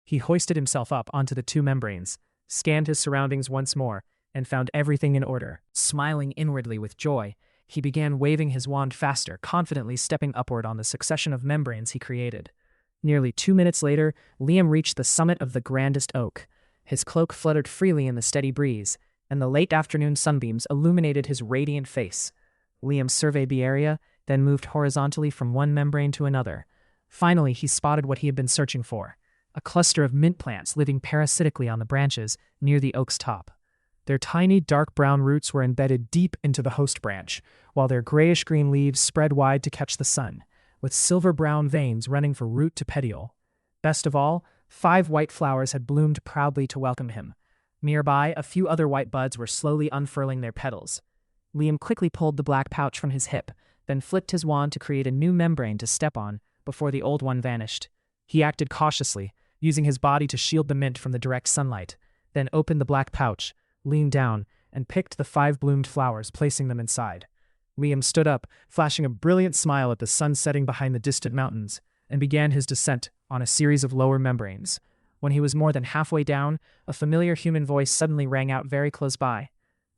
He hoisted himself up onto the two membranes, scanned his surroundings once more, and found everything in order. Smiling inwardly with joy, he began waving his wand faster, confidently stepping upward on the succession of membranes he created. Nearly 2 minutes later, Liam reached the summit of the grandest oak. His cloak fluttered freely in the steady breeze, and the late afternoon sunbeams illuminated his radiant face. Liam surveyed the area, then moved horizontally from one membrane to another. Finally, he spotted what he had been searching for: a cluster of mint plants living parasitically on the branches near the oak's top. Their tiny dark brown roots were embedded deep into the host branch, while their grayish-green leaves spread wide to catch the sun, with silver-brown veins running from root to petiole. Best of all, 5 white flowers had bloomed proudly to welcome him. Nearby, a few other white buds were slowly unfurling their petals. Liam quickly pulled the black pouch from his hip, then flipped his wand to create a new membrane to step on before the old one vanished. He acted cautiously, using his body to shield the mint from the direct sunlight, then opened the black pouch, leaned down, and picked the 5 bloomed flowers, placing them inside. Liam stood up, flashing a brilliant smile at the sun setting behind the distant mountains, and began his descent on a series of lower membranes. When he was more than halfway down, a familiar human voice suddenly rang out very close by.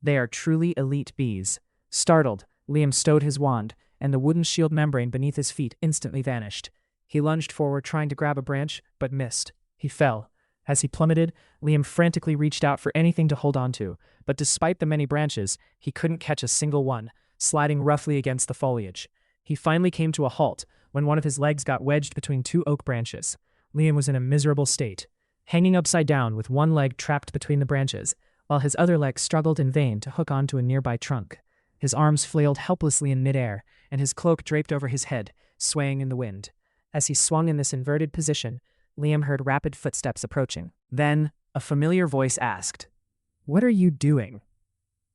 "They are truly elite bees." Startled, Liam stowed his wand, and the wooden shield membrane beneath his feet instantly vanished. He lunged forward, trying to grab a branch, but missed. He fell. As he plummeted, Liam frantically reached out for anything to hold on to, but despite the many branches, he couldn't catch a single one, sliding roughly against the foliage. He finally came to a halt when one of his legs got wedged between 2 oak branches. Liam was in a miserable state, hanging upside down with one leg trapped between the branches, while his other leg struggled in vain to hook onto a nearby trunk. His arms flailed helplessly in midair, and his cloak draped over his head, swaying in the wind. As he swung in this inverted position, Liam heard rapid footsteps approaching. Then, a familiar voice asked, "What are you doing?"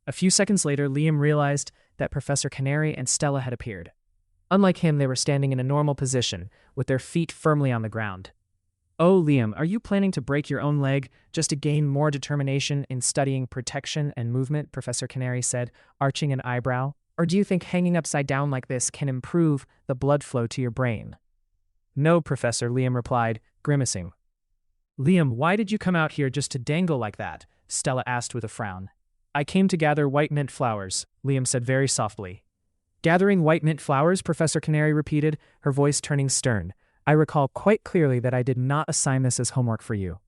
A few seconds later, Liam realized that Professor Canary and Stella had appeared. Unlike him, they were standing in a normal position, with their feet firmly on the ground. "Oh, Liam, are you planning to break your own leg just to gain more determination in studying protection and movement?" Professor Canary said, arching an eyebrow. "Or do you think hanging upside down like this can improve the blood flow to your brain?" "No, Professor," Liam replied, grimacing. "Liam, why did you come out here just to dangle like that?" Stella asked with a frown. "I came to gather white mint flowers," Liam said very softly. "Gathering white mint flowers?" Professor Canary repeated, her voice turning stern. "I recall quite clearly that I did not assign this as homework for you.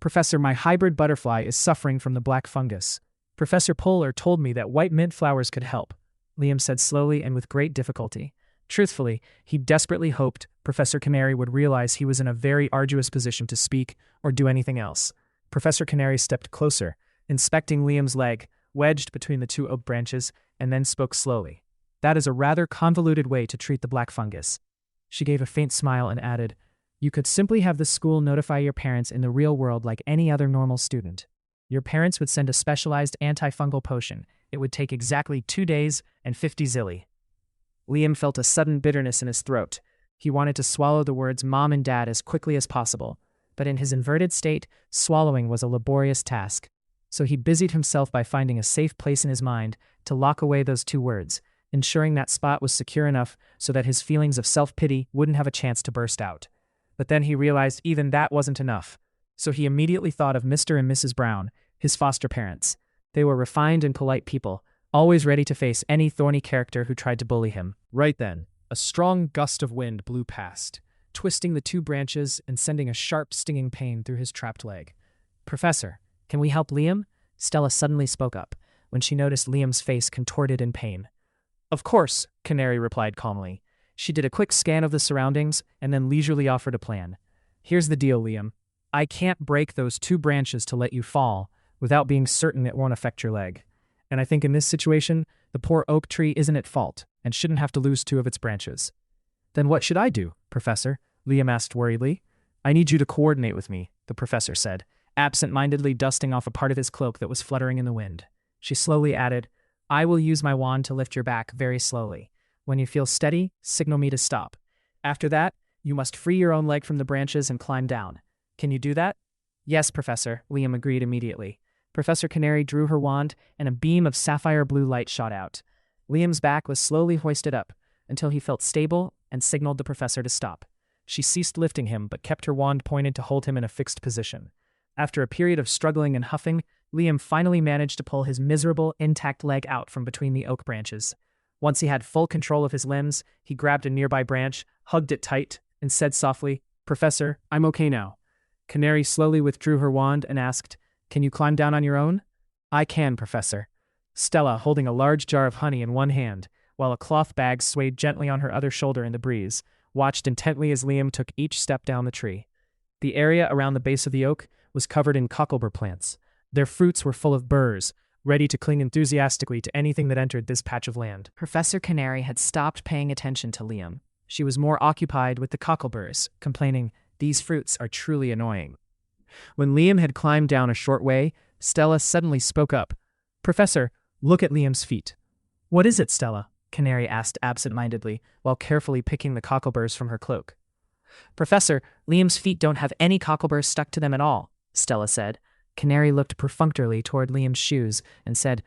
Professor, my hybrid butterfly is suffering from the black fungus. Professor Polar told me that white mint flowers could help," Liam said slowly and with great difficulty. Truthfully, he desperately hoped Professor Canary would realize he was in a very arduous position to speak or do anything else. Professor Canary stepped closer, inspecting Liam's leg, wedged between the 2 oak branches, and then spoke slowly. "That is a rather convoluted way to treat the black fungus." She gave a faint smile and added, "You could simply have the school notify your parents in the real world like any other normal student. Your parents would send a specialized antifungal potion. It would take exactly 2 days and 50 zilli." Liam felt a sudden bitterness in his throat. He wanted to swallow the words "mom" and "dad" as quickly as possible. but in his inverted state, swallowing was a laborious task. So he busied himself by finding a safe place in his mind to lock away those two words, ensuring that spot was secure enough so that his feelings of self-pity wouldn't have a chance to burst out. But then he realized even that wasn't enough. So he immediately thought of Mr. and Mrs. Brown, his foster parents. They were refined and polite people, always ready to face any thorny character who tried to bully him. Right then, a strong gust of wind blew past, twisting the two branches and sending a sharp, stinging pain through his trapped leg. "Professor, can we help Liam?" Stella suddenly spoke up when she noticed Liam's face contorted in pain. "Of course," Canary replied calmly. She did a quick scan of the surroundings and then leisurely offered a plan. "Here's the deal, Liam. I can't break those two branches to let you fall without being certain it won't affect your leg. And I think in this situation, the poor oak tree isn't at fault and shouldn't have to lose two of its branches." "Then what should I do, Professor?" Liam asked worriedly. "I need you to coordinate with me," the professor said, absent-mindedly dusting off a part of his cloak that was fluttering in the wind. She slowly added, "I will use my wand to lift your back very slowly. When you feel steady, signal me to stop. After that, you must free your own leg from the branches and climb down. Can you do that?" "Yes, Professor," Liam agreed immediately. Professor Canary drew her wand, and a beam of sapphire blue light shot out. Liam's back was slowly hoisted up until he felt stable and signaled the professor to stop. She ceased lifting him but kept her wand pointed to hold him in a fixed position. After a period of struggling and huffing, Liam finally managed to pull his miserable, intact leg out from between the oak branches. Once he had full control of his limbs, he grabbed a nearby branch, hugged it tight, and said softly, "Professor, I'm okay now." Canary slowly withdrew her wand and asked, "Can you climb down on your own?" "I can, Professor." Stella, holding a large jar of honey in one hand, while a cloth bag swayed gently on her other shoulder in the breeze, watched intently as Liam took each step down the tree. The area around the base of the oak was covered in cocklebur plants. Their fruits were full of burrs, ready to cling enthusiastically to anything that entered this patch of land. Professor Canary had stopped paying attention to Liam. She was more occupied with the cockleburs, complaining, "These fruits are truly annoying." When Liam had climbed down a short way, Stella suddenly spoke up. "Professor, look at Liam's feet." "What is it, Stella?" Canary asked absent-mindedly, while carefully picking the cockleburs from her cloak. "Professor, Liam's feet don't have any cockleburs stuck to them at all," Stella said. Canary looked perfunctorily toward Liam's shoes and said,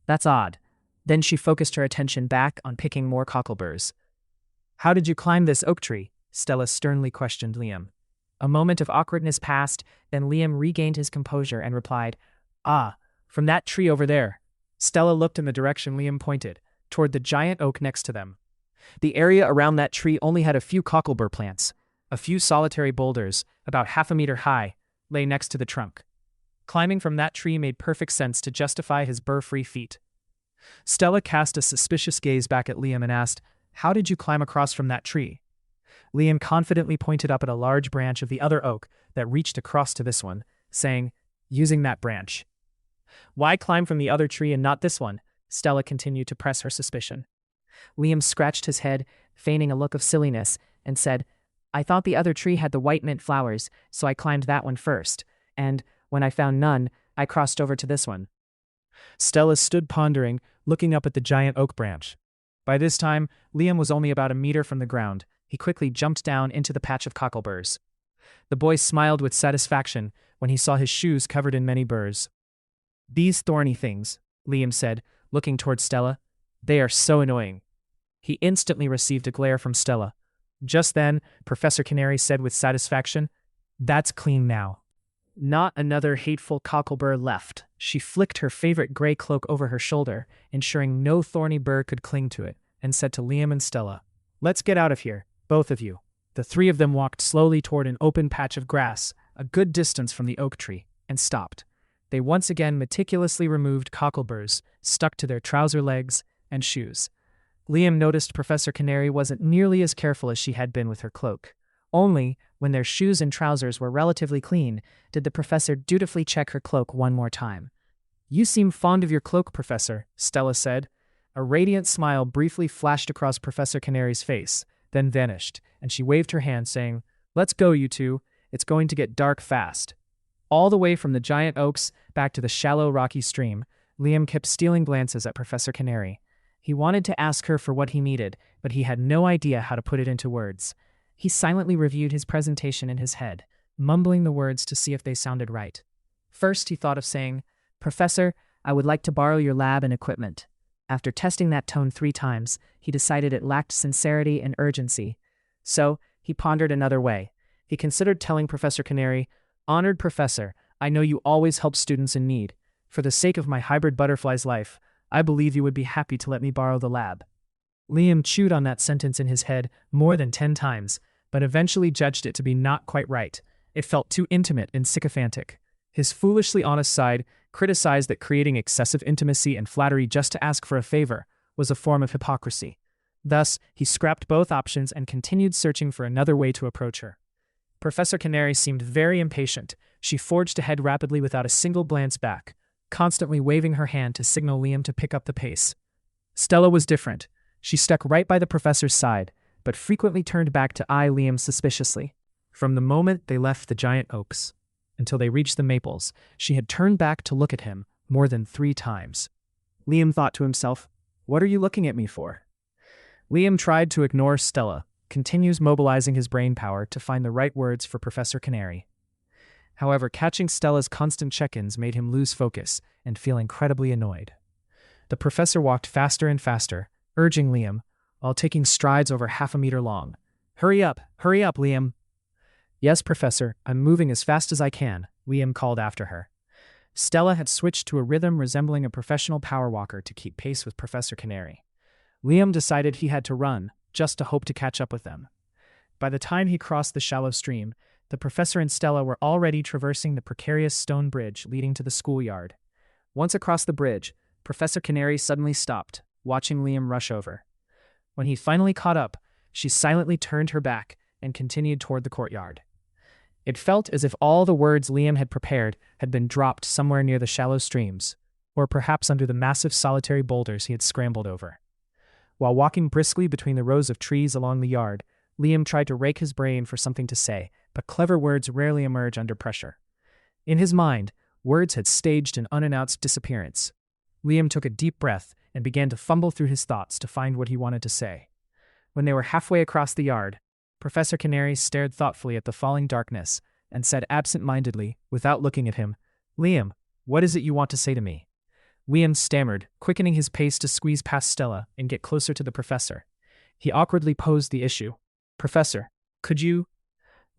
That's odd." Then she focused her attention back on picking more cockleburs. "How did you climb this oak tree?" Stella sternly questioned Liam. A moment of awkwardness passed, then Liam regained his composure and replied, "From that tree over there." Stella looked in the direction Liam pointed, toward the giant oak next to them. The area around that tree only had a few cocklebur plants. A few solitary boulders, about half a meter high, lay next to the trunk. Climbing from that tree made perfect sense to justify his burr-free feet. Stella cast a suspicious gaze back at Liam and asked, "How did you climb across from that tree?" Liam confidently pointed up at a large branch of the other oak that reached across to this one, saying, "Using that branch." "Why climb from the other tree and not this one?" Stella continued to press her suspicion. Liam scratched his head, feigning a look of silliness, and said, "I thought the other tree had the white mint flowers, so I climbed that one first, and, when I found none, I crossed over to this one." Stella stood pondering, looking up at the giant oak branch. By this time, Liam was only about a meter from the ground. He quickly jumped down into the patch of cockleburs. The boy smiled with satisfaction when he saw his shoes covered in many burrs. "These thorny things," Liam said, looking toward Stella. "They are so annoying." He instantly received a glare from Stella. Just then, Professor Canary said with satisfaction, "That's clean now. Not another hateful cocklebur left." She flicked her favorite gray cloak over her shoulder, ensuring no thorny burr could cling to it, and said to Liam and Stella, "Let's get out of here, both of you." The three of them walked slowly toward an open patch of grass, a good distance from the oak tree, and stopped. They once again meticulously removed cockleburs stuck to their trouser legs and shoes. Liam noticed Professor Canary wasn't nearly as careful as she had been with her cloak. Only, when their shoes and trousers were relatively clean, did the professor dutifully check her cloak one more time. "You seem fond of your cloak, Professor," Stella said. A radiant smile briefly flashed across Professor Canary's face, then vanished, and she waved her hand, saying, "Let's go, you two. It's going to get dark fast." All the way from the giant oaks back to the shallow rocky stream, Liam kept stealing glances at Professor Canary. He wanted to ask her for what he needed, but he had no idea how to put it into words. He silently reviewed his presentation in his head, mumbling the words to see if they sounded right. First, he thought of saying, "Professor, I would like to borrow your lab and equipment." After testing that tone 3 times, he decided it lacked sincerity and urgency. So, he pondered another way. He considered telling Professor Canary, "Honored Professor, I know you always help students in need. For the sake of my hybrid butterfly's life, I believe you would be happy to let me borrow the lab." Liam chewed on that sentence in his head more than 10 times, but eventually judged it to be not quite right. It felt too intimate and sycophantic. His foolishly honest side criticized that creating excessive intimacy and flattery just to ask for a favor was a form of hypocrisy. Thus, he scrapped both options and continued searching for another way to approach her. Professor Canary seemed very impatient. She forged ahead rapidly without a single glance back, constantly waving her hand to signal Liam to pick up the pace. Stella was different. She stuck right by the professor's side, but frequently turned back to eye Liam suspiciously. From the moment they left the giant oaks until they reached the maples, she had turned back to look at him more than 3 times. Liam thought to himself, "What are you looking at me for?" Liam tried to ignore Stella, continues mobilizing his brain power to find the right words for Professor Canary. However, catching Stella's constant check-ins made him lose focus and feel incredibly annoyed. The professor walked faster and faster, urging Liam, while taking strides over half a meter long. Hurry up, Liam." "Yes, Professor, I'm moving as fast as I can," Liam called after her. Stella had switched to a rhythm resembling a professional power walker to keep pace with Professor Canary. Liam decided he had to run, just to hope to catch up with them. By the time he crossed the shallow stream, the professor and Stella were already traversing the precarious stone bridge leading to the schoolyard. Once across the bridge, Professor Canary suddenly stopped, watching Liam rush over. When he finally caught up, she silently turned her back and continued toward the courtyard. It felt as if all the words Liam had prepared had been dropped somewhere near the shallow streams, or perhaps under the massive solitary boulders he had scrambled over. While walking briskly between the rows of trees along the yard, Liam tried to rake his brain for something to say, but clever words rarely emerge under pressure. In his mind, words had staged an unannounced disappearance. Liam took a deep breath and began to fumble through his thoughts to find what he wanted to say. When they were halfway across the yard, Professor Canary stared thoughtfully at the falling darkness and said absent-mindedly, without looking at him, "Liam, what is it you want to say to me?" Liam stammered, quickening his pace to squeeze past Stella and get closer to the professor. He awkwardly posed the issue. "Professor, could you—"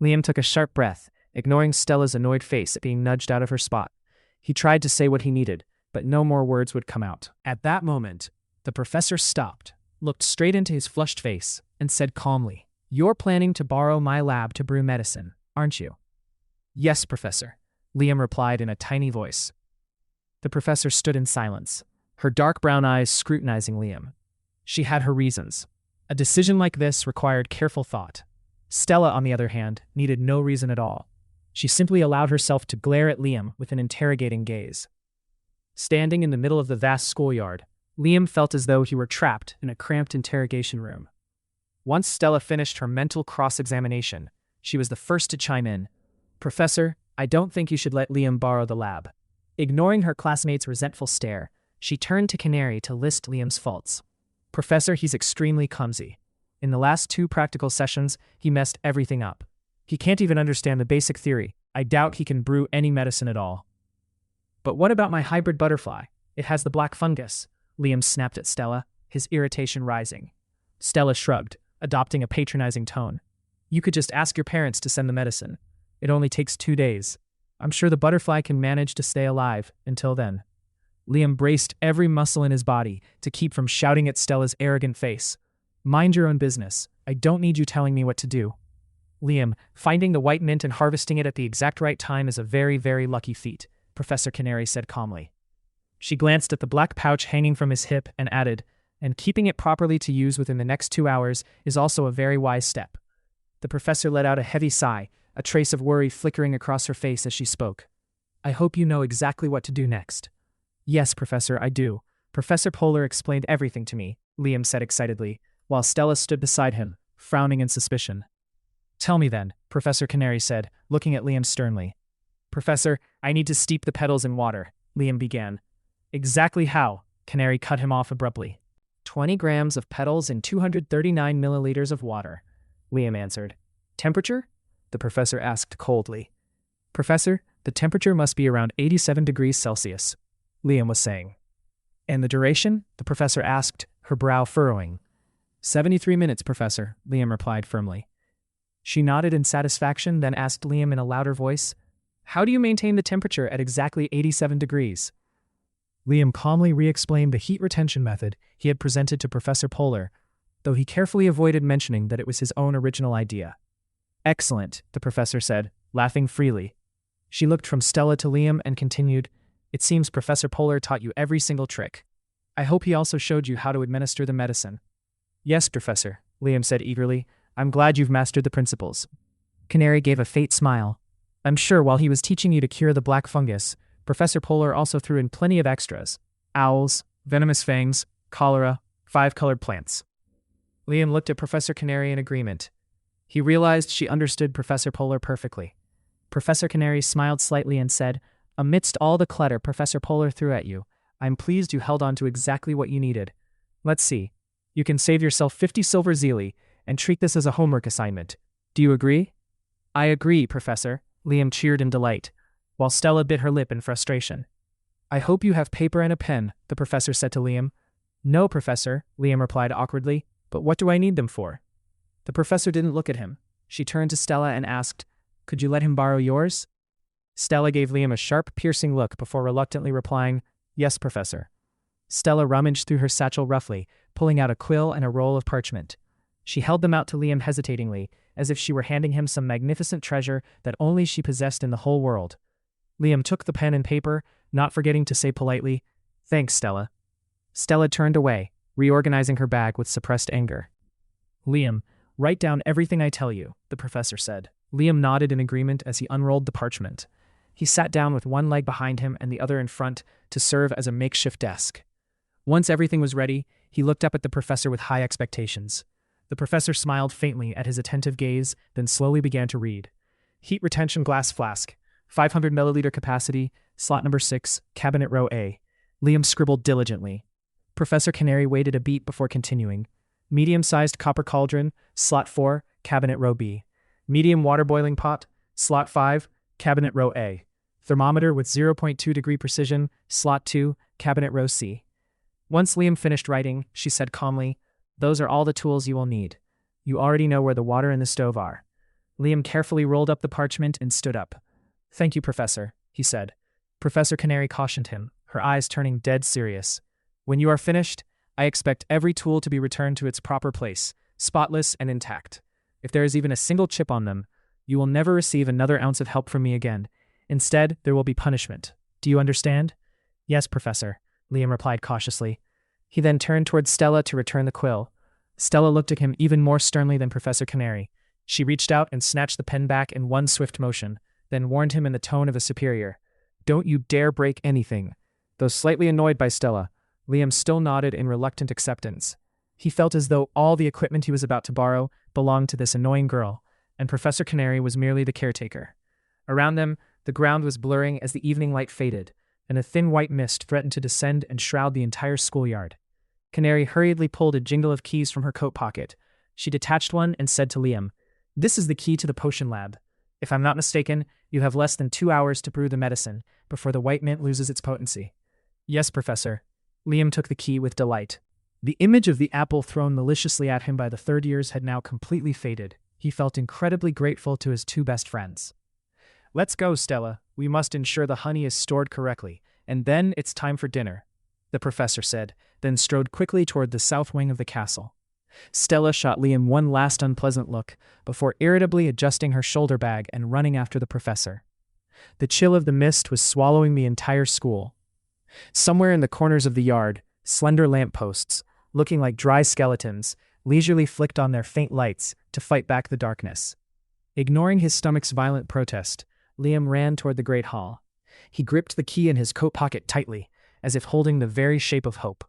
Liam took a sharp breath, ignoring Stella's annoyed face at being nudged out of her spot. He tried to say what he needed, but no more words would come out. At that moment, the professor stopped, looked straight into his flushed face, and said calmly, "You're planning to borrow my lab to brew medicine, aren't you?" "Yes, Professor," Liam replied in a tiny voice. The professor stood in silence, her dark brown eyes scrutinizing Liam. She had her reasons. A decision like this required careful thought. Stella, on the other hand, needed no reason at all. She simply allowed herself to glare at Liam with an interrogating gaze. Standing in the middle of the vast schoolyard, Liam felt as though he were trapped in a cramped interrogation room. Once Stella finished her mental cross-examination, she was the first to chime in. "Professor, I don't think you should let Liam borrow the lab." Ignoring her classmate's resentful stare, she turned to Canary to list Liam's faults. "Professor, he's extremely clumsy. In the last 2 practical sessions, he messed everything up. He can't even understand the basic theory. I doubt he can brew any medicine at all." "But what about my hybrid butterfly? It has the black fungus," Liam snapped at Stella, his irritation rising. Stella shrugged, adopting a patronizing tone. "You could just ask your parents to send the medicine. It only takes 2 days. I'm sure the butterfly can manage to stay alive until then." Liam braced every muscle in his body to keep from shouting at Stella's arrogant face. "Mind your own business. I don't need you telling me what to do." "Liam, finding the white mint and harvesting it at the exact right time is a very, very lucky feat," Professor Canary said calmly. She glanced at the black pouch hanging from his hip and added, "And keeping it properly to use within the next 2 hours is also a very wise step." The professor let out a heavy sigh, a trace of worry flickering across her face as she spoke. "I hope you know exactly what to do next." "Yes, Professor, I do. Professor Polar explained everything to me," Liam said excitedly, while Stella stood beside him, frowning in suspicion. "Tell me then," Professor Canary said, looking at Liam sternly. "Professor, I need to steep the petals in water," Liam began. "Exactly how?" Canary cut him off abruptly. 20 grams of petals in 239 milliliters of water," Liam answered. "Temperature?" the professor asked coldly. Professor, the temperature must be around 87 degrees Celsius, Liam was saying. And the duration? The professor asked, her brow furrowing. 73 minutes, Professor, Liam replied firmly. She nodded in satisfaction, then asked Liam in a louder voice, How do you maintain the temperature at exactly 87 degrees? Liam calmly re-explained the heat retention method he had presented to Professor Polar, though he carefully avoided mentioning that it was his own original idea. Excellent, the professor said, laughing freely. She looked from Stella to Liam and continued, It seems Professor Polar taught you every single trick. I hope he also showed you how to administer the medicine. Yes, Professor, Liam said eagerly. I'm glad you've mastered the principles. Canary gave a faint smile. I'm sure while he was teaching you to cure the black fungus, Professor Polar also threw in plenty of extras. Owls, venomous fangs, cholera, 5-colored plants. Liam looked at Professor Canary in agreement. He realized she understood Professor Polar perfectly. Professor Canary smiled slightly and said, Amidst all the clutter Professor Polar threw at you, I'm pleased you held on to exactly what you needed. Let's see. You can save yourself 50 silver zeeli and treat this as a homework assignment. Do you agree? I agree, Professor, Liam cheered in delight, while Stella bit her lip in frustration. I hope you have paper and a pen, the professor said to Liam. No, Professor, Liam replied awkwardly, but what do I need them for? The professor didn't look at him. She turned to Stella and asked, Could you let him borrow yours? Stella gave Liam a sharp, piercing look before reluctantly replying, Yes, Professor. Stella rummaged through her satchel roughly, pulling out a quill and a roll of parchment. She held them out to Liam hesitatingly, as if she were handing him some magnificent treasure that only she possessed in the whole world. Liam took the pen and paper, not forgetting to say politely, Thanks, Stella. Stella turned away, reorganizing her bag with suppressed anger. Liam, write down everything I tell you, the professor said. Liam nodded in agreement as he unrolled the parchment. He sat down with one leg behind him and the other in front to serve as a makeshift desk. Once everything was ready, he looked up at the professor with high expectations. The professor smiled faintly at his attentive gaze, then slowly began to read. Heat retention glass flask, 500 milliliter capacity, slot number 6, cabinet row A. Liam scribbled diligently. Professor Canary waited a beat before continuing. Medium-sized copper cauldron, slot 4, cabinet row B. Medium water boiling pot, slot 5, cabinet row A. Thermometer with 0.2 degree precision, slot 2, cabinet row C. Once Liam finished writing, she said calmly, Those are all the tools you will need. You already know where the water and the stove are. Liam carefully rolled up the parchment and stood up. Thank you, Professor, he said. Professor Canary cautioned him, her eyes turning dead serious. When you are finished, I expect every tool to be returned to its proper place, spotless and intact. If there is even a single chip on them, you will never receive another ounce of help from me again. Instead, there will be punishment. Do you understand? Yes, Professor, Liam replied cautiously. He then turned towards Stella to return the quill. Stella looked at him even more sternly than Professor Canary. She reached out and snatched the pen back in one swift motion, then warned him in the tone of a superior. Don't you dare break anything. Though slightly annoyed by Stella, Liam still nodded in reluctant acceptance. He felt as though all the equipment he was about to borrow belonged to this annoying girl, and Professor Canary was merely the caretaker. Around them, the ground was blurring as the evening light faded, and a thin white mist threatened to descend and shroud the entire schoolyard. Canary hurriedly pulled a jingle of keys from her coat pocket. She detached one and said to Liam, This is the key to the potion lab. If I'm not mistaken, you have less than 2 hours to brew the medicine before the white mint loses its potency. Yes, Professor. Liam took the key with delight. The image of the apple thrown maliciously at him by the third years had now completely faded. He felt incredibly grateful to his two best friends. Let's go, Stella. We must ensure the honey is stored correctly, and then it's time for dinner, the professor said, then strode quickly toward the south wing of the castle. Stella shot Liam one last unpleasant look before irritably adjusting her shoulder bag and running after the professor. The chill of the mist was swallowing the entire school. Somewhere in the corners of the yard, slender lampposts, looking like dry skeletons, leisurely flicked on their faint lights to fight back the darkness. Ignoring his stomach's violent protest, Liam ran toward the great hall. He gripped the key in his coat pocket tightly, as if holding the very shape of hope.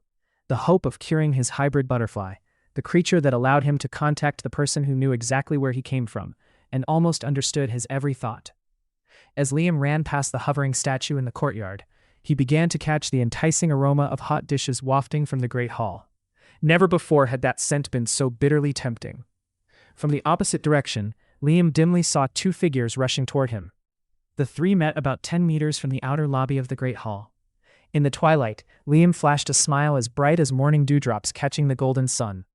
The hope of curing his hybrid butterfly, the creature that allowed him to contact the person who knew exactly where he came from, and almost understood his every thought. As Liam ran past the hovering statue in the courtyard, he began to catch the enticing aroma of hot dishes wafting from the great hall. Never before had that scent been so bitterly tempting. From the opposite direction, Liam dimly saw two figures rushing toward him. The three met about 10 meters from the outer lobby of the Great Hall. In the twilight, Liam flashed a smile as bright as morning dewdrops catching the golden sun.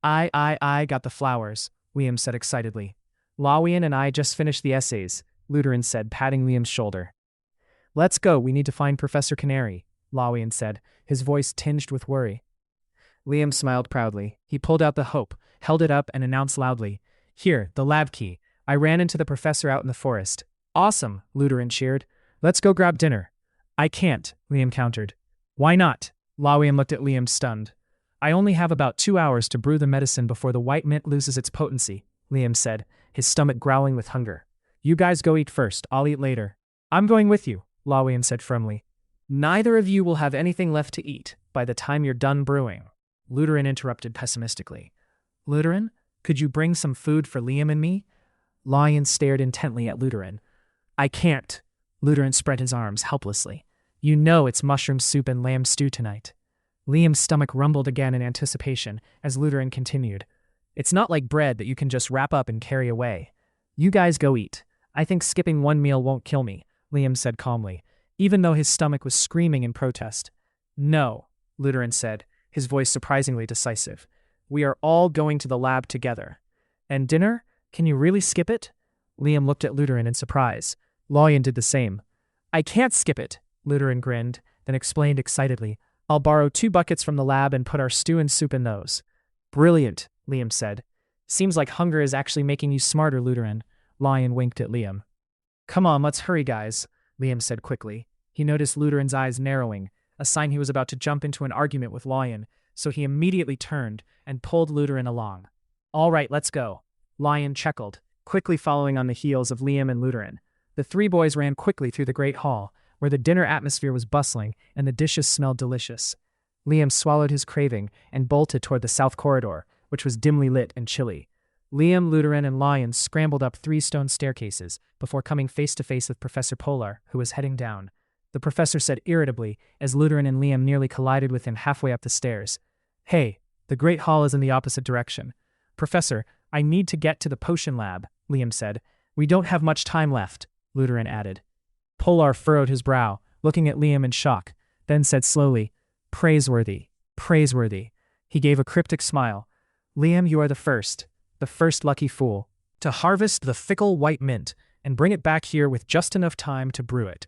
I got the flowers, Liam said excitedly. Lawian and I just finished the essays, Luteran said, patting Liam's shoulder. Let's go, we need to find Professor Canary, Lawian said, his voice tinged with worry. Liam smiled proudly. He pulled out the hope, held it up, and announced loudly, Here, the lab key. I ran into the professor out in the forest. Awesome, Luteran cheered. Let's go grab dinner. I can't, Liam countered. Why not? Lawian looked at Liam stunned. I only have about 2 hours to brew the medicine before the white mint loses its potency, Liam said, his stomach growling with hunger. You guys go eat first, I'll eat later. I'm going with you, Lawian said firmly. Neither of you will have anything left to eat by the time you're done brewing, Luteran interrupted pessimistically. Luteran, could you bring some food for Liam and me? Lawian stared intently at Luteran. I can't. Luteran spread his arms helplessly. You know it's mushroom soup and lamb stew tonight. Liam's stomach rumbled again in anticipation as Luteran continued. It's not like bread that you can just wrap up and carry away. You guys go eat. I think skipping one meal won't kill me, Liam said calmly, even though his stomach was screaming in protest. No, Luteran said, his voice surprisingly decisive. We are all going to the lab together. And dinner? Can you really skip it? Liam looked at Luteran in surprise. Lawian did the same. I can't skip it, Luteran grinned, then explained excitedly. I'll borrow 2 buckets from the lab and put our stew and soup in those. Brilliant, Liam said. Seems like hunger is actually making you smarter, Luteran. Lawian winked at Liam. Come on, let's hurry, guys, Liam said quickly. He noticed Luteran's eyes narrowing, a sign he was about to jump into an argument with Lawian, so he immediately turned and pulled Luteran along. All right, let's go. Lawian chuckled, quickly following on the heels of Liam and Luteran. The 3 boys ran quickly through the great hall, where the dinner atmosphere was bustling and the dishes smelled delicious. Liam swallowed his craving and bolted toward the south corridor, which was dimly lit and chilly. Liam, Luteran, and Lawian scrambled up 3 stone staircases before coming face to face with Professor Polar, who was heading down. The professor said irritably as Luteran and Liam nearly collided with him halfway up the stairs. Hey, the great hall is in the opposite direction. Professor, I need to get to the potion lab, Liam said. We don't have much time left, Luteran added. Polar furrowed his brow, looking at Liam in shock, then said slowly, Praiseworthy, praiseworthy. He gave a cryptic smile. Liam, you are the first lucky fool, to harvest the fickle white mint and bring it back here with just enough time to brew it.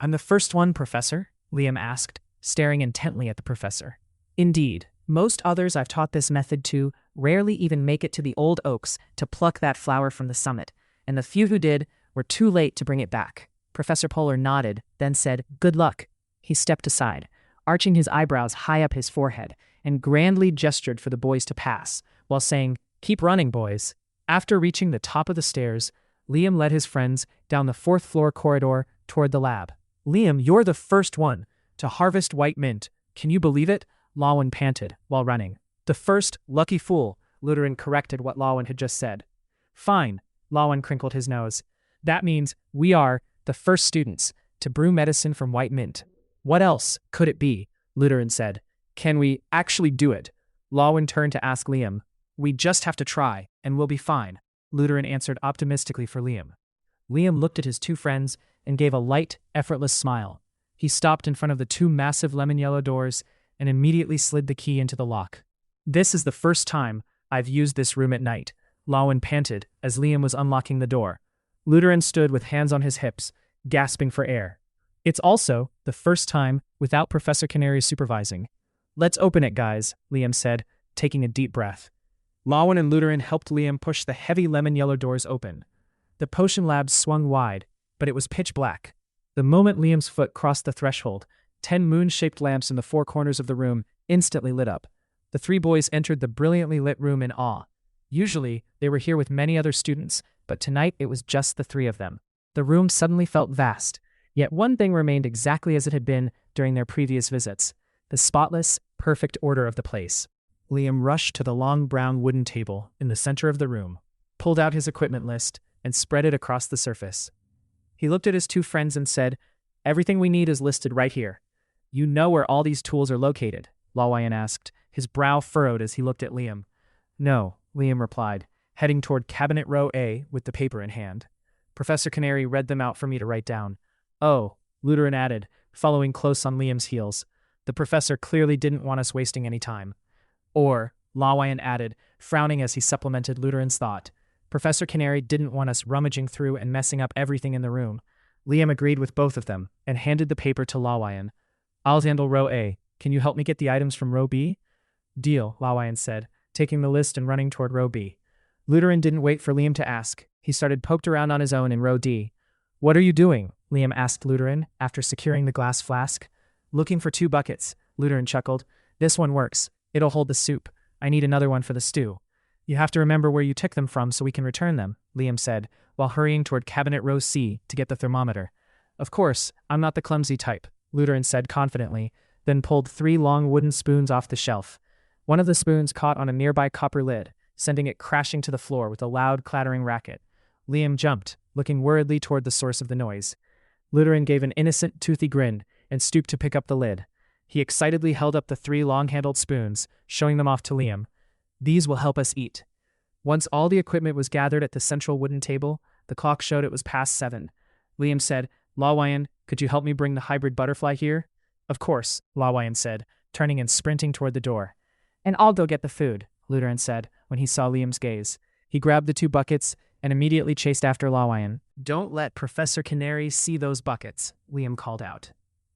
I'm the first one, Professor? Liam asked, staring intently at the professor. Indeed, most others I've taught this method to rarely even make it to the old oaks to pluck that flower from the summit, and the few who did were too late to bring it back. Professor Polar nodded, then said, Good luck. He stepped aside, arching his eyebrows high up his forehead, and grandly gestured for the boys to pass, while saying, Keep running, boys. After reaching the top of the stairs, Liam led his friends down the 4th floor corridor toward the lab. Liam, you're the first one to harvest white mint. Can you believe it? Lawian panted while running. The first lucky fool, Luteran corrected what Lawian had just said. Fine, Lawian crinkled his nose. That means we are the first students to brew medicine from white mint. What else could it be? Luteran said. Can we actually do it? Lawian turned to ask Liam. We just have to try, and we'll be fine, Luteran answered optimistically for Liam. Liam looked at his 2 friends and gave a light, effortless smile. He stopped in front of the 2 massive lemon-yellow doors and immediately slid the key into the lock. This is the first time I've used this room at night, Lawian panted as Liam was unlocking the door. Luteran stood with hands on his hips, gasping for air. It's also the first time without Professor Canary supervising. Let's open it, guys, Liam said, taking a deep breath. Lawian and Luteran helped Liam push the heavy lemon-yellow doors open. The potion lab swung wide, but it was pitch black. The moment Liam's foot crossed the threshold, 10 moon-shaped lamps in the 4 corners of the room instantly lit up. The 3 boys entered the brilliantly lit room in awe. Usually, they were here with many other students, but tonight it was just the 3 of them. The room suddenly felt vast, yet one thing remained exactly as it had been during their previous visits: the spotless, perfect order of the place. Liam rushed to the long brown wooden table in the center of the room, pulled out his equipment list, and spread it across the surface. He looked at his 2 friends and said, Everything we need is listed right here. You know where all these tools are located? Lawian asked, his brow furrowed as he looked at Liam. No, Liam replied, heading toward cabinet row A with the paper in hand. Professor Canary read them out for me to write down. Oh, Lutheran added, following close on Liam's heels. The professor clearly didn't want us wasting any time. Or, Lawayan added, frowning as he supplemented Lutheran's thought. Professor Canary didn't want us rummaging through and messing up everything in the room. Liam agreed with both of them and handed the paper to Lawayan. I'll handle row A. Can you help me get the items from row B? Deal, Lawayan said, taking the list and running toward row B. Lutheran didn't wait for Liam to ask. He started poked around on his own in row D. What are you doing? Liam asked Lutheran after securing the glass flask. Looking for 2 buckets, Lutheran chuckled. This one works. It'll hold the soup. I need another one for the stew. You have to remember where you took them from so we can return them, Liam said, while hurrying toward cabinet row C to get the thermometer. Of course, I'm not the clumsy type, Lutheran said confidently, then pulled 3 long wooden spoons off the shelf. One of the spoons caught on a nearby copper lid, sending it crashing to the floor with a loud clattering racket. Liam jumped, looking worriedly toward the source of the noise. Lutheran gave an innocent, toothy grin and stooped to pick up the lid. He excitedly held up the 3 long-handled spoons, showing them off to Liam. These will help us eat. Once all the equipment was gathered at the central wooden table, the clock showed it was past 7. Liam said, Lawayan, could you help me bring the hybrid butterfly here? Of course, Lawayan said, turning and sprinting toward the door. And I'll go get the food, Lutheran said, when he saw Liam's gaze. He grabbed the 2 buckets and immediately chased after Lawayan. Don't let Professor Canary see those buckets, Liam called out.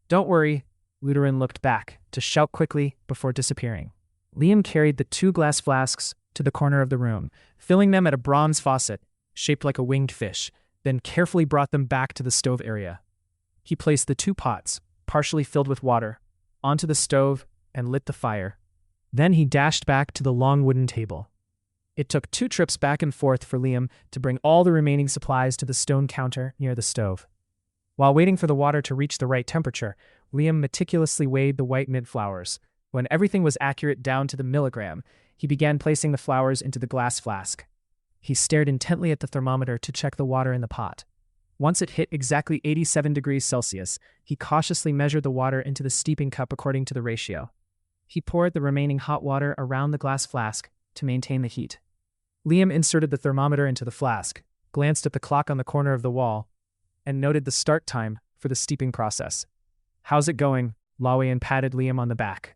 Don't worry, Lutheran looked back to shout quickly before disappearing. Liam carried the 2 glass flasks to the corner of the room, filling them at a bronze faucet shaped like a winged fish, then carefully brought them back to the stove area. He placed the 2 pots, partially filled with water, onto the stove and lit the fire. Then he dashed back to the long wooden table. It took 2 trips back and forth for Liam to bring all the remaining supplies to the stone counter near the stove. While waiting for the water to reach the right temperature, Liam meticulously weighed the white mint flours. When everything was accurate down to the milligram, he began placing the flours into the glass flask. He stared intently at the thermometer to check the water in the pot. Once it hit exactly 87 degrees Celsius, he cautiously measured the water into the steeping cup according to the ratio. He poured the remaining hot water around the glass flask to maintain the heat. Liam inserted the thermometer into the flask, glanced at the clock on the corner of the wall, and noted the start time for the steeping process. How's it going? Lawayan patted Liam on the back.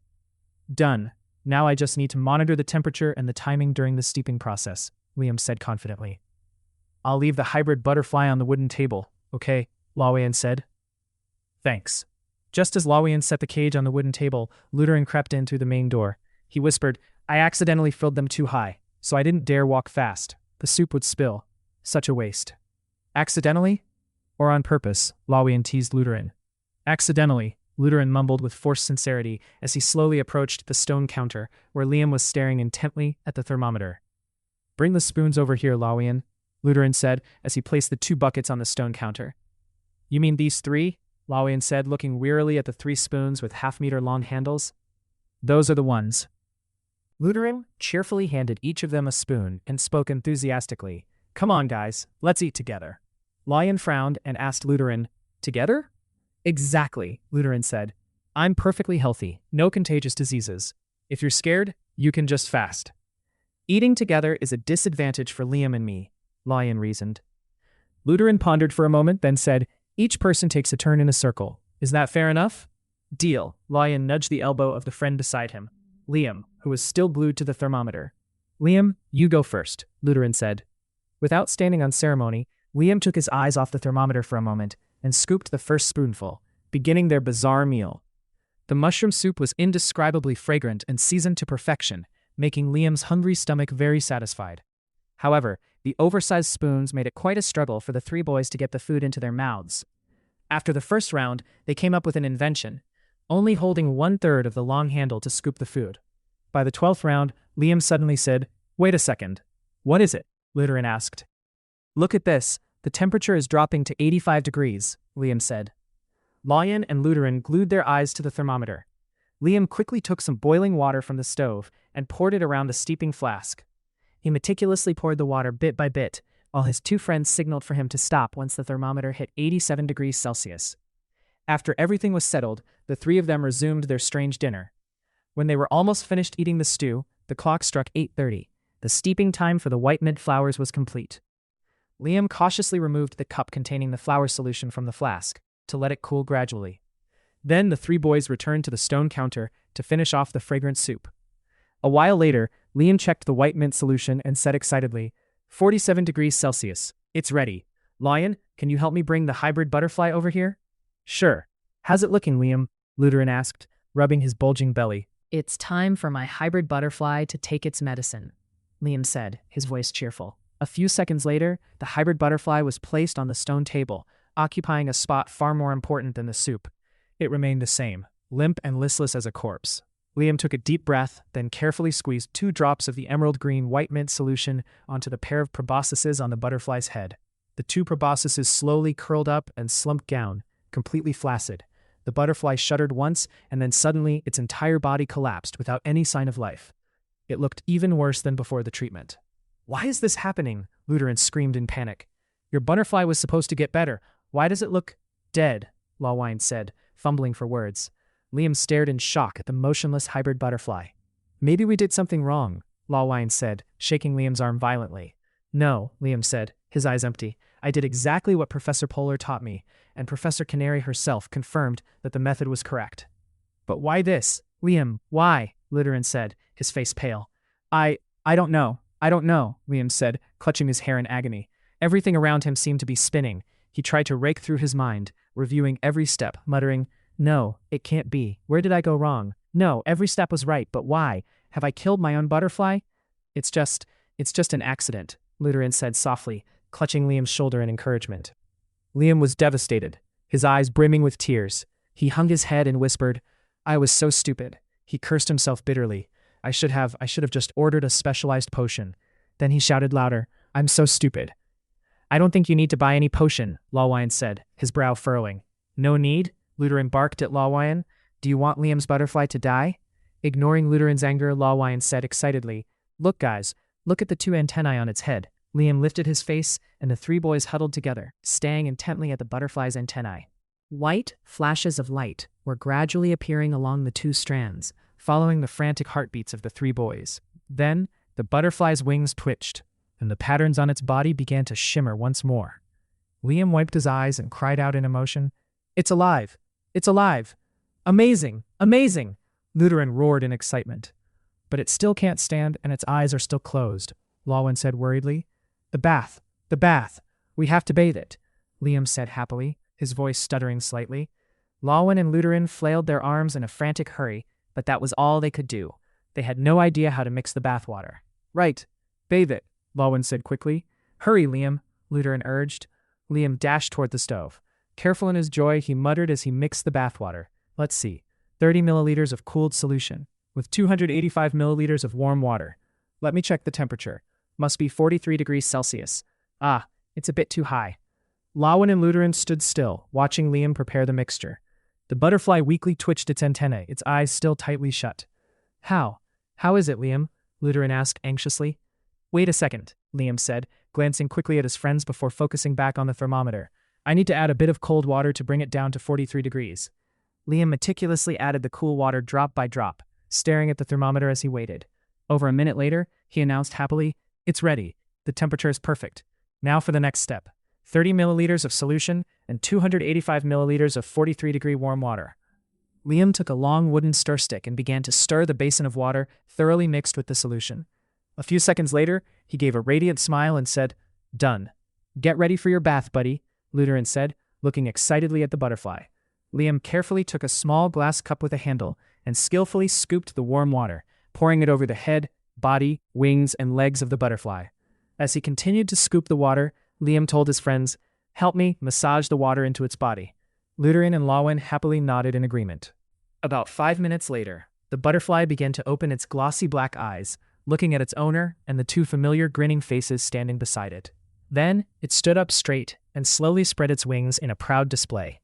Done. Now I just need to monitor the temperature and the timing during the steeping process, Liam said confidently. I'll leave the hybrid butterfly on the wooden table, okay? Lawayan said. Thanks. Just as Lawayan set the cage on the wooden table, Lutheran crept in through the main door. He whispered, I accidentally filled them too high, so I didn't dare walk fast. The soup would spill. Such a waste. Accidentally? Or on purpose? Lawayan teased Lutheran. Accidentally, Lutheran mumbled with forced sincerity as he slowly approached the stone counter where Liam was staring intently at the thermometer. Bring the spoons over here, Lawayan, Lutheran said as he placed the 2 buckets on the stone counter. You mean these 3? Lawayan said, looking wearily at the 3 spoons with half-meter-long handles. Those are the ones. Lutheran cheerfully handed each of them a spoon and spoke enthusiastically. Come on, guys, let's eat together. Lawayan frowned and asked Lutheran, Together? Exactly, Lutheran said. I'm perfectly healthy, no contagious diseases. If you're scared, you can just fast. Eating together is a disadvantage for Liam and me, Lawayan reasoned. Lutheran pondered for a moment, then said, Each person takes a turn in a circle. Is that fair enough? Deal. Lawayan nudged the elbow of the friend beside him, Liam, who was still glued to the thermometer. Liam, you go first, Lutheran said. Without standing on ceremony, Liam took his eyes off the thermometer for a moment and scooped the first spoonful, beginning their bizarre meal. The mushroom soup was indescribably fragrant and seasoned to perfection, making Liam's hungry stomach very satisfied. However, the oversized spoons made it quite a struggle for the 3 boys to get the food into their mouths. After the first round, they came up with an invention, only holding 1/3 of the long handle to scoop the food. By the 12th round, Liam suddenly said, Wait a second. What is it? Lutheran asked. Look at this. The temperature is dropping to 85 degrees, Liam said. Lawayan and Lutheran glued their eyes to the thermometer. Liam quickly took some boiling water from the stove and poured it around the steeping flask. He meticulously poured the water bit by bit, while his 2 friends signaled for him to stop once the thermometer hit 87 degrees Celsius. After everything was settled, the 3 of them resumed their strange dinner. When they were almost finished eating the stew, the clock struck 8:30. The steeping time for the white mint flours was complete. Liam cautiously removed the cup containing the flour solution from the flask to let it cool gradually. Then the three boys returned to the stone counter to finish off the fragrant soup. A while later, Liam checked the white mint solution and said excitedly, 47 degrees Celsius. It's ready. Lion, can you help me bring the hybrid butterfly over here? Sure. How's it looking, Liam? Lutheran asked, rubbing his bulging belly. It's time for my hybrid butterfly to take its medicine, Liam said, his voice cheerful. A few seconds later, the hybrid butterfly was placed on the stone table, occupying a spot far more important than the soup. It remained the same, limp and listless as a corpse. Liam took a deep breath, then carefully squeezed 2 drops of the emerald green white mint solution onto the pair of proboscises on the butterfly's head. The 2 proboscises slowly curled up and slumped down, completely flaccid. The butterfly shuddered once, and then suddenly its entire body collapsed without any sign of life. It looked even worse than before the treatment. Why is this happening? Lutheran screamed in panic. Your butterfly was supposed to get better. Why does it look dead? Lawwine said, fumbling for words. Liam stared in shock at the motionless hybrid butterfly. Maybe we did something wrong, Lawwine said, shaking Liam's arm violently. No, Liam said, his eyes empty. I did exactly what Professor Polar taught me, and Professor Canary herself confirmed that the method was correct. But why this? Liam, why? Lutheran said, his face pale. I don't know. I don't know, Liam said, clutching his hair in agony. Everything around him seemed to be spinning. He tried to rake through his mind, reviewing every step, muttering, No, it can't be. Where did I go wrong? No, every step was right, but why? Have I killed my own butterfly? It's just an accident, Lutheran said softly, clutching Liam's shoulder in encouragement. Liam was devastated, his eyes brimming with tears. He hung his head and whispered, I was so stupid. He cursed himself bitterly. I should have just ordered a specialized potion. Then he shouted louder, I'm so stupid. I don't think you need to buy any potion, Lawwine said, his brow furrowing. No need? Lutheran barked at Lawwine. Do you want Liam's butterfly to die? Ignoring Lutheran's anger, Lawwine said excitedly, Look, guys, look at the 2 antennae on its head. Liam lifted his face, and the 3 boys huddled together, staring intently at the butterfly's antennae. White flashes of light were gradually appearing along the 2 strands, following the frantic heartbeats of the 3 boys. Then, the butterfly's wings twitched, and the patterns on its body began to shimmer once more. Liam wiped his eyes and cried out in emotion, It's alive! It's alive! Amazing! Amazing! Lutheran roared in excitement. But it still can't stand, and its eyes are still closed, Lawwine said worriedly. The bath! The bath! We have to bathe it, Liam said happily, his voice stuttering slightly. Lawwine and Lutheran flailed their arms in a frantic hurry, but that was all they could do. They had no idea how to mix the bathwater. Right. Bathe it, Lawwine said quickly. Hurry, Liam, Lutheran urged. Liam dashed toward the stove. Careful in his joy, he muttered as he mixed the bathwater. Let's see. 30 milliliters of cooled solution, with 285 milliliters of warm water. Let me check the temperature. Must be 43 degrees Celsius. Ah, it's a bit too high. Lawwine and Lutheran stood still, watching Liam prepare the mixture. The butterfly weakly twitched its antennae, its eyes still tightly shut. How? How is it, Liam? Lutheran asked anxiously. Wait a second, Liam said, glancing quickly at his friends before focusing back on the thermometer. I need to add a bit of cold water to bring it down to 43 degrees. Liam meticulously added the cool water drop by drop, staring at the thermometer as he waited. Over a minute later, he announced happily, It's ready. The temperature is perfect. Now for the next step. 30 milliliters of solution and 285 milliliters of 43-degree warm water. Liam took a long wooden stir stick and began to stir the basin of water thoroughly mixed with the solution. A few seconds later, he gave a radiant smile and said, Done. Get ready for your bath, buddy, Lutheran said, looking excitedly at the butterfly. Liam carefully took a small glass cup with a handle and skillfully scooped the warm water, pouring it over the head, body, wings, and legs of the butterfly. As he continued to scoop the water, Liam told his friends, Help me massage the water into its body. Lutheran and Lawwine happily nodded in agreement. About 5 minutes later, the butterfly began to open its glossy black eyes, looking at its owner and the 2 familiar grinning faces standing beside it. Then, it stood up straight and slowly spread its wings in a proud display.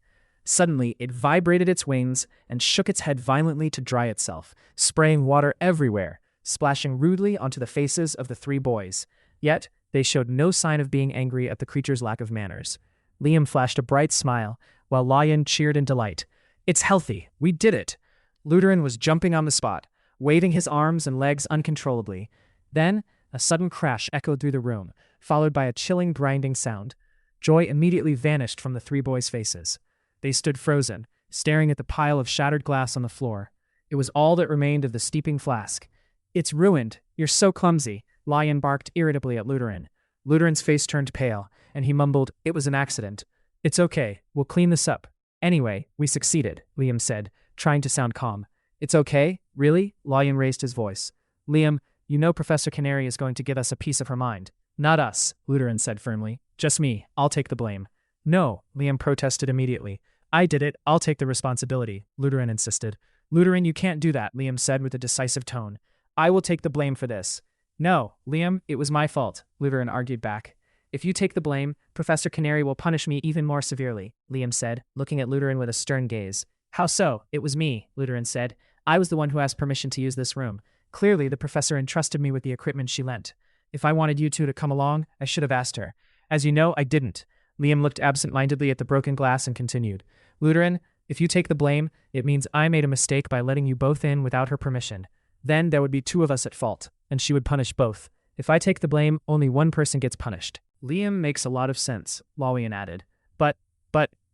Suddenly, it vibrated its wings and shook its head violently to dry itself, spraying water everywhere, splashing rudely onto the faces of the 3 boys. Yet, they showed no sign of being angry at the creature's lack of manners. Liam flashed a bright smile, while Lawwine cheered in delight. It's healthy. We did it. Lutheran was jumping on the spot, waving his arms and legs uncontrollably. Then, a sudden crash echoed through the room, followed by a chilling grinding sound. Joy immediately vanished from the three boys' faces. They stood frozen, staring at the pile of shattered glass on the floor. It was all that remained of the steeping flask. "It's ruined. You're so clumsy," Lion barked irritably at Luteran. Luteran's face turned pale, and he mumbled, "It was an accident." "It's okay. We'll clean this up. Anyway, we succeeded," Liam said, trying to sound calm. "It's okay? Really?" Lion raised his voice. "Liam, you know Professor Canary is going to give us a piece of her mind." "Not us," Luteran said firmly. "Just me. I'll take the blame." "No," Liam protested immediately. "I did it. I'll take the responsibility," Luteran insisted. "Luteran, you can't do that," Liam said with a decisive tone. "I will take the blame for this." "No, Liam, it was my fault," Luteran argued back. "If you take the blame, Professor Canary will punish me even more severely," Liam said, looking at Luteran with a stern gaze. "How so? It was me," Luteran said. "I was the one who asked permission to use this room. Clearly, the professor entrusted me with the equipment she lent. If I wanted you two to come along, I should have asked her. As you know, I didn't." Liam looked absent-mindedly at the broken glass and continued. "Luteran, if you take the blame, it means I made a mistake by letting you both in without her permission. Then there would be two of us at fault, and she would punish both. If I take the blame, only one person gets punished." "Liam makes a lot of sense," Lawian added. But,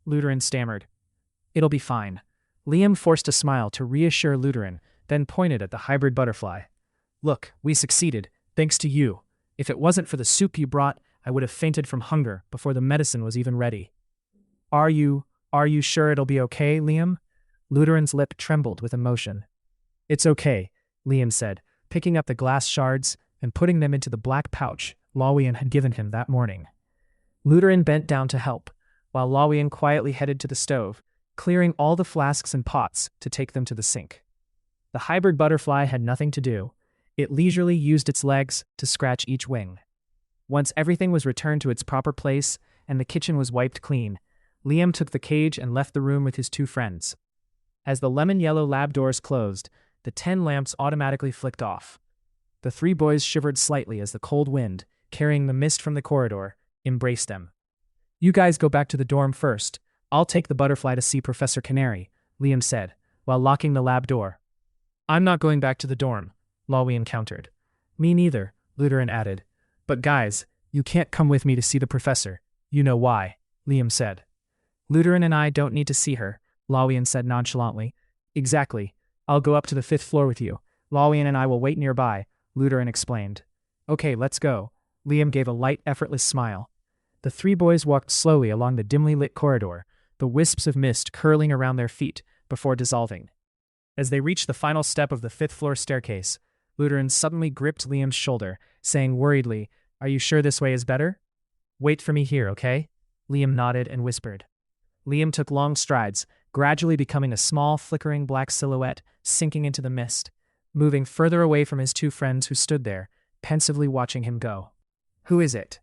Luteran stammered. "It'll be fine." Liam forced a smile to reassure Luteran, then pointed at the hybrid butterfly. "Look, we succeeded, thanks to you. If it wasn't for the soup you brought, I would have fainted from hunger before the medicine was even ready." Are you sure it'll be okay, Liam?" Luteran's lip trembled with emotion. "It's okay," Liam said, picking up the glass shards and putting them into the black pouch Lawian had given him that morning. Luteran bent down to help, while Lawian quietly headed to the stove, clearing all the flasks and pots to take them to the sink. The hybrid butterfly had nothing to do. It leisurely used its legs to scratch each wing. Once everything was returned to its proper place and the kitchen was wiped clean, Liam took the cage and left the room with his two friends. As the lemon-yellow lab doors closed, the 10 lamps automatically flicked off. The three boys shivered slightly as the cold wind, carrying the mist from the corridor, embraced them. "You guys go back to the dorm first. I'll take the butterfly to see Professor Canary," Liam said, while locking the lab door. "I'm not going back to the dorm," Lawian countered. "Me neither," Luteran added. "But guys, you can't come with me to see the professor. You know why," Liam said. "Luteran and I don't need to see her," Lawian said nonchalantly. "Exactly. I'll go up to the 5th floor with you. Lawian and I will wait nearby," Luteran explained. "Okay, let's go." Liam gave a light, effortless smile. The three boys walked slowly along the dimly lit corridor, the wisps of mist curling around their feet before dissolving. As they reached the final step of the 5th floor staircase, Luteran suddenly gripped Liam's shoulder, saying worriedly, "Are you sure this way is better?" "Wait for me here, okay?" Liam nodded and whispered. Liam took long strides, gradually becoming a small, flickering black silhouette sinking into the mist, moving further away from his two friends who stood there, pensively watching him go. "Who is it?"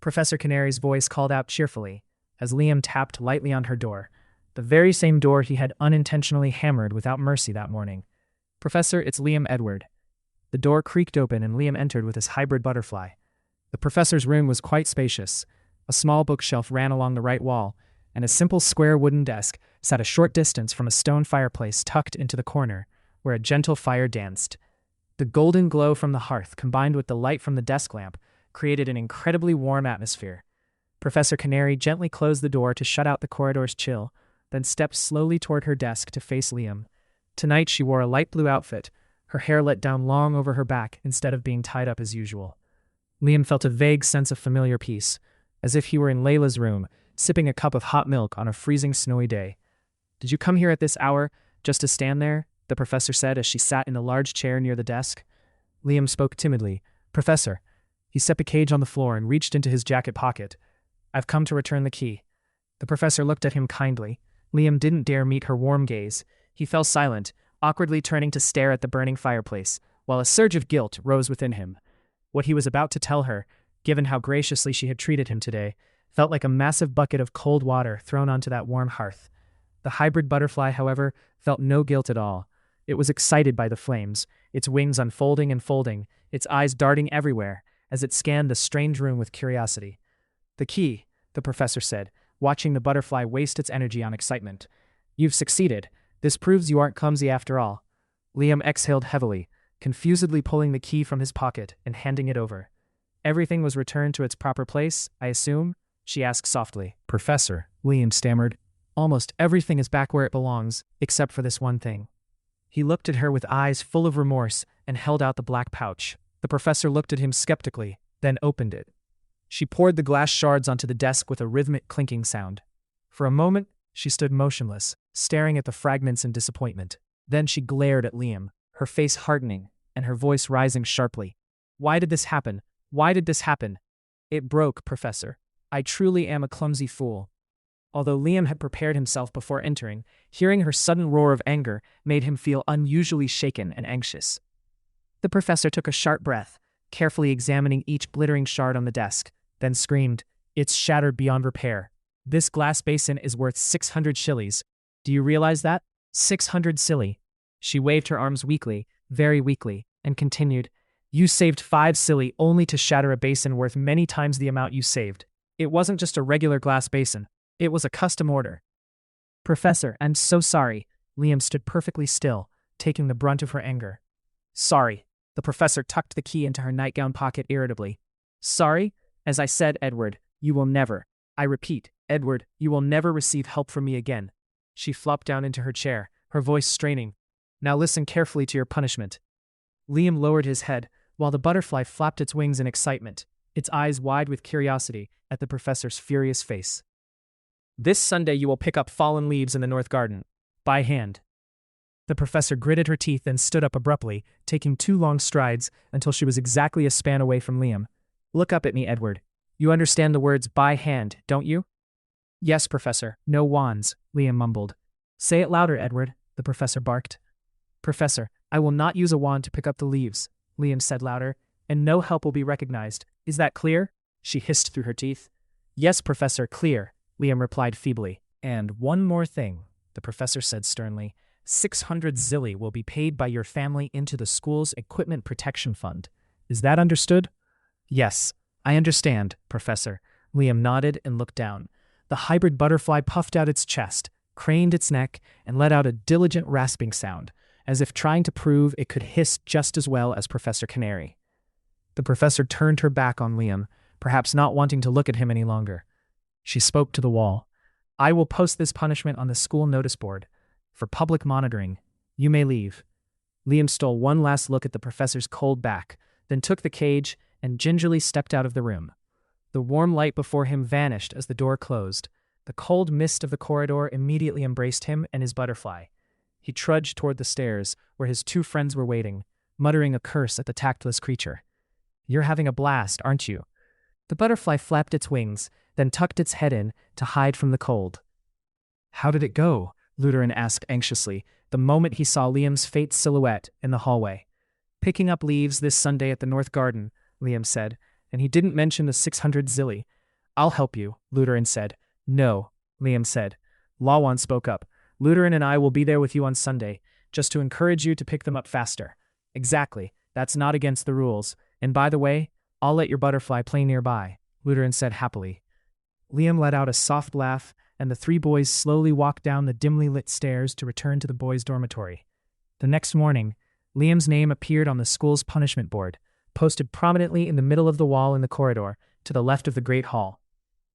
Professor Canary's voice called out cheerfully, as Liam tapped lightly on her door, the very same door he had unintentionally hammered without mercy that morning. "Professor, it's Liam Edward." The door creaked open and Liam entered with his hybrid butterfly. The professor's room was quite spacious. A small bookshelf ran along the right wall, and a simple square wooden desk sat a short distance from a stone fireplace tucked into the corner, where a gentle fire danced. The golden glow from the hearth, combined with the light from the desk lamp, created an incredibly warm atmosphere. Professor Canary gently closed the door to shut out the corridor's chill, then stepped slowly toward her desk to face Liam. Tonight she wore a light blue outfit, her hair let down long over her back instead of being tied up as usual. Liam felt a vague sense of familiar peace, as if he were in Layla's room, sipping a cup of hot milk on a freezing snowy day. "Did you come here at this hour, just to stand there?" the professor said as she sat in a large chair near the desk. Liam spoke timidly. "Professor." He set the cage on the floor and reached into his jacket pocket. "I've come to return the key." The professor looked at him kindly. Liam didn't dare meet her warm gaze. He fell silent, awkwardly turning to stare at the burning fireplace, while a surge of guilt rose within him. What he was about to tell her, given how graciously she had treated him today, felt like a massive bucket of cold water thrown onto that warm hearth. The hybrid butterfly, however, felt no guilt at all. It was excited by the flames, its wings unfolding and folding, its eyes darting everywhere, as it scanned the strange room with curiosity. "The key," the professor said, watching the butterfly waste its energy on excitement. "You've succeeded. This proves you aren't clumsy after all." Liam exhaled heavily, confusedly pulling the key from his pocket and handing it over. Everything was returned to its proper place, I assume? She asked softly. Professor, Liam stammered. Almost everything is back where it belongs, except for this one thing. He looked at her with eyes full of remorse and held out the black pouch. The professor looked at him skeptically, then opened it. She poured the glass shards onto the desk with a rhythmic clinking sound. For a moment, she stood motionless, staring at the fragments in disappointment. Then she glared at Liam, her face hardening, and her voice rising sharply. Why did this happen? Why did this happen? It broke, Professor. I truly am a clumsy fool. Although Liam had prepared himself before entering, hearing her sudden roar of anger made him feel unusually shaken and anxious. The professor took a sharp breath, carefully examining each glittering shard on the desk, then screamed, "It's shattered beyond repair. This glass basin is worth 600 shillies. Do you realize that? 600 silly." She waved her arms weakly, very weakly, and continued, "You saved 5 silly only to shatter a basin worth many times the amount you saved. It wasn't just a regular glass basin. It was a custom order." "Professor, I'm so sorry." Liam stood perfectly still, taking the brunt of her anger. "Sorry." The professor tucked the key into her nightgown pocket irritably. "Sorry? As I said, Edward, you will never. I repeat, Edward, you will never receive help from me again." She flopped down into her chair, her voice straining. "Now listen carefully to your punishment." Liam lowered his head, while the butterfly flapped its wings in excitement, its eyes wide with curiosity at the professor's furious face. "This Sunday you will pick up fallen leaves in the north garden. By hand." The professor gritted her teeth and stood up abruptly, taking 2 long strides until she was exactly a span away from Liam. "Look up at me, Edward. You understand the words by hand, don't you?" "Yes, Professor. No wands," Liam mumbled. "Say it louder, Edward," the professor barked. "Professor, I will not use a wand to pick up the leaves," Liam said louder, "and no help will be recognized. Is that clear?" She hissed through her teeth. "Yes, Professor, clear," Liam replied feebly. "And one more thing," the professor said sternly. 600 zilli will be paid by your family into the school's equipment protection fund. Is that understood?" "Yes, I understand, Professor." Liam nodded and looked down. The hybrid butterfly puffed out its chest, craned its neck, and let out a diligent rasping sound, as if trying to prove it could hiss just as well as Professor Canary. The professor turned her back on Liam, perhaps not wanting to look at him any longer. She spoke to the wall. "I will post this punishment on the school notice board. For public monitoring. You may leave." Liam stole one last look at the professor's cold back, then took the cage and gingerly stepped out of the room. The warm light before him vanished as the door closed. The cold mist of the corridor immediately embraced him and his butterfly. He trudged toward the stairs, where his 2 friends were waiting, muttering a curse at the tactless creature. "You're having a blast, aren't you?" The butterfly flapped its wings, then tucked its head in to hide from the cold. "How did it go?" Lutheran asked anxiously, the moment he saw Liam's faint silhouette in the hallway. "Picking up leaves this Sunday at the North Garden," Liam said, and he didn't mention the 600 zilli. "I'll help you," Lutheran said. "No," Liam said. Lawan spoke up. "Lutheran and I will be there with you on Sunday, just to encourage you to pick them up faster." "Exactly. That's not against the rules. And by the way, I'll let your butterfly play nearby," Lutheran said happily. Liam let out a soft laugh, and the 3 boys slowly walked down the dimly lit stairs to return to the boys' dormitory. The next morning, Liam's name appeared on the school's punishment board, posted prominently in the middle of the wall in the corridor, to the left of the Great Hall.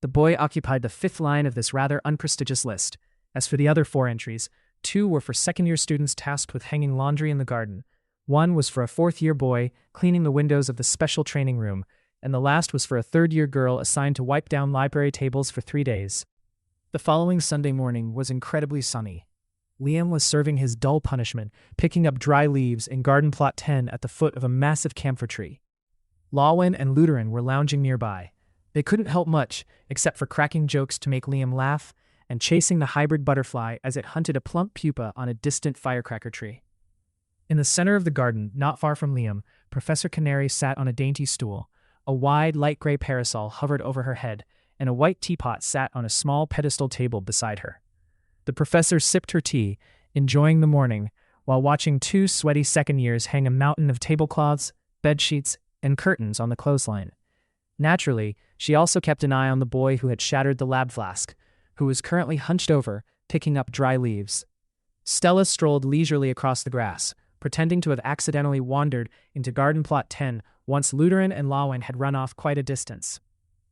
The boy occupied the 5th line of this rather unprestigious list. As for the other 4 entries, 2 were for second-year students tasked with hanging laundry in the garden. 1 was for a 4th-year boy cleaning the windows of the special training room, and the last was for a 3rd-year girl assigned to wipe down library tables for 3 days. The following Sunday morning was incredibly sunny. Liam was serving his dull punishment, picking up dry leaves in garden plot 10 at the foot of a massive camphor tree. Lawin and Lutheran were lounging nearby. They couldn't help much, except for cracking jokes to make Liam laugh and chasing the hybrid butterfly as it hunted a plump pupa on a distant firecracker tree. In the center of the garden, not far from Liam, Professor Canary sat on a dainty stool. A wide, light gray parasol hovered over her head, and a white teapot sat on a small pedestal table beside her. The professor sipped her tea, enjoying the morning, while watching 2 sweaty second-years hang a mountain of tablecloths, bedsheets, and curtains on the clothesline. Naturally, she also kept an eye on the boy who had shattered the lab flask, who was currently hunched over, picking up dry leaves. Stella strolled leisurely across the grass, pretending to have accidentally wandered into garden plot 10 once Luteran and Lawin had run off quite a distance.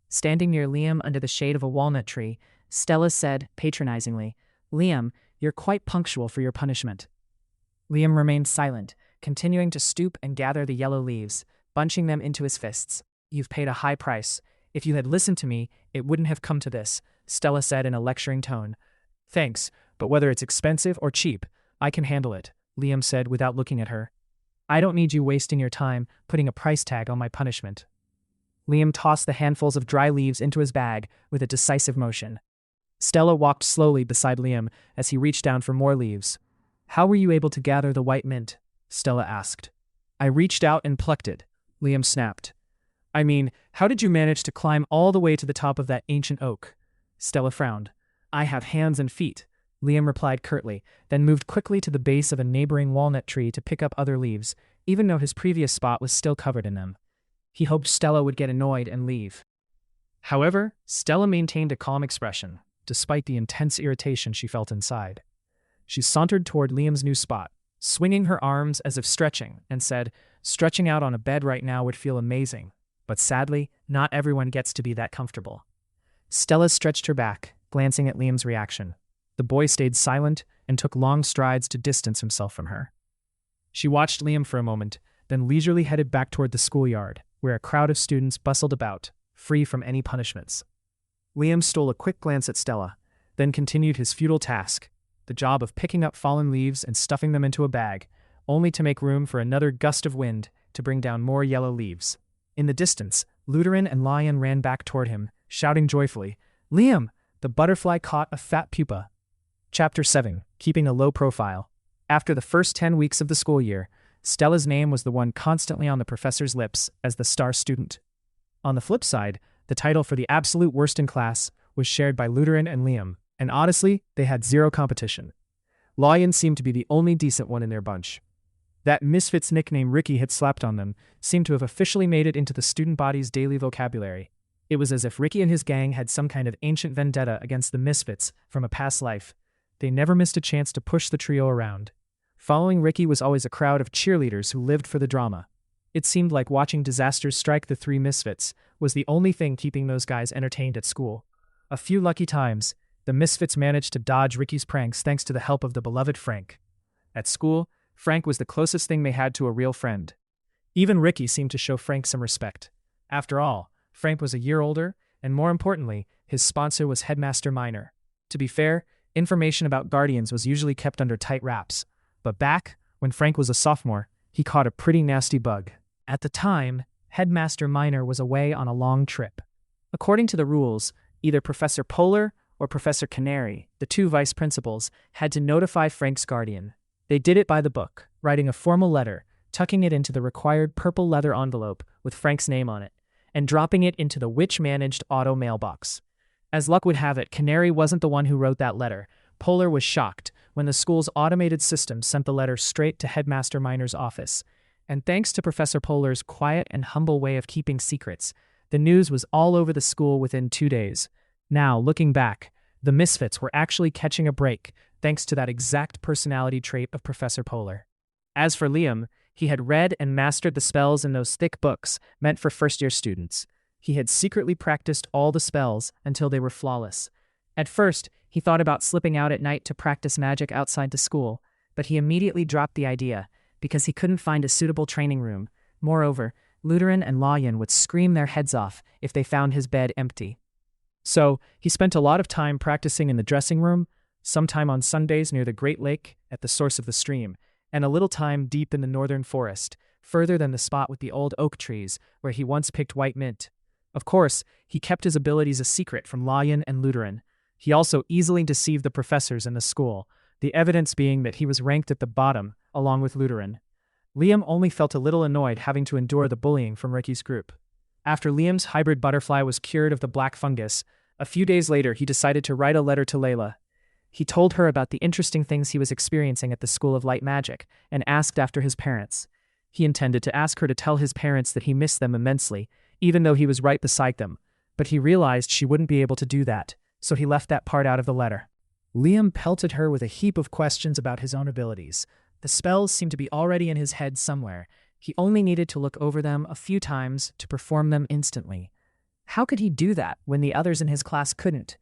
Standing near Liam under the shade of a walnut tree, Stella said patronizingly, "Liam, you're quite punctual for your punishment." Liam remained silent, continuing to stoop and gather the yellow leaves, bunching them into his fists. "You've paid a high price. If you had listened to me, it wouldn't have come to this," Stella said in a lecturing tone. "Thanks, but whether it's expensive or cheap, I can handle it," Liam said without looking at her. "I don't need you wasting your time putting a price tag on my punishment." Liam tossed the handfuls of dry leaves into his bag with a decisive motion. Stella walked slowly beside Liam as he reached down for more leaves. "How were you able to gather the white mint?" Stella asked. "I reached out and plucked it," Liam snapped. "I mean, how did you manage to climb all the way to the top of that ancient oak?" Stella frowned. "I have hands and feet," Liam replied curtly, then moved quickly to the base of a neighboring walnut tree to pick up other leaves, even though his previous spot was still covered in them. He hoped Stella would get annoyed and leave. However, Stella maintained a calm expression, despite the intense irritation she felt inside. She sauntered toward Liam's new spot, swinging her arms as if stretching, and said, "Stretching out on a bed right now would feel amazing, but sadly, not everyone gets to be that comfortable." Stella stretched her back, glancing at Liam's reaction. The boy stayed silent and took long strides to distance himself from her. She watched Liam for a moment, then leisurely headed back toward the schoolyard, where a crowd of students bustled about, free from any punishments. Liam stole a quick glance at Stella, then continued his futile task, the job of picking up fallen leaves and stuffing them into a bag, only to make room for another gust of wind to bring down more yellow leaves. In the distance, Luteran and Lion ran back toward him, shouting joyfully, "Liam!" The butterfly caught a fat pupa. Chapter 7. Keeping a low profile. After the first 10 weeks of the school year, Stella's name was the one constantly on the professor's lips as the star student. On the flip side, the title for the absolute worst in class was shared by Luteran and Liam, and honestly, they had zero competition. Lion seemed to be the only decent one in their bunch. That misfits nickname Ricky had slapped on them seemed to have officially made it into the student body's daily vocabulary. It was as if Ricky and his gang had some kind of ancient vendetta against the misfits from a past life. They never missed a chance to push the trio around. Following Ricky was always a crowd of cheerleaders who lived for the drama. It seemed like watching disasters strike the three misfits was the only thing keeping those guys entertained at school. A few lucky times, the misfits managed to dodge Ricky's pranks thanks to the help of the beloved Frank. At school, Frank was the closest thing they had to a real friend. Even Ricky seemed to show Frank some respect. After all, Frank was a year older, and more importantly, his sponsor was Headmaster Minor. To be fair, information about Guardians was usually kept under tight wraps. But back, when Frank was a sophomore, he caught a pretty nasty bug. At the time, Headmaster Minor was away on a long trip. According to the rules, either Professor Polar or Professor Canary, the two vice principals, had to notify Frank's guardian. They did it by the book, writing a formal letter, tucking it into the required purple leather envelope with Frank's name on it, and dropping it into the witch-managed auto mailbox. As luck would have it, Canary wasn't the one who wrote that letter. Polar was shocked when the school's automated system sent the letter straight to Headmaster Minor's office. And thanks to Professor Polar's quiet and humble way of keeping secrets, the news was all over the school within 2 days. Now, looking back, the misfits were actually catching a break thanks to that exact personality trait of Professor Polar. As for Liam, he had read and mastered the spells in those thick books meant for first-year students. He had secretly practiced all the spells until they were flawless. At first, he thought about slipping out at night to practice magic outside the school, but he immediately dropped the idea because he couldn't find a suitable training room. Moreover, Luteran and Lion would scream their heads off if they found his bed empty. So, he spent a lot of time practicing in the dressing room, sometime on Sundays near the Great Lake at the source of the stream, and a little time deep in the northern forest, further than the spot with the old oak trees where he once picked white mint. Of course, he kept his abilities a secret from Lion and Luteran. He also easily deceived the professors in the school, the evidence being that he was ranked at the bottom, along with Luteran. Liam only felt a little annoyed having to endure the bullying from Ricky's group. After Liam's hybrid butterfly was cured of the black fungus, a few days later he decided to write a letter to Layla. He told her about the interesting things he was experiencing at the School of Light Magic and asked after his parents. He intended to ask her to tell his parents that he missed them immensely, even though he was right beside them, but he realized she wouldn't be able to do that, so he left that part out of the letter. Liam pelted her with a heap of questions about his own abilities. The spells seemed to be already in his head somewhere. He only needed to look over them a few times to perform them instantly. How could he do that when the others in his class couldn't?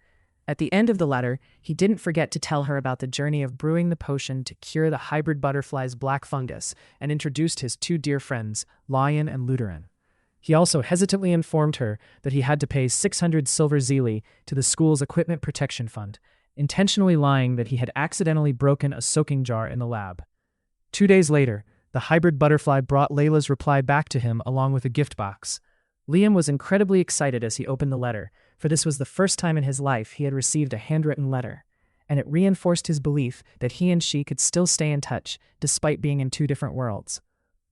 At the end of the letter, he didn't forget to tell her about the journey of brewing the potion to cure the hybrid butterfly's black fungus and introduced his two dear friends, Lion and Luteran. He also hesitantly informed her that he had to pay 600 silver zeeli to the school's equipment protection fund, intentionally lying that he had accidentally broken a soaking jar in the lab. 2 days later, the hybrid butterfly brought Layla's reply back to him along with a gift box. Liam was incredibly excited as he opened the letter, for this was the first time in his life he had received a handwritten letter, and it reinforced his belief that he and she could still stay in touch despite being in two different worlds.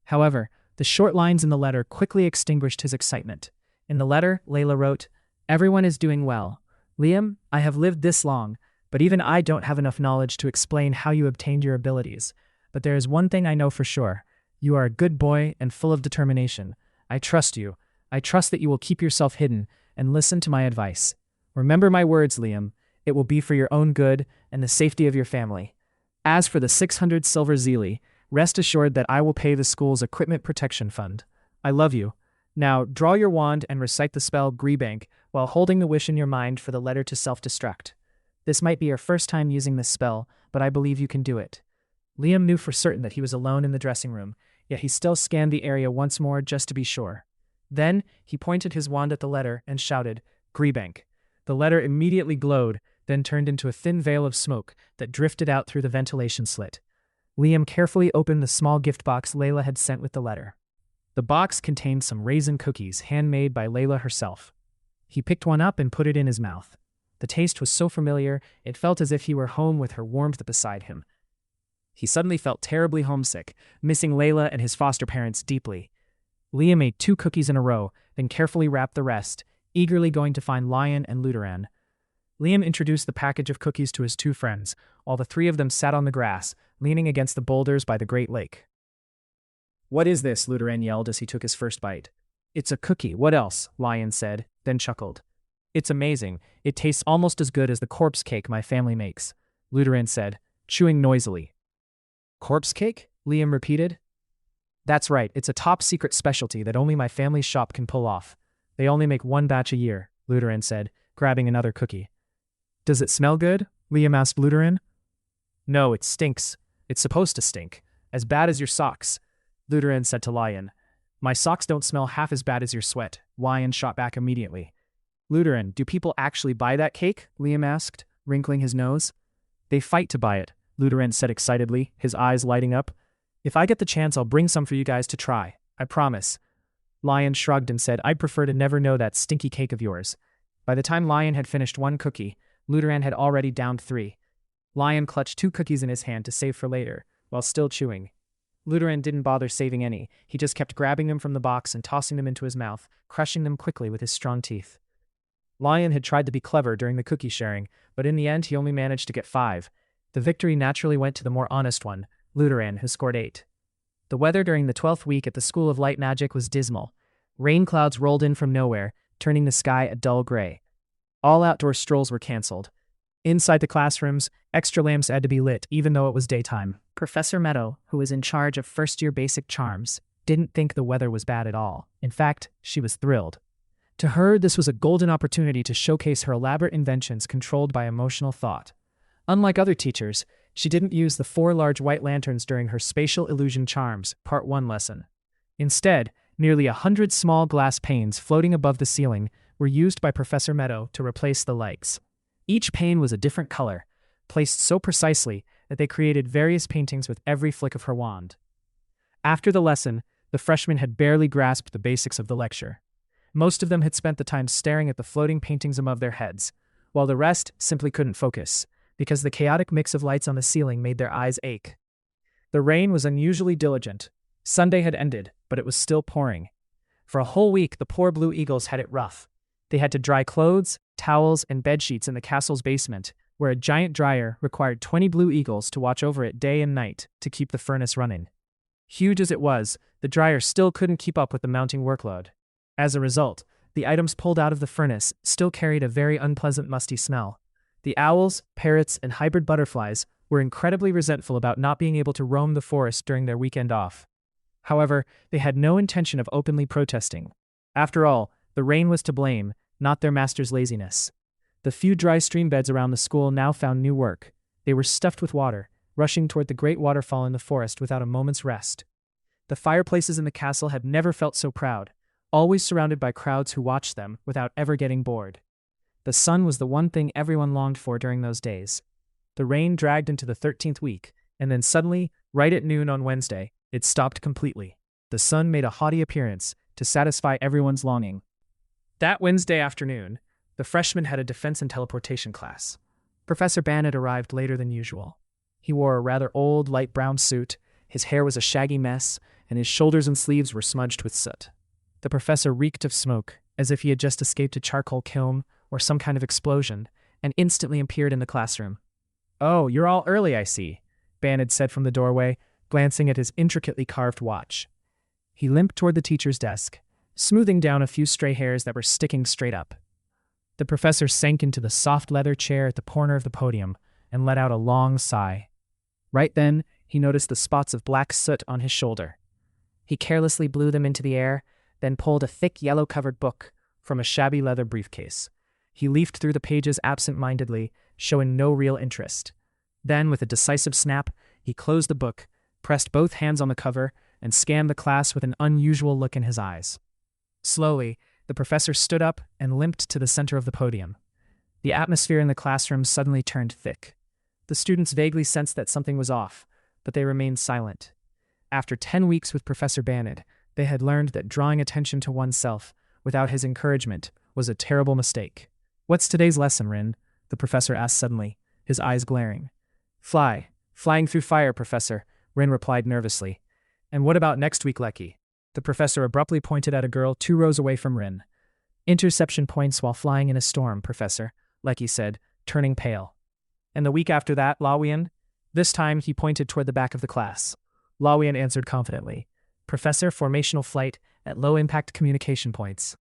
However, the short lines in the letter quickly extinguished his excitement. In the letter, Layla wrote, "Everyone is doing well. Liam, I have lived this long, but even I don't have enough knowledge to explain how you obtained your abilities. But there is one thing I know for sure. You are a good boy and full of determination. I trust you. I trust that you will keep yourself hidden and listen to my advice. Remember my words, Liam. It will be for your own good and the safety of your family. As for the 600 silver zeeli, rest assured that I will pay the school's equipment protection fund. I love you. Now, draw your wand and recite the spell Greebank while holding the wish in your mind for the letter to self-destruct. This might be your first time using this spell, but I believe you can do it." Liam knew for certain that he was alone in the dressing room, yet he still scanned the area once more just to be sure. Then, he pointed his wand at the letter and shouted, "Greebank." The letter immediately glowed, then turned into a thin veil of smoke that drifted out through the ventilation slit. Liam carefully opened the small gift box Layla had sent with the letter. The box contained some raisin cookies handmade by Layla herself. He picked one up and put it in his mouth. The taste was so familiar, it felt as if he were home with her warmth beside him. He suddenly felt terribly homesick, missing Layla and his foster parents deeply. Liam ate 2 cookies in a row, then carefully wrapped the rest, eagerly going to find Lion and Luteran. Liam introduced the package of cookies to his 2 friends, while the 3 of them sat on the grass, leaning against the boulders by the Great Lake. "What is this?" Luteran yelled as he took his first bite. "It's a cookie. What else?" Lion said, then chuckled. "It's amazing. It tastes almost as good as the corpse cake my family makes," Luteran said, chewing noisily. "Corpse cake?" Liam repeated. "That's right, it's a top-secret specialty that only my family's shop can pull off. They only make 1 batch a year," Luteran said, grabbing another cookie. "Does it smell good?" Liam asked Luteran. "No, it stinks. It's supposed to stink. As bad as your socks," Luteran said to Lion. "My socks don't smell half as bad as your sweat," Lion shot back immediately. "Luteran, do people actually buy that cake?" Liam asked, wrinkling his nose. "They fight to buy it," Luteran said excitedly, his eyes lighting up. "If I get the chance, I'll bring some for you guys to try. I promise." Lion shrugged and said, "I'd prefer to never know that stinky cake of yours." By the time Lion had finished 1 cookie, Luteran had already downed 3. Lion clutched 2 cookies in his hand to save for later, while still chewing. Luteran didn't bother saving any. He just kept grabbing them from the box and tossing them into his mouth, crushing them quickly with his strong teeth. Lion had tried to be clever during the cookie sharing, but in the end he only managed to get 5. The victory naturally went to the more honest one, Luteran, who scored 8. The weather during the 12th week at the School of Light Magic was dismal. Rain clouds rolled in from nowhere, turning the sky a dull gray. All outdoor strolls were canceled. Inside the classrooms, extra lamps had to be lit even though it was daytime. Professor Meadow, who was in charge of first-year basic charms, didn't think the weather was bad at all. In fact, she was thrilled. To her, this was a golden opportunity to showcase her elaborate inventions controlled by emotional thought. Unlike other teachers, she didn't use the 4 large white lanterns during her Spatial Illusion Charms Part 1 lesson. Instead, nearly 100 small glass panes floating above the ceiling were used by Professor Meadow to replace the lights. Each pane was a different color, placed so precisely that they created various paintings with every flick of her wand. After the lesson, the freshmen had barely grasped the basics of the lecture. Most of them had spent the time staring at the floating paintings above their heads, while the rest simply couldn't focus, because the chaotic mix of lights on the ceiling made their eyes ache. The rain was unusually diligent. Sunday had ended, but it was still pouring. For a whole week, the poor Blue Eagles had it rough. They had to dry clothes, towels, and bedsheets in the castle's basement, where a giant dryer required 20 Blue Eagles to watch over it day and night to keep the furnace running. Huge as it was, the dryer still couldn't keep up with the mounting workload. As a result, the items pulled out of the furnace still carried a very unpleasant musty smell. The owls, parrots, and hybrid butterflies were incredibly resentful about not being able to roam the forest during their weekend off. However, they had no intention of openly protesting. After all, the rain was to blame, not their master's laziness. The few dry stream beds around the school now found new work. They were stuffed with water, rushing toward the great waterfall in the forest without a moment's rest. The fireplaces in the castle had never felt so proud, always surrounded by crowds who watched them without ever getting bored. The sun was the one thing everyone longed for during those days. The rain dragged into the 13th week, and then suddenly, right at noon on Wednesday, it stopped completely. The sun made a haughty appearance to satisfy everyone's longing. That Wednesday afternoon, the freshmen had a defense and teleportation class. Professor Bannet arrived later than usual. He wore a rather old, light brown suit, his hair was a shaggy mess, and his shoulders and sleeves were smudged with soot. The professor reeked of smoke, as if he had just escaped a charcoal kiln or some kind of explosion, and instantly appeared in the classroom. "Oh, you're all early, I see," Bannet said from the doorway, glancing at his intricately carved watch. He limped toward the teacher's desk, smoothing down a few stray hairs that were sticking straight up. The professor sank into the soft leather chair at the corner of the podium and let out a long sigh. Right then, he noticed the spots of black soot on his shoulder. He carelessly blew them into the air, then pulled a thick yellow-covered book from a shabby leather briefcase. He leafed through the pages absent-mindedly, showing no real interest. Then, with a decisive snap, he closed the book, pressed both hands on the cover, and scanned the class with an unusual look in his eyes. Slowly, the professor stood up and limped to the center of the podium. The atmosphere in the classroom suddenly turned thick. The students vaguely sensed that something was off, but they remained silent. After 10 weeks with Professor Bannet, they had learned that drawing attention to oneself without his encouragement was a terrible mistake. "What's today's lesson, Rin?" the professor asked suddenly, his eyes glaring. Flying through fire, Professor," Rin replied nervously. "And what about next week, Lecky?" The professor abruptly pointed at a girl 2 rows away from Rin. "Interception points while flying in a storm, Professor," Lecky said, turning pale. "And the week after that, Lawian?" This time he pointed toward the back of the class. Lawian answered confidently. "Professor, formational flight at low-impact communication points."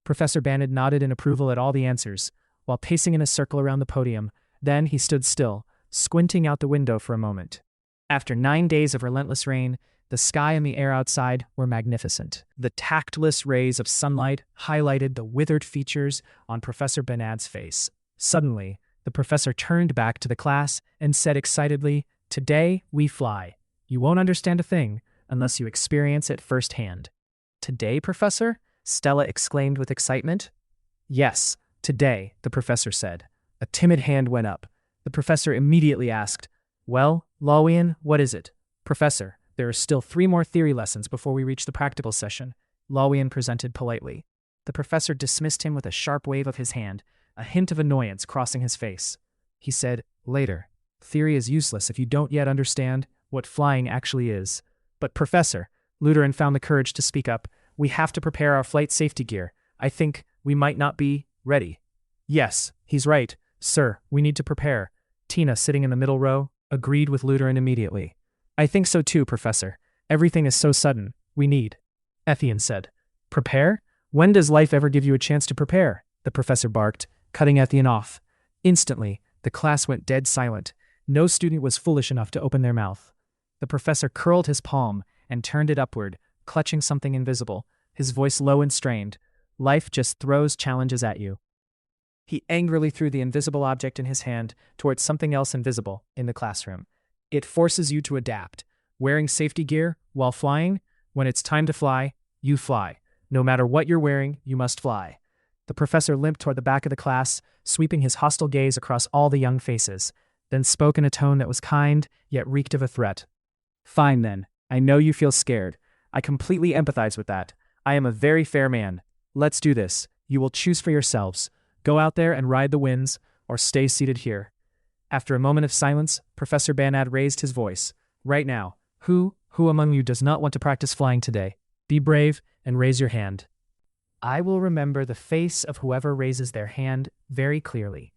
Professor Bannet nodded in approval at all the answers, while pacing in a circle around the podium. Then he stood still, squinting out the window for a moment. After 9 days of relentless rain, the sky and the air outside were magnificent. The tactless rays of sunlight highlighted the withered features on Professor Bannet's face. Suddenly, the professor turned back to the class and said excitedly, "Today, we fly. You won't understand a thing unless you experience it firsthand." "Today, Professor?" Stella exclaimed with excitement. "Yes, today," the professor said. A timid hand went up. The professor immediately asked, "Well, Lawian, what is it?" "Professor, there are still 3 more theory lessons before we reach the practical session," Lawian presented politely. The professor dismissed him with a sharp wave of his hand, a hint of annoyance crossing his face. He said, "Later. Theory is useless if you don't yet understand what flying actually is." "But Professor," Lutheran found the courage to speak up, "we have to prepare our flight safety gear. I think we might not be ready." "Yes, he's right, sir, we need to prepare." Tina, sitting in the middle row, agreed with Lutheran immediately. "I think so too, Professor. Everything is so sudden. We need." Ethian said. "Prepare? When does life ever give you a chance to prepare?" the professor barked, cutting Ethian off. Instantly, the class went dead silent. No student was foolish enough to open their mouth. The professor curled his palm and turned it upward, clutching something invisible, his voice low and strained. "Life just throws challenges at you." He angrily threw the invisible object in his hand towards something else invisible in the classroom. "It forces you to adapt. Wearing safety gear while flying? When it's time to fly, you fly. No matter what you're wearing, you must fly." The professor limped toward the back of the class, sweeping his hostile gaze across all the young faces, then spoke in a tone that was kind, yet reeked of a threat. "Fine then. I know you feel scared. I completely empathize with that. I am a very fair man. Let's do this. You will choose for yourselves. Go out there and ride the winds, or stay seated here." After a moment of silence, Professor Bannet raised his voice. "Right now, who among you does not want to practice flying today? Be brave and raise your hand." I will remember the face of whoever raises their hand very clearly.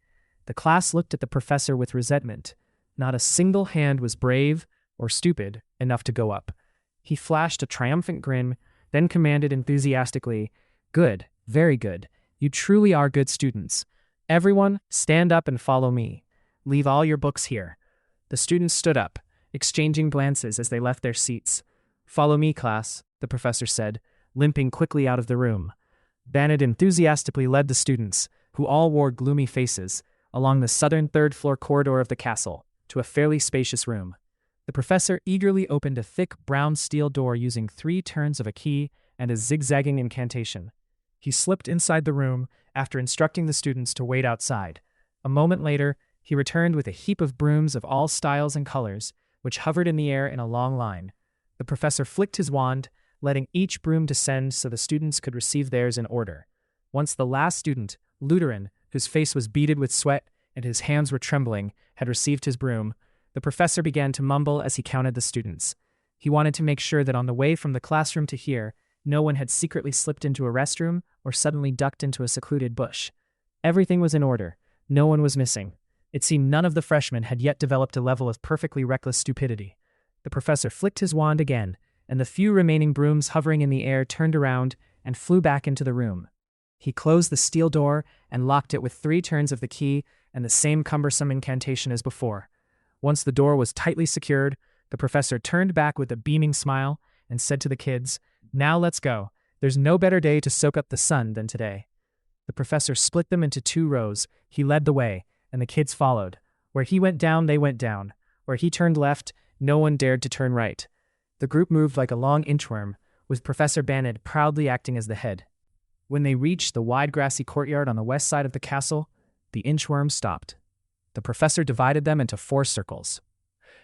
The class looked at the professor with resentment. Not a single hand was brave or stupid enough to go up. He flashed a triumphant grin, then commanded enthusiastically, "Good, very good. You truly are good students. Everyone, stand up and follow me. Leave all your books here." The students stood up, exchanging glances as they left their seats. Follow me, class, the professor said, limping quickly out of the room. Vander enthusiastically led the students, who all wore gloomy faces, along the southern third-floor corridor of the castle, to a fairly spacious room. The professor eagerly opened a thick brown steel door using 3 turns of a key and a zigzagging incantation. He slipped inside the room after instructing the students to wait outside. A moment later, he returned with a heap of brooms of all styles and colors, which hovered in the air in a long line. The professor flicked his wand, letting each broom descend so the students could receive theirs in order. Once the last student, Lutheran, whose face was beaded with sweat and his hands were trembling, had received his broom, the professor began to mumble as he counted the students. He wanted to make sure that on the way from the classroom to here, no one had secretly slipped into a restroom or suddenly ducked into a secluded bush. Everything was in order. No one was missing. It seemed none of the freshmen had yet developed a level of perfectly reckless stupidity. The professor flicked his wand again, and the few remaining brooms hovering in the air turned around and flew back into the room. He closed the steel door and locked it with 3 turns of the key and the same cumbersome incantation as before. Once the door was tightly secured, the professor turned back with a beaming smile and said to the kids, "Now let's go. There's no better day to soak up the sun than today." The professor split them into 2 rows. He led the way, and the kids followed. Where he went down, they went down. Where he turned left, no one dared to turn right. The group moved like a long inchworm, with Professor Vander proudly acting as the head. When they reached the wide grassy courtyard on the west side of the castle, the inchworm stopped. The professor divided them into 4 circles.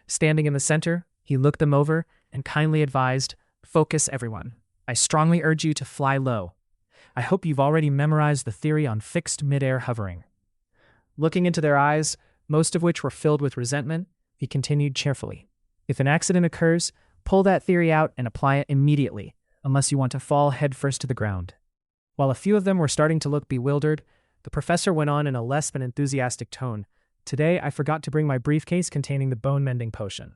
Standing in the center, he looked them over and kindly advised, "Focus, everyone. I strongly urge you to fly low. I hope you've already memorized the theory on fixed mid-air hovering." Looking into their eyes, most of which were filled with resentment, he continued cheerfully, "If an accident occurs, pull that theory out and apply it immediately, unless you want to fall headfirst to the ground." While a few of them were starting to look bewildered, the professor went on in a less than enthusiastic tone, "Today I forgot to bring my briefcase containing the bone-mending potion.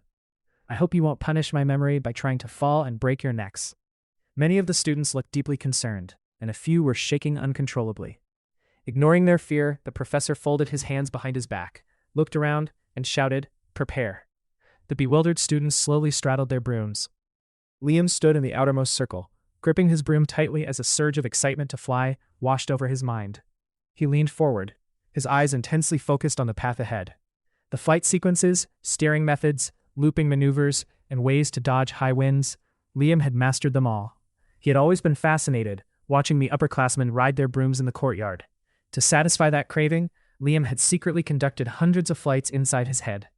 I hope you won't punish my memory by trying to fall and break your necks." Many of the students looked deeply concerned, and a few were shaking uncontrollably. Ignoring their fear, the professor folded his hands behind his back, looked around, and shouted, "Prepare." The bewildered students slowly straddled their brooms. Liam stood in the outermost circle, gripping his broom tightly as a surge of excitement to fly washed over his mind. He leaned forward, his eyes intensely focused on the path ahead. The flight sequences, steering methods, looping maneuvers, and ways to dodge high winds, Liam had mastered them all. He had always been fascinated, watching the upperclassmen ride their brooms in the courtyard. To satisfy that craving, Liam had secretly conducted hundreds of flights inside his head.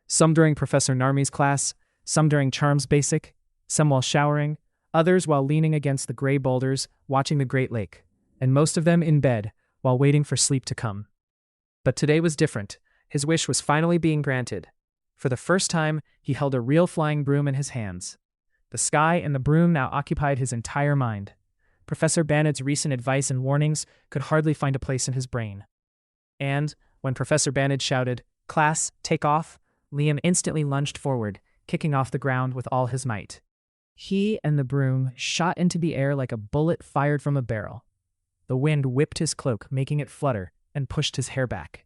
Some during Professor Narmi's class, some during Charm's Basic, some while showering, others while leaning against the gray boulders, watching the Great Lake, and most of them in bed, while waiting for sleep to come. But today was different. His wish was finally being granted. For the first time, he held a real flying broom in his hands. The sky and the broom now occupied his entire mind. Professor Vander's recent advice and warnings could hardly find a place in his brain. And, when Professor Vander shouted, "Class, take off," Liam instantly lunged forward, kicking off the ground with all his might. He and the broom shot into the air like a bullet fired from a barrel. The wind whipped his cloak, making it flutter, and pushed his hair back.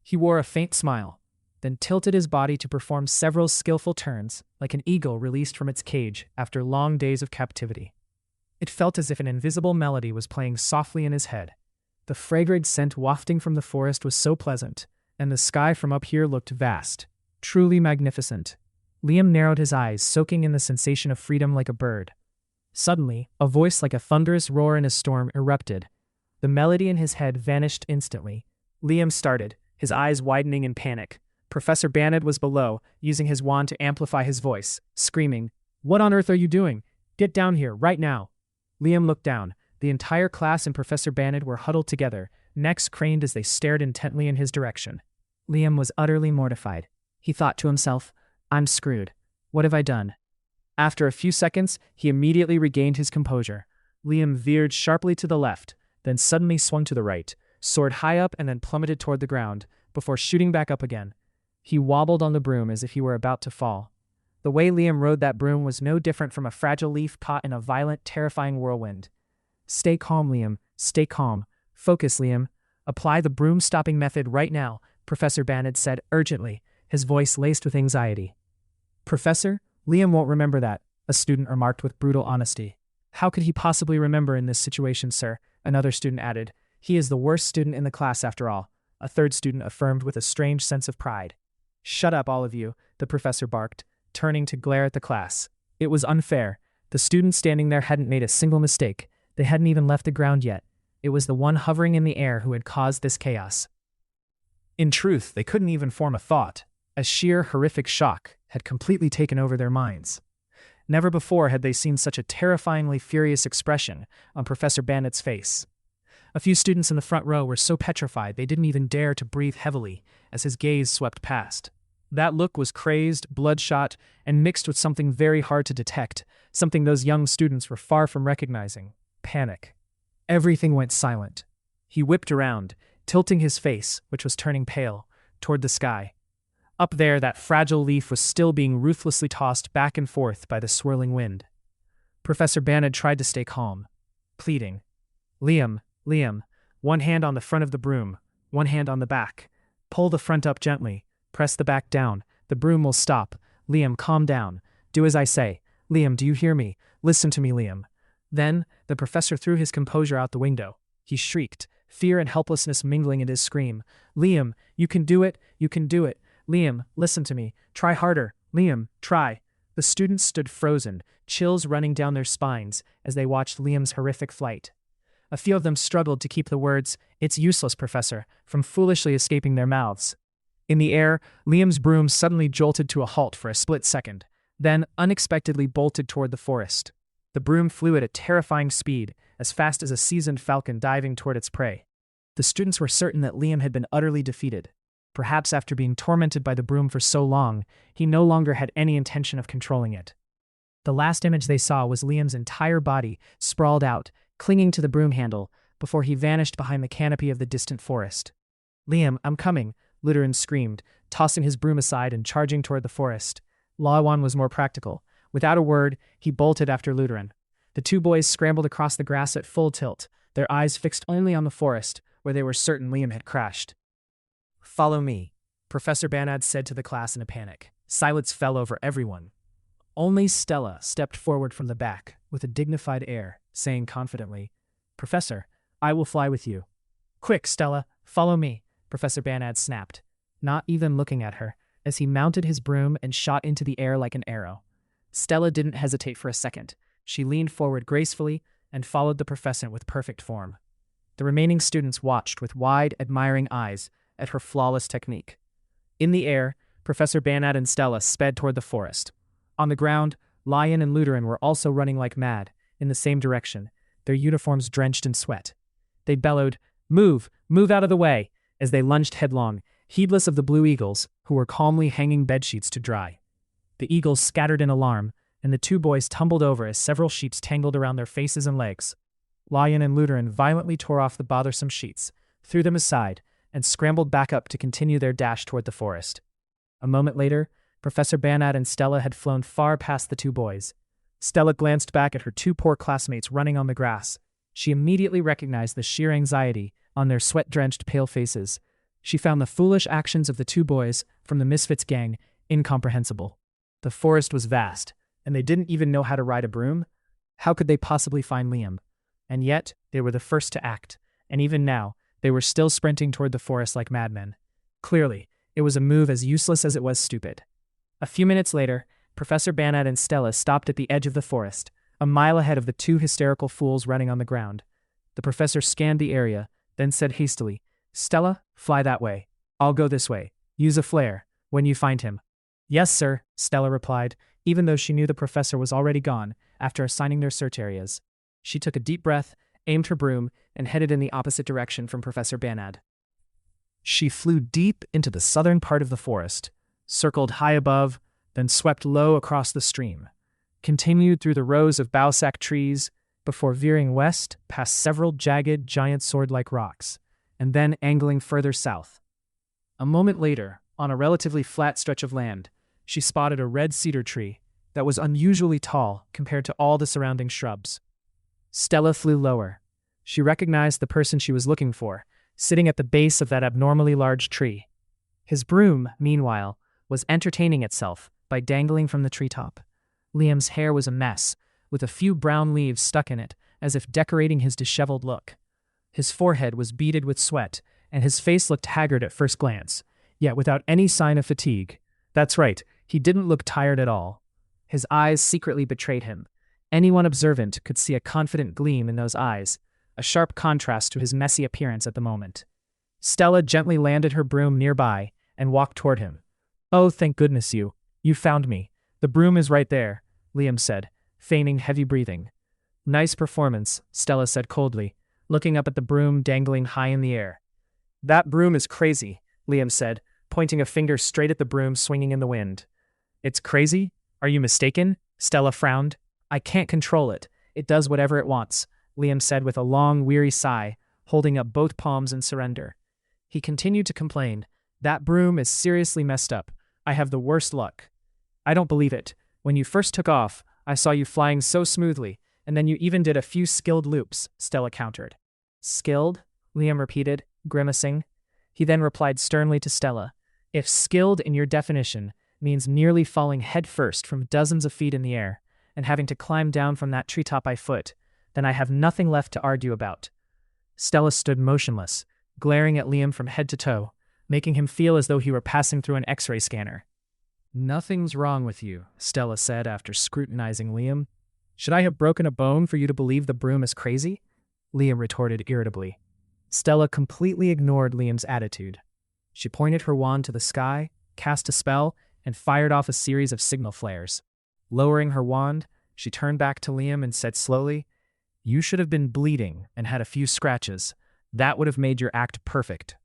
He wore a faint smile, then tilted his body to perform several skillful turns, like an eagle released from its cage after long days of captivity. It felt as if an invisible melody was playing softly in his head. The fragrant scent wafting from the forest was so pleasant, and the sky from up here looked vast, truly magnificent. Liam narrowed his eyes, soaking in the sensation of freedom like a bird. Suddenly, a voice like a thunderous roar in a storm erupted. The melody in his head vanished instantly. Liam started, his eyes widening in panic. Professor Vander was below, using his wand to amplify his voice, screaming, "What on earth are you doing? Get down here, right now!" Liam looked down. The entire class and Professor Vander were huddled together, necks craned as they stared intently in his direction. Liam was utterly mortified. He thought to himself, "I'm screwed. What have I done?" After a few seconds, he immediately regained his composure. Liam veered sharply to the left, then suddenly swung to the right, soared high up and then plummeted toward the ground, before shooting back up again. He wobbled on the broom as if he were about to fall. The way Liam rode that broom was no different from a fragile leaf caught in a violent, terrifying whirlwind. "Stay calm, Liam. Stay calm. Focus, Liam. Apply the broom-stopping method right now," Professor Vander said urgently, his voice laced with anxiety. "Professor, Liam won't remember that. a student remarked with brutal honesty. How could he possibly remember in this situation, sir? Another student added. He is the worst student in the class after all, a third student affirmed with a strange sense of pride. Shut up, all of you, the professor barked, turning to glare at the class. It was unfair. The students standing there hadn't made a single mistake. They hadn't even left the ground yet. It was the one hovering in the air who had caused this chaos. In truth, they couldn't even form a thought, as sheer horrific shock had completely taken over their minds. Never before had they seen such a terrifyingly furious expression on Professor Bandit's face. A few students in the front row were so petrified they didn't even dare to breathe heavily as his gaze swept past. That look was crazed, bloodshot, and mixed with something very hard to detect, something those young students were far from recognizing: panic. Everything went silent. He whipped around, tilting his face, which was turning pale, toward the sky. Up there, that fragile leaf was still being ruthlessly tossed back and forth by the swirling wind. Professor Bandit tried to stay calm, pleading. Liam, one hand on the front of the broom, one hand on the back. Pull the front up gently. Press the back down. The broom will stop. Liam, calm down. Do as I say. Liam, do you hear me? Listen to me, Liam. Then, the professor threw his composure out the window. He shrieked, fear and helplessness mingling in his scream. Liam, you can do it. You can do it. Liam, listen to me. Try harder. Liam, try. The students stood frozen, chills running down their spines as they watched Liam's horrific flight. A few of them struggled to keep the words, "It's useless, Professor," from foolishly escaping their mouths. In the air, Liam's broom suddenly jolted to a halt for a split second, then unexpectedly bolted toward the forest. The broom flew at a terrifying speed, as fast as a seasoned falcon diving toward its prey. The students were certain that Liam had been utterly defeated. Perhaps after being tormented by the broom for so long, he no longer had any intention of controlling it. The last image they saw was Liam's entire body sprawled out, clinging to the broom handle, before he vanished behind the canopy of the distant forest. Liam, I'm coming, Lutheran screamed, tossing his broom aside and charging toward the forest. Lawan was more practical. Without a word, he bolted after Lutheran. The two boys scrambled across the grass at full tilt, their eyes fixed only on the forest, where they were certain Liam had crashed. Follow me, Professor Banad said to the class in a panic. Silence fell over everyone. Only Stella stepped forward from the back, with a dignified air, saying confidently, Professor, I will fly with you. Quick, Stella, follow me, Professor Banad snapped, not even looking at her, as he mounted his broom and shot into the air like an arrow. Stella didn't hesitate for a second. She leaned forward gracefully and followed the professor with perfect form. The remaining students watched with wide, admiring eyes at her flawless technique. In the air, Professor Banad and Stella sped toward the forest. On the ground, Lion and Lutheran were also running like mad, in the same direction, their uniforms drenched in sweat. They bellowed, Move! Move out of the way! As they lunged headlong, heedless of the blue eagles, who were calmly hanging bedsheets to dry. The eagles scattered in alarm, and the two boys tumbled over as several sheets tangled around their faces and legs. Lion and Lutheran violently tore off the bothersome sheets, threw them aside, and scrambled back up to continue their dash toward the forest. A moment later, Professor Banad and Stella had flown far past the two boys. Stella glanced back at her two poor classmates running on the grass. She immediately recognized the sheer anxiety on their sweat-drenched pale faces. She found the foolish actions of the two boys from the Misfits gang incomprehensible. The forest was vast, and they didn't even know how to ride a broom. How could they possibly find Liam? And yet, they were the first to act, and even now, they were still sprinting toward the forest like madmen. Clearly, it was a move as useless as it was stupid. A few minutes later, Professor Banad and Stella stopped at the edge of the forest, a mile ahead of the two hysterical fools running on the ground. The professor scanned the area, then said hastily, Stella, fly that way. I'll go this way. Use a flare, when you find him. Yes, sir, Stella replied, even though she knew the professor was already gone after assigning their search areas. She took a deep breath, aimed her broom, and headed in the opposite direction from Professor Banad. She flew deep into the southern part of the forest, circled high above, then swept low across the stream, continued through the rows of bowsack trees before veering west past several jagged, giant sword-like rocks, and then angling further south. A moment later, on a relatively flat stretch of land, she spotted a red cedar tree that was unusually tall compared to all the surrounding shrubs. Stella flew lower. She recognized the person she was looking for, sitting at the base of that abnormally large tree. His broom, meanwhile, was entertaining itself by dangling from the treetop. Liam's hair was a mess, with a few brown leaves stuck in it, as if decorating his disheveled look. His forehead was beaded with sweat, and his face looked haggard at first glance, yet without any sign of fatigue. That's right, he didn't look tired at all. His eyes secretly betrayed him. Anyone observant could see a confident gleam in those eyes, a sharp contrast to his messy appearance at the moment. Stella gently landed her broom nearby and walked toward him. "Oh, thank goodness you found me. The broom is right there," Liam said, feigning heavy breathing. "Nice performance," Stella said coldly, looking up at the broom dangling high in the air. "That broom is crazy," Liam said, pointing a finger straight at the broom swinging in the wind. "It's crazy? Are you mistaken?" Stella frowned. "I can't control it. It does whatever it wants," Liam said with a long, weary sigh, holding up both palms in surrender. He continued to complain. "That broom is seriously messed up. I have the worst luck." "I don't believe it. When you first took off, I saw you flying so smoothly, and then you even did a few skilled loops," Stella countered. "Skilled?" Liam repeated, grimacing. He then replied sternly to Stella. "If skilled in your definition means nearly falling headfirst from dozens of feet in the air and having to climb down from that treetop by foot, then I have nothing left to argue about." Stella stood motionless, glaring at Liam from head to toe, making him feel as though he were passing through an X-ray scanner. "Nothing's wrong with you," Stella said after scrutinizing Liam. "Should I have broken a bone for you to believe the broom is crazy?" Liam retorted irritably. Stella completely ignored Liam's attitude. She pointed her wand to the sky, cast a spell, and fired off a series of signal flares. Lowering her wand, she turned back to Liam and said slowly, "You should have been bleeding and had a few scratches. That would have made your act perfect."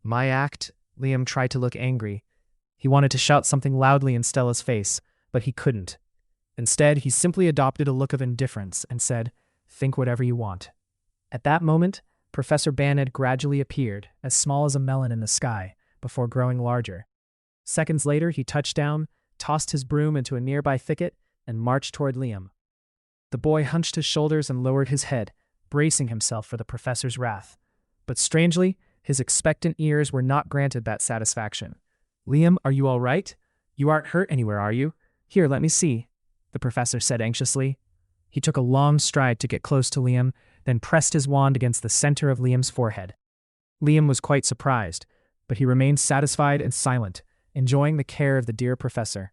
"My act?" Liam tried to look angry. He wanted to shout something loudly in Stella's face, but he couldn't. Instead, he simply adopted a look of indifference and said, "Think whatever you want." At that moment, Professor Banet gradually appeared, as small as a melon in the sky, before growing larger. Seconds later, he touched down, tossed his broom into a nearby thicket, and marched toward Liam. The boy hunched his shoulders and lowered his head, bracing himself for the professor's wrath. But strangely, his expectant ears were not granted that satisfaction. "Liam, are you all right? You aren't hurt anywhere, are you? Here, let me see," the professor said anxiously. He took a long stride to get close to Liam, then pressed his wand against the center of Liam's forehead. Liam was quite surprised, but he remained satisfied and silent, enjoying the care of the dear professor.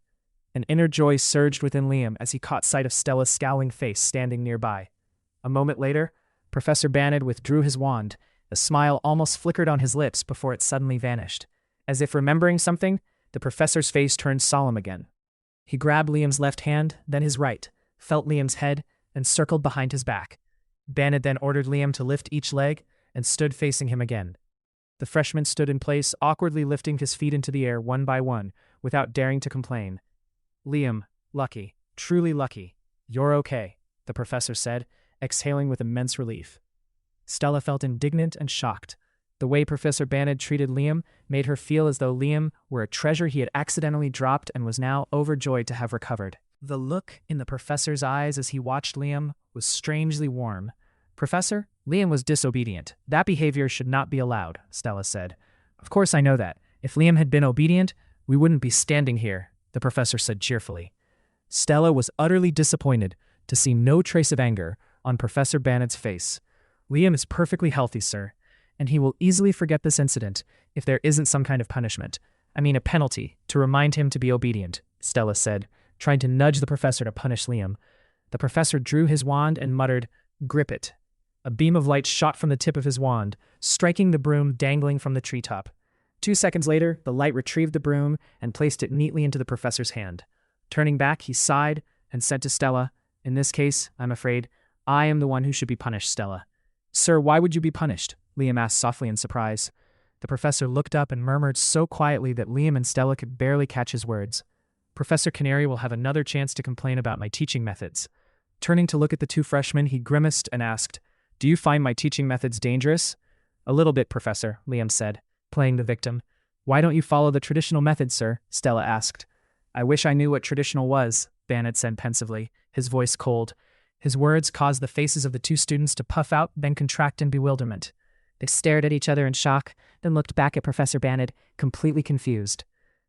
An inner joy surged within Liam as he caught sight of Stella's scowling face standing nearby. A moment later, Professor Banet withdrew his wand. A smile almost flickered on his lips before it suddenly vanished. As if remembering something, the professor's face turned solemn again. He grabbed Liam's left hand, then his right, felt Liam's head, and circled behind his back. Banet then ordered Liam to lift each leg and stood facing him again. The freshman stood in place, awkwardly lifting his feet into the air one by one, without daring to complain. "Liam, lucky, truly lucky. You're okay," the professor said, exhaling with immense relief. Stella felt indignant and shocked. The way Professor Banet treated Liam made her feel as though Liam were a treasure he had accidentally dropped and was now overjoyed to have recovered. The look in the professor's eyes as he watched Liam was strangely warm. "Professor, Liam was disobedient. That behavior should not be allowed," Stella said. "Of course I know that. If Liam had been obedient, we wouldn't be standing here," the professor said cheerfully. Stella was utterly disappointed to see no trace of anger on Professor Banet's face. "Liam is perfectly healthy, sir, and he will easily forget this incident if there isn't some kind of punishment. I mean a penalty, to remind him to be obedient," Stella said, trying to nudge the professor to punish Liam. The professor drew his wand and muttered, "Grip it." A beam of light shot from the tip of his wand, striking the broom dangling from the treetop. 2 seconds later, the light retrieved the broom and placed it neatly into the professor's hand. Turning back, he sighed and said to Stella, "In this case, I'm afraid, I am the one who should be punished, Stella." "Sir, why would you be punished?" Liam asked softly in surprise. The professor looked up and murmured so quietly that Liam and Stella could barely catch his words. "Professor Canary will have another chance to complain about my teaching methods." Turning to look at the two freshmen, he grimaced and asked, "Do you find my teaching methods dangerous?" "A little bit, Professor," Liam said, playing the victim. "Why don't you follow the traditional method, sir?" Stella asked. "I wish I knew what traditional was," Banet said pensively, his voice cold. His words caused the faces of the two students to puff out, then contract in bewilderment. They stared at each other in shock, then looked back at Professor Banet, completely confused.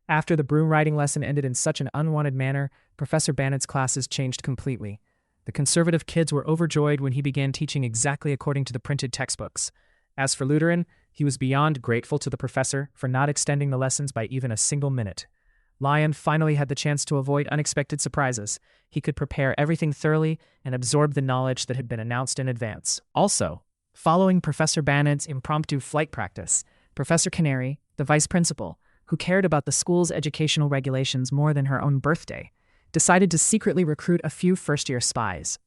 After the broom riding lesson ended in such an unwanted manner, Professor Bannet's classes changed completely. The conservative kids were overjoyed when he began teaching exactly according to the printed textbooks. As for Lutheran, he was beyond grateful to the professor for not extending the lessons by even a single minute. Lion finally had the chance to avoid unexpected surprises. He could prepare everything thoroughly and absorb the knowledge that had been announced in advance. Also, following Professor Bannet's impromptu flight practice, Professor Canary, the vice principal, who cared about the school's educational regulations more than her own birthday, decided to secretly recruit a few first-year spies.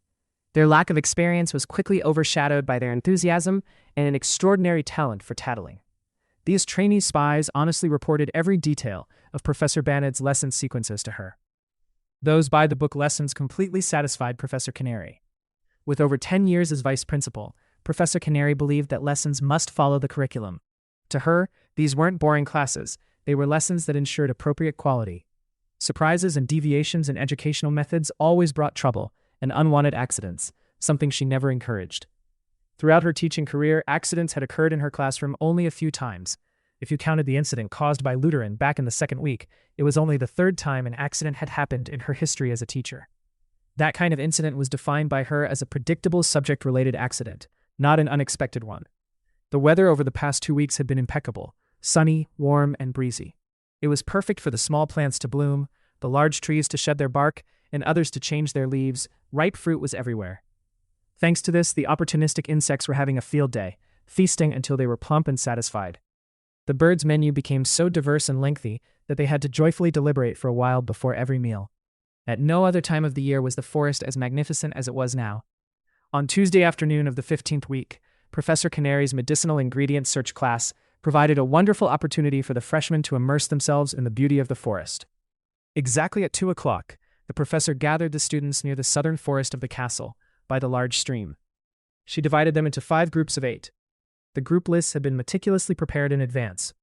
Their lack of experience was quickly overshadowed by their enthusiasm and an extraordinary talent for tattling. These trainee spies honestly reported every detail of Professor Bannet's lesson sequences to her. Those by-the-book lessons completely satisfied Professor Canary. With over 10 years as vice principal, Professor Canary believed that lessons must follow the curriculum. To her, these weren't boring classes. They were lessons that ensured appropriate quality. Surprises and deviations in educational methods always brought trouble and unwanted accidents, something she never encouraged. Throughout her teaching career, accidents had occurred in her classroom only a few times. If you counted the incident caused by Lutheran back in the second week, it was only the third time an accident had happened in her history as a teacher. That kind of incident was defined by her as a predictable subject-related accident, not an unexpected one. The weather over the past 2 weeks had been impeccable, sunny, warm, and breezy. It was perfect for the small plants to bloom, the large trees to shed their bark, and others to change their leaves. Ripe fruit was everywhere. Thanks to this, the opportunistic insects were having a field day, feasting until they were plump and satisfied. The birds' menu became so diverse and lengthy that they had to joyfully deliberate for a while before every meal. At no other time of the year was the forest as magnificent as it was now. On Tuesday afternoon of the 15th week, Professor Canary's medicinal ingredient search class provided a wonderful opportunity for the freshmen to immerse themselves in the beauty of the forest. Exactly at 2 o'clock, the professor gathered the students near the southern forest of the castle, by the large stream. She divided them into 5 groups of 8. The group lists had been meticulously prepared in advance.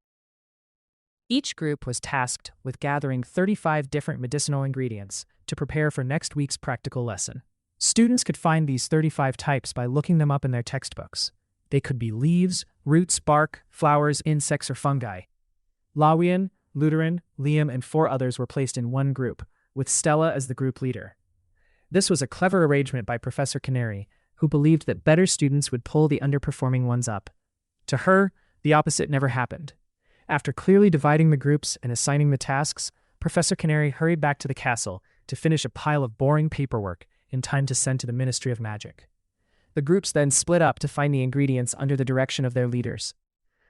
Each group was tasked with gathering 35 different medicinal ingredients to prepare for next week's practical lesson. Students could find these 35 types by looking them up in their textbooks. They could be leaves, roots, bark, flowers, insects, or fungi. Lawian, Lutheran, Liam, and 4 others were placed in one group, with Stella as the group leader. This was a clever arrangement by Professor Canary, who believed that better students would pull the underperforming ones up. To her, the opposite never happened. After clearly dividing the groups and assigning the tasks, Professor Canary hurried back to the castle to finish a pile of boring paperwork in time to send to the Ministry of Magic. The groups then split up to find the ingredients under the direction of their leaders.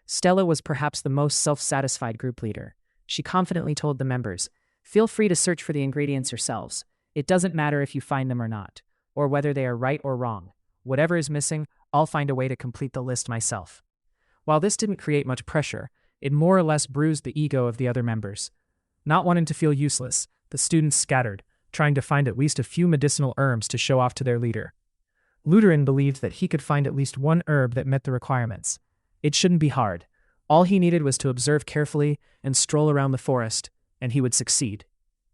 Stella was perhaps the most self-satisfied group leader. She confidently told the members, "Feel free to search for the ingredients yourselves. It doesn't matter if you find them or not, or whether they are right or wrong. Whatever is missing, I'll find a way to complete the list myself." While this didn't create much pressure, it more or less bruised the ego of the other members. Not wanting to feel useless, the students scattered, trying to find at least a few medicinal herbs to show off to their leader. Lutheran believed that he could find at least one herb that met the requirements. It shouldn't be hard. All he needed was to observe carefully and stroll around the forest, and he would succeed.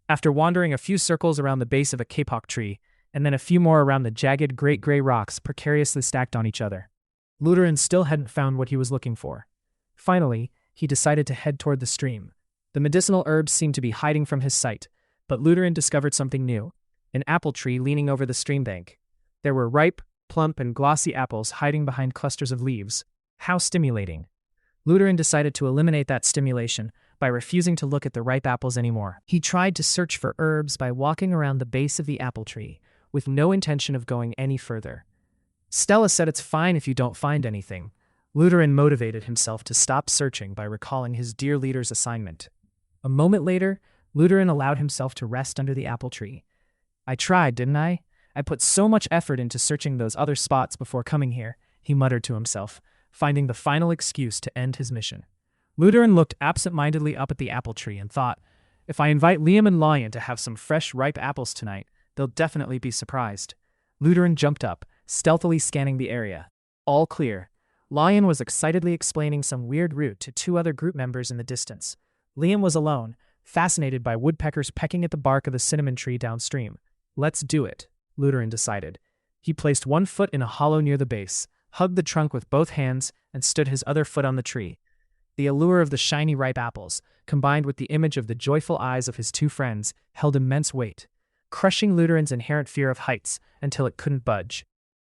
After wandering a few circles around the base of a kapok tree, and then a few more around the jagged great gray rocks precariously stacked on each other, Lutheran still hadn't found what he was looking for. Finally, he decided to head toward the stream. The medicinal herbs seemed to be hiding from his sight, but Lutheran discovered something new: an apple tree leaning over the stream bank. There were ripe, plump, and glossy apples hiding behind clusters of leaves. How stimulating! Lutheran decided to eliminate that stimulation by refusing to look at the ripe apples anymore. He tried to search for herbs by walking around the base of the apple tree, with no intention of going any further. Stella said it's fine if you don't find anything. Lutheran motivated himself to stop searching by recalling his dear leader's assignment. A moment later, Lutheran allowed himself to rest under the apple tree. "I tried, didn't I? I put so much effort into searching those other spots before coming here," he muttered to himself, finding the final excuse to end his mission. Lutheran looked absent-mindedly up at the apple tree and thought, "If I invite Liam and Lion to have some fresh, ripe apples tonight, they'll definitely be surprised." Lutheran jumped up, stealthily scanning the area. All clear. Lion was excitedly explaining some weird route to 2 other group members in the distance. Liam was alone, fascinated by woodpeckers pecking at the bark of the cinnamon tree downstream. "Let's do it," Lutheran decided. He placed one foot in a hollow near the base, hugged the trunk with both hands, and stood his other foot on the tree. The allure of the shiny ripe apples, combined with the image of the joyful eyes of his two friends, held immense weight, crushing Lutheran's inherent fear of heights until it couldn't budge.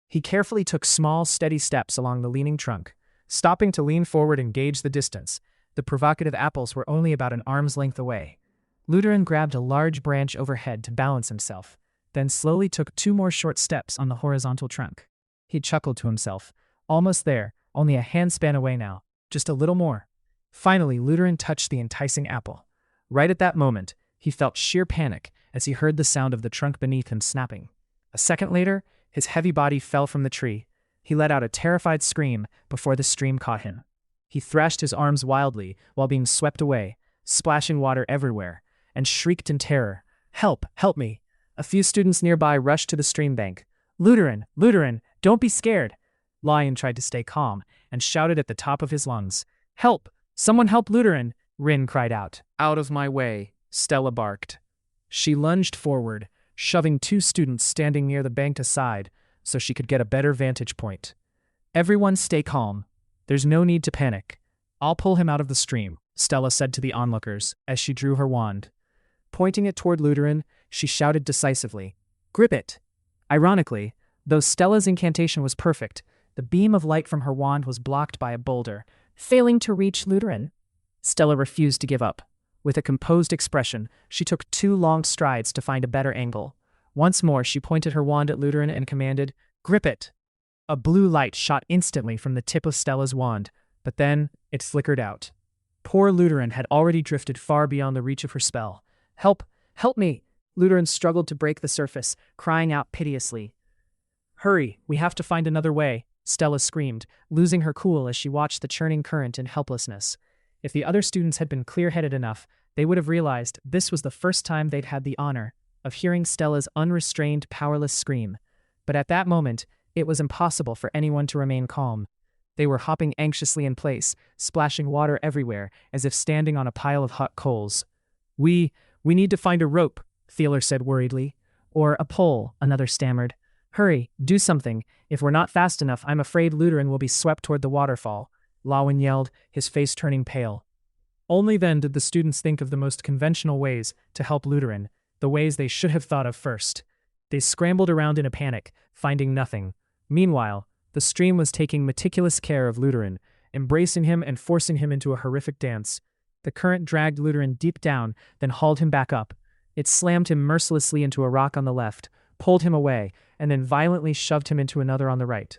He carefully took small, steady steps along the leaning trunk, stopping to lean forward and gauge the distance. The provocative apples were only about an arm's length away. Lutheran grabbed a large branch overhead to balance himself, then slowly took 2 more short steps on the horizontal trunk. He chuckled to himself. Almost there, only a handspan away now. Just a little more. Finally, Lutheran touched the enticing apple. Right at that moment, he felt sheer panic as he heard the sound of the trunk beneath him snapping. A second later, his heavy body fell from the tree. He let out a terrified scream before the stream caught him. He thrashed his arms wildly while being swept away, splashing water everywhere, and shrieked in terror, "Help! Help me!" A few students nearby rushed to the stream bank. "Lutheran! Lutheran! Don't be scared!" Lion tried to stay calm and shouted at the top of his lungs. "Help! Someone help Lutheran!" Rin cried out. "Out of my way," Stella barked. She lunged forward, shoving 2 students standing near the bank aside so she could get a better vantage point. "Everyone stay calm. There's no need to panic. I'll pull him out of the stream," Stella said to the onlookers as she drew her wand. Pointing it toward Lutheran, she shouted decisively, "Grip it!" Ironically, though Stella's incantation was perfect, the beam of light from her wand was blocked by a boulder, failing to reach Lutheran. Stella refused to give up. With a composed expression, she took 2 long strides to find a better angle. Once more, she pointed her wand at Lutheran and commanded, "Grip it!" A blue light shot instantly from the tip of Stella's wand, but then it flickered out. Poor Lutheran had already drifted far beyond the reach of her spell. "Help! Help me!" Lutheran struggled to break the surface, crying out piteously. "Hurry, we have to find another way," Stella screamed, losing her cool as she watched the churning current in helplessness. If the other students had been clear-headed enough, they would have realized this was the first time they'd had the honor of hearing Stella's unrestrained, powerless scream. But at that moment, it was impossible for anyone to remain calm. They were hopping anxiously in place, splashing water everywhere, as if standing on a pile of hot coals. We need to find a rope," Thaler said worriedly. "Or a pole," another stammered. "Hurry, do something. If we're not fast enough, I'm afraid Lutheran will be swept toward the waterfall," Lawin yelled, his face turning pale. Only then did the students think of the most conventional ways to help Lutheran, the ways they should have thought of first. They scrambled around in a panic, finding nothing. Meanwhile, the stream was taking meticulous care of Lutheran, embracing him and forcing him into a horrific dance. The current dragged Lutheran deep down, then hauled him back up. It slammed him mercilessly into a rock on the left, pulled him away, and then violently shoved him into another on the right.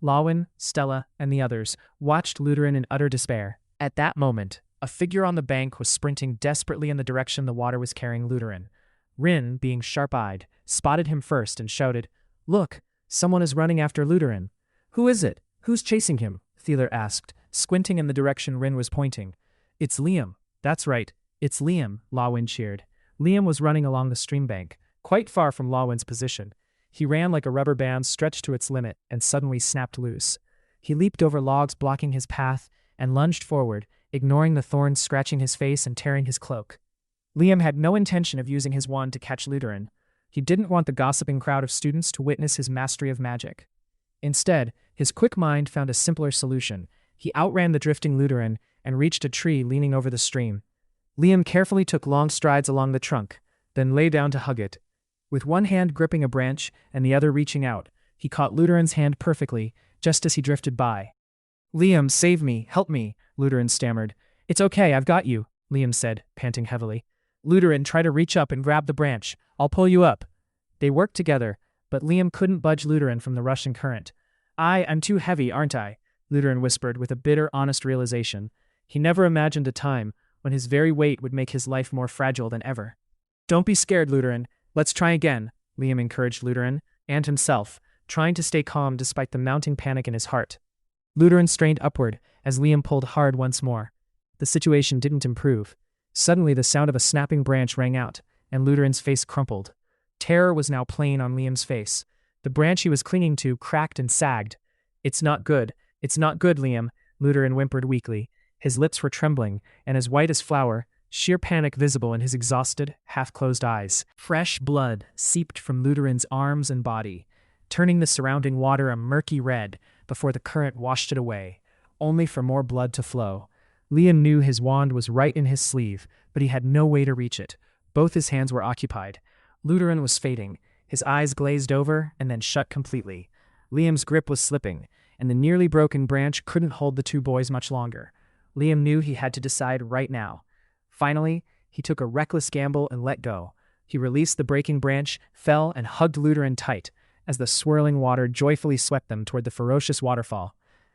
Lawin, Stella, and the others watched Lutheran in utter despair. At that moment, a figure on the bank was sprinting desperately in the direction the water was carrying Lutheran. Rin, being sharp-eyed, spotted him first and shouted, "Look, someone is running after Lutheran." "Who is it? Who's chasing him?" Thaler asked, squinting in the direction Rin was pointing. "It's Liam." "That's right, it's Liam," Lawin cheered. Liam was running along the stream bank, quite far from Lawin's position. He ran like a rubber band stretched to its limit and suddenly snapped loose. He leaped over logs blocking his path and lunged forward, ignoring the thorns scratching his face and tearing his cloak. Liam had no intention of using his wand to catch Lutheran. He didn't want the gossiping crowd of students to witness his mastery of magic. Instead, his quick mind found a simpler solution. He outran the drifting Lutheran and reached a tree leaning over the stream. Liam carefully took long strides along the trunk, then lay down to hug it. With one hand gripping a branch and the other reaching out, he caught Lutheran's hand perfectly, just as he drifted by. "Liam, save me, help me," Lutheran stammered. "It's okay, I've got you," Liam said, panting heavily. "Lutheran, try to reach up and grab the branch. I'll pull you up." They worked together, but Liam couldn't budge Lutheran from the rushing current. I'm too heavy, aren't I?" Lutheran whispered with a bitter, honest realization. He never imagined a time when his very weight would make his life more fragile than ever. "Don't be scared, Lutheran. Let's try again," Liam encouraged Lutheran, and himself, trying to stay calm despite the mounting panic in his heart. Lutheran strained upward as Liam pulled hard once more. The situation didn't improve. Suddenly the sound of a snapping branch rang out, and Lutheran's face crumpled. Terror was now plain on Liam's face. The branch he was clinging to cracked and sagged. It's not good, Liam," Lutheran whimpered weakly. His lips were trembling, and as white as flour, sheer panic visible in his exhausted, half-closed eyes. Fresh blood seeped from Lutheran's arms and body, turning the surrounding water a murky red before the current washed it away, only for more blood to flow. Liam knew his wand was right in his sleeve, but he had no way to reach it. Both his hands were occupied. Luteran was fading, his eyes glazed over and then shut completely. Liam's grip was slipping, and the nearly broken branch couldn't hold the two boys much longer. Liam knew he had to decide right now. Finally, he took a reckless gamble and let go. He released the breaking branch, fell, and hugged Luteran tight as the swirling water joyfully swept them toward the ferocious waterfall.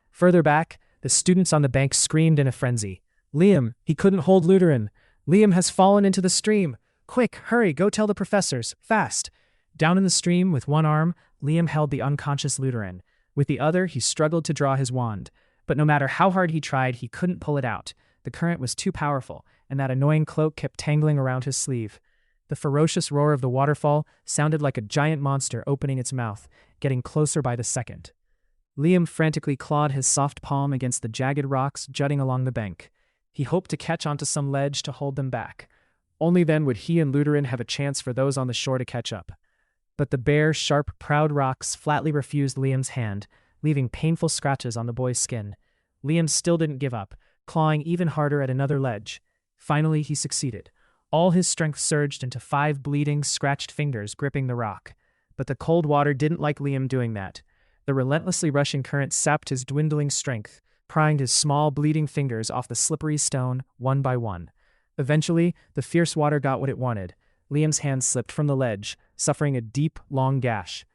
Further back, the students on the bank screamed in a frenzy. "Liam, he couldn't hold Luteran. Liam has fallen into the stream. Quick, hurry, go tell the professors, fast." Down in the stream, with one arm, Liam held the unconscious Luteran. With the other, he struggled to draw his wand. But no matter how hard he tried, he couldn't pull it out. The current was too powerful, and that annoying cloak kept tangling around his sleeve. The ferocious roar of the waterfall sounded like a giant monster opening its mouth, getting closer by the second. Liam frantically clawed his soft palm against the jagged rocks jutting along the bank. He hoped to catch onto some ledge to hold them back. Only then would he and Luteran have a chance for those on the shore to catch up. But the bare, sharp, proud rocks flatly refused Liam's hand, leaving painful scratches on the boy's skin. Liam still didn't give up, clawing even harder at another ledge. Finally, he succeeded. All his strength surged into 5 bleeding, scratched fingers gripping the rock. But the cold water didn't like Liam doing that. The relentlessly rushing current sapped his dwindling strength, prying his small, bleeding fingers off the slippery stone, one by one. Eventually, the fierce water got what it wanted. Liam's hand slipped from the ledge, suffering a deep, long gash.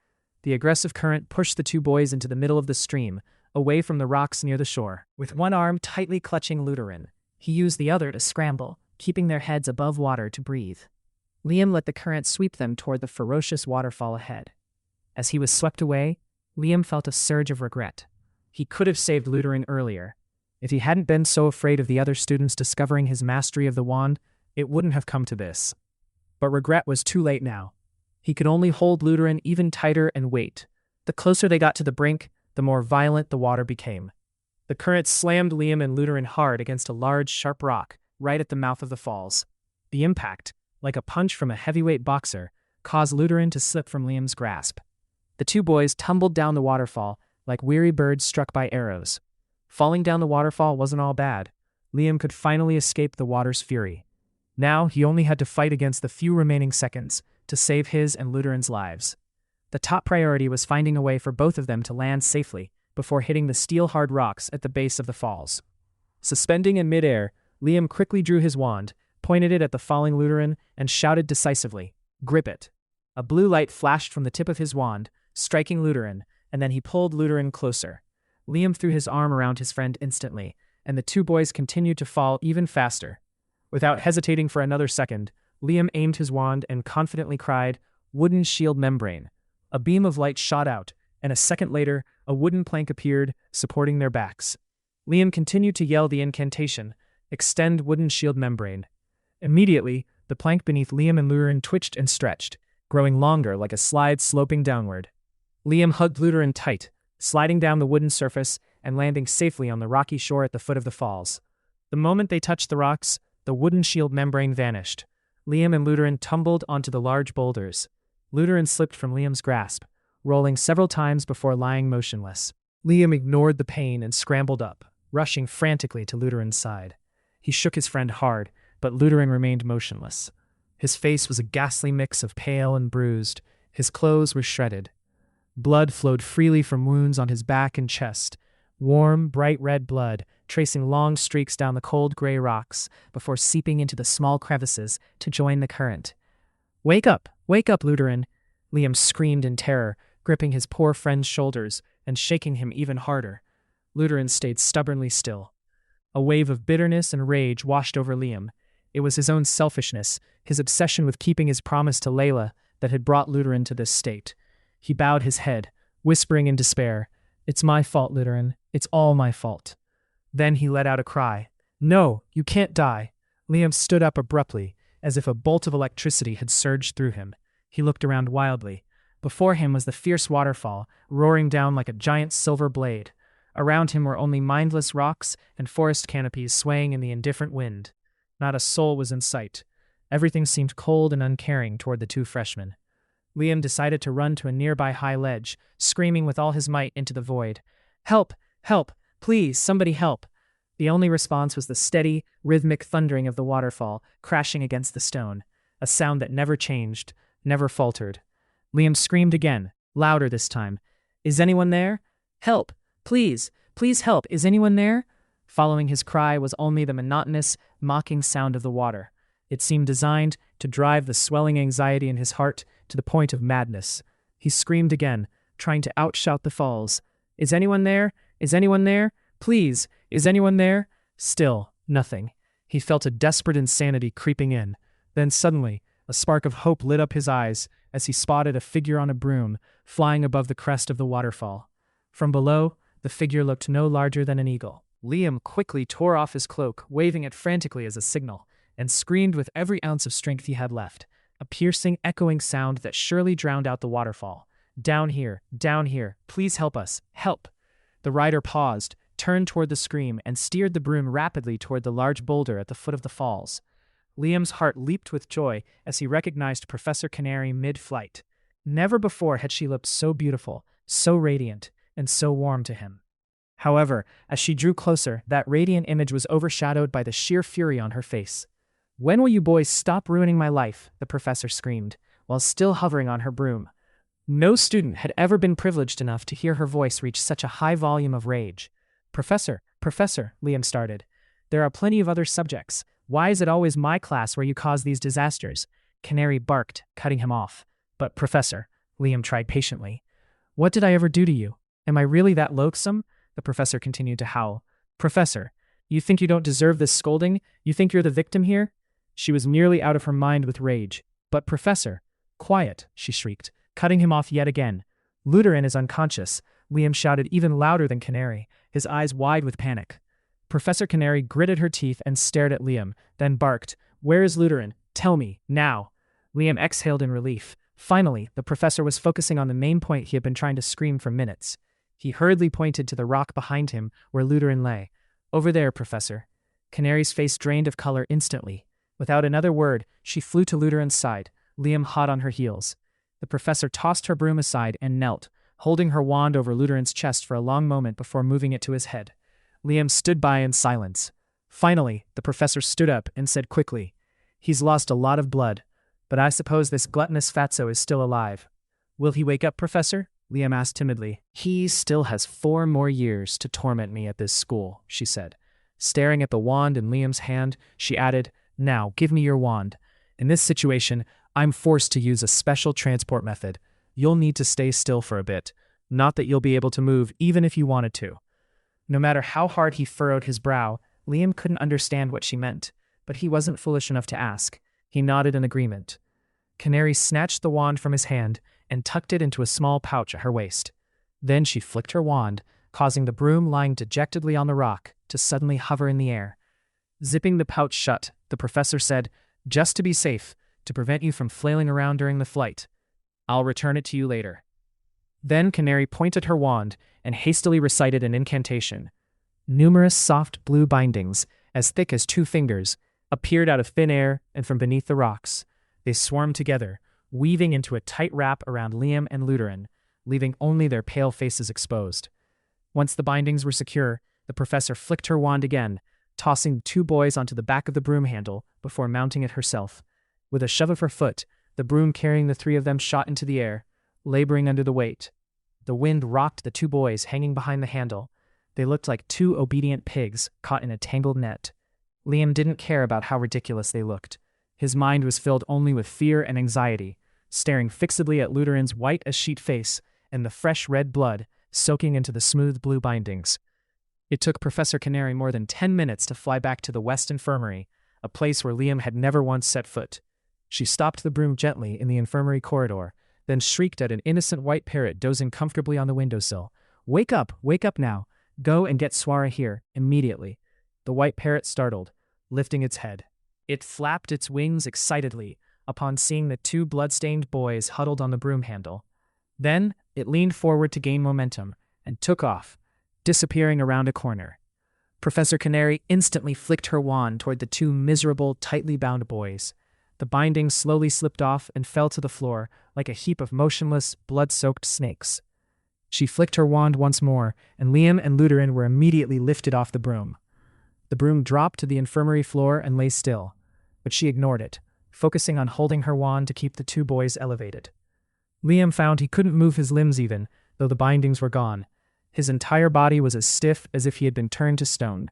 The aggressive current pushed the two boys into the middle of the stream, away from the rocks near the shore. With one arm tightly clutching Luteran, he used the other to scramble, keeping their heads above water to breathe. Liam let the current sweep them toward the ferocious waterfall ahead. As he was swept away, Liam felt a surge of regret. He could have saved Luteran earlier. If he hadn't been so afraid of the other students discovering his mastery of the wand, it wouldn't have come to this. But regret was too late now. He could only hold Luteran even tighter and wait. The closer they got to the brink, the more violent the water became. The current slammed Liam and Luteran hard against a large, sharp rock right at the mouth of the falls. The impact, like a punch from a heavyweight boxer, caused Luteran to slip from Liam's grasp. The two boys tumbled down the waterfall like weary birds struck by arrows. Falling down the waterfall wasn't all bad. Liam could finally escape the water's fury. Now he only had to fight against the few remaining seconds to save his and Luteran's lives. The top priority was finding a way for both of them to land safely before hitting the steel-hard rocks at the base of the falls. Suspending in midair, Liam quickly drew his wand, pointed it at the falling Luteran, and shouted decisively, "Grip it." A blue light flashed from the tip of his wand, striking Luteran, and then he pulled Luteran closer. Liam threw his arm around his friend instantly, and the two boys continued to fall even faster. Without hesitating for another second, Liam aimed his wand and confidently cried, "Wooden shield membrane." A beam of light shot out, and a second later, a wooden plank appeared, supporting their backs. Liam continued to yell the incantation, "Extend wooden shield membrane." Immediately, the plank beneath Liam and Luteran twitched and stretched, growing longer like a slide sloping downward. Liam hugged Luteran tight, sliding down the wooden surface and landing safely on the rocky shore at the foot of the falls. The moment they touched the rocks, the wooden shield membrane vanished. Liam and Luteran tumbled onto the large boulders. Luteran slipped from Liam's grasp, rolling several times before lying motionless. Liam ignored the pain and scrambled up, rushing frantically to Luteran's side. He shook his friend hard, but Luteran remained motionless. His face was a ghastly mix of pale and bruised. His clothes were shredded. Blood flowed freely from wounds on his back and chest, warm, bright red blood, tracing long streaks down the cold gray rocks before seeping into the small crevices to join the current. Wake up, Luteran!" Liam screamed in terror, gripping his poor friend's shoulders and shaking him even harder. Luteran stayed stubbornly still. A wave of bitterness and rage washed over Liam. It was his own selfishness, his obsession with keeping his promise to Layla, that had brought Luteran to this state. He bowed his head, whispering in despair, "It's my fault, Luteran. It's all my fault." Then he let out a cry. "No, you can't die." Liam stood up abruptly, as if a bolt of electricity had surged through him. He looked around wildly. Before him was the fierce waterfall, roaring down like a giant silver blade. Around him were only mindless rocks and forest canopies swaying in the indifferent wind. Not a soul was in sight. Everything seemed cold and uncaring toward the two freshmen. Liam decided to run to a nearby high ledge, screaming with all his might into the void. "Help! Help! Please, somebody help!" The only response was the steady, rhythmic thundering of the waterfall crashing against the stone, a sound that never changed, never faltered. Liam screamed again, louder this time. "Is anyone there? Help! Please! Please help! Is anyone there?" Following his cry was only the monotonous, mocking sound of the water. It seemed designed to drive the swelling anxiety in his heart to the point of madness. He screamed again, trying to outshout the falls. "Is anyone there? Is anyone there? Please! Is anyone there?" Still, nothing. He felt a desperate insanity creeping in. Then suddenly, a spark of hope lit up his eyes as he spotted a figure on a broom flying above the crest of the waterfall. From below, the figure looked no larger than an eagle. Liam quickly tore off his cloak, waving it frantically as a signal, and screamed with every ounce of strength he had left, a piercing, echoing sound that surely drowned out the waterfall. Down here, please help us, help!" The rider paused, turned toward the scream, and steered the broom rapidly toward the large boulder at the foot of the falls. Liam's heart leaped with joy as he recognized Professor Canary mid-flight. Never before had she looked so beautiful, so radiant, and so warm to him. However, as she drew closer, that radiant image was overshadowed by the sheer fury on her face. "When will you boys stop ruining my life?" the professor screamed, while still hovering on her broom. No student had ever been privileged enough to hear her voice reach such a high volume of rage. Professor, Liam started. "There are plenty of other subjects. Why is it always my class where you cause these disasters?" Canary barked, cutting him off. "But Professor," Liam tried patiently. "What did I ever do to you? Am I really that loathsome?" The professor continued to howl. "Professor, you think you don't deserve this scolding? You think you're the victim here?" She was nearly out of her mind with rage. "But Professor—" "Quiet," she shrieked, cutting him off yet again. "Luteran is unconscious," Liam shouted even louder than Canary, his eyes wide with panic. Professor Canary gritted her teeth and stared at Liam, then barked, "Where is Luteran? Tell me, now!" Liam exhaled in relief. Finally, the professor was focusing on the main point he had been trying to scream for minutes. He hurriedly pointed to the rock behind him where Luteran lay. "Over there, Professor." Canary's face drained of color instantly. Without another word, she flew to Luteran's side, Liam hot on her heels. The professor tossed her broom aside and knelt, holding her wand over Luteran's chest for a long moment before moving it to his head. Liam stood by in silence. Finally, the professor stood up and said quickly, "He's lost a lot of blood, but I suppose this gluttonous fatso is still alive." "Will he wake up, Professor?" Liam asked timidly. "He still has 4 more years to torment me at this school," she said. Staring at the wand in Liam's hand, she added, "Now, give me your wand. In this situation, I'm forced to use a special transport method. You'll need to stay still for a bit. Not that you'll be able to move even if you wanted to." No matter how hard he furrowed his brow, Liam couldn't understand what she meant, but he wasn't foolish enough to ask. He nodded in agreement. Canary snatched the wand from his hand and tucked it into a small pouch at her waist. Then she flicked her wand, causing the broom lying dejectedly on the rock to suddenly hover in the air. Zipping the pouch shut, the professor said, "Just to be safe, to prevent you from flailing around during the flight. I'll return it to you later." Then Canary pointed her wand and hastily recited an incantation. Numerous soft blue bindings, as thick as 2 fingers, appeared out of thin air and from beneath the rocks. They swarmed together, weaving into a tight wrap around Liam and Luteran, leaving only their pale faces exposed. Once the bindings were secure, the professor flicked her wand again, tossing the 2 boys onto the back of the broom handle before mounting it herself. With a shove of her foot, the broom carrying the 3 of them shot into the air, laboring under the weight. The wind rocked the 2 boys hanging behind the handle. They looked like 2 obedient pigs caught in a tangled net. Liam didn't care about how ridiculous they looked. His mind was filled only with fear and anxiety, staring fixedly at Luteran's white-as-sheet face and the fresh red blood soaking into the smooth blue bindings. It took Professor Canary more than 10 minutes to fly back to the West Infirmary, a place where Liam had never once set foot. She stopped the broom gently in the infirmary corridor, then shrieked at an innocent white parrot dozing comfortably on the windowsill. Wake up now. Go and get Swara here, immediately." The white parrot startled, lifting its head. It flapped its wings excitedly upon seeing the 2 blood-stained boys huddled on the broom handle. Then it leaned forward to gain momentum and took off, disappearing around a corner. Professor Canary instantly flicked her wand toward the 2 miserable, tightly bound boys. The bindings slowly slipped off and fell to the floor like a heap of motionless, blood-soaked snakes. She flicked her wand once more, and Liam and Luteran were immediately lifted off the broom. The broom dropped to the infirmary floor and lay still, but she ignored it, focusing on holding her wand to keep the two boys elevated. Liam found he couldn't move his limbs even, though the bindings were gone. His entire body was as stiff as if he had been turned to stone.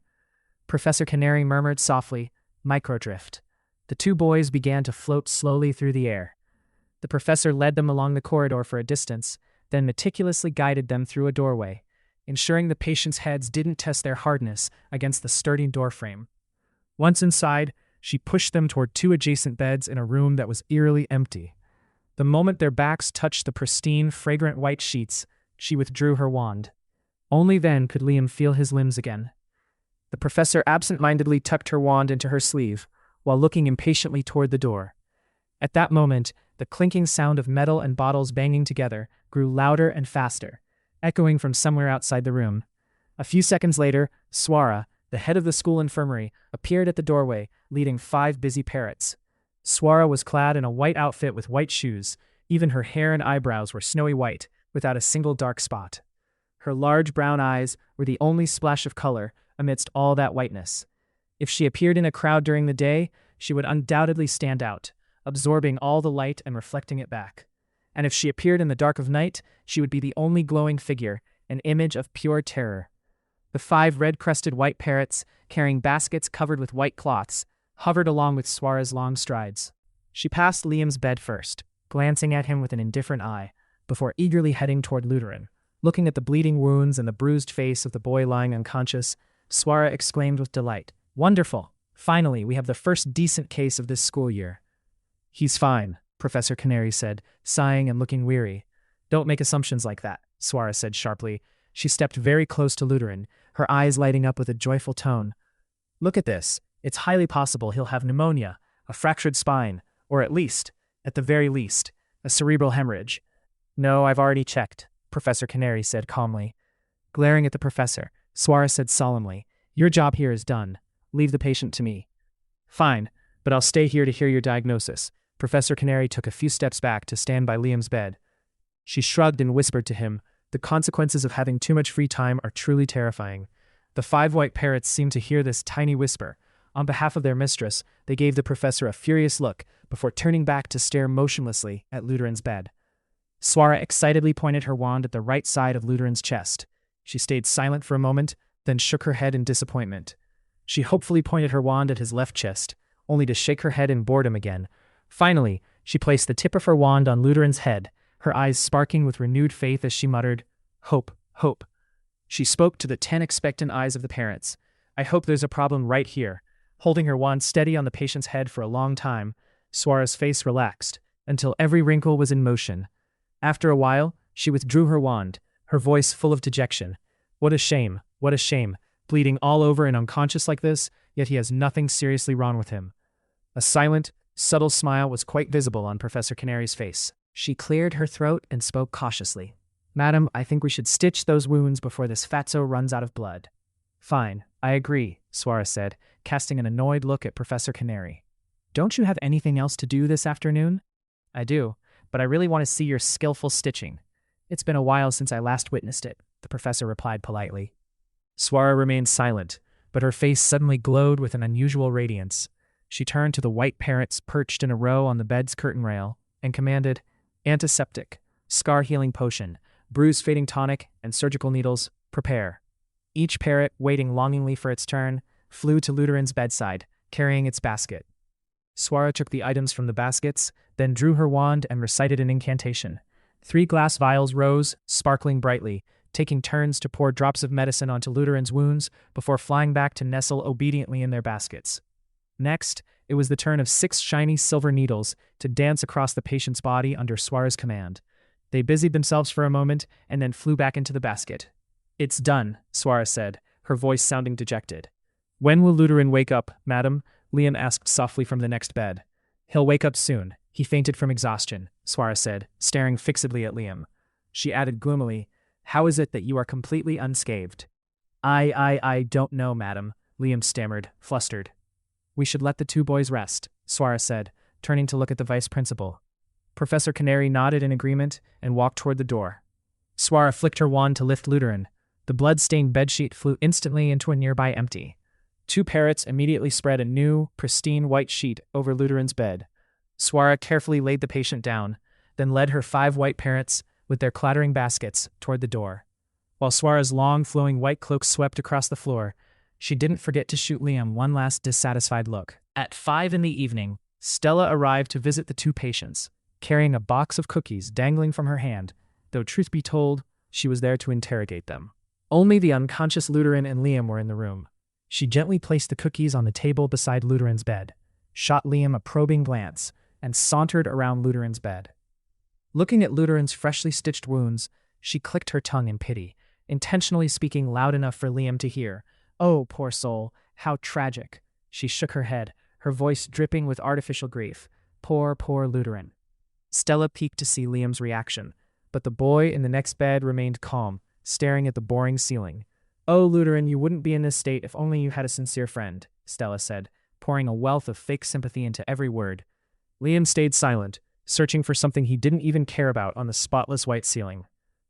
Professor Canary murmured softly, "Microdrift." The two boys began to float slowly through the air. The professor led them along the corridor for a distance, then meticulously guided them through a doorway, ensuring the patients' heads didn't test their hardness against the sturdy doorframe. Once inside, she pushed them toward two adjacent beds in a room that was eerily empty. The moment their backs touched the pristine, fragrant white sheets, she withdrew her wand. Only then could Liam feel his limbs again. The professor absent-mindedly tucked her wand into her sleeve, while looking impatiently toward the door. At that moment, the clinking sound of metal and bottles banging together grew louder and faster, echoing from somewhere outside the room. A few seconds later, Swara, the head of the school infirmary, appeared at the doorway, leading 5 busy parrots. Swara was clad in a white outfit with white shoes. Even her hair and eyebrows were snowy white, without a single dark spot. Her large brown eyes were the only splash of color amidst all that whiteness. If she appeared in a crowd during the day, she would undoubtedly stand out, absorbing all the light and reflecting it back. And if she appeared in the dark of night, she would be the only glowing figure, an image of pure terror. The 5 red-crested white parrots, carrying baskets covered with white cloths, hovered along with Swara's long strides. She passed Liam's bed first, glancing at him with an indifferent eye, before eagerly heading toward Lutheran. Looking at the bleeding wounds and the bruised face of the boy lying unconscious, Swara exclaimed with delight, "Wonderful! Finally, we have the first decent case of this school year." "He's fine," Professor Canary said, sighing and looking weary. "Don't make assumptions like that," Swara said sharply. She stepped very close to Lutheran, her eyes lighting up with a joyful tone. "Look at this. It's highly possible he'll have pneumonia, a fractured spine, or at the very least, a cerebral hemorrhage." "No, I've already checked," Professor Canary said calmly. Glaring at the professor, Swara said solemnly, "Your job here is done. Leave the patient to me." "Fine, but I'll stay here to hear your diagnosis." Professor Canary took a few steps back to stand by Liam's bed. She shrugged and whispered to him, "The consequences of having too much free time are truly terrifying." The 5 white parrots seemed to hear this tiny whisper. On behalf of their mistress, they gave the professor a furious look before turning back to stare motionlessly at Lutheran's bed. Swara excitedly pointed her wand at the right side of Lutheran's chest. She stayed silent for a moment, then shook her head in disappointment. She hopefully pointed her wand at his left chest, only to shake her head in boredom again. Finally, she placed the tip of her wand on Lutheran's head, her eyes sparkling with renewed faith as she muttered, "Hope, hope." She spoke to the 10 expectant eyes of the parents. "I hope there's a problem right here." Holding her wand steady on the patient's head for a long time, Swara's face relaxed, until every wrinkle was in motion. After a while, she withdrew her wand, her voice full of dejection. "What a shame, what a shame, bleeding all over and unconscious like this, yet he has nothing seriously wrong with him." A silent, subtle smile was quite visible on Professor Canary's face. She cleared her throat and spoke cautiously. "Madam, I think we should stitch those wounds before this fatso runs out of blood." "Fine, I agree," Swara said, casting an annoyed look at Professor Canary. "Don't you have anything else to do this afternoon?" "I do, but I really want to see your skillful stitching." "It's been a while since I last witnessed it," the professor replied politely. Swara remained silent, but her face suddenly glowed with an unusual radiance. She turned to the white parrots perched in a row on the bed's curtain rail and commanded, "Antiseptic, scar-healing potion, bruise-fading tonic, and surgical needles, prepare." Each parrot, waiting longingly for its turn, flew to Lutheran's bedside, carrying its basket. Swara took the items from the baskets, then drew her wand and recited an incantation. 3 glass vials rose, sparkling brightly, taking turns to pour drops of medicine onto Lutheran's wounds before flying back to nestle obediently in their baskets. Next, it was the turn of 6 shiny silver needles to dance across the patient's body under Swara's command. They busied themselves for a moment and then flew back into the basket. "It's done," Swara said, her voice sounding dejected. "When will Lutheran wake up, madam?" Liam asked softly from the next bed. "He'll wake up soon. He fainted from exhaustion," Swara said, staring fixedly at Liam. She added gloomily, "How is it that you are completely unscathed?" I don't know, madam," Liam stammered, flustered. "We should let the 2 boys rest," Swara said, turning to look at the vice principal. Professor Canary nodded in agreement and walked toward the door. Swara flicked her wand to lift Lutheran. The blood-stained bedsheet flew instantly into a nearby empty. Two parrots immediately spread a new, pristine white sheet over Luteran's bed. Swara carefully laid the patient down, then led her 5 white parrots, with their clattering baskets, toward the door. While Swara's long, flowing white cloak swept across the floor, she didn't forget to shoot Liam one last dissatisfied look. At 5 in the evening, Stella arrived to visit the 2 patients, carrying a box of cookies dangling from her hand, though truth be told, she was there to interrogate them. Only the unconscious Luteran and Liam were in the room. She gently placed the cookies on the table beside Luteran's bed, shot Liam a probing glance, and sauntered around Luteran's bed. Looking at Luteran's freshly stitched wounds, she clicked her tongue in pity, intentionally speaking loud enough for Liam to hear. "Oh, poor soul, how tragic." She shook her head, her voice dripping with artificial grief. Poor, poor Luteran. Stella peeked to see Liam's reaction, but the boy in the next bed remained calm, staring at the boring ceiling. "Oh, Luteran, you wouldn't be in this state if only you had a sincere friend," Stella said, pouring a wealth of fake sympathy into every word. Liam stayed silent, searching for something he didn't even care about on the spotless white ceiling.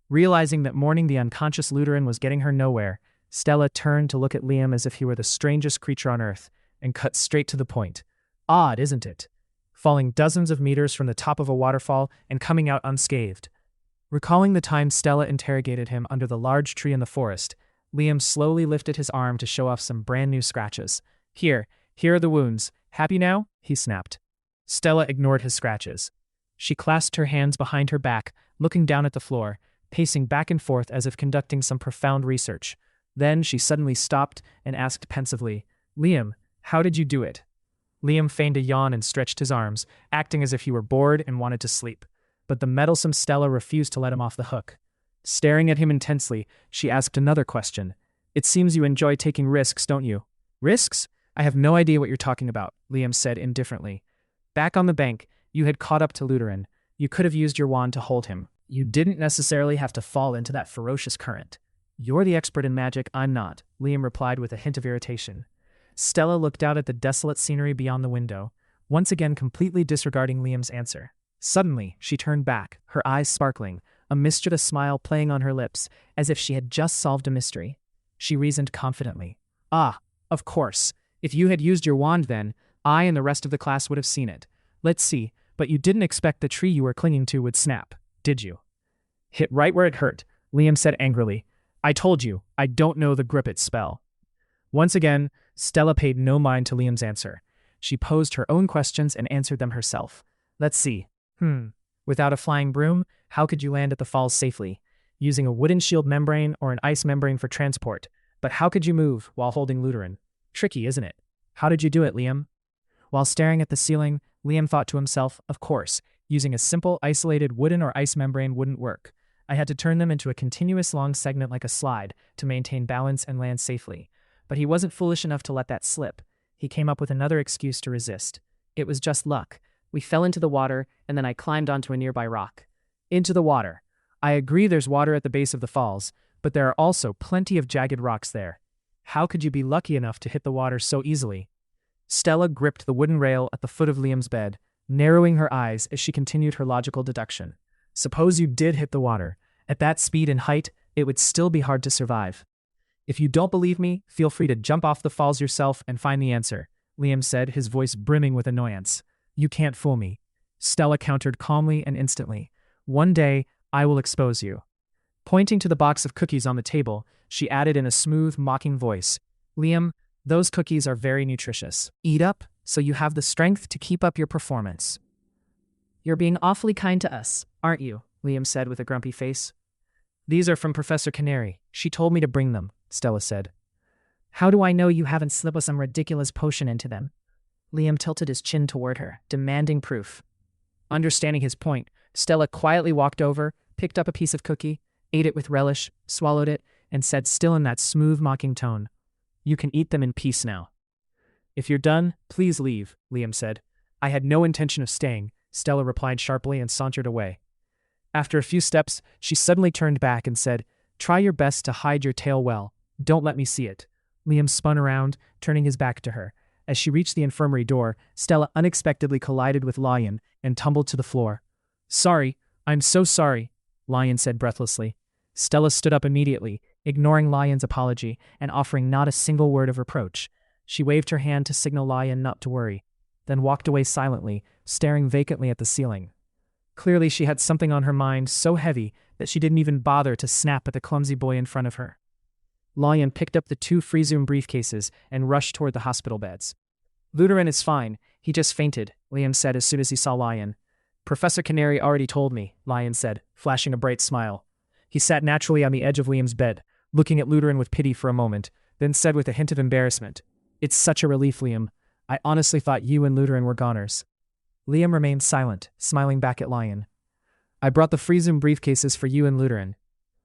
Realizing that mourning the unconscious Luteran was getting her nowhere, Stella turned to look at Liam as if he were the strangest creature on earth, and cut straight to the point. Odd, isn't it? Falling dozens of meters from the top of a waterfall and coming out unscathed. Recalling the time Stella interrogated him under the large tree in the forest, Liam slowly lifted his arm to show off some brand new scratches. Here are the wounds. Happy now?" he snapped. Stella ignored his scratches. She clasped her hands behind her back, looking down at the floor, pacing back and forth as if conducting some profound research. Then she suddenly stopped and asked pensively, "Liam, how did you do it?" Liam feigned a yawn and stretched his arms, acting as if he were bored and wanted to sleep. But the meddlesome Stella refused to let him off the hook. Staring at him intensely, she asked another question. "It seems you enjoy taking risks, don't you?" "Risks? I have no idea what you're talking about," Liam said indifferently. "Back on the bank, you had caught up to Luteran. You could have used your wand to hold him. You didn't necessarily have to fall into that ferocious current." "You're the expert in magic, I'm not," Liam replied with a hint of irritation. Stella looked out at the desolate scenery beyond the window, once again completely disregarding Liam's answer. Suddenly, she turned back, her eyes sparkling, a mischievous smile playing on her lips, as if she had just solved a mystery. She reasoned confidently. "Ah, of course. If you had used your wand then, I and the rest of the class would have seen it. Let's see, but you didn't expect the tree you were clinging to would snap, did you?" "Hit right where it hurt," Liam said angrily. "I told you, I don't know the grip it spell." Once again, Stella paid no mind to Liam's answer. She posed her own questions and answered them herself. "Let's see. Without a flying broom, how could you land at the falls safely? Using a wooden shield membrane or an ice membrane for transport. But how could you move while holding Luteran? Tricky, isn't it? How did you do it, Liam?" While staring at the ceiling, Liam thought to himself, of course, using a simple, isolated wooden or ice membrane wouldn't work. I had to turn them into a continuous long segment like a slide to maintain balance and land safely. But he wasn't foolish enough to let that slip. He came up with another excuse to resist. "It was just luck. We fell into the water, and then I climbed onto a nearby rock." "Into the water. I agree there's water at the base of the falls, but there are also plenty of jagged rocks there. How could you be lucky enough to hit the water so easily?" Stella gripped the wooden rail at the foot of Liam's bed, narrowing her eyes as she continued her logical deduction. "Suppose you did hit the water. At that speed and height, it would still be hard to survive." "If you don't believe me, feel free to jump off the falls yourself and find the answer," Liam said, his voice brimming with annoyance. "You can't fool me." Stella countered calmly and instantly. "One day, I will expose you." Pointing to the box of cookies on the table, she added in a smooth, mocking voice, "Liam, those cookies are very nutritious. Eat up, so you have the strength to keep up your performance." "You're being awfully kind to us, aren't you?" Liam said with a grumpy face. "These are from Professor Canary. She told me to bring them," Stella said. "How do I know you haven't slipped some ridiculous potion into them?" Liam tilted his chin toward her, demanding proof. Understanding his point, Stella quietly walked over, picked up a piece of cookie, ate it with relish, swallowed it, and said still in that smooth, mocking tone, "You can eat them in peace now." "If you're done, please leave," Liam said. "I had no intention of staying," Stella replied sharply and sauntered away. After a few steps, she suddenly turned back and said, "Try your best to hide your tail well. Don't let me see it." Liam spun around, turning his back to her. As she reached the infirmary door, Stella unexpectedly collided with Lion and tumbled to the floor. "Sorry, I'm so sorry," Lion said breathlessly. Stella stood up immediately, ignoring Lion's apology and offering not a single word of reproach. She waved her hand to signal Lion not to worry, then walked away silently, staring vacantly at the ceiling. Clearly she had something on her mind so heavy that she didn't even bother to snap at the clumsy boy in front of her. Lion picked up the 2 Freezoom briefcases and rushed toward the hospital beds. "Luteran is fine. He just fainted," Liam said as soon as he saw Lion. "Professor Canary already told me," Lion said, flashing a bright smile. He sat naturally on the edge of Liam's bed, looking at Luteran with pity for a moment, then said with a hint of embarrassment, "It's such a relief, Liam. I honestly thought you and Luteran were goners." Liam remained silent, smiling back at Lion. "I brought the Freezoom briefcases for you and Luteran.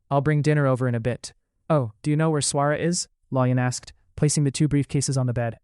I'll bring dinner over in a bit." "Oh, do you know where Swara is?" Lion asked, placing the 2 briefcases on the bed.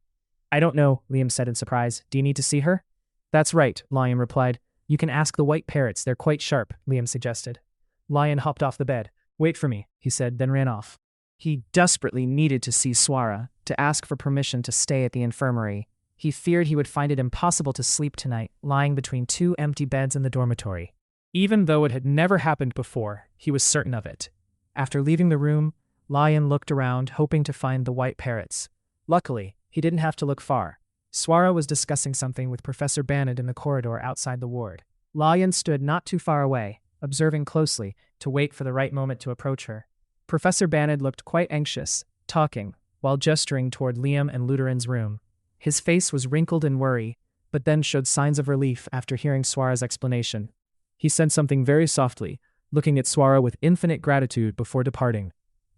"I don't know," Liam said in surprise. "Do you need to see her?" "That's right," Lion replied. "You can ask the white parrots, they're quite sharp," Liam suggested. Lion hopped off the bed. "Wait for me," he said, then ran off. He desperately needed to see Swara, to ask for permission to stay at the infirmary. He feared he would find it impossible to sleep tonight, lying between 2 empty beds in the dormitory. Even though it had never happened before, he was certain of it. After leaving the room, Lion looked around, hoping to find the white parrots. Luckily, he didn't have to look far. Swara was discussing something with Professor Bannon in the corridor outside the ward. Lion stood not too far away, observing closely, to wait for the right moment to approach her. Professor Bannon looked quite anxious, talking, while gesturing toward Liam and Luteran's room. His face was wrinkled in worry, but then showed signs of relief after hearing Swara's explanation. He said something very softly, looking at Swara with infinite gratitude before departing.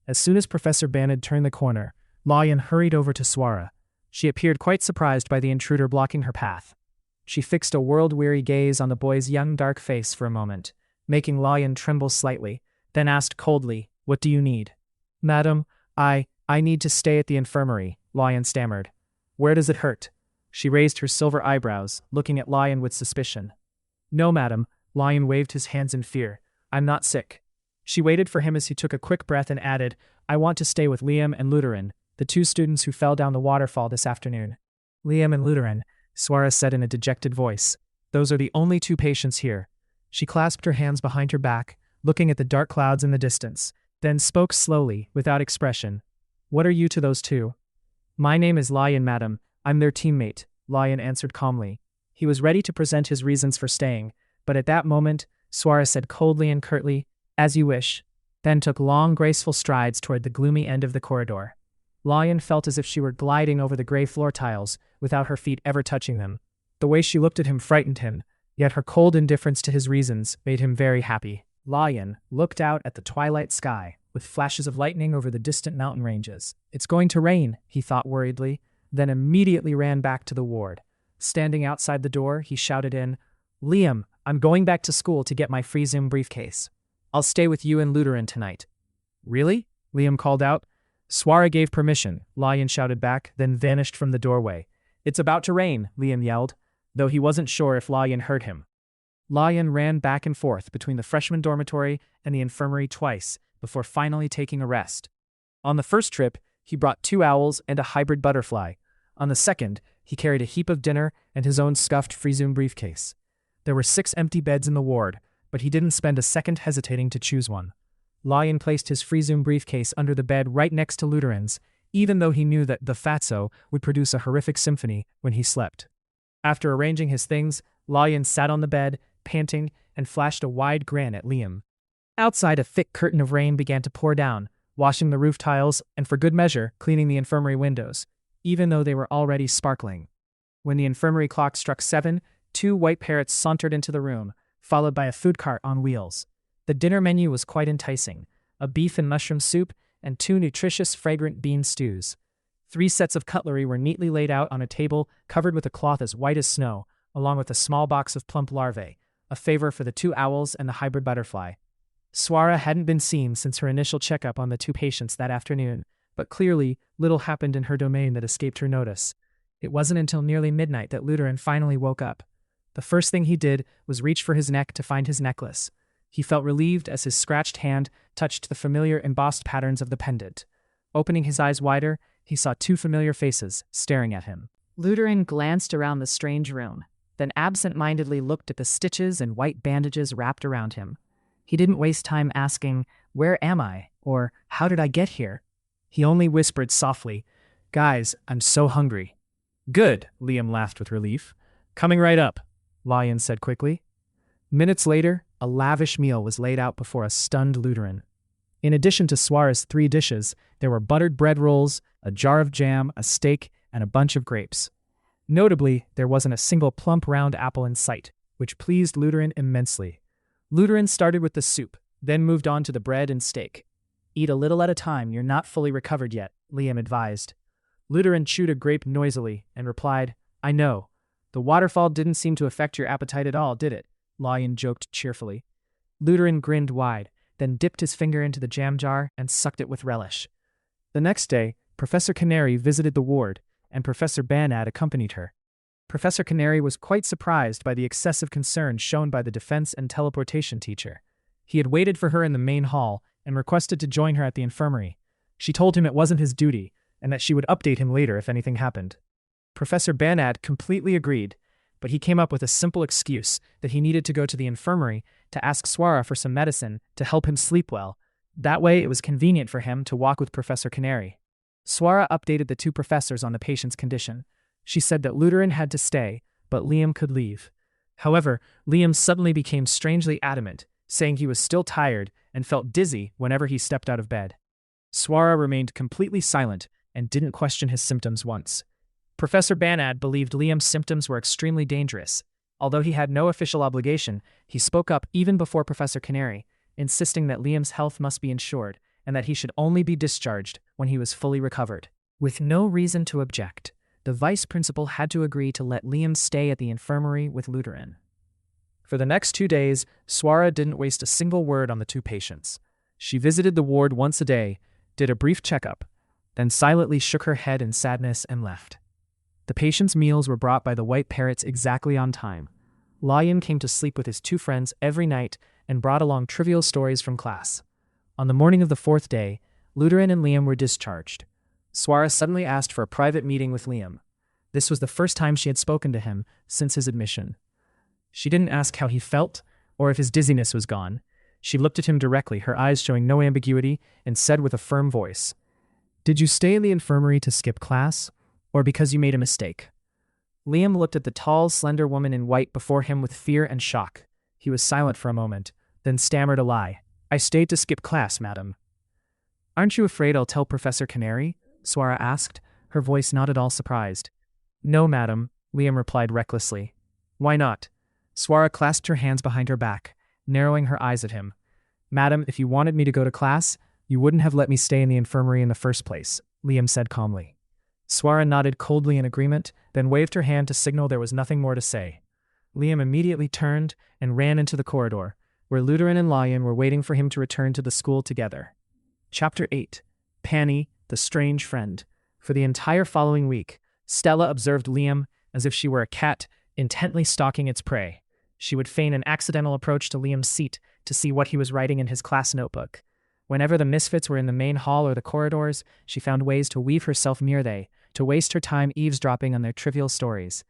As soon as Professor Bannon turned the corner, Lion hurried over to Swara. She appeared quite surprised by the intruder blocking her path. She fixed a world-weary gaze on the boy's young dark face for a moment, making Lion tremble slightly, then asked coldly, "What do you need?" "Madam, I need to stay at the infirmary," Lion stammered. "Where does it hurt?" She raised her silver eyebrows, looking at Lion with suspicion. "No, madam," Lion waved his hands in fear. "I'm not sick." She waited for him as he took a quick breath and added, "I want to stay with Liam and Luteran, the 2 students who fell down the waterfall this afternoon." "Liam and Luteran," Swara said in a dejected voice. "Those are the only 2 patients here." She clasped her hands behind her back, looking at the dark clouds in the distance, then spoke slowly, without expression. "What are you to those 2? "My name is Lion, madam. I'm their teammate," Lion answered calmly. He was ready to present his reasons for staying, but at that moment, Swara said coldly and curtly, "As you wish," then took long, graceful strides toward the gloomy end of the corridor. Lion felt as if she were gliding over the gray floor tiles, without her feet ever touching them. The way she looked at him frightened him, yet her cold indifference to his reasons made him very happy. Lion looked out at the twilight sky, with flashes of lightning over the distant mountain ranges. "It's going to rain," he thought worriedly, then immediately ran back to the ward. Standing outside the door, he shouted in, "Liam, I'm going back to school to get my Freezoom briefcase. I'll stay with you and Luteran tonight." "Really?" Liam called out. "Swara gave permission," Lion shouted back, then vanished from the doorway. "It's about to rain," Liam yelled, though he wasn't sure if Lion heard him. Lion ran back and forth between the freshman dormitory and the infirmary twice, before finally taking a rest. On the first trip, he brought 2 owls and a hybrid butterfly. On the second, he carried a heap of dinner and his own scuffed Freezoom briefcase. There were 6 empty beds in the ward, but he didn't spend a second hesitating to choose one. Lion placed his Freezoom briefcase under the bed right next to Luteran's, even though he knew that the fatso would produce a horrific symphony when he slept. After arranging his things, Lion sat on the bed, panting, and flashed a wide grin at Liam. Outside, a thick curtain of rain began to pour down, washing the roof tiles and, for good measure, cleaning the infirmary windows, even though they were already sparkling. When the infirmary clock struck 7, 2 white parrots sauntered into the room, followed by a food cart on wheels. The dinner menu was quite enticing: a beef and mushroom soup and 2 nutritious, fragrant bean stews. 3 sets of cutlery were neatly laid out on a table covered with a cloth as white as snow, along with a small box of plump larvae, a favor for the 2 owls and the hybrid butterfly. Swara hadn't been seen since her initial checkup on the 2 patients that afternoon, but clearly, little happened in her domain that escaped her notice. It wasn't until nearly midnight that Luteran finally woke up. The first thing he did was reach for his neck to find his necklace. He felt relieved as his scratched hand touched the familiar embossed patterns of the pendant. Opening his eyes wider, he saw 2 familiar faces staring at him. Luteran glanced around the strange room, then absent-mindedly looked at the stitches and white bandages wrapped around him. He didn't waste time asking, "Where am I?" or "How did I get here?" He only whispered softly, Guys, I'm so hungry. Good, Liam laughed with relief. Coming right up, Lion said quickly. Minutes later, a lavish meal was laid out before a stunned Lutheran. In addition to Suara's 3 dishes, there were buttered bread rolls, a jar of jam, a steak, and a bunch of grapes. Notably, there wasn't a single plump round apple in sight, which pleased Lutheran immensely. Lutheran started with the soup, then moved on to the bread and steak. Eat a little at a time, you're not fully recovered yet, Liam advised. Lutheran chewed a grape noisily and replied, I know. The waterfall didn't seem to affect your appetite at all, did it? Lion joked cheerfully. Lutheran grinned wide, then dipped his finger into the jam jar and sucked it with relish. The next day, Professor Canary visited the ward, and Professor Banad accompanied her. Professor Canary was quite surprised by the excessive concern shown by the defense and teleportation teacher. He had waited for her in the main hall and requested to join her at the infirmary. She told him it wasn't his duty, and that she would update him later if anything happened. Professor Banad completely agreed, but he came up with a simple excuse that he needed to go to the infirmary to ask Suara for some medicine to help him sleep well. That way it was convenient for him to walk with Professor Canary. Suara updated the 2 professors on the patient's condition. She said that Lutheran had to stay, but Liam could leave. However, Liam suddenly became strangely adamant, saying he was still tired and felt dizzy whenever he stepped out of bed. Suara remained completely silent and didn't question his symptoms once. Professor Banad believed Liam's symptoms were extremely dangerous. Although he had no official obligation, he spoke up even before Professor Canary, insisting that Liam's health must be ensured and that he should only be discharged when he was fully recovered. With no reason to object, the vice principal had to agree to let Liam stay at the infirmary with Lutheran. For the next 2 days, Suara didn't waste a single word on the 2 patients. She visited the ward once a day, did a brief checkup, then silently shook her head in sadness and left. The patients' meals were brought by the white parrots exactly on time. Lion came to sleep with his 2 friends every night and brought along trivial stories from class. On the morning of the 4th day, Lutheran and Liam were discharged. Suara suddenly asked for a private meeting with Liam. This was the first time she had spoken to him since his admission. She didn't ask how he felt or if his dizziness was gone. She looked at him directly, her eyes showing no ambiguity, and said with a firm voice, "Did you stay in the infirmary to skip class, or because you made a mistake?" Liam looked at the tall, slender woman in white before him with fear and shock. He was silent for a moment, then stammered a lie. "I stayed to skip class, madam." "Aren't you afraid I'll tell Professor Canary?" Suara asked, her voice not at all surprised. "No, madam," Liam replied recklessly. "Why not?" Suara clasped her hands behind her back, narrowing her eyes at him. "Madam, if you wanted me to go to class, you wouldn't have let me stay in the infirmary in the first place," Liam said calmly. Suara nodded coldly in agreement, then waved her hand to signal there was nothing more to say. Liam immediately turned and ran into the corridor, where Lutheran and Lion were waiting for him to return to the school together. Chapter 8. Panny, the Strange Friend. For the entire following week, Stella observed Liam as if she were a cat intently stalking its prey. She would feign an accidental approach to Liam's seat to see what he was writing in his class notebook. Whenever the misfits were in the main hall or the corridors, she found ways to weave herself near they, to waste her time eavesdropping on their trivial stories.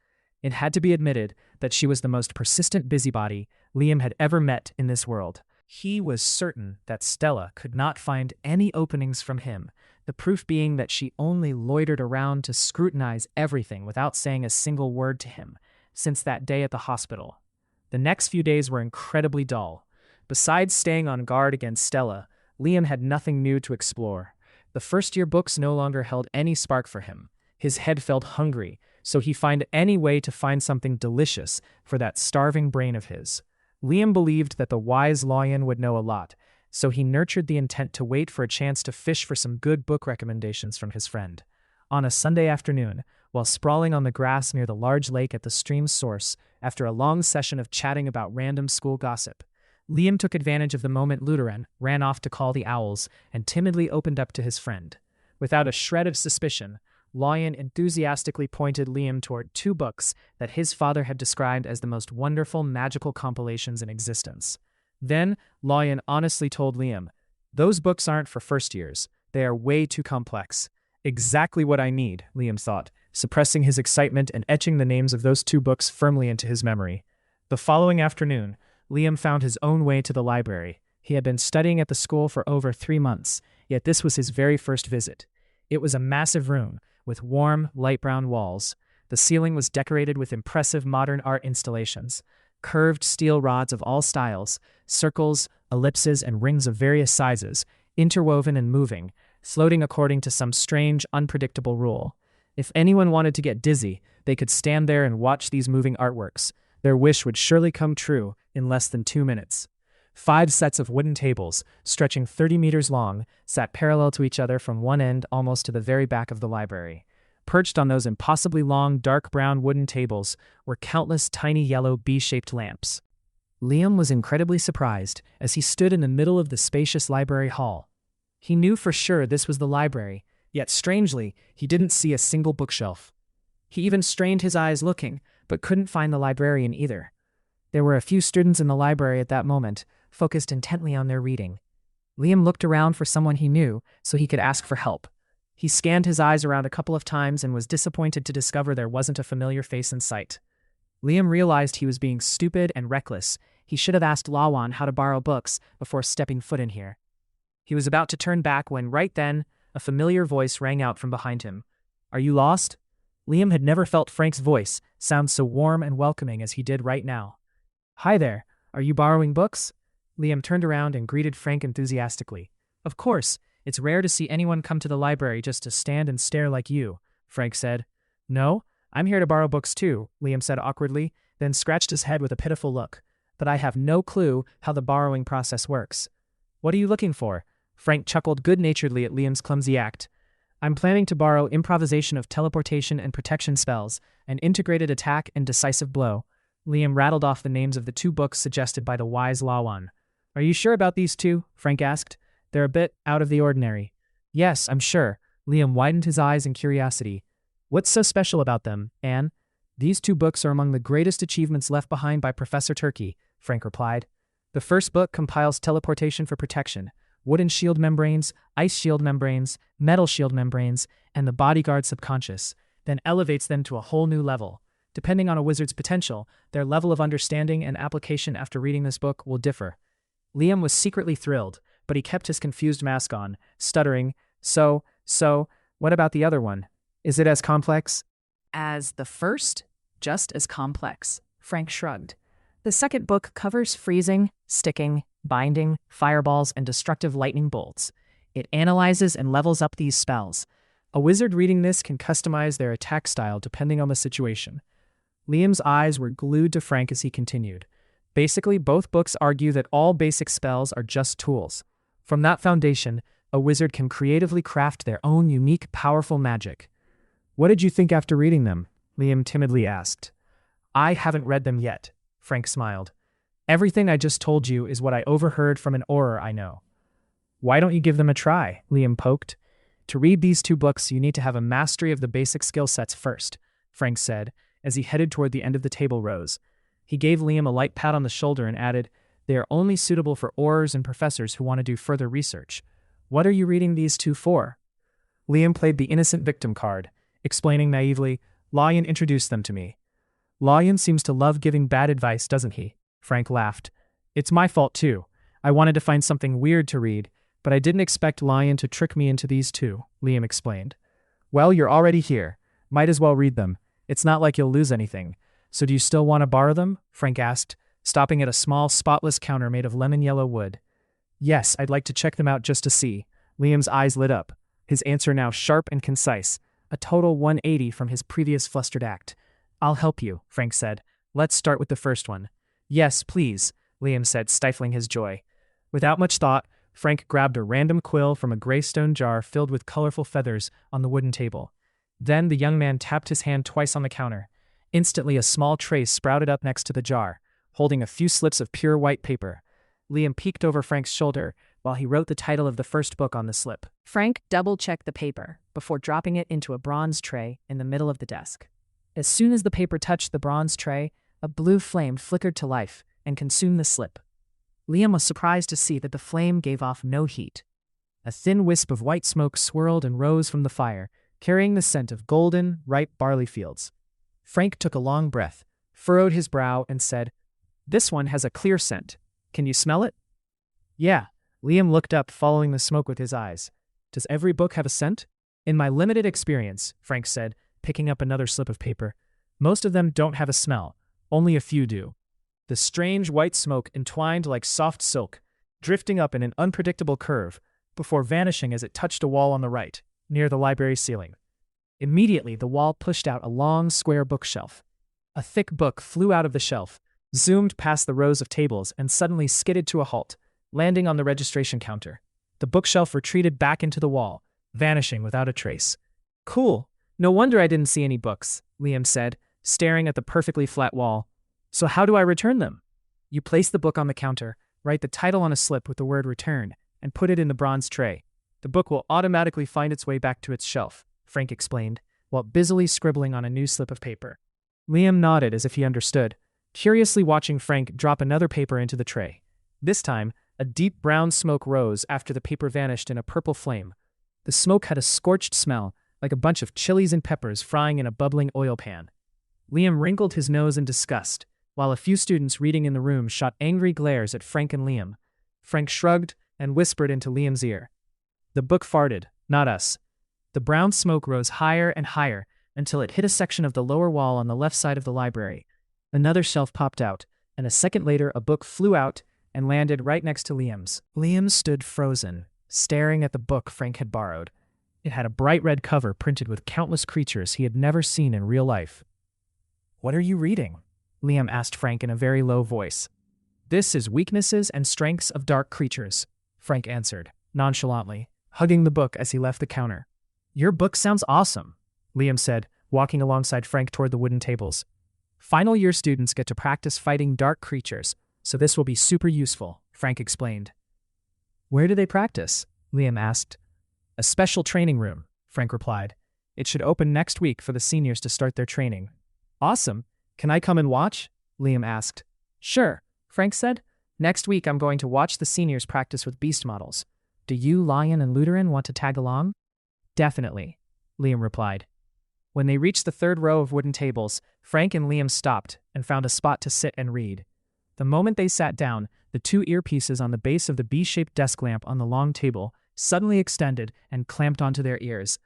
It had to be admitted that she was the most persistent busybody Liam had ever met in this world. He was certain that Stella could not find any openings from him, the proof being that she only loitered around to scrutinize everything without saying a single word to him, since that day at the hospital. The next few days were incredibly dull. Besides staying on guard against Stella, Liam had nothing new to explore. The first-year books no longer held any spark for him. His head felt hungry, so he found any way to find something delicious for that starving brain of his. Liam believed that the wise Lion would know a lot, so he nurtured the intent to wait for a chance to fish for some good book recommendations from his friend. On a Sunday afternoon, while sprawling on the grass near the large lake at the stream's source, after a long session of chatting about random school gossip, Liam took advantage of the moment Lutheran ran off to call the owls and timidly opened up to his friend. Without a shred of suspicion, Lion enthusiastically pointed Liam toward 2 books that his father had described as the most wonderful magical compilations in existence. Then, Lion honestly told Liam, "Those books aren't for first years. They are way too complex." Exactly what I need, Liam thought, suppressing his excitement and etching the names of those 2 books firmly into his memory. The following afternoon, Liam found his own way to the library. He had been studying at the school for over 3 months, yet this was his very first visit. It was a massive room, with warm, light brown walls. The ceiling was decorated with impressive modern art installations. Curved steel rods of all styles, circles, ellipses, and rings of various sizes, interwoven and moving, floating according to some strange, unpredictable rule. If anyone wanted to get dizzy, they could stand there and watch these moving artworks. Their wish would surely come true in less than 2 minutes. 5 sets of wooden tables, stretching 30 meters long, sat parallel to each other from one end almost to the very back of the library. Perched on those impossibly long, dark brown wooden tables were countless tiny yellow B-shaped lamps. Liam was incredibly surprised as he stood in the middle of the spacious library hall. He knew for sure this was the library, yet strangely, he didn't see a single bookshelf. He even strained his eyes looking, but couldn't find the librarian either. There were a few students in the library at that moment, focused intently on their reading. Liam looked around for someone he knew so he could ask for help. He scanned his eyes around a couple of times and was disappointed to discover there wasn't a familiar face in sight. Liam realized he was being stupid and reckless. He should have asked Lawan how to borrow books before stepping foot in here. He was about to turn back when, right then, a familiar voice rang out from behind him. "Are you lost?" Liam had never felt Frank's voice sound so warm and welcoming as he did right now. "Hi there. Are you borrowing books?" Liam turned around and greeted Frank enthusiastically. "Of course. It's rare to see anyone come to the library just to stand and stare like you," Frank said. "No, I'm here to borrow books too," Liam said awkwardly, then scratched his head with a pitiful look. "But I have no clue how the borrowing process works." "What are you looking for?" Frank chuckled good-naturedly at Liam's clumsy act. "I'm planning to borrow improvisation of teleportation and protection spells, and integrated attack and decisive blow." Liam rattled off the names of the 2 books suggested by the wise Lawan. "Are you sure about these 2? Frank asked. "They're a bit out of the ordinary." "Yes, I'm sure." Liam widened his eyes in curiosity. "What's so special about them, Anne?" "These 2 books are among the greatest achievements left behind by Professor Turkey," Frank replied. "The first book compiles teleportation for protection, wooden shield membranes, ice shield membranes, metal shield membranes, and the bodyguard subconscious, then elevates them to a whole new level. Depending on a wizard's potential, their level of understanding and application after reading this book will differ." Liam was secretly thrilled, but he kept his confused mask on, stuttering, So, what about the other one? Is it as complex?" As the first, just as complex, Frank shrugged. The second book covers freezing, sticking, binding, fireballs, and destructive lightning bolts. It analyzes and levels up these spells. A wizard reading this can customize their attack style depending on the situation. Liam's eyes were glued to Frank as he continued. Basically, both books argue that all basic spells are just tools. From that foundation, a wizard can creatively craft their own unique, powerful magic. "What did you think after reading them?" Liam timidly asked. "I haven't read them yet," Frank smiled. "Everything I just told you is what I overheard from an auror I know." "Why don't you give them a try?" Liam poked. "To read these 2 books, you need to have a mastery of the basic skill sets first," Frank said, as he headed toward the end of the table rows. He gave Liam a light pat on the shoulder and added, "They are only suitable for aurors and professors who want to do further research. What are you reading these 2 for?" Liam played the innocent victim card, explaining naively, "Lyon introduced them to me." "Lyon seems to love giving bad advice, doesn't he?" Frank laughed. "It's my fault too. I wanted to find something weird to read, but I didn't expect Lyon to trick me into these 2, Liam explained. "Well, you're already here. Might as well read them. It's not like you'll lose anything. So do you still want to borrow them?" Frank asked, stopping at a small, spotless counter made of lemon yellow wood. "Yes, I'd like to check them out just to see." Liam's eyes lit up, his answer now sharp and concise, a total 180 from his previous flustered act. "I'll help you," Frank said. "Let's start with the first one." "Yes, please," Liam said, stifling his joy. Without much thought, Frank grabbed a random quill from a gray stone jar filled with colorful feathers on the wooden table. Then the young man tapped his hand twice on the counter. Instantly, a small tray sprouted up next to the jar, holding a few slips of pure white paper. Liam peeked over Frank's shoulder while he wrote the title of the first book on the slip. Frank double-checked the paper before dropping it into a bronze tray in the middle of the desk. As soon as the paper touched the bronze tray, a blue flame flickered to life and consumed the slip. Liam was surprised to see that the flame gave off no heat. A thin wisp of white smoke swirled and rose from the fire, carrying the scent of golden, ripe barley fields. Frank took a long breath, furrowed his brow, and said, "This one has a clear scent. Can you smell it?" "Yeah." Liam looked up, following the smoke with his eyes. "Does every book have a scent?" In my limited experience, Frank said, picking up another slip of paper, most of them don't have a smell. Only a few do. The strange white smoke entwined like soft silk, drifting up in an unpredictable curve, before vanishing as it touched a wall on the right, near the library ceiling. Immediately, the wall pushed out a long, square bookshelf. A thick book flew out of the shelf, zoomed past the rows of tables, and suddenly skidded to a halt, landing on the registration counter. The bookshelf retreated back into the wall, vanishing without a trace. Cool. No wonder I didn't see any books, Liam said, staring at the perfectly flat wall. So how do I return them? You place the book on the counter, write the title on a slip with the word return, and put it in the bronze tray. The book will automatically find its way back to its shelf, Frank explained, while busily scribbling on a new slip of paper. Liam nodded as if he understood, curiously watching Frank drop another paper into the tray. This time, a deep brown smoke rose after the paper vanished in a purple flame. The smoke had a scorched smell, like a bunch of chilies and peppers frying in a bubbling oil pan. Liam wrinkled his nose in disgust, while a few students reading in the room shot angry glares at Frank and Liam. Frank shrugged and whispered into Liam's ear. The book farted, not us. The brown smoke rose higher and higher until it hit a section of the lower wall on the left side of the library. Another shelf popped out, and a second later a book flew out and landed right next to Liam's. Liam stood frozen, staring at the book Frank had borrowed. It had a bright red cover printed with countless creatures he had never seen in real life. What are you reading? Liam asked Frank in a very low voice. This is Weaknesses and Strengths of Dark Creatures, Frank answered, nonchalantly, hugging the book as he left the counter. Your book sounds awesome, Liam said, walking alongside Frank toward the wooden tables. Final year students get to practice fighting dark creatures, so this will be super useful, Frank explained. Where do they practice? Liam asked. A special training room, Frank replied. It should open next week for the seniors to start their training. Awesome. Can I come and watch? Liam asked. Sure, Frank said. Next week I'm going to watch the seniors practice with beast models. Do you, Lion, and Luteran want to tag along? Definitely, Liam replied. When they reached the third row of wooden tables, Frank and Liam stopped and found a spot to sit and read. The moment they sat down, the two earpieces on the base of the B-shaped desk lamp on the long table suddenly extended and clamped onto their ears.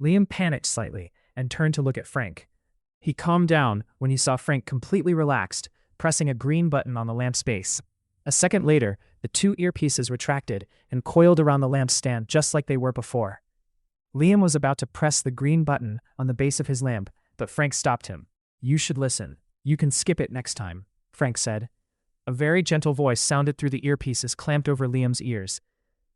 Liam panicked slightly and turned to look at Frank. He calmed down when he saw Frank completely relaxed, pressing a green button on the lamp's base. A second later, the two earpieces retracted and coiled around the lamp's stand just like they were before. Liam was about to press the green button on the base of his lamp, but Frank stopped him. You should listen. You can skip it next time, Frank said. A very gentle voice sounded through the earpieces clamped over Liam's ears.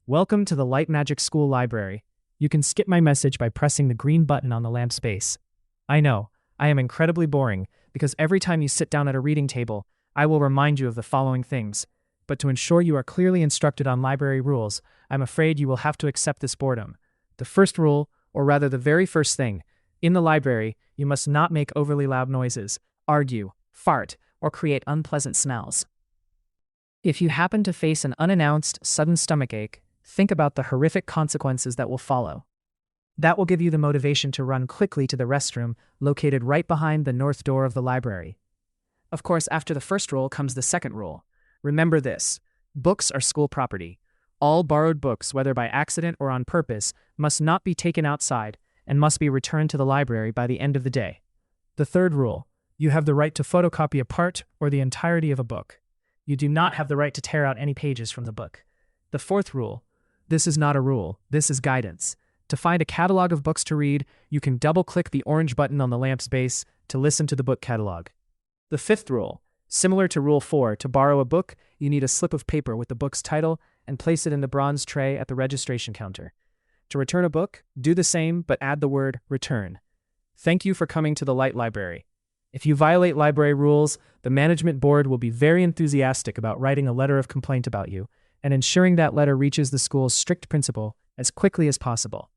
Welcome to the Light Magic School Library. You can skip my message by pressing the green button on the lamp's base. I know, I am incredibly boring, because every time you sit down at a reading table, I will remind you of the following things. But to ensure you are clearly instructed on library rules, I'm afraid you will have to accept this boredom. The first rule, or rather the very first thing, in the library, you must not make overly loud noises, argue, fart, or create unpleasant smells. If you happen to face an unannounced, sudden stomachache, think about the horrific consequences that will follow. That will give you the motivation to run quickly to the restroom located right behind the north door of the library. Of course, after the first rule comes the second rule. Remember this: books are school property. All borrowed books, whether by accident or on purpose, must not be taken outside and must be returned to the library by the end of the day. The third rule: you have the right to photocopy a part or the entirety of a book. You do not have the right to tear out any pages from the book. The fourth rule: this is not a rule, this is guidance. To find a catalog of books to read, you can double-click the orange button on the lamp's base to listen to the book catalog. The fifth rule: similar to Rule 4, to borrow a book, you need a slip of paper with the book's title and place it in the bronze tray at the registration counter. To return a book, do the same, but add the word return. Thank you for coming to the Light Library. If you violate library rules, the management board will be very enthusiastic about writing a letter of complaint about you and ensuring that letter reaches the school's strict principal as quickly as possible.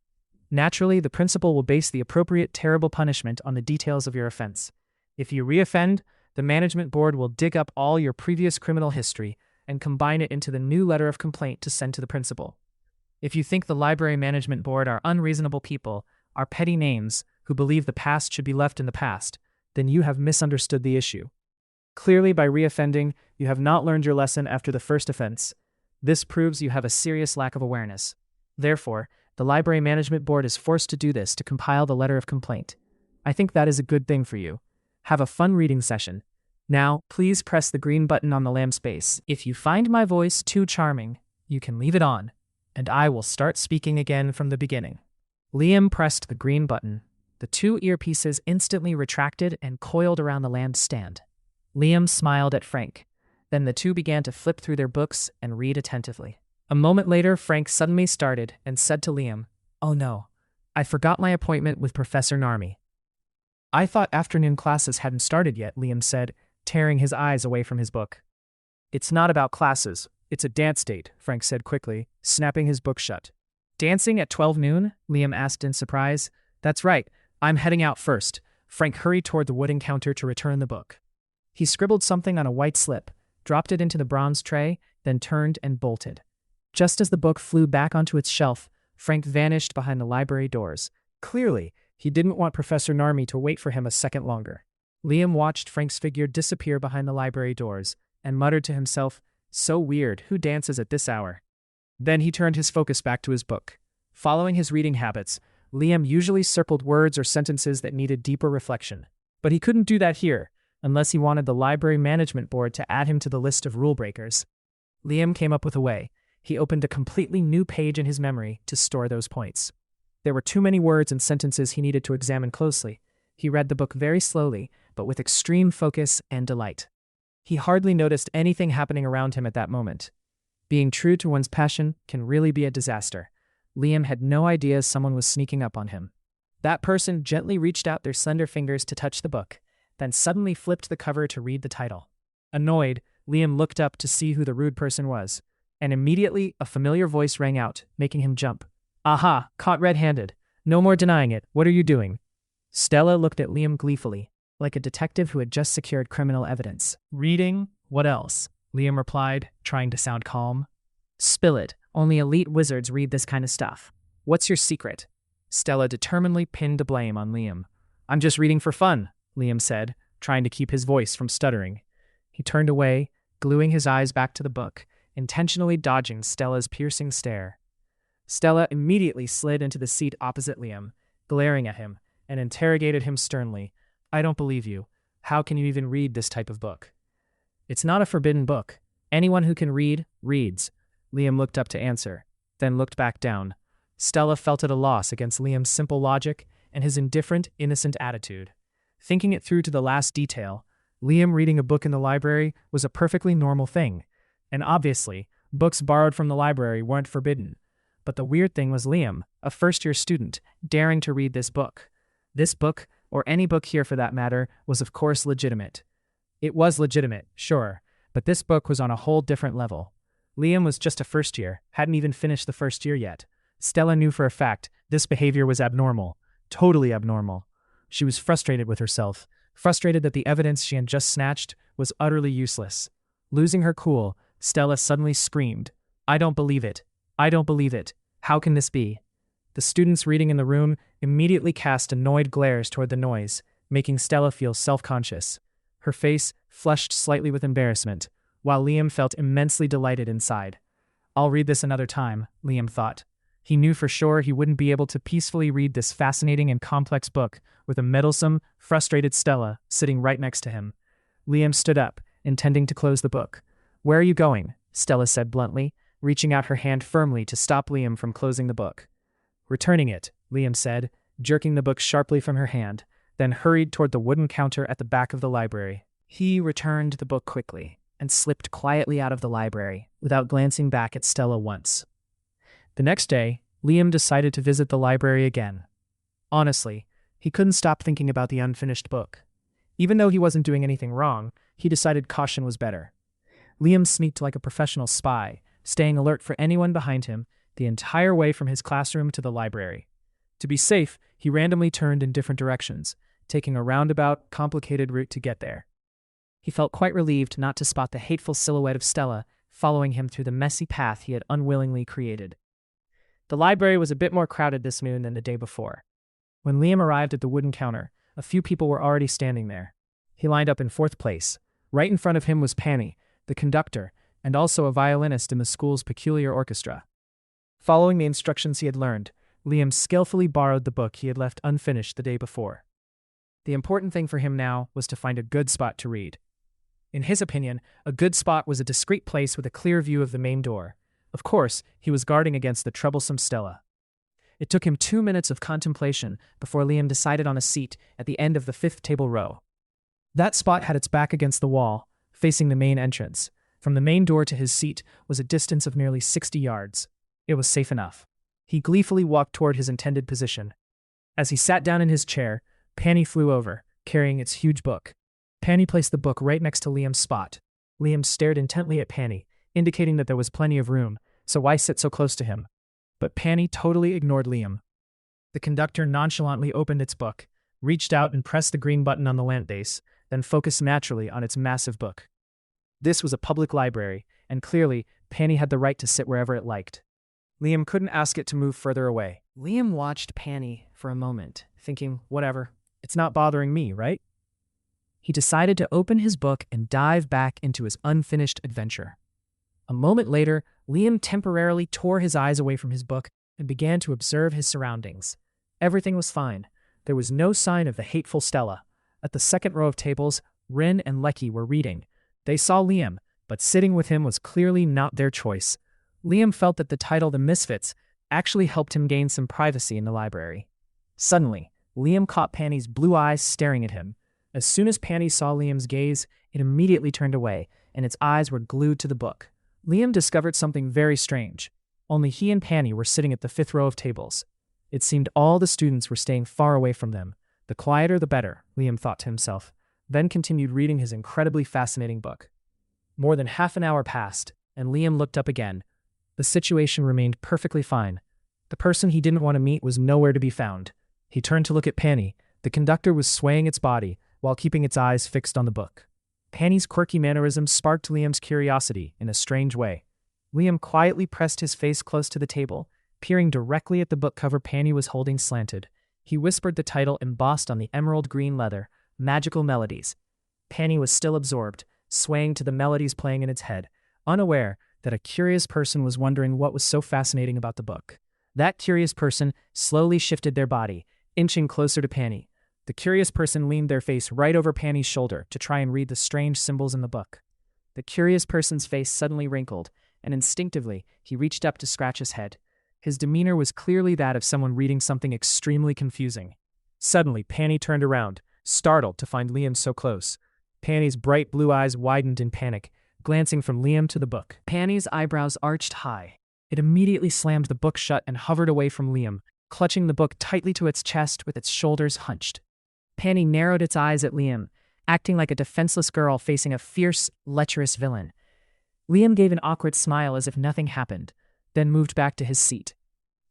Naturally, the principal will base the appropriate terrible punishment on the details of your offense. If you reoffend, the management board will dig up all your previous criminal history and combine it into the new letter of complaint to send to the principal. If you think the library management board are unreasonable people, are petty names who believe the past should be left in the past, then you have misunderstood the issue. Clearly, by reoffending, you have not learned your lesson after the first offense. This proves you have a serious lack of awareness. Therefore, The library management board is forced to do this to compile the letter of complaint. I think that is a good thing for you. Have a fun reading session. Now, please press the green button on the lamp's base. If you find my voice too charming, you can leave it on, and I will start speaking again from the beginning." Liam pressed the green button. The two earpieces instantly retracted and coiled around the lampstand. Liam smiled at Frank. Then the two began to flip through their books and read attentively. A moment later, Frank suddenly started and said to Liam, "Oh no, I forgot my appointment with Professor Narmi." "I thought afternoon classes hadn't started yet," Liam said, tearing his eyes away from his book. "It's not about classes. It's a dance date," Frank said quickly, snapping his book shut. "Dancing at 12 noon?" Liam asked in surprise. "That's right. I'm heading out first." Frank hurried toward the wooden counter to return the book. He scribbled something on a white slip, dropped it into the bronze tray, then turned and bolted. Just as the book flew back onto its shelf, Frank vanished behind the library doors. Clearly, he didn't want Professor Narmi to wait for him a second longer. Liam watched Frank's figure disappear behind the library doors and muttered to himself, "So weird, who dances at this hour?" Then he turned his focus back to his book. Following his reading habits, Liam usually circled words or sentences that needed deeper reflection. But he couldn't do that here, unless he wanted the library management board to add him to the list of rule breakers. Liam came up with a way. He opened a completely new page in his memory to store those points. There were too many words and sentences he needed to examine closely. He read the book very slowly, but with extreme focus and delight. He hardly noticed anything happening around him at that moment. Being true to one's passion can really be a disaster. Liam had no idea someone was sneaking up on him. That person gently reached out their slender fingers to touch the book, then suddenly flipped the cover to read the title. Annoyed, Liam looked up to see who the rude person was, and immediately a familiar voice rang out, making him jump. "Aha, caught red-handed. No more denying it. What are you doing?" Stella looked at Liam gleefully, like a detective who had just secured criminal evidence. "Reading? What else?" Liam replied, trying to sound calm. "Spill it. Only elite wizards read this kind of stuff. What's your secret?" Stella determinedly pinned the blame on Liam. "I'm just reading for fun," Liam said, trying to keep his voice from stuttering. He turned away, gluing his eyes back to the book, intentionally dodging Stella's piercing stare. Stella immediately slid into the seat opposite Liam, glaring at him, and interrogated him sternly. "I don't believe you. How can you even read this type of book?" "It's not a forbidden book. Anyone who can read, reads." Liam looked up to answer, then looked back down. Stella felt at a loss against Liam's simple logic and his indifferent, innocent attitude. Thinking it through to the last detail, Liam reading a book in the library was a perfectly normal thing. And obviously, books borrowed from the library weren't forbidden. But the weird thing was Liam, a first-year student, daring to read this book. This book, or any book here for that matter, was of course legitimate. It was legitimate, sure, but this book was on a whole different level. Liam was just a first year, hadn't even finished the first year yet. Stella knew for a fact this behavior was abnormal, totally abnormal. She was frustrated with herself, frustrated that the evidence she had just snatched was utterly useless. Losing her cool, Stella suddenly screamed, "I don't believe it. I don't believe it. How can this be?" The students reading in the room immediately cast annoyed glares toward the noise, making Stella feel self-conscious. Her face flushed slightly with embarrassment, while Liam felt immensely delighted inside. "I'll read this another time," Liam thought. He knew for sure he wouldn't be able to peacefully read this fascinating and complex book with a meddlesome, frustrated Stella sitting right next to him. Liam stood up, intending to close the book. "Where are you going?" Stella said bluntly, reaching out her hand firmly to stop Liam from closing the book. "Returning it," Liam said, jerking the book sharply from her hand, then hurried toward the wooden counter at the back of the library. He returned the book quickly and slipped quietly out of the library without glancing back at Stella once. The next day, Liam decided to visit the library again. Honestly, he couldn't stop thinking about the unfinished book. Even though he wasn't doing anything wrong, he decided caution was better. Liam sneaked like a professional spy, staying alert for anyone behind him the entire way from his classroom to the library. To be safe, he randomly turned in different directions, taking a roundabout, complicated route to get there. He felt quite relieved not to spot the hateful silhouette of Stella following him through the messy path he had unwillingly created. The library was a bit more crowded this noon than the day before. When Liam arrived at the wooden counter, a few people were already standing there. He lined up in fourth place. Right in front of him was Panny, the conductor, and also a violinist in the school's peculiar orchestra. Following the instructions he had learned, Liam skillfully borrowed the book he had left unfinished the day before. The important thing for him now was to find a good spot to read. In his opinion, a good spot was a discreet place with a clear view of the main door. Of course, he was guarding against the troublesome Stella. It took him 2 minutes of contemplation before Liam decided on a seat at the end of the 5th table row. That spot had its back against the wall, facing the main entrance. From the main door to his seat was a distance of nearly 60 yards. It was safe enough. He gleefully walked toward his intended position. As he sat down in his chair, Penny flew over, carrying its huge book. Penny placed the book right next to Liam's spot. Liam stared intently at Penny, indicating that there was plenty of room, so why sit so close to him? But Penny totally ignored Liam. The conductor nonchalantly opened its book, reached out and pressed the green button on the lamp base, then focused naturally on its massive book. This was a public library, and clearly, Penny had the right to sit wherever it liked. Liam couldn't ask it to move further away. Liam watched Penny for a moment, thinking, whatever, it's not bothering me, right? He decided to open his book and dive back into his unfinished adventure. A moment later, Liam temporarily tore his eyes away from his book and began to observe his surroundings. Everything was fine. There was no sign of the hateful Stella. At the second row of tables, Rin and Lecky were reading. They saw Liam, but sitting with him was clearly not their choice. Liam felt that the title The Misfits actually helped him gain some privacy in the library. Suddenly, Liam caught Penny's blue eyes staring at him. As soon as Penny saw Liam's gaze, it immediately turned away, and its eyes were glued to the book. Liam discovered something very strange. Only he and Penny were sitting at the 5th row of tables. It seemed all the students were staying far away from them. The quieter the better, Liam thought to himself, then continued reading his incredibly fascinating book. More than half an hour passed, and Liam looked up again. The situation remained perfectly fine. The person he didn't want to meet was nowhere to be found. He turned to look at Penny. The conductor was swaying its body, while keeping its eyes fixed on the book. Penny's quirky mannerisms sparked Liam's curiosity in a strange way. Liam quietly pressed his face close to the table, peering directly at the book cover Penny was holding slanted. He whispered the title embossed on the emerald green leather, Magical Melodies. Penny was still absorbed, swaying to the melodies playing in its head, unaware that a curious person was wondering what was so fascinating about the book. That curious person slowly shifted their body, inching closer to Penny. The curious person leaned their face right over Penny's shoulder to try and read the strange symbols in the book. The curious person's face suddenly wrinkled, and instinctively, he reached up to scratch his head. His demeanor was clearly that of someone reading something extremely confusing. Suddenly, Penny turned around, startled to find Liam so close. Penny's bright blue eyes widened in panic, glancing from Liam to the book. Penny's eyebrows arched high. It immediately slammed the book shut and hovered away from Liam, clutching the book tightly to its chest with its shoulders hunched. Penny narrowed its eyes at Liam, acting like a defenseless girl facing a fierce, lecherous villain. Liam gave an awkward smile as if nothing happened, then moved back to his seat.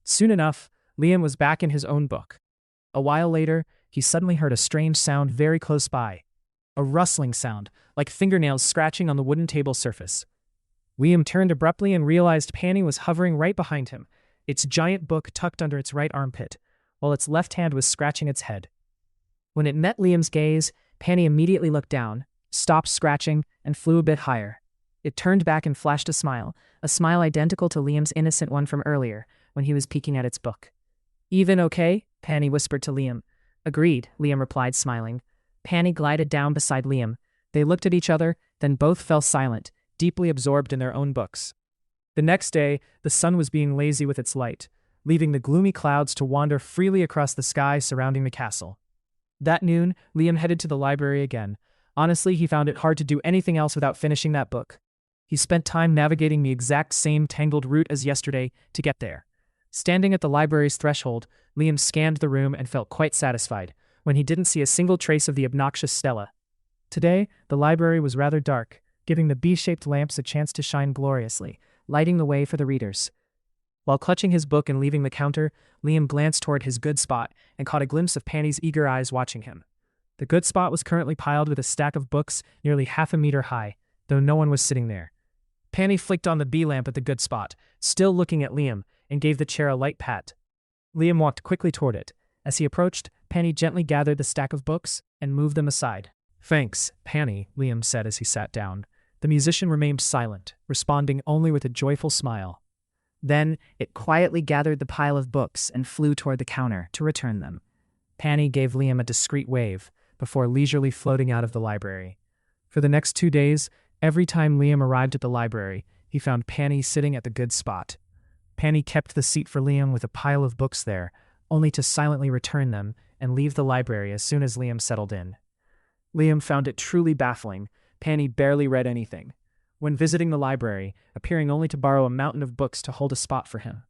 Soon enough, Liam was back in his own book. A while later, he suddenly heard a strange sound very close by. A rustling sound, like fingernails scratching on the wooden table surface. Liam turned abruptly and realized Penny was hovering right behind him, its giant book tucked under its right armpit, while its left hand was scratching its head. When it met Liam's gaze, Penny immediately looked down, stopped scratching, and flew a bit higher. It turned back and flashed a smile identical to Liam's innocent one from earlier, when he was peeking at its book. "Even okay?" Penny whispered to Liam. "Agreed," Liam replied, smiling. Penny glided down beside Liam. They looked at each other, then both fell silent, deeply absorbed in their own books. The next day, the sun was being lazy with its light, leaving the gloomy clouds to wander freely across the sky surrounding the castle. That noon, Liam headed to the library again. Honestly, he found it hard to do anything else without finishing that book. He spent time navigating the exact same tangled route as yesterday to get there. Standing at the library's threshold, Liam scanned the room and felt quite satisfied when he didn't see a single trace of the obnoxious Stella. Today, the library was rather dark, giving the B-shaped lamps a chance to shine gloriously, lighting the way for the readers. While clutching his book and leaving the counter, Liam glanced toward his good spot and caught a glimpse of Penny's eager eyes watching him. The good spot was currently piled with a stack of books nearly half a meter high, though no one was sitting there. Penny flicked on the B-lamp at the good spot, still looking at Liam, and gave the chair a light pat. Liam walked quickly toward it. As he approached, Penny gently gathered the stack of books and moved them aside. "Thanks, Penny," Liam said as he sat down. The musician remained silent, responding only with a joyful smile. Then it quietly gathered the pile of books and flew toward the counter to return them. Penny gave Liam a discreet wave before leisurely floating out of the library. For the next 2 days, every time Liam arrived at the library, he found Penny sitting at the good spot. Penny kept the seat for Liam with a pile of books there, only to silently return them and leave the library as soon as Liam settled in. Liam found it truly baffling. Penny barely read anything. When visiting the library, appearing only to borrow a mountain of books to hold a spot for him.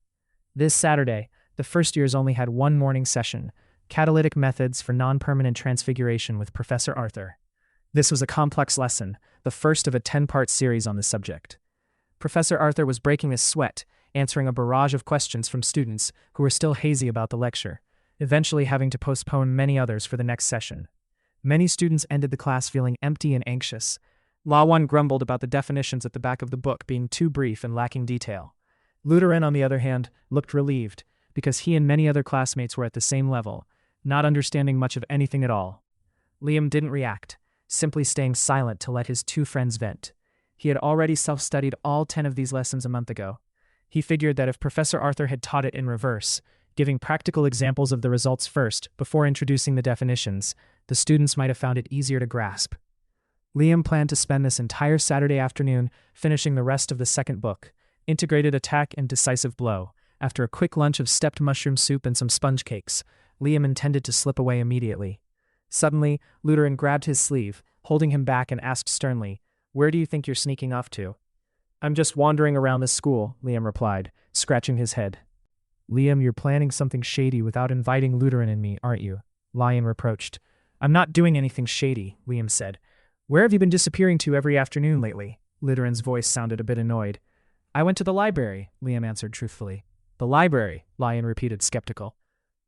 This Saturday, the first years only had one morning session, Catalytic Methods for Non-Permanent Transfiguration with Professor Arthur. This was a complex lesson, the first of a 10-part series on the subject. Professor Arthur was breaking a sweat, answering a barrage of questions from students who were still hazy about the lecture, eventually having to postpone many others for the next session. Many students ended the class feeling empty and anxious. Lawan grumbled about the definitions at the back of the book being too brief and lacking detail. Luteran, on the other hand, looked relieved, because he and many other classmates were at the same level, not understanding much of anything at all. Liam didn't react, simply staying silent to let his two friends vent. He had already self-studied all 10 of these lessons a month ago. He figured that if Professor Arthur had taught it in reverse, giving practical examples of the results first before introducing the definitions, the students might have found it easier to grasp. Liam planned to spend this entire Saturday afternoon finishing the rest of the second book, Integrated Attack and Decisive Blow. After a quick lunch of stepped mushroom soup and some sponge cakes, Liam intended to slip away immediately. Suddenly, Luteran grabbed his sleeve, holding him back, and asked sternly, "Where do you think you're sneaking off to?" "I'm just wandering around the school," Liam replied, scratching his head. "Liam, you're planning something shady without inviting Luteran and me, aren't you?" Lion reproached. "I'm not doing anything shady," Liam said. "Where have you been disappearing to every afternoon lately?" Luteran's voice sounded a bit annoyed. "I went to the library," Liam answered truthfully. "The library?" Lion repeated, skeptical.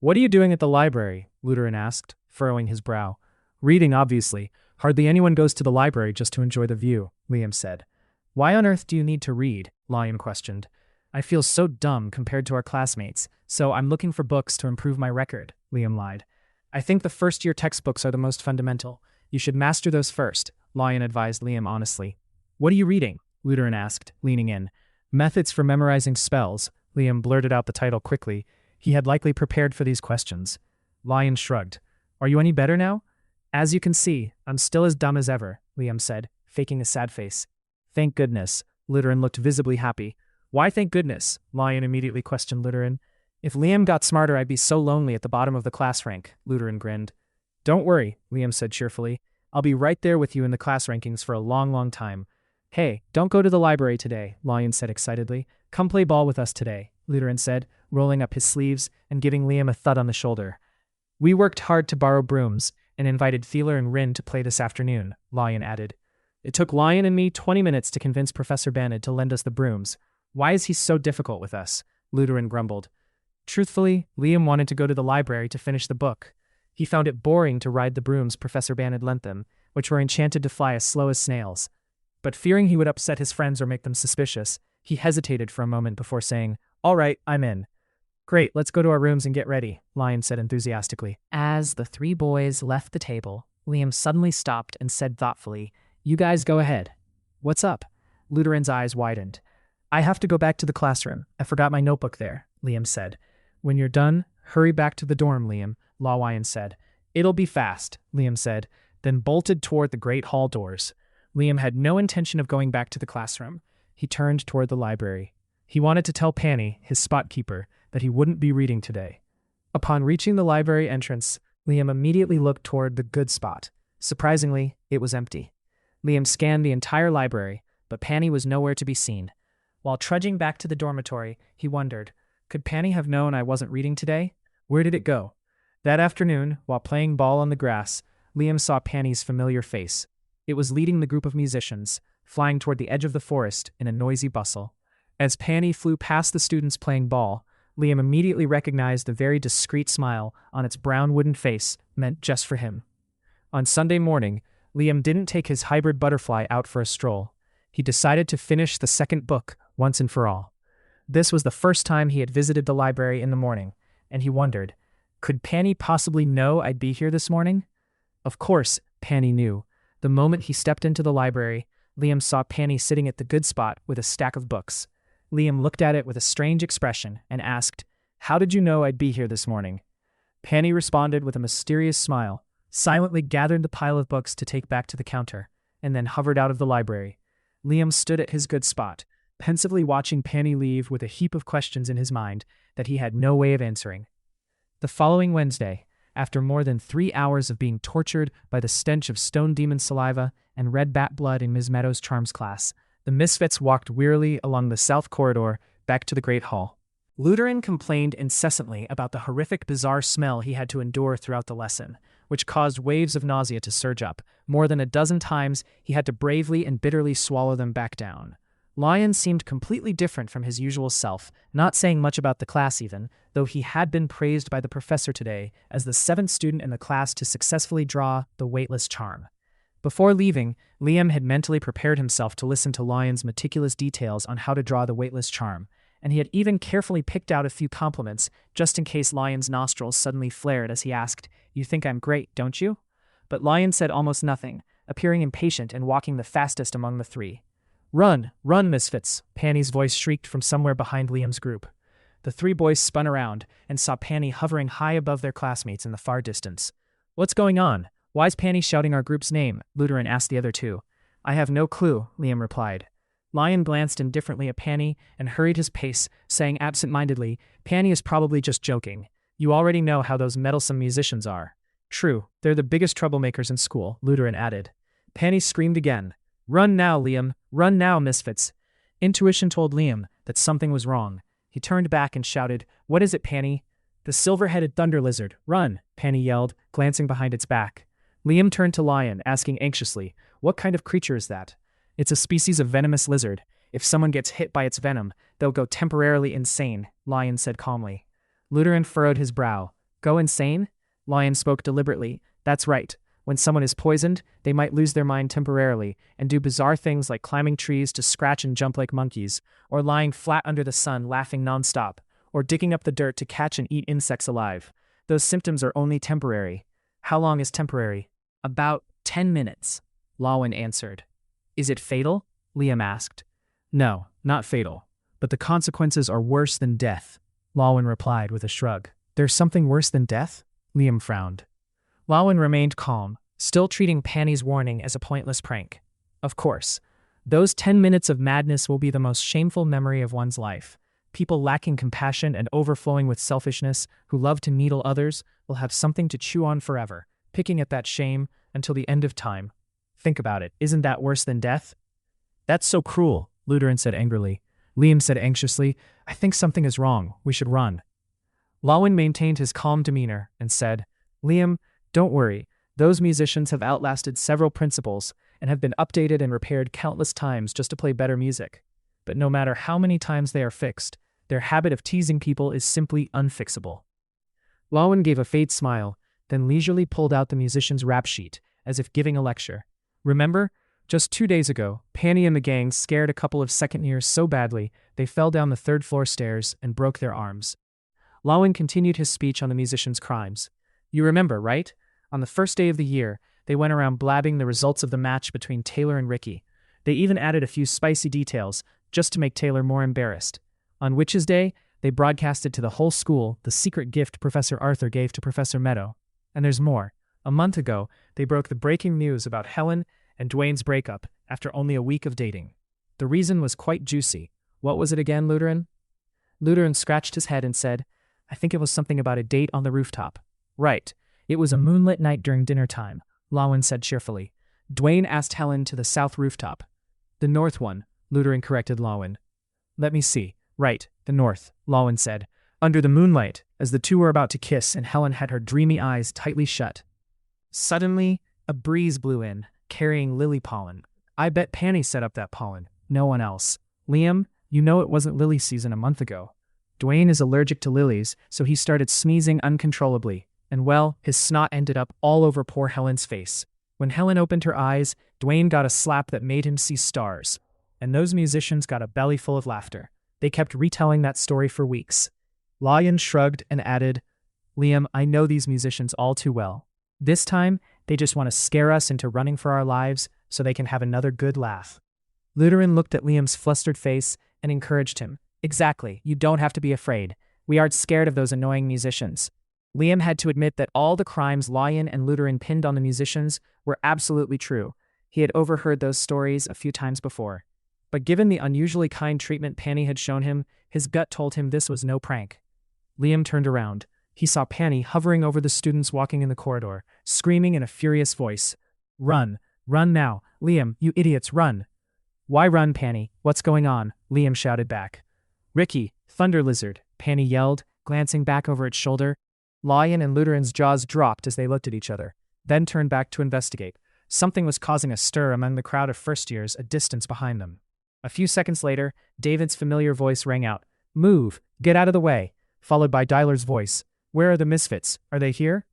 "What are you doing at the library?" Luteran asked, furrowing his brow. "Reading, obviously. Hardly anyone goes to the library just to enjoy the view," Liam said. "Why on earth do you need to read?" Lion questioned. "I feel so dumb compared to our classmates, so I'm looking for books to improve my record," Liam lied. "I think the first-year textbooks are the most fundamental. You should master those first," Lion advised Liam honestly. "What are you reading?" Luteran asked, leaning in. "Methods for Memorizing Spells," Liam blurted out the title quickly. He had likely prepared for these questions. Lion shrugged. "Are you any better now?" "As you can see, I'm still as dumb as ever," Liam said, faking a sad face. "Thank goodness." Luteran looked visibly happy. "Why thank goodness?" Lion immediately questioned Luteran. "If Liam got smarter, I'd be so lonely at the bottom of the class rank," Luteran grinned. "Don't worry," Liam said cheerfully. "I'll be right there with you in the class rankings for a long, long time." "Hey, don't go to the library today," Lion said excitedly. "Come play ball with us today," Luteran said, rolling up his sleeves and giving Liam a thud on the shoulder. "We worked hard to borrow brooms and invited Feeler and Rin to play this afternoon," Lion added. "It took Lion and me 20 minutes to convince Professor Banid to lend us the brooms. Why is he so difficult with us?" Luteran grumbled. Truthfully, Liam wanted to go to the library to finish the book. He found it boring to ride the brooms Professor Banid lent them, which were enchanted to fly as slow as snails. But fearing he would upset his friends or make them suspicious, he hesitated for a moment before saying, "All right, I'm in." "Great, let's go to our rooms and get ready," Lion said enthusiastically. As the three boys left the table, Liam suddenly stopped and said thoughtfully, "You guys go ahead." "What's up?" Luteran's eyes widened. "I have to go back to the classroom. I forgot my notebook there," Liam said. "When you're done, hurry back to the dorm, Liam," Lawayan said. "It'll be fast," Liam said, then bolted toward the great hall doors. Liam had no intention of going back to the classroom. He turned toward the library. He wanted to tell Penny, his spot keeper, that he wouldn't be reading today. Upon reaching the library entrance, Liam immediately looked toward the good spot. Surprisingly, it was empty. Liam scanned the entire library, but Penny was nowhere to be seen. While trudging back to the dormitory, he wondered, could Penny have known I wasn't reading today? Where did it go? That afternoon, while playing ball on the grass, Liam saw Penny's familiar face. It was leading the group of musicians, flying toward the edge of the forest in a noisy bustle. As Penny flew past the students playing ball, Liam immediately recognized the very discreet smile on its brown wooden face meant just for him. On Sunday morning, Liam didn't take his hybrid butterfly out for a stroll. He decided to finish the second book once and for all. This was the first time he had visited the library in the morning, and he wondered, could Penny possibly know I'd be here this morning? Of course, Penny knew. The moment he stepped into the library, Liam saw Penny sitting at the good spot with a stack of books. Liam looked at it with a strange expression and asked, "How did you know I'd be here this morning?" Penny responded with a mysterious smile, silently gathered the pile of books to take back to the counter, and then hovered out of the library. Liam stood at his good spot, pensively watching Penny leave with a heap of questions in his mind that he had no way of answering. The following Wednesday, after more than 3 hours of being tortured by the stench of stone demon saliva and red bat blood in Ms. Meadows' charms class, the misfits walked wearily along the south corridor back to the Great Hall. Lutheran complained incessantly about the horrific bizarre smell he had to endure throughout the lesson, which caused waves of nausea to surge up. More than a dozen times, he had to bravely and bitterly swallow them back down. Lion seemed completely different from his usual self, not saying much about the class even, though he had been praised by the professor today as the 7th student in the class to successfully draw the weightless charm. Before leaving, Liam had mentally prepared himself to listen to Lion's meticulous details on how to draw the weightless charm, and he had even carefully picked out a few compliments just in case Lion's nostrils suddenly flared as he asked, "You think I'm great, don't you?" But Lion said almost nothing, appearing impatient and walking the fastest among the three. "Run, run, misfits," Penny's voice shrieked from somewhere behind Liam's group. The 3 boys spun around and saw Penny hovering high above their classmates in the far distance. "What's going on? Why's Penny shouting our group's name?" Lutheran asked the other 2. "I have no clue," Liam replied. Lion glanced indifferently at Penny and hurried his pace, saying absent-mindedly, "Penny is probably just joking. You already know how those meddlesome musicians are." "True, they're the biggest troublemakers in school," Lutheran added. Penny screamed again. "Run now, Liam! Run now, misfits!" Intuition told Liam that something was wrong. He turned back and shouted, "What is it, Penny?" "The silver-headed thunder lizard. Run!" Penny yelled, glancing behind its back. Liam turned to Lion, asking anxiously, "What kind of creature is that?" "It's a species of venomous lizard. If someone gets hit by its venom, they'll go temporarily insane," Lion said calmly. Lutheran furrowed his brow. "Go insane?" Lion spoke deliberately. "That's right. When someone is poisoned, they might lose their mind temporarily and do bizarre things like climbing trees to scratch and jump like monkeys, or lying flat under the sun laughing nonstop, or digging up the dirt to catch and eat insects alive. Those symptoms are only temporary." "How long is temporary?" "About 10 minutes," Lawin answered. "Is it fatal?" Liam asked. "No, not fatal. But the consequences are worse than death," Lawin replied with a shrug. "There's something worse than death?" Liam frowned. Lawin remained calm, still treating Penny's warning as a pointless prank. "Of course. Those 10 minutes of madness will be the most shameful memory of one's life. People lacking compassion and overflowing with selfishness, who love to needle others, will have something to chew on forever, picking at that shame until the end of time. Think about it. Isn't that worse than death?" "That's so cruel," Lutheran said angrily. Liam said anxiously, "I think something is wrong. We should run." Lawin maintained his calm demeanor and said, "Liam, don't worry. Those musicians have outlasted several principals and have been updated and repaired countless times just to play better music. But no matter how many times they are fixed, their habit of teasing people is simply unfixable." Lawin gave a faint smile, then leisurely pulled out the musician's rap sheet, as if giving a lecture. "Remember? Just 2 days ago, Penny and the gang scared a couple of second-years so badly they fell down the 3rd-floor stairs and broke their arms." Lawin continued his speech on the musicians' crimes. "You remember, right? On the first day of the year, they went around blabbing the results of the match between Taylor and Ricky. They even added a few spicy details, just to make Taylor more embarrassed. On Witch's Day, they broadcasted to the whole school the secret gift Professor Arthur gave to Professor Meadow. And there's more. A month ago, they broke the breaking news about Helen and Dwayne's breakup after only a week of dating. The reason was quite juicy. What was it again, Lutheran?" Lutheran scratched his head and said, "I think it was something about a date on the rooftop." "Right. It was a moonlit night during dinner time," Lawin said cheerfully. "Dwayne asked Helen to the south rooftop." "The north one," Lutheran corrected Lawin. "Let me see. Right, the north," Lawin said. "Under the moonlight, as the two were about to kiss and Helen had her dreamy eyes tightly shut. Suddenly, a breeze blew in, carrying lily pollen. I bet Penny set up that pollen. No one else. Liam, you know it wasn't lily season a month ago. Dwayne is allergic to lilies, so he started sneezing uncontrollably. And well, his snot ended up all over poor Helen's face. When Helen opened her eyes, Dwayne got a slap that made him see stars. And those musicians got a belly full of laughter. They kept retelling that story for weeks." Lion shrugged and added, "Liam, I know these musicians all too well. This time, they just want to scare us into running for our lives so they can have another good laugh." Lutheran looked at Liam's flustered face and encouraged him. Exactly, you don't have to be afraid. We aren't scared of those annoying musicians. Liam had to admit that all the crimes Lion and Lutheran pinned on the musicians were absolutely true. He had overheard those stories a few times before. But given the unusually kind treatment Penny had shown him, his gut told him this was no prank. Liam turned around. He saw Penny hovering over the students walking in the corridor, screaming in a furious voice. Run! Run now! Liam, you idiots, run! Why run, Penny? What's going on? Liam shouted back. Ricky, Thunder Lizard, Penny yelled, glancing back over its shoulder. Lion and Lutheran's jaws dropped as they looked at each other, then turned back to investigate. Something was causing a stir among the crowd of first years a distance behind them. A few seconds later, David's familiar voice rang out. Move! Get out of the way! Followed by Dyler's voice. Where are the misfits? Are they here?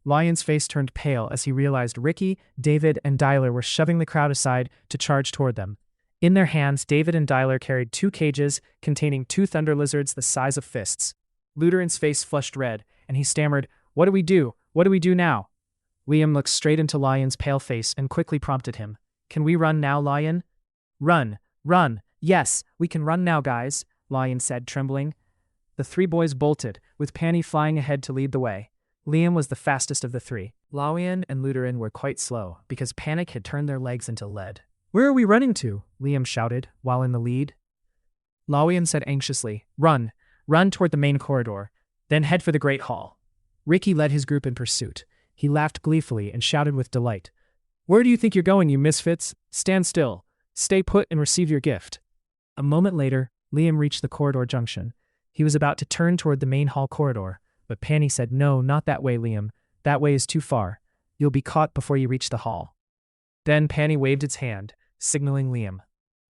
Lion's face turned pale as he realized Ricky, David, and Dyler were shoving the crowd aside to charge toward them. In their hands, David and Dyler carried 2 cages containing 2 thunder lizards the size of fists. Lutheran's face flushed red, and he stammered, What do we do? What do we do now? Liam looked straight into Lion's pale face and quickly prompted him. Can we run now, Lion? Run! Run! Yes, we can run now, guys, Lion said, trembling. The 3 boys bolted, with Penny flying ahead to lead the way. Liam was the fastest of the 3. Lion and Lutheran were quite slow, because panic had turned their legs into lead. Where are we running to? Liam shouted, while in the lead. Lion said anxiously, Run! Run toward the main corridor, then head for the Great Hall. Ricky led his group in pursuit. He laughed gleefully and shouted with delight. Where do you think you're going, you misfits? Stand still. Stay put and receive your gift. A moment later, Liam reached the corridor junction. He was about to turn toward the main hall corridor, but Penny said, No, not that way, Liam. That way is too far. You'll be caught before you reach the hall. Then Penny waved its hand, signaling Liam.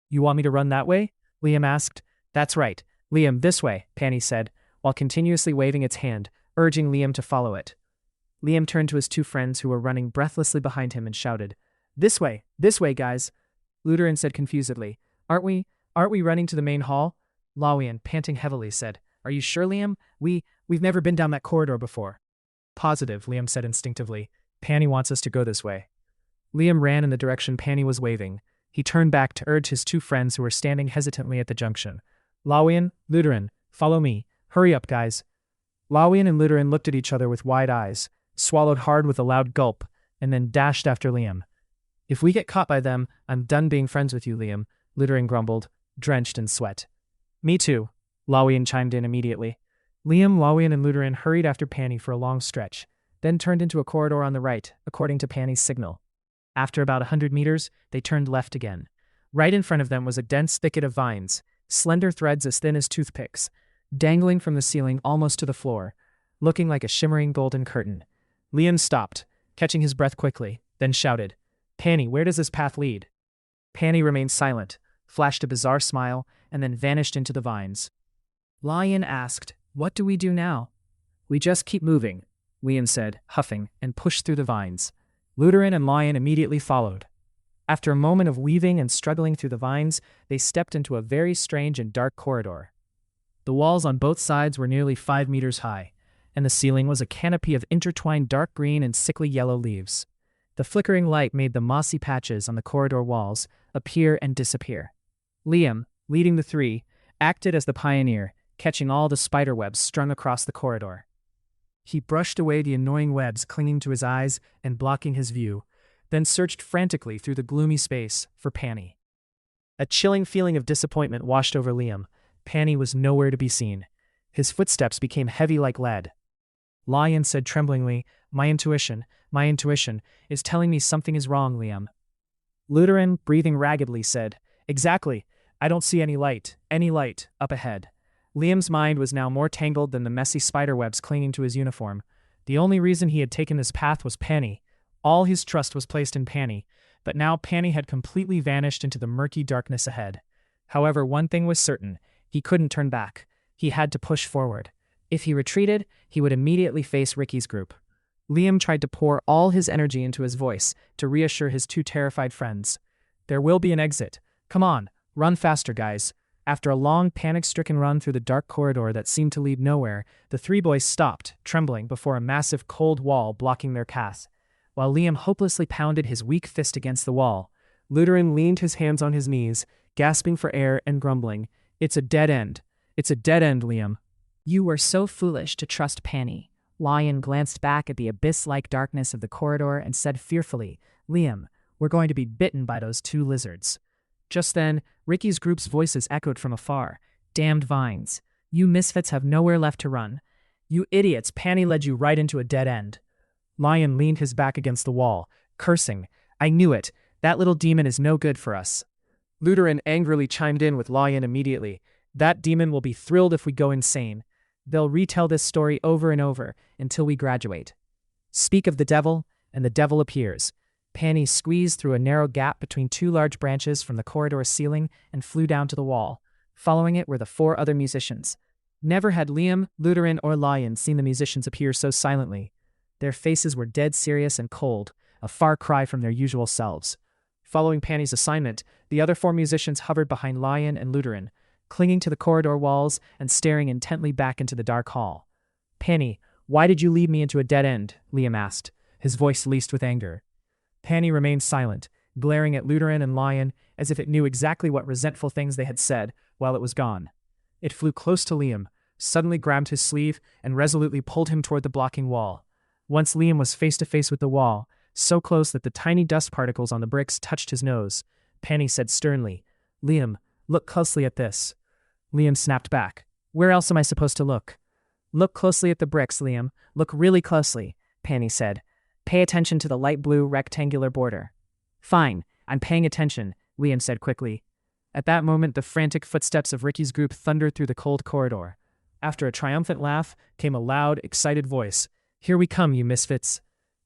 You want me to run that way? Liam asked. That's right. Liam, this way, Penny said, while continuously waving its hand, urging Liam to follow it. Liam turned to his 2 friends who were running breathlessly behind him and shouted, This way, guys. Lutheran said confusedly, Aren't we running to the main hall? Lawian, panting heavily, said, Are you sure, Liam? We've never been down that corridor before. Positive, Liam said instinctively. Penny wants us to go this way. Liam ran in the direction Penny was waving. He turned back to urge his 2 friends who were standing hesitantly at the junction. Lawian, Lutheran, follow me. Hurry up, guys. Lawian and Lutheran looked at each other with wide eyes, swallowed hard with a loud gulp, and then dashed after Liam. If we get caught by them, I'm done being friends with you, Liam, Lutheran grumbled, drenched in sweat. Me too, Lawian chimed in immediately. Liam, Lawian, and Lutheran hurried after Penny for a long stretch, then turned into a corridor on the right, according to Penny's signal. After about 100 meters, they turned left again. Right in front of them was a dense thicket of vines, slender threads as thin as toothpicks, dangling from the ceiling almost to the floor, looking like a shimmering golden curtain. Liam stopped, catching his breath quickly, then shouted, Penny, where does this path lead? Penny remained silent, flashed a bizarre smile, and then vanished into the vines. Lion asked, What do we do now? We just keep moving, Liam said, huffing, and pushed through the vines. Lutheran and Lion immediately followed. After a moment of weaving and struggling through the vines, they stepped into a very strange and dark corridor. The walls on both sides were nearly 5 meters high, and the ceiling was a canopy of intertwined dark green and sickly yellow leaves. The flickering light made the mossy patches on the corridor walls appear and disappear. Liam, leading the 3, acted as the pioneer, catching all the spider webs strung across the corridor. He brushed away the annoying webs clinging to his eyes and blocking his view, then searched frantically through the gloomy space for Penny. A chilling feeling of disappointment washed over Liam. Penny was nowhere to be seen. His footsteps became heavy like lead. Lion said tremblingly, My intuition is telling me something is wrong, Liam. Lutheran, breathing raggedly, said, Exactly. I don't see any light, up ahead. Liam's mind was now more tangled than the messy spiderwebs clinging to his uniform. The only reason he had taken this path was Penny. All his trust was placed in Penny, but now Penny had completely vanished into the murky darkness ahead. However, one thing was certain. He couldn't turn back. He had to push forward. If he retreated, he would immediately face Ricky's group. Liam tried to pour all his energy into his voice to reassure his 2 terrified friends. There will be an exit. Come on, run faster, guys. After a long, panic-stricken run through the dark corridor that seemed to lead nowhere, the 3 boys stopped, trembling before a massive cold wall blocking their path. While Liam hopelessly pounded his weak fist against the wall, Lutheran leaned his hands on his knees, gasping for air and grumbling, It's a dead end. It's a dead end, Liam. You were so foolish to trust Penny. Lion glanced back at the abyss-like darkness of the corridor and said fearfully, Liam, we're going to be bitten by those 2 lizards. Just then, Ricky's group's voices echoed from afar. Damned vines. You misfits have nowhere left to run. You idiots, Penny led you right into a dead end. Lion leaned his back against the wall, cursing. I knew it. That little demon is no good for us. Luteran angrily chimed in with Lion immediately. That demon will be thrilled if we go insane. They'll retell this story over and over until we graduate. Speak of the devil, and the devil appears. Penny squeezed through a narrow gap between 2 large branches from the corridor ceiling and flew down to the wall. Following it were the 4 other musicians. Never had Liam, Luteran, or Lion seen the musicians appear so silently. Their faces were dead serious and cold, a far cry from their usual selves. Following Penny's assignment, the other 4 musicians hovered behind Lion and Luteran, clinging to the corridor walls and staring intently back into the dark hall. Penny, why did you lead me into a dead end? Liam asked, his voice laced with anger. Penny remained silent, glaring at Luteran and Lion as if it knew exactly what resentful things they had said while it was gone. It flew close to Liam, suddenly grabbed his sleeve, and resolutely pulled him toward the blocking wall. Once Liam was face to face with the wall, so close that the tiny dust particles on the bricks touched his nose, Penny said sternly, Liam, look closely at this. Liam snapped back. Where else am I supposed to look? Look closely at the bricks, Liam. Look really closely, Penny said. Pay attention to the light blue rectangular border. Fine, I'm paying attention, Liam said quickly. At that moment, the frantic footsteps of Ricky's group thundered through the cold corridor. After a triumphant laugh came a loud, excited voice. Here we come, you misfits.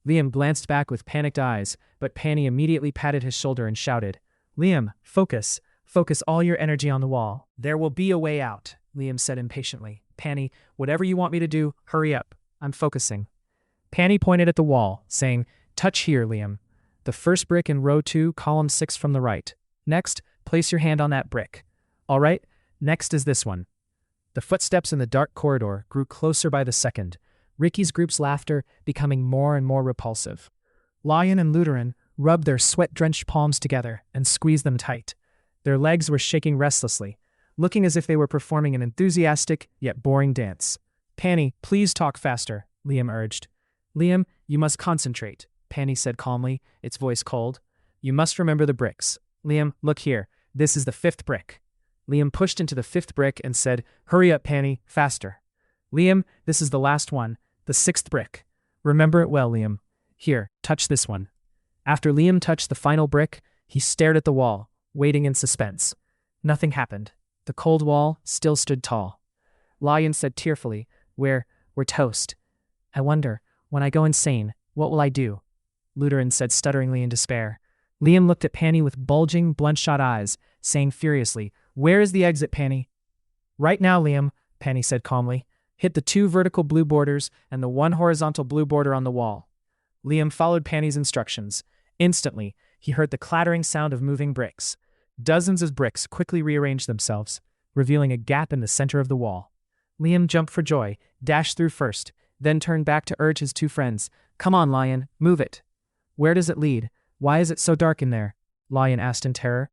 Liam glanced back with panicked eyes, but Penny immediately patted his shoulder and shouted, Liam, focus. Focus all your energy on the wall. There will be a way out, Liam said impatiently. Penny, whatever you want me to do, hurry up. I'm focusing. Penny pointed at the wall, saying, Touch here, Liam. The first brick in row 2, column 6 from the right. Next, place your hand on that brick. All right, next is this one. The footsteps in the dark corridor grew closer by the second, Ricky's group's laughter becoming more and more repulsive. Lion and Luteran rubbed their sweat-drenched palms together and squeezed them tight. Their legs were shaking restlessly, looking as if they were performing an enthusiastic yet boring dance. Penny, please talk faster, Liam urged. Liam, you must concentrate, Penny said calmly, its voice cold. You must remember the bricks. Liam, look here. This is the 5th brick. Liam pushed into the 5th brick and said, Hurry up, Penny, faster. Liam, this is the last one, the 6th brick. Remember it well, Liam. Here, touch this one. After Liam touched the final brick, he stared at the wall, waiting in suspense. Nothing happened. The cold wall still stood tall. Lion said tearfully, We're toast. I wonder, when I go insane, what will I do? Luteran said stutteringly in despair. Liam looked at Penny with bulging, bloodshot eyes, saying furiously, Where is the exit, Penny? Right now, Liam, Penny said calmly. Hit the 2 vertical blue borders and the 1 horizontal blue border on the wall. Liam followed Penny's instructions. Instantly, he heard the clattering sound of moving bricks. Dozens of bricks quickly rearranged themselves, revealing a gap in the center of the wall. Liam jumped for joy, dashed through first, then turned back to urge his 2 friends. Come on, Lion, move it. Where does it lead? Why is it so dark in there? Lion asked in terror.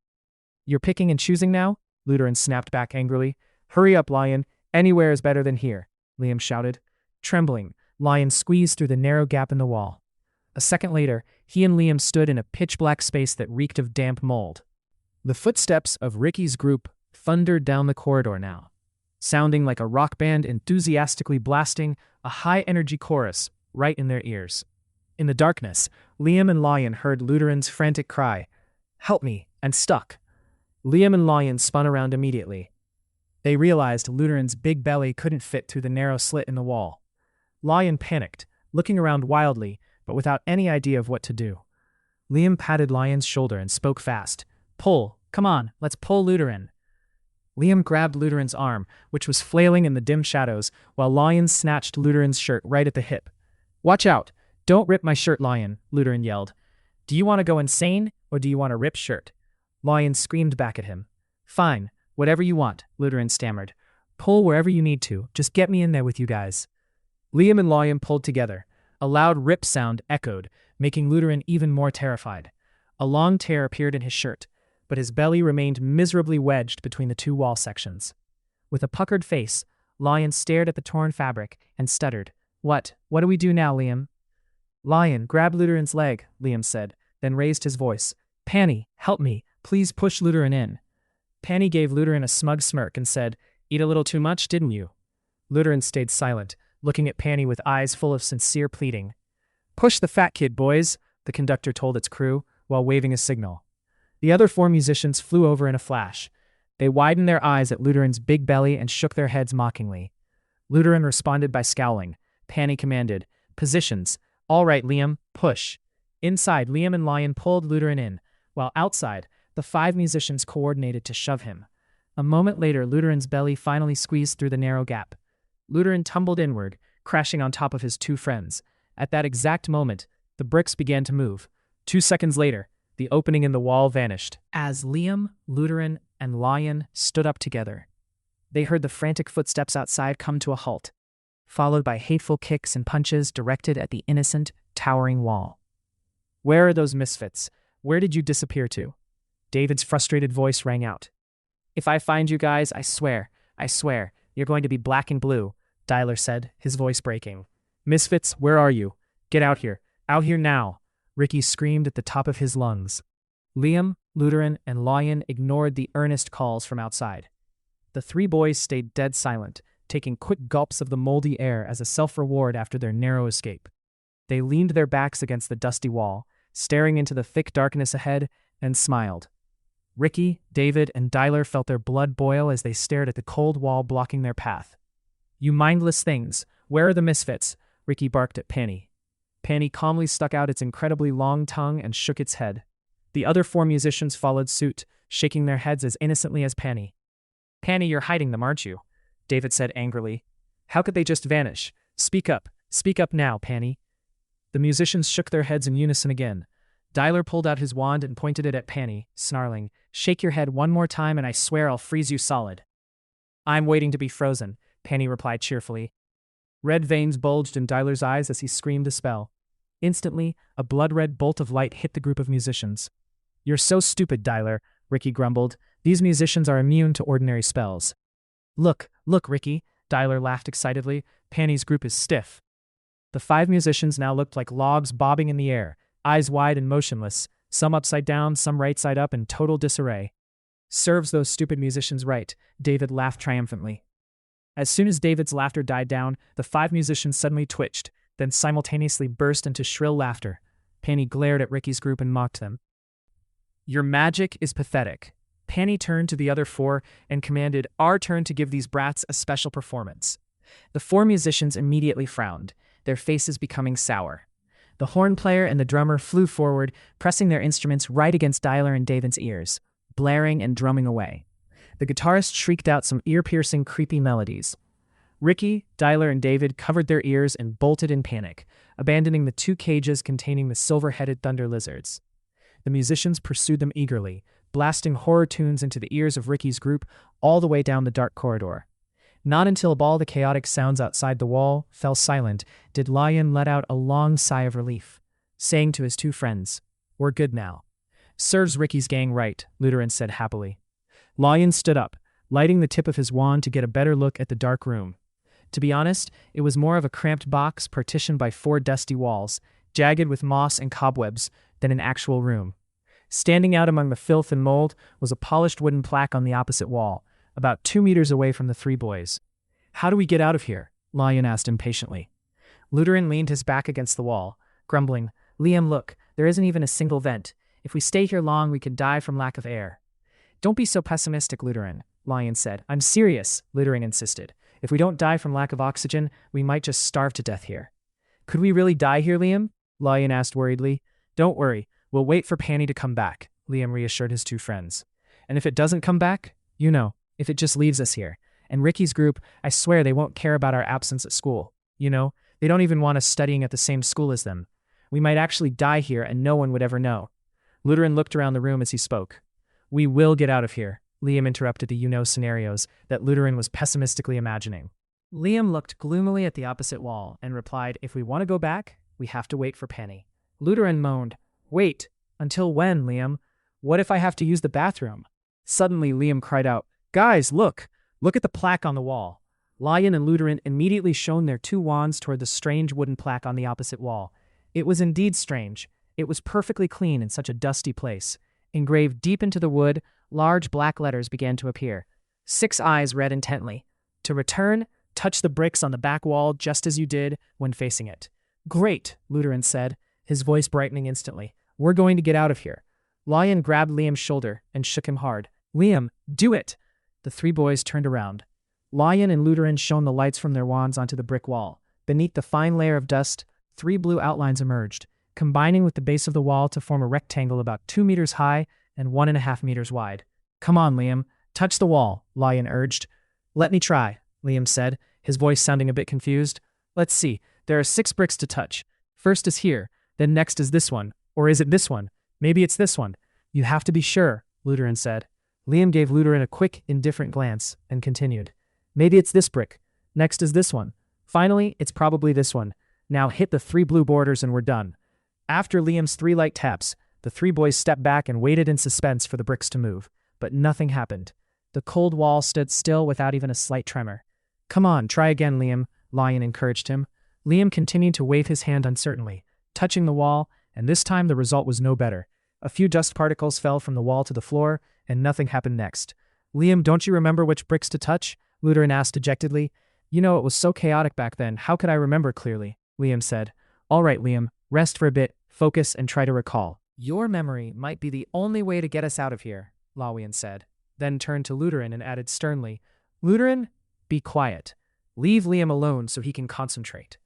You're picking and choosing now? Luteran snapped back angrily. Hurry up, Lion. Anywhere is better than here, Liam shouted. Trembling, Lion squeezed through the narrow gap in the wall. A second later, he and Liam stood in a pitch-black space that reeked of damp mold. The footsteps of Ricky's group thundered down the corridor now, sounding like a rock band enthusiastically blasting a high-energy chorus right in their ears. In the darkness, Liam and Lion heard Luteran's frantic cry, Help me, I'm stuck. Liam and Lion spun around immediately. They realized Luteran's big belly couldn't fit through the narrow slit in the wall. Lion panicked, looking around wildly, but without any idea of what to do. Liam patted Lion's shoulder and spoke fast. Pull, come on, let's pull Luteran. Liam grabbed Luteran's arm, which was flailing in the dim shadows, while Lion snatched Luteran's shirt right at the hip. Watch out! Don't rip my shirt, Lion, Luteran yelled. Do you want to go insane, or do you want a ripped shirt? Lion screamed back at him. Fine, whatever you want, Luteran stammered. Pull wherever you need to, just get me in there with you guys. Liam and Lion pulled together. A loud rip sound echoed, making Luteran even more terrified. A long tear appeared in his shirt, but his belly remained miserably wedged between the 2 wall sections. With a puckered face, Lion stared at the torn fabric and stuttered. What do we do now, Liam? Lion, grab Lutheran's leg, Liam said, then raised his voice. Panny, help me. Please push Lutheran in. Panny gave Lutheran a smug smirk and said, Eat a little too much, didn't you? Lutheran stayed silent, looking at Panny with eyes full of sincere pleading. Push the fat kid, boys, the conductor told its crew, while waving a signal. The other 4 musicians flew over in a flash. They widened their eyes at Lutheran's big belly and shook their heads mockingly. Lutheran responded by scowling. Panny commanded, Positions. All right, Liam, push. Inside, Liam and Lion pulled Lutheran in, while outside, the 5 musicians coordinated to shove him. A moment later, Lutheran's belly finally squeezed through the narrow gap. Lutheran tumbled inward, crashing on top of his 2 friends. At that exact moment, the bricks began to move. 2 seconds later, the opening in the wall vanished. As Liam, Lutheran, and Lion stood up together, they heard the frantic footsteps outside come to a halt, followed by hateful kicks and punches directed at the innocent, towering wall. Where are those misfits? Where did you disappear to? David's frustrated voice rang out. If I find you guys, I swear, you're going to be black and blue, Dialer said, his voice breaking. Misfits, where are you? Get out here now, Ricky screamed at the top of his lungs. Liam, Lutheran, and Lion ignored the earnest calls from outside. The 3 boys stayed dead silent, taking quick gulps of the moldy air as a self-reward after their narrow escape. They leaned their backs against the dusty wall, staring into the thick darkness ahead, and smiled. Ricky, David, and Dialer felt their blood boil as they stared at the cold wall blocking their path. You mindless things, where are the misfits? Ricky barked at Panny. Panny calmly stuck out its incredibly long tongue and shook its head. The other 4 musicians followed suit, shaking their heads as innocently as Panny. Panny, you're hiding them, aren't you? David said angrily. How could they just vanish? Speak up now, Panny. The musicians shook their heads in unison again. Dialer pulled out his wand and pointed it at Panny, snarling, Shake your head one more time and I swear I'll freeze you solid. I'm waiting to be frozen, Panny replied cheerfully. Red veins bulged in Dialer's eyes as he screamed a spell. Instantly, a blood-red bolt of light hit the group of musicians. You're so stupid, Dialer, Ricky grumbled. These musicians are immune to ordinary spells. Look, Ricky, Dialer laughed excitedly. Panny's group is stiff. The 5 musicians now looked like logs bobbing in the air, eyes wide and motionless, some upside down, some right side up in total disarray. Serves those stupid musicians right, David laughed triumphantly. As soon as David's laughter died down, the 5 musicians suddenly twitched, then simultaneously burst into shrill laughter. Panny glared at Ricky's group and mocked them. Your magic is pathetic. Panny turned to the other 4 and commanded, Our turn to give these brats a special performance. The 4 musicians immediately frowned, their faces becoming sour. The horn player and the drummer flew forward, pressing their instruments right against Dialer and David's ears, blaring and drumming away. The guitarist shrieked out some ear-piercing, creepy melodies. Ricky, Dialer, and David covered their ears and bolted in panic, abandoning the 2 cages containing the silver-headed thunder lizards. The musicians pursued them eagerly, blasting horror tunes into the ears of Ricky's group all the way down the dark corridor. Not until all the chaotic sounds outside the wall fell silent did Lion let out a long sigh of relief, saying to his 2 friends, We're good now. Serves Ricky's gang right, Lutheran said happily. Lion stood up, lighting the tip of his wand to get a better look at the dark room. To be honest, it was more of a cramped box partitioned by 4 dusty walls, jagged with moss and cobwebs, than an actual room. Standing out among the filth and mold was a polished wooden plaque on the opposite wall, about 2 meters away from the 3 boys. How do we get out of here? Lion asked impatiently. Lutheran leaned his back against the wall, grumbling, Liam, look, there isn't even a single vent. If we stay here long, we could die from lack of air. Don't be so pessimistic, Lutheran, Lion said. I'm serious, Lutheran insisted. If we don't die from lack of oxygen, we might just starve to death here. Could we really die here, Liam? Lion asked worriedly. Don't worry, we'll wait for Panny to come back, Liam reassured his 2 friends. And if it doesn't come back, if it just leaves us here. And Ricky's group, I swear they won't care about our absence at school. They don't even want us studying at the same school as them. We might actually die here and no one would ever know. Lutheran looked around the room as he spoke. We will get out of here, Liam interrupted the scenarios that Lutheran was pessimistically imagining. Liam looked gloomily at the opposite wall and replied, If we want to go back, we have to wait for Panny. Lutheran moaned, Wait, until when, Liam? What if I have to use the bathroom? Suddenly, Liam cried out, Guys, look! Look at the plaque on the wall. Lion and Lutheran immediately shone their two wands toward the strange wooden plaque on the opposite wall. It was indeed strange. It was perfectly clean in such a dusty place. Engraved deep into the wood, large black letters began to appear. 6 eyes read intently. To return, touch the bricks on the back wall just as you did when facing it. Great, Lutheran said, his voice brightening instantly. We're going to get out of here. Lion grabbed Liam's shoulder and shook him hard. Liam, do it! The 3 boys turned around. Lion and Lutheran shone the lights from their wands onto the brick wall. Beneath the fine layer of dust, 3 blue outlines emerged, combining with the base of the wall to form a rectangle about 2 meters high and 1.5 meters wide. Come on, Liam. Touch the wall, Lion urged. Let me try, Liam said, his voice sounding a bit confused. Let's see. There are 6 bricks to touch. First is here, then next is this one. Or is it this one? Maybe it's this one. You have to be sure, Lutheran said. Liam gave Lutheran a quick, indifferent glance and continued. Maybe it's this brick. Next is this one. Finally, it's probably this one. Now hit the 3 blue borders and we're done. After Liam's 3 light taps, the 3 boys stepped back and waited in suspense for the bricks to move. But nothing happened. The cold wall stood still without even a slight tremor. Come on, try again, Liam, Lion encouraged him. Liam continued to wave his hand uncertainly, touching the wall, and this time the result was no better. A few dust particles fell from the wall to the floor, and nothing happened next. Liam, don't you remember which bricks to touch? Lutheran asked dejectedly. You know, it was so chaotic back then, how could I remember clearly? Liam said. All right, Liam, rest for a bit, focus, and try to recall. Your memory might be the only way to get us out of here, Lawian said, then turned to Lutheran and added sternly, Lutheran, be quiet. Leave Liam alone so he can concentrate.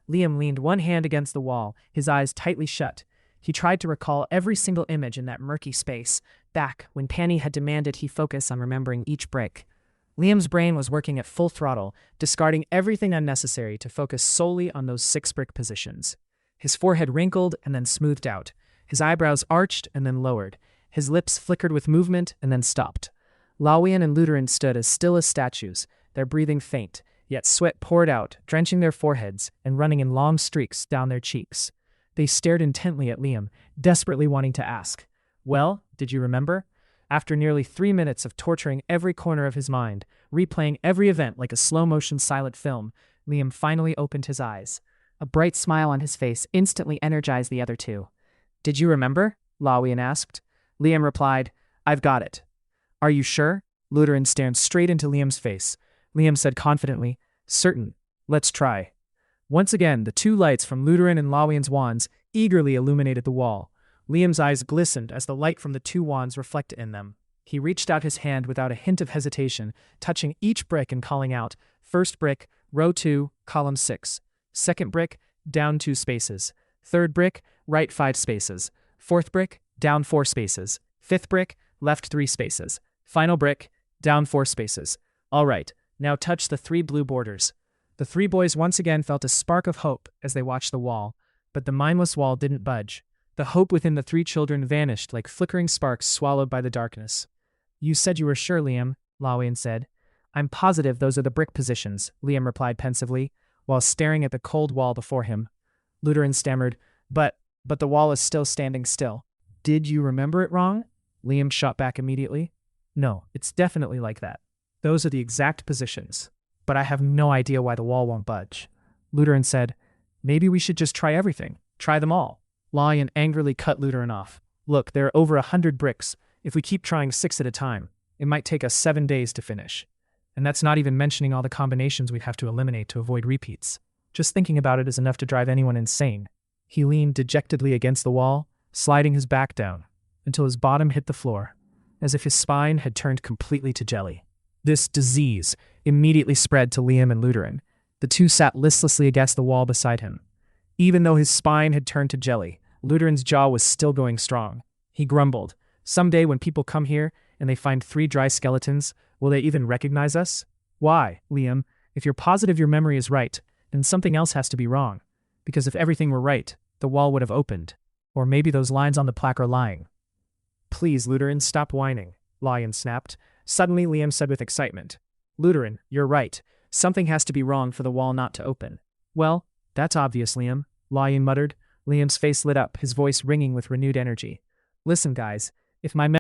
Liam leaned one hand against the wall, his eyes tightly shut. He tried to recall every single image in that murky space, back when Panny had demanded he focus on remembering each brick. Liam's brain was working at full throttle, discarding everything unnecessary to focus solely on those 6 brick positions. His forehead wrinkled and then smoothed out. His eyebrows arched and then lowered. His lips flickered with movement and then stopped. Lawian and Lutheran stood as still as statues, their breathing faint, yet sweat poured out, drenching their foreheads and running in long streaks down their cheeks. They stared intently at Liam, desperately wanting to ask, Well, did you remember? After nearly 3 minutes of torturing every corner of his mind, replaying every event like a slow-motion silent film, Liam finally opened his eyes. A bright smile on his face instantly energized the other 2. Did you remember? Lawian asked. Liam replied, I've got it. Are you sure? Lutheran stared straight into Liam's face. Liam said confidently, Certain. Let's try. Once again, the 2 lights from Lutheran and Lawian's wands eagerly illuminated the wall. Liam's eyes glistened as the light from the 2 wands reflected in them. He reached out his hand without a hint of hesitation, touching each brick and calling out, First brick, row 2, column 6. Second brick, down 2 spaces. Third brick, right 5 spaces. Fourth brick, down 4 spaces. Fifth brick, left 3 spaces. Final brick, down 4 spaces. All right, now touch the 3 blue borders. The 3 boys once again felt a spark of hope as they watched the wall, but the mindless wall didn't budge. The hope within the 3 children vanished like flickering sparks swallowed by the darkness. You said you were sure, Liam, Lawian said. I'm positive those are the brick positions, Liam replied pensively, while staring at the cold wall before him. Lutheran stammered, But the wall is still standing still. Did you remember it wrong? Liam shot back immediately. No, it's definitely like that. Those are the exact positions. But I have no idea why the wall won't budge. Lutheran said, Maybe we should just try everything. Try them all. Lawian angrily cut Lutheran off. Look, there are over 100 bricks. If we keep trying 6 at a time, it might take us 7 days to finish. And that's not even mentioning all the combinations we'd have to eliminate to avoid repeats. Just thinking about it is enough to drive anyone insane. He leaned dejectedly against the wall, sliding his back down, until his bottom hit the floor, as if his spine had turned completely to jelly. This disease immediately spread to Liam and Lutheran. The 2 sat listlessly against the wall beside him. Even though his spine had turned to jelly, Lutheran's jaw was still going strong. He grumbled, Someday when people come here and they find 3 dry skeletons, will they even recognize us? Why, Liam, if you're positive your memory is right, then something else has to be wrong. Because if everything were right, the wall would have opened. Or maybe those lines on the plaque are lying. Please, Lutheran, stop whining, Lawian snapped. Suddenly Liam said with excitement, Lutheran, you're right. Something has to be wrong for the wall not to open. Well, that's obvious, Liam, Lawian muttered. Liam's face lit up, his voice ringing with renewed energy. Listen, guys, if my